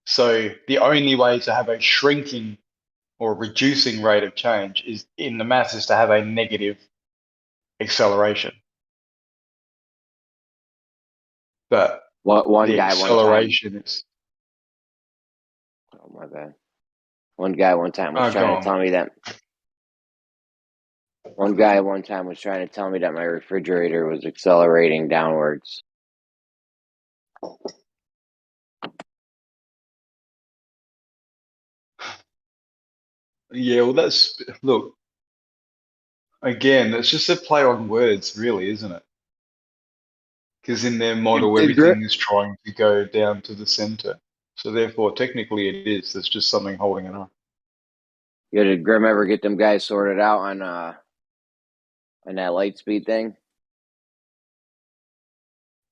[SPEAKER 1] So the only way to have a shrinking or reducing rate of change is in the maths is to have a negative acceleration. But
[SPEAKER 2] One
[SPEAKER 1] the
[SPEAKER 2] guy
[SPEAKER 1] acceleration is.
[SPEAKER 2] Oh my bad. One guy one time was trying to tell me that. One guy one time was trying to tell me that my refrigerator was accelerating downwards.
[SPEAKER 1] Yeah, well, look, again, it's just a play on words, really, isn't it? Because in their model, everything is trying to go down to the center. So therefore, technically, it is. There's just something holding it up.
[SPEAKER 2] Yeah, did Grim ever get them guys sorted out on that light speed thing?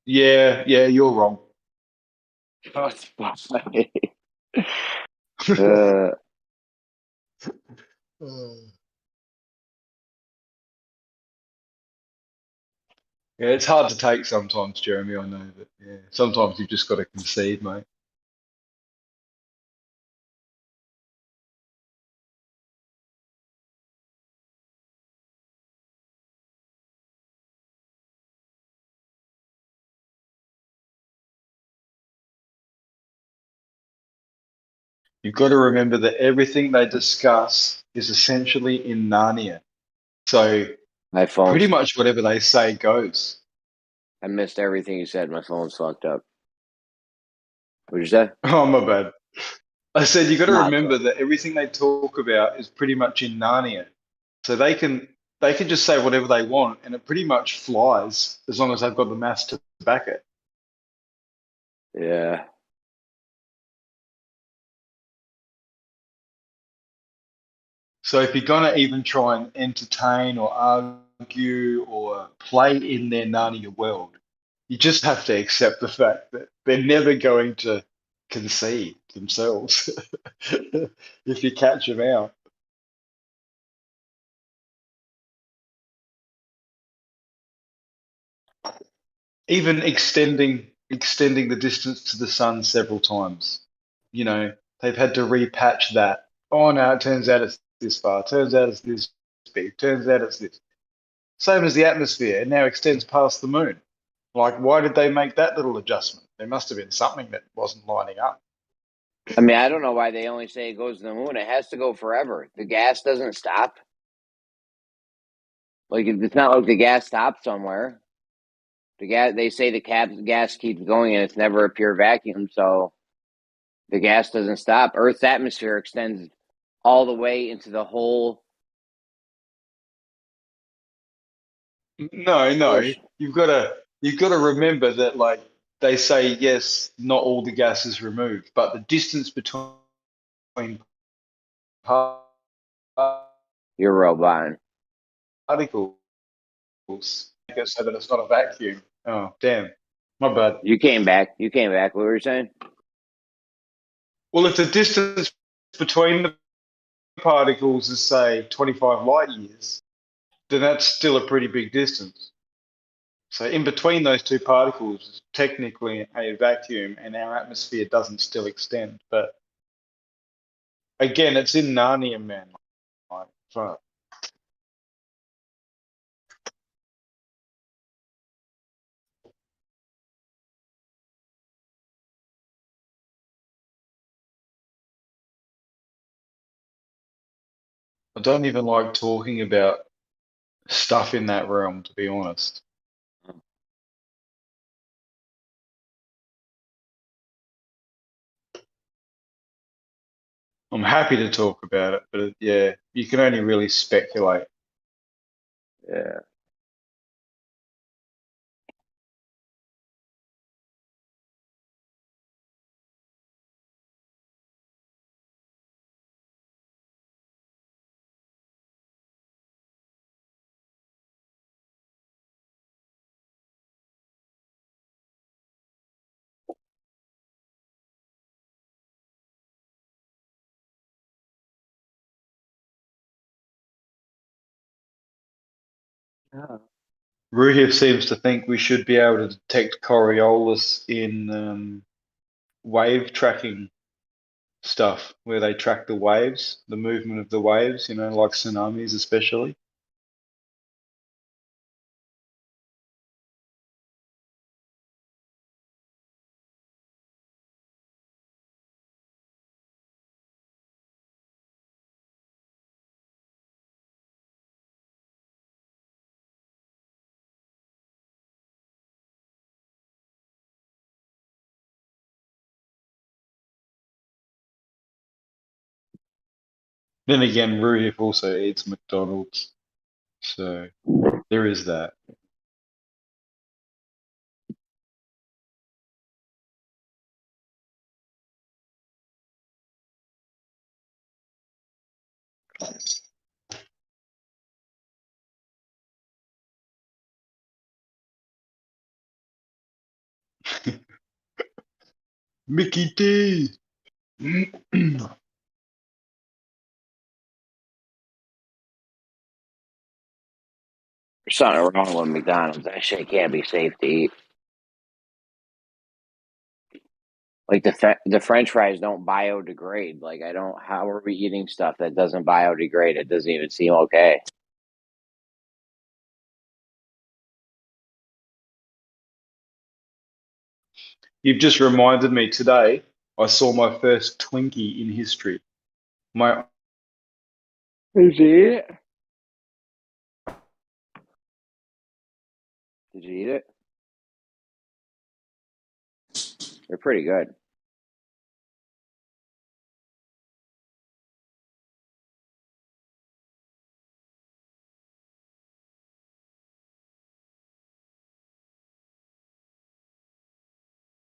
[SPEAKER 1] Yeah, you're wrong.
[SPEAKER 2] Oh, it's funny.
[SPEAKER 1] Yeah, it's hard to take sometimes, Jeremy. I know, but yeah, sometimes you've just got to concede, mate. You've got to remember that everything they discuss is essentially in Narnia. So pretty much whatever they say goes.
[SPEAKER 2] I missed everything you said. My phone's fucked up. What'd you say?
[SPEAKER 1] Oh, my bad. I said you got to
[SPEAKER 2] Nah,
[SPEAKER 1] remember that everything they talk about is pretty much in Narnia. So they can just say whatever they want, and it pretty much flies as long as they've got the maths to back it.
[SPEAKER 2] Yeah.
[SPEAKER 1] So if you're gonna even try and entertain or argue or play in their Narnia world, you just have to accept the fact that they're never going to concede themselves if you catch them out. Even extending the distance to the sun several times. You know, they've had to repatch that. Oh no, it turns out it's this far. Turns out it's this big. Turns out it's this. same as the atmosphere, it now extends past the moon. Like, why did they make that little adjustment? There must have been something that wasn't lining up.
[SPEAKER 2] I mean, I don't know why they only say it goes to the moon. It has to go forever. The gas doesn't stop. Like, it's not like the gas stops somewhere. The gas, they say the gas keeps going and it's never a pure vacuum, so the gas doesn't stop. Earth's atmosphere extends all the way into the whole.
[SPEAKER 1] No, you've got to remember that, like, they say yes, not all the gas is removed, but the distance between
[SPEAKER 2] You're roboting.
[SPEAKER 1] particles make it so that it's not a vacuum. Oh, damn, my bad.
[SPEAKER 2] You came back. You came back. What were you saying?
[SPEAKER 1] Well, if the distance between the particles is, say, 25 light years, then that's still a pretty big distance. So in between those two particles is technically a vacuum, and our atmosphere doesn't still extend. But again, it's in Narnia, man. Like, fuck. I don't even like talking about stuff in that realm, to be honest. I'm happy to talk about it, but yeah, you can only really speculate.
[SPEAKER 2] Yeah.
[SPEAKER 1] Ruhir seems to think we should be able to detect Coriolis in wave tracking stuff, where they track the waves, the movement of the waves, you know, like tsunamis especially. Then again, Ruhir also eats McDonald's, so there is that. Mickey D.
[SPEAKER 2] There's something wrong with McDonald's. That shit can't be safe to eat. Like the French fries don't biodegrade. Like I don't. How are we eating stuff that doesn't biodegrade? It doesn't even seem okay.
[SPEAKER 1] You've just reminded me today, I saw my first Twinkie in history.
[SPEAKER 2] Did you eat it? Did you eat it? They're pretty good.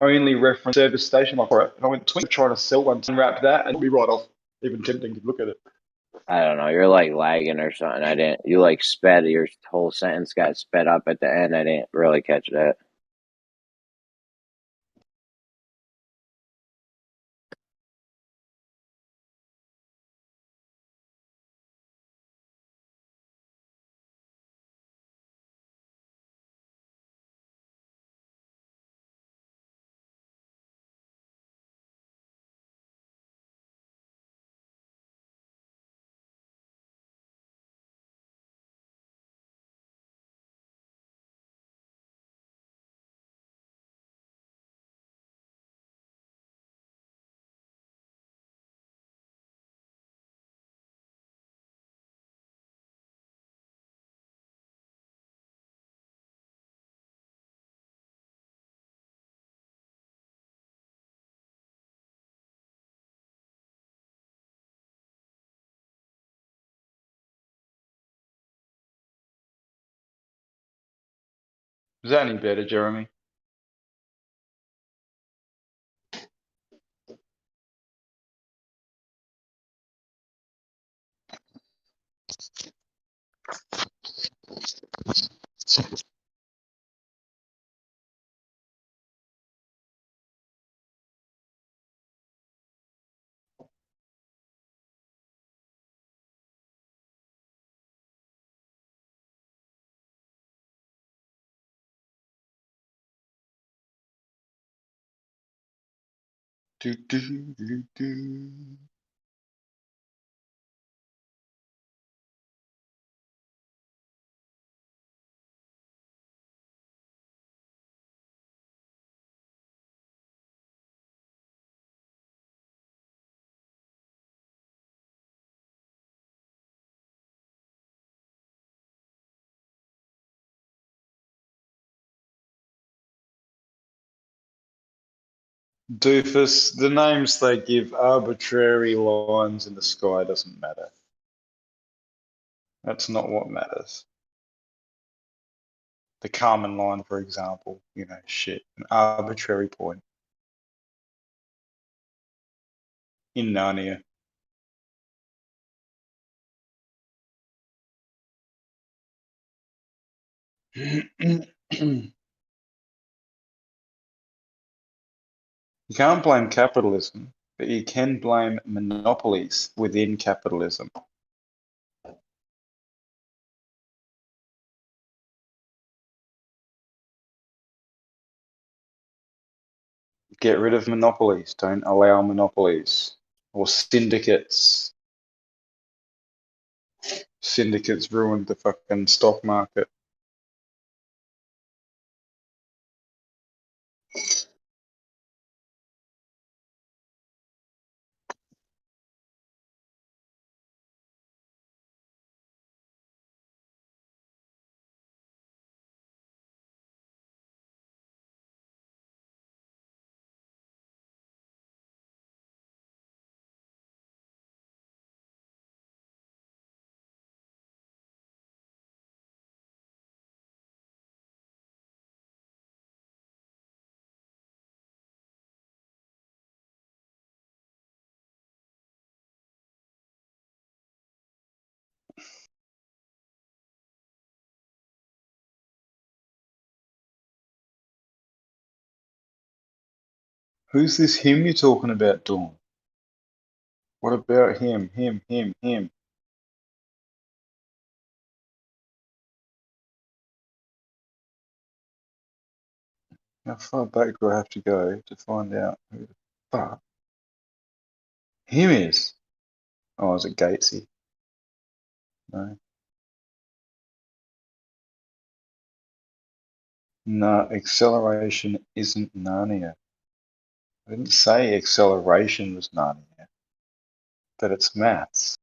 [SPEAKER 1] only reference service station like it. And I went Twink trying to sell one to unwrap that and be right off. Even tempting to look at it.
[SPEAKER 2] I don't know. You're like lagging or something. I didn't. You like sped. Your whole sentence got sped up at the end. I didn't really catch that.
[SPEAKER 1] Is that any better, Jeremy? Do, do, do, do. Doofus, the names they give arbitrary lines in the sky doesn't matter. That's not what matters. The Carmen line, for example, you know, shit, an arbitrary point in Narnia. You can't blame capitalism, but you can blame monopolies within capitalism. Get rid of monopolies. Don't allow monopolies or syndicates. Syndicates ruined the fucking stock market. Who's this him you're talking about, Dawn? What about him? Him. How far back do I have to go to find out who the fuck him is? Oh, is it Gatesy? No. No, acceleration isn't Narnia. I didn't say acceleration was Narnia, but it's maths.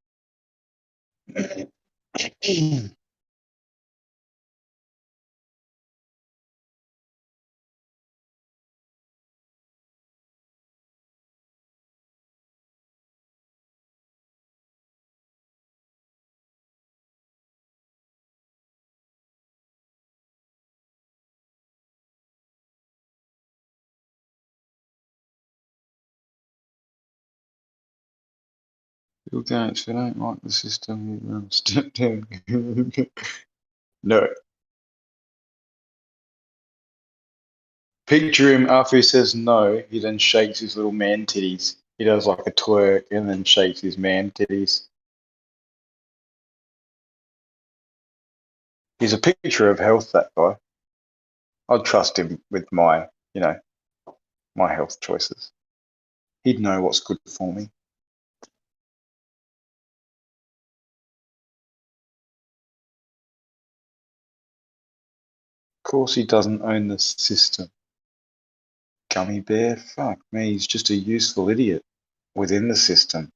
[SPEAKER 1] Bill Gates, if you don't like the system, you run step down. No. Picture him after he says no, he then shakes his little man titties. He does like a twerk and then shakes his man titties. He's a picture of health, that guy. I'd trust him with my, my health choices. He'd know what's good for me. Of course he doesn't own the system. Gummy bear? Fuck me, he's just a useful idiot within the system.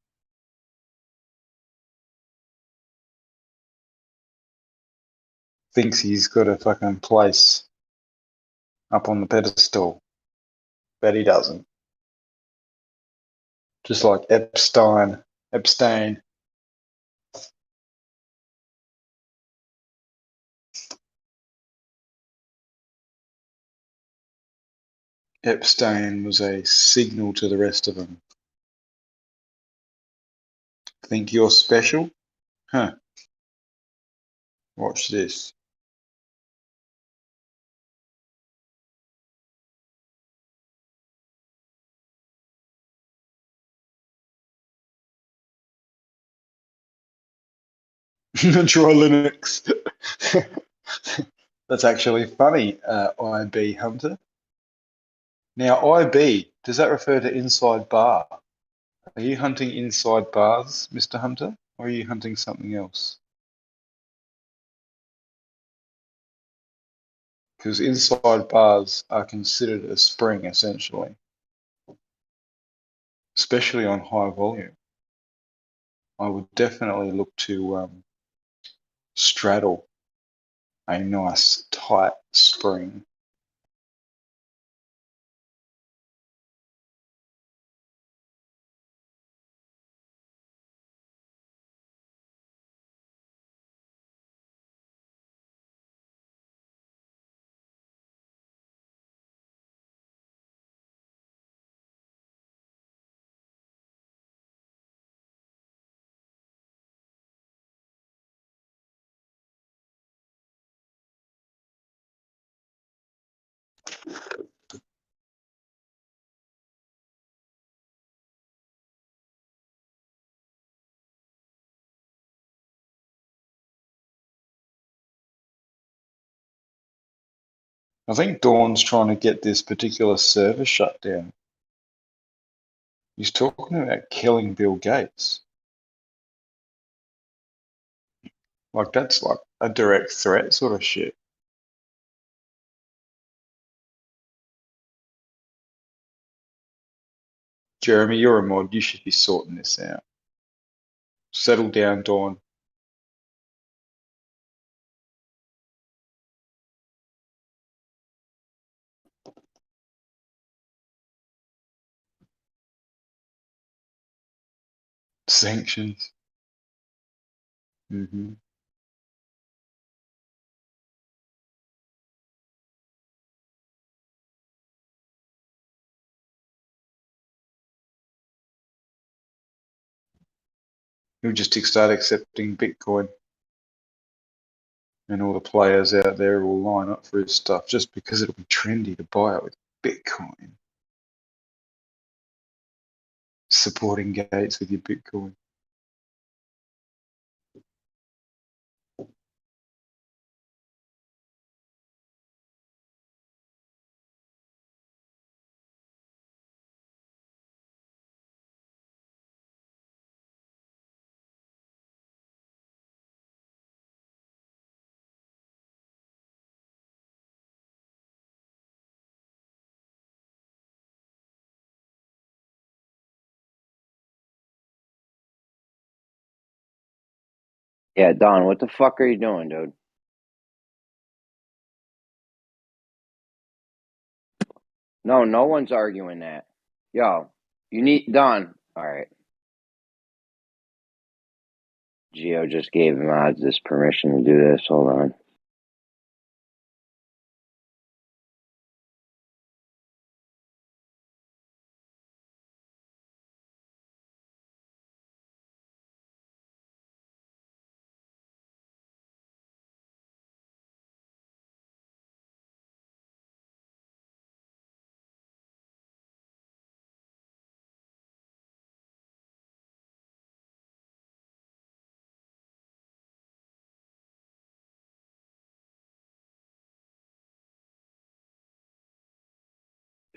[SPEAKER 1] Thinks he's got a fucking place up on the pedestal. Bet he doesn't. Just like Epstein. Epstein was a signal to the rest of them. Think you're special? Huh. Watch this. Try Linux. That's actually funny, IB Hunter. Now, IB, does that refer to inside bar? Are you hunting inside bars, Mr. Hunter, or are you hunting something else? Because inside bars are considered a spring, essentially, especially on high volume. I would definitely look to straddle a nice tight spring. I think Dawn's trying to get this particular server shut down. He's talking about killing Bill Gates. Like, that's like a direct threat sort of shit. Jeremy, you're a mod. You should be sorting this out. Settle down, Dawn. Sanctions. Mm-hmm. He'll just start accepting Bitcoin. And all the players out there will line up for his stuff just because it'll be trendy to buy it with Bitcoin. Supporting Gates with your Bitcoin.
[SPEAKER 16] Yeah, Don, what the fuck are you doing, dude? No, no one's arguing that. Yo, you need Don. All right. Geo just gave mods this permission to do this. Hold on.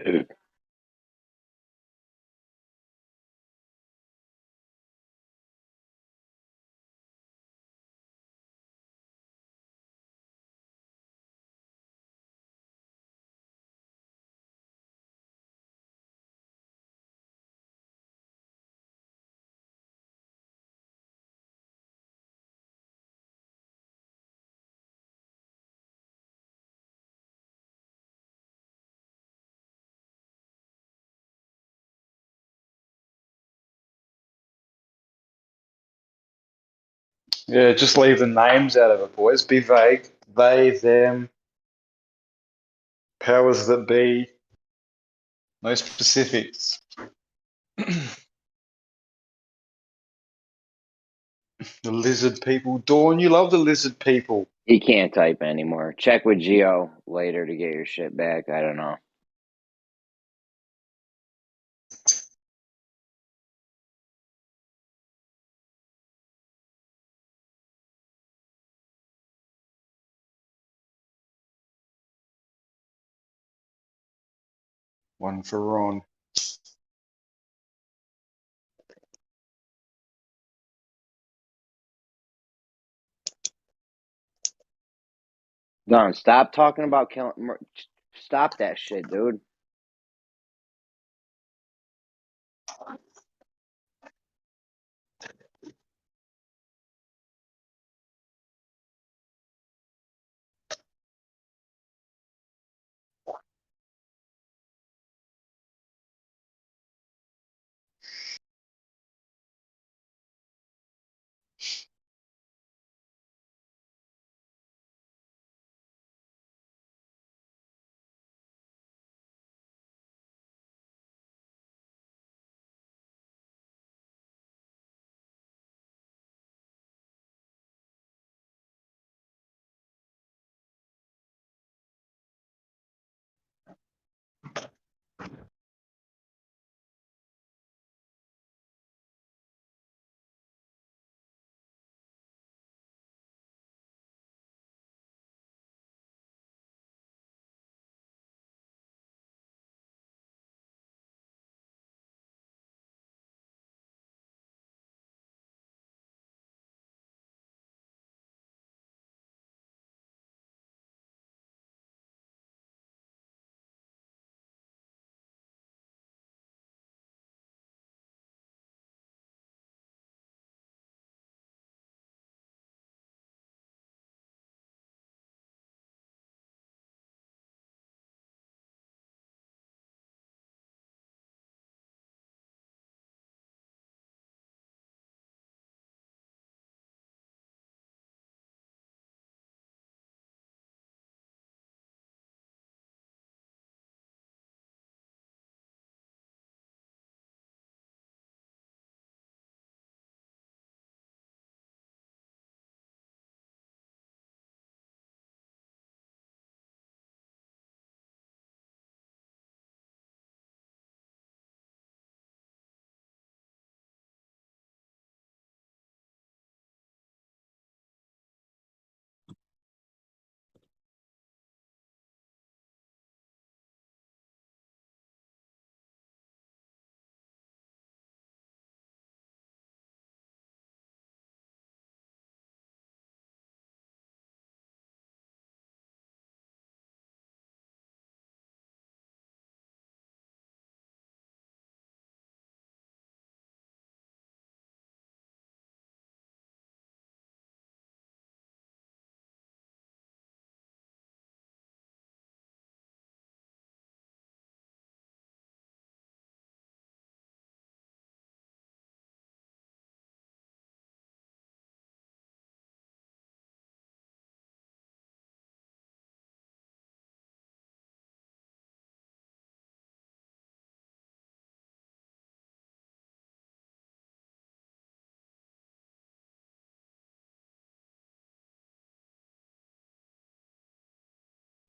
[SPEAKER 16] Dude.
[SPEAKER 1] Yeah, just leave the names out of it, boys. Be vague. They, them, powers that be. No specifics. The lizard people. Dawn, you love the lizard people.
[SPEAKER 2] He can't type anymore. Check with Geo later to get your shit back. I don't know.
[SPEAKER 1] One for Ron.
[SPEAKER 2] Don, stop talking about killing. Stop that shit, dude.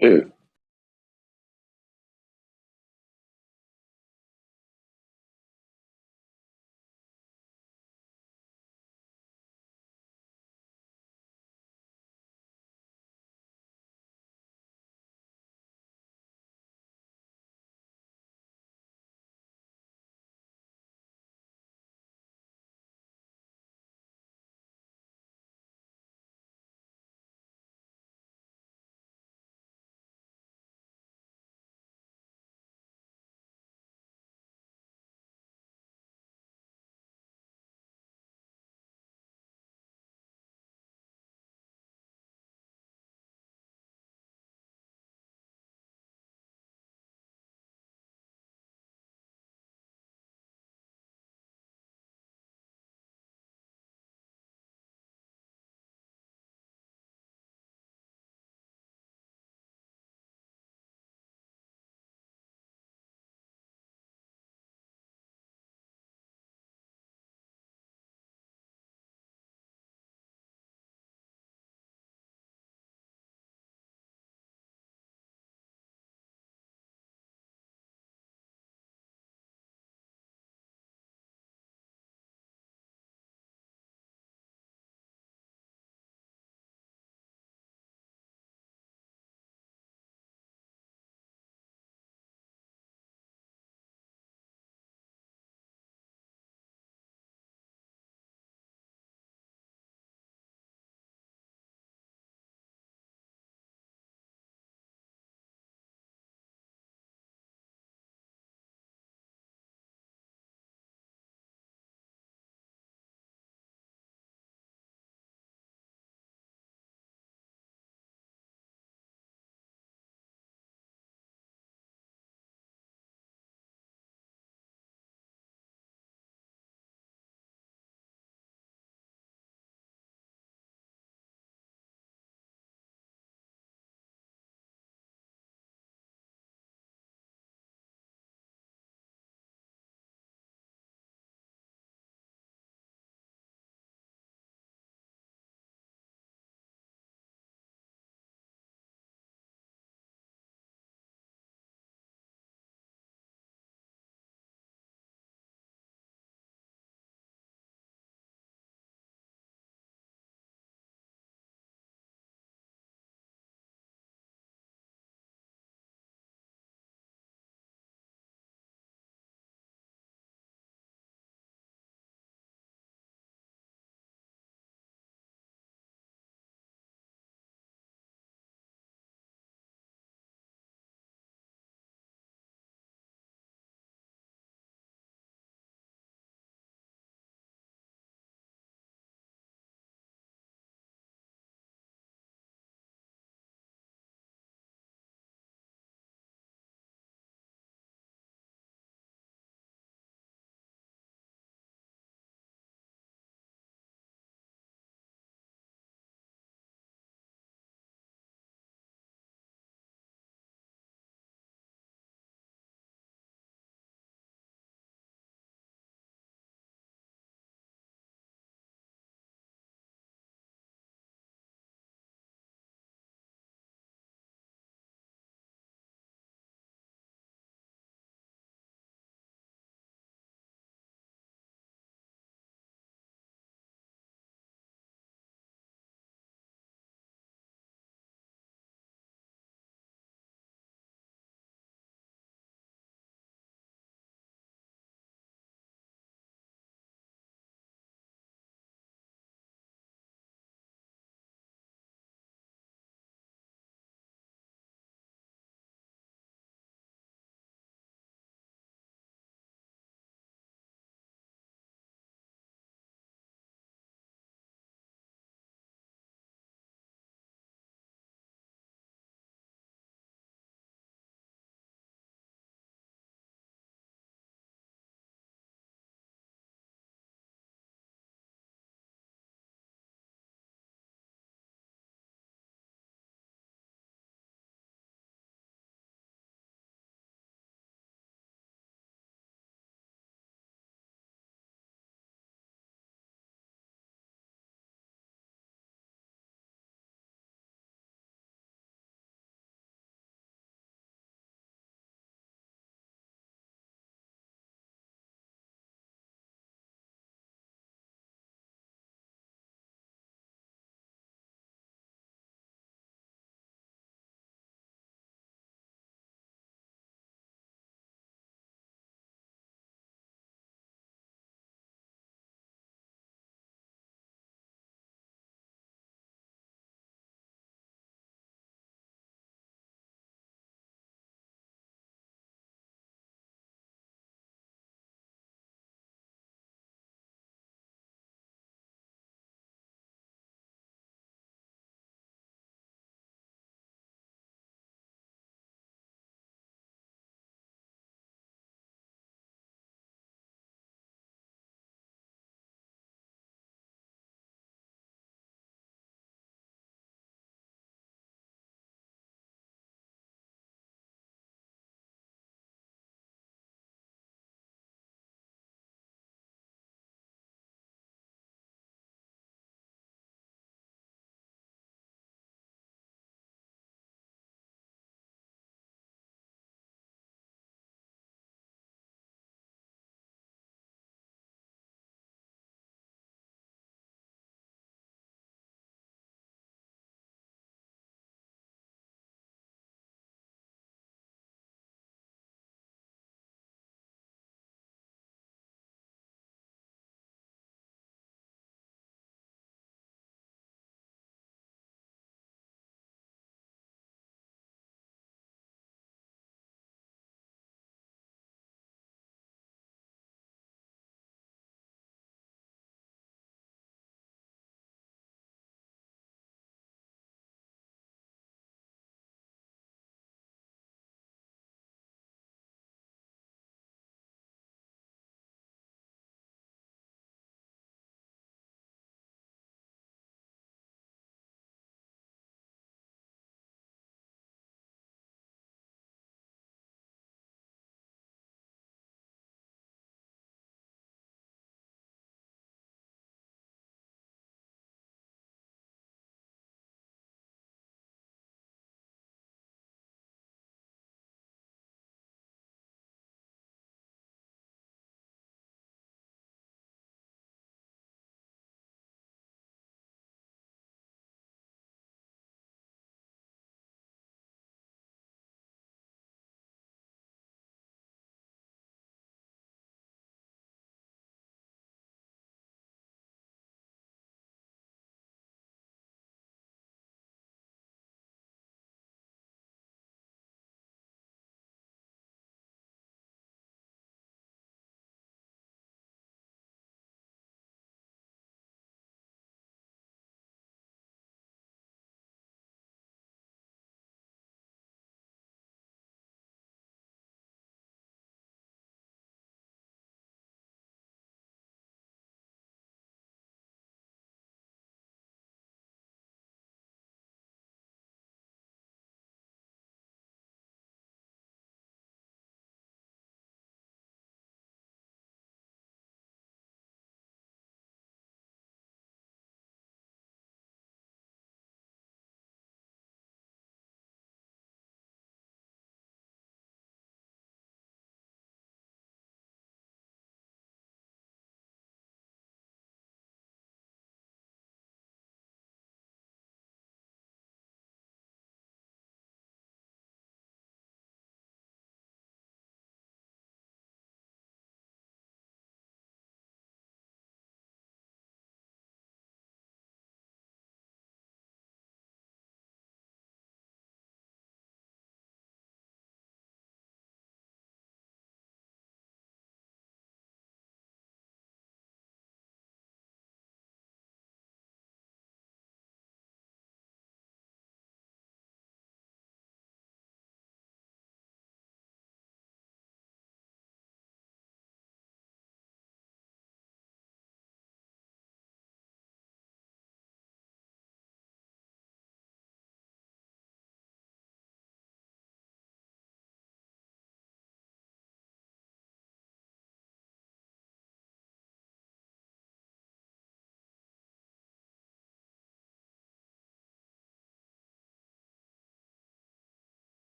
[SPEAKER 12] Dude.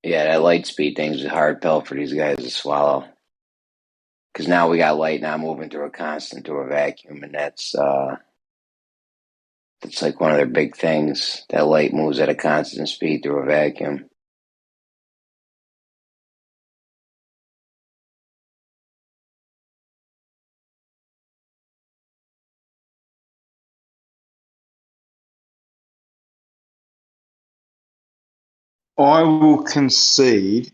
[SPEAKER 2] Yeah, that light speed thing's a hard pill for these guys to swallow. Because now we got light now moving through a constant, through a vacuum, and that's like one of their big things. That light moves at a constant speed through a vacuum.
[SPEAKER 1] I will concede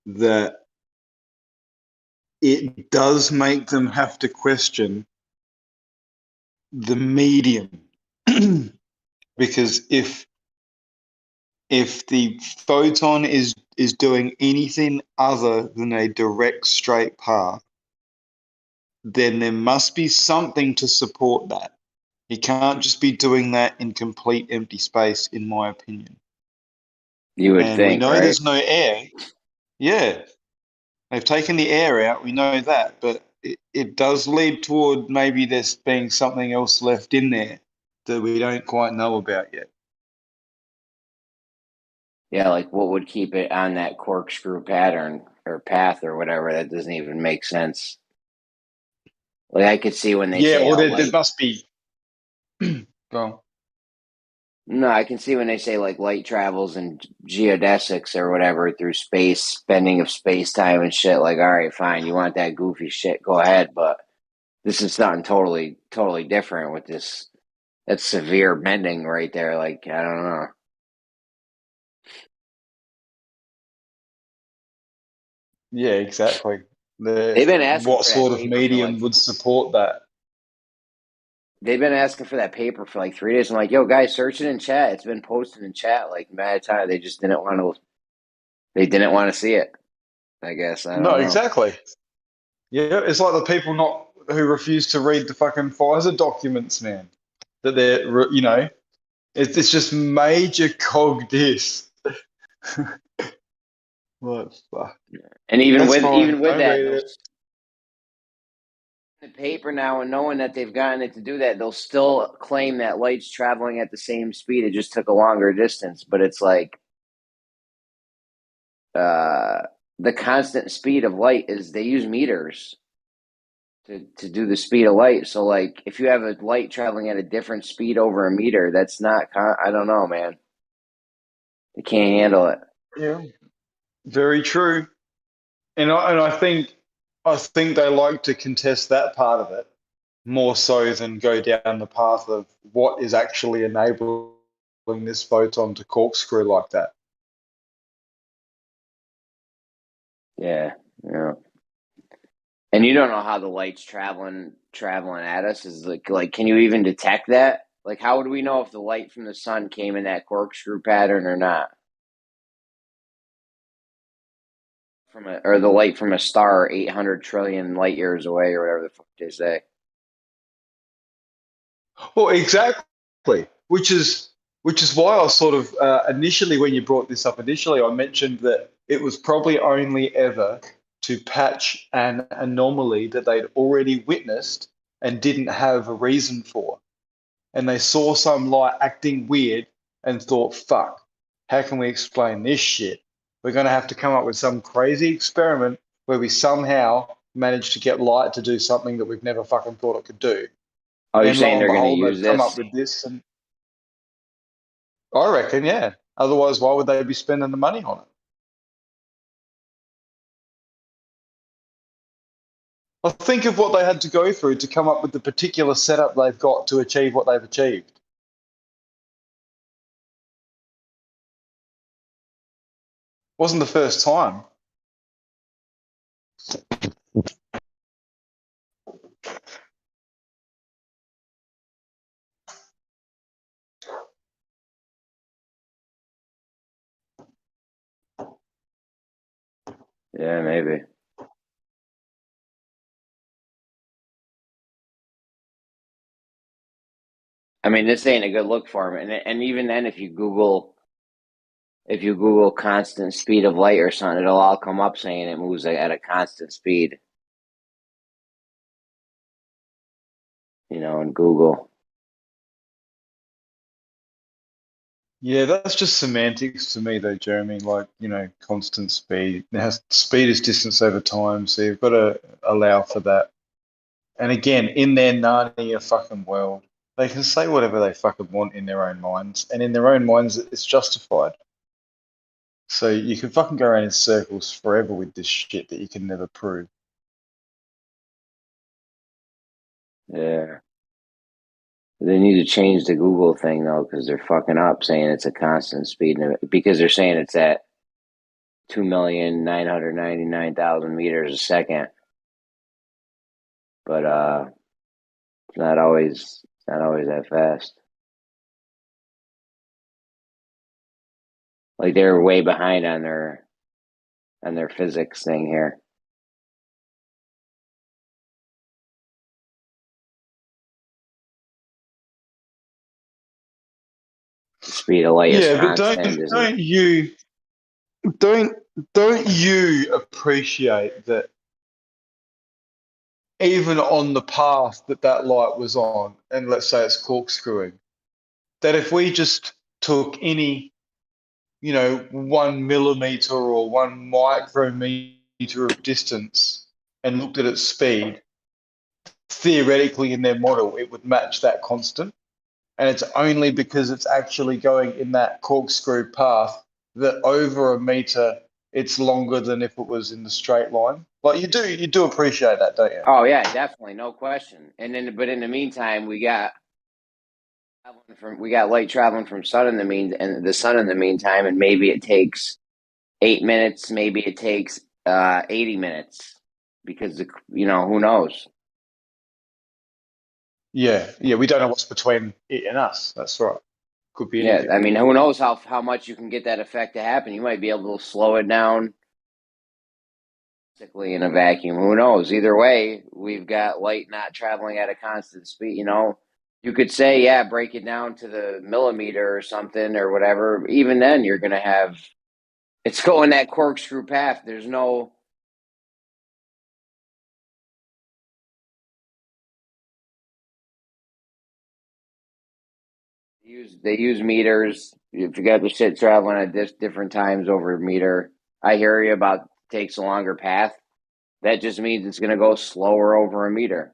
[SPEAKER 1] that it does make them have to question the medium. Because if the photon is doing anything other than a direct straight path, then there must be something to support that. He can't just be doing that in complete empty space, in my opinion.
[SPEAKER 2] You would
[SPEAKER 1] And
[SPEAKER 2] think,
[SPEAKER 1] we know
[SPEAKER 2] right?
[SPEAKER 1] there's no air. Yeah, they've taken the air out. We know that, but it does lead toward maybe there's being something else left in there that we don't quite know about yet.
[SPEAKER 2] Yeah, like what would keep it on that corkscrew pattern or path or whatever? That doesn't even make sense. Like I could see when they
[SPEAKER 1] Yeah,
[SPEAKER 2] say,
[SPEAKER 1] or
[SPEAKER 2] "Oh,
[SPEAKER 1] there
[SPEAKER 2] light."
[SPEAKER 1] must be. Go on.
[SPEAKER 2] No, I can see when they say like light travels in geodesics or whatever through space, bending of space time and shit. Like, all right, fine, you want that goofy shit, go ahead. But this is something totally different with this. That's severe bending right there. Like, I don't know.
[SPEAKER 1] Yeah, exactly.
[SPEAKER 2] They've been asking
[SPEAKER 1] What
[SPEAKER 2] for that
[SPEAKER 1] sort of
[SPEAKER 2] paper for like
[SPEAKER 1] medium would support that?
[SPEAKER 2] they've been asking for that paper for like 3 days. I'm like, yo, guys, search it in chat. It's been posted in chat like mad time. They just didn't want to. They didn't want to see it. I guess I
[SPEAKER 1] No,
[SPEAKER 2] don't know.
[SPEAKER 1] exactly. Yeah, it's like the people not who refuse to read the fucking Pfizer documents, man. That it's just major cog dis. What fuck?
[SPEAKER 2] And even
[SPEAKER 1] That's
[SPEAKER 2] with
[SPEAKER 1] fine.
[SPEAKER 2] even with
[SPEAKER 1] Don't
[SPEAKER 2] that,
[SPEAKER 1] read
[SPEAKER 2] they'll
[SPEAKER 1] it.
[SPEAKER 2] the paper now and knowing that they've gotten it to do that, they'll still claim that light's traveling at the same speed. It just took a longer distance, but it's like uh, the constant speed of light is they use meters to do the speed of light. So like if you have a light traveling at a different speed over a meter, that's not. I don't know, man. They can't handle it.
[SPEAKER 1] Yeah, very true. And I think they like to contest that part of it more so than go down the path of what is actually enabling this photon to corkscrew like that.
[SPEAKER 2] Yeah, yeah. And you don't know how the light's traveling at us. Is like can you even detect that? Like how would we know if the light from the sun came in that corkscrew pattern or not? Or the light from a star 800 trillion light years away or whatever the fuck they say.
[SPEAKER 1] Well, exactly. Which is why I was sort of initially, when you brought this up initially, I mentioned that it was probably only ever to patch an anomaly that they'd already witnessed and didn't have a reason for. And they saw some light acting weird and thought, fuck, how can we explain this shit? We're going to have to come up with some crazy experiment where we somehow manage to get light to do something that we've never fucking thought it could do.
[SPEAKER 2] Oh, you're
[SPEAKER 1] And lo
[SPEAKER 2] saying
[SPEAKER 1] and
[SPEAKER 2] they're going to
[SPEAKER 1] behold,
[SPEAKER 2] use
[SPEAKER 1] they've come up
[SPEAKER 2] this?
[SPEAKER 1] with this. And I reckon, yeah. Otherwise, why would they be spending the money on it? I think of what they had to go through to come up with the particular setup they've got to achieve what they've achieved. Wasn't the first time.
[SPEAKER 2] Yeah, maybe. I mean, this ain't a good look for them. And even then, if you Google constant speed of light or something, it'll all come up saying it moves at a constant speed. In Google.
[SPEAKER 1] Yeah, that's just semantics to me, though, Jeremy. Like, constant speed. Now, speed is distance over time, so you've got to allow for that. And again, in their Narnia fucking world, they can say whatever they fucking want in their own minds, and in their own minds, it's justified. So you can fucking go around in circles forever with this shit that you can never prove.
[SPEAKER 2] Yeah. They need to change the Google thing though, because they're fucking up saying it's a constant speed because they're saying it's at 2,999,000 meters a second. But it's not always that fast. Like they're way behind on their physics thing here. The speed of light is
[SPEAKER 1] Yeah, but
[SPEAKER 2] constant.
[SPEAKER 1] don't you appreciate that even on the path that light was on, and let's say it's corkscrewing, that if we just took any 1 millimeter or 1 micrometer of distance and looked at its speed, theoretically in their model, it would match that constant. And it's only because it's actually going in that corkscrew path that over a meter, it's longer than if it was in the straight line. Like you do appreciate that, don't you?
[SPEAKER 2] Oh yeah, definitely, no question. But in the meantime, we got light traveling from the sun in the meantime, and maybe it takes 8 minutes, maybe it takes 80 minutes, because who knows?
[SPEAKER 1] Yeah, we don't know what's between it and us. That's right. Could be anything.
[SPEAKER 2] Yeah, I mean, who knows how much you can get that effect to happen? You might be able to slow it down in a vacuum. Who knows? Either way, we've got light not traveling at a constant speed. You could say, yeah, break it down to the millimeter or something or whatever. Even then, you're going to have it's going that corkscrew path. There's no. They use meters. If you got the shit traveling at different times over a meter, I hear you about takes a longer path. That just means it's going to go slower over a meter.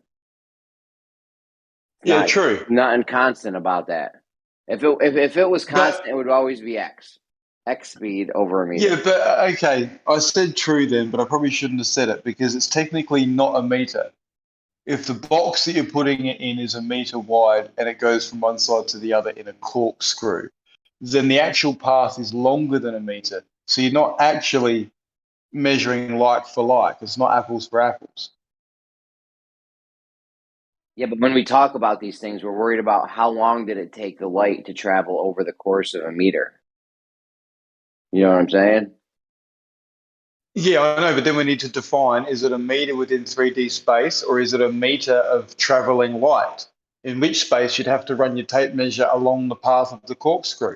[SPEAKER 1] Yeah, true.
[SPEAKER 2] Nothing constant about that. If it was constant, it would always be x speed over a meter.
[SPEAKER 1] Yeah, but okay, I said true then, but I probably shouldn't have said it because it's technically not a meter. If the box that you're putting it in is a meter wide and it goes from one side to the other in a corkscrew, then the actual path is longer than a meter. So you're not actually measuring like for like. It's not apples for apples.
[SPEAKER 2] Yeah, but when we talk about these things, we're worried about how long did it take the light to travel over the course of a meter. You know what I'm saying?
[SPEAKER 1] Yeah, I know, but then we need to define, is it a meter within 3D space or is it a meter of traveling light? In which space you'd have to run your tape measure along the path of the corkscrew.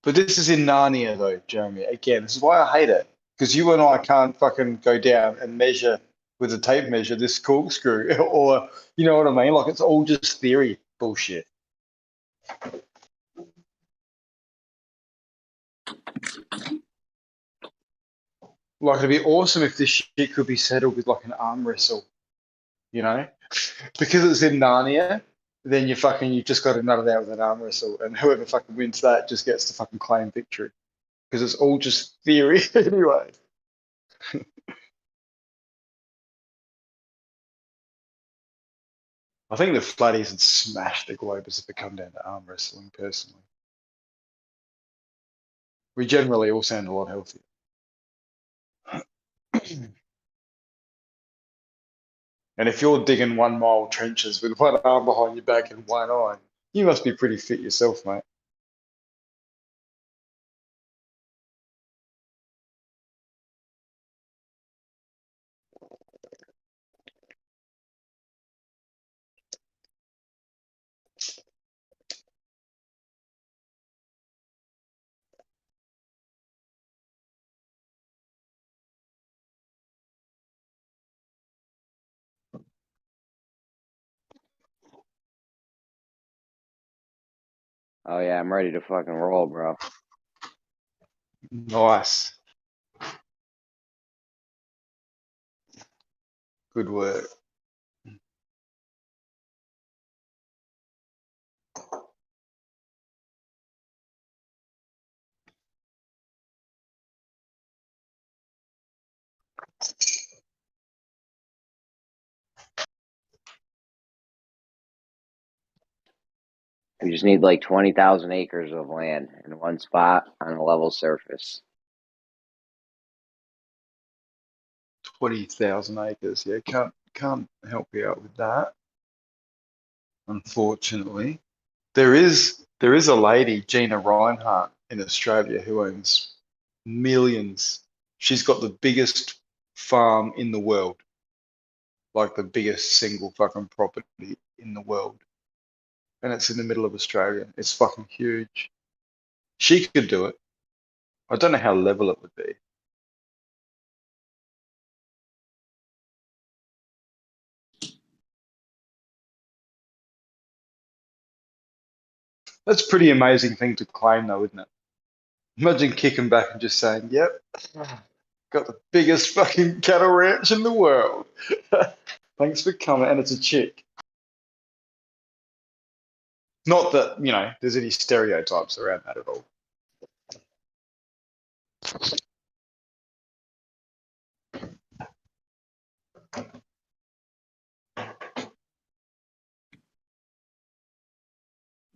[SPEAKER 1] But this is in Narnia though, Jeremy. Again, this is why I hate it. Because you and I can't fucking go down and measure with a tape measure this corkscrew or, you know what I mean? Like it's all just theory bullshit. Like it'd be awesome if this shit could be settled with like an arm wrestle, because it's in Narnia. Then you just got to nut it out with an arm wrestle, and whoever fucking wins that just gets to fucking claim victory, because it's all just theory anyway. I think the flatties would smash the Globers if it come down to arm wrestling. Personally, we generally all sound a lot healthier. And if you're digging 1 mile trenches with one arm behind your back and one eye, you must be pretty fit yourself, mate.
[SPEAKER 2] Oh yeah, I'm ready to fucking roll, bro.
[SPEAKER 1] Nice. Good work.
[SPEAKER 2] We just need like 20,000 acres of land in one spot on a level surface.
[SPEAKER 1] 20,000 acres. Yeah, can't help you out with that. Unfortunately, there is a lady, Gina Reinhardt, in Australia who owns millions. She's got the biggest farm in the world, like the biggest single fucking property in the world, and it's in the middle of Australia. It's fucking huge. She could do it. I don't know how level it would be. That's a pretty amazing thing to claim, though, isn't it? Imagine kicking back and just saying, "Yep, got the biggest fucking cattle ranch in the world." Thanks for coming, and it's a chick. Not that, there's any stereotypes around that at all.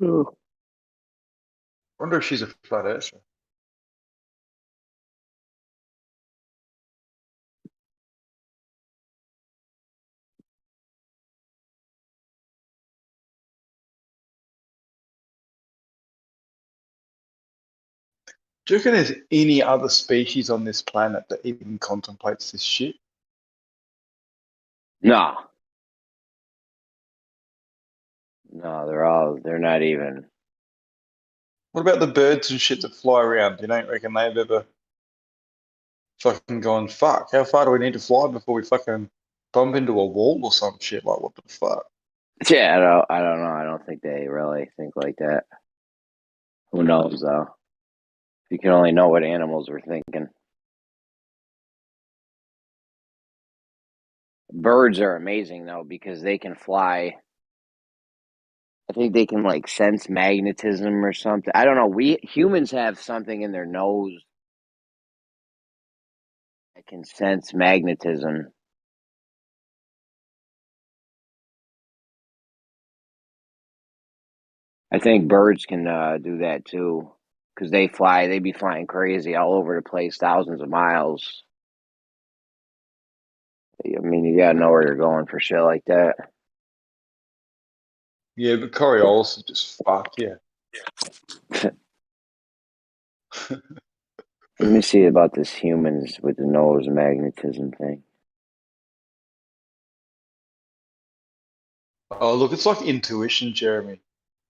[SPEAKER 2] Ooh.
[SPEAKER 1] Wonder if she's a flat earther. Do you reckon there's any other species on this planet that even contemplates this shit?
[SPEAKER 2] No. No, they're not even.
[SPEAKER 1] What about the birds and shit that fly around? You don't reckon they've ever fucking gone, fuck, how far do we need to fly before we fucking bump into a wall or some shit? Like, what the fuck?
[SPEAKER 2] Yeah, I don't know. I don't think they really think like that. Who knows, though? You can only know what animals are thinking. Birds are amazing, though, because they can fly. I think they can, like, sense magnetism or something. I don't know. We humans have something in their nose that can sense magnetism. I think birds can do that, too, because they fly. They be flying crazy all over the place, thousands of miles. I mean, you gotta know where you're going for shit like that.
[SPEAKER 1] Yeah, but Coriolis is just fuck, yeah.
[SPEAKER 2] Let me see about this humans with the nose magnetism thing.
[SPEAKER 1] Oh, look, it's like intuition, Jeremy.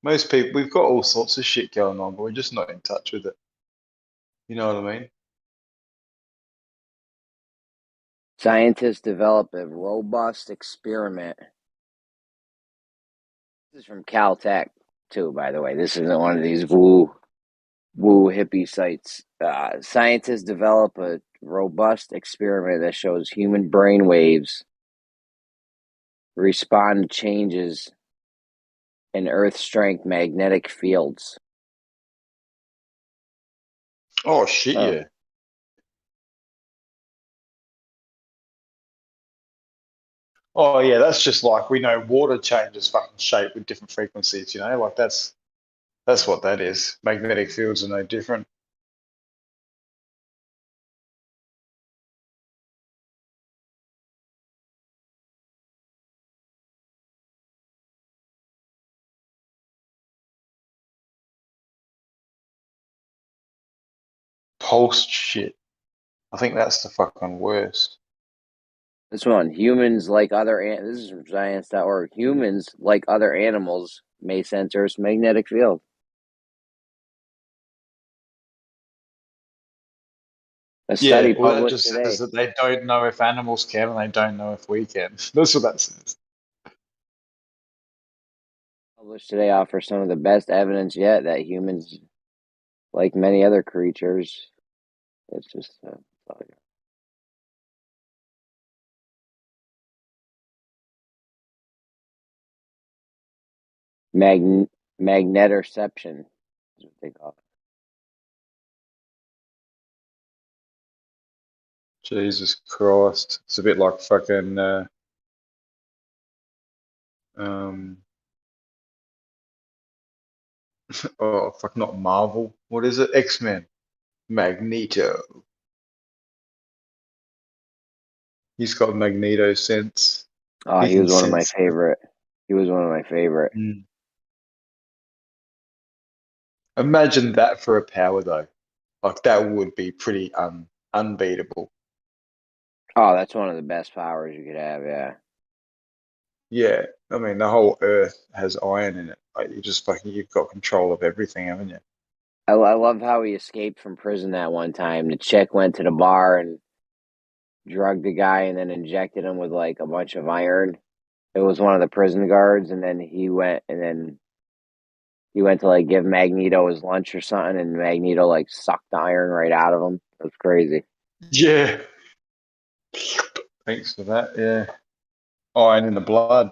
[SPEAKER 1] Most people, we've got all sorts of shit going on, but we're just not in touch with it. You know what I mean?
[SPEAKER 2] Scientists develop a robust experiment. This is from Caltech, too, by the way. This isn't one of these woo hippie sites. Scientists develop a robust experiment that shows human brain waves respond to changes in Earth strength magnetic fields.
[SPEAKER 1] Oh, shit, yeah. Oh, yeah, that's just like we know water changes fucking shape with different frequencies, Like that's what that is. Magnetic fields are no different. Pulsed shit. I think that's the fucking worst.
[SPEAKER 2] This one, humans like other this is from science.org. Humans like other animals may sense Earth's magnetic field. A study
[SPEAKER 1] Yeah, well, that
[SPEAKER 2] published
[SPEAKER 1] just
[SPEAKER 2] today.
[SPEAKER 1] says that they don't know if animals can and they don't know if we can. That's what that says.
[SPEAKER 2] Published today offers some of the best evidence yet that humans, like many other creatures, it's just magnetoception is what they call it.
[SPEAKER 1] Jesus Christ. It's a bit like fucking oh fuck, not Marvel. What is it? X-Men. Magneto. He's got Magneto sense.
[SPEAKER 2] Oh,
[SPEAKER 1] He
[SPEAKER 2] he
[SPEAKER 1] can
[SPEAKER 2] was one of my
[SPEAKER 1] sense.
[SPEAKER 2] favorite. He was one of my favorite.
[SPEAKER 1] Imagine that for a power though. Like that would be pretty unbeatable.
[SPEAKER 2] Oh, that's one of the best powers you could have, yeah.
[SPEAKER 1] Yeah. I mean the whole earth has iron in it. Like you've got control of everything, haven't you?
[SPEAKER 2] I love how he escaped from prison that one time. The chick went to the bar and drugged the guy and then injected him with like a bunch of iron. It was one of the prison guards, and then he went to like give Magneto his lunch or something, and Magneto like sucked the iron right out of him. It was crazy.
[SPEAKER 1] Yeah. Thanks for that. Yeah. Iron in the blood.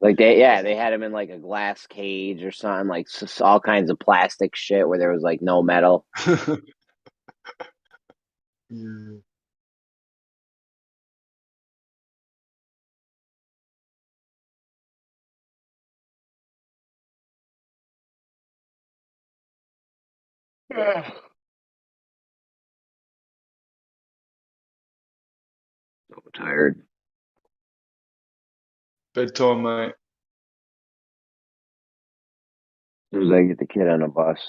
[SPEAKER 2] Like they had him in like a glass cage or something, like all kinds of plastic shit where there was like no metal.
[SPEAKER 1] Yeah.
[SPEAKER 2] So tired.
[SPEAKER 1] Bedtime, mate.
[SPEAKER 2] As soon as I get the kid on the bus.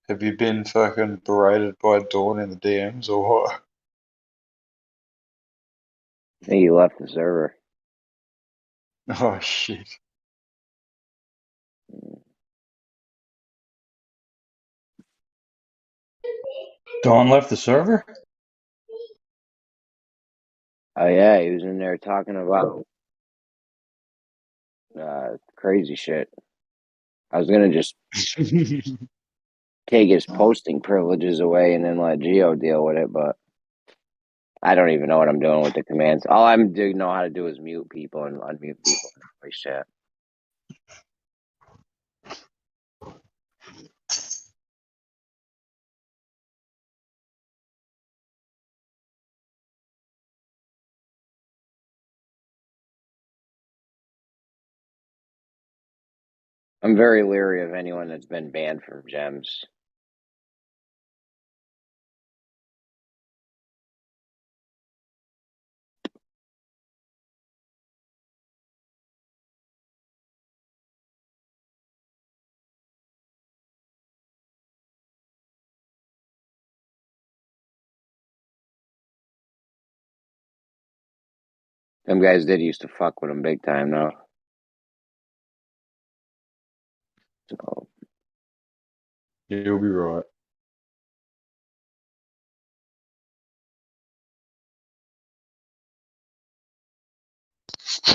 [SPEAKER 1] Have you been fucking berated by Dawn in the DMs or what?
[SPEAKER 2] I think he left the server.
[SPEAKER 1] Oh shit.
[SPEAKER 7] Dawn left the server?
[SPEAKER 2] Oh yeah, he was in there talking about crazy shit. I was gonna just take his posting privileges away and then let Geo deal with it, but I don't even know what I'm doing with the commands. All I'm do know how to do is mute people and unmute people in voice chat. I'm very leery of anyone that's been banned from gems. Them guys did used to fuck with him big time, though. So
[SPEAKER 1] You'll be right.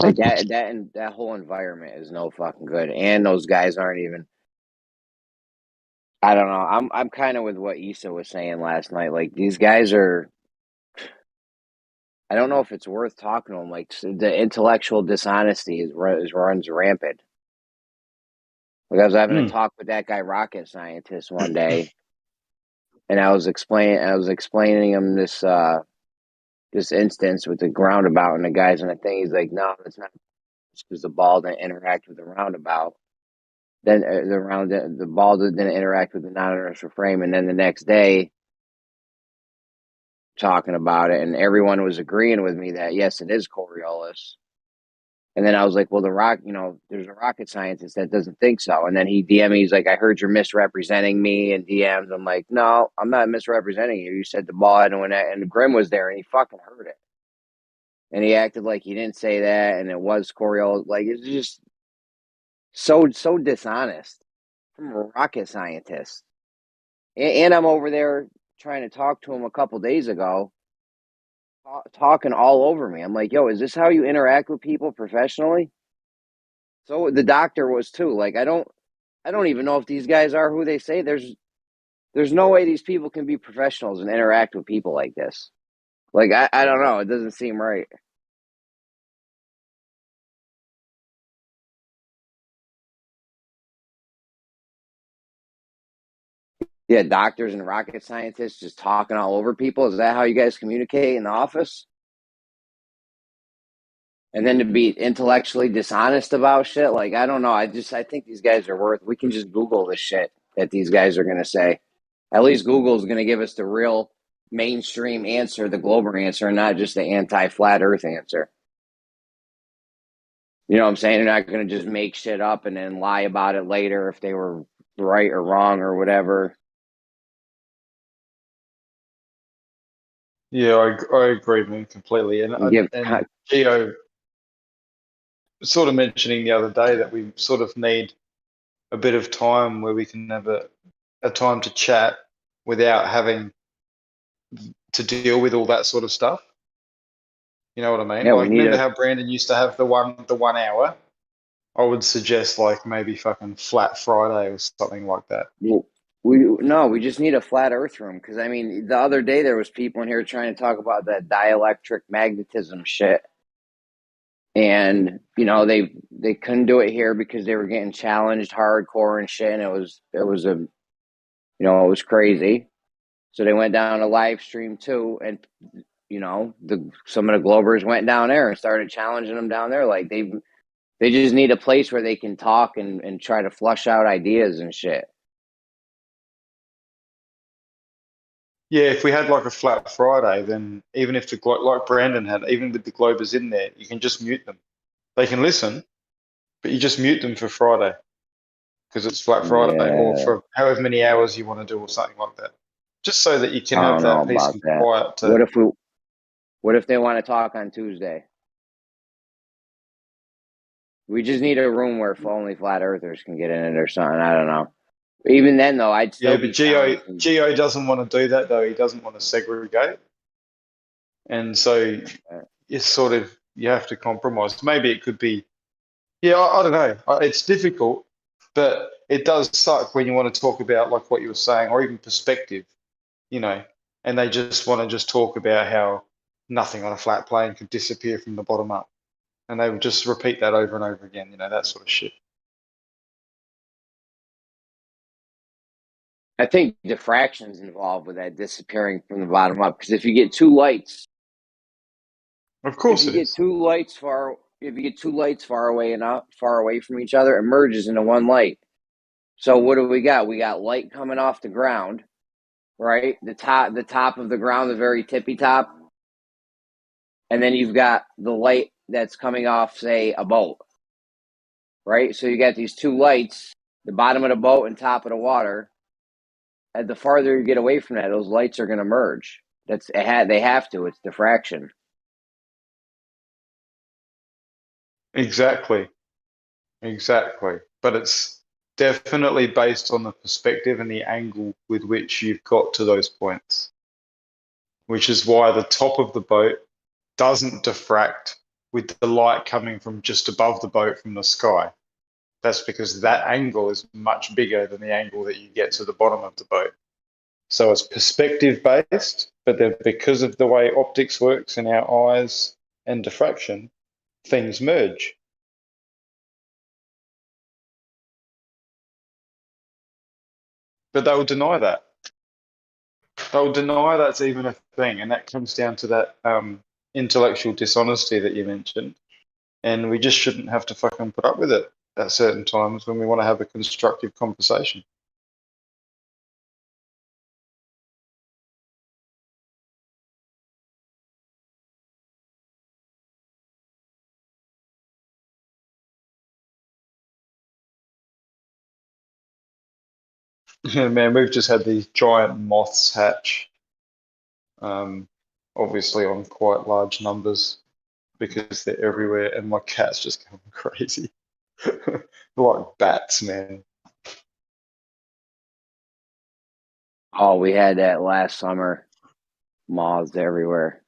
[SPEAKER 2] like that whole environment is no fucking good, and those guys aren't even. I don't know. I'm kind of with what Issa was saying last night. Like these guys are. I don't know if it's worth talking to them. Like the intellectual dishonesty runs rampant. Like I was having a talk with that guy, rocket scientist, one day, and I was explaining him this this instance with the roundabout, and the guy's in the thing. He's like, "No, it's not because the ball didn't interact with the roundabout. Then the ball didn't interact with the non-inertial frame." And then the next day, talking about it, and everyone was agreeing with me that yes, it is Coriolis. And then I was like, well, there's a rocket scientist that doesn't think so. And then he DM'd me, he's like, I heard you're misrepresenting me in DMs. I'm like, no, I'm not misrepresenting you. You said the ball had went out, and Grim was there, and he fucking heard it. And he acted like he didn't say that, and it was Coriolis. Like, it's just so dishonest from a rocket scientist. And I'm over there trying to talk to him a couple days ago, talking all over me. I'm like, yo, is this how you interact with people professionally? So the doctor was too. Like, I don't even know if these guys are who they say. There's no way these people can be professionals and interact with people like this. Like, I don't know. It doesn't seem right. Yeah, doctors and rocket scientists just talking all over people. Is that how you guys communicate in the office? And then to be intellectually dishonest about shit, like, I don't know. I think these guys are worth. We can just Google the shit that these guys are gonna say. At least Google is gonna give us the real mainstream answer, the Glober answer, and not just the anti-flat Earth answer. You know what I'm saying? They're not gonna just make shit up and then lie about it later if they were right or wrong or whatever.
[SPEAKER 1] Yeah, I agree, man, completely. And Geo sort of mentioning the other day that we sort of need a bit of time where we can have a time to chat without having to deal with all that sort of stuff. You know what I mean?
[SPEAKER 2] Yeah,
[SPEAKER 1] like, remember how Brandon used to have the 1 hour? I would suggest like maybe fucking Flat Friday or something like that.
[SPEAKER 2] We just need a flat Earth room, because I mean, the other day there was people in here trying to talk about that dielectric magnetism shit, and they couldn't do it here because they were getting challenged hardcore and shit, and it was crazy. So they went down to Livestream too, and some of the Globers went down there and started challenging them down there. Like, they just need a place where they can talk and try to flush out ideas and shit.
[SPEAKER 1] Yeah, if we had like a Flat Friday, then even if like Brandon had, even with the Globers in there, you can just mute them. They can listen, but you just mute them for Friday because it's Flat Friday, or for however many hours you want to do, or something like that. Just so that you can have that peace and quiet.
[SPEAKER 2] What if they want to talk on Tuesday? We just need a room where only flat earthers can get in it or something. I don't know. Even then, though, I'd still
[SPEAKER 1] but Geo doesn't want to do that, though. He doesn't want to segregate, and so it's sort of, you have to compromise. Maybe it could be, I don't know. It's difficult, but it does suck when you want to talk about like what you were saying, or even perspective, and they just want to just talk about how nothing on a flat plane could disappear from the bottom up, and they would just repeat that over and over again, that sort of shit.
[SPEAKER 2] I think diffraction's involved with that disappearing from the bottom up, because if you get two lights,
[SPEAKER 1] of course,
[SPEAKER 2] if you get two lights far away from each other, it merges into one light. So what do we got? We got light coming off the ground, right? The top of the ground, the very tippy top, and then you've got the light that's coming off, say, a boat, right? So you got these two lights, the bottom of the boat and top of the water. And the farther you get away from that, those lights are going to merge. They have to. It's diffraction.
[SPEAKER 1] Exactly. But it's definitely based on the perspective and the angle with which you've got to those points, which is why the top of the boat doesn't diffract with the light coming from just above the boat from the sky. That's because that angle is much bigger than the angle that you get to the bottom of the boat. So it's perspective based, but then because of the way optics works in our eyes and diffraction, things merge. But they will deny that. They'll deny that's even a thing, and that comes down to that intellectual dishonesty that you mentioned. And we just shouldn't have to fucking put up with it at certain times when we want to have a constructive conversation. Man, we've just had these giant moths hatch, obviously on quite large numbers because they're everywhere, and my cat's just going crazy. Like bats, man.
[SPEAKER 2] Oh, we had that last summer. Moths everywhere.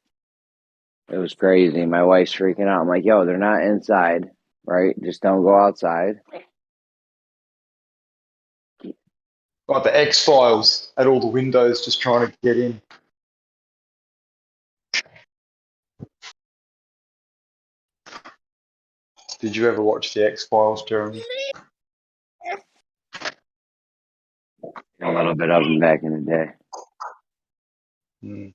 [SPEAKER 2] It was crazy. My wife's freaking out. I'm like, yo, they're not inside, right? Just don't go outside.
[SPEAKER 1] Like the X-Files at all the windows just trying to get in. Did you ever watch the X-Files, Jeremy?
[SPEAKER 2] A little bit of them back in the day.
[SPEAKER 1] Mm.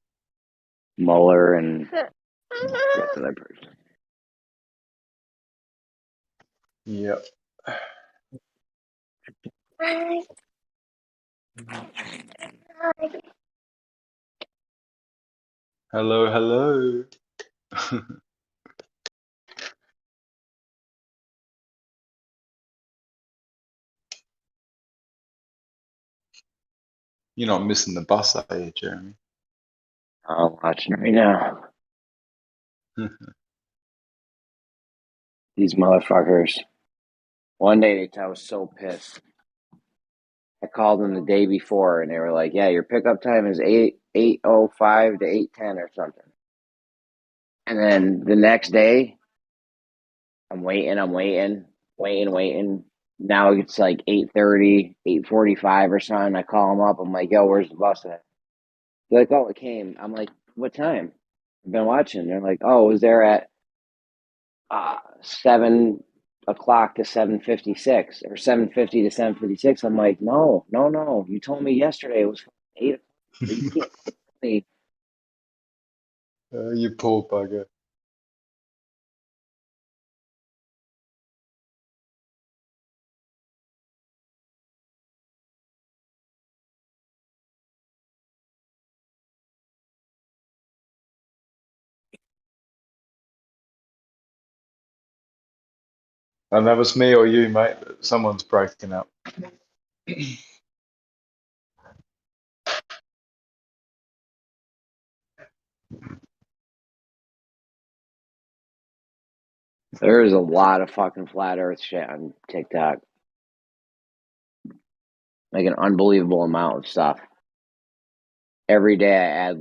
[SPEAKER 2] Mueller and what's the other person?
[SPEAKER 1] Yep. Hello, hello. You're not missing the bus, are you, Jeremy?
[SPEAKER 2] I'm watching right now. These motherfuckers. One day I was so pissed. I called them the day before and they were like, yeah, your pickup time is 8:05 to 8:10 or something. And then the next day, I'm waiting. Now it's like 8:30, 8:45 or something. I call them up. I'm like, yo, where's the bus at? They're like, oh, it came. I'm like, what time? I've been watching. They're like, oh, it was there at 7 o'clock to 7:56 or 7:50 to 7:56. I'm like, no. You told me yesterday it was 8 o'clock. You can't tell me.
[SPEAKER 1] You poor bugger. And that was me or you, mate. Someone's breaking up.
[SPEAKER 2] There is a lot of fucking flat earth shit on TikTok. Like an unbelievable amount of stuff. Every day I add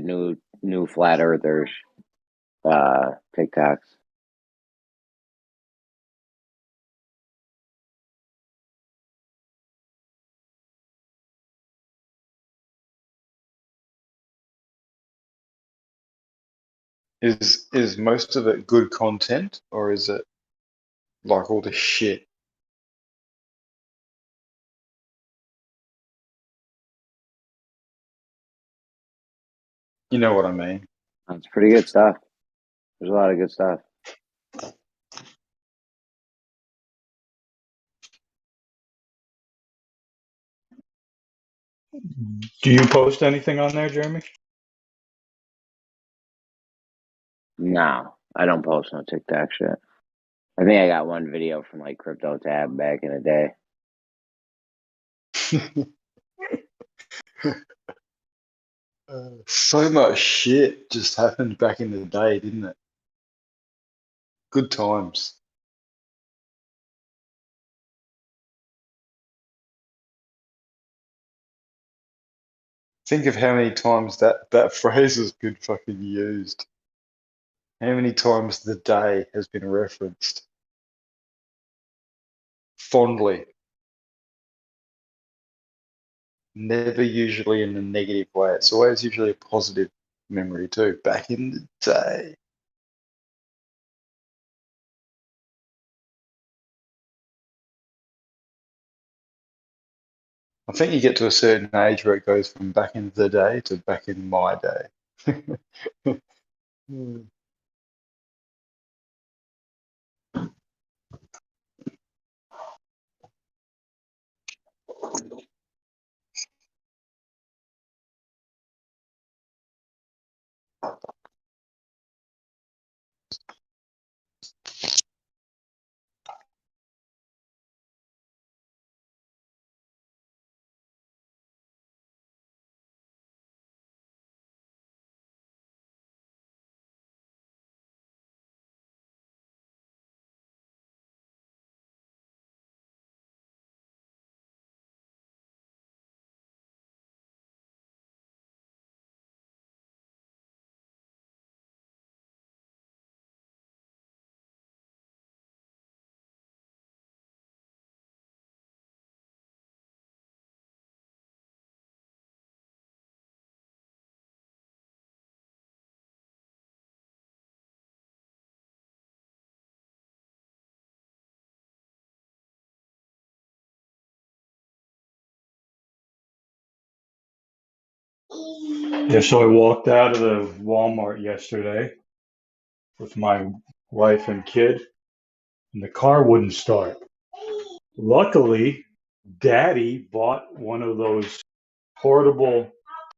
[SPEAKER 2] new flat earthers TikToks.
[SPEAKER 1] Is most of it good content, or is it like all the shit? You know what I mean?
[SPEAKER 2] That's pretty good stuff. There's a lot of good stuff.
[SPEAKER 7] Do you post anything on there, Jeremy?
[SPEAKER 2] No, I don't post no TikTok shit. I think I got one video from like Crypto Tab back in the day.
[SPEAKER 1] So much shit just happened back in the day, didn't it? Good times. Think of how many times that phrase has been fucking used. How many times the day has been referenced fondly. Never usually in a negative way. It's always usually a positive memory too. Back in the day. I think you get to a certain age where it goes from back in the day to back in my day. Hmm.
[SPEAKER 7] Yeah, so I walked out of the Walmart yesterday with my wife and kid, and the car wouldn't start. Luckily, Daddy bought one of those portable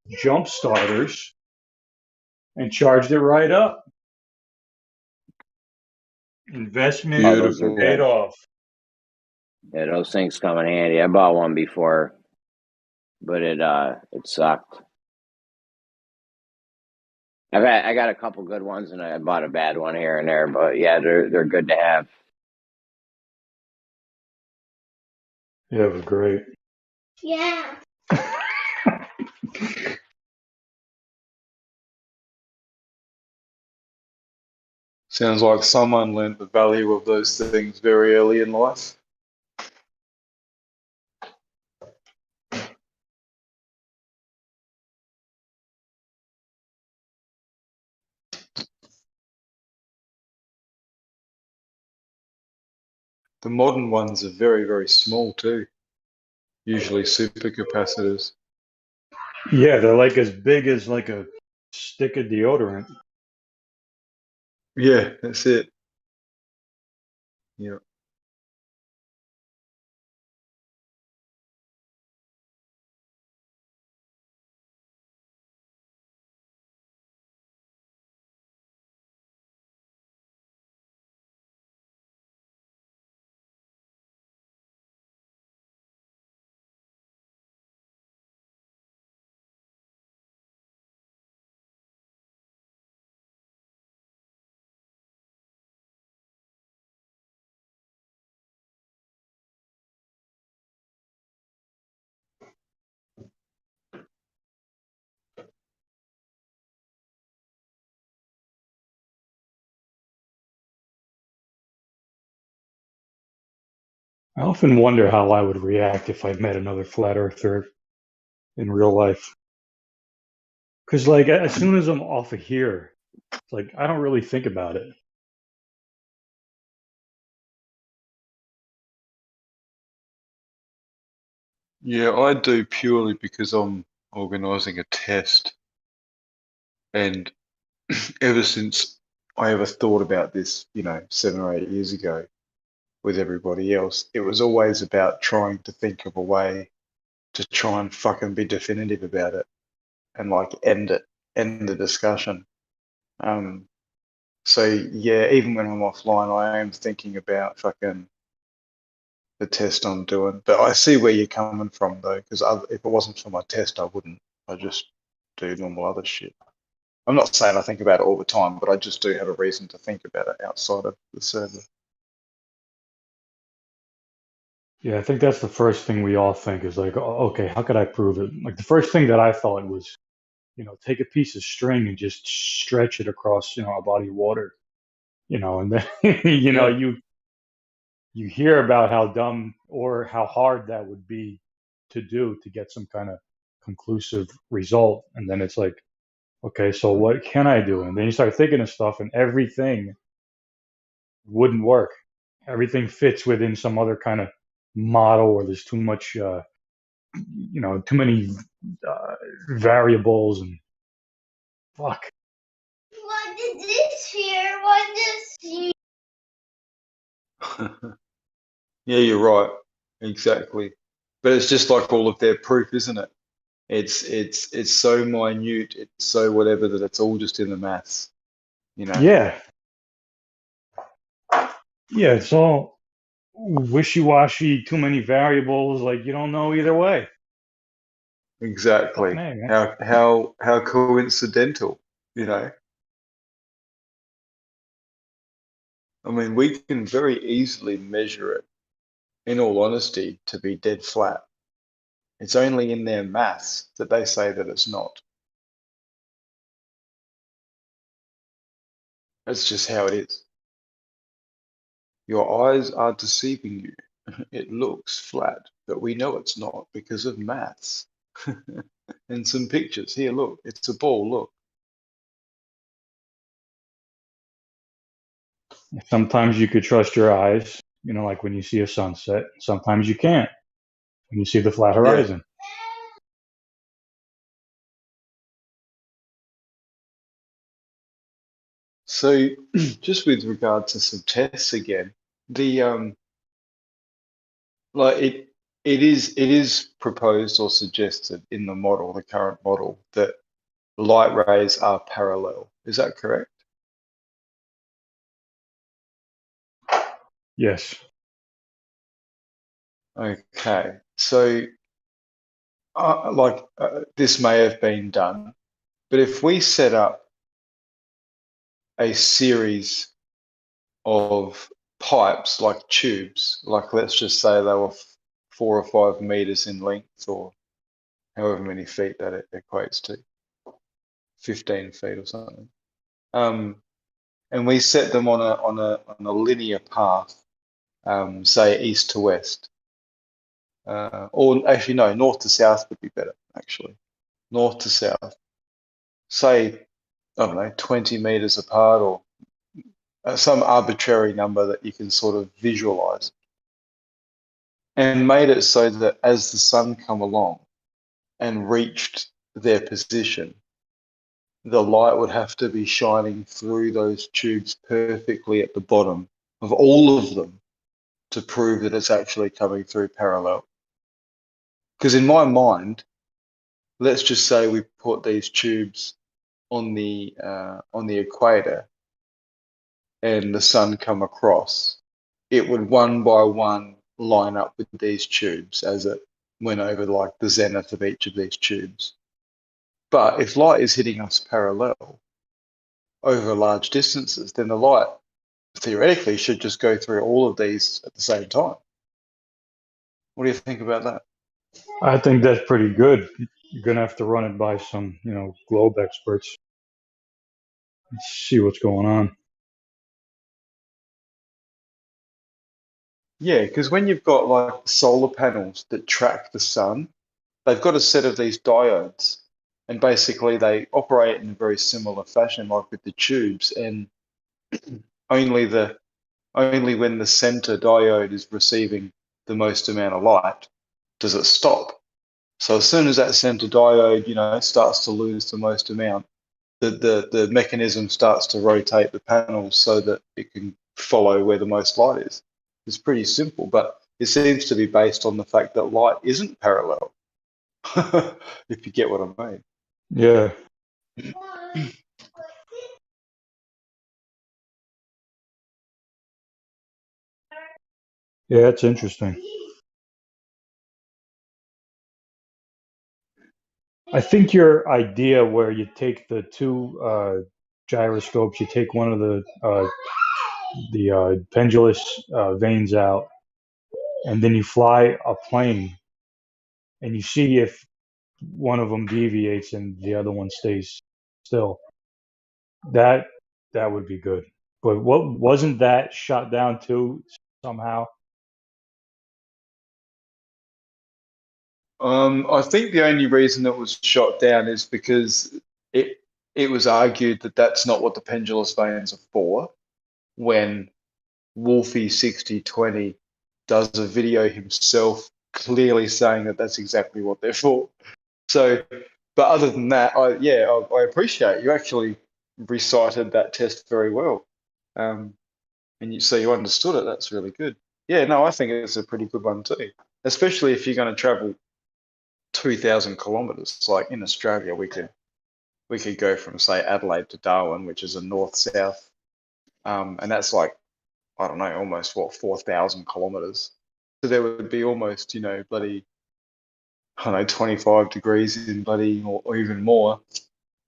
[SPEAKER 7] jump starters and charged it right up. Investment
[SPEAKER 2] Oh, those are
[SPEAKER 1] Beautiful.
[SPEAKER 7] paid
[SPEAKER 2] good.
[SPEAKER 7] off.
[SPEAKER 2] Yeah, those things come in handy. I bought one before, but it sucked. I got a couple good ones, and I bought a bad one here and there. But yeah, they're good to have.
[SPEAKER 7] Yeah, it was great.
[SPEAKER 21] Yeah.
[SPEAKER 1] Sounds like someone learned the value of those things very early in life. The modern ones are very, very small too. Usually supercapacitors.
[SPEAKER 7] Yeah, they're like as big as like a stick of deodorant.
[SPEAKER 1] Yeah, that's it. Yeah.
[SPEAKER 7] I often wonder how I would react if I met another flat earther in real life. Because, like, as soon as I'm off of here, it's like I don't really think about it.
[SPEAKER 1] Yeah, I do purely because I'm organising a test. And ever since I ever thought about this, 7 or 8 years ago with everybody else, it was always about trying to think of a way to try and fucking be definitive about it and like end the discussion. So yeah, even when I'm offline, I am thinking about fucking the test I'm doing. But I see where you're coming from though, because if it wasn't for my test, I wouldn't. I just do normal other shit. I'm not saying I think about it all the time, but I just do have a reason to think about it outside of the server.
[SPEAKER 7] Yeah, I think that's the first thing we all think is like, oh, okay, how could I prove it? Like the first thing that I thought was, take a piece of string and just stretch it across, a body of water, and then,
[SPEAKER 1] Yeah.
[SPEAKER 7] you hear about how dumb or how hard that would be to do to get some kind of conclusive result. And then it's like, okay, so what can I do? And then you start thinking of stuff and everything wouldn't work. Everything fits within some other kind of model or there's too much too many variables and fuck.
[SPEAKER 4] What is this here? What is here?
[SPEAKER 1] Yeah, you're right. Exactly. But it's just like all of their proof, isn't it? It's so minute, it's so whatever that it's all just in the maths,
[SPEAKER 7] Yeah. Yeah, it's all wishy-washy, too many variables, like you don't know either way.
[SPEAKER 1] Exactly.
[SPEAKER 7] Fucking A, man.
[SPEAKER 1] How coincidental, I mean, we can very easily measure it, in all honesty, to be dead flat. It's only in their maths that they say that it's not. That's just how it is. Your eyes are deceiving you. It looks flat, but we know it's not because of maths. And some pictures. Here, look, it's a ball, look.
[SPEAKER 7] Sometimes you could trust your eyes, like when you see a sunset. Sometimes you can't when you see the flat horizon.
[SPEAKER 1] So, just with regard to some tests again, the like it is proposed or suggested in the model, the current model, that light rays are parallel. Is that correct?
[SPEAKER 7] Yes.
[SPEAKER 1] Okay. So, this may have been done, but if we set up a series of pipes, like tubes, like let's just say they were 4 or 5 meters in length, or however many feet that it equates to, 15 feet or something. And we set them on a linear path, say east to west, or actually no, north to south would be better. Actually, north to south, say, I don't know, 20 meters apart, or some arbitrary number that you can sort of visualize, and made it so that as the sun come along and reached their position, the light would have to be shining through those tubes perfectly at the bottom of all of them to prove that it's actually coming through parallel. Because in my mind, let's just say we put these tubes on the equator and the sun come across, it would one by one line up with these tubes as it went over like the zenith of each of these tubes. But if light is hitting us parallel over large distances, then the light theoretically should just go through all of these at the same time. What do you think about that?
[SPEAKER 7] I think that's pretty good. You're going to have to run it by some, globe experts. Let's see what's going on.
[SPEAKER 1] Yeah, because when you've got like solar panels that track the sun, they've got a set of these diodes, and basically they operate in a very similar fashion, like with the tubes, and only when the center diode is receiving the most amount of light does it stop. So as soon as that center diode, starts to lose the most amount, the mechanism starts to rotate the panels so that it can follow where the most light is. It's pretty simple, but it seems to be based on the fact that light isn't parallel, if you get what I mean.
[SPEAKER 7] Yeah. Yeah, it's interesting. I think your idea where you take the two gyroscopes, you take one of the pendulous vanes out, and then you fly a plane, and you see if one of them deviates and the other one stays still. That would be good. But what wasn't that shot down too somehow?
[SPEAKER 1] I think the only reason it was shot down is because it was argued that that's not what the pendulous vanes are for. When Wolfie 6020 does a video himself clearly saying that that's exactly what they're for. So, but other than that, I appreciate you actually recited that test very well, and so you understood it. That's really good. Yeah, no, I think it's a pretty good one too, especially if you're going to travel 2,000 kilometers. Like in Australia, we could go from say Adelaide to Darwin, which is a north-south, and that's like, I don't know, almost 4,000 kilometers. So there would be almost, bloody, I don't know, 25 degrees in bloody, or even more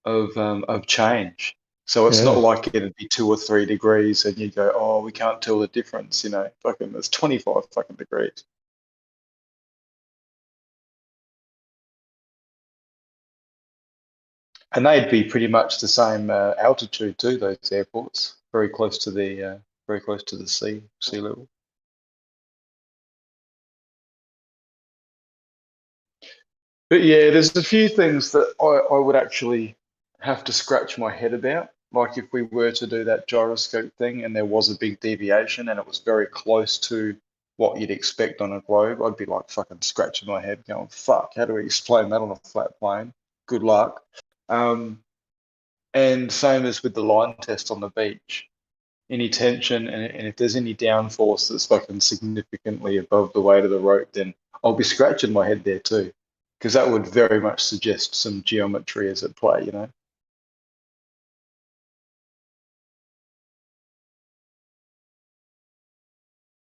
[SPEAKER 1] of change. So it's not
[SPEAKER 7] Yeah.
[SPEAKER 1] like it'd be 2 or 3 degrees and you go, oh, we can't tell the difference, fucking there's 25 fucking degrees. And they'd be pretty much the same altitude too, those airports, very close to the sea level. But yeah, there's a few things that I would actually have to scratch my head about. Like if we were to do that gyroscope thing and there was a big deviation and it was very close to what you'd expect on a globe, I'd be like fucking scratching my head going, fuck, how do we explain that on a flat plane? Good luck. And same as with the line test on the beach. Any tension and if there's any downforce that's fucking significantly above the weight of the rope, then I'll be scratching my head there too, because that would very much suggest some geometry is at play,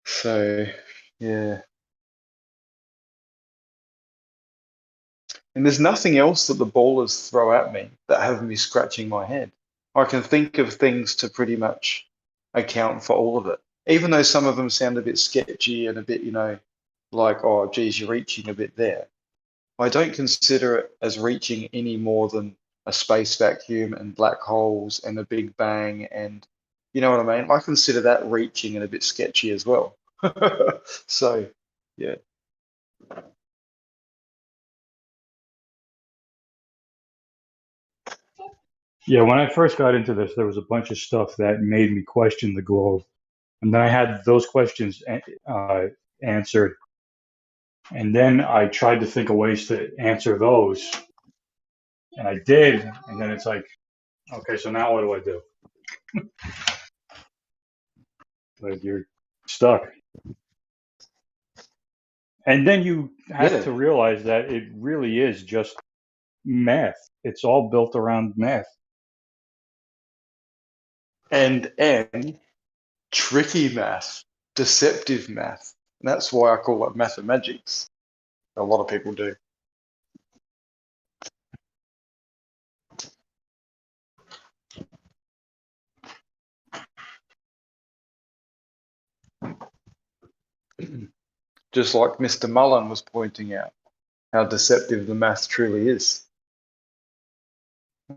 [SPEAKER 1] So, yeah. And there's nothing else that the ballers throw at me that have me scratching my head. I can think of things to pretty much account for all of it, even though some of them sound a bit sketchy and a bit, like, oh, geez, you're reaching a bit there. I don't consider it as reaching any more than a space vacuum and black holes and a big bang and, you know what I mean? I consider that reaching and a bit sketchy as well. So, yeah.
[SPEAKER 7] Yeah, when I first got into this, there was a bunch of stuff that made me question the globe. And then I had those questions answered. And then I tried to think of ways to answer those. And I did. And then it's like, okay, so now what do I do? Like you're stuck. And then you have to realize that it really is just math. It's all built around math.
[SPEAKER 1] And tricky math, deceptive math. And that's why I call it mathemagics. A lot of people do. Just like Mr. Mullen was pointing out, how deceptive the math truly is.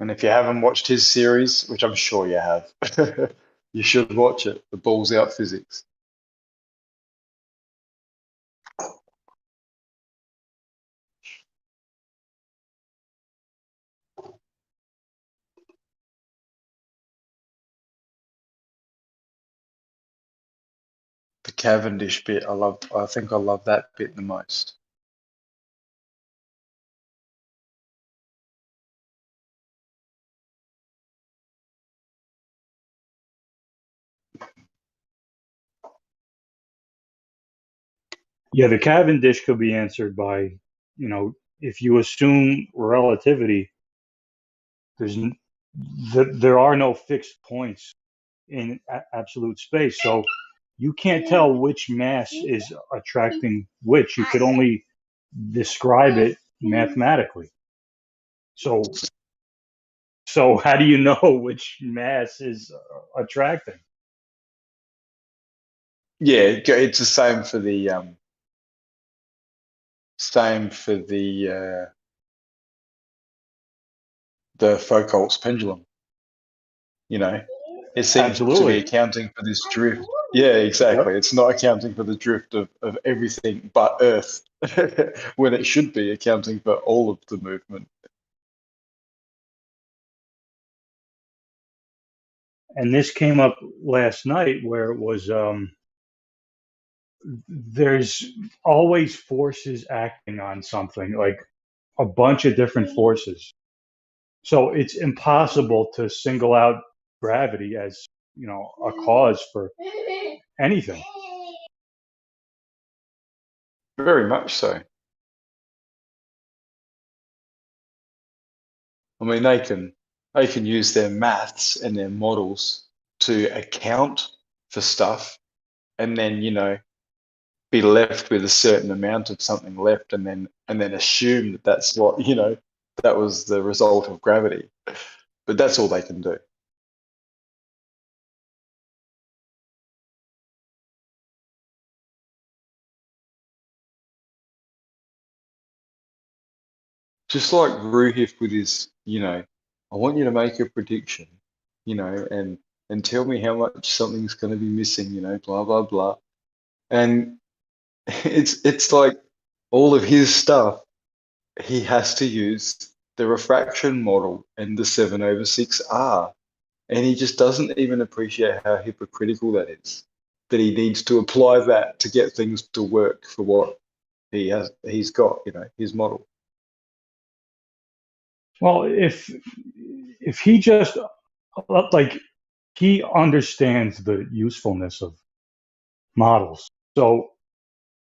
[SPEAKER 1] And if you haven't watched his series, which I'm sure you have, you should watch it, The Balls Out Physics. The Cavendish bit, I think I love that bit the most.
[SPEAKER 7] Yeah, the Cavendish could be answered by, if you assume relativity, there are no fixed points in absolute space. So you can't tell which mass is attracting which. You could only describe it mathematically. So how do you know which mass is attracting?
[SPEAKER 1] Yeah, it's the same for the Foucault's pendulum. It seems to be accounting for this drift. Yeah, exactly. Yep. It's not accounting for the drift of everything but Earth, when it should be accounting for all of the movement.
[SPEAKER 7] And this came up last night where it was there's always forces acting on something, like a bunch of different forces. So it's impossible to single out gravity as, you know, a cause for anything.
[SPEAKER 1] Very much so. I mean, they can use their maths and their models to account for stuff, and then, you know, be left with a certain amount of something left, and then assume that that's what, you know, that was the result of gravity. But that's all they can do. Just like Ruhif with his, you know, I want you to make a prediction, you know, and tell me how much something's going to be missing, you know, blah blah blah. And it's like all of his stuff, he has to use the refraction model and the 7/6R, and he just doesn't even appreciate how hypocritical that is. That he needs to apply that to get things to work for what he's got, you know, his model.
[SPEAKER 7] Well, if he just, like, he understands the usefulness of models, so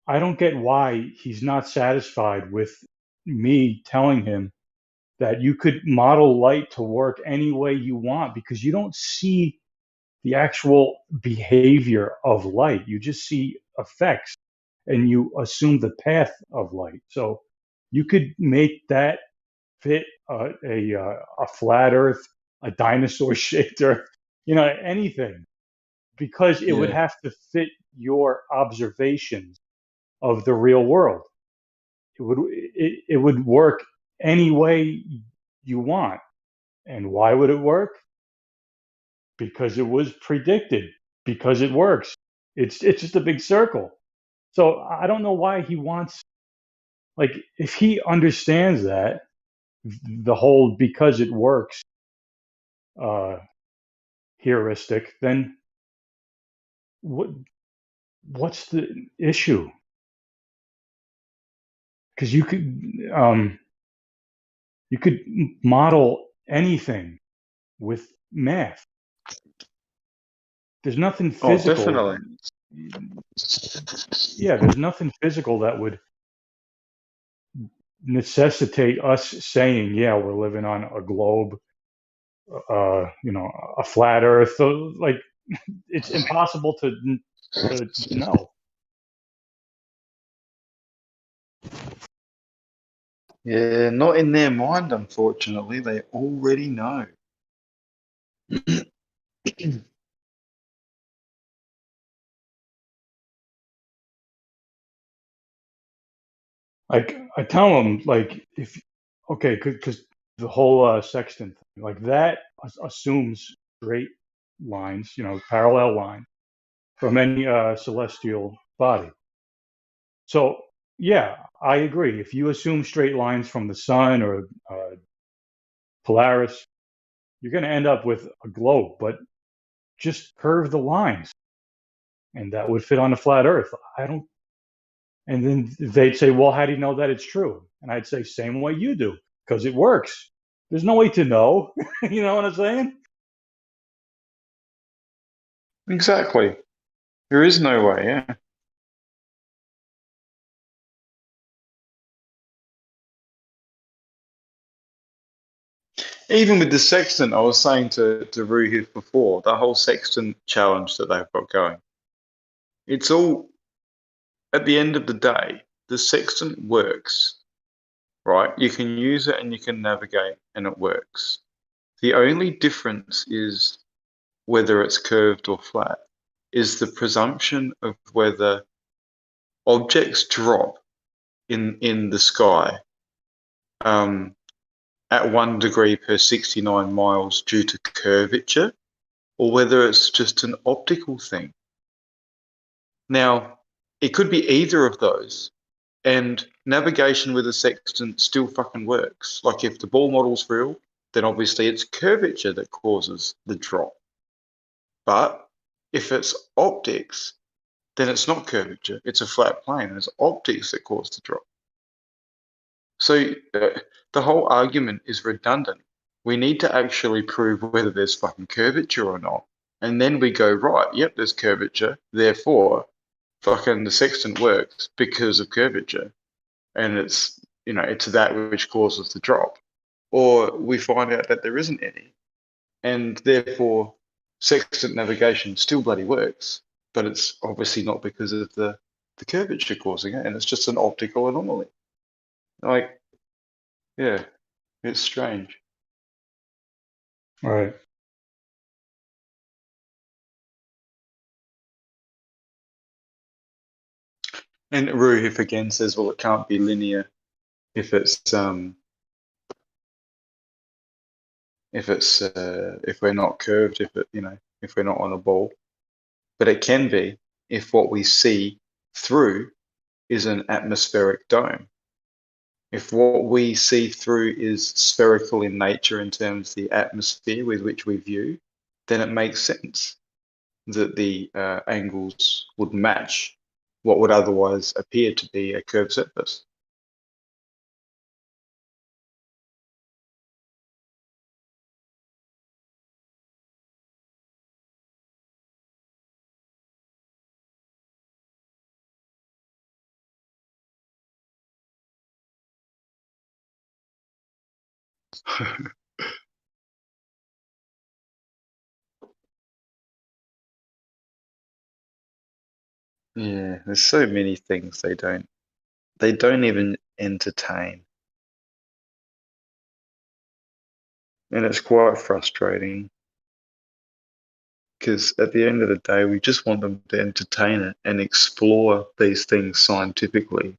[SPEAKER 7] I don't get why he's not satisfied with me telling him that you could model light to work any way you want, because you don't see the actual behavior of light. You just see effects and you assume the path of light. So you could make that fit a flat Earth, a dinosaur shaped Earth, you know, anything, because it would
[SPEAKER 1] Yeah.
[SPEAKER 7] have to fit your observations of the real world. It would work any way you want. And why would it work? Because it was predicted, because it works. It's just a big circle. So I don't know why he wants, like, if he understands that, the whole because it works heuristic, then what's the issue? Because you could model anything with math. There's nothing physical.
[SPEAKER 1] Oh, definitely.
[SPEAKER 7] Yeah, there's nothing physical that would necessitate us saying, yeah, we're living on a globe, you know, a flat Earth. So, like, it's impossible to know.
[SPEAKER 1] Yeah, not in their mind, unfortunately. They already know.
[SPEAKER 7] Like, I tell them, like, because the whole sextant thing, like, that assumes straight lines, you know, parallel line from any celestial body. So, yeah, I agree. If you assume straight lines from the sun or Polaris, you're going to end up with a globe, but just curve the lines, and that would fit on a flat Earth. And then they'd say, well, how do you know that it's true? And I'd say, same way you do, because it works. There's no way to know. You know what I'm saying?
[SPEAKER 1] Exactly. There is no way, yeah. Even with the sextant, I was saying to Ruhif before, the whole sextant challenge that they've got going. It's all, at the end of the day, the sextant works, right? You can use it and you can navigate and it works. The only difference is whether it's curved or flat, is the presumption of whether objects drop in the sky at 1 degree per 69 miles due to curvature, or whether it's just an optical thing. Now, it could be either of those, and navigation with a sextant still fucking works. Like, if the ball model's real, then obviously it's curvature that causes the drop. But if it's optics, then it's not curvature, it's a flat plane, and it's optics that cause the drop. So the whole argument is redundant. We need to actually prove whether there's fucking curvature or not. And then we go, right, yep, there's curvature, therefore fucking the sextant works because of curvature. And it's, you know, it's that which causes the drop. Or we find out that there isn't any. And therefore sextant navigation still bloody works, but it's obviously not because of the curvature causing it, and it's just an optical anomaly. Like, yeah, it's strange.
[SPEAKER 7] Right.
[SPEAKER 1] And Ruhif again says, well, it can't be linear if it's if we're not curved, if it, you know, if we're not on a ball. But it can be if what we see through is an atmospheric dome. If what we see through is spherical in nature in terms of the atmosphere with which we view, then it makes sense that the angles would match what would otherwise appear to be a curved surface. Yeah, there's so many things they don't even entertain. And it's quite frustrating because at the end of the day, we just want them to entertain it and explore these things scientifically